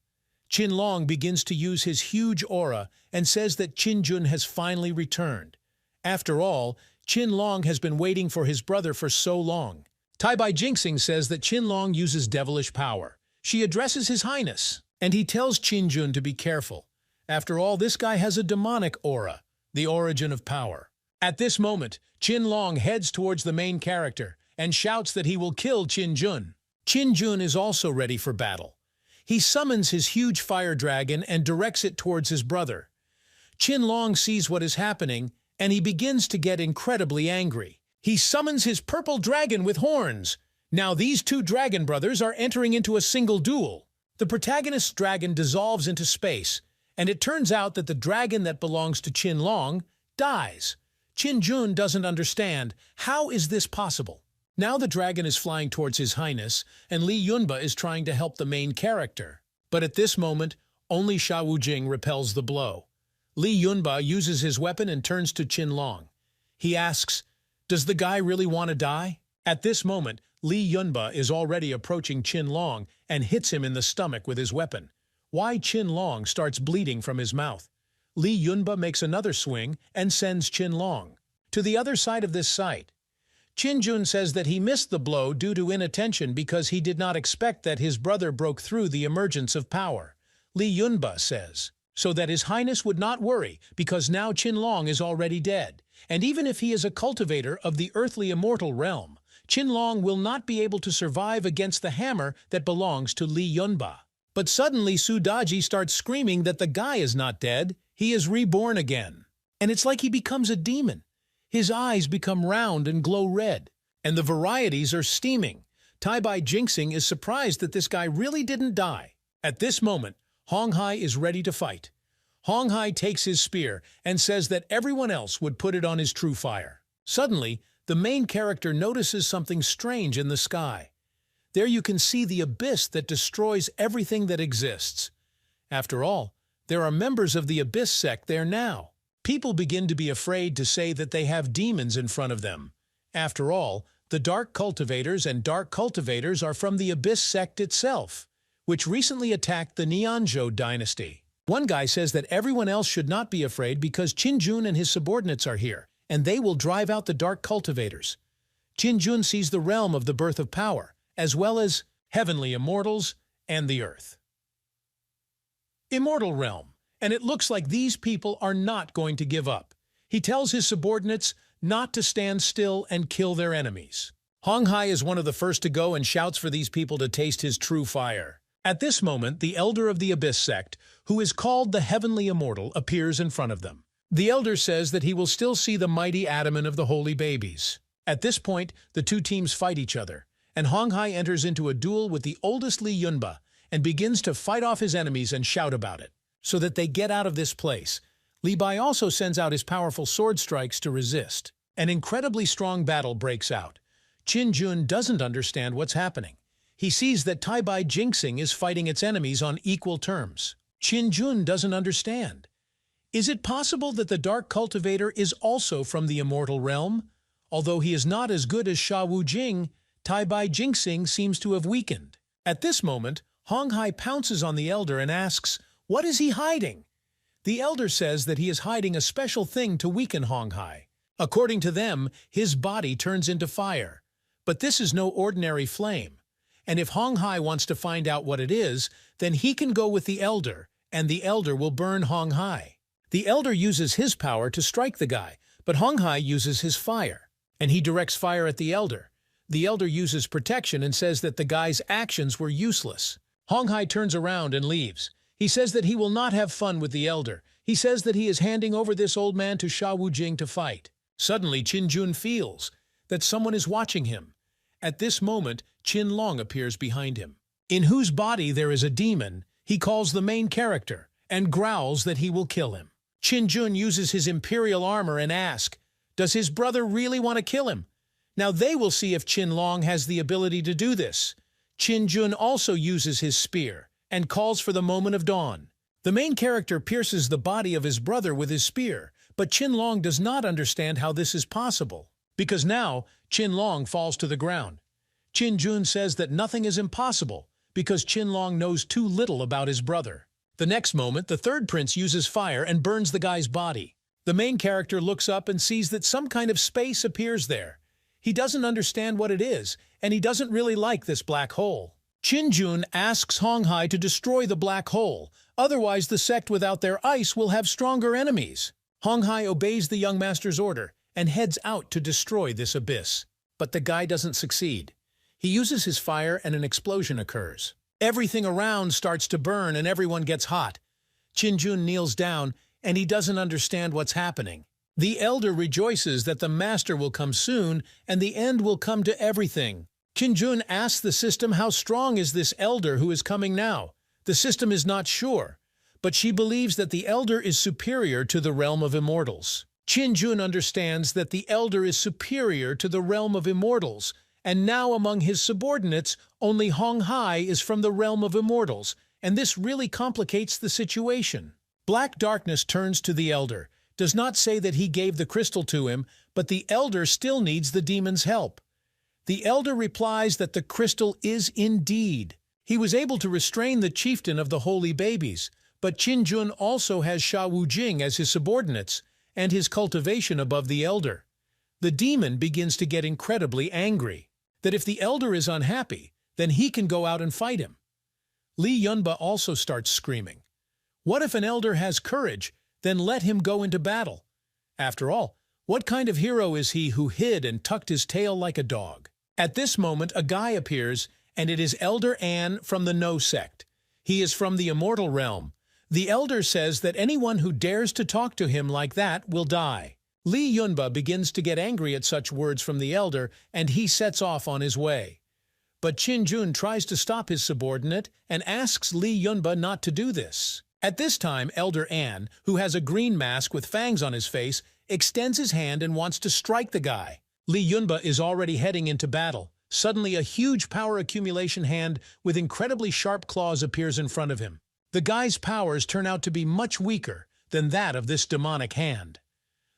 Qin Long begins to use his huge aura and says that Qinjun has finally returned. After all, Qin Long has been waiting for his brother for so long. Tai Bai Jinxing says that Qin Long uses devilish power. She addresses His Highness, and he tells Qinjun to be careful. After all, this guy has a demonic aura, the origin of power. At this moment, Qin Long heads towards the main character and shouts that he will kill Qinjun. Qinjun is also ready for battle. He summons his huge fire dragon and directs it towards his brother. Qin Long sees what is happening, and he begins to get incredibly angry. He summons his purple dragon with horns. Now these two dragon brothers are entering into a single duel. The protagonist's dragon dissolves into space, and it turns out that the dragon that belongs to Qin Long dies. Qinjun doesn't understand. How is this possible? Now the dragon is flying towards His Highness, and Li Yunba is trying to help the main character. But at this moment, only Sha Wujing repels the blow. Li Yunba uses his weapon and turns to Qin Long. He asks, does the guy really want to die? At this moment, Li Yunba is already approaching Qin Long and hits him in the stomach with his weapon. Why Qin Long starts bleeding from his mouth. Li Yunba makes another swing and sends Qin Long to the other side of this site. Qinjun says that he missed the blow due to inattention because he did not expect that his brother broke through the emergence of power. Li Yunba says, so that His Highness would not worry, because now Qinlong is already dead. And even if he is a cultivator of the earthly immortal realm, Qinlong will not be able to survive against the hammer that belongs to Li Yunba. But suddenly Su Daji starts screaming that the guy is not dead, he is reborn again. And it's like he becomes a demon. His eyes become round and glow red, and the varieties are steaming. Tai-Bai Jinxing is surprised that this guy really didn't die. At this moment, Hong Hai is ready to fight. Hong Hai takes his spear and says that everyone else would put it on his true fire. Suddenly, the main character notices something strange in the sky. There you can see the abyss that destroys everything that exists. After all, there are members of the Abyss sect there now. People begin to be afraid to say that they have demons in front of them. After all, the Dark Cultivators and Dark Cultivators are from the Abyss sect itself, which recently attacked the Nianzhou dynasty. One guy says that everyone else should not be afraid because Qin Jun and his subordinates are here, and they will drive out the Dark Cultivators. Qin Jun sees the realm of the birth of power, as well as heavenly immortals and the earth. Immortal realm, and it looks like these people are not going to give up. He tells his subordinates not to stand still and kill their enemies. Hong Hai is one of the first to go and shouts for these people to taste his true fire. At this moment, the elder of the Abyss sect, who is called the Heavenly Immortal, appears in front of them. The elder says that he will still see the mighty Adaman of the Holy Babies. At this point, the two teams fight each other, and Hong Hai enters into a duel with the oldest Li Yunba and begins to fight off his enemies and shout about it, so that they get out of this place. Li Bai also sends out his powerful sword strikes to resist. An incredibly strong battle breaks out. Qin Jun doesn't understand what's happening. He sees that Tai-Bai Jinxing is fighting its enemies on equal terms. Qin Jun doesn't understand. Is it possible that the Dark Cultivator is also from the immortal realm? Although he is not as good as Sha Wu Jing, Tai-Bai Jinxing seems to have weakened. At this moment, Hong Hai pounces on the elder and asks, "What is he hiding?" The elder says that he is hiding a special thing to weaken Hong Hai. According to them, his body turns into fire. But this is no ordinary flame. And if Hong Hai wants to find out what it is, then he can go with the elder, and the elder will burn Hong Hai. The elder uses his power to strike the guy, but Hong Hai uses his fire, and he directs fire at the elder. The elder uses protection and says that the guy's actions were useless. Hong Hai turns around and leaves. He says that he will not have fun with the elder. He says that he is handing over this old man to Sha Wu Jing to fight. Suddenly, Qin Jun feels that someone is watching him. At this moment, Qinlong appears behind him. In whose body there is a demon, he calls the main character and growls that he will kill him. Qin Jun uses his imperial armor and asks, does his brother really want to kill him? Now they will see if Qinlong has the ability to do this. Qin Jun also uses his spear and calls for the moment of dawn. The main character pierces the body of his brother with his spear, but Qinlong does not understand how this is possible, because now Qinlong falls to the ground. Qin Jun says that nothing is impossible because Qinlong knows too little about his brother. The next moment, the third prince uses fire and burns the guy's body. The main character looks up and sees that some kind of space appears there. He doesn't understand what it is, and he doesn't really like this black hole. Qin Jun asks Hong Hai to destroy the black hole, otherwise the sect without their ice will have stronger enemies. Hong Hai obeys the young master's order and heads out to destroy this abyss. But the guy doesn't succeed. He uses his fire and an explosion occurs. Everything around starts to burn and everyone gets hot. Qin Jun kneels down and he doesn't understand what's happening. The elder rejoices that the master will come soon and the end will come to everything. Qin Jun asks the system how strong is this elder who is coming now. The system is not sure, but she believes that the elder is superior to the realm of immortals. Qin Jun understands that the elder is superior to the realm of immortals, and now among his subordinates, only Hong Hai is from the realm of immortals, and this really complicates the situation. Black darkness turns to the elder, does not say that he gave the crystal to him, but the elder still needs the demon's help. The elder replies that the crystal is indeed. He was able to restrain the chieftain of the holy babies, but Qin Jun also has Sha Wu Jing as his subordinates, and his cultivation above the elder. The demon begins to get incredibly angry, that if the elder is unhappy, then he can go out and fight him. Li Yunba also starts screaming. What if an elder has courage? Then let him go into battle. After all, what kind of hero is he who hid and tucked his tail like a dog? At this moment, a guy appears, and it is Elder An from the No sect. He is from the immortal realm. The elder says that anyone who dares to talk to him like that will die. Lee Yunba begins to get angry at such words from the elder, and he sets off on his way. But Qin Jun tries to stop his subordinate and asks Lee Yunba not to do this. At this time, Elder An, who has a green mask with fangs on his face, extends his hand and wants to strike the guy. Lee Yunba is already heading into battle. Suddenly, a huge power accumulation hand with incredibly sharp claws appears in front of him. The guy's powers turn out to be much weaker than that of this demonic hand.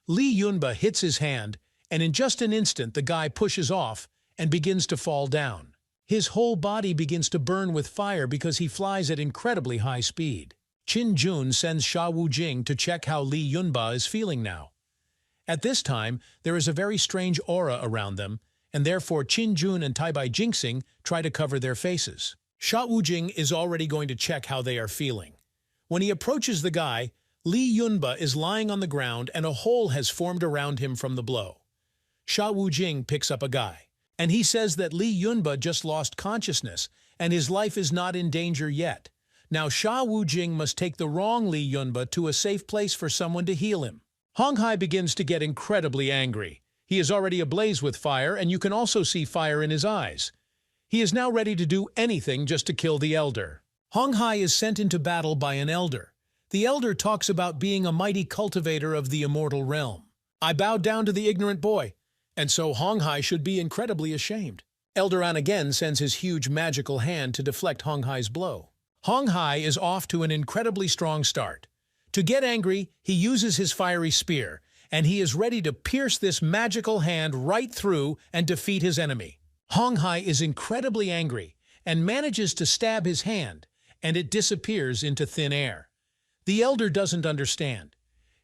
Lee Yunba hits his hand, and in just an instant the guy pushes off and begins to fall down. His whole body begins to burn with fire because he flies at incredibly high speed. Qin Jun sends Sha Wujing to check how Lee Yunba is feeling now. At this time, there is a very strange aura around them, and therefore Qin Jun and Taibai Jinxing try to cover their faces. Sha Wujing is already going to check how they are feeling. When he approaches the guy, Lee Yunba is lying on the ground and a hole has formed around him from the blow. Sha Wujing picks up a guy, and he says that Lee Yunba just lost consciousness and his life is not in danger yet. Now Sha Wujing must take the wrong Lee Yunba to a safe place for someone to heal him. Hong Hai begins to get incredibly angry. He is already ablaze with fire, and you can also see fire in his eyes. He is now ready to do anything just to kill the elder. Hong Hai is sent into battle by an elder. The elder talks about being a mighty cultivator of the immortal realm. I bowed down to the ignorant boy, and so Hong Hai should be incredibly ashamed. Elder An again sends his huge magical hand to deflect Hong Hai's blow. Hong Hai is off to an incredibly strong start. To get angry, he uses his fiery spear, and he is ready to pierce this magical hand right through and defeat his enemy. Hong Hai is incredibly angry and manages to stab his hand, and it disappears into thin air. The elder doesn't understand.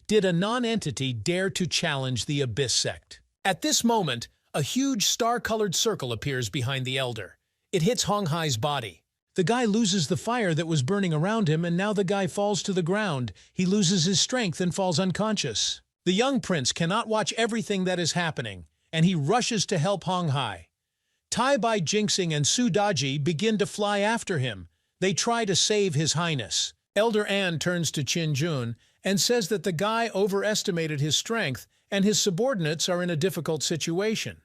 Did a non-entity dare to challenge the Abyss sect? At this moment, a huge star-colored circle appears behind the elder. It hits Hong Hai's body. The guy loses the fire that was burning around him, and now the guy falls to the ground. He loses his strength and falls unconscious. The young prince cannot watch everything that is happening, and he rushes to help Hong Hai. Taibai Jinxing and Su Daji begin to fly after him. They try to save His Highness. Elder An turns to Qin Jun and says that the guy overestimated his strength and his subordinates are in a difficult situation.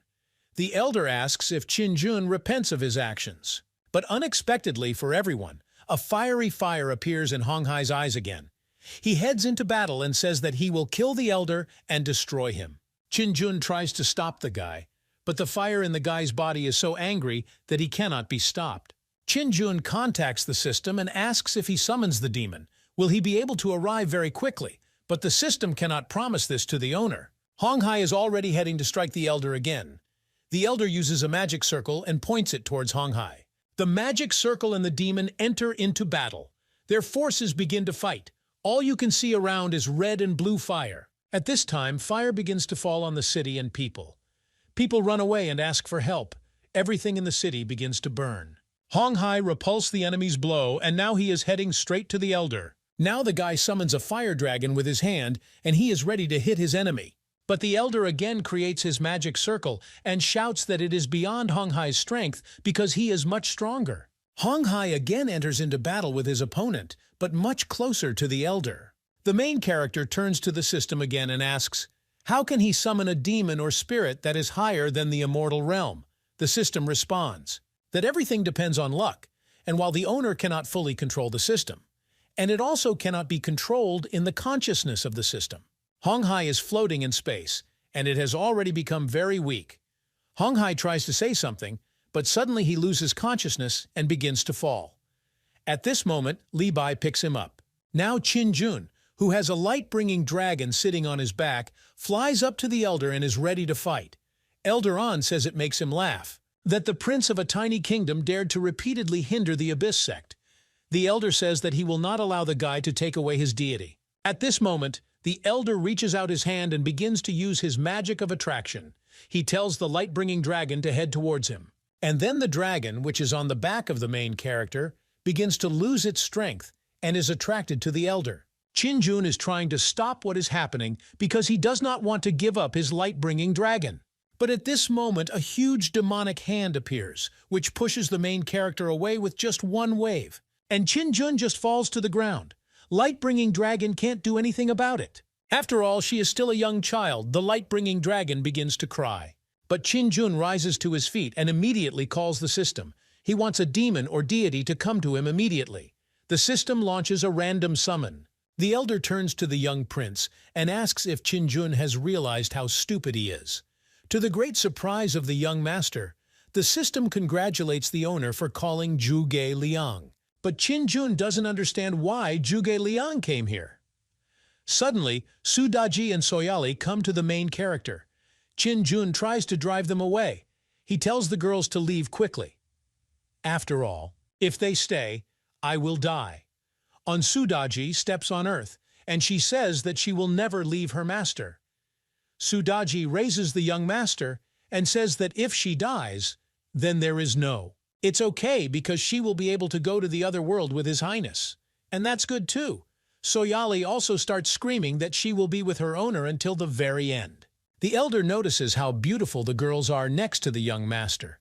The elder asks if Qin Jun repents of his actions. But unexpectedly for everyone, a fiery fire appears in Hong Hai's eyes again. He heads into battle and says that he will kill the elder and destroy him. Qin Jun tries to stop the guy, but the fire in the guy's body is so angry that he cannot be stopped. Qin Jun contacts the system and asks if he summons the demon. Will he be able to arrive very quickly? But the system cannot promise this to the owner. Hong Hai is already heading to strike the elder again. The elder uses a magic circle and points it towards Hong Hai. The magic circle and the demon enter into battle. Their forces begin to fight. All you can see around is red and blue fire. At this time, fire begins to fall on the city and people. People run away and ask for help. Everything in the city begins to burn. Hong Hai repulsed the enemy's blow, and now he is heading straight to the elder. Now the guy summons a fire dragon with his hand, and he is ready to hit his enemy. But the elder again creates his magic circle and shouts that it is beyond Hong Hai's strength because he is much stronger. Hong Hai again enters into battle with his opponent, but much closer to the elder. The main character turns to the system again and asks, how can he summon a demon or spirit that is higher than the immortal realm? The system responds that everything depends on luck, and while the owner cannot fully control the system, and it also cannot be controlled in the consciousness of the system. Hong Hai is floating in space, and it has already become very weak. Hong Hai tries to say something, but suddenly he loses consciousness and begins to fall. At this moment, Li Bai picks him up. Now Qin Jun, who has a light-bringing dragon sitting on his back, flies up to the elder and is ready to fight. Elder An says it makes him laugh, that the prince of a tiny kingdom dared to repeatedly hinder the Abyss sect. The elder says that he will not allow the guy to take away his deity. At this moment, the elder reaches out his hand and begins to use his magic of attraction. He tells the light-bringing dragon to head towards him. And then the dragon, which is on the back of the main character, begins to lose its strength, and is attracted to the elder. Qin is trying to stop what is happening because he does not want to give up his light-bringing dragon. But at this moment, a huge demonic hand appears, which pushes the main character away with just one wave. And Qin just falls to the ground. Light-bringing dragon can't do anything about it. After all, she is still a young child. The light-bringing dragon begins to cry. But Qin rises to his feet and immediately calls the system. He wants a demon or deity to come to him immediately. The system launches a random summon. The elder turns to the young prince and asks if Qin has realized how stupid he is. To the great surprise of the young master, the system congratulates the owner for calling Zhuge Liang. But Qin doesn't understand why Zhuge Liang came here. Suddenly, Su Daji and Soyali come to the main character. Qin tries to drive them away. He tells the girls to leave quickly. After all, if they stay, I will die. Su Daji steps on earth, and she says that she will never leave her master. Su Daji raises the young master and says that if she dies, then there is no. It's okay because she will be able to go to the other world with His Highness. And that's good too. Soyali also starts screaming that she will be with her owner until the very end. The elder notices how beautiful the girls are next to the young master.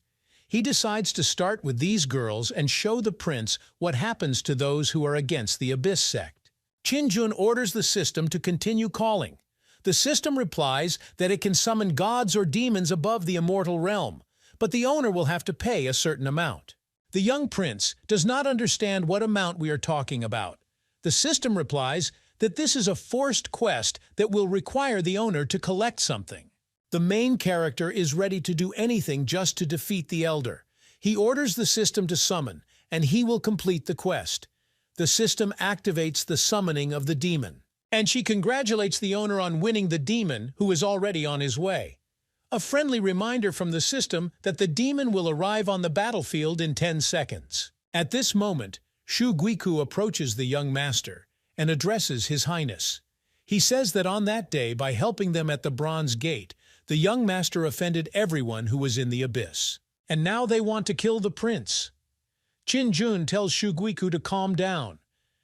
He decides to start with these girls and show the prince what happens to those who are against the Abyss sect. Qin orders the system to continue calling. The system replies that it can summon gods or demons above the immortal realm, but the owner will have to pay a certain amount. The young prince does not understand what amount we are talking about. The system replies that this is a forced quest that will require the owner to collect something. The main character is ready to do anything just to defeat the elder. He orders the system to summon, and he will complete the quest. The system activates the summoning of the demon, and she congratulates the owner on winning the demon, who is already on his way. A friendly reminder from the system that the demon will arrive on the battlefield in 10 seconds. At this moment, Shu Guiku approaches the young master and addresses His Highness. He says that on that day, by helping them at the Bronze Gate, the young master offended everyone who was in the abyss. And now they want to kill the prince. Qin tells Shu Guiku to calm down.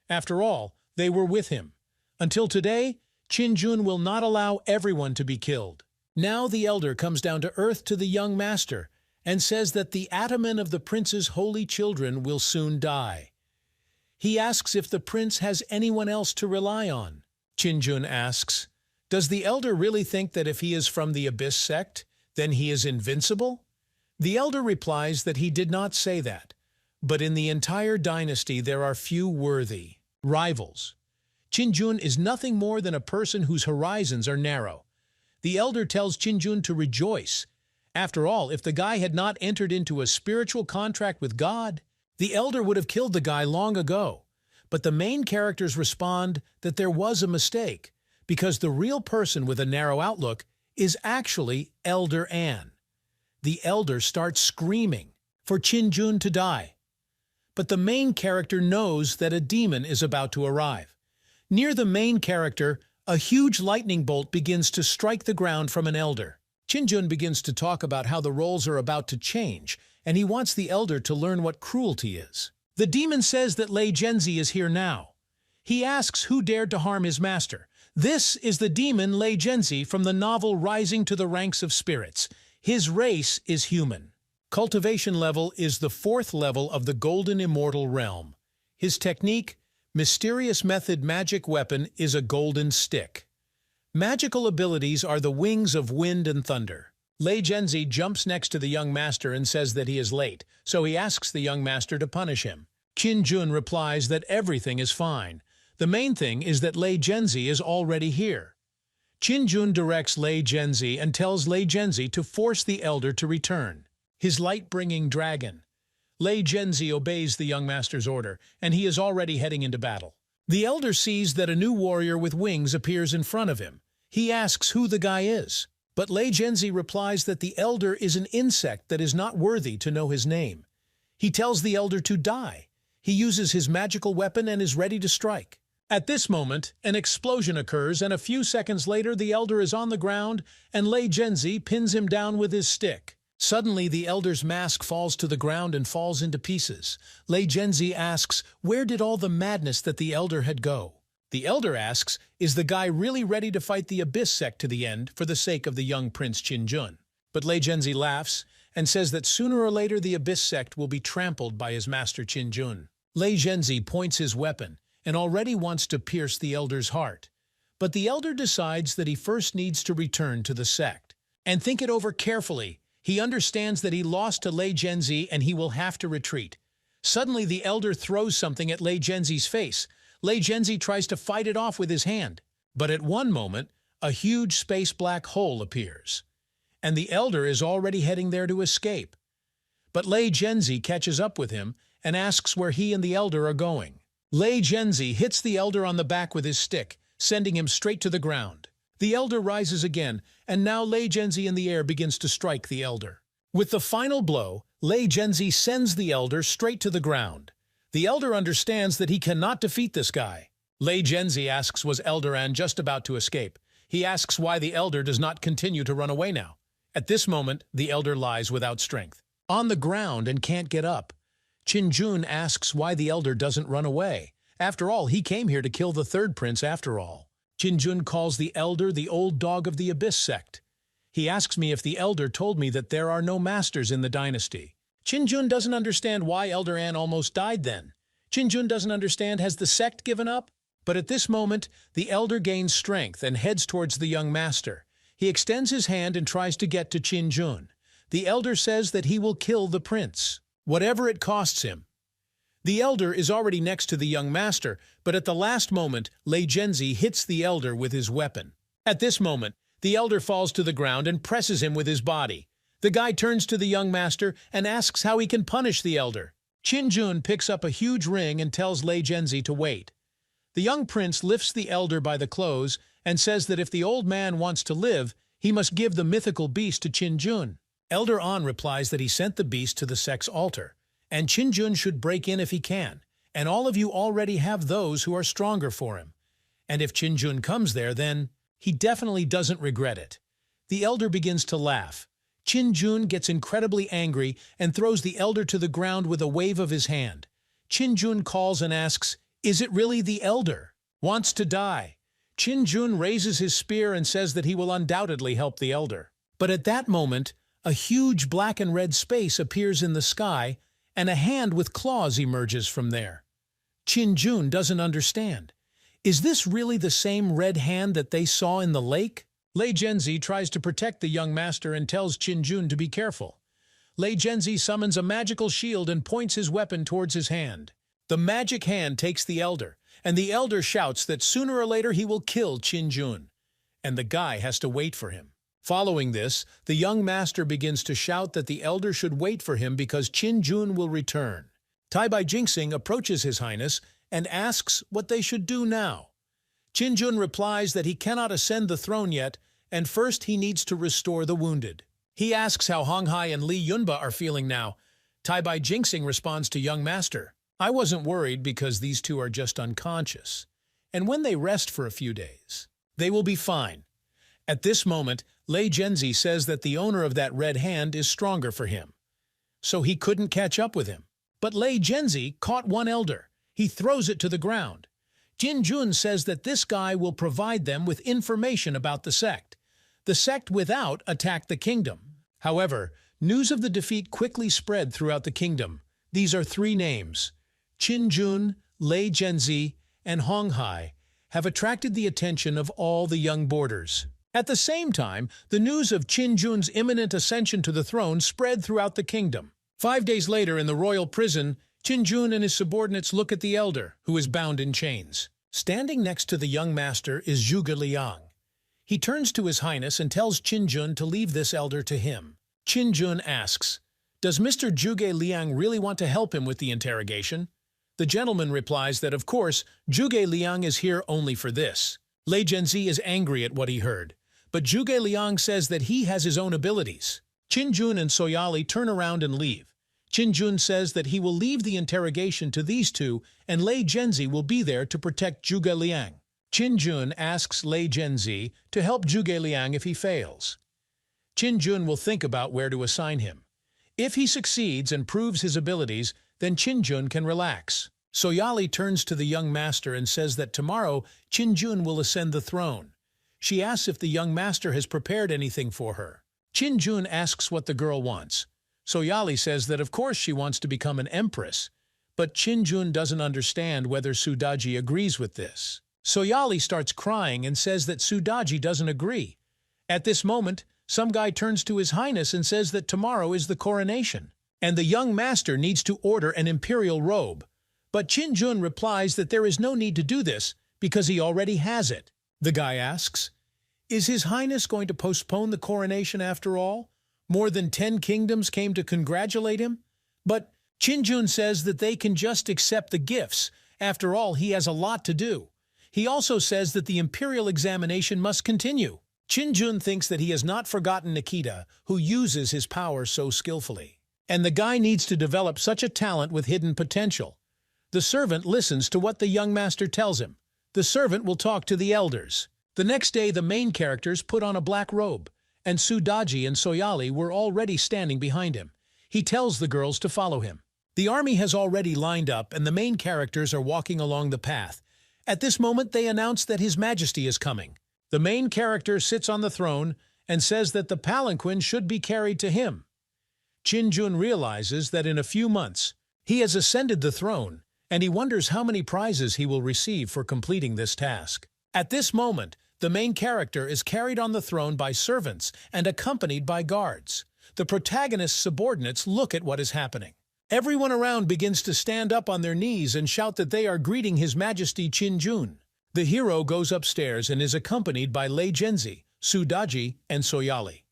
After all, they were with him. Until today, Qin will not allow everyone to be killed. Now the elder comes down to earth to the young master and says that the ataman of the prince's holy children will soon die. He asks if the prince has anyone else to rely on. Qin asks, does the elder really think that if he is from the Abyss sect, then he is invincible? The elder replies that he did not say that, but in the entire dynasty there are few worthy rivals. Qin is nothing more than a person whose horizons are narrow. The elder tells Qin to rejoice. After all, if the guy had not entered into a spiritual contract with God, the elder would have killed the guy long ago. But the main characters respond that there was a mistake, because the real person with a narrow outlook is actually Elder An. The elder starts screaming for Qin to die. But the main character knows that a demon is about to arrive. Near the main character, a huge lightning bolt begins to strike the ground from an elder. Qin begins to talk about how the roles are about to change, and he wants the elder to learn what cruelty is. The demon says that Lei Genzi is here now. He asks who dared to harm his master. This is the demon Lei Genzi from the novel Rising to the Ranks of Spirits. His race is human. Cultivation level is the 4th level of the Golden Immortal Realm. His technique, mysterious method magic weapon, is a golden stick. Magical abilities are the wings of wind and thunder. Lei Genzi jumps next to the young master and says that he is late, so he asks the young master to punish him. Qin replies that everything is fine. The main thing is that Lei Genzi is already here. Qin directs Lei Genzi and tells Lei Genzi to force the elder to return. His light-bringing dragon. Lei Genzi obeys the young master's order, and he is already heading into battle. The elder sees that a new warrior with wings appears in front of him. He asks who the guy is, but Lei Genzi replies that the elder is an insect that is not worthy to know his name. He tells the elder to die. He uses his magical weapon and is ready to strike. At this moment, an explosion occurs, and a few seconds later the elder is on the ground and Lei Genzi pins him down with his stick. Suddenly, the elder's mask falls to the ground and falls into pieces. Lei Genzi asks, where did all the madness that the elder had go? The elder asks, is the guy really ready to fight the Abyss sect to the end for the sake of the young Prince Qinjun? But Lei Genzi laughs and says that sooner or later the Abyss sect will be trampled by his master Qinjun. Lei Genzi points his weapon and already wants to pierce the elder's heart. But the elder decides that he first needs to return to the sect and think it over carefully. He understands that he lost to Lei Genzi and he will have to retreat. Suddenly, the elder throws something at Lei Genzi's face. Lei Genzi tries to fight it off with his hand. But at one moment, a huge space black hole appears. And the elder is already heading there to escape. But Lei Genzi catches up with him and asks where he and the elder are going. Lei Genzi hits the elder on the back with his stick, sending him straight to the ground. The elder rises again, and now Lei Genzi in the air begins to strike the elder. With the final blow, Lei Genzi sends the elder straight to the ground. The elder understands that he cannot defeat this guy. Lei Genzi asks was Elderan just about to escape. He asks why the elder does not continue to run away now. At this moment, the elder lies without strength, on the ground and can't get up. Qinjun asks why the elder doesn't run away. After all, he came here to kill the third prince after all. Qinjun calls the elder the old dog of the Abyss sect. He asks me if the elder told me that there are no masters in the dynasty. Qinjun doesn't understand why Elder An almost died then. Qinjun doesn't understand, has the sect given up? But at this moment, the elder gains strength and heads towards the young master. He extends his hand and tries to get to Qinjun. The elder says that he will kill the prince, whatever it costs him. The elder is already next to the young master, but at the last moment, Lei Genzi hits the elder with his weapon. At this moment, the elder falls to the ground and presses him with his body. The guy turns to the young master and asks how he can punish the elder. Qinjun picks up a huge ring and tells Lei Genzi to wait. The young prince lifts the elder by the clothes and says that if the old man wants to live, he must give the mythical beast to Qinjun. Elder An replies that he sent the beast to the sect's altar, and Qinjun should break in if he can, and all of you already have those who are stronger for him. And if Qinjun comes there, then he definitely doesn't regret it. The elder begins to laugh. Qinjun gets incredibly angry and throws the elder to the ground with a wave of his hand. Qinjun calls and asks, is it really the elder? Wants to die. Qinjun raises his spear and says that he will undoubtedly help the elder. But at that moment, a huge black and red space appears in the sky, and a hand with claws emerges from there. Qinjun doesn't understand. Is this really the same red hand that they saw in the lake? Lei Genzi tries to protect the young master and tells Qinjun to be careful. Lei Genzi summons a magical shield and points his weapon towards his hand. The magic hand takes the elder, and the elder shouts that sooner or later he will kill Qinjun, and the guy has to wait for him. Following this, the young master begins to shout that the elder should wait for him because Qinjun will return. Tai Bai Jinxing approaches His Highness and asks what they should do now. Qinjun replies that he cannot ascend the throne yet, and first he needs to restore the wounded. He asks how Hong Hai and Li Yunba are feeling now. Tai Bai Jinxing responds to young master, I wasn't worried because these two are just unconscious, and when they rest for a few days, they will be fine. At this moment, Lei Genzi says that the owner of that red hand is stronger for him, so he couldn't catch up with him. But Lei Genzi caught one elder. He throws it to the ground. Qinjun says that this guy will provide them with information about the sect. The sect without attacked the kingdom. However, news of the defeat quickly spread throughout the kingdom. These are three names. Qinjun, Lei Genzi, and Hong Hai have attracted the attention of all the young boarders. At the same time, the news of Qinjun's imminent ascension to the throne spread throughout the kingdom. 5 days later, in the royal prison, Qinjun and his subordinates look at the elder, who is bound in chains. Standing next to the young master is Zhuge Liang. He turns to His Highness and tells Qinjun to leave this elder to him. Qinjun asks, does Mr. Zhuge Liang really want to help him with the interrogation? The gentleman replies that, of course, Zhuge Liang is here only for this. Lei Genzi is angry at what he heard, but Zhuge Liang says that he has his own abilities. Qinjun and Soyali turn around and leave. Qinjun says that he will leave the interrogation to these two, and Lei Genzi will be there to protect Zhuge Liang. Qinjun asks Lei Genzi to help Zhuge Liang if he fails. Qin-jun will think about where to assign him. If he succeeds and proves his abilities, then Qin-jun can relax. Soyali turns to the young master and says that tomorrow Qin-jun will ascend the throne. She asks if the young master has prepared anything for her. Qin-jun asks what the girl wants. Soyali says that of course she wants to become an empress, but Qin-jun doesn't understand whether Sudaji agrees with this. Soyali starts crying and says that Sudaji doesn't agree. At this moment, some guy turns to His Highness and says that tomorrow is the coronation, and the young master needs to order an imperial robe. But Qin-jun replies that there is no need to do this because he already has it. The guy asks, "Is His Highness going to postpone the coronation after all? More than 10 kingdoms came to congratulate him?" But Qin-jun says that they can just accept the gifts. After all, he has a lot to do. He also says that the imperial examination must continue. Qin-jun thinks that he has not forgotten Nikita, who uses his power so skillfully. And the guy needs to develop such a talent with hidden potential. The servant listens to what the young master tells him. The servant will talk to the elders. The next day, the main characters put on a black robe, and Sudaji and Soyali were already standing behind him. He tells the girls to follow him. The army has already lined up, and the main characters are walking along the path. At this moment, they announce that His Majesty is coming. The main character sits on the throne and says that the palanquin should be carried to him. Qin-jun realizes that in a few months, he has ascended the throne, and he wonders how many prizes he will receive for completing this task. At this moment, the main character is carried on the throne by servants and accompanied by guards. The protagonist's subordinates look at what is happening. Everyone around begins to stand up on their knees and shout that they are greeting His Majesty Qin-jun. The hero goes upstairs and is accompanied by Lei Genzi, Sudaji, and Soyali.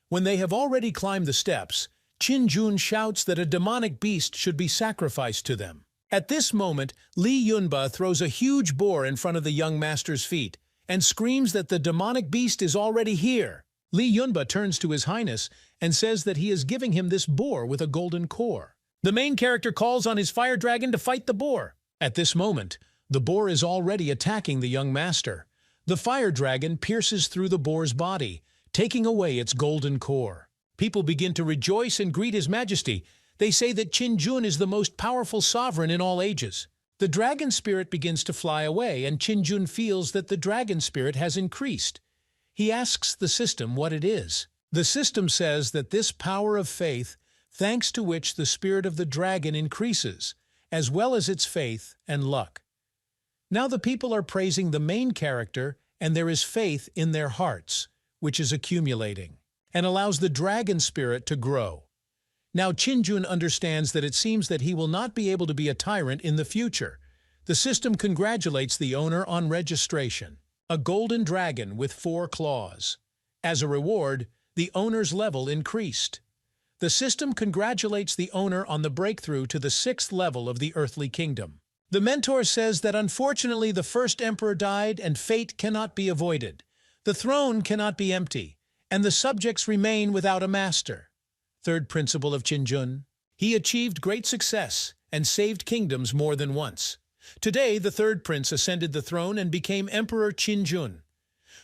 When they have already climbed the steps, Qin-jun shouts that a demonic beast should be sacrificed to them. At this moment, Li Yunba throws a huge boar in front of the young master's feet and screams that the demonic beast is already here. Li Yunba turns to His Highness and says that he is giving him this boar with a golden core. The main character calls on his fire dragon to fight the boar. At this moment, the boar is already attacking the young master. The fire dragon pierces through the boar's body, taking away its golden core. People begin to rejoice and greet His Majesty. They say that Qin-jun is the most powerful sovereign in all ages. The dragon spirit begins to fly away, and Qin-jun feels that the dragon spirit has increased. He asks the system what it is. The system says that this power of faith, thanks to which the spirit of the dragon increases, as well as its faith and luck. Now the people are praising the main character, and there is faith in their hearts, which is accumulating, and allows the dragon spirit to grow. Now Qin-jun understands that it seems that he will not be able to be a tyrant in the future. The system congratulates the owner on registration. A golden dragon with 4 claws. As a reward, the owner's level increased. The system congratulates the owner on the breakthrough to the 6th level of the earthly kingdom. The mentor says that unfortunately the first emperor died and fate cannot be avoided. The throne cannot be empty, and the subjects remain without a master. Third principle of Qin-jun. He achieved great success and saved kingdoms more than once. Today, the third prince ascended the throne and became Emperor Qin-jun.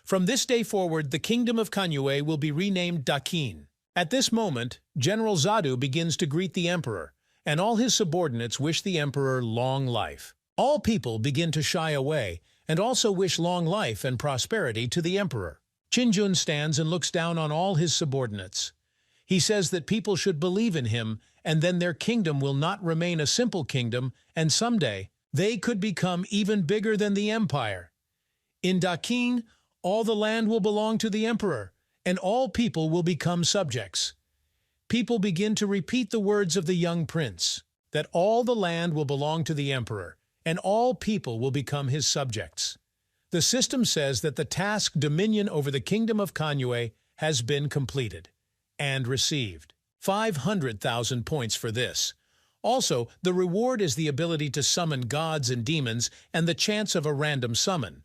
From this day forward, the kingdom of Kanyue will be renamed Dakin. At this moment, General Zadu begins to greet the emperor, and all his subordinates wish the emperor long life. All people begin to shy away and also wish long life and prosperity to the emperor. Qin-jun stands and looks down on all his subordinates. He says that people should believe in him, and then their kingdom will not remain a simple kingdom, and someday they could become even bigger than the empire. In Dakin, all the land will belong to the emperor, and all people will become subjects. People begin to repeat the words of the young prince, that all the land will belong to the emperor, and all people will become his subjects. The system says that the task dominion over the kingdom of Kanyue has been completed, and received 500,000 points for this. Also, the reward is the ability to summon gods and demons and the chance of a random summon.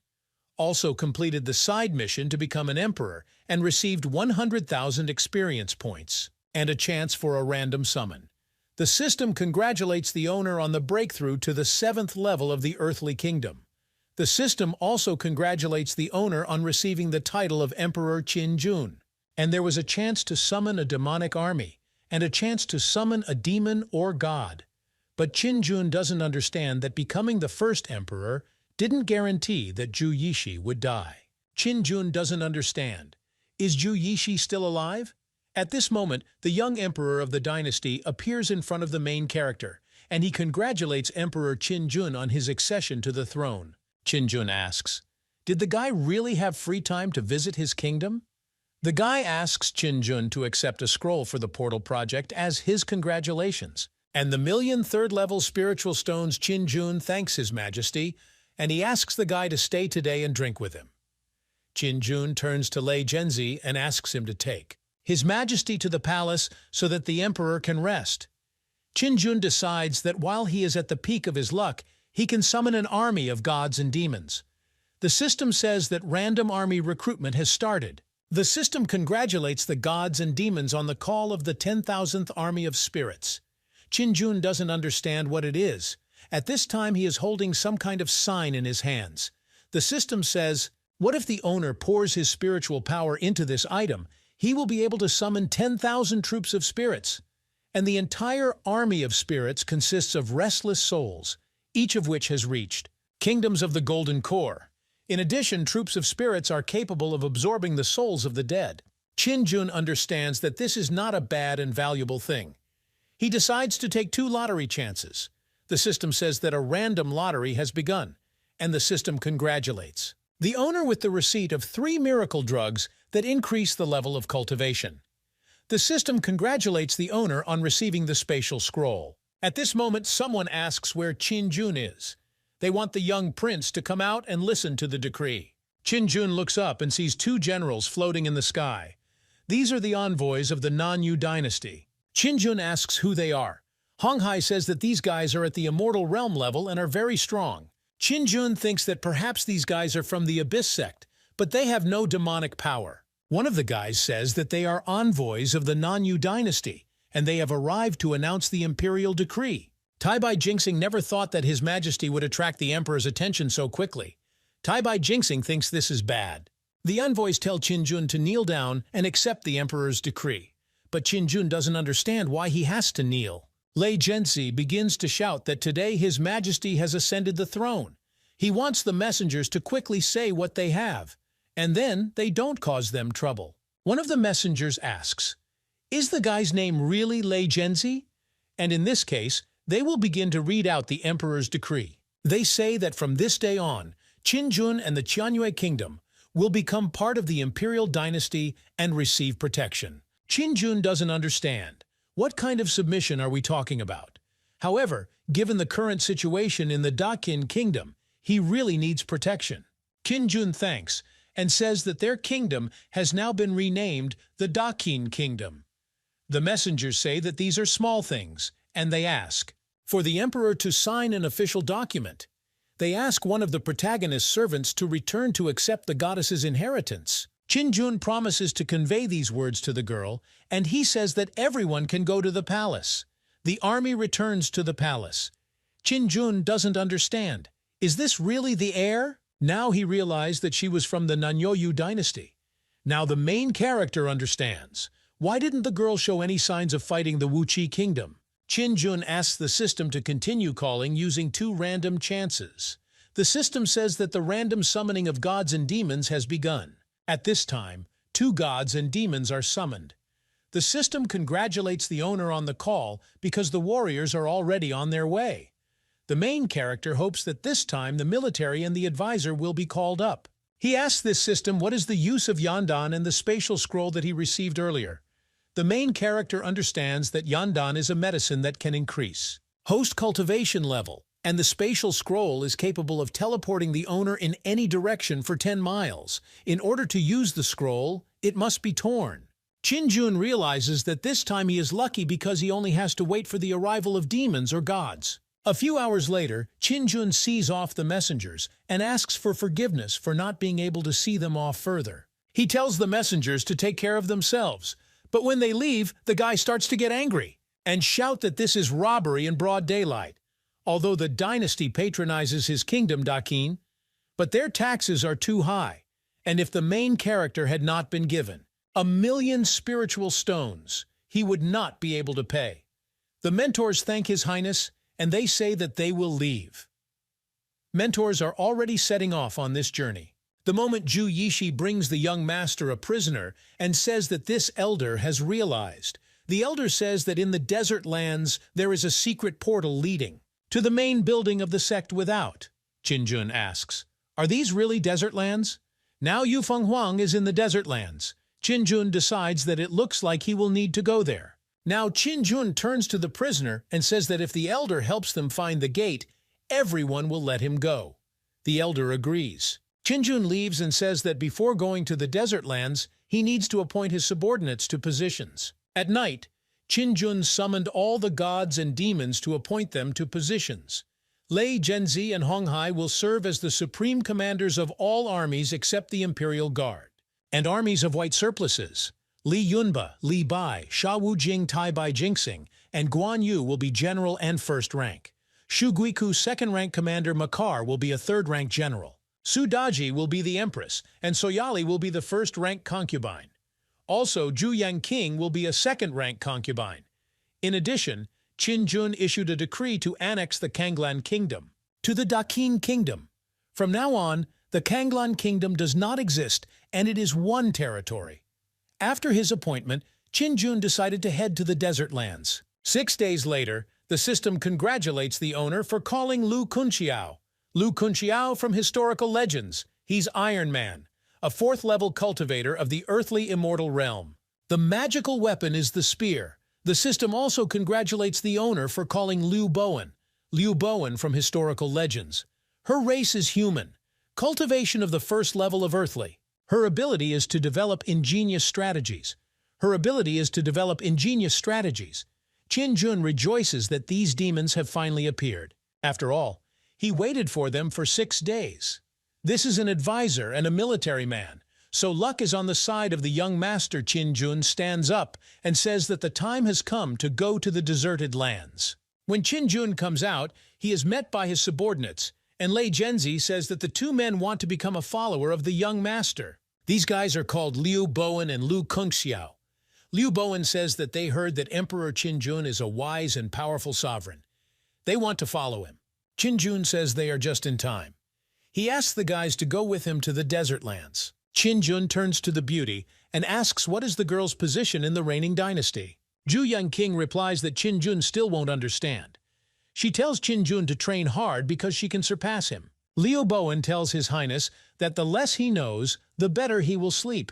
Also completed the side mission to become an emperor and received 100,000 experience points and a chance for a random summon. The system congratulates the owner on the breakthrough to the 7th level of the earthly kingdom. The system also congratulates the owner on receiving the title of Emperor Qin-jun. and there was a chance to summon a demonic army, and a chance to summon a demon or god. But Qin doesn't understand that becoming the first emperor didn't guarantee that Zhu Yishi would die. Qin doesn't understand. Is Zhu Yishi still alive? At this moment, the young emperor of the dynasty appears in front of the main character, and he congratulates Emperor Qin on his accession to the throne. Qin asks, "Did the guy really have free time to visit his kingdom?" The guy asks Qin to accept a scroll for the portal project as his congratulations. And the 1,000,000 third-level spiritual stones Qin thanks His Majesty, and he asks the guy to stay today and drink with him. Qin turns to Lei Zhenzi and asks him to take His Majesty to the palace so that the emperor can rest. Qin decides that while he is at the peak of his luck, he can summon an army of gods and demons. The system says that random army recruitment has started. The system congratulates the gods and demons on the call of the 10,000th army of spirits. Qin doesn't understand what it is. At this time he is holding some kind of sign in his hands. The system says, what if the owner pours his spiritual power into this item? He will be able to summon 10,000 troops of spirits. And the entire army of spirits consists of restless souls, each of which has reached kingdoms of the golden core. In addition, troops of spirits are capable of absorbing the souls of the dead. Qin understands that this is not a bad and valuable thing. He decides to take 2 lottery chances. The system says that a random lottery has begun, and the system congratulates the owner with the receipt of 3 miracle drugs that increase the level of cultivation. The system congratulates the owner on receiving the spatial scroll. At this moment, someone asks where Qin is. They want the young prince to come out and listen to the decree. Qin looks up and sees 2 generals floating in the sky. These are the envoys of the Non-Yu dynasty. Qin asks who they are. Honghai says that these guys are at the immortal realm level and are very strong. Qin thinks that perhaps these guys are from the Abyss sect, but they have no demonic power. One of the guys says that they are envoys of the Non-Yu dynasty, and they have arrived to announce the imperial decree. Tai-Bai Jinxing never thought that His Majesty would attract the Emperor's attention so quickly. Tai-Bai Jinxing thinks this is bad. The envoys tell Qin to kneel down and accept the Emperor's decree, but Qin doesn't understand why he has to kneel. Lei Zhenzi begins to shout that today His Majesty has ascended the throne. He wants the messengers to quickly say what they have, and then they don't cause them trouble. One of the messengers asks, "Is the guy's name really Lei Zhenzi?" And in this case, they will begin to read out the Emperor's decree. They say that from this day on, Qin and the Qianyue Kingdom will become part of the imperial dynasty and receive protection. Qin doesn't understand. What kind of submission are we talking about? However, given the current situation in the Dakin Kingdom, he really needs protection. Qin thanks and says that their kingdom has now been renamed the Dakin Kingdom. The messengers say that these are small things, and they ask for the emperor to sign an official document. They ask one of the protagonist's servants to return to accept the goddess's inheritance. Qin promises to convey these words to the girl, and he says that everyone can go to the palace. The army returns to the palace. Qin doesn't understand. Is this really the heir? Now he realized that she was from the Nanyoyu dynasty. Now the main character understands. Why didn't the girl show any signs of fighting the Wuqi kingdom? Qin asks the system to continue calling using 2 random chances. The system says that the random summoning of gods and demons has begun. At this time, 2 gods and demons are summoned. The system congratulates the owner on the call because the warriors are already on their way. The main character hopes that this time the military and the advisor will be called up. He asks this system what is the use of Yandan and the spatial scroll that he received earlier. The main character understands that Yandan is a medicine that can increase host cultivation level, and the spatial scroll is capable of teleporting the owner in any direction for 10 miles. In order to use the scroll, it must be torn. Qin realizes that this time he is lucky because he only has to wait for the arrival of demons or gods. A few hours later, Qin sees off the messengers and asks for forgiveness for not being able to see them off further. He tells the messengers to take care of themselves, but when they leave, the guy starts to get angry and shout that this is robbery in broad daylight. Although the dynasty patronizes his kingdom, Dakin, but their taxes are too high, and if the main character had not been given, 1,000,000 spiritual stones. He would not be able to pay. The mentors thank His Highness, and they say that they will leave. Mentors are already setting off on this journey. The moment Zhu Yishi brings the young master a prisoner and says that this elder has realized. The elder says that in the desert lands there is a secret portal leading to the main building of the sect without. Qinjun asks, "Are these really desert lands?" Now Yu Fenghuang is in the desert lands. Qinjun decides that it looks like he will need to go there. Now Qinjun turns to the prisoner and says that if the elder helps them find the gate, everyone will let him go. The elder agrees. Qinjun leaves and says that before going to the desert lands, he needs to appoint his subordinates to positions. At night, Qinjun summoned all the gods and demons to appoint them to positions. Lei Zhenzi and Honghai will serve as the supreme commanders of all armies except the Imperial Guard, and armies of white surplices. Li Yunba, Li Bai, Sha Wujing, Tai Bai Jinxing, and Guan Yu will be general and first rank. Shu Guiku second-rank commander Makar will be a third-rank general. Su Daji will be the empress, and Soyali will be the first-rank concubine. Also, Zhu Yangqing will be a second-rank concubine. In addition, Qinjun issued a decree to annex the Kanglan Kingdom to the Daqin Kingdom. From now on, the Kanglan Kingdom does not exist, and it is one territory. After his appointment, Qinjun decided to head to the desert lands. 6 days later, the system congratulates the owner for calling Lu Kunqiao. Lu Kunqiao from historical legends. He's Iron Man, a 4th-level cultivator of the earthly immortal realm. The magical weapon is the spear. The system also congratulates the owner for calling Liu Bowen from historical legends. Her race is human. Cultivation of the 1st level of earthly. Her ability is to develop ingenious strategies. Qinjun rejoices that these demons have finally appeared. After all, he waited for them for 6 days. This is an advisor and a military man, so luck is on the side of the young master. Qinjun stands up and says that the time has come to go to the deserted lands. When Qinjun comes out, he is met by his subordinates, and Lei Zhenzi says that the two men want to become a follower of the young master. These guys are called Liu Bowen and Lu Kunqiao. Liu Bowen says that they heard that Emperor Qinjun is a wise and powerful sovereign. They want to follow him. Qinjun says they are just in time. He asks the guys to go with him to the desert lands. Qinjun turns to the beauty and asks what is the girl's position in the reigning dynasty. Zhu Yangqing replies that Qinjun still won't understand. She tells Qinjun to train hard because she can surpass him. Liu Bowen tells His Highness that the less he knows, the better he will sleep.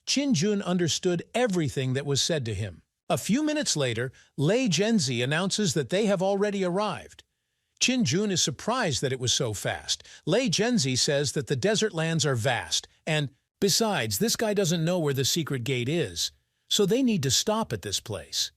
Qinjun understood everything that was said to him. A few minutes later, Lei Zhenzi announces that they have already arrived. Qinjun is surprised that it was so fast. Lei Zhenzi says that the desert lands are vast, and besides, this guy doesn't know where the secret gate is, so they need to stop at this place.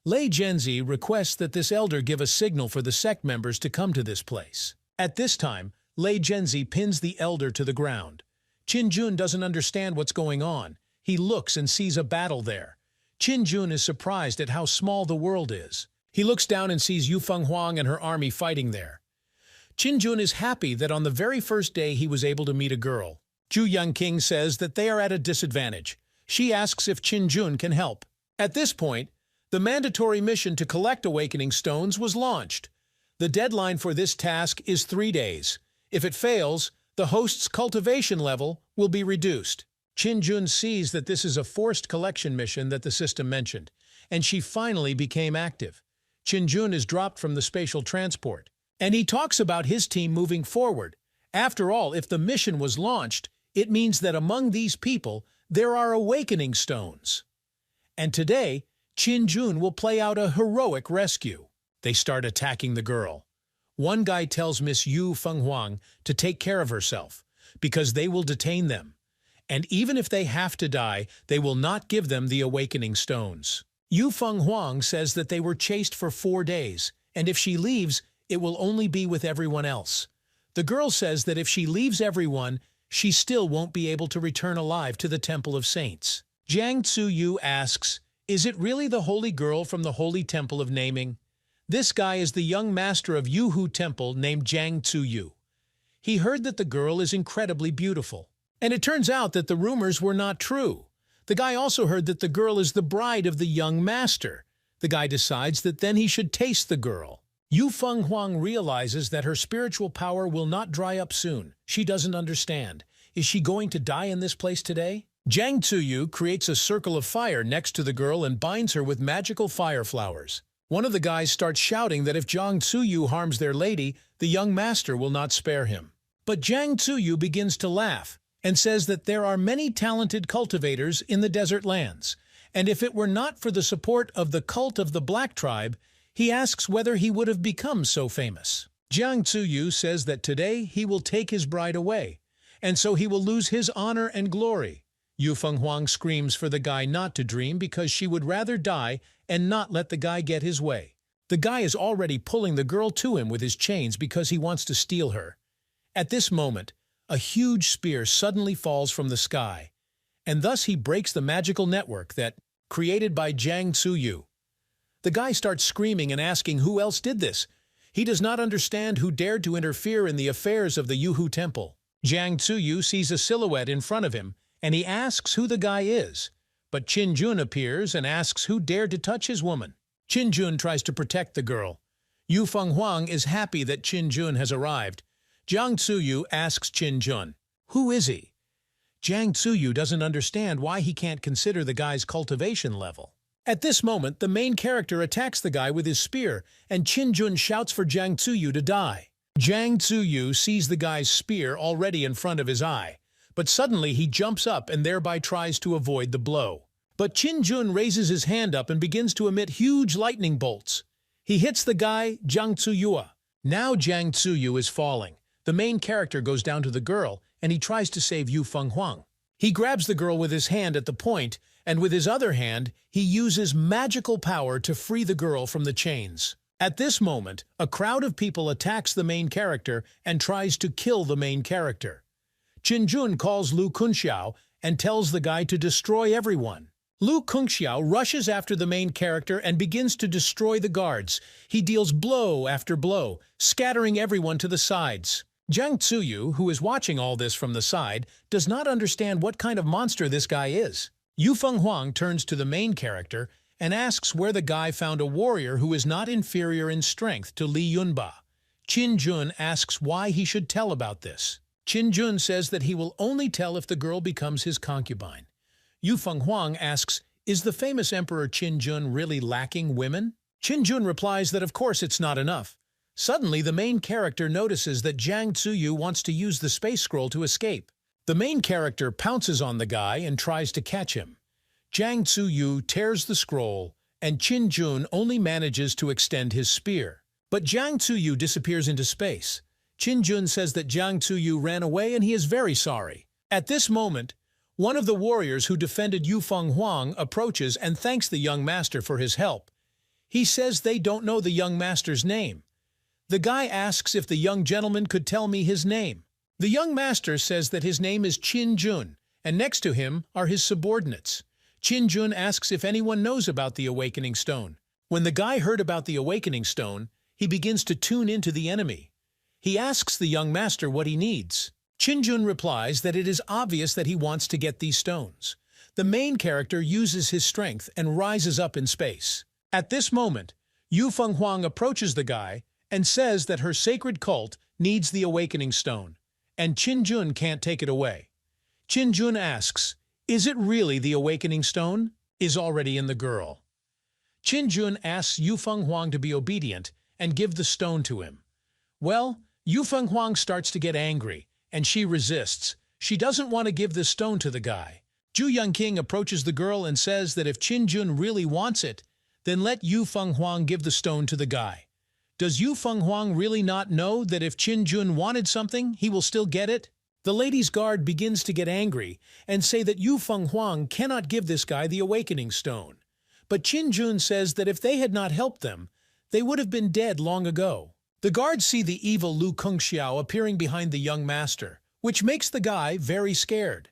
Lei Zhenzi requests that this elder give a signal for the sect members to come to this place. At this time, Lei Zhenzi pins the elder to the ground. Qinjun doesn't understand what's going on. He looks and sees a battle there. Qinjun is surprised at how small the world is. He looks down and sees Yu Fenghuang and her army fighting there. Qinjun is happy that on the very first day he was able to meet a girl. Zhu Yangqing says that they are at a disadvantage. She asks if Qinjun can help. At this point, the mandatory mission to collect awakening stones was launched. The deadline for this task is 3 days. If it fails, the host's cultivation level will be reduced. Qinjun sees that this is a forced collection mission that the system mentioned, and she finally became active. Qinjun is dropped from the spatial transport, and he talks about his team moving forward. After all, if the mission was launched, it means that among these people, there are awakening stones. And today, Qinjun will play out a heroic rescue. They start attacking the girl. One guy tells Miss Yu Fenghuang to take care of herself, because they will detain them. And even if they have to die, they will not give them the awakening stones. Yu Fenghuang says that they were chased for 4 days, and if she leaves, it will only be with everyone else. The girl says that if she leaves everyone, she still won't be able to return alive to the Temple of Saints. Jiang Tzuyu asks, "Is it really the holy girl from the Holy Temple of Naming?" This guy is the young master of Yuhu Temple named Jiang Tzuyu. He heard that the girl is incredibly beautiful. And it turns out that the rumors were not true. The guy also heard that the girl is the bride of the young master. The guy decides that then he should taste the girl. Yu Feng Huang realizes that her spiritual power will not dry up soon. She doesn't understand. Is she going to die in this place today? Jiang Tzuyu creates a circle of fire next to the girl and binds her with magical fire flowers. One of the guys starts shouting that if Jiang Tzuyu harms their lady, the young master will not spare him. But Jiang Tzuyu begins to laugh and says that there are many talented cultivators in the desert lands, and if it were not for the support of the cult of the Black Tribe, he asks whether he would have become so famous. Jiang Tzuyu says that today he will take his bride away, and so he will lose his honor and glory. Yu Feng Huang screams for the guy not to dream because she would rather die and not let the guy get his way. The guy is already pulling the girl to him with his chains because he wants to steal her. At this moment, a huge spear suddenly falls from the sky, and thus he breaks the magical network that created by Jiang Tzuyu. The guy starts screaming and asking who else did this. He does not understand who dared to interfere in the affairs of the Yuhu temple. Jiang Tzuyu sees a silhouette in front of him, and he asks who the guy is. But Qin Jun appears and asks who dared to touch his woman. Qin Jun tries to protect the girl. Yu Feng Huang is happy that Qin Jun has arrived. Jiang Tzuyu asks Qin Jun, "Who is he?" Jiang Tzuyu doesn't understand why he can't consider the guy's cultivation level. At this moment, the main character attacks the guy with his spear, and Qin Jun shouts for Jiang Tzuyu to die. Jiang Tzuyu sees the guy's spear already in front of his eye, but suddenly he jumps up and thereby tries to avoid the blow. But Qin Jun raises his hand up and begins to emit huge lightning bolts. He hits the guy, Jiang Tzuyu. Now Jiang Tzuyu is falling. The main character goes down to the girl, and he tries to save Yu Feng Huang. He grabs the girl with his hand at the point, and with his other hand, he uses magical power to free the girl from the chains. At this moment, a crowd of people attacks the main character and tries to kill the main character. Qin Jun calls Lu Kunxiao and tells the guy to destroy everyone. Lu Kunxiao rushes after the main character and begins to destroy the guards. He deals blow after blow, scattering everyone to the sides. Jiang Tzuyu, who is watching all this from the side, does not understand what kind of monster this guy is. Yu Feng Huang turns to the main character and asks where the guy found a warrior who is not inferior in strength to Li Yunba. Qin Jun asks why he should tell about this. Qin Jun says that he will only tell if the girl becomes his concubine. Yu Feng Huang asks, is the famous Emperor Qin Jun really lacking women? Qin Jun replies that of course it's not enough. Suddenly, the main character notices that Jiang Tzuyu wants to use the space scroll to escape. The main character pounces on the guy and tries to catch him. Jiang Tzuyu tears the scroll, and Qin Jun only manages to extend his spear. But Jiang Tzuyu disappears into space. Qin Jun says that Jiang Tzuyu ran away and he is very sorry. At this moment, one of the warriors who defended Yu Feng Huang approaches and thanks the young master for his help. He says they don't know the young master's name. The guy asks if the young gentleman could tell me his name. The young master says that his name is Qin Jun, and next to him are his subordinates. Qin Jun asks if anyone knows about the Awakening Stone. When the guy heard about the Awakening Stone, he begins to tune into the enemy. He asks the young master what he needs. Qin Jun replies that it is obvious that he wants to get these stones. The main character uses his strength and rises up in space. At this moment, Yu Feng Huang approaches the guy and says that her sacred cult needs the Awakening Stone, and Qin Jun can't take it away. Qin Jun asks, is it really the Awakening Stone? Is already in the girl. Qin Jun asks Yu Feng Huang to be obedient and give the stone to him. Well, Yu Feng Huang starts to get angry, and she resists. She doesn't want to give the stone to the guy. Zhu Yongqing approaches the girl and says that if Qin Jun really wants it, then let Yu Feng Huang give the stone to the guy. Does Yu Feng Huang really not know that if Qin Jun wanted something, he will still get it? The lady's guard begins to get angry and say that Yu Feng Huang cannot give this guy the Awakening Stone. But Qin Jun says that if they had not helped them, they would have been dead long ago. The guards see the evil Lu Kunxiao appearing behind the young master, which makes the guy very scared.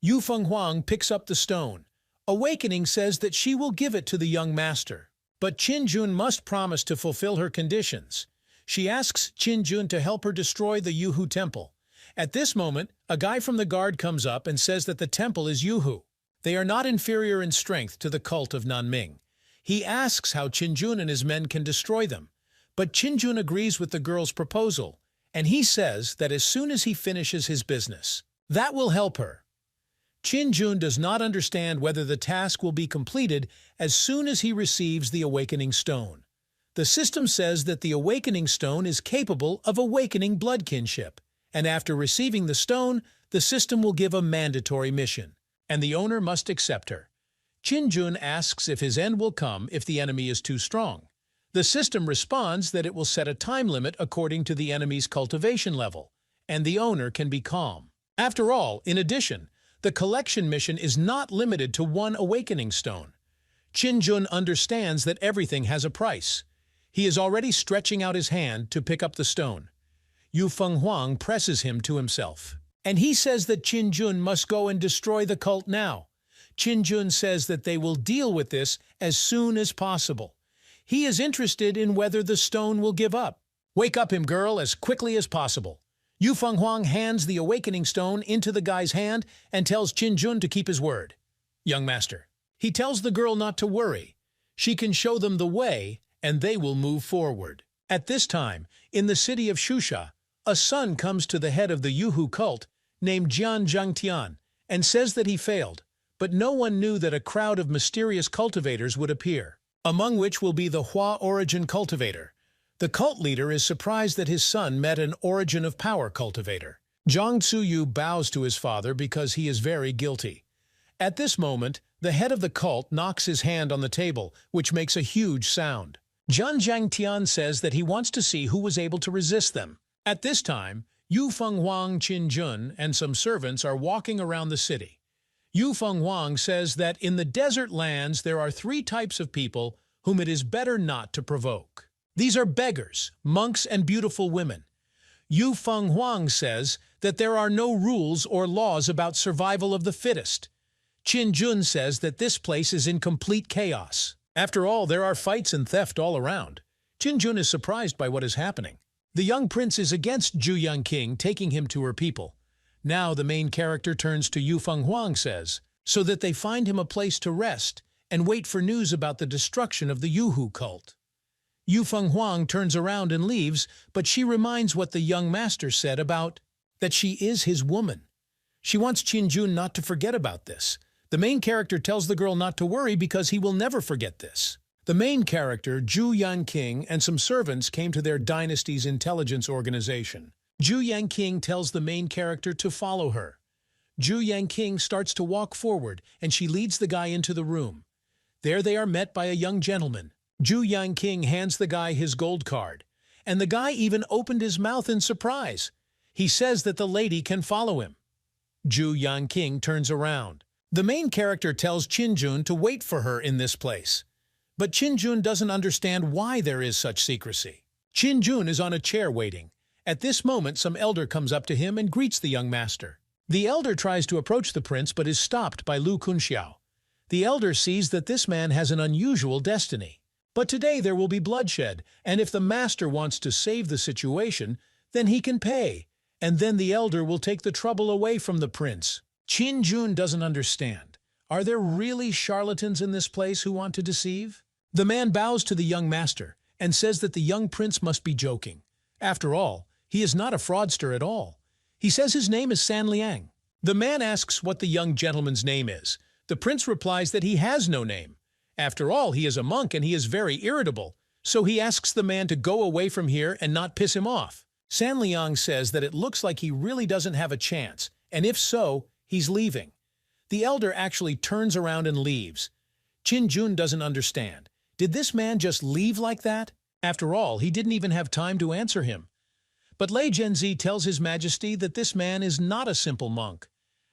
Yu Feng Huang picks up the stone. Awakening says that she will give it to the young master. But Qin Jun must promise to fulfill her conditions. She asks Qin Jun to help her destroy the Yuhu temple. At this moment, a guy from the guard comes up and says that the temple is Yuhu. They are not inferior in strength to the cult of Nanming. He asks how Qinjun and his men can destroy them, but Qinjun agrees with the girl's proposal, and he says that as soon as he finishes his business, that will help her. Qinjun does not understand whether the task will be completed as soon as he receives the awakening stone. The system says that the awakening stone is capable of awakening blood kinship, and after receiving the stone, the system will give a mandatory mission, and the owner must accept her. Qinjun asks if his end will come if the enemy is too strong. The system responds that it will set a time limit according to the enemy's cultivation level, and the owner can be calm. After all, in addition, the collection mission is not limited to one awakening stone. Qinjun understands that everything has a price. He is already stretching out his hand to pick up the stone. Yu Fenghuang presses him to himself, and he says that Qinjun must go and destroy the cult now. Qinjun says that they will deal with this as soon as possible. He is interested in whether the stone will give up. Wake up him, girl, as quickly as possible. Yu Fenghuang hands the awakening stone into the guy's hand and tells Qinjun to keep his word. Young master. He tells the girl not to worry. She can show them the way, and they will move forward. At this time, in the city of Shusha, a son comes to the head of the Yuhu cult named Jian Zhangtian and says that he failed, but no one knew that a crowd of mysterious cultivators would appear, among which will be the Hua origin cultivator. The cult leader is surprised that his son met an origin of power cultivator. Zhang Tsuyu bows to his father because he is very guilty. At this moment, the head of the cult knocks his hand on the table, which makes a huge sound. Jian Zhangtian says that he wants to see who was able to resist them. At this time, Yu Fenghuang, Qinjun, and some servants are walking around the city. Yu Fenghuang says that in the desert lands there are 3 types of people whom it is better not to provoke. These are beggars, monks, and beautiful women. Yu Fenghuang says that there are no rules or laws about survival of the fittest. Qinjun says that this place is in complete chaos. After all, there are fights and theft all around. Qinjun is surprised by what is happening. The young prince is against Zhu Yangqing, taking him to her people. Now the main character turns to Yu Fenghuang says, so that they find him a place to rest and wait for news about the destruction of the Yuhu cult. Yu Fenghuang turns around and leaves, but she reminds what the young master said about that she is his woman. She wants Qinjun not to forget about this. The main character tells the girl not to worry because he will never forget this. The main character, Zhu Yangqing, and some servants came to their dynasty's intelligence organization. Zhu Yangqing tells the main character to follow her. Zhu Yangqing starts to walk forward, and she leads the guy into the room. There they are met by a young gentleman. Zhu Yangqing hands the guy his gold card, and the guy even opened his mouth in surprise. He says that the lady can follow him. Zhu Yangqing turns around. The main character tells Qinjun to wait for her in this place. But Qinjun doesn't understand why there is such secrecy. Qinjun is on a chair waiting. At this moment, some elder comes up to him and greets the young master. The elder tries to approach the prince but is stopped by Lu Kunxiao. The elder sees that this man has an unusual destiny. But today there will be bloodshed, and if the master wants to save the situation, then he can pay, and then the elder will take the trouble away from the prince. Qinjun doesn't understand. Are there really charlatans in this place who want to deceive? The man bows to the young master and says that the young prince must be joking. After all, he is not a fraudster at all. He says his name is San Liang. The man asks what the young gentleman's name is. The prince replies that he has no name. After all, he is a monk and he is very irritable, so he asks the man to go away from here and not piss him off. San Liang says that it looks like he really doesn't have a chance, and if so, he's leaving. The elder actually turns around and leaves. Qinjun doesn't understand. Did this man just leave like that? After all, he didn't even have time to answer him. But Lei Zhenzi tells His Majesty that this man is not a simple monk.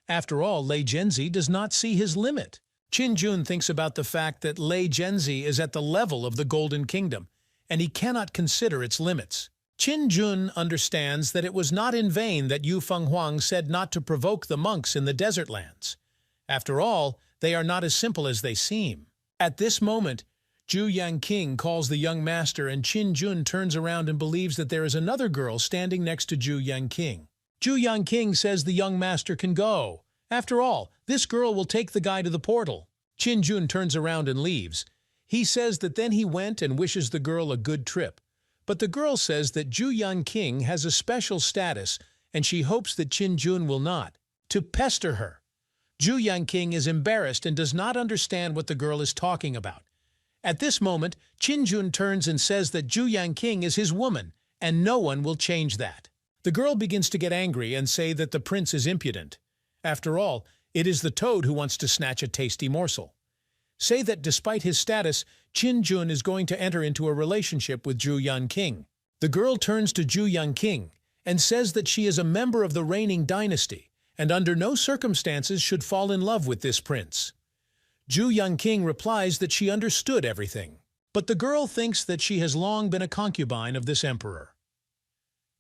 After all, Lei Zhenzi does not see his limit. Qinjun thinks about the fact that Lei Zhenzi is at the level of the Golden Kingdom, and he cannot consider its limits. Qinjun understands that it was not in vain that Yu Fenghuang said not to provoke the monks in the desert lands. After all, they are not as simple as they seem. At this moment, Zhu Yangqing calls the young master, and Qinjun turns around and believes that there is another girl standing next to Zhu Yangqing. Zhu Yangqing says the young master can go, After all, this girl will take the guy to the portal. Qin-jun turns around and leaves. He says that then he went and wishes the girl a good trip. But the girl says that Ju-Yan King has a special status and she hopes that Qin-jun will not, to pester her. Ju-Yan King is embarrassed and does not understand what the girl is talking about. At this moment, Qin-jun turns and says that Ju-Yan King is his woman, and no one will change that. The girl begins to get angry and say that the prince is impudent. After all, it is the toad who wants to snatch a tasty morsel. Say that despite his status, Qin-jun is going to enter into a relationship with Ju-Yan King. The girl turns to Ju-Yan King and says that she is a member of the reigning dynasty and under no circumstances should fall in love with this prince. Ju-Yan King replies that she understood everything, but the girl thinks that she has long been a concubine of this emperor.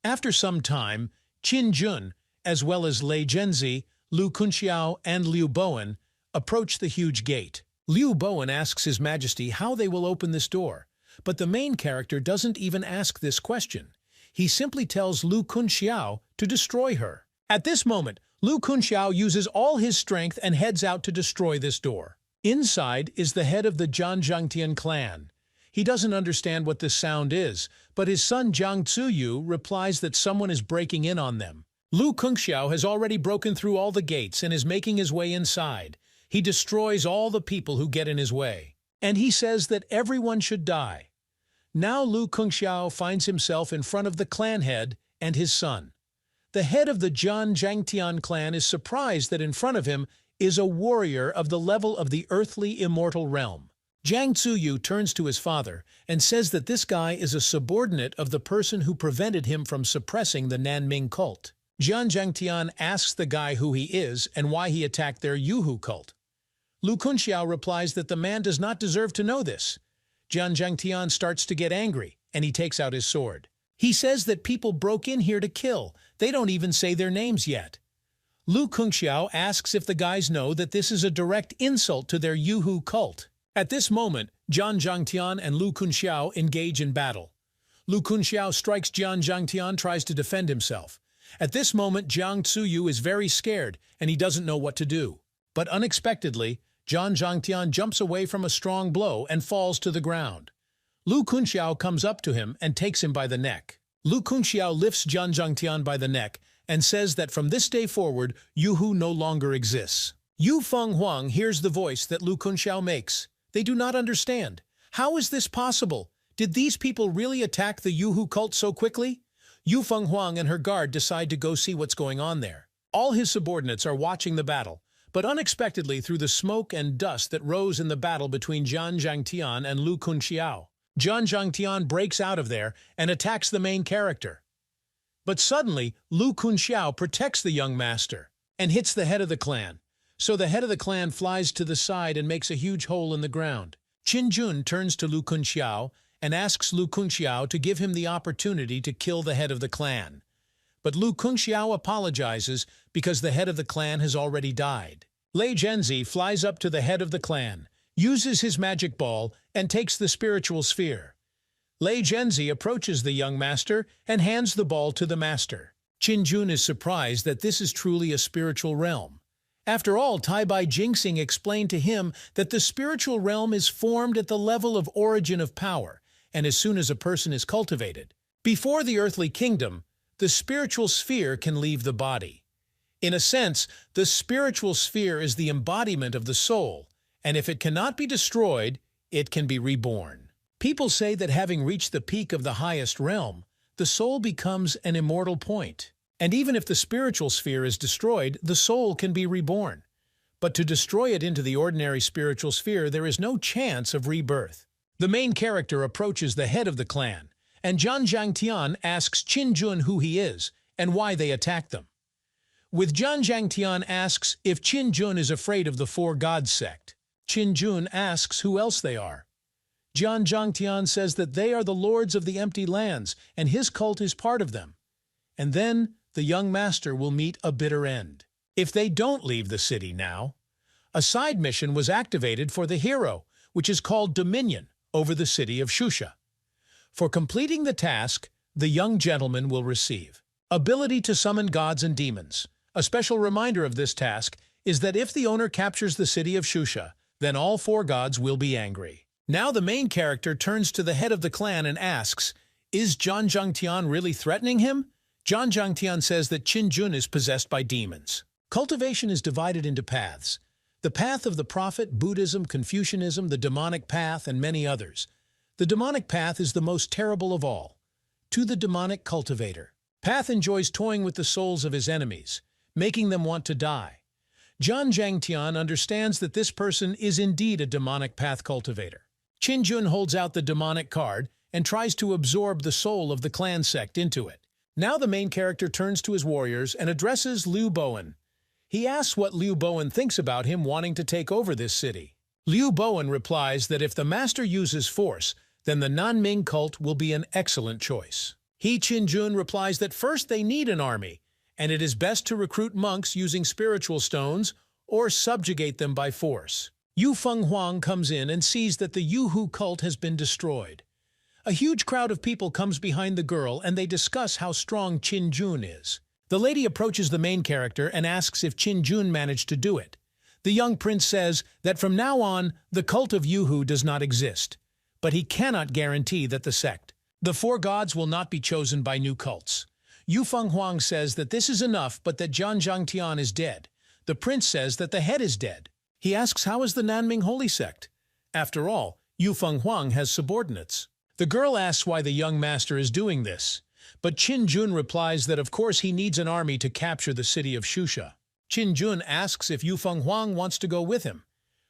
After some time, Qin-jun, as well as Lei Zhenzi, Lu Kunxiao, and Liu Bowen, approach the huge gate. Liu Bowen asks His Majesty how they will open this door, but the main character doesn't even ask this question. He simply tells Lu Kunxiao to destroy her. At this moment, Lu Kunxiao uses all his strength and heads out to destroy this door. Inside is the head of the Zhangjiangtian clan. He doesn't understand what this sound is, but his son Jiang Zuyu replies that someone is breaking in on them. Lu Kunxiao has already broken through all the gates and is making his way inside. He destroys all the people who get in his way. And he says that everyone should die. Now Lu Kunxiao finds himself in front of the clan head and his son. The head of the Zhangjiangtian clan is surprised that in front of him is a warrior of the level of the earthly immortal realm. Jiang Zuyu turns to his father and says that this guy is a subordinate of the person who prevented him from suppressing the Nanming cult. Zhangjiangtian asks the guy who he is and why he attacked their Yuhu cult. Lu Kunxiao replies that the man does not deserve to know this. Zhangjiangtian starts to get angry, and he takes out his sword. He says that people broke in here to kill. They don't even say their names yet. Lu Kunxiao asks if the guys know that this is a direct insult to their Yuhu cult. At this moment, Zhangjiangtian and Lu Kunxiao engage in battle. Lu Kunxiao strikes Zhangjiangtian, tries to defend himself. At this moment, Jiang Zuyu is very scared, and he doesn't know what to do. But unexpectedly, Zhangjiangtian jumps away from a strong blow and falls to the ground. Lu Kunxiao comes up to him and takes him by the neck. Lu Kunxiao lifts Zhangjiangtian by the neck and says that from this day forward, Yuhu no longer exists. Yu Feng Huang hears the voice that Lu Kunxiao makes. They do not understand. How is this possible? Did these people really attack the Yuhu cult so quickly? Yu Feng Huang and her guard decide to go see what's going on there. All his subordinates are watching the battle, but unexpectedly through the smoke and dust that rose in the battle between Zhangjiangtian and Lu Kunxiao, Zhangjiangtian breaks out of there and attacks the main character. But suddenly, Lu Kunxiao protects the young master and hits the head of the clan. So the head of the clan flies to the side and makes a huge hole in the ground. Qin-jun turns to Lu Kunxiao and asks Lu Kunxiao to give him the opportunity to kill the head of the clan. But Lu Kunxiao apologizes because the head of the clan has already died. Lei Zhenzi flies up to the head of the clan, uses his magic ball, and takes the spiritual sphere. Lei Zhenzi approaches the young master and hands the ball to the master. Qin-jun is surprised that this is truly a spiritual realm. After all, Tai Bai Jingxing explained to him that the spiritual realm is formed at the level of origin of power, and as soon as a person is cultivated. Before the earthly kingdom, the spiritual sphere can leave the body. In a sense, the spiritual sphere is the embodiment of the soul, and if it cannot be destroyed, it can be reborn. People say that having reached the peak of the highest realm, the soul becomes an immortal point. And even if the spiritual sphere is destroyed, the soul can be reborn. But to destroy it into the ordinary spiritual sphere, there is no chance of rebirth. The main character approaches the head of the clan, and Zhangjiangtian asks Qin-jun who he is and why they attacked them. With Zhangjiangtian asks if Qin-jun is afraid of the Four Gods sect. Qin-jun asks who else they are. Zhangjiangtian says that they are the lords of the empty lands, and his cult is part of them. And then the young master will meet a bitter end. If they don't leave the city now, a side mission was activated for the hero, which is called Dominion, over the city of Shusha. For completing the task, the young gentleman will receive ability to summon gods and demons. A special reminder of this task is that if the owner captures the city of Shusha, then all four gods will be angry. Now the main character turns to the head of the clan and asks, is John Zhangtian really threatening him? John Zhangtian says that Qin Jun is possessed by demons. Cultivation is divided into paths. The path of the prophet, Buddhism, Confucianism, the demonic path, and many others. The demonic path is the most terrible of all. To the demonic cultivator. Path enjoys toying with the souls of his enemies, making them want to die. John Zhangtian understands that this person is indeed a demonic path cultivator. Qin Jun holds out the demonic card and tries to absorb the soul of the clan sect into it. Now the main character turns to his warriors and addresses Liu Bowen. He asks what Liu Bowen thinks about him wanting to take over this city. Liu Bowen replies that if the master uses force, then the Nanming cult will be an excellent choice. Qin Jun replies that first they need an army, and it is best to recruit monks using spiritual stones or subjugate them by force. Yu Feng Huang comes in and sees that the Yuhu cult has been destroyed. A huge crowd of people comes behind the girl and they discuss how strong Qin Jun is. The lady approaches the main character and asks if Qin Jun managed to do it. The young prince says that from now on, the cult of Yuhu does not exist, but he cannot guarantee that the four gods will not be chosen by new cults. Yu Feng Huang says that this is enough but that Zhang Zhangtian is dead. The prince says that the head is dead. He asks how is the Nanming holy sect? After all, Yu Feng Huang has subordinates. The girl asks why the young master is doing this, but Qin Jun replies that of course he needs an army to capture the city of Shusha. Qin Jun asks if Yu Feng Huang wants to go with him,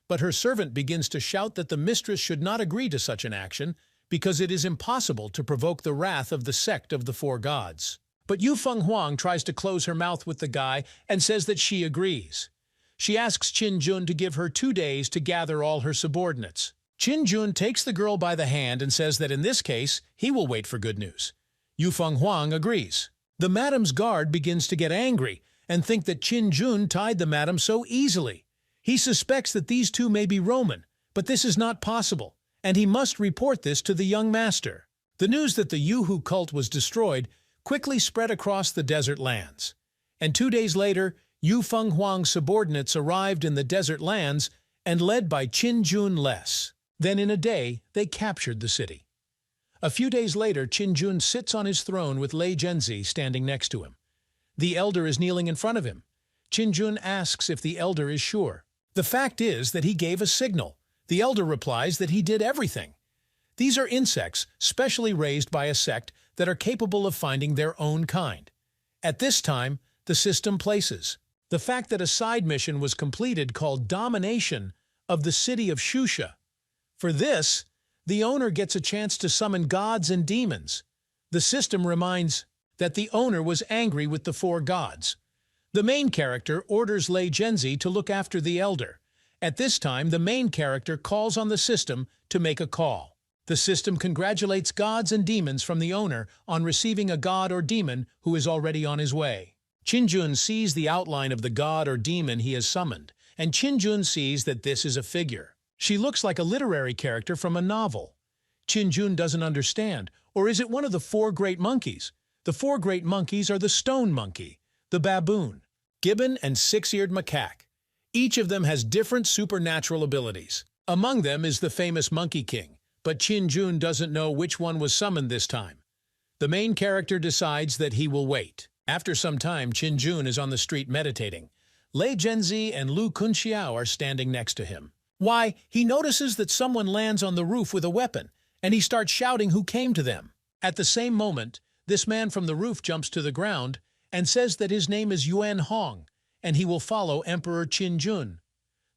but her servant begins to shout that the mistress should not agree to such an action because it is impossible to provoke the wrath of the sect of the four gods. But Yu Feng Huang tries to close her mouth with the guy and says that she agrees. She asks Qin Jun to give her 2 days to gather all her subordinates. Qin Jun takes the girl by the hand and says that in this case, he will wait for good news. Yu Feng Huang agrees. The madam's guard begins to get angry and think that Qin Jun tied the madam so easily. He suspects that these two may be Roman, but this is not possible, and he must report this to the young master. The news that the Yuhu cult was destroyed quickly spread across the desert lands, and 2 days later, Yu Feng Huang's subordinates arrived in the desert lands and led by Qin Jun less. Then in a day, they captured the city. A few days later, Qin Jun sits on his throne with Lei Zhenzi standing next to him. The elder is kneeling in front of him. Qin Jun asks if the elder is sure. The fact is that he gave a signal. The elder replies that he did everything. These are insects specially raised by a sect that are capable of finding their own kind. At this time, the system places the fact that a side mission was completed called domination of the city of Shusha. For this, the owner gets a chance to summon gods and demons. The system reminds that the owner was angry with the four gods. The main character orders Lei Zhenzi to look after the elder. At this time, the main character calls on the system to make a call. The system congratulates gods and demons from the owner on receiving a god or demon who is already on his way. Qin Jun sees the outline of the god or demon he has summoned, and Qin Jun sees that this is a figure. She looks like a literary character from a novel. Qin Jun doesn't understand, or is it one of the 4 great monkeys? The 4 great monkeys are the stone monkey, the baboon, gibbon, and 6-eared macaque. Each of them has different supernatural abilities. Among them is the famous Monkey King, but Qin Jun doesn't know which one was summoned this time. The main character decides that he will wait. After some time, Qin Jun is on the street meditating. Lei Zhenzi and Lu Kunxiao are standing next to him. Why, he notices that someone lands on the roof with a weapon, and he starts shouting who came to them. At the same moment, this man from the roof jumps to the ground and says that his name is Yuan Hong, and he will follow Emperor Qin Jun.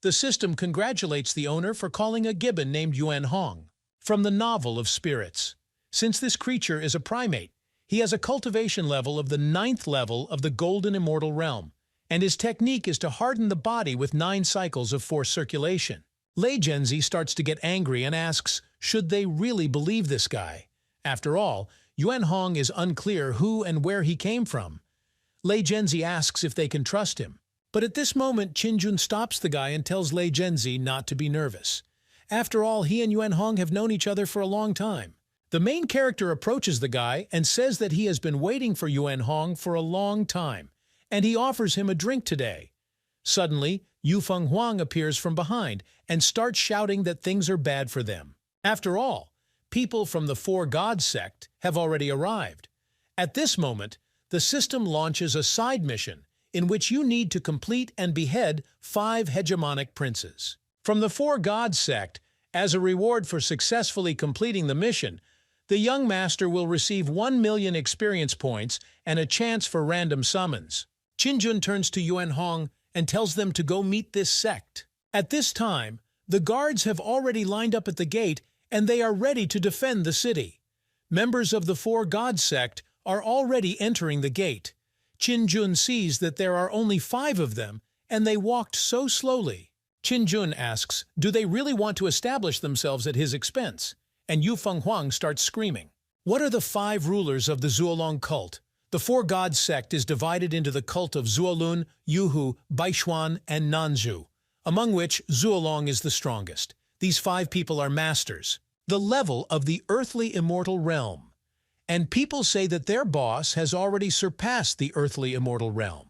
The system congratulates the owner for calling a gibbon named Yuan Hong. From the novel of spirits. Since this creature is a primate, he has a cultivation level of the 9th level of the Golden Immortal Realm, and his technique is to harden the body with 9 cycles of force circulation. Lei Zhenzi starts to get angry and asks, should they really believe this guy? After all, Yuan Hong is unclear who and where he came from. Lei Zhenzi asks if they can trust him. But at this moment, Qin Jun stops the guy and tells Lei Zhenzi not to be nervous. After all, he and Yuan Hong have known each other for a long time. The main character approaches the guy and says that he has been waiting for Yuan Hong for a long time, and he offers him a drink today. Suddenly, Yufeng Huang appears from behind and starts shouting that things are bad for them. After all, people from the Four Gods sect have already arrived. At this moment, the system launches a side mission in which you need to complete and behead 5 hegemonic princes. From the Four Gods sect, as a reward for successfully completing the mission, the young master will receive 1 million experience points and a chance for random summons. Qinjun turns to Yuan Hong and tells them to go meet this sect. At this time, the guards have already lined up at the gate and they are ready to defend the city. Members of the Four Gods sect are already entering the gate. Qinjun sees that there are only 5 of them and they walked so slowly. Qinjun asks, do they really want to establish themselves at his expense? And Yufeng Huang starts screaming. What are the 5 rulers of the Zuolong cult? The Four Gods sect is divided into the cult of Zuolun, Yuhu, Baishuan, and Nanzhu, among which Zuolong is the strongest. These 5 people are masters, the level of the earthly immortal realm. And people say that their boss has already surpassed the earthly immortal realm,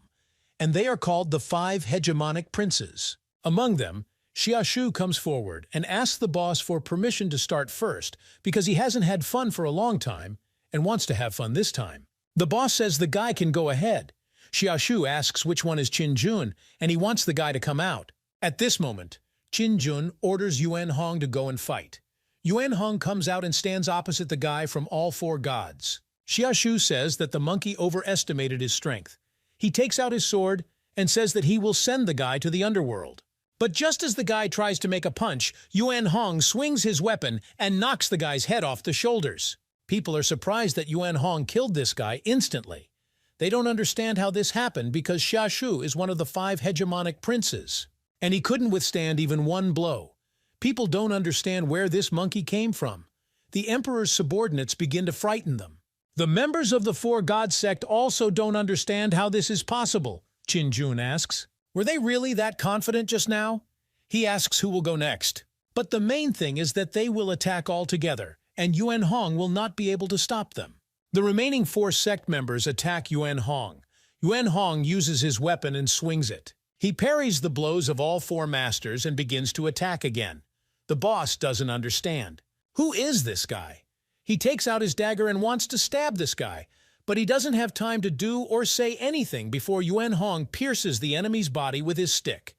and they are called the 5 hegemonic princes. Among them, Xiaoshu comes forward and asks the boss for permission to start first because he hasn't had fun for a long time and wants to have fun this time. The boss says the guy can go ahead. Xiaoshu asks which one is Qinjun, and he wants the guy to come out. At this moment, Qinjun orders Yuan Hong to go and fight. Yuan Hong comes out and stands opposite the guy from all 4 gods. Xiaoshu says that the monkey overestimated his strength. He takes out his sword and says that he will send the guy to the underworld. But just as the guy tries to make a punch, Yuan Hong swings his weapon and knocks the guy's head off the shoulders. People are surprised that Yuan Hong killed this guy instantly. They don't understand how this happened because Xiaoshu is one of the 5 hegemonic princes, and he couldn't withstand even one blow. People don't understand where this monkey came from. The emperor's subordinates begin to frighten them. The members of the Four Gods sect also don't understand how this is possible, Qinjun asks. Were they really that confident just now? He asks who will go next. But the main thing is that they will attack all together, and Yuan Hong will not be able to stop them. The remaining 4 sect members attack Yuan Hong. Yuan Hong uses his weapon and swings it. He parries the blows of all 4 masters and begins to attack again. The boss doesn't understand. Who is this guy? He takes out his dagger and wants to stab this guy, but he doesn't have time to do or say anything before Yuan Hong pierces the enemy's body with his stick.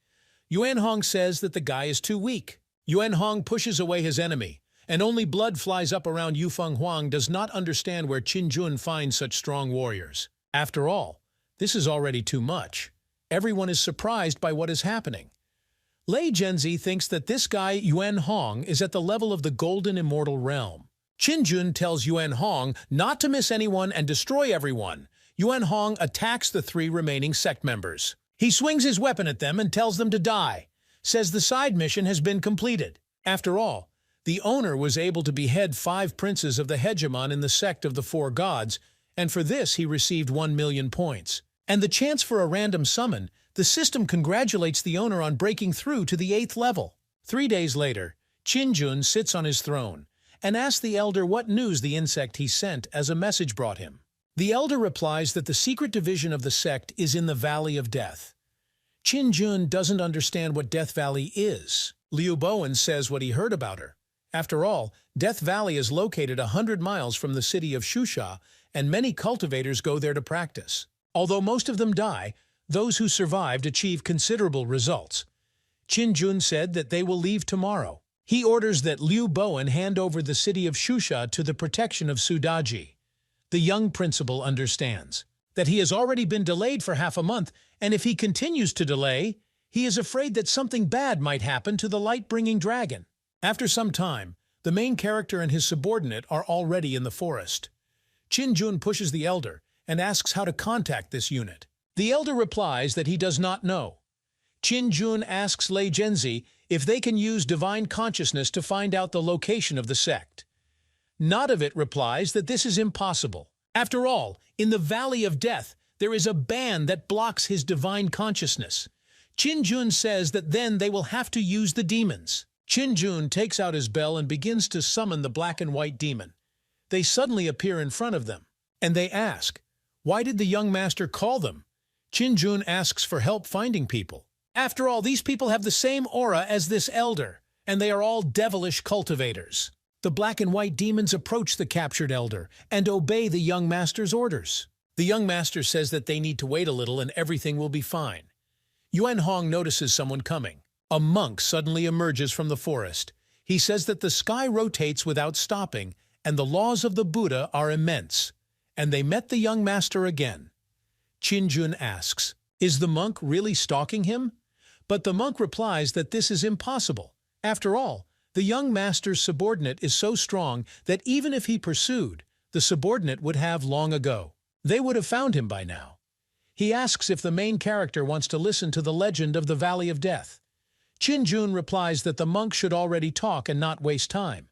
Yuan Hong says that the guy is too weak. Yuan Hong pushes away his enemy, and only blood flies up around Yufeng Huang does not understand where Qinjun finds such strong warriors. After all, this is already too much. Everyone is surprised by what is happening. Lei Zhenzi thinks that this guy Yuan Hong is at the level of the golden immortal realm. Qinjun tells Yuan Hong not to miss anyone and destroy everyone. Yuan Hong attacks the 3 remaining sect members. He swings his weapon at them and tells them to die, says the side mission has been completed. After all, the owner was able to behead 5 princes of the hegemon in the sect of the 4 gods, and for this he received 1 million points. And the chance for a random summon, the system congratulates the owner on breaking through to the 8th level. 3 days later, Qinjun sits on his throne and asks the elder what news the insect he sent as a message brought him. The elder replies that the secret division of the sect is in the Valley of Death. Qinjun doesn't understand what Death Valley is. Liu Bowen says what he heard about her. After all, Death Valley is located 100 miles from the city of Shusha, and many cultivators go there to practice. Although most of them die, those who survived achieve considerable results. Qinjun said that they will leave tomorrow. He orders that Liu Bowen hand over the city of Shusha to the protection of Sudaji. The young principal understands that he has already been delayed for half a month, and if he continues to delay, he is afraid that something bad might happen to the light-bringing dragon. After some time, the main character and his subordinate are already in the forest. Qinjun pushes the elder and asks how to contact this unit. The elder replies that he does not know. Qinjun asks Lei Zhenzi if they can use divine consciousness to find out the location of the sect. Nadavit replies that this is impossible. After all, in the Valley of Death, there is a ban that blocks his divine consciousness. Qinjun says that then they will have to use the demons. Qinjun takes out his bell and begins to summon the black and white demon. They suddenly appear in front of them, and they ask, why did the young master call them? Qinjun asks for help finding people. After all, these people have the same aura as this elder, and they are all devilish cultivators. The black and white demons approach the captured elder and obey the young master's orders. The young master says that they need to wait a little and everything will be fine. Yuan Hong notices someone coming. A monk suddenly emerges from the forest. He says that the sky rotates without stopping, and the laws of the Buddha are immense. And they met the young master again. Qin Jun asks, "Is the monk really stalking him?" But the monk replies that this is impossible. After all, the young master's subordinate is so strong that even if he pursued, the subordinate would have long ago. They would have found him by now. He asks if the main character wants to listen to the legend of the Valley of Death. Qin Jun replies that the monk should already talk and not waste time.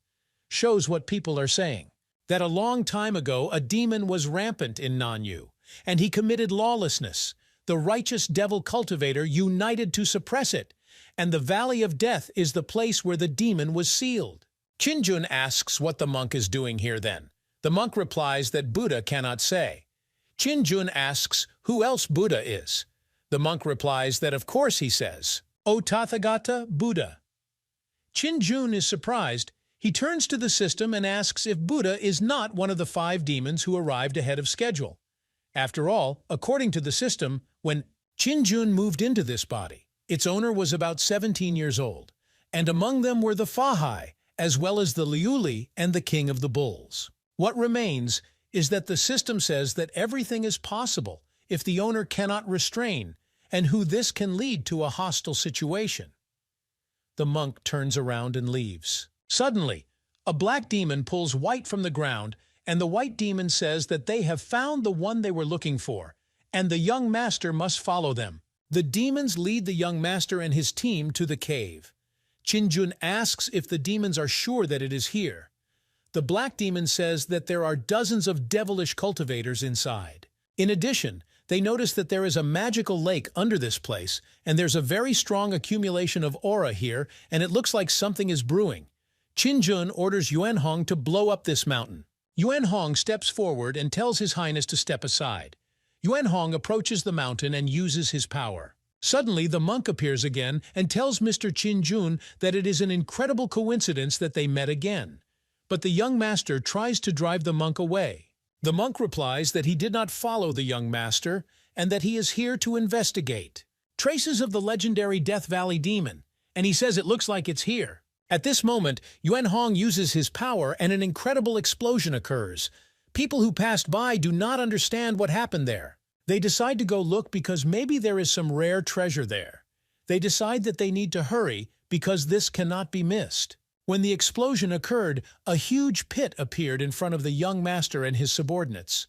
Shows what people are saying. That a long time ago a demon was rampant in Nanyu, and he committed lawlessness. The righteous devil cultivator united to suppress it, and the Valley of Death is the place where the demon was sealed. Qin Jun asks what the monk is doing here then. The monk replies that Buddha cannot say. Qin Jun asks who else Buddha is. The monk replies that of course he says, "O Tathagata, Buddha." Qin Jun is surprised. He turns to the system and asks if Buddha is not one of the 5 demons who arrived ahead of schedule. After all, according to the system, when Qin Jun moved into this body, its owner was about 17 years old, and among them were the Fahai, as well as the Liuli and the King of the Bulls. What remains is that the system says that everything is possible if the owner cannot restrain, and who this can lead to a hostile situation. The monk turns around and leaves. Suddenly, a black demon pulls white from the ground, and the white demon says that they have found the one they were looking for, and the young master must follow them. The demons lead the young master and his team to the cave. Qin Jun asks if the demons are sure that it is here. The black demon says that there are dozens of devilish cultivators inside. In addition, they notice that there is a magical lake under this place, and there's a very strong accumulation of aura here, and it looks like something is brewing. Qin Jun orders Yuan Hong to blow up this mountain. Yuan Hong steps forward and tells His Highness to step aside. Yuan Hong approaches the mountain and uses his power. Suddenly, the monk appears again and tells Mr. Qin Jun that it is an incredible coincidence that they met again. But the young master tries to drive the monk away. The monk replies that he did not follow the young master and that he is here to investigate. Traces of the legendary Death Valley demon, and he says it looks like it's here. At this moment, Yuan Hong uses his power and an incredible explosion occurs. People who passed by do not understand what happened there. They decide to go look because maybe there is some rare treasure there. They decide that they need to hurry because this cannot be missed. When the explosion occurred, a huge pit appeared in front of the young master and his subordinates.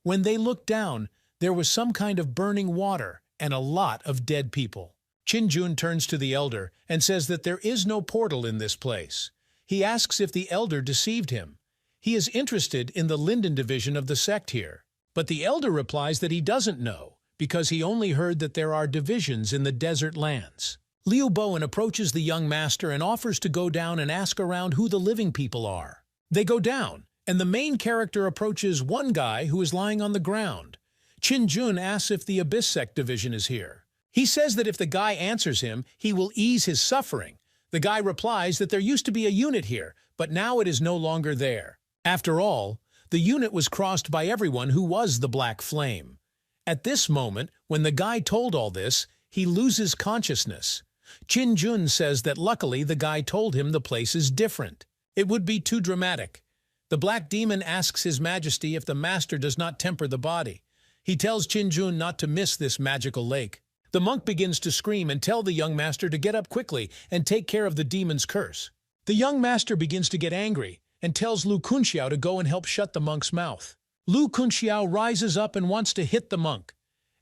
When they looked down, there was some kind of burning water and a lot of dead people. Qin Jun turns to the elder and says that there is no portal in this place. He asks if the elder deceived him. He is interested in the Linden division of the sect here. But the elder replies that he doesn't know, because he only heard that there are divisions in the desert lands. Liu Bowen approaches the young master and offers to go down and ask around who the living people are. They go down, and the main character approaches one guy who is lying on the ground. Qin Jun asks if the Abyss Sect division is here. He says that if the guy answers him, he will ease his suffering. The guy replies that there used to be a unit here, but now it is no longer there. After all, the unit was crossed by everyone who was the Black Flame. At this moment, when the guy told all this, he loses consciousness. Qin Jun says that luckily the guy told him the place is different. It would be too dramatic. The Black Demon asks His Majesty if the Master does not temper the body. He tells Qin Jun not to miss this magical lake. The monk begins to scream and tell the young master to get up quickly and take care of the demon's curse. The young master begins to get angry and tells Lu Kunxiao to go and help shut the monk's mouth. Lu Kunxiao rises up and wants to hit the monk.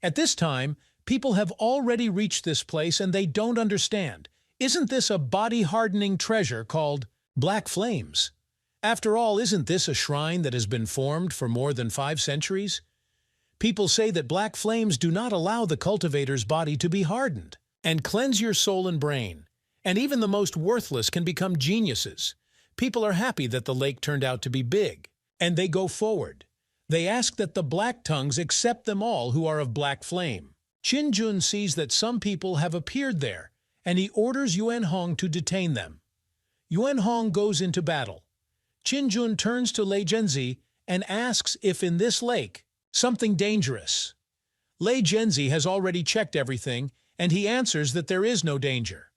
At this time, people have already reached this place and they don't understand. Isn't this a body-hardening treasure called Black Flames? After all, isn't this a shrine that has been formed for more than 5 centuries? People say that black flames do not allow the cultivator's body to be hardened and cleanse your soul and brain. And even the most worthless can become geniuses. People are happy that the lake turned out to be big, and they go forward. They ask that the Black Tongues accept them all who are of black flame. Qin-jun sees that some people have appeared there, and he orders Yuan-hong to detain them. Yuan-hong goes into battle. Qin-jun turns to Lei Zhenzi and asks if in this lake something dangerous. Lei Zhenzi has already checked everything, and he answers that there is no danger.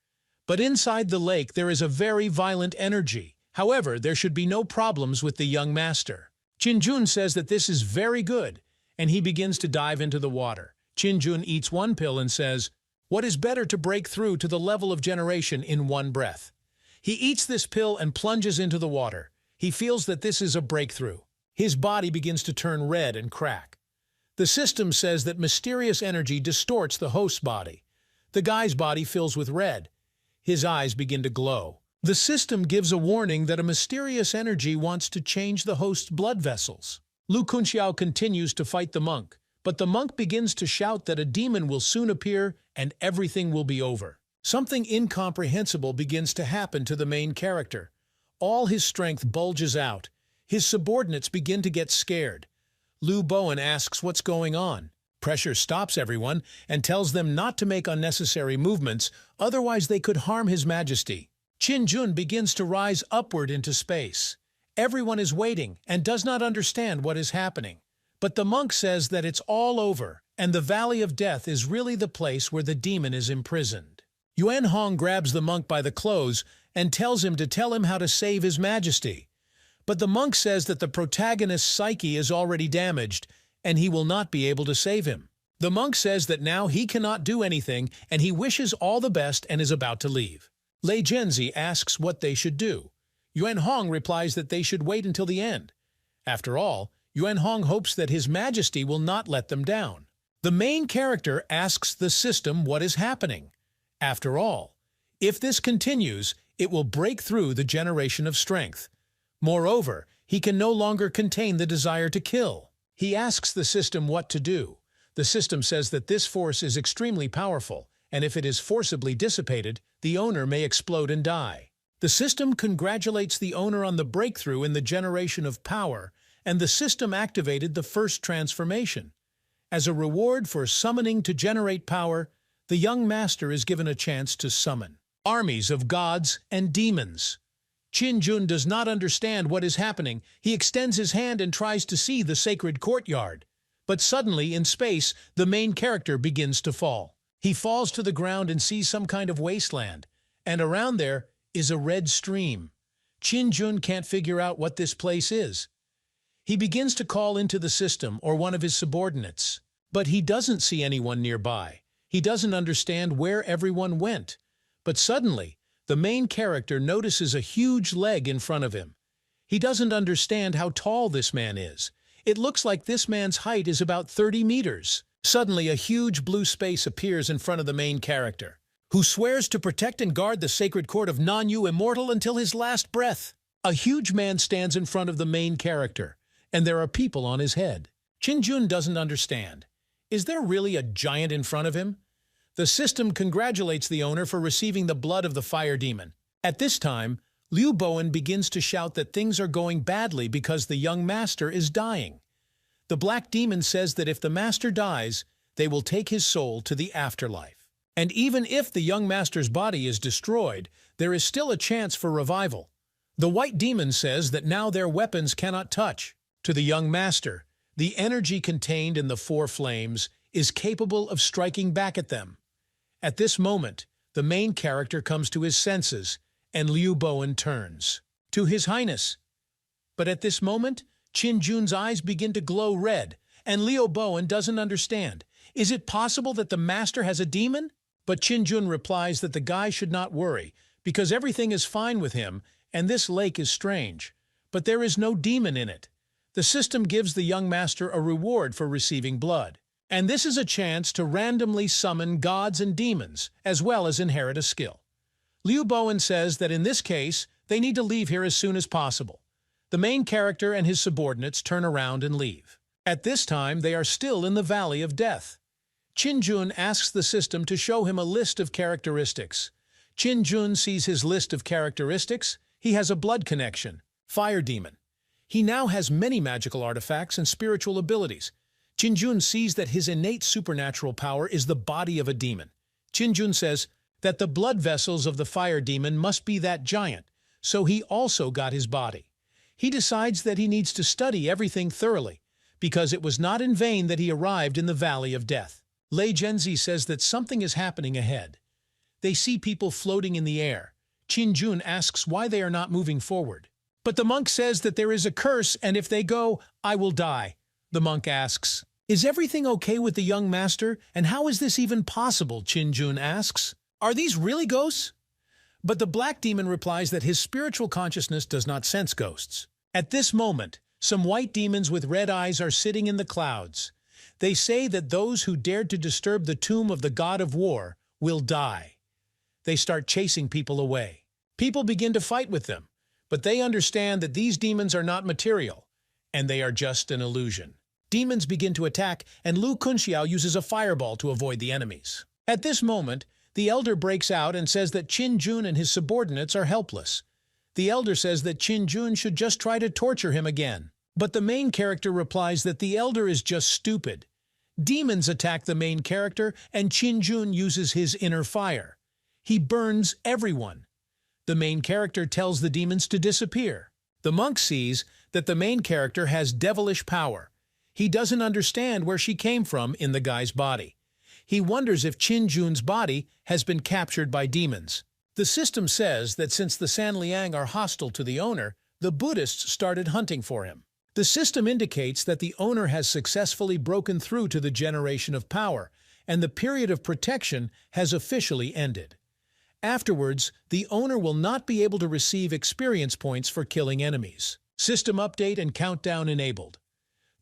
But inside the lake there is a very violent energy. However, there should be no problems with the young master. Qin-jun says that this is very good, and he begins to dive into the water. Qin-jun eats one pill and says, "What is better to break through to the level of generation in one breath?" He eats this pill and plunges into the water. He feels that this is a breakthrough. His body begins to turn red and crack. The system says that mysterious energy distorts the host's body. The guy's body fills with red. His eyes begin to glow. The system gives a warning that a mysterious energy wants to change the host's blood vessels. Lu Kunxiao continues to fight the monk, but the monk begins to shout that a demon will soon appear and everything will be over. Something incomprehensible begins to happen to the main character. All his strength bulges out. His subordinates begin to get scared. Liu Bowen asks what's going on. Pressure stops everyone and tells them not to make unnecessary movements, otherwise they could harm His Majesty. Qin-jun begins to rise upward into space. Everyone is waiting and does not understand what is happening. But the monk says that it's all over, and the Valley of Death is really the place where the demon is imprisoned. Yuan-hong grabs the monk by the clothes and tells him to tell him how to save His Majesty. But the monk says that the protagonist's psyche is already damaged, and he will not be able to save him. The monk says that now he cannot do anything, and he wishes all the best and is about to leave. Lei Zhenzi asks what they should do. Yuan-hong replies that they should wait until the end. After all, Yuan-hong hopes that His Majesty will not let them down. The main character asks the system what is happening. After all, if this continues, it will break through the generation of strength. Moreover, he can no longer contain the desire to kill. He asks the system what to do. The system says that this force is extremely powerful, and if it is forcibly dissipated, the owner may explode and die. The system congratulates the owner on the breakthrough in the generation of power, and the system activated the first transformation. As a reward for summoning to generate power, the young master is given a chance to summon armies of gods and demons. Qin-jun does not understand what is happening. He extends his hand and tries to see the sacred courtyard. But suddenly, in space, the main character begins to fall. He falls to the ground and sees some kind of wasteland, and around there is a red stream. Qin-jun can't figure out what this place is. He begins to call into the system or one of his subordinates, but he doesn't see anyone nearby. He doesn't understand where everyone went. But suddenly, the main character notices a huge leg in front of him. He doesn't understand how tall this man is. It looks like this man's height is about 30 meters. Suddenly, a huge blue space appears in front of the main character, who swears to protect and guard the sacred court of Non-Yu Immortal until his last breath. A huge man stands in front of the main character, and there are people on his head. Qin-jun doesn't understand. Is there really a giant in front of him? The system congratulates the owner for receiving the blood of the fire demon. At this time, Liu Bowen begins to shout that things are going badly because the young master is dying. The black demon says that if the master dies, they will take his soul to the afterlife. And even if the young master's body is destroyed, there is still a chance for revival. The white demon says that now their weapons cannot touch. To the young master, the energy contained in the four flames is capable of striking back at them. At this moment, the main character comes to his senses, and Liu Bowen turns to His Highness. But at this moment, Qin-jun's eyes begin to glow red, and Liu Bowen doesn't understand. Is it possible that the master has a demon? But Qin-jun replies that the guy should not worry, because everything is fine with him, and this lake is strange. But there is no demon in it. The system gives the young master a reward for receiving blood. And this is a chance to randomly summon gods and demons, as well as inherit a skill. Liu Bowen says that in this case, they need to leave here as soon as possible. The main character and his subordinates turn around and leave. At this time, they are still in the Valley of Death. Qin-jun asks the system to show him a list of characteristics. Qin-jun sees his list of characteristics. He has a blood connection, fire demon. He now has many magical artifacts and spiritual abilities. Qinjun sees that his innate supernatural power is the body of a demon. Qinjun says that the blood vessels of the fire demon must be that giant, so he also got his body. He decides that he needs to study everything thoroughly, because it was not in vain that he arrived in the Valley of Death. Lei Zhenzi says that something is happening ahead. They see people floating in the air. Qinjun asks why they are not moving forward. But the monk says that there is a curse, and if they go, I will die. The monk asks, "Is everything okay with the young master, and how is this even possible?" Qinjun asks. "Are these really ghosts?" But the black demon replies that his spiritual consciousness does not sense ghosts. At this moment, some white demons with red eyes are sitting in the clouds. They say that those who dared to disturb the tomb of the god of war will die. They start chasing people away. People begin to fight with them, but they understand that these demons are not material, and they are just an illusion. Demons begin to attack, and Lu Kunxiao uses a fireball to avoid the enemies. At this moment, the elder breaks out and says that Qinjun and his subordinates are helpless. The elder says that Qinjun should just try to torture him again. But the main character replies that the elder is just stupid. Demons attack the main character, and Qinjun uses his inner fire. He burns everyone. The main character tells the demons to disappear. The monk sees that the main character has devilish power. He doesn't understand where she came from in the guy's body. He wonders if Qinjun's body has been captured by demons. The system says that since the Sanliang are hostile to the owner, the Buddhists started hunting for him. The system indicates that the owner has successfully broken through to the generation of power, and the period of protection has officially ended. Afterwards, the owner will not be able to receive experience points for killing enemies. System update and countdown enabled.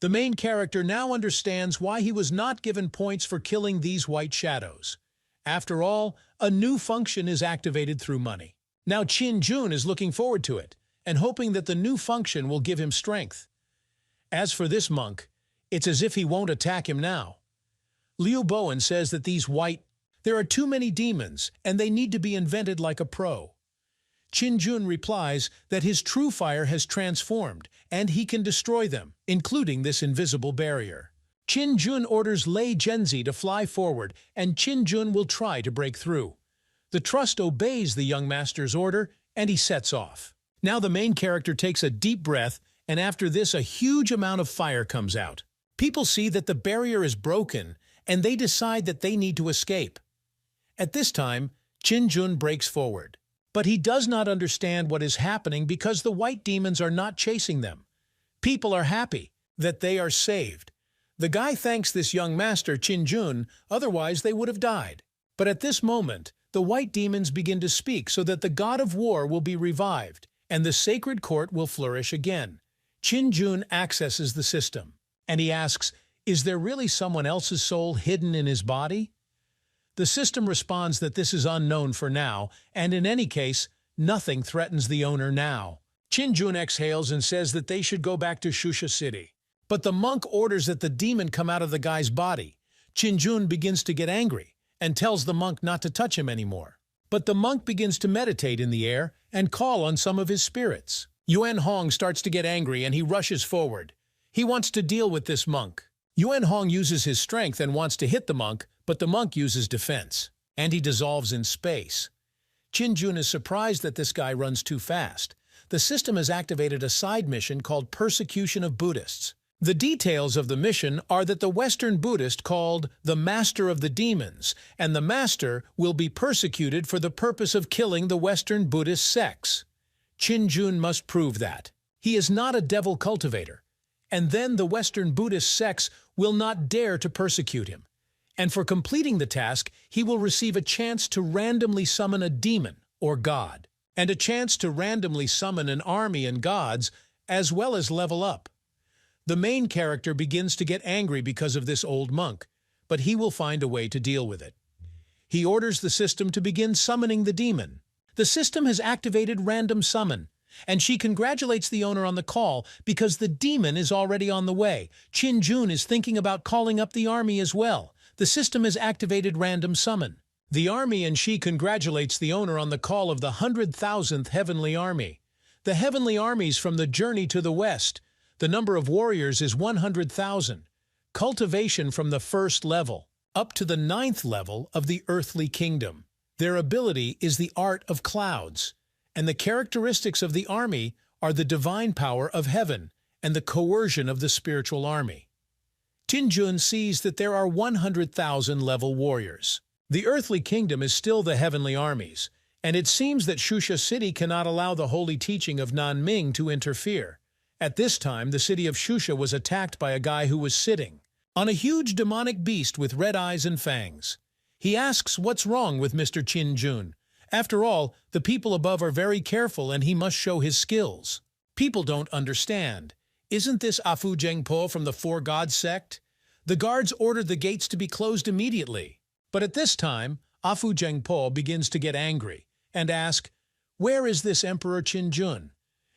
The main character now understands why he was not given points for killing these white shadows. After all, a new function is activated through money. Now Qinjun is looking forward to it, and hoping that the new function will give him strength. As for this monk, it's as if he won't attack him now. Liu Bowen says that there are too many demons, and they need to be invented like a pro. Qinjun replies that his true fire has transformed, and he can destroy them, including this invisible barrier. Qinjun orders Lei Zhenzi to fly forward, and Qinjun will try to break through. The trust obeys the young master's order, and he sets off. Now the main character takes a deep breath, and after this a huge amount of fire comes out. People see that the barrier is broken, and they decide that they need to escape. At this time, Qinjun breaks forward. But he does not understand what is happening because the white demons are not chasing them. People are happy that they are saved. The guy thanks this young master, Qinjun, otherwise they would have died. But at this moment, the white demons begin to speak so that the god of war will be revived, and the sacred court will flourish again. Qinjun accesses the system, and he asks, "Is there really someone else's soul hidden in his body?" The system responds that this is unknown for now, and in any case, nothing threatens the owner now. Qinjun exhales and says that they should go back to Shusha City. But the monk orders that the demon come out of the guy's body. Qinjun begins to get angry and tells the monk not to touch him anymore. But the monk begins to meditate in the air and call on some of his spirits. Yuan Hong starts to get angry and he rushes forward. He wants to deal with this monk. Yuan Hong uses his strength and wants to hit the monk, but the monk uses defense, and he dissolves in space. Qinjun is surprised that this guy runs too fast. The system has activated a side mission called Persecution of Buddhists. The details of the mission are that the Western Buddhist called the Master of the Demons, and the Master will be persecuted for the purpose of killing the Western Buddhist sects. Qinjun must prove that. He is not a devil cultivator, and then the Western Buddhist sects will not dare to persecute him. And for completing the task, he will receive a chance to randomly summon a demon or god, and a chance to randomly summon an army and gods, as well as level up. The main character begins to get angry because of this old monk, but he will find a way to deal with it. He orders the system to begin summoning the demon. The system has activated random summon, and she congratulates the owner on the call because the demon is already on the way. Qinjun is thinking about calling up the army as well. The system has activated random summon. The army and she congratulates the owner on the call of the 100,000th heavenly army. The heavenly armies from the journey to the west. The number of warriors is 100,000. cultivation from the first level up to the 9th level of the earthly kingdom. Their ability is the art of clouds, and the characteristics of the army are the divine power of heaven and the coercion of the spiritual army. Qin sees that there are 100,000 level warriors. The earthly kingdom is still the heavenly armies, and it seems that Shusha City cannot allow the holy teaching of Nanming to interfere. At this time, the city of Shusha was attacked by a guy who was sitting on a huge demonic beast with red eyes and fangs. He asks what's wrong with Mr. Qin. After all, the people above are very careful and he must show his skills. People don't understand. Isn't this Afu Zhengpo from the Four Gods sect? The guards ordered the gates to be closed immediately. But at this time, Afu Zhengpo begins to get angry and ask, "Where is this Emperor Qin?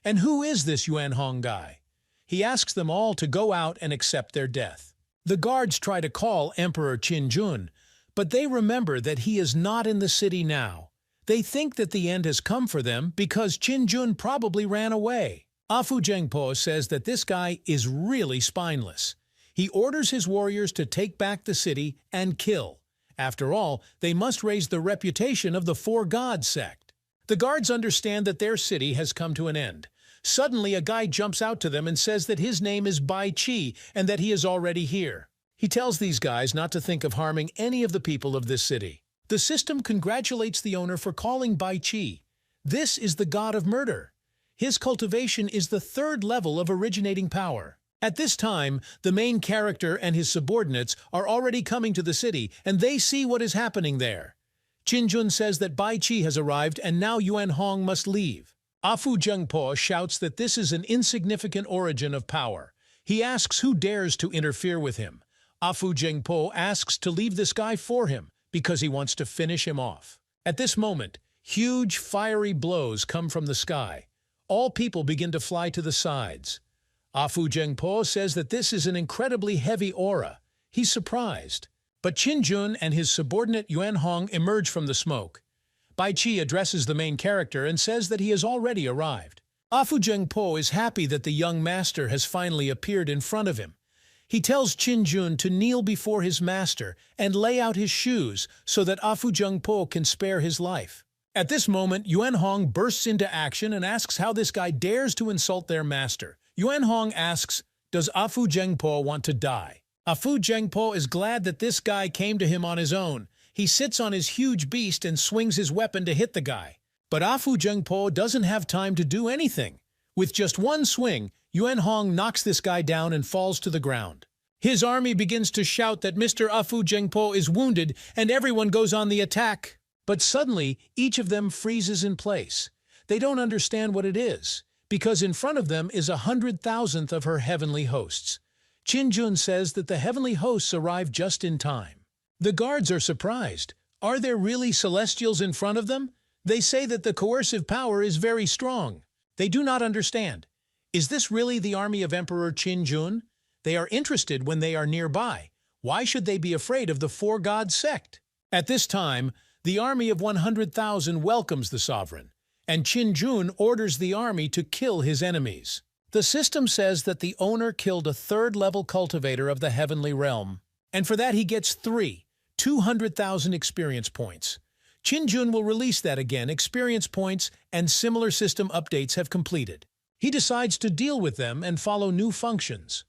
And who is this Yuan Hong guy?" He asks them all to go out and accept their death. The guards try to call Emperor Qin, but they remember that he is not in the city now. They think that the end has come for them because Qin probably ran away. Afu Zhengpo says that this guy is really spineless. He orders his warriors to take back the city and kill. After all, they must raise the reputation of the Four Gods sect. The guards understand that their city has come to an end. Suddenly, a guy jumps out to them and says that his name is Bai Qi and that he is already here. He tells these guys not to think of harming any of the people of this city. The system congratulates the owner for calling Bai Qi. This is the god of murder. His cultivation is the 3rd level of originating power. At this time, the main character and his subordinates are already coming to the city, and they see what is happening there. Qin says that Bai Qi has arrived and now Yuan Hong must leave. Afu Zhengpo shouts that this is an insignificant origin of power. He asks who dares to interfere with him. Afu Zhengpo asks to leave this guy for him because he wants to finish him off. At this moment, huge fiery blows come from the sky. All people begin to fly to the sides. Afu Zhengpo says that this is an incredibly heavy aura. He's surprised. But Qin and his subordinate Yuan Hong emerge from the smoke. Bai Qi addresses the main character and says that he has already arrived. Afu Zhengpo is happy that the young master has finally appeared in front of him. He tells Qin to kneel before his master and lay out his shoes so that Afu Zhengpo can spare his life. At this moment, Yuan Hong bursts into action and asks how this guy dares to insult their master. Yuan Hong asks, "Does Afu Zhengpo want to die?" Afu Zhengpo is glad that this guy came to him on his own. He sits on his huge beast and swings his weapon to hit the guy. But Afu Zhengpo doesn't have time to do anything. With just one swing, Yuan Hong knocks this guy down and falls to the ground. His army begins to shout that Mr. Afu Zhengpo is wounded and everyone goes on the attack. But suddenly, each of them freezes in place. They don't understand what it is, because in front of them is 100,000th of her heavenly hosts. Qin says that the heavenly hosts arrived just in time. The guards are surprised. Are there really celestials in front of them? They say that the coercive power is very strong. They do not understand. Is this really the army of Emperor Qin? They are interested when they are nearby. Why should they be afraid of the Four Gods sect? At this time, the army of 100,000 welcomes the sovereign, and Qin orders the army to kill his enemies. The system says that the owner killed a 3rd-level cultivator of the heavenly realm, and for that he gets 200,000 experience points. Qin will release that again. Experience points and similar system updates have completed. He decides to deal with them and follow new functions.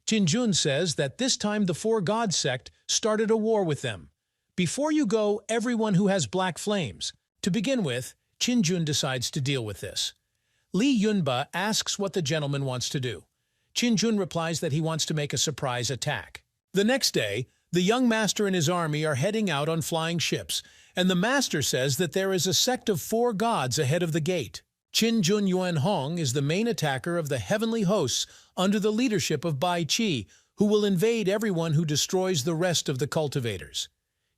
Qin says that this time the Four Gods sect started a war with them. Before you go, everyone who has black flames. To begin with, Qin decides to deal with this. Li Yunba asks what the gentleman wants to do. Qin replies that he wants to make a surprise attack. The next day, the young master and his army are heading out on flying ships, and the master says that there is a sect of 4 gods ahead of the gate. Qin Yuan Hong is the main attacker of the heavenly hosts under the leadership of Bai Qi, who will invade everyone who destroys the rest of the cultivators.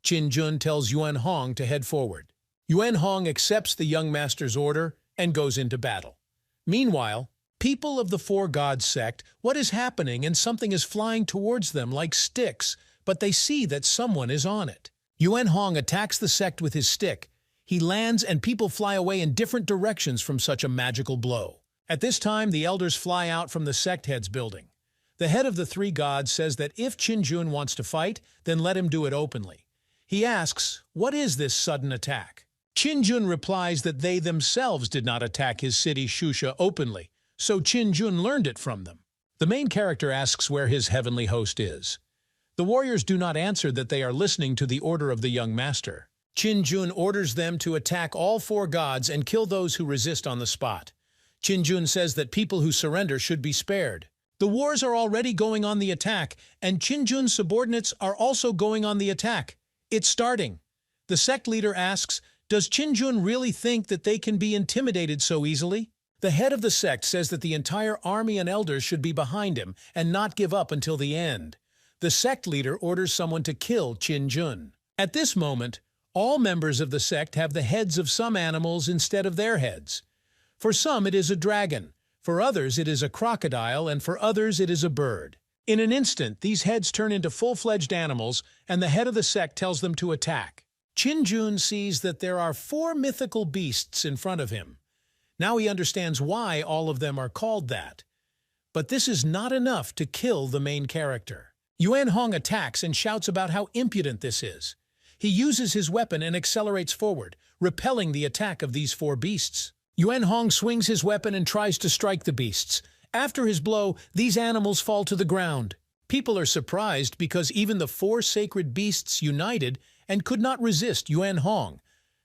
Qin tells Yuan Hong to head forward. Yuan Hong accepts the young master's order and goes into battle. Meanwhile, people of the Four Gods sect, what is happening, and something is flying towards them like sticks, but they see that someone is on it. Yuan Hong attacks the sect with his stick. He lands and people fly away in different directions from such a magical blow. At this time, the elders fly out from the sect head's building. The head of the three gods says that if Qinjun wants to fight, then let him do it openly. He asks, what is this sudden attack? Qinjun replies that they themselves did not attack his city Shusha openly, so Qinjun learned it from them. The main character asks where his heavenly host is. The warriors do not answer that they are listening to the order of the young master. Qinjun orders them to attack all four gods and kill those who resist on the spot. Qinjun says that people who surrender should be spared. The wars are already going on the attack, and Qinjun's subordinates are also going on the attack. It's starting. The sect leader asks, does Qinjun really think that they can be intimidated so easily? The head of the sect says that the entire army and elders should be behind him and not give up until the end. The sect leader orders someone to kill Qinjun. At this moment, all members of the sect have the heads of some animals instead of their heads. For some it is a dragon, for others it is a crocodile, and for others it is a bird. In an instant, these heads turn into full-fledged animals, and the head of the sect tells them to attack. Qinjun sees that there are 4 mythical beasts in front of him. Now he understands why all of them are called that. But this is not enough to kill the main character. Yuan Hong attacks and shouts about how impudent this is. He uses his weapon and accelerates forward, repelling the attack of these 4 beasts. Yuan Hong swings his weapon and tries to strike the beasts. After his blow, these animals fall to the ground. People are surprised because even the 4 sacred beasts united and could not resist Yuan Hong.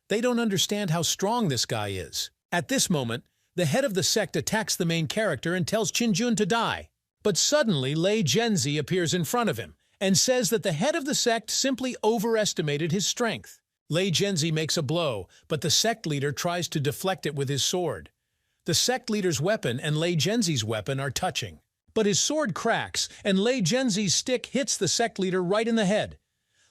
They don't understand how strong this guy is. At this moment, the head of the sect attacks the main character and tells Qinjun to die. But suddenly, Lei Zhenzi appears in front of him and says that the head of the sect simply overestimated his strength. Lei Zhenzi makes a blow, but the sect leader tries to deflect it with his sword. The sect leader's weapon and Lei Zhenzi's weapon are touching. But his sword cracks, and Lei Zhenzi's stick hits the sect leader right in the head.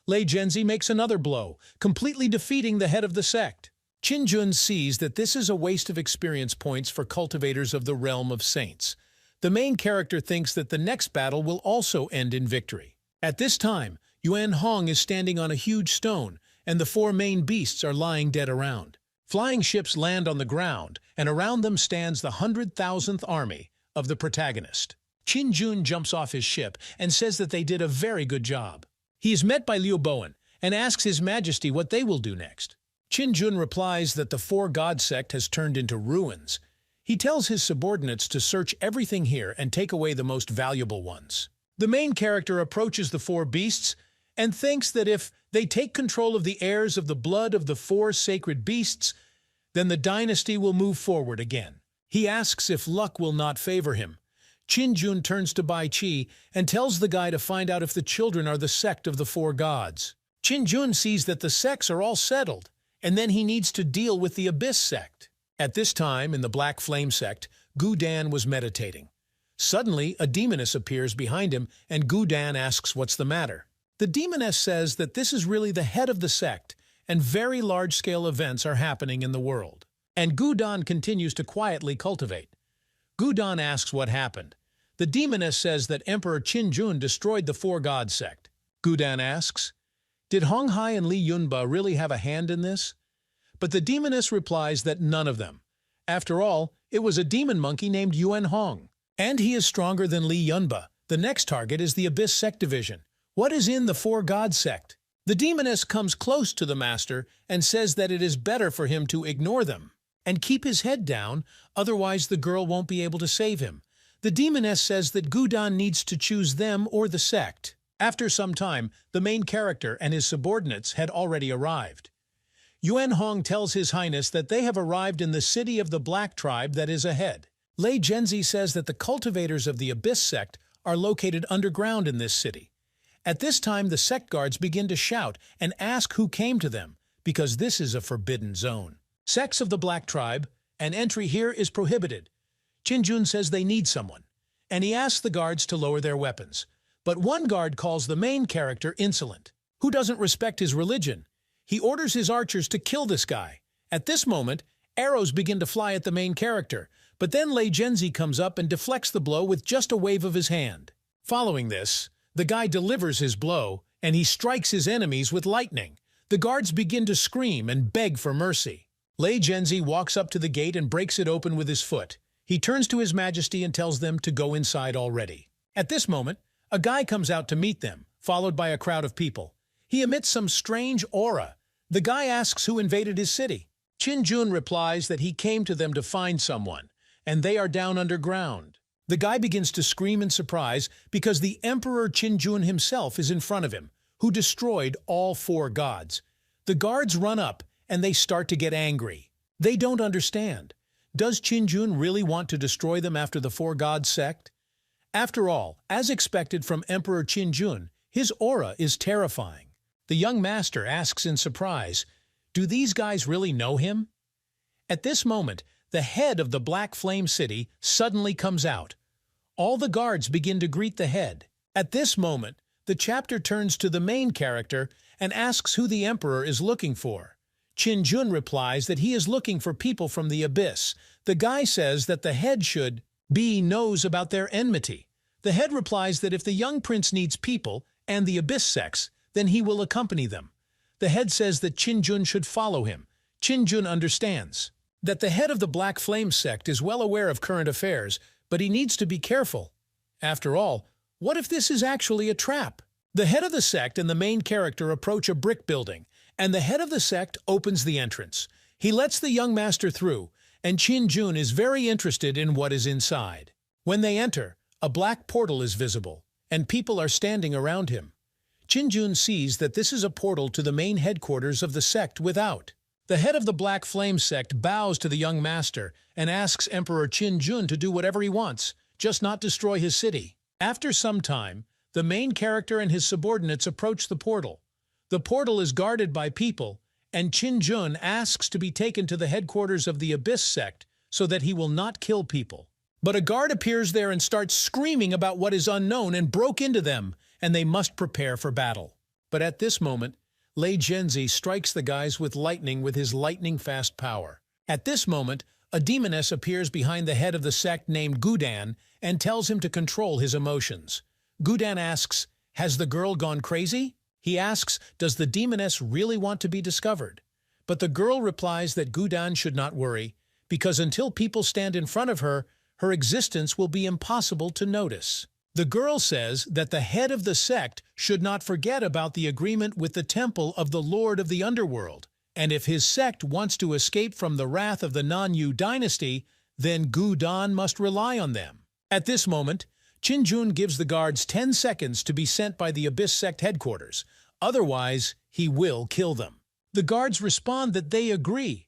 Lei Zhenzi makes another blow, completely defeating the head of the sect. Qinjun sees that this is a waste of experience points for cultivators of the realm of saints. The main character thinks that the next battle will also end in victory. At this time, Yuan Hong is standing on a huge stone, and the 4 main beasts are lying dead around. Flying ships land on the ground, and around them stands the 100,000th army of the protagonist. Qinjun jumps off his ship and says that they did a very good job. He is met by Liu Bowen and asks His Majesty what they will do next. Qinjun replies that the 4 god sect has turned into ruins. He tells his subordinates to search everything here and take away the most valuable ones. The main character approaches the 4 beasts and thinks that if they take control of the heirs of the blood of the 4 sacred beasts, then the dynasty will move forward again. He asks if luck will not favor him. Qinjun turns to Bai Qi and tells the guy to find out if the children are the sect of the 4 gods. Qinjun sees that the sects are all settled, and then he needs to deal with the Abyss sect. At this time, in the Black Flame sect, Gu Dan was meditating. Suddenly, a demoness appears behind him, and Gu Dan asks what's the matter. The demoness says that this is really the head of the sect, and very large-scale events are happening in the world. And Gu Dan continues to quietly cultivate. Gu Dan asks what happened. The demoness says that Emperor Qinjun destroyed the 4 god sect. Gu Dan asks, did Hong Hai and Li Yunba really have a hand in this? But the demoness replies that none of them. After all, it was a demon monkey named Yuan Hong. And he is stronger than Li Yunba. The next target is the Abyss sect division. What is in the 4 god sect? The demoness comes close to the master and says that it is better for him to ignore them and keep his head down, otherwise the girl won't be able to save him. The demoness says that Gu Dan needs to choose them or the sect. After some time, the main character and his subordinates had already arrived. Yuan Hong tells His Highness that they have arrived in the city of the Black Tribe that is ahead. Lei Zhenzi says that the cultivators of the Abyss sect are located underground in this city. At this time, the sect guards begin to shout and ask who came to them, because this is a forbidden zone. Sects of the Black Tribe, and entry here is prohibited. Qinjun says they need someone, and he asks the guards to lower their weapons. But one guard calls the main character insolent, who doesn't respect his religion. He orders his archers to kill this guy. At this moment, arrows begin to fly at the main character, but then Lei Zhenzi comes up and deflects the blow with just a wave of his hand. Following this, the guy delivers his blow, and he strikes his enemies with lightning. The guards begin to scream and beg for mercy. Lei Zhenzi walks up to the gate and breaks it open with his foot. He turns to His Majesty and tells them to go inside already. At this moment, a guy comes out to meet them, followed by a crowd of people. He emits some strange aura. The guy asks who invaded his city. Qin-jun replies that he came to them to find someone, and they are down underground. The guy begins to scream in surprise because the Emperor Qin-jun himself is in front of him, who destroyed all 4 gods. The guards run up, and they start to get angry. They don't understand. Does Qin-jun really want to destroy them after the 4 gods sect? After all, as expected from Emperor Qin-jun, his aura is terrifying. The young master asks in surprise, "Do these guys really know him?" At this moment, the head of the Black Flame City suddenly comes out. All the guards begin to greet the head. At this moment, the chapter turns to the main character and asks who the emperor is looking for. Qin-jun replies that he is looking for people from the abyss. The guy says that the head should knows about their enmity. The head replies that if the young prince needs people and the abyss sects, then he will accompany them. The head says that Qin-jun should follow him. Qin-jun understands that the head of the Black Flame sect is well aware of current affairs, but he needs to be careful. After all, what if this is actually a trap? The head of the sect and the main character approach a brick building, and the head of the sect opens the entrance. He lets the young master through, and Qin-jun is very interested in what is inside. When they enter, a black portal is visible, and people are standing around him. Qin-jun sees that this is a portal to the main headquarters of the sect without. The head of the Black Flame sect bows to the young master and asks Emperor Qin-jun to do whatever he wants, just not destroy his city. After some time, the main character and his subordinates approach the portal. The portal is guarded by people, and Qin-jun asks to be taken to the headquarters of the Abyss sect so that he will not kill people. But a guard appears there and starts screaming about what is unknown and broke into them, and they must prepare for battle. But at this moment, Lei Zhenzi strikes the guys with lightning with his lightning-fast power. At this moment, a demoness appears behind the head of the sect named Gudan and tells him to control his emotions. Gudan asks, "Has the girl gone crazy?" He asks, "Does the demoness really want to be discovered?" But the girl replies that Gudan should not worry, because until people stand in front of her, her existence will be impossible to notice. The girl says that the head of the sect should not forget about the agreement with the temple of the Lord of the Underworld, and if his sect wants to escape from the wrath of the Non-Yu dynasty, then Gudan must rely on them. At this moment, Qin-jun gives the guards 10 seconds to be sent by the Abyss sect headquarters, otherwise he will kill them. The guards respond that they agree.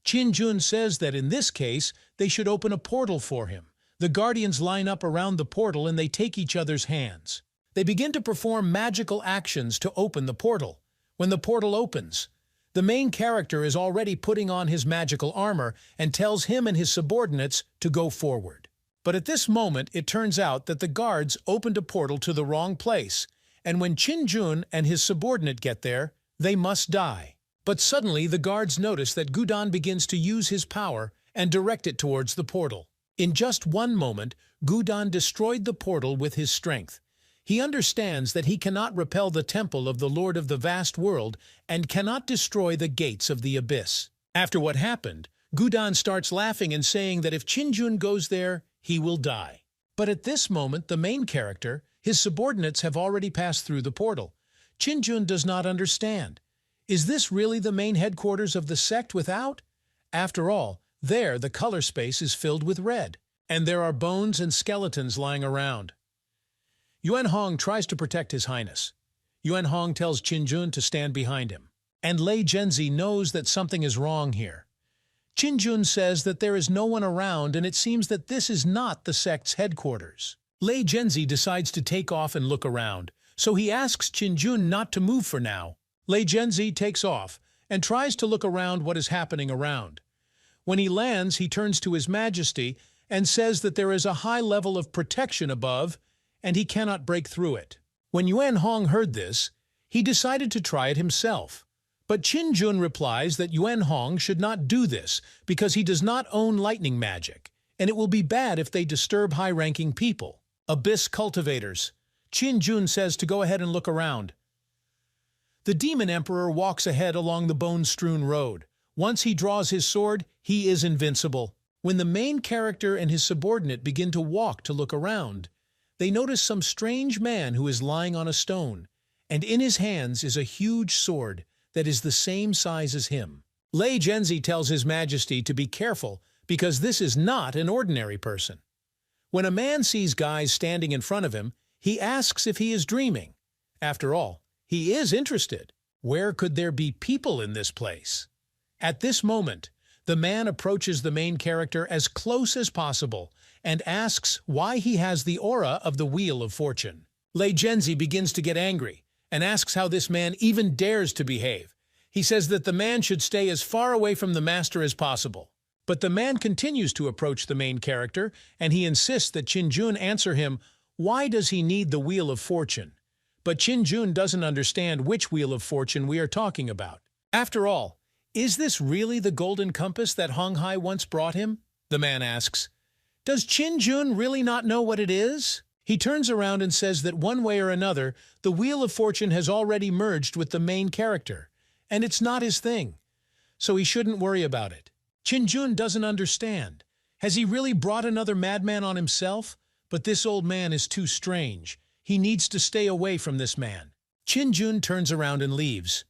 Qin-jun says that in this case, they should open a portal for him. The guardians line up around the portal and they take each other's hands. They begin to perform magical actions to open the portal. When the portal opens, the main character is already putting on his magical armor and tells him and his subordinates to go forward. But at this moment, it turns out that the guards opened a portal to the wrong place, and when Qin-jun and his subordinate get there, they must die. But suddenly, the guards notice that Gudan begins to use his power and direct it towards the portal. In just one moment, Gudan destroyed the portal with his strength. He understands that he cannot repel the temple of the Lord of the vast world and cannot destroy the gates of the abyss. After what happened, Gudan starts laughing and saying that if Qin-jun goes there, he will die. But at this moment, the main character, his subordinates have already passed through the portal. Qin-jun does not understand. Is this really the main headquarters of the sect without? After all, there the color space is filled with red, and there are bones and skeletons lying around. Yuan Hong tries to protect His Highness. Yuan Hong tells Qin-jun to stand behind him, and Lei Zhenzi knows that something is wrong here. Qin-jun says that there is no one around and it seems that this is not the sect's headquarters. Lei Zhenzi decides to take off and look around, so he asks Qin-jun not to move for now. Lei Zhenzi takes off and tries to look around what is happening around. When he lands, he turns to His Majesty and says that there is a high level of protection above and he cannot break through it. When Yuan Hong heard this, he decided to try it himself. But Qin-jun replies that Yuan Hong should not do this because he does not own lightning magic, and it will be bad if they disturb high-ranking people. Abyss cultivators. Qin-jun says to go ahead and look around. The Demon Emperor walks ahead along the bone-strewn road. Once he draws his sword, he is invincible. When the main character and his subordinate begin to walk to look around, they notice some strange man who is lying on a stone, and in his hands is a huge sword that is the same size as him. Lei Genzi tells His Majesty to be careful because this is not an ordinary person. When a man sees guys standing in front of him, he asks if he is dreaming. After all, he is interested. Where could there be people in this place? At this moment, the man approaches the main character as close as possible and asks why he has the aura of the Wheel of Fortune. Lei Genzi begins to get angry and asks how this man even dares to behave. He says that the man should stay as far away from the master as possible. But the man continues to approach the main character, and he insists that Qin-jun answer him, why does he need the Wheel of Fortune? But Qin-jun doesn't understand which Wheel of Fortune we are talking about. After all, is this really the golden compass that Hong Hai once brought him? The man asks. Does Qin-jun really not know what it is? He turns around and says that one way or another, the Wheel of Fortune has already merged with the main character, and it's not his thing, so he shouldn't worry about it. Qin-jun doesn't understand. Has he really brought another madman on himself? But this old man is too strange. He needs to stay away from this man. Qin-jun turns around and leaves.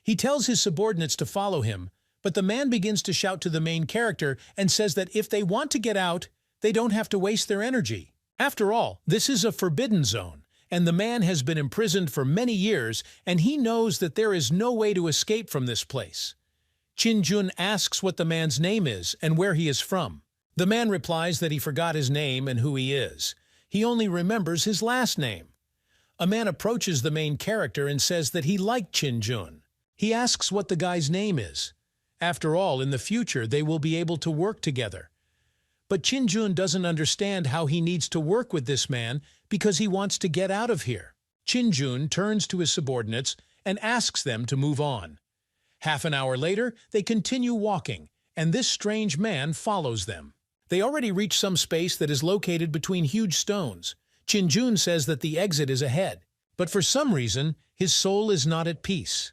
He tells his subordinates to follow him, but the man begins to shout to the main character and says that if they want to get out, they don't have to waste their energy. After all, this is a forbidden zone, and the man has been imprisoned for many years, and he knows that there is no way to escape from this place. Qin-jun asks what the man's name is and where he is from. The man replies that he forgot his name and who he is. He only remembers his last name. A man approaches the main character and says that he liked Qin-jun. He asks what the guy's name is. After all, in the future, they will be able to work together. But Qin-jun doesn't understand how he needs to work with this man because he wants to get out of here. Qin-jun turns to his subordinates and asks them to move on. Half an hour later, they continue walking, and this strange man follows them. They already reach some space that is located between huge stones. Qin-jun says that the exit is ahead, but for some reason, his soul is not at peace.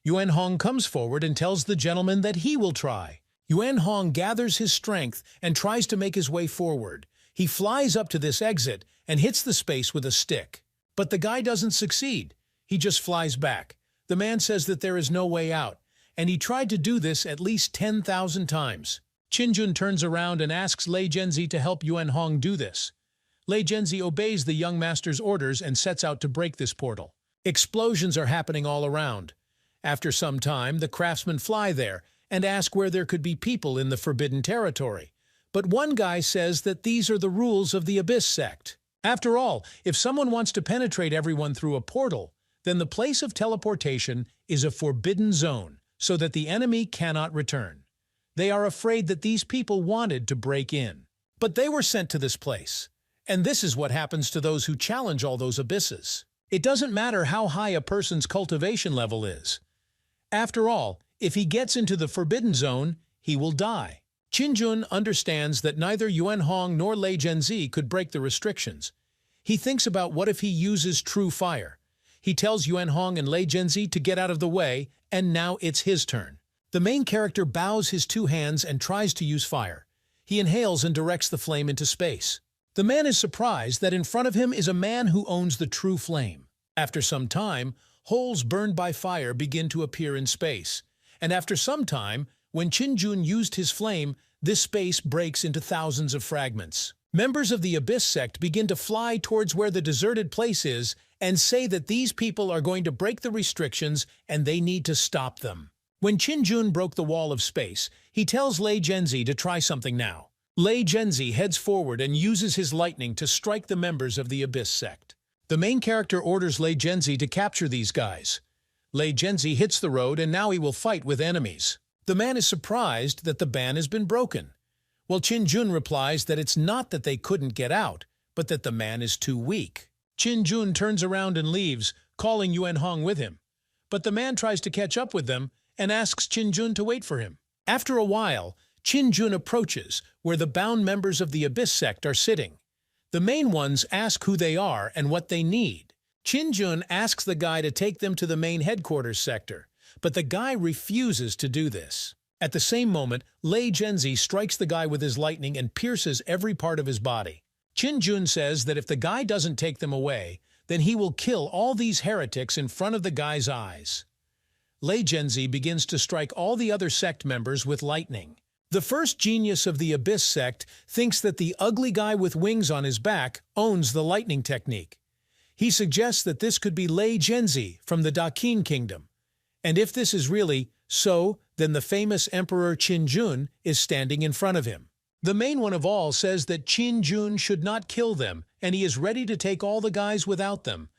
Yuan Hong comes forward and tells the gentleman that he will try. Yuan Hong gathers his strength and tries to make his way forward. He flies up to this exit and hits the space with a stick. But the guy doesn't succeed. He just flies back. The man says that there is no way out, and he tried to do this at least 10,000 times. Qin-jun turns around and asks Lei Genzi to help Yuan Hong do this. Lei Genzi obeys the young master's orders and sets out to break this portal. Explosions are happening all around. After some time, the craftsmen fly there and ask where there could be people in the forbidden territory. But one guy says that these are the rules of the Abyss sect. After all, if someone wants to penetrate everyone through a portal, then the place of teleportation is a forbidden zone, so that the enemy cannot return. They are afraid that these people wanted to break in. But they were sent to this place. And this is what happens to those who challenge all those abysses. It doesn't matter how high a person's cultivation level is. After all, if he gets into the forbidden zone, he will die. Qin-jun understands that neither Yuan Hong nor Lei Genzi could break the restrictions. He thinks about what if he uses true fire. He tells Yuan Hong and Lei Genzi to get out of the way, and now it's his turn. The main character bows his two hands and tries to use fire. He inhales and directs the flame into space. The man is surprised that in front of him is a man who owns the true flame. After some time, holes burned by fire begin to appear in space. And after some time, when Qin-jun used his flame, this space breaks into thousands of fragments. Members of the Abyss sect begin to fly towards where the deserted place is and say that these people are going to break the restrictions and they need to stop them. When Qin-jun broke the wall of space, he tells Lei Genzi to try something now. Lei Genzi heads forward and uses his lightning to strike the members of the Abyss sect. The main character orders Lei Genzi to capture these guys. Lei Genzi hits the road and now he will fight with enemies. The man is surprised that the ban has been broken. Well, Qin-jun replies that it's not that they couldn't get out, but that the man is too weak. Qin-jun turns around and leaves, calling Yuan Hong with him. But the man tries to catch up with them and asks Qin-jun to wait for him. After a while, Qin-jun approaches where the bound members of the Abyss sect are sitting. The main ones ask who they are and what they need. Qin-jun asks the guy to take them to the main headquarters sector, but the guy refuses to do this. At the same moment, Lei Genzi strikes the guy with his lightning and pierces every part of his body. Jun says that if the guy doesn't take them away, then he will kill all these heretics in front of the guy's eyes. Lei Genzi begins to strike all the other sect members with lightning. The first genius of the Abyss sect thinks that the ugly guy with wings on his back owns the lightning technique. He suggests that this could be Lei Genzi from the Dakin kingdom. And if this is really so, then the famous Emperor Jun is standing in front of him. The main one of all says that Jun should not kill them, and he is ready to take all the guys without them.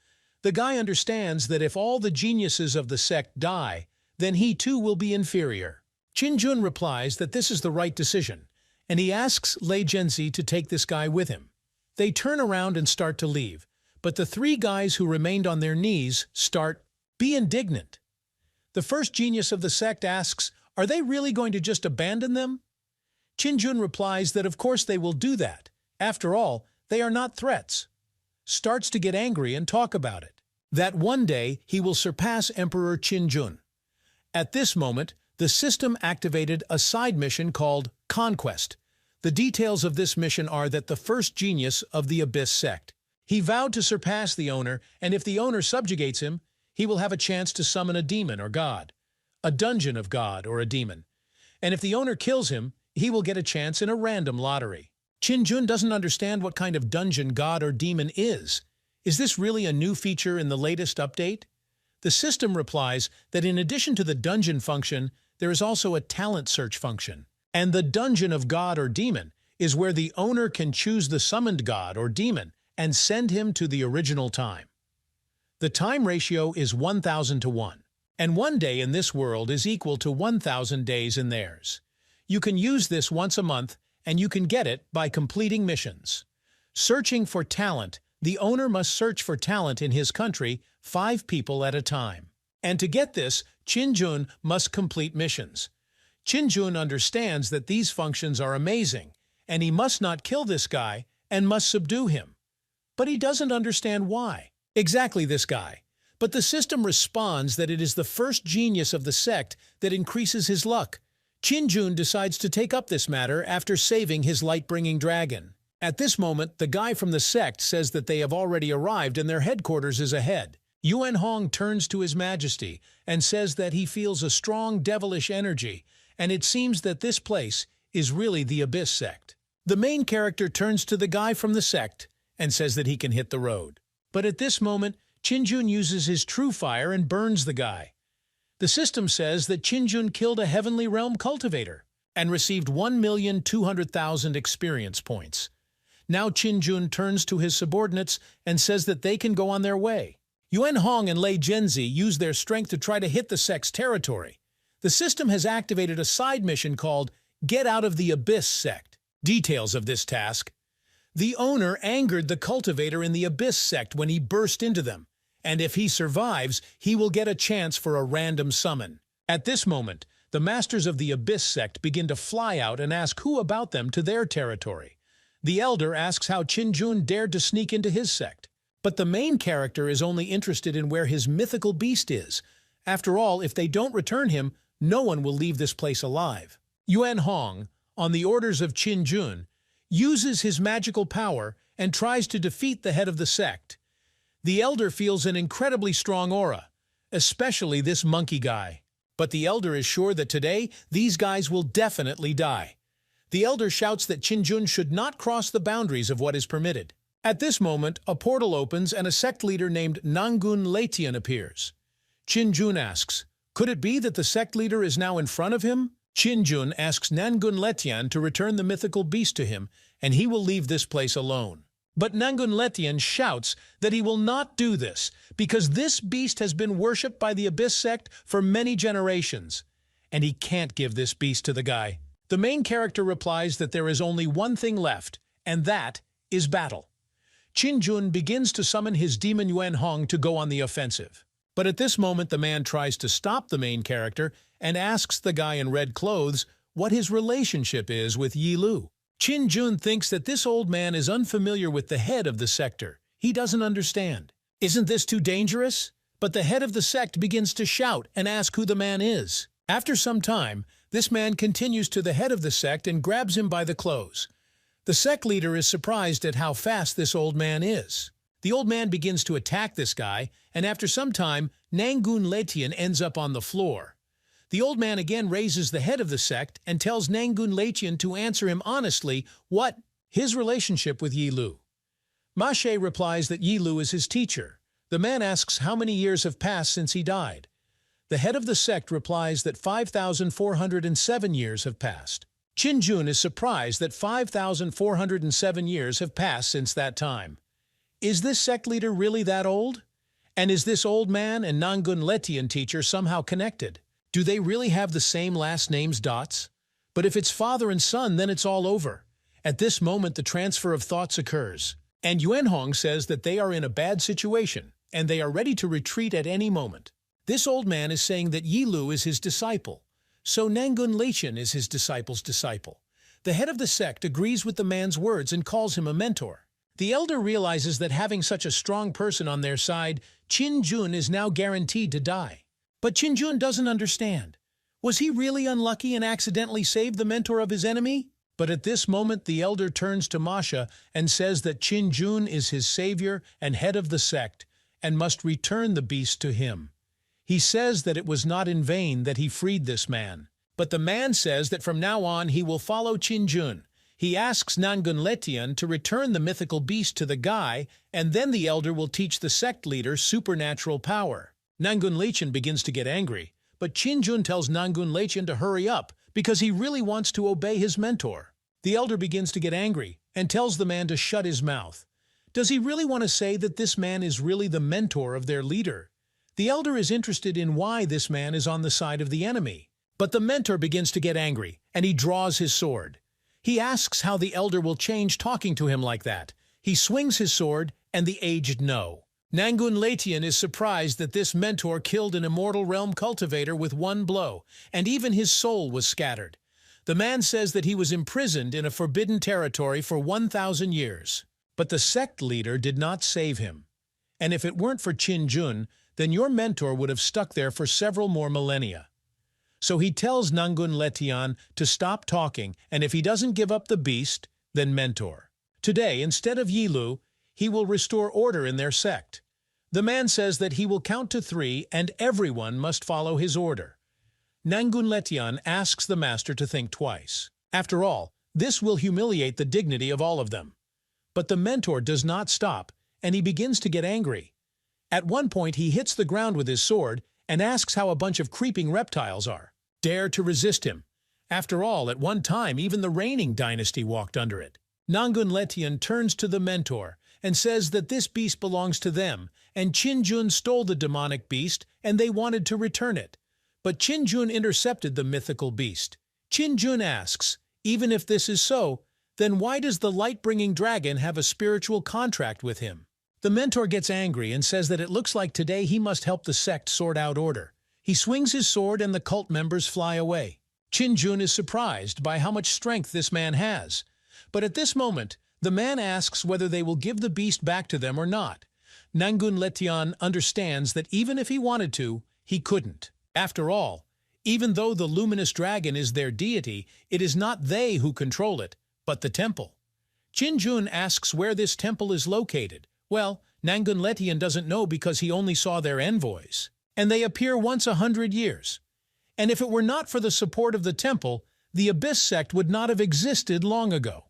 The guy understands that if all the geniuses of the sect die, then he too will be inferior. Jun replies that this is the right decision, and he asks Lei Genzi to take this guy with him. They turn around and start to leave, but the three guys who remained on their knees be indignant. The first genius of the sect asks, are they really going to just abandon them? Jun replies that of course they will do that. After all, they are not threats. Starts to get angry and talk about it. That one day he will surpass Emperor Jun. At this moment, the system activated a side mission called Conquest. The details of this mission are that the first genius of the Abyss sect. He vowed to surpass the owner, and if the owner subjugates him, he will have a chance to summon a demon or god, a dungeon of god or a demon. And if the owner kills him, he will get a chance in a random lottery. Jun doesn't understand what kind of dungeon, god, or demon is. Is this really a new feature in the latest update? The system replies that in addition to the dungeon function, there is also a talent search function. And the dungeon of god or demon is where the owner can choose the summoned god or demon and send him to the original time. The time ratio is 1,000 to 1, and 1 day in this world is equal to 1,000 days in theirs. You can use this once a month, and you can get it by completing missions. Searching for talent, the owner must search for talent in his country 5 people at a time. And to get this, Jun must complete missions. Jun understands that these functions are amazing, and he must not kill this guy and must subdue him. But he doesn't understand why. Exactly this guy. But the system responds that it is the first genius of the sect that increases his luck. Jun decides to take up this matter after saving his light-bringing dragon. At this moment, the guy from the sect says that they have already arrived and their headquarters is ahead. Yuan Hong turns to His Majesty and says that he feels a strong devilish energy, and it seems that this place is really the Abyss sect. The main character turns to the guy from the sect and says that he can hit the road. But at this moment, Jun uses his true fire and burns the guy. The system says that Jun killed a Heavenly Realm cultivator and received 1,200,000 experience points. Now Jun turns to his subordinates and says that they can go on their way. Yuan Hong and Lei Genzi use their strength to try to hit the sect's territory. The system has activated a side mission called Get Out of the Abyss Sect. Details of this task. The owner angered the cultivator in the Abyss sect when he burst into them, and if he survives, he will get a chance for a random summon. At this moment, the masters of the Abyss sect begin to fly out and ask who about them to their territory. The elder asks how Jun dared to sneak into his sect. But the main character is only interested in where his mythical beast is. After all, if they don't return him, no one will leave this place alive. Yuan Hong, on the orders of Jun, uses his magical power and tries to defeat the head of the sect. The elder feels an incredibly strong aura, especially this monkey guy. But the elder is sure that today, these guys will definitely die. The elder shouts that Jun should not cross the boundaries of what is permitted. At this moment, a portal opens and a sect leader named Nangun Letian appears. Jun asks, could it be that the sect leader is now in front of him? Jun asks Nangun Letian to return the mythical beast to him, and he will leave this place alone. But Nangun Letian shouts that he will not do this, because this beast has been worshipped by the Abyss sect for many generations, and he can't give this beast to the guy. The main character replies that there is only one thing left, and that is battle. Jun begins to summon his demon Yuan Hong to go on the offensive. But at this moment, the man tries to stop the main character and asks the guy in red clothes what his relationship is with Yi Lu. Jun thinks that this old man is unfamiliar with the head of the sector. He doesn't understand. Isn't this too dangerous? But the head of the sect begins to shout and ask who the man is. After some time, this man continues to the head of the sect and grabs him by the clothes. The sect leader is surprised at how fast this old man is. The old man begins to attack this guy, and after some time, Nangun Letian ends up on the floor. The old man again raises the head of the sect and tells Nangun Letian to answer him honestly what his relationship with Yi Lu. Ma She replies that Yi Lu is his teacher. The man asks how many years have passed since he died. The head of the sect replies that 5,407 years have passed. Qin Jun is surprised that 5,407 years have passed since that time. Is this sect leader really that old? And is this old man and Nangun Letian teacher somehow connected? Do they really have the same last names dots? But if it's father and son, then it's all over. At this moment, the transfer of thoughts occurs. And Yuanhong says that they are in a bad situation, and they are ready to retreat at any moment. This old man is saying that Yi Lu is his disciple, so Nangun Letian is his disciple's disciple. The head of the sect agrees with the man's words and calls him a mentor. The elder realizes that having such a strong person on their side, Qin Jun is now guaranteed to die. But Qin Jun doesn't understand. Was he really unlucky and accidentally saved the mentor of his enemy? But at this moment, the elder turns to Masha and says that Qin Jun is his savior and head of the sect and must return the beast to him. He says that it was not in vain that he freed this man. But the man says that from now on he will follow Qin Jun. He asks Nangun Letian to return the mythical beast to the guy, and then the elder will teach the sect leader supernatural power. Nangun Letian begins to get angry, but Qin Jun tells Nangun Letian to hurry up because he really wants to obey his mentor. The elder begins to get angry and tells the man to shut his mouth. Does he really want to say that this man is really the mentor of their leader? The elder is interested in why this man is on the side of the enemy. But the mentor begins to get angry, and he draws his sword. He asks how the elder will change talking to him like that. He swings his sword, and the aged know. Nangun Letian is surprised that this mentor killed an immortal realm cultivator with one blow, and even his soul was scattered. The man says that he was imprisoned in a forbidden territory for 1,000 years. But the sect leader did not save him. And if it weren't for Qin Jun, then your mentor would have stuck there for several more millennia. So he tells Nangun Letian to stop talking, and if he doesn't give up the beast, then mentor. Today, instead of Yi Lu, he will restore order in their sect. The man says that he will count to 3 and everyone must follow his order. Nangun Letian asks the master to think twice. After all, this will humiliate the dignity of all of them. But the mentor does not stop, and he begins to get angry. At one point, he hits the ground with his sword and asks how a bunch of creeping reptiles are. Dare to resist him. After all, at one time, even the reigning dynasty walked under it. Nangun Letian turns to the mentor and says that this beast belongs to them, and Qin Jun stole the demonic beast and they wanted to return it. But Qin Jun intercepted the mythical beast. Qin Jun asks, even if this is so, then why does the light-bringing dragon have a spiritual contract with him? The mentor gets angry and says that it looks like today he must help the sect sort out order. He swings his sword and the cult members fly away. Qin Jun is surprised by how much strength this man has. But at this moment, the man asks whether they will give the beast back to them or not. Nangun Letian understands that even if he wanted to, he couldn't. After all, even though the luminous dragon is their deity, it is not they who control it, but the temple. Qin Jun asks where this temple is located. Well, Nangun Letian doesn't know because he only saw their envoys. And they appear once 100 years. And if it were not for the support of the temple, the Abyss sect would not have existed long ago.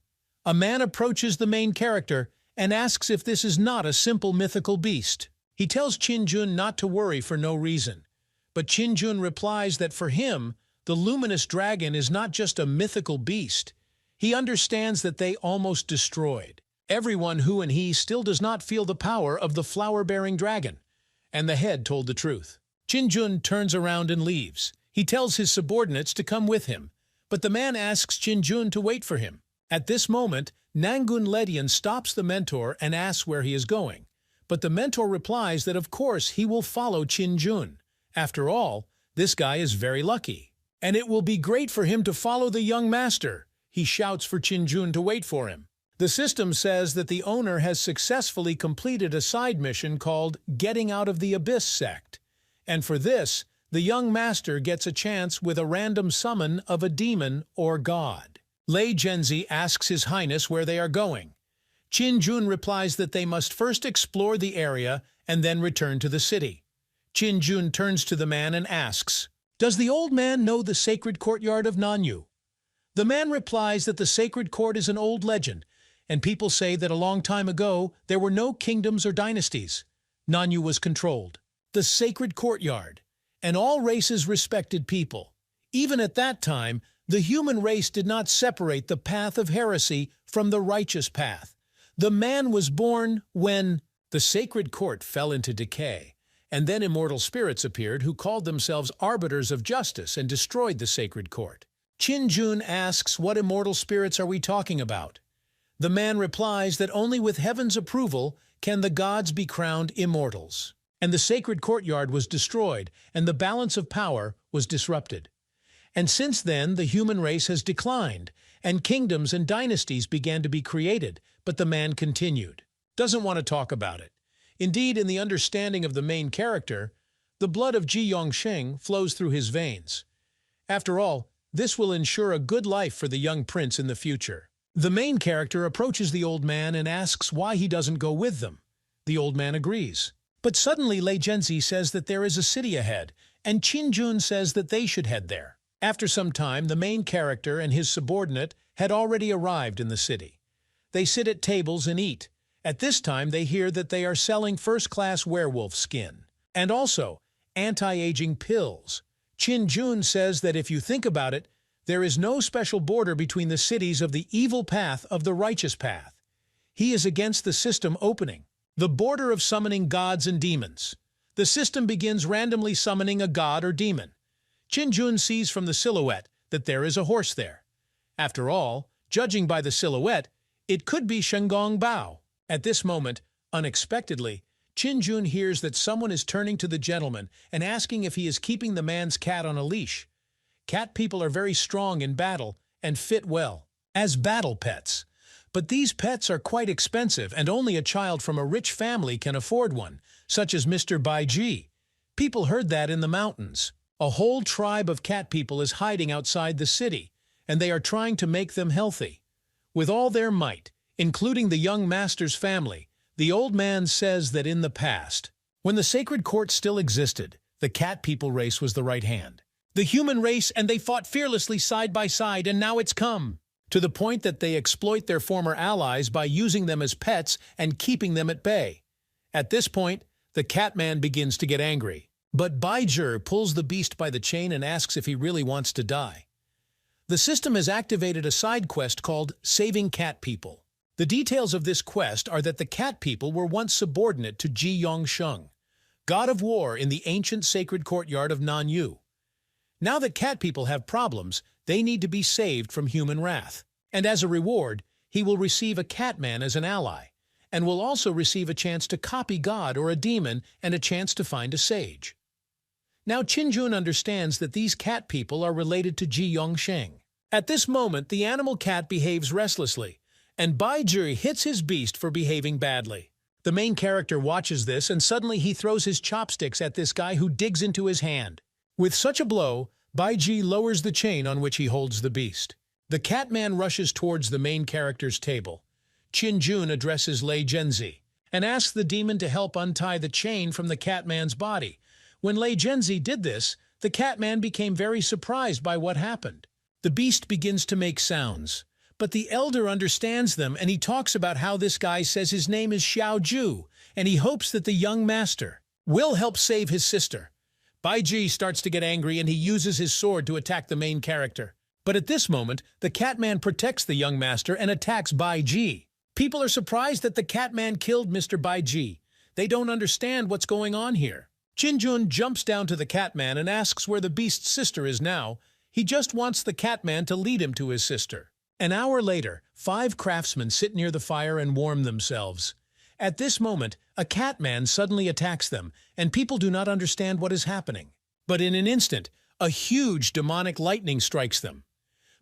A man approaches the main character and asks if this is not a simple mythical beast. He tells Qin Jun not to worry for no reason. But Qin Jun replies that for him, the luminous dragon is not just a mythical beast. He understands that they almost destroyed everyone who and he still does not feel the power of the flower-bearing dragon. And the head told the truth. Qin Jun turns around and leaves. He tells his subordinates to come with him. But the man asks Qin Jun to wait for him. At this moment, Nangun Letian stops the mentor and asks where he is going. But the mentor replies that of course he will follow Qin Jun. After all, this guy is very lucky. And it will be great for him to follow the young master. He shouts for Qin Jun to wait for him. The system says that the owner has successfully completed a side mission called Getting Out of the Abyss Sect. And for this, the young master gets a chance with a random summon of a demon or god. Lei Genzi asks His Highness where they are going. Qin Jun replies that they must first explore the area and then return to the city. Qin Jun turns to the man and asks, "Does the old man know the sacred courtyard of Nanyu?" The man replies that the sacred court is an old legend, and people say that a long time ago there were no kingdoms or dynasties. Nanyu was controlled. The sacred courtyard, and all races respected people. Even at that time, the human race did not separate the path of heresy from the righteous path. The man was born when the sacred court fell into decay, and then immortal spirits appeared who called themselves arbiters of justice and destroyed the sacred court. Qin Jun asks, "What immortal spirits are we talking about?" The man replies that only with heaven's approval can the gods be crowned immortals. And the sacred courtyard was destroyed, and the balance of power was disrupted. And since then, the human race has declined, and kingdoms and dynasties began to be created, but the man continued. Doesn't want to talk about it. Indeed, in the understanding of the main character, the blood of Ji Yongsheng flows through his veins. After all, this will ensure a good life for the young prince in the future. The main character approaches the old man and asks why he doesn't go with them. The old man agrees. But suddenly Lei Genzi says that there is a city ahead, and Qin Jun says that they should head there. After some time, the main character and his subordinate had already arrived in the city. They sit at tables and eat. At this time, they hear that they are selling first-class werewolf skin, and also anti-aging pills. Qin Jun says that if you think about it, there is no special border between the cities of the evil path of the righteous path. He is against the system opening the border of summoning gods and demons. The system begins randomly summoning a god or demon. Qin Jun sees from the silhouette that there is a horse there. After all, judging by the silhouette, it could be Shengong Bao. At this moment, unexpectedly, Qin Jun hears that someone is turning to the gentleman and asking if he is keeping the man's cat on a leash. Cat people are very strong in battle and fit well as battle pets. But these pets are quite expensive, and only a child from a rich family can afford one, such as Mr. Baiji. People heard that in the mountains. A whole tribe of cat people is hiding outside the city, and they are trying to make them healthy. With all their might, including the young master's family, the old man says that in the past, when the sacred court still existed, the cat people race was the right hand. The human race, and they fought fearlessly side by side, and now it's come to the point that they exploit their former allies by using them as pets and keeping them at bay. At this point, the Catman begins to get angry. But Baizhi pulls the beast by the chain and asks if he really wants to die. The system has activated a side quest called Saving Cat People. The details of this quest are that the cat people were once subordinate to Ji Yongsheng, god of war in the ancient sacred courtyard of Nanyu. Now that cat people have problems, they need to be saved from human wrath. And as a reward, he will receive a catman as an ally, and will also receive a chance to copy God or a demon and a chance to find a sage. Now Qin Jun understands that these cat people are related to Ji Yongsheng. At this moment, the animal cat behaves restlessly, and Baizhi hits his beast for behaving badly. The main character watches this, and suddenly he throws his chopsticks at this guy who digs into his hand. With such a blow, Baizhi lowers the chain on which he holds the beast. The Catman rushes towards the main character's table. Qin Jun addresses Lei Genzi and asks the demon to help untie the chain from the Catman's body. When Lei Genzi did this, the Catman became very surprised by what happened. The beast begins to make sounds, but the elder understands them, and he talks about how this guy says his name is Xiao Ju, and he hopes that the young master will help save his sister. Baizhi starts to get angry, and he uses his sword to attack the main character. But at this moment, the Catman protects the young master and attacks Baizhi. People are surprised that the Catman killed Mr. Baizhi. They don't understand what's going on here. Qin Jun jumps down to the Catman and asks where the beast's sister is now. He just wants the Catman to lead him to his sister. An hour later, 5 craftsmen sit near the fire and warm themselves. At this moment, a Catman suddenly attacks them, and people do not understand what is happening. But in an instant, a huge demonic lightning strikes them.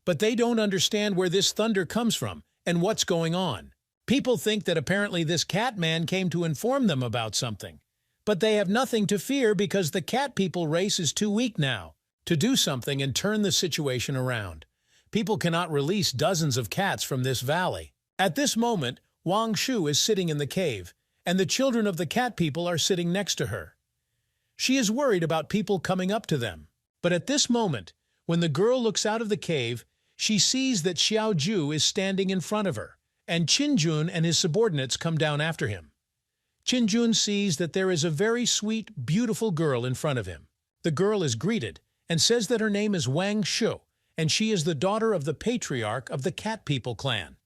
But they don't understand where this thunder comes from and what's going on. People think that apparently this Catman came to inform them about something. But they have nothing to fear because the cat people race is too weak now to do something and turn the situation around. People cannot release dozens of cats from this valley. At this moment, Wang Shu is sitting in the cave, and the children of the cat people are sitting next to her. She is worried about people coming up to them. But at this moment, when the girl looks out of the cave, she sees that Xiao Ju is standing in front of her, and Qin Jun and his subordinates come down after him. Qin Jun sees that there is a very sweet, beautiful girl in front of him. The girl is greeted and says that her name is Wang Shu, and she is the daughter of the patriarch of the Cat People clan.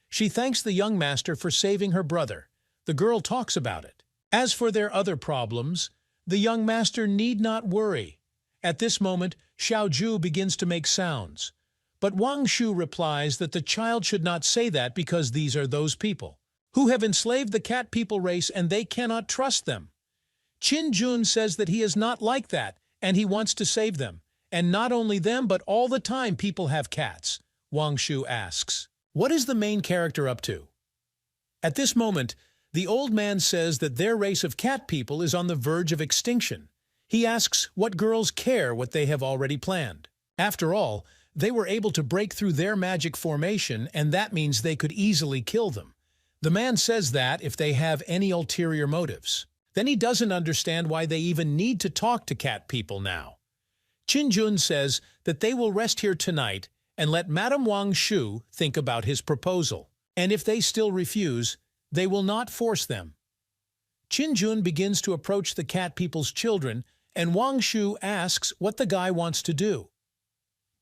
She thanks the young master for saving her brother. The girl talks about it. As for their other problems, the young master need not worry. At this moment, Xiao Ju begins to make sounds. But Wang Shu replies that the child should not say that because these are those people who have enslaved the cat people race and they cannot trust them. Qin Jun says that he is not like that and he wants to save them. And not only them, but all the time people have cats. Wang Shu asks, "What is the main character up to?" At this moment, the old man says that their race of cat people is on the verge of extinction. He asks what girls care what they have already planned. After all, they were able to break through their magic formation, and that means they could easily kill them. The man says that if they have any ulterior motives. Then he doesn't understand why they even need to talk to cat people now. Qin Jun says that they will rest here tonight and let Madame Wang Shu think about his proposal. And if they still refuse, they will not force them. Qin Jun begins to approach the cat people's children, and Wang Shu asks what the guy wants to do.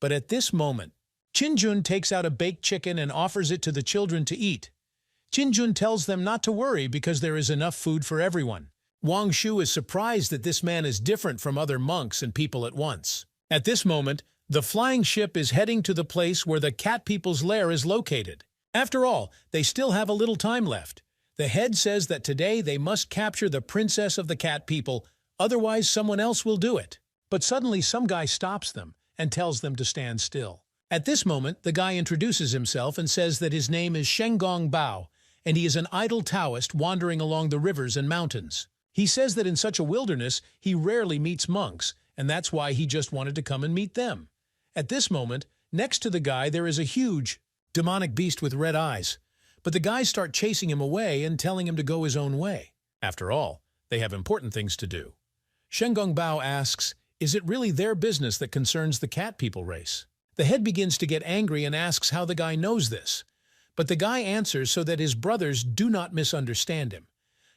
But at this moment, Qin Jun takes out a baked chicken and offers it to the children to eat. Qin Jun tells them not to worry because there is enough food for everyone. Wang Shu is surprised that this man is different from other monks and people at once. At this moment, the flying ship is heading to the place where the cat people's lair is located. After all, they still have a little time left. The head says that today they must capture the princess of the cat people, otherwise someone else will do it. But suddenly some guy stops them and tells them to stand still. At this moment, the guy introduces himself and says that his name is Shenggong Bao, and he is an idle Taoist wandering along the rivers and mountains. He says that in such a wilderness, he rarely meets monks, and that's why he just wanted to come and meet them. At this moment, next to the guy there is a huge, demonic beast with red eyes. But the guys start chasing him away and telling him to go his own way. After all, they have important things to do. Shenggong Bao asks, is it really their business that concerns the cat people race? The head begins to get angry and asks how the guy knows this. But the guy answers so that his brothers do not misunderstand him.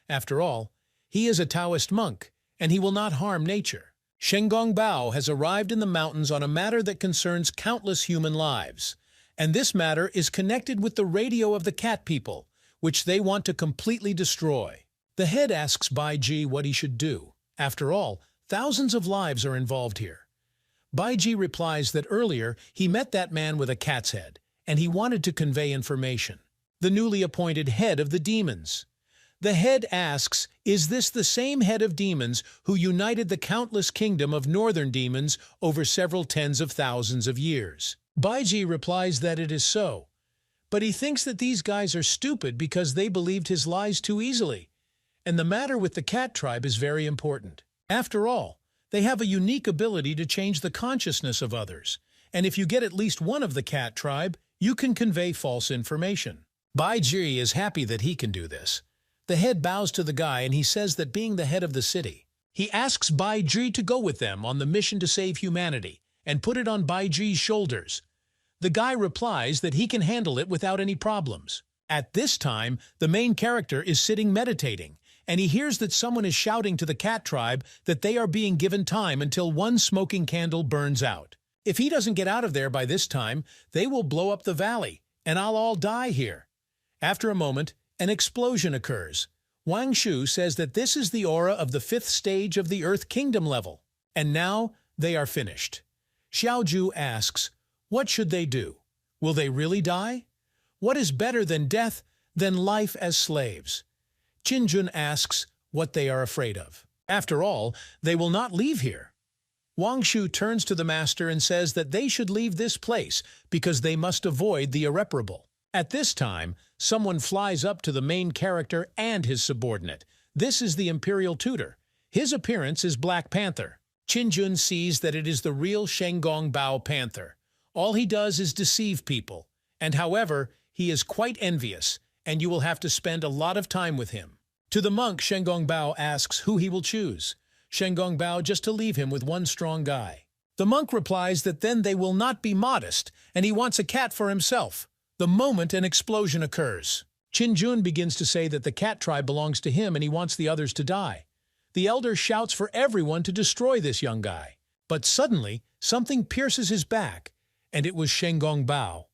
After all, he is a Taoist monk, and he will not harm nature. Shenggong Bao has arrived in the mountains on a matter that concerns countless human lives. And this matter is connected with the radio of the cat people, which they want to completely destroy. The head asks Baiji what he should do. After all, thousands of lives are involved here. Baiji replies that earlier he met that man with a cat's head, and he wanted to convey information. The newly appointed head of the demons. The head asks, is this the same head of demons who united the countless kingdom of northern demons over several tens of thousands of years? Baiji replies that it is so, but he thinks that these guys are stupid because they believed his lies too easily, and the matter with the cat tribe is very important. After all, they have a unique ability to change the consciousness of others, and if you get at least one of the cat tribe, you can convey false information. Baiji is happy that he can do this. The head bows to the guy and he says that being the head of the city, he asks Baiji to go with them on the mission to save humanity and put it on Baiji's shoulders. The guy replies that he can handle it without any problems. At this time, the main character is sitting meditating, and he hears that someone is shouting to the cat tribe that they are being given time until one smoking candle burns out. If he doesn't get out of there by this time, they will blow up the valley, and I'll all die here. After a moment, an explosion occurs. Wang Shu says that this is the aura of the 5th stage of the Earth Kingdom level, and now they are finished. Xiao Ju asks, what should they do? Will they really die? What is better than death than life as slaves? Qin Jun asks what they are afraid of. After all, they will not leave here. Wang Shu turns to the master and says that they should leave this place because they must avoid the irreparable. At this time, someone flies up to the main character and his subordinate. This is the Imperial Tutor. His appearance is Black Panther. Qin Jun sees that it is the real Shenggong Bao Panther. All he does is deceive people, and however, he is quite envious, and you will have to spend a lot of time with him. To the monk, Bao asks who he will choose. Bao just to leave him with one strong guy. The monk replies that then they will not be modest, and he wants a cat for himself. The moment an explosion occurs, Jun begins to say that the cat tribe belongs to him and he wants the others to die. The elder shouts for everyone to destroy this young guy. But suddenly, something pierces his back, and it was Bao.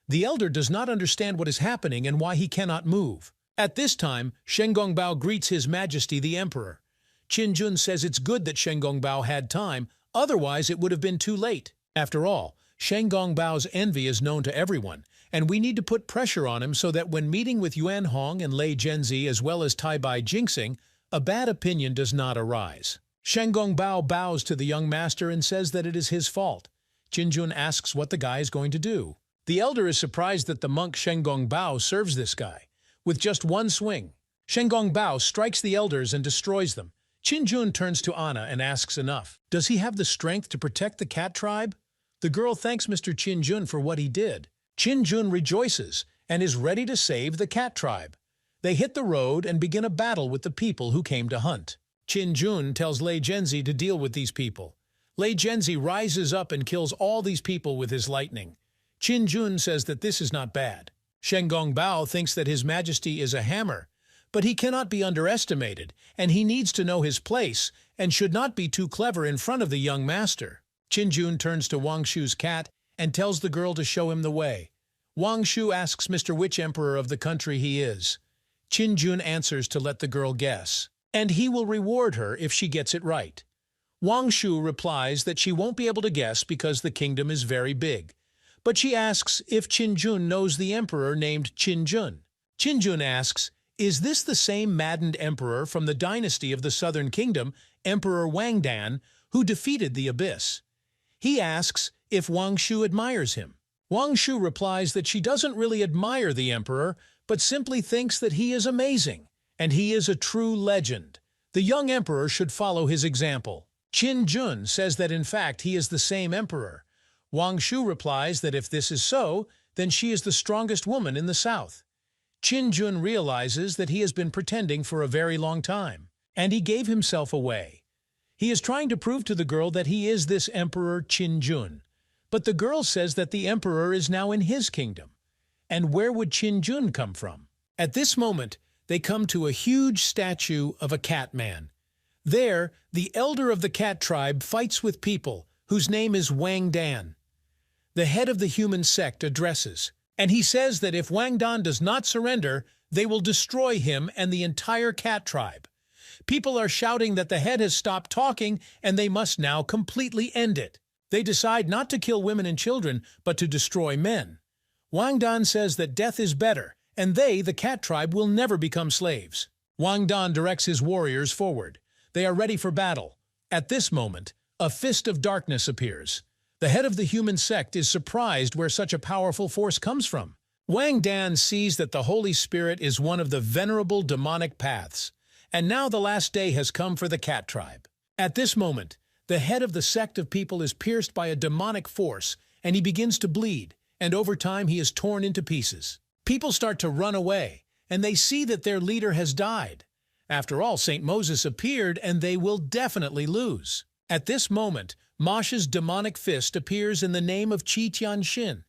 The elder does not understand what is happening and why he cannot move. At this time, Bao greets His Majesty the Emperor. Jun says it's good that Bao had time, otherwise it would have been too late. After all, Bao's envy is known to everyone, and we need to put pressure on him so that when meeting with Yuan Hong and Lei Zhenzi as well as Tai Bai Jinxing, a bad opinion does not arise. Bao bows to the young master and says that it is his fault. Jun asks what the guy is going to do. The elder is surprised that the monk Bao serves this guy. With just one swing, Bao strikes the elders and destroys them. Jun turns to Anna and asks enough. Does he have the strength to protect the cat tribe? The girl thanks Mr. Jun for what he did. Jun rejoices and is ready to save the cat tribe. They hit the road and begin a battle with the people who came to hunt. Jun tells Lei Zhenzi to deal with these people. Lei Zhenzi rises up and kills all these people with his lightning. Jun says that this is not bad. Bao thinks that His Majesty is a hammer, but he cannot be underestimated, and he needs to know his place and should not be too clever in front of the young master. Jun turns to Wang Shu's cat and tells the girl to show him the way. Wang Shu asks Mr. which emperor of the country he is. Jun answers to let the girl guess, and he will reward her if she gets it right. Wang Shu replies that she won't be able to guess because the kingdom is very big, but she asks if Jun knows the emperor named Jun. Jun asks, is this the same maddened emperor from the dynasty of the southern kingdom, Emperor Wang Dan, who defeated the abyss? He asks if Wang Shu admires him. Wang Shu replies that she doesn't really admire the emperor, but simply thinks that he is amazing, and he is a true legend. The young emperor should follow his example. Jun says that in fact he is the same emperor. Wang Shu replies that if this is so, then she is the strongest woman in the south. Jun realizes that he has been pretending for a very long time, and he gave himself away. He is trying to prove to the girl that he is this Emperor Jun, but the girl says that the emperor is now in his kingdom. And where would Jun come from? At this moment, they come to a huge statue of a cat man. There, the elder of the cat tribe fights with people, whose name is Wang Dan. The head of the human sect addresses, and he says that if Wang Dan does not surrender, they will destroy him and the entire cat tribe. People are shouting that the head has stopped talking and they must now completely end it. They decide not to kill women and children, but to destroy men. Wang Dan says that death is better, and they, the cat tribe, will never become slaves. Wang Dan directs his warriors forward. They are ready for battle. At this moment, a fist of darkness appears. The head of the human sect is surprised where such a powerful force comes from. Wang Dan sees that the Holy Spirit is one of the venerable demonic paths, and now the last day has come for the cat tribe. At this moment, the head of the sect of people is pierced by a demonic force, and he begins to bleed, and over time he is torn into pieces. People start to run away, and they see that their leader has died. After all, St. Moses appeared, and they will definitely lose. At this moment, Masha's demonic fist appears in the name of Qi Tianxin.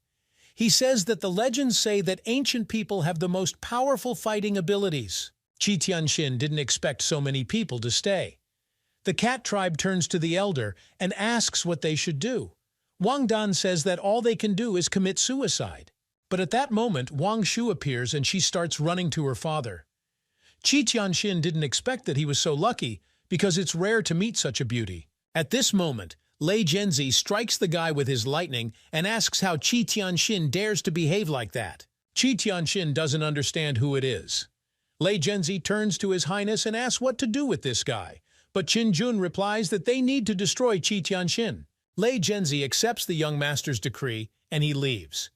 He says that the legends say that ancient people have the most powerful fighting abilities. Qi Tianxin didn't expect so many people to stay. The cat tribe turns to the elder and asks what they should do. Wang Dan says that all they can do is commit suicide. But at that moment, Wang Shu appears and she starts running to her father. Qi Tianxin didn't expect that he was so lucky, because it's rare to meet such a beauty. At this moment, Lei Zhenzi strikes the guy with his lightning and asks how Qi Tianxin dares to behave like that. Qi Tianxin doesn't understand who it is. Lei Zhenzi turns to His Highness and asks what to do with this guy, but Jun replies that they need to destroy Qi Tianxin. Lei Zhenzi accepts the young master's decree, and he leaves.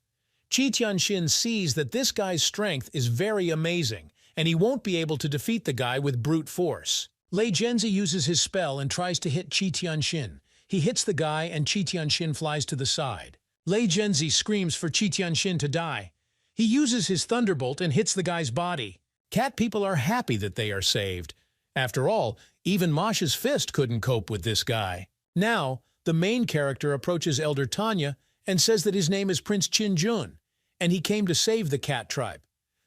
Qi Tianxin sees that this guy's strength is very amazing, and he won't be able to defeat the guy with brute force. Lei Zhenzi uses his spell and tries to hit Qi Tianxin. He hits the guy and Qi Tianxin flies to the side. Lei Zhenzi screams for Qi Tianxin to die. He uses his thunderbolt and hits the guy's body. Cat people are happy that they are saved. After all, even Masha's fist couldn't cope with this guy. Now, the main character approaches Elder Tanya and says that his name is Prince Qinjun, and he came to save the cat tribe.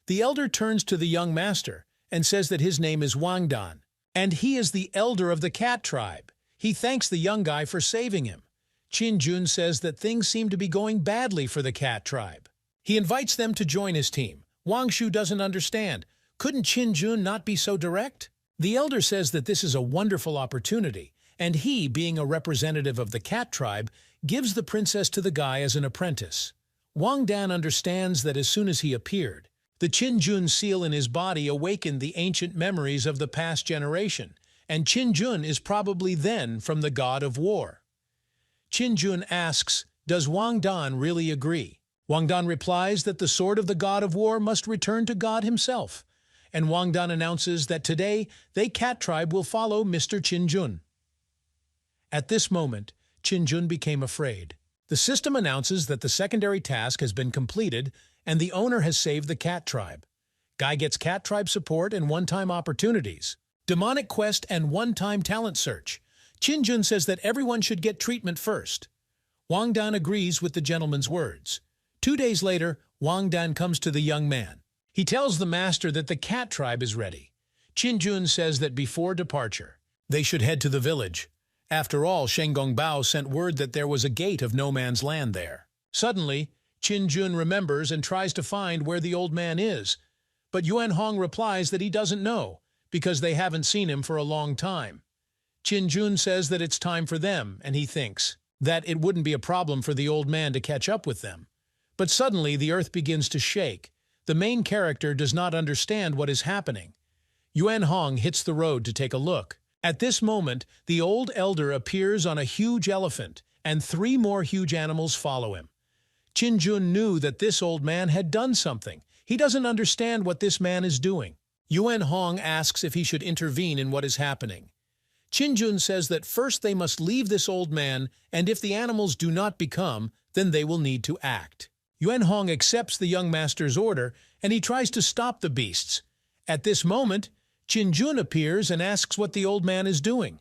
The elder turns to the young master and says that his name is Wang Dan, and he is the elder of the cat tribe. He thanks the young guy for saving him. Qinjun says that things seem to be going badly for the cat tribe. He invites them to join his team. Wang Shu doesn't understand. Couldn't Qinjun not be so direct? The elder says that this is a wonderful opportunity, and he, being a representative of the cat tribe, gives the princess to the guy as an apprentice. Wang Dan understands that as soon as he appeared, the Qinjun seal in his body awakened the ancient memories of the past generation, and Qinjun is probably then from the god of war. Qinjun asks, does Wang Dan really agree? Wang Dan replies that the sword of the god of war must return to God himself, and Wang Dan announces that today they cat tribe will follow Mr. Qinjun. At this moment, Qinjun became afraid. The system announces that the secondary task has been completed and the owner has saved the cat tribe. Guy gets cat tribe support and one-time opportunities, demonic quest and one-time talent search. Qinjun says that everyone should get treatment first. Wang Dan agrees with the gentleman's words. 2 days later, Wang Dan comes to the young man. He tells the master that the cat tribe is ready. Qinjun says that before departure, they should head to the village. After all, Shen Gongbao sent word that there was a gate of no man's land there. Suddenly, Qinjun remembers and tries to find where the old man is, but Yuan Hong replies that he doesn't know, because they haven't seen him for a long time. Qinjun says that it's time for them, and he thinks that it wouldn't be a problem for the old man to catch up with them. But suddenly the earth begins to shake. The main character does not understand what is happening. Yuan Hong hits the road to take a look. At this moment, the old elder appears on a huge elephant, and 3 more huge animals follow him. Qinjun knew that this old man had done something. He doesn't understand what this man is doing. Yuan Hong asks if he should intervene in what is happening. Qinjun says that first they must leave this old man, and if the animals do not become, then they will need to act. Yuan Hong accepts the young master's order, and he tries to stop the beasts. At this moment, Qinjun appears and asks what the old man is doing.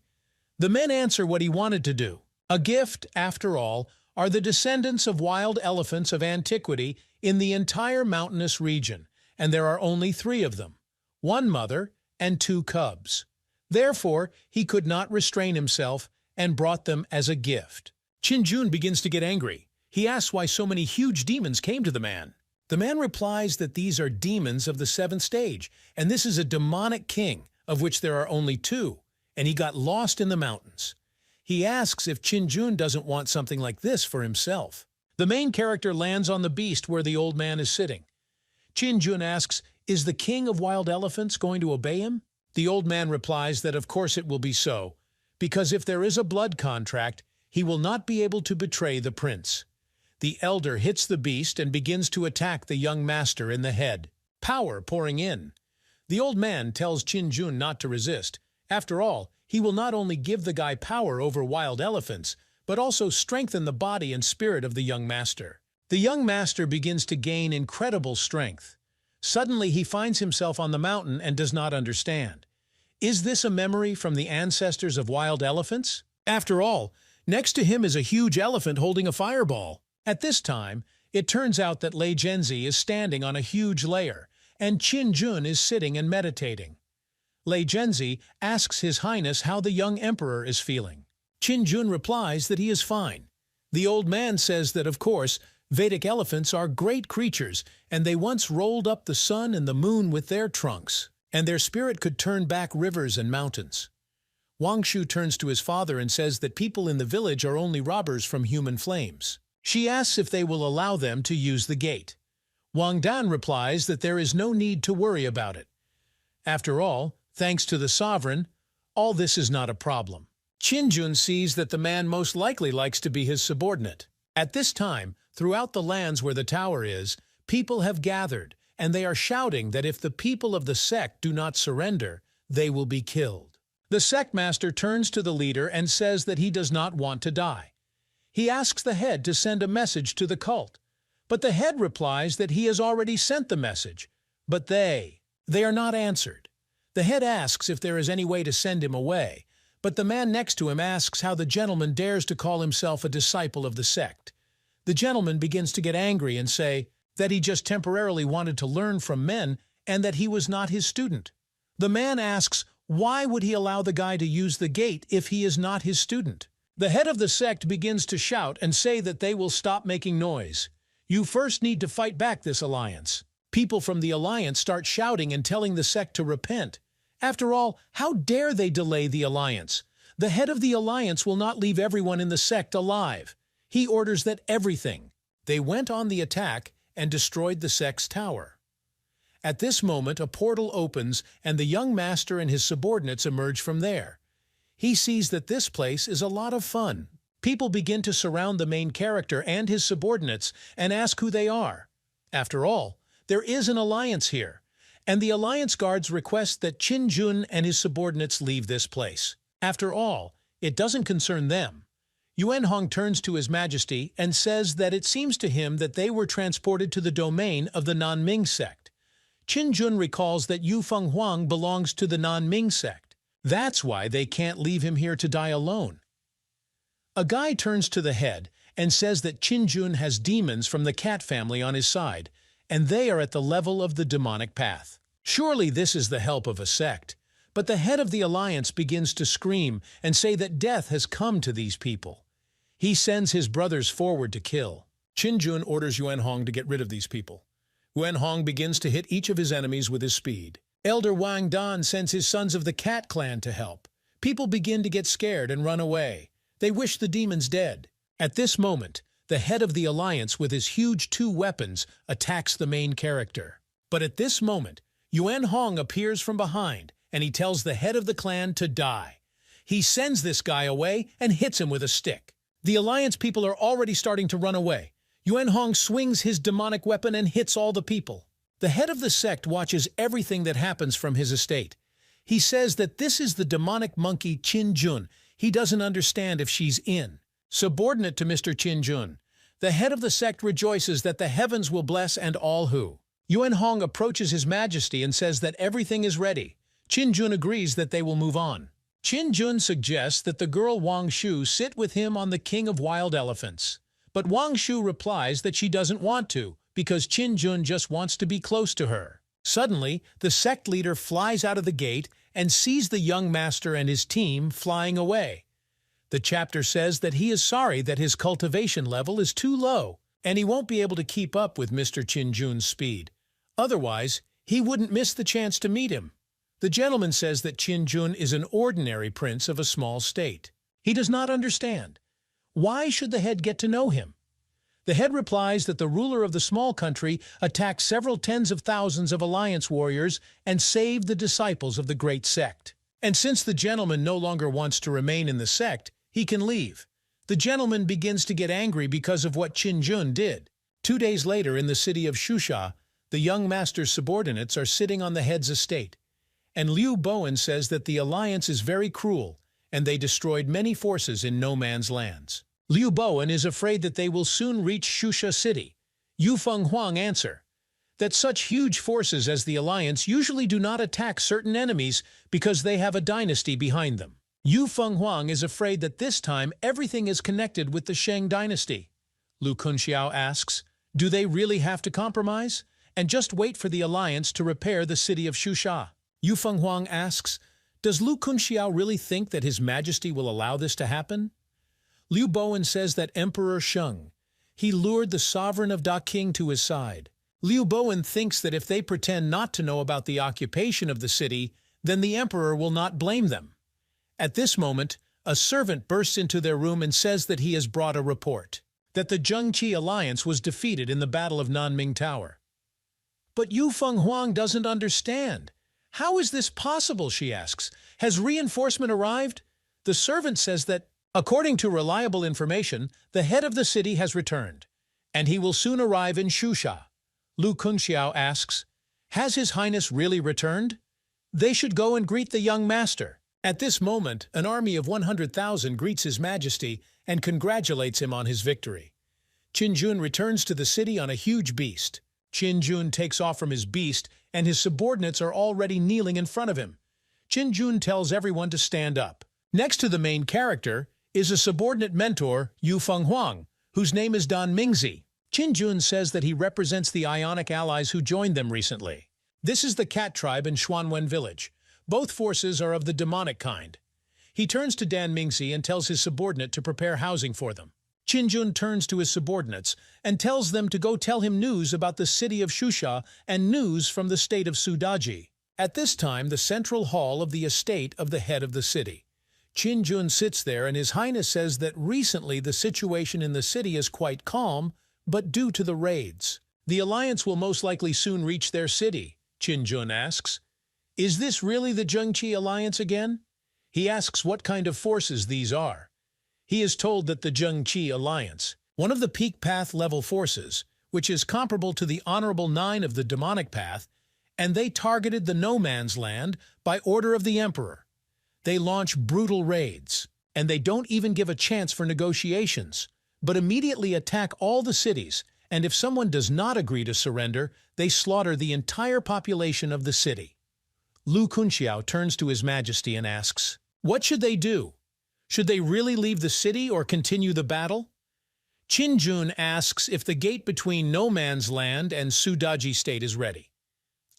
The men answer what he wanted to do. A gift, after all, are the descendants of wild elephants of antiquity in the entire mountainous region, and there are only 3 of them, 1 mother and 2 cubs. Therefore, he could not restrain himself and brought them as a gift. Qinjun begins to get angry. He asks why so many huge demons came to the man. The man replies that these are demons of the 7th stage, and this is a demonic king, of which there are only 2, and he got lost in the mountains. He asks if Qinjun doesn't want something like this for himself. The main character lands on the beast where the old man is sitting. Qinjun asks, is the king of wild elephants going to obey him? The old man replies that of course it will be so, because if there is a blood contract, he will not be able to betray the prince. The elder hits the beast and begins to attack the young master in the head, power pouring in. The old man tells Qinjun not to resist. After all, he will not only give the guy power over wild elephants, but also strengthen the body and spirit of the young master. The young master begins to gain incredible strength. Suddenly he finds himself on the mountain and does not understand. Is this a memory from the ancestors of wild elephants? After all, next to him is a huge elephant holding a fireball. At this time, it turns out that Lei Zhenzi is standing on a huge layer, and Qinjun is sitting and meditating. Lei Zhenzi asks His Highness how the young emperor is feeling. Qinjun replies that he is fine. The old man says that, of course, Vedic elephants are great creatures, and they once rolled up the sun and the moon with their trunks, and their spirit could turn back rivers and mountains. Wang Shu turns to his father and says that people in the village are only robbers from human flames. She asks if they will allow them to use the gate. Wang Dan replies that there is no need to worry about it. After all, thanks to the sovereign, all this is not a problem. Qinjun sees that the man most likely likes to be his subordinate. At this time, throughout the lands where the tower is, people have gathered, and they are shouting that if the people of the sect do not surrender, they will be killed. The sect master turns to the leader and says that he does not want to die. He asks the head to send a message to the cult. But the head replies that he has already sent the message, but they are not answered. The head asks if there is any way to send him away, but the man next to him asks how the gentleman dares to call himself a disciple of the sect. The gentleman begins to get angry and say that he just temporarily wanted to learn from men and that he was not his student. The man asks why would he allow the guy to use the gate if he is not his student. The head of the sect begins to shout and say that they will stop making noise. You first need to fight back this alliance. People from the alliance start shouting and telling the sect to repent. After all, how dare they delay the alliance? The head of the alliance will not leave everyone in the sect alive. He orders that everything. They went on the attack and destroyed the sect's tower. At this moment, a portal opens and the young master and his subordinates emerge from there. He sees that this place is a lot of fun. People begin to surround the main character and his subordinates and ask who they are. After all, there is an alliance here, and the alliance guards request that Qin Jun and his subordinates leave this place. After all, it doesn't concern them. Yuan Hong turns to His Majesty and says that it seems to him that they were transported to the domain of the Nanming sect. Qin Jun recalls that Yu Feng Huang belongs to the Nanming sect. That's why they can't leave him here to die alone. A guy turns to the head and says that Qin Jun has demons from the cat family on his side, and they are at the level of the demonic path. Surely this is the help of a sect. But the head of the alliance begins to scream and say that death has come to these people. He sends his brothers forward to kill. Qin Jun orders Yuan Hong to get rid of these people. Yuan Hong begins to hit each of his enemies with his speed. Elder Wang Dan sends his sons of the Cat clan to help. People begin to get scared and run away. They wish the demons dead. At this moment, the head of the alliance with his huge 2 weapons attacks the main character. But at this moment, Yuan Hong appears from behind, and he tells the head of the clan to die. He sends this guy away and hits him with a stick. The alliance people are already starting to run away. Yuan Hong swings his demonic weapon and hits all the people. The head of the sect watches everything that happens from his estate. He says that this is the demonic monkey Qin Jun. He doesn't understand if she's in. Subordinate to Mr. Qin Jun, the head of the sect rejoices that the heavens will bless and all who. Yuan Hong approaches His Majesty and says that everything is ready. Qin Jun agrees that they will move on. Qin Jun suggests that the girl Wang Shu sit with him on the King of Wild Elephants. But Wang Shu replies that she doesn't want to, because Qin Jun just wants to be close to her. Suddenly, the sect leader flies out of the gate and sees the young master and his team flying away. The chapter says that he is sorry that his cultivation level is too low, and he won't be able to keep up with Mr. Qin Jun's speed. Otherwise, he wouldn't miss the chance to meet him. The gentleman says that Qin Jun is an ordinary prince of a small state. He does not understand. Why should the head get to know him? The head replies that the ruler of the small country attacked several tens of thousands of alliance warriors and saved the disciples of the great sect. And since the gentleman no longer wants to remain in the sect, he can leave. The gentleman begins to get angry because of what Qin Jun did. 2 days later, in the city of Shusha, the young master's subordinates are sitting on the head's estate. And Liu Bowen says that the alliance is very cruel, and they destroyed many forces in no man's lands. Liu Bowen is afraid that they will soon reach Shusha city. Yu Feng Huang answer that such huge forces as the alliance usually do not attack certain enemies because they have a dynasty behind them. Yu Feng Huang is afraid that this time everything is connected with the Sheng dynasty. Lu Kunxiao asks, do they really have to compromise and just wait for the alliance to repair the city of Shusha? Yu Feng Huang asks, does Lu Kunxiao really think that His Majesty will allow this to happen? Liu Bowen says that Emperor Sheng, he lured the sovereign of Da-King to his side. Liu Bowen thinks that if they pretend not to know about the occupation of the city, then the emperor will not blame them. At this moment, a servant bursts into their room and says that he has brought a report, that the Zhengqi alliance was defeated in the Battle of Nanming Tower. But Yu Feng Huang doesn't understand. How is this possible, she asks. Has reinforcement arrived? The servant says that, according to reliable information, the head of the city has returned, and he will soon arrive in Shusha. Lu Kunxiao asks, has His Highness really returned? They should go and greet the young master. At this moment, an army of 100,000 greets His Majesty and congratulates him on his victory. Qin returns to the city on a huge beast. Qin takes off from his beast, and his subordinates are already kneeling in front of him. Qin tells everyone to stand up. Next to the main character is a subordinate mentor, Yu Fenghuang, whose name is Dan Mingzi. Qin says that he represents the Ionic allies who joined them recently. This is the Cat tribe in Xuanwen village. Both forces are of the demonic kind. He turns to Dan Mingzi and tells his subordinate to prepare housing for them. Qin turns to his subordinates and tells them to go tell him news about the city of Shusha and news from the state of Sudaji. At this time, the central hall of the estate of the head of the city. Qin sits there, and His Highness says that recently the situation in the city is quite calm, but due to the raids. The alliance will most likely soon reach their city. Qin asks, "Is this really the Zhengqi alliance again?" He asks what kind of forces these are. He is told that the Zhengqi alliance, one of the peak path level forces, which is comparable to the Honorable Nine of the demonic path, and they targeted the no man's land by order of the emperor. They launch brutal raids, and they don't even give a chance for negotiations, but immediately attack all the cities, and if someone does not agree to surrender, they slaughter the entire population of the city. Lu Kunxiao turns to His Majesty and asks, "What should they do? Should they really leave the city or continue the battle?" Qin asks if the gate between no man's land and Sudaji state is ready.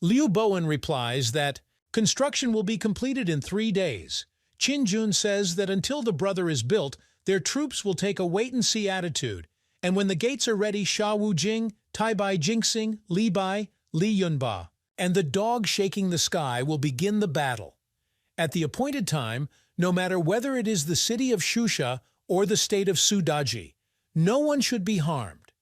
Liu Bowen replies that construction will be completed in 3 days. Qin says that until the brother is built, their troops will take a wait-and-see attitude, and when the gates are ready, Sha Wujing, Taibai Jingxing, Li Bai, Li Yunba, and the dog shaking the sky will begin the battle. At the appointed time, no matter whether it is the city of Shusha or the state of Sudaji, no one should be harmed.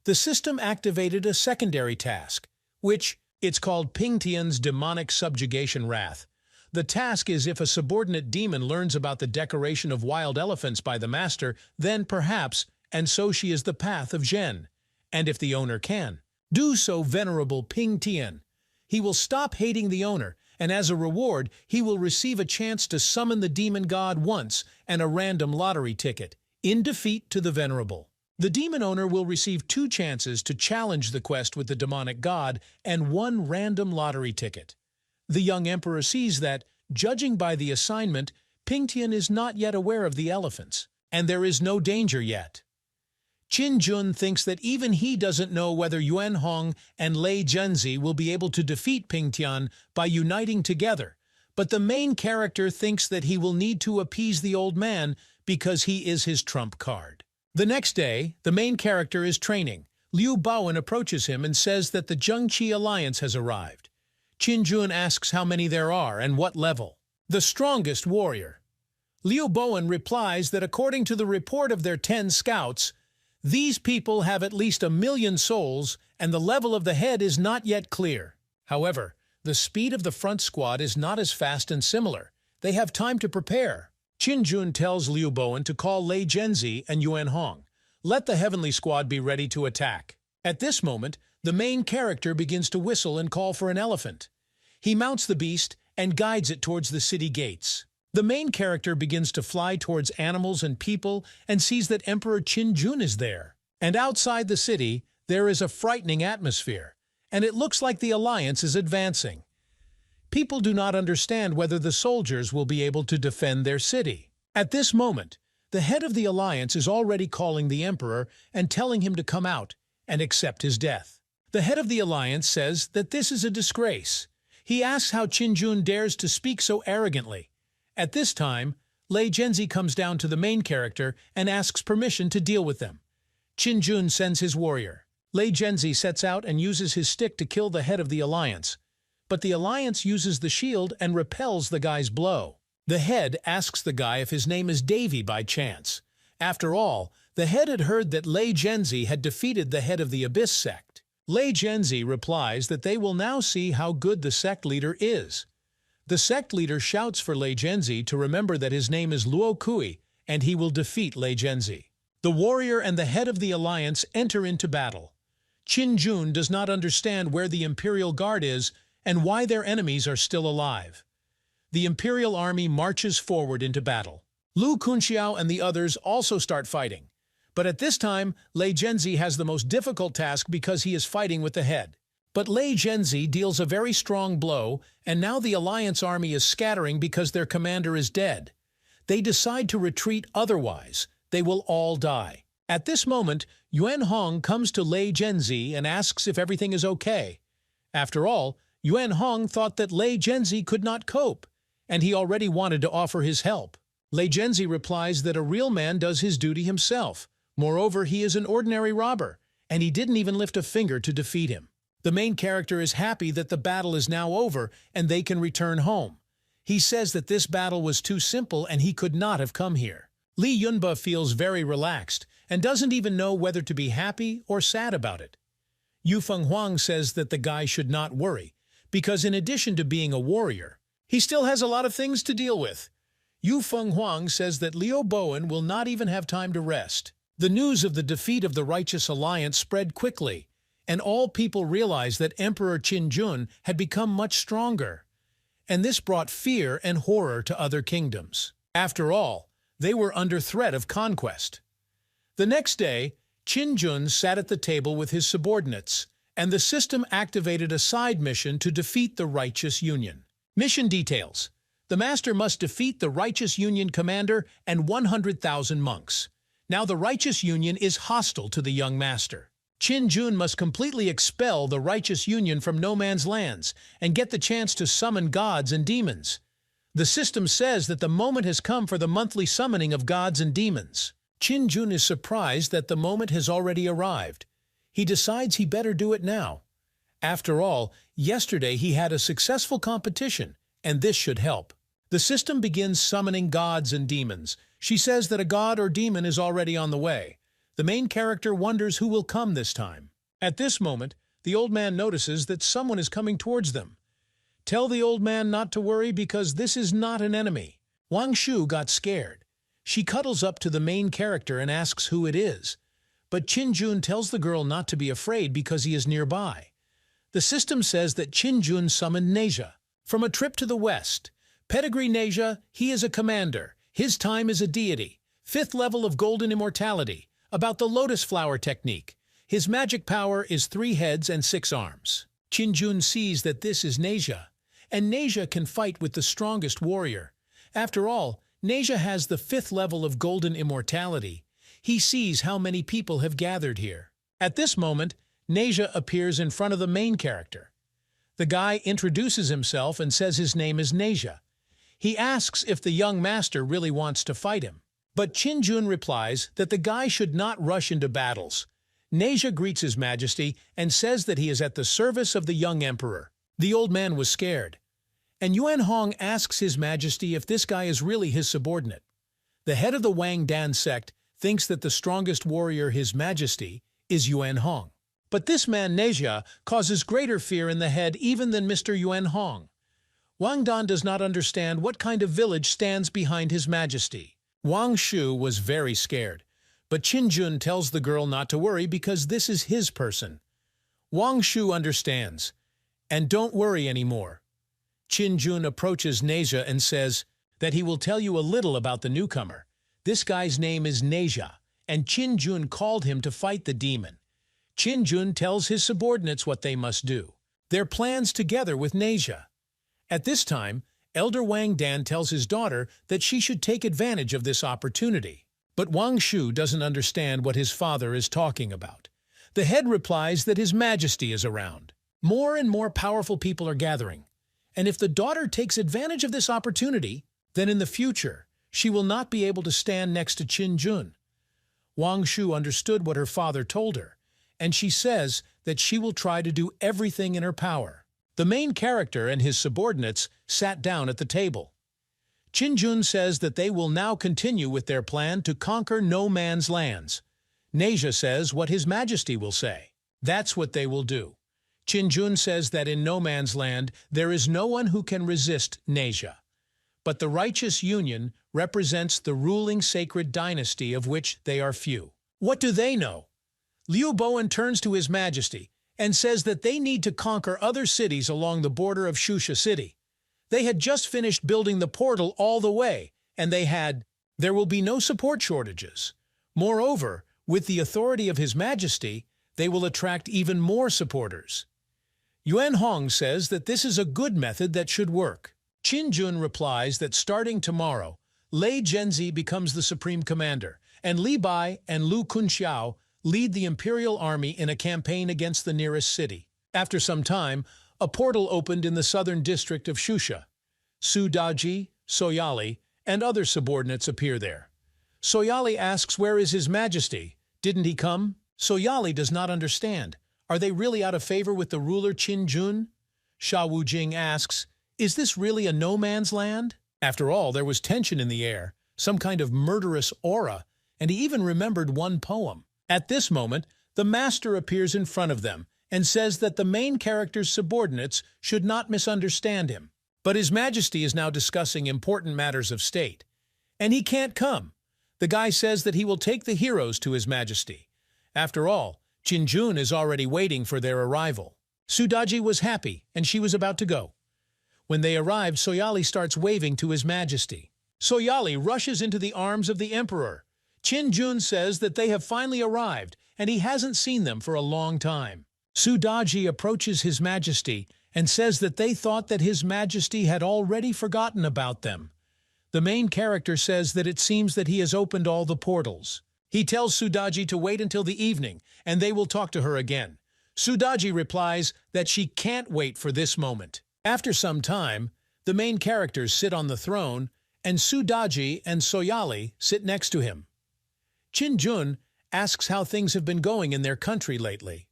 The system activated a secondary task, which it's called Pingtian's demonic subjugation wrath. The task is if a subordinate demon learns about the decoration of wild elephants by the master, then perhaps, and so she is the path of Zhen. And if the owner can, do so, venerable Pingtian. He will stop hating the owner, and as a reward, he will receive a chance to summon the demon god once and a random lottery ticket, in defeat to the venerable. The demon owner will receive 2 chances to challenge the quest with the demonic god and 1 random lottery ticket. The young emperor sees that, judging by the assignment, Pingtian is not yet aware of the elephants, and there is no danger yet. Qin thinks that even he doesn't know whether Yuan Hong and Lei Zhenzi will be able to defeat Pingtian by uniting together, but the main character thinks that he will need to appease the old man because he is his trump card. The next day, the main character is training. Liu Bowen approaches him and says that the Zhengqi alliance has arrived. Qin asks how many there are and what level. The strongest warrior. Liu Bowen replies that according to the report of their 10 scouts, these people have at least 1,000,000 souls, and the level of the head is not yet clear. However, the speed of the front squad is not as fast and similar. They have time to prepare. Qin tells Liu Bowen to call Lei Zhenzi and Yuan Hong. Let the heavenly squad be ready to attack. At this moment, the main character begins to whistle and call for an elephant. He mounts the beast and guides it towards the city gates. The main character begins to fly towards animals and people and sees that Emperor Qin is there. And outside the city, there is a frightening atmosphere, and it looks like the alliance is advancing. People do not understand whether the soldiers will be able to defend their city. At this moment, the head of the alliance is already calling the emperor and telling him to come out and accept his death. The head of the alliance says that this is a disgrace. He asks how Qin dares to speak so arrogantly. At this time, Lei Zhenzi comes down to the main character and asks permission to deal with them. Qin sends his warrior. Lei Zhenzi sets out and uses his stick to kill the head of the alliance. But the alliance uses the shield and repels the guy's blow. The head asks the guy if his name is Davy by chance. After all, the head had heard that Lei Zhenzi had defeated the head of the Abyss sect. Lei Zhenzi replies that they will now see how good the sect leader is. The sect leader shouts for Lei Zhenzi to remember that his name is Luo Kui, and he will defeat Lei Zhenzi. The warrior and the head of the alliance enter into battle. Qin does not understand where the Imperial Guard is and why their enemies are still alive. The Imperial Army marches forward into battle. Lu Kunxiao and the others also start fighting. But at this time, Lei Zhenzi has the most difficult task because he is fighting with the head. But Lei Zhenzi deals a very strong blow, and now the Alliance army is scattering because their commander is dead. They decide to retreat otherwise. They will all die. At this moment, Yuan Hong comes to Lei Zhenzi and asks if everything is okay. After all, Yuan Hong thought that Lei Zhenzi could not cope, and he already wanted to offer his help. Lei Zhenzi replies that a real man does his duty himself. Moreover, he is an ordinary robber, and he didn't even lift a finger to defeat him. The main character is happy that the battle is now over and they can return home. He says that this battle was too simple and he could not have come here. Li Yunba feels very relaxed and doesn't even know whether to be happy or sad about it. Yu Fenghuang says that the guy should not worry, because in addition to being a warrior, he still has a lot of things to deal with. Yu Fenghuang says that Liu Bowen will not even have time to rest. The news of the defeat of the Righteous Alliance spread quickly, and all people realized that Emperor Qin Jun had become much stronger. And this brought fear and horror to other kingdoms. After all, they were under threat of conquest. The next day, Qin Jun sat at the table with his subordinates, and the system activated a side mission to defeat the Righteous Union. Mission details: the master must defeat the Righteous Union commander and 100,000 monks. Now the Righteous Union is hostile to the young master. Qin Jun must completely expel the Righteous Union from no man's lands and get the chance to summon gods and demons. The system says that the moment has come for the monthly summoning of gods and demons. Qin Jun is surprised that the moment has already arrived. He decides he better do it now. After all, yesterday he had a successful competition, and this should help. The system begins summoning gods and demons. She says that a god or demon is already on the way. The main character wonders who will come this time. At this moment, the old man notices that someone is coming towards them. Tell the old man not to worry because this is not an enemy. Wang Shu got scared. She cuddles up to the main character and asks who it is. But Qin Jun tells the girl not to be afraid because he is nearby. The system says that Qin Jun summoned Neja. From a trip to the west. Pedigree Neja, he is a commander. His time is a deity. 5th level of golden immortality. About the lotus flower technique. His magic power is 3 heads and 6 arms. Qin Jun sees that this is Neja, and Neja can fight with the strongest warrior. After all, Neja has the 5th level of golden immortality. He sees how many people have gathered here. At this moment, Neja appears in front of the main character. The guy introduces himself and says his name is Neja. He asks if the young master really wants to fight him. But Qin Jun replies that the guy should not rush into battles. Neja greets His Majesty and says that he is at the service of the young emperor. The old man was scared. And Yuan Hong asks His Majesty if this guy is really his subordinate. The head of the Wang Dan sect thinks that the strongest warrior, His Majesty, is Yuan Hong. But this man Neja causes greater fear in the head even than Mr. Yuan Hong. Wang Dan does not understand what kind of village stands behind His Majesty. Wang Shu was very scared, but Qin Jun tells the girl not to worry because this is his person. Wang Shu understands, and don't worry anymore. Qin Jun approaches Neja and says that he will tell you a little about the newcomer. This guy's name is Neja, and Qin Jun called him to fight the demon. Qin Jun tells his subordinates what they must do. Their plans together with Neja. At this time, Elder Wang Dan tells his daughter that she should take advantage of this opportunity. But Wang Shu doesn't understand what his father is talking about. The head replies that His Majesty is around. More and more powerful people are gathering. And if the daughter takes advantage of this opportunity, then in the future, she will not be able to stand next to Qin Jun. Wang Shu understood what her father told her, and she says that she will try to do everything in her power. The main character and his subordinates sat down at the table. Qin Jun says that they will now continue with their plan to conquer no man's lands. Neja says what His Majesty will say. That's what they will do. Qin Jun says that in no man's land there is no one who can resist Neja. But the Righteous Union represents the ruling sacred dynasty of which they are few. What do they know? Liu Bowen turns to His Majesty and says that they need to conquer other cities along the border of Shusha City. They had just finished building the portal all the way, and they had There will be no support shortages. Moreover, with the authority of His Majesty, they will attract even more supporters. Yuan Hong says that this is a good method that should work. Qin Jun replies that starting tomorrow, Lei Zhenzi becomes the supreme commander, and Li Bai and Lu Kunxiao lead the imperial army in a campaign against the nearest city. After some time, a portal opened in the southern district of Shusha. Su Daji, Soyali, and other subordinates appear there. Soyali asks, "Where is His Majesty? Didn't he come?" Soyali does not understand. Are they really out of favor with the ruler Qin Jun? Sha Wujing asks, "Is this really a no-man's land?" After all, there was tension in the air, some kind of murderous aura, and he even remembered one poem. At this moment, the master appears in front of them and says that the main character's subordinates should not misunderstand him. But His Majesty is now discussing important matters of state, and he can't come. The guy says that he will take the heroes to His Majesty. After all, Qin Jun is already waiting for their arrival. Sudaji was happy, and she was about to go. When they arrived, Soyali starts waving to His Majesty. Soyali rushes into the arms of the Emperor. Qin Jun says that they have finally arrived, and he hasn't seen them for a long time. Sudaji approaches His Majesty and says that they thought that His Majesty had already forgotten about them. The main character says that it seems that he has opened all the portals. He tells Sudaji to wait until the evening, and they will talk to her again. Sudaji replies that she can't wait for this moment. After some time, the main characters sit on the throne, and Sudaji and Soyali sit next to him. Qin Jun asks how things have been going in their country lately.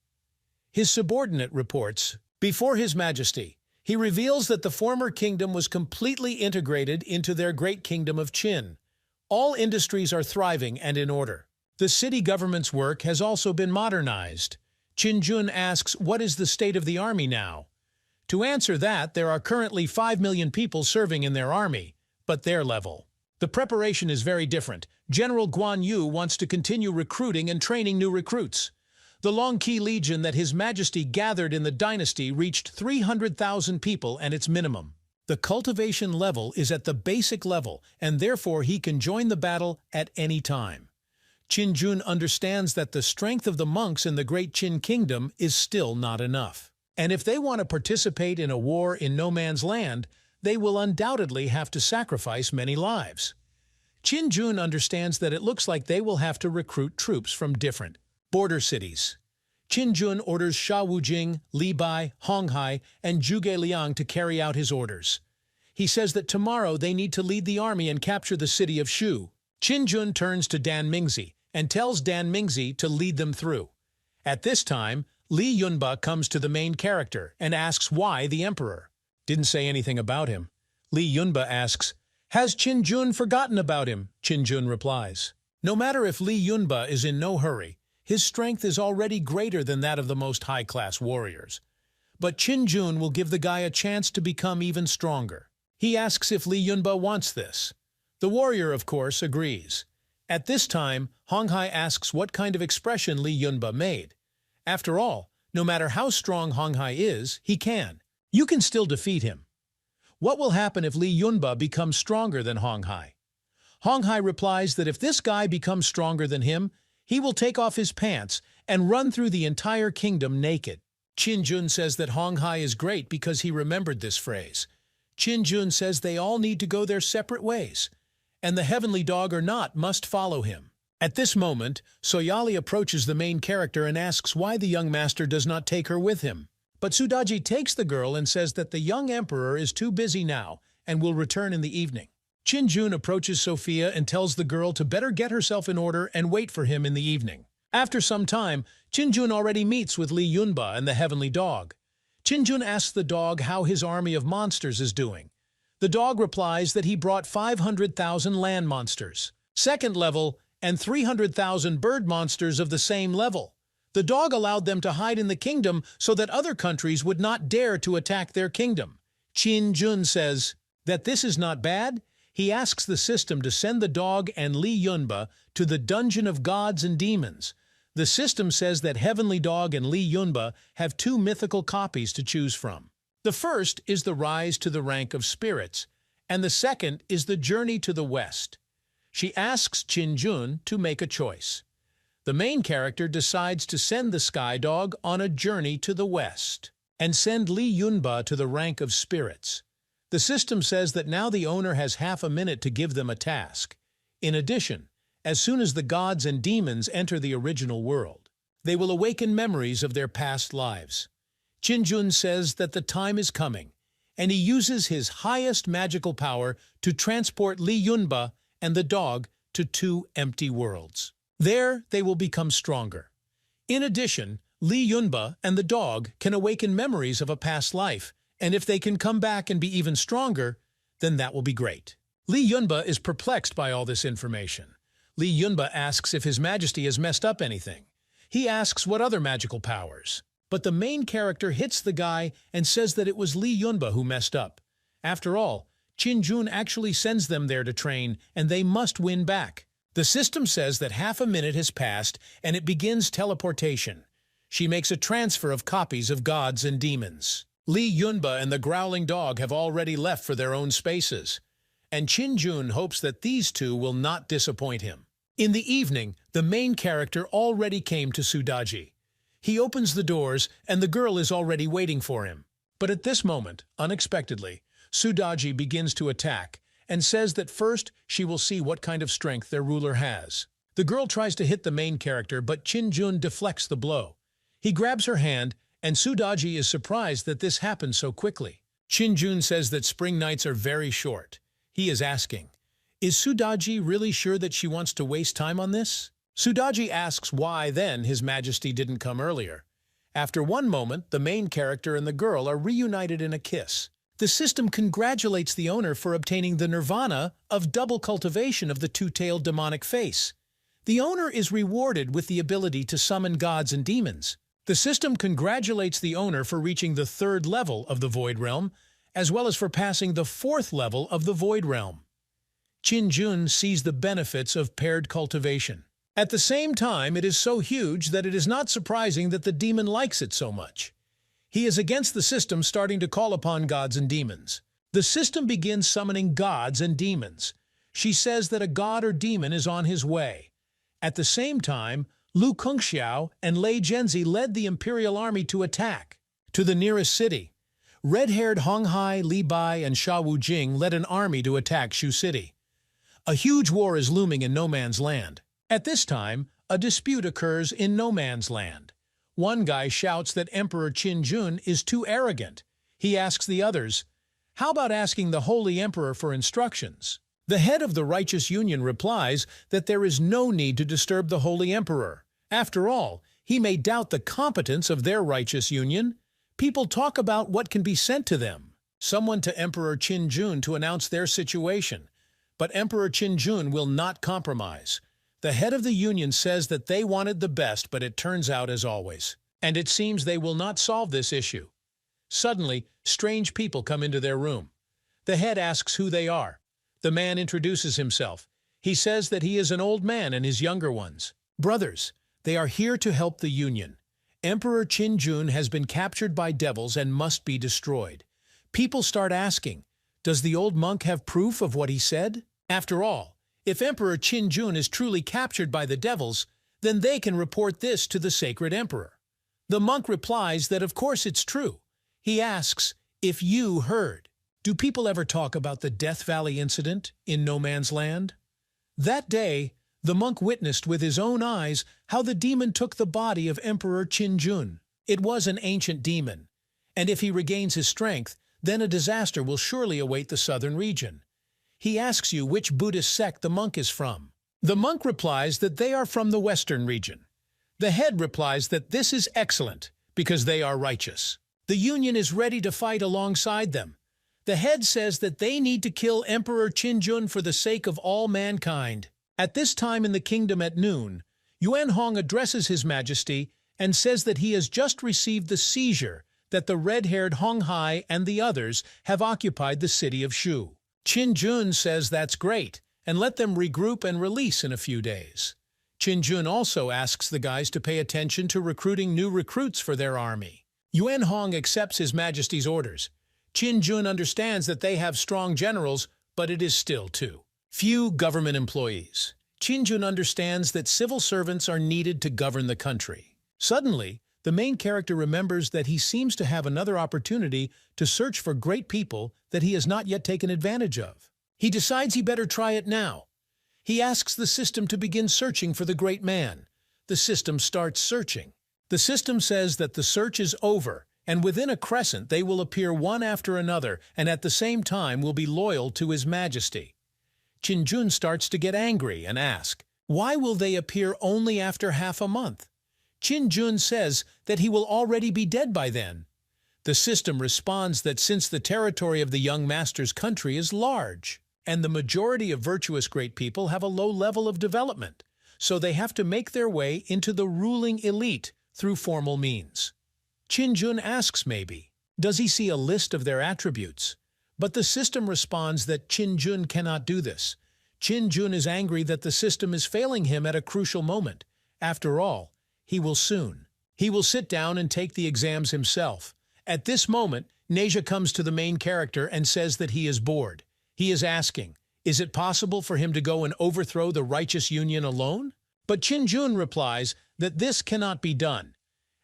His subordinate reports, before His Majesty, he reveals that the former kingdom was completely integrated into their great kingdom of Qin. All industries are thriving and in order. The city government's work has also been modernized. Qin Jun asks, what is the state of the army now? To answer that, there are currently 5 million people serving in their army, but their level. The preparation is very different. General Guan Yu wants to continue recruiting and training new recruits. The Longqi Legion that His Majesty gathered in the dynasty reached 300,000 people and its minimum. The cultivation level is at the basic level, and therefore he can join the battle at any time. Qin Jun understands that the strength of the monks in the great Qin kingdom is still not enough. And if they want to participate in a war in no man's land, they will undoubtedly have to sacrifice many lives. Qin Jun understands that it looks like they will have to recruit troops from different border cities. Qin Jun orders Sha Wujing, Li Bai, Hong Hai, and Zhuge Liang to carry out his orders. He says that tomorrow they need to lead the army and capture the city of Shu. Qin Jun turns to Dan Mingzi and tells Dan Mingzi to lead them through. At this time, Li Yunba comes to the main character and asks why the emperor. Didn't say anything about him. Li Yunba asks, "Has Qin Jun forgotten about him?" Qin Jun replies, "No matter if Li Yunba is in no hurry, his strength is already greater than that of the most high-class warriors. But Qin Jun will give the guy a chance to become even stronger." He asks if Li Yunba wants this. The warrior, of course, agrees. At this time, Hong Hai asks what kind of expression Li Yunba made. After all, no matter how strong Hong Hai is, he can. You can still defeat him. What will happen if Li Yunba becomes stronger than Hong Hai? Hong Hai replies that if this guy becomes stronger than him, he will take off his pants and run through the entire kingdom naked. Qin Jun says that Hong Hai is great because he remembered this phrase. Qin Jun says they all need to go their separate ways, and the heavenly dog or not must follow him. At this moment, Soyali approaches the main character and asks why the young master does not take her with him. But Sudaji takes the girl and says that the young emperor is too busy now and will return in the evening. Qin Jun approaches Sophia and tells the girl to better get herself in order and wait for him in the evening. After some time, Qin Jun already meets with Li Yunba and the heavenly dog. Qin Jun asks the dog how his army of monsters is doing. The dog replies that he brought 500,000 land monsters, second level, and 300,000 bird monsters of the same level. The dog allowed them to hide in the kingdom so that other countries would not dare to attack their kingdom. Qin Jun says that this is not bad. He asks the system to send the dog and Li Yunba to the dungeon of gods and demons. The system says that Heavenly Dog and Li Yunba have 2 mythical copies to choose from. The first is the rise to the rank of spirits, and the second is the journey to the west. She asks Qin Jun to make a choice. The main character decides to send the Sky Dog on a journey to the west and send Li Yunba to the rank of spirits. The system says that now the owner has half a minute to give them a task. In addition, as soon as the gods and demons enter the original world, they will awaken memories of their past lives. Qin Jun says that the time is coming, and he uses his highest magical power to transport Li Yunba and the dog to two empty worlds. There, they will become stronger. In addition, Li Yunba and the dog can awaken memories of a past life, and if they can come back and be even stronger, then that will be great. Li Yunba is perplexed by all this information. Li Yunba asks if His Majesty has messed up anything. He asks what other magical powers. But the main character hits the guy and says that it was Li Yunba who messed up. After all, Qin Jun actually sends them there to train, and they must win back. The system says that half a minute has passed, and it begins teleportation. She makes a transfer of copies of gods and demons. Li Yunba and the growling dog have already left for their own spaces, and Qin Jun hopes that these two will not disappoint him. In the evening, the main character already came to Sudaji. He opens the doors, and the girl is already waiting for him. But at this moment, unexpectedly, Sudaji begins to attack, and says that first she will see what kind of strength their ruler has. The girl tries to hit the main character, but Qin Jun deflects the blow. He grabs her hand, and Sudaji is surprised that this happens so quickly. Qin Jun says that spring nights are very short. He is asking, is Sudaji really sure that she wants to waste time on this? Sudaji asks why then His Majesty didn't come earlier. After one moment, the main character and the girl are reunited in a kiss. The system congratulates the owner for obtaining the nirvana of double cultivation of the two-tailed demonic face. The owner is rewarded with the ability to summon gods and demons. The system congratulates the owner for reaching the 3rd level of the Void Realm, as well as for passing the 4th level of the Void Realm. Qin Jun sees the benefits of paired cultivation. At the same time, it is so huge that it is not surprising that the demon likes it so much. He is against the system starting to call upon gods and demons. The system begins summoning gods and demons. She says that a god or demon is on his way. At the same time, Lu Kungxiao and Lei Zhenzi led the imperial army to attack. To the nearest city, red-haired Hong Hai, Li Bai, and Sha Wujing led an army to attack Shu City. A huge war is looming in No Man's Land. At this time, a dispute occurs in No Man's Land. One guy shouts that Emperor Qin Jun is too arrogant. He asks the others, how about asking the Holy Emperor for instructions? The head of the Righteous Union replies that there is no need to disturb the Holy Emperor. After all, he may doubt the competence of their Righteous Union. People talk about what can be sent to them. Someone to Emperor Qin Jun to announce their situation. But Emperor Qin Jun will not compromise. The head of the union says that they wanted the best, but it turns out as always. And it seems they will not solve this issue. Suddenly, strange people come into their room. The head asks who they are. The man introduces himself. He says that he is an old man and his younger ones. Brothers, they are here to help the union. Emperor Qin Jun has been captured by devils and must be destroyed. People start asking, does the old monk have proof of what he said? After all, if Emperor Qin Jun is truly captured by the devils, then they can report this to the sacred emperor. The monk replies that of course it's true. He asks, if you heard. Do people ever talk about the Death Valley incident in No Man's Land? That day, the monk witnessed with his own eyes how the demon took the body of Emperor Qin Jun. It was an ancient demon, and if he regains his strength, then a disaster will surely await the southern region. He asks you which Buddhist sect the monk is from. The monk replies that they are from the western region. The head replies that this is excellent, because they are righteous. The union is ready to fight alongside them. The head says that they need to kill Emperor Qin Jun for the sake of all mankind. At this time in the kingdom at noon, Yuan Hong addresses His Majesty and says that he has just received the seizure that the red-haired Hong Hai and the others have occupied the city of Shu. Qin Jun says that's great, and let them regroup and release in a few days. Qin Jun also asks the guys to pay attention to recruiting new recruits for their army. Yuan Hong accepts His Majesty's orders. Qin Jun understands that they have strong generals, but it is still too Few government employees. Qin-jun understands that civil servants are needed to govern the country. Suddenly, the main character remembers that he seems to have another opportunity to search for great people that he has not yet taken advantage of. He decides he better try it now. He asks the system to begin searching for the great man. The system starts searching. The system says that the search is over, and within a crescent they will appear one after another and at the same time will be loyal to His Majesty. Qin-jun starts to get angry and ask, why will they appear only after half a month? Qin-jun says that he will already be dead by then. The system responds that since the territory of the young master's country is large, and the majority of virtuous great people have a low level of development, so they have to make their way into the ruling elite through formal means. Qin-jun asks maybe, does he see a list of their attributes? But the system responds that Qin-jun cannot do this. Qin-jun is angry that the system is failing him at a crucial moment. After all, he will soon. He will sit down and take the exams himself. At this moment, Neja comes to the main character and says that he is bored. He is asking, is it possible for him to go and overthrow the righteous union alone? But Qin-jun replies that this cannot be done.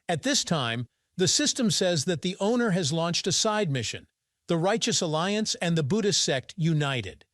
At this time, the system says that the owner has launched a side mission, the Righteous Alliance and the Buddhist sect united.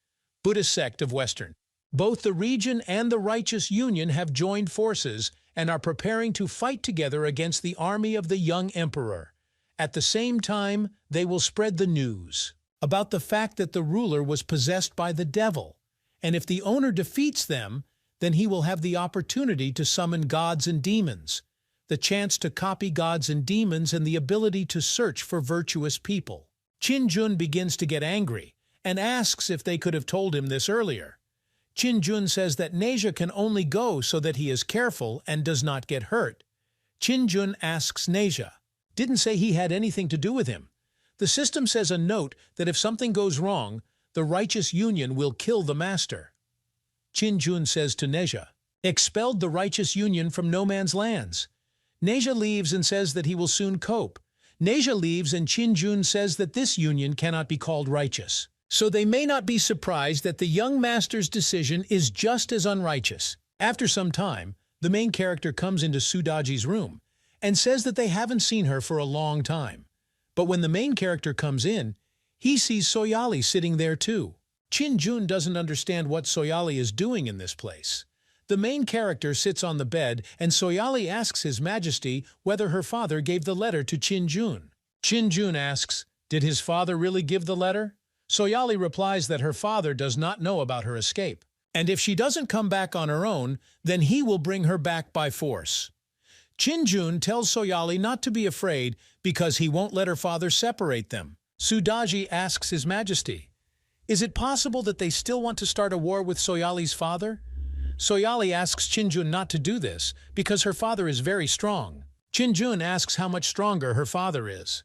Buddhist sect of Western. Both the region and the Righteous Union have joined forces and are preparing to fight together against the army of the young emperor. At the same time, they will spread the news about the fact that the ruler was possessed by the devil, and if the owner defeats them, then he will have the opportunity to summon gods and demons, the chance to copy gods and demons, and the ability to search for virtuous people. Qin-jun begins to get angry and asks if they could have told him this earlier. Qin-jun says that Neja can only go so that he is careful and does not get hurt. Qin-jun asks Neja, didn't say he had anything to do with him. The system says a note that if something goes wrong, the Righteous Union will kill the master. Qin-jun says to Neja, expelled the Righteous Union from no man's lands. Neja leaves and says that he will soon cope. Neja leaves and Qin-jun says that this union cannot be called righteous. So they may not be surprised that the young master's decision is just as unrighteous. After some time, the main character comes into Sudaji's room and says that they haven't seen her for a long time. But when the main character comes in, he sees Soyali sitting there too. Qin-jun doesn't understand what Soyali is doing in this place. The main character sits on the bed and Soyali asks His Majesty whether her father gave the letter to Qin-jun. Qin-jun asks, did his father really give the letter? Soyali replies that her father does not know about her escape, and if she doesn't come back on her own, then he will bring her back by force. Qin-jun tells Soyali not to be afraid because he won't let her father separate them. Sudaji asks His Majesty, is it possible that they still want to start a war with Soyali's father? Soyali asks Qin-jun not to do this because her father is very strong. Qin-jun asks how much stronger her father is.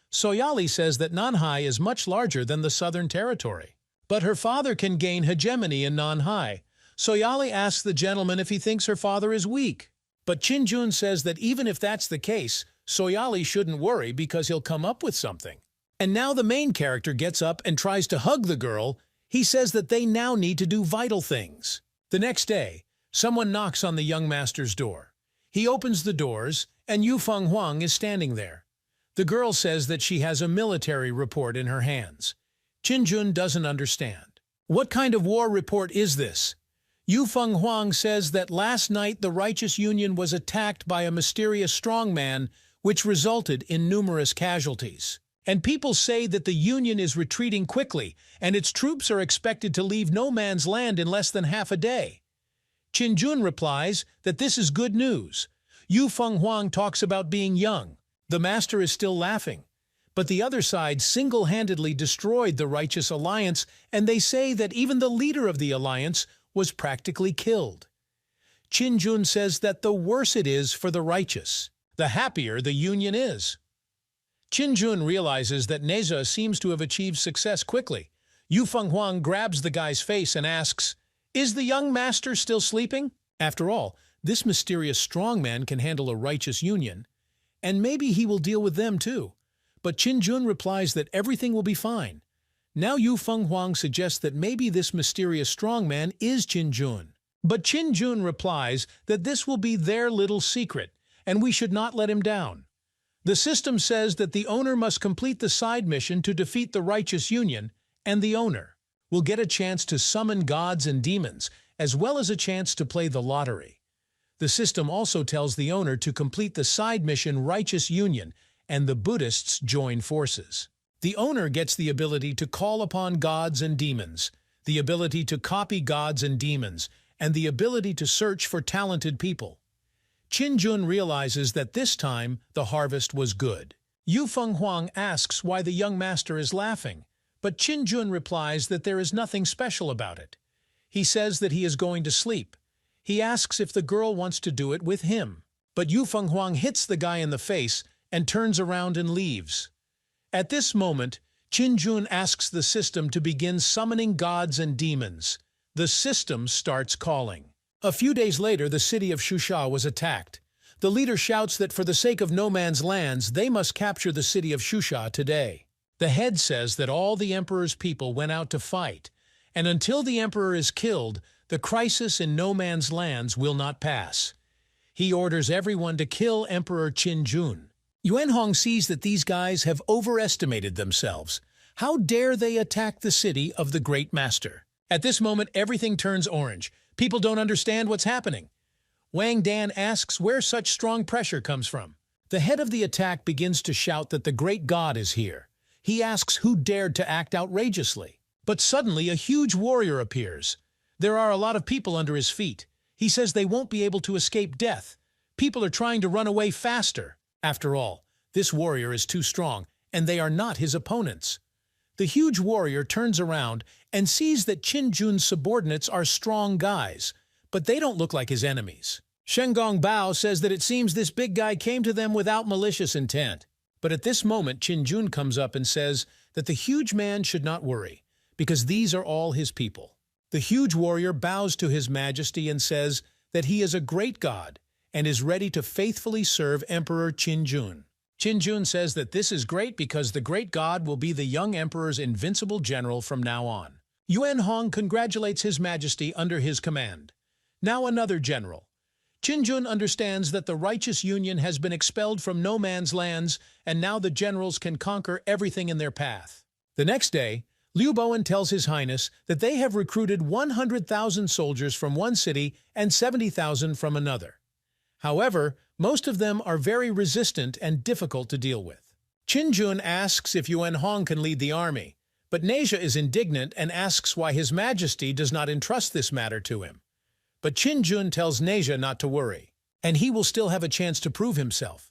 Soyali says that Nanhai is much larger than the southern territory, but her father can gain hegemony in Nanhai. Soyali asks the gentleman if he thinks her father is weak. But Qin-jun says that even if that's the case, Soyali shouldn't worry because he'll come up with something. And now the main character gets up and tries to hug the girl. He says that they now need to do vital things. The next day, someone knocks on the young master's door. He opens the doors, and Yu Feng Huang is standing there. The girl says that she has a military report in her hands. Qin-jun doesn't understand. What kind of war report is this? Yu Feng Huang says that last night the Righteous Union was attacked by a mysterious strongman, which resulted in numerous casualties. And people say that the Union is retreating quickly, and its troops are expected to leave no man's land in less than half a day. Qin-jun replies that this is good news. Yu Feng Huang talks about being young. The master is still laughing. But the other side single-handedly destroyed the Righteous Alliance, and they say that even the leader of the alliance was practically killed. Qin-jun says that the worse it is for the righteous, the happier the union is. Qin-jun realizes that Neja seems to have achieved success quickly. Yu Feng Huang grabs the guy's face and asks, is the young master still sleeping? After all, this mysterious strongman can handle a righteous union, and maybe he will deal with them too. But Qin-jun replies that everything will be fine. Now Yu Fenghuang suggests that maybe this mysterious strongman is Qin Jun. But Qin Jun replies that this will be their little secret, and we should not let him down. The system says that the owner must complete the side mission to defeat the Righteous Union, and the owner will get a chance to summon gods and demons, as well as a chance to play the lottery. The system also tells the owner to complete the side mission Righteous Union, and the Buddhists join forces. The owner gets the ability to call upon gods and demons, the ability to copy gods and demons, and the ability to search for talented people. Qin Jun realizes that this time the harvest was good. Yu Fenghuang asks why the young master is laughing, but Qin Jun replies that there is nothing special about it. He says that he is going to sleep. He asks if the girl wants to do it with him, but Yu Fenghuang hits the guy in the face and turns around and leaves. At this moment, Qin Jun asks the system to begin summoning gods and demons. The system starts calling. A few days later, the city of Shusha was attacked. The leader shouts that for the sake of no man's lands, they must capture the city of Shusha today. The head says that all the emperor's people went out to fight, and until the emperor is killed, the crisis in no man's lands will not pass. He orders everyone to kill Emperor Qin Jun. Yuanhong sees that these guys have overestimated themselves. How dare they attack the city of the Great Master? At this moment, everything turns orange. People don't understand what's happening. Wang Dan asks where such strong pressure comes from. The head of the attack begins to shout that the great god is here. He asks who dared to act outrageously. But suddenly a huge warrior appears. There are a lot of people under his feet. He says they won't be able to escape death. People are trying to run away faster. After all, this warrior is too strong, and they are not his opponents. The huge warrior turns around and sees that Qin Jun's subordinates are strong guys, but they don't look like his enemies. Shengong Bao says that it seems this big guy came to them without malicious intent. But at this moment, Qin Jun comes up and says that the huge man should not worry, because these are all his people. The huge warrior bows to his majesty and says that he is a great god and is ready to faithfully serve Emperor Qin Jun. Qin Jun says that this is great because the great god will be the young emperor's invincible general from now on. Yuan Hong congratulates his majesty under his command. Now another general. Qin Jun understands that the Righteous Union has been expelled from no man's lands, and now the generals can conquer everything in their path. The next day, Liu Bowen tells His Highness that they have recruited 100,000 soldiers from one city and 70,000 from another. However, most of them are very resistant and difficult to deal with. Qin Jun asks if Yuan Hong can lead the army, but Neja is indignant and asks why His Majesty does not entrust this matter to him. But Qin Jun tells Neja not to worry, and he will still have a chance to prove himself.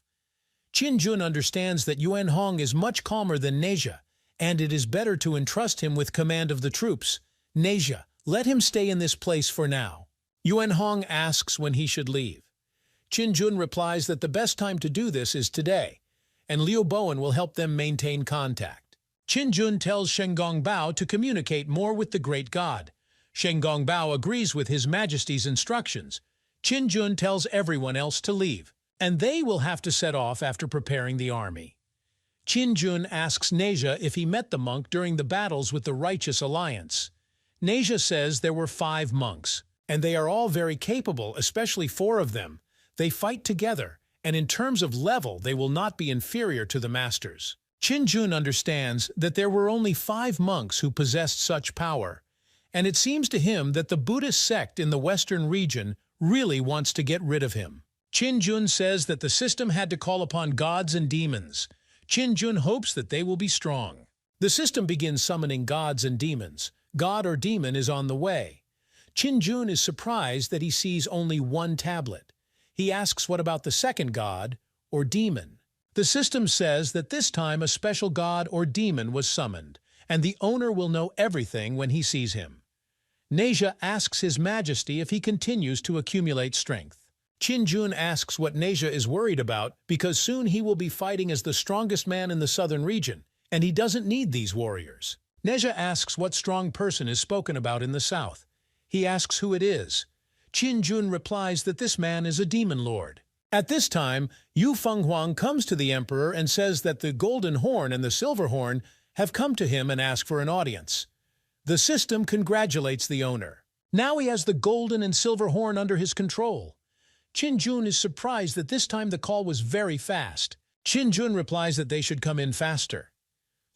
Qin Jun understands that Yuan Hong is much calmer than Neja, and it is better to entrust him with command of the troops. Neja, let him stay in this place for now. Yuan Hong asks when he should leave. Qin Jun replies that the best time to do this is today, and Liu Bowen will help them maintain contact. Qin Jun tells Shengong Bao to communicate more with the great god. Shengong Bao agrees with His Majesty's instructions. Qin Jun tells everyone else to leave, and they will have to set off after preparing the army. Qin Jun asks Neja if he met the monk during the battles with the Righteous Alliance. Neja says there were 5 monks, and they are all very capable, especially 4 of them. They fight together, and in terms of level, they will not be inferior to the masters. Qin Jun understands that there were only 5 monks who possessed such power, and it seems to him that the Buddhist sect in the western region really wants to get rid of him. Qin Jun says that the system had to call upon gods and demons. Qin Jun hopes that they will be strong. The system begins summoning gods and demons. God or demon is on the way. Qin Jun is surprised that he sees only 1 tablet. He asks what about the second god or demon. The system says that this time a special god or demon was summoned, and the owner will know everything when he sees him. Neja asks His Majesty if he continues to accumulate strength. Qin Jun asks what Neja is worried about because soon he will be fighting as the strongest man in the southern region, and he doesn't need these warriors. Neja asks what strong person is spoken about in the south. He asks who it is. Qin Jun replies that this man is a demon lord. At this time, Yu Fenghuang comes to the emperor and says that the golden horn and the silver horn have come to him and asked for an audience. The system congratulates the owner. Now he has the golden and silver horn under his control. Qin-jun is surprised that this time the call was very fast. Qin-jun replies that they should come in faster.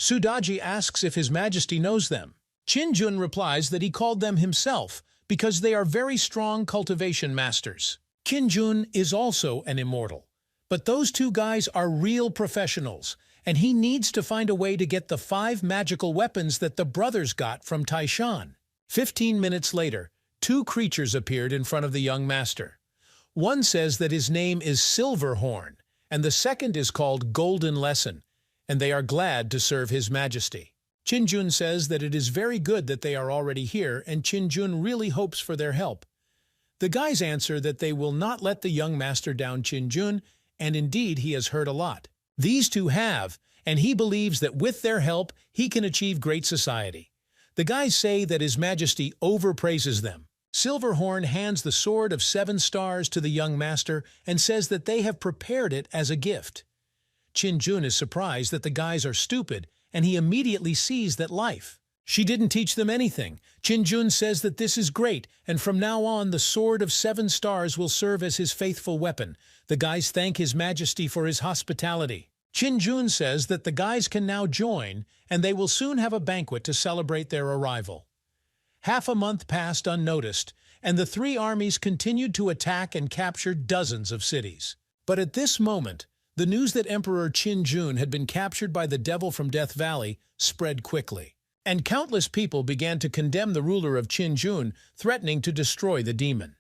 Sudaji asks if His Majesty knows them. Qin-jun replies that he called them himself because they are very strong cultivation masters. Qin-jun is also an immortal. But those two guys are real professionals, and he needs to find a way to get the 5 magical weapons that the brothers got from Taishan. 15 minutes later, 2 creatures appeared in front of the young master. One says that his name is Silverhorn, and the second is called Golden Lesson, and they are glad to serve His Majesty. Qin-jun says that it is very good that they are already here, and Qin-jun really hopes for their help. The guys answer that they will not let the young master down Qin-jun, and indeed he has heard a lot. These two have, and he believes that with their help he can achieve great society. The guys say that His Majesty overpraises them. Silverhorn hands the Sword of 7 Stars to the young master and says that they have prepared it as a gift. Qin-jun is surprised that the guys are stupid, and he immediately sees that life. She didn't teach them anything. Qin-jun says that this is great, and from now on the Sword of 7 Stars will serve as his faithful weapon. The guys thank His Majesty for his hospitality. Qin-jun says that the guys can now join, and they will soon have a banquet to celebrate their arrival. Half a month passed unnoticed, and the 3 armies continued to attack and capture dozens of cities. But at this moment, the news that Emperor Qin-jun had been captured by the devil from Death Valley spread quickly, and countless people began to condemn the ruler of Qin-jun, threatening to destroy the demon.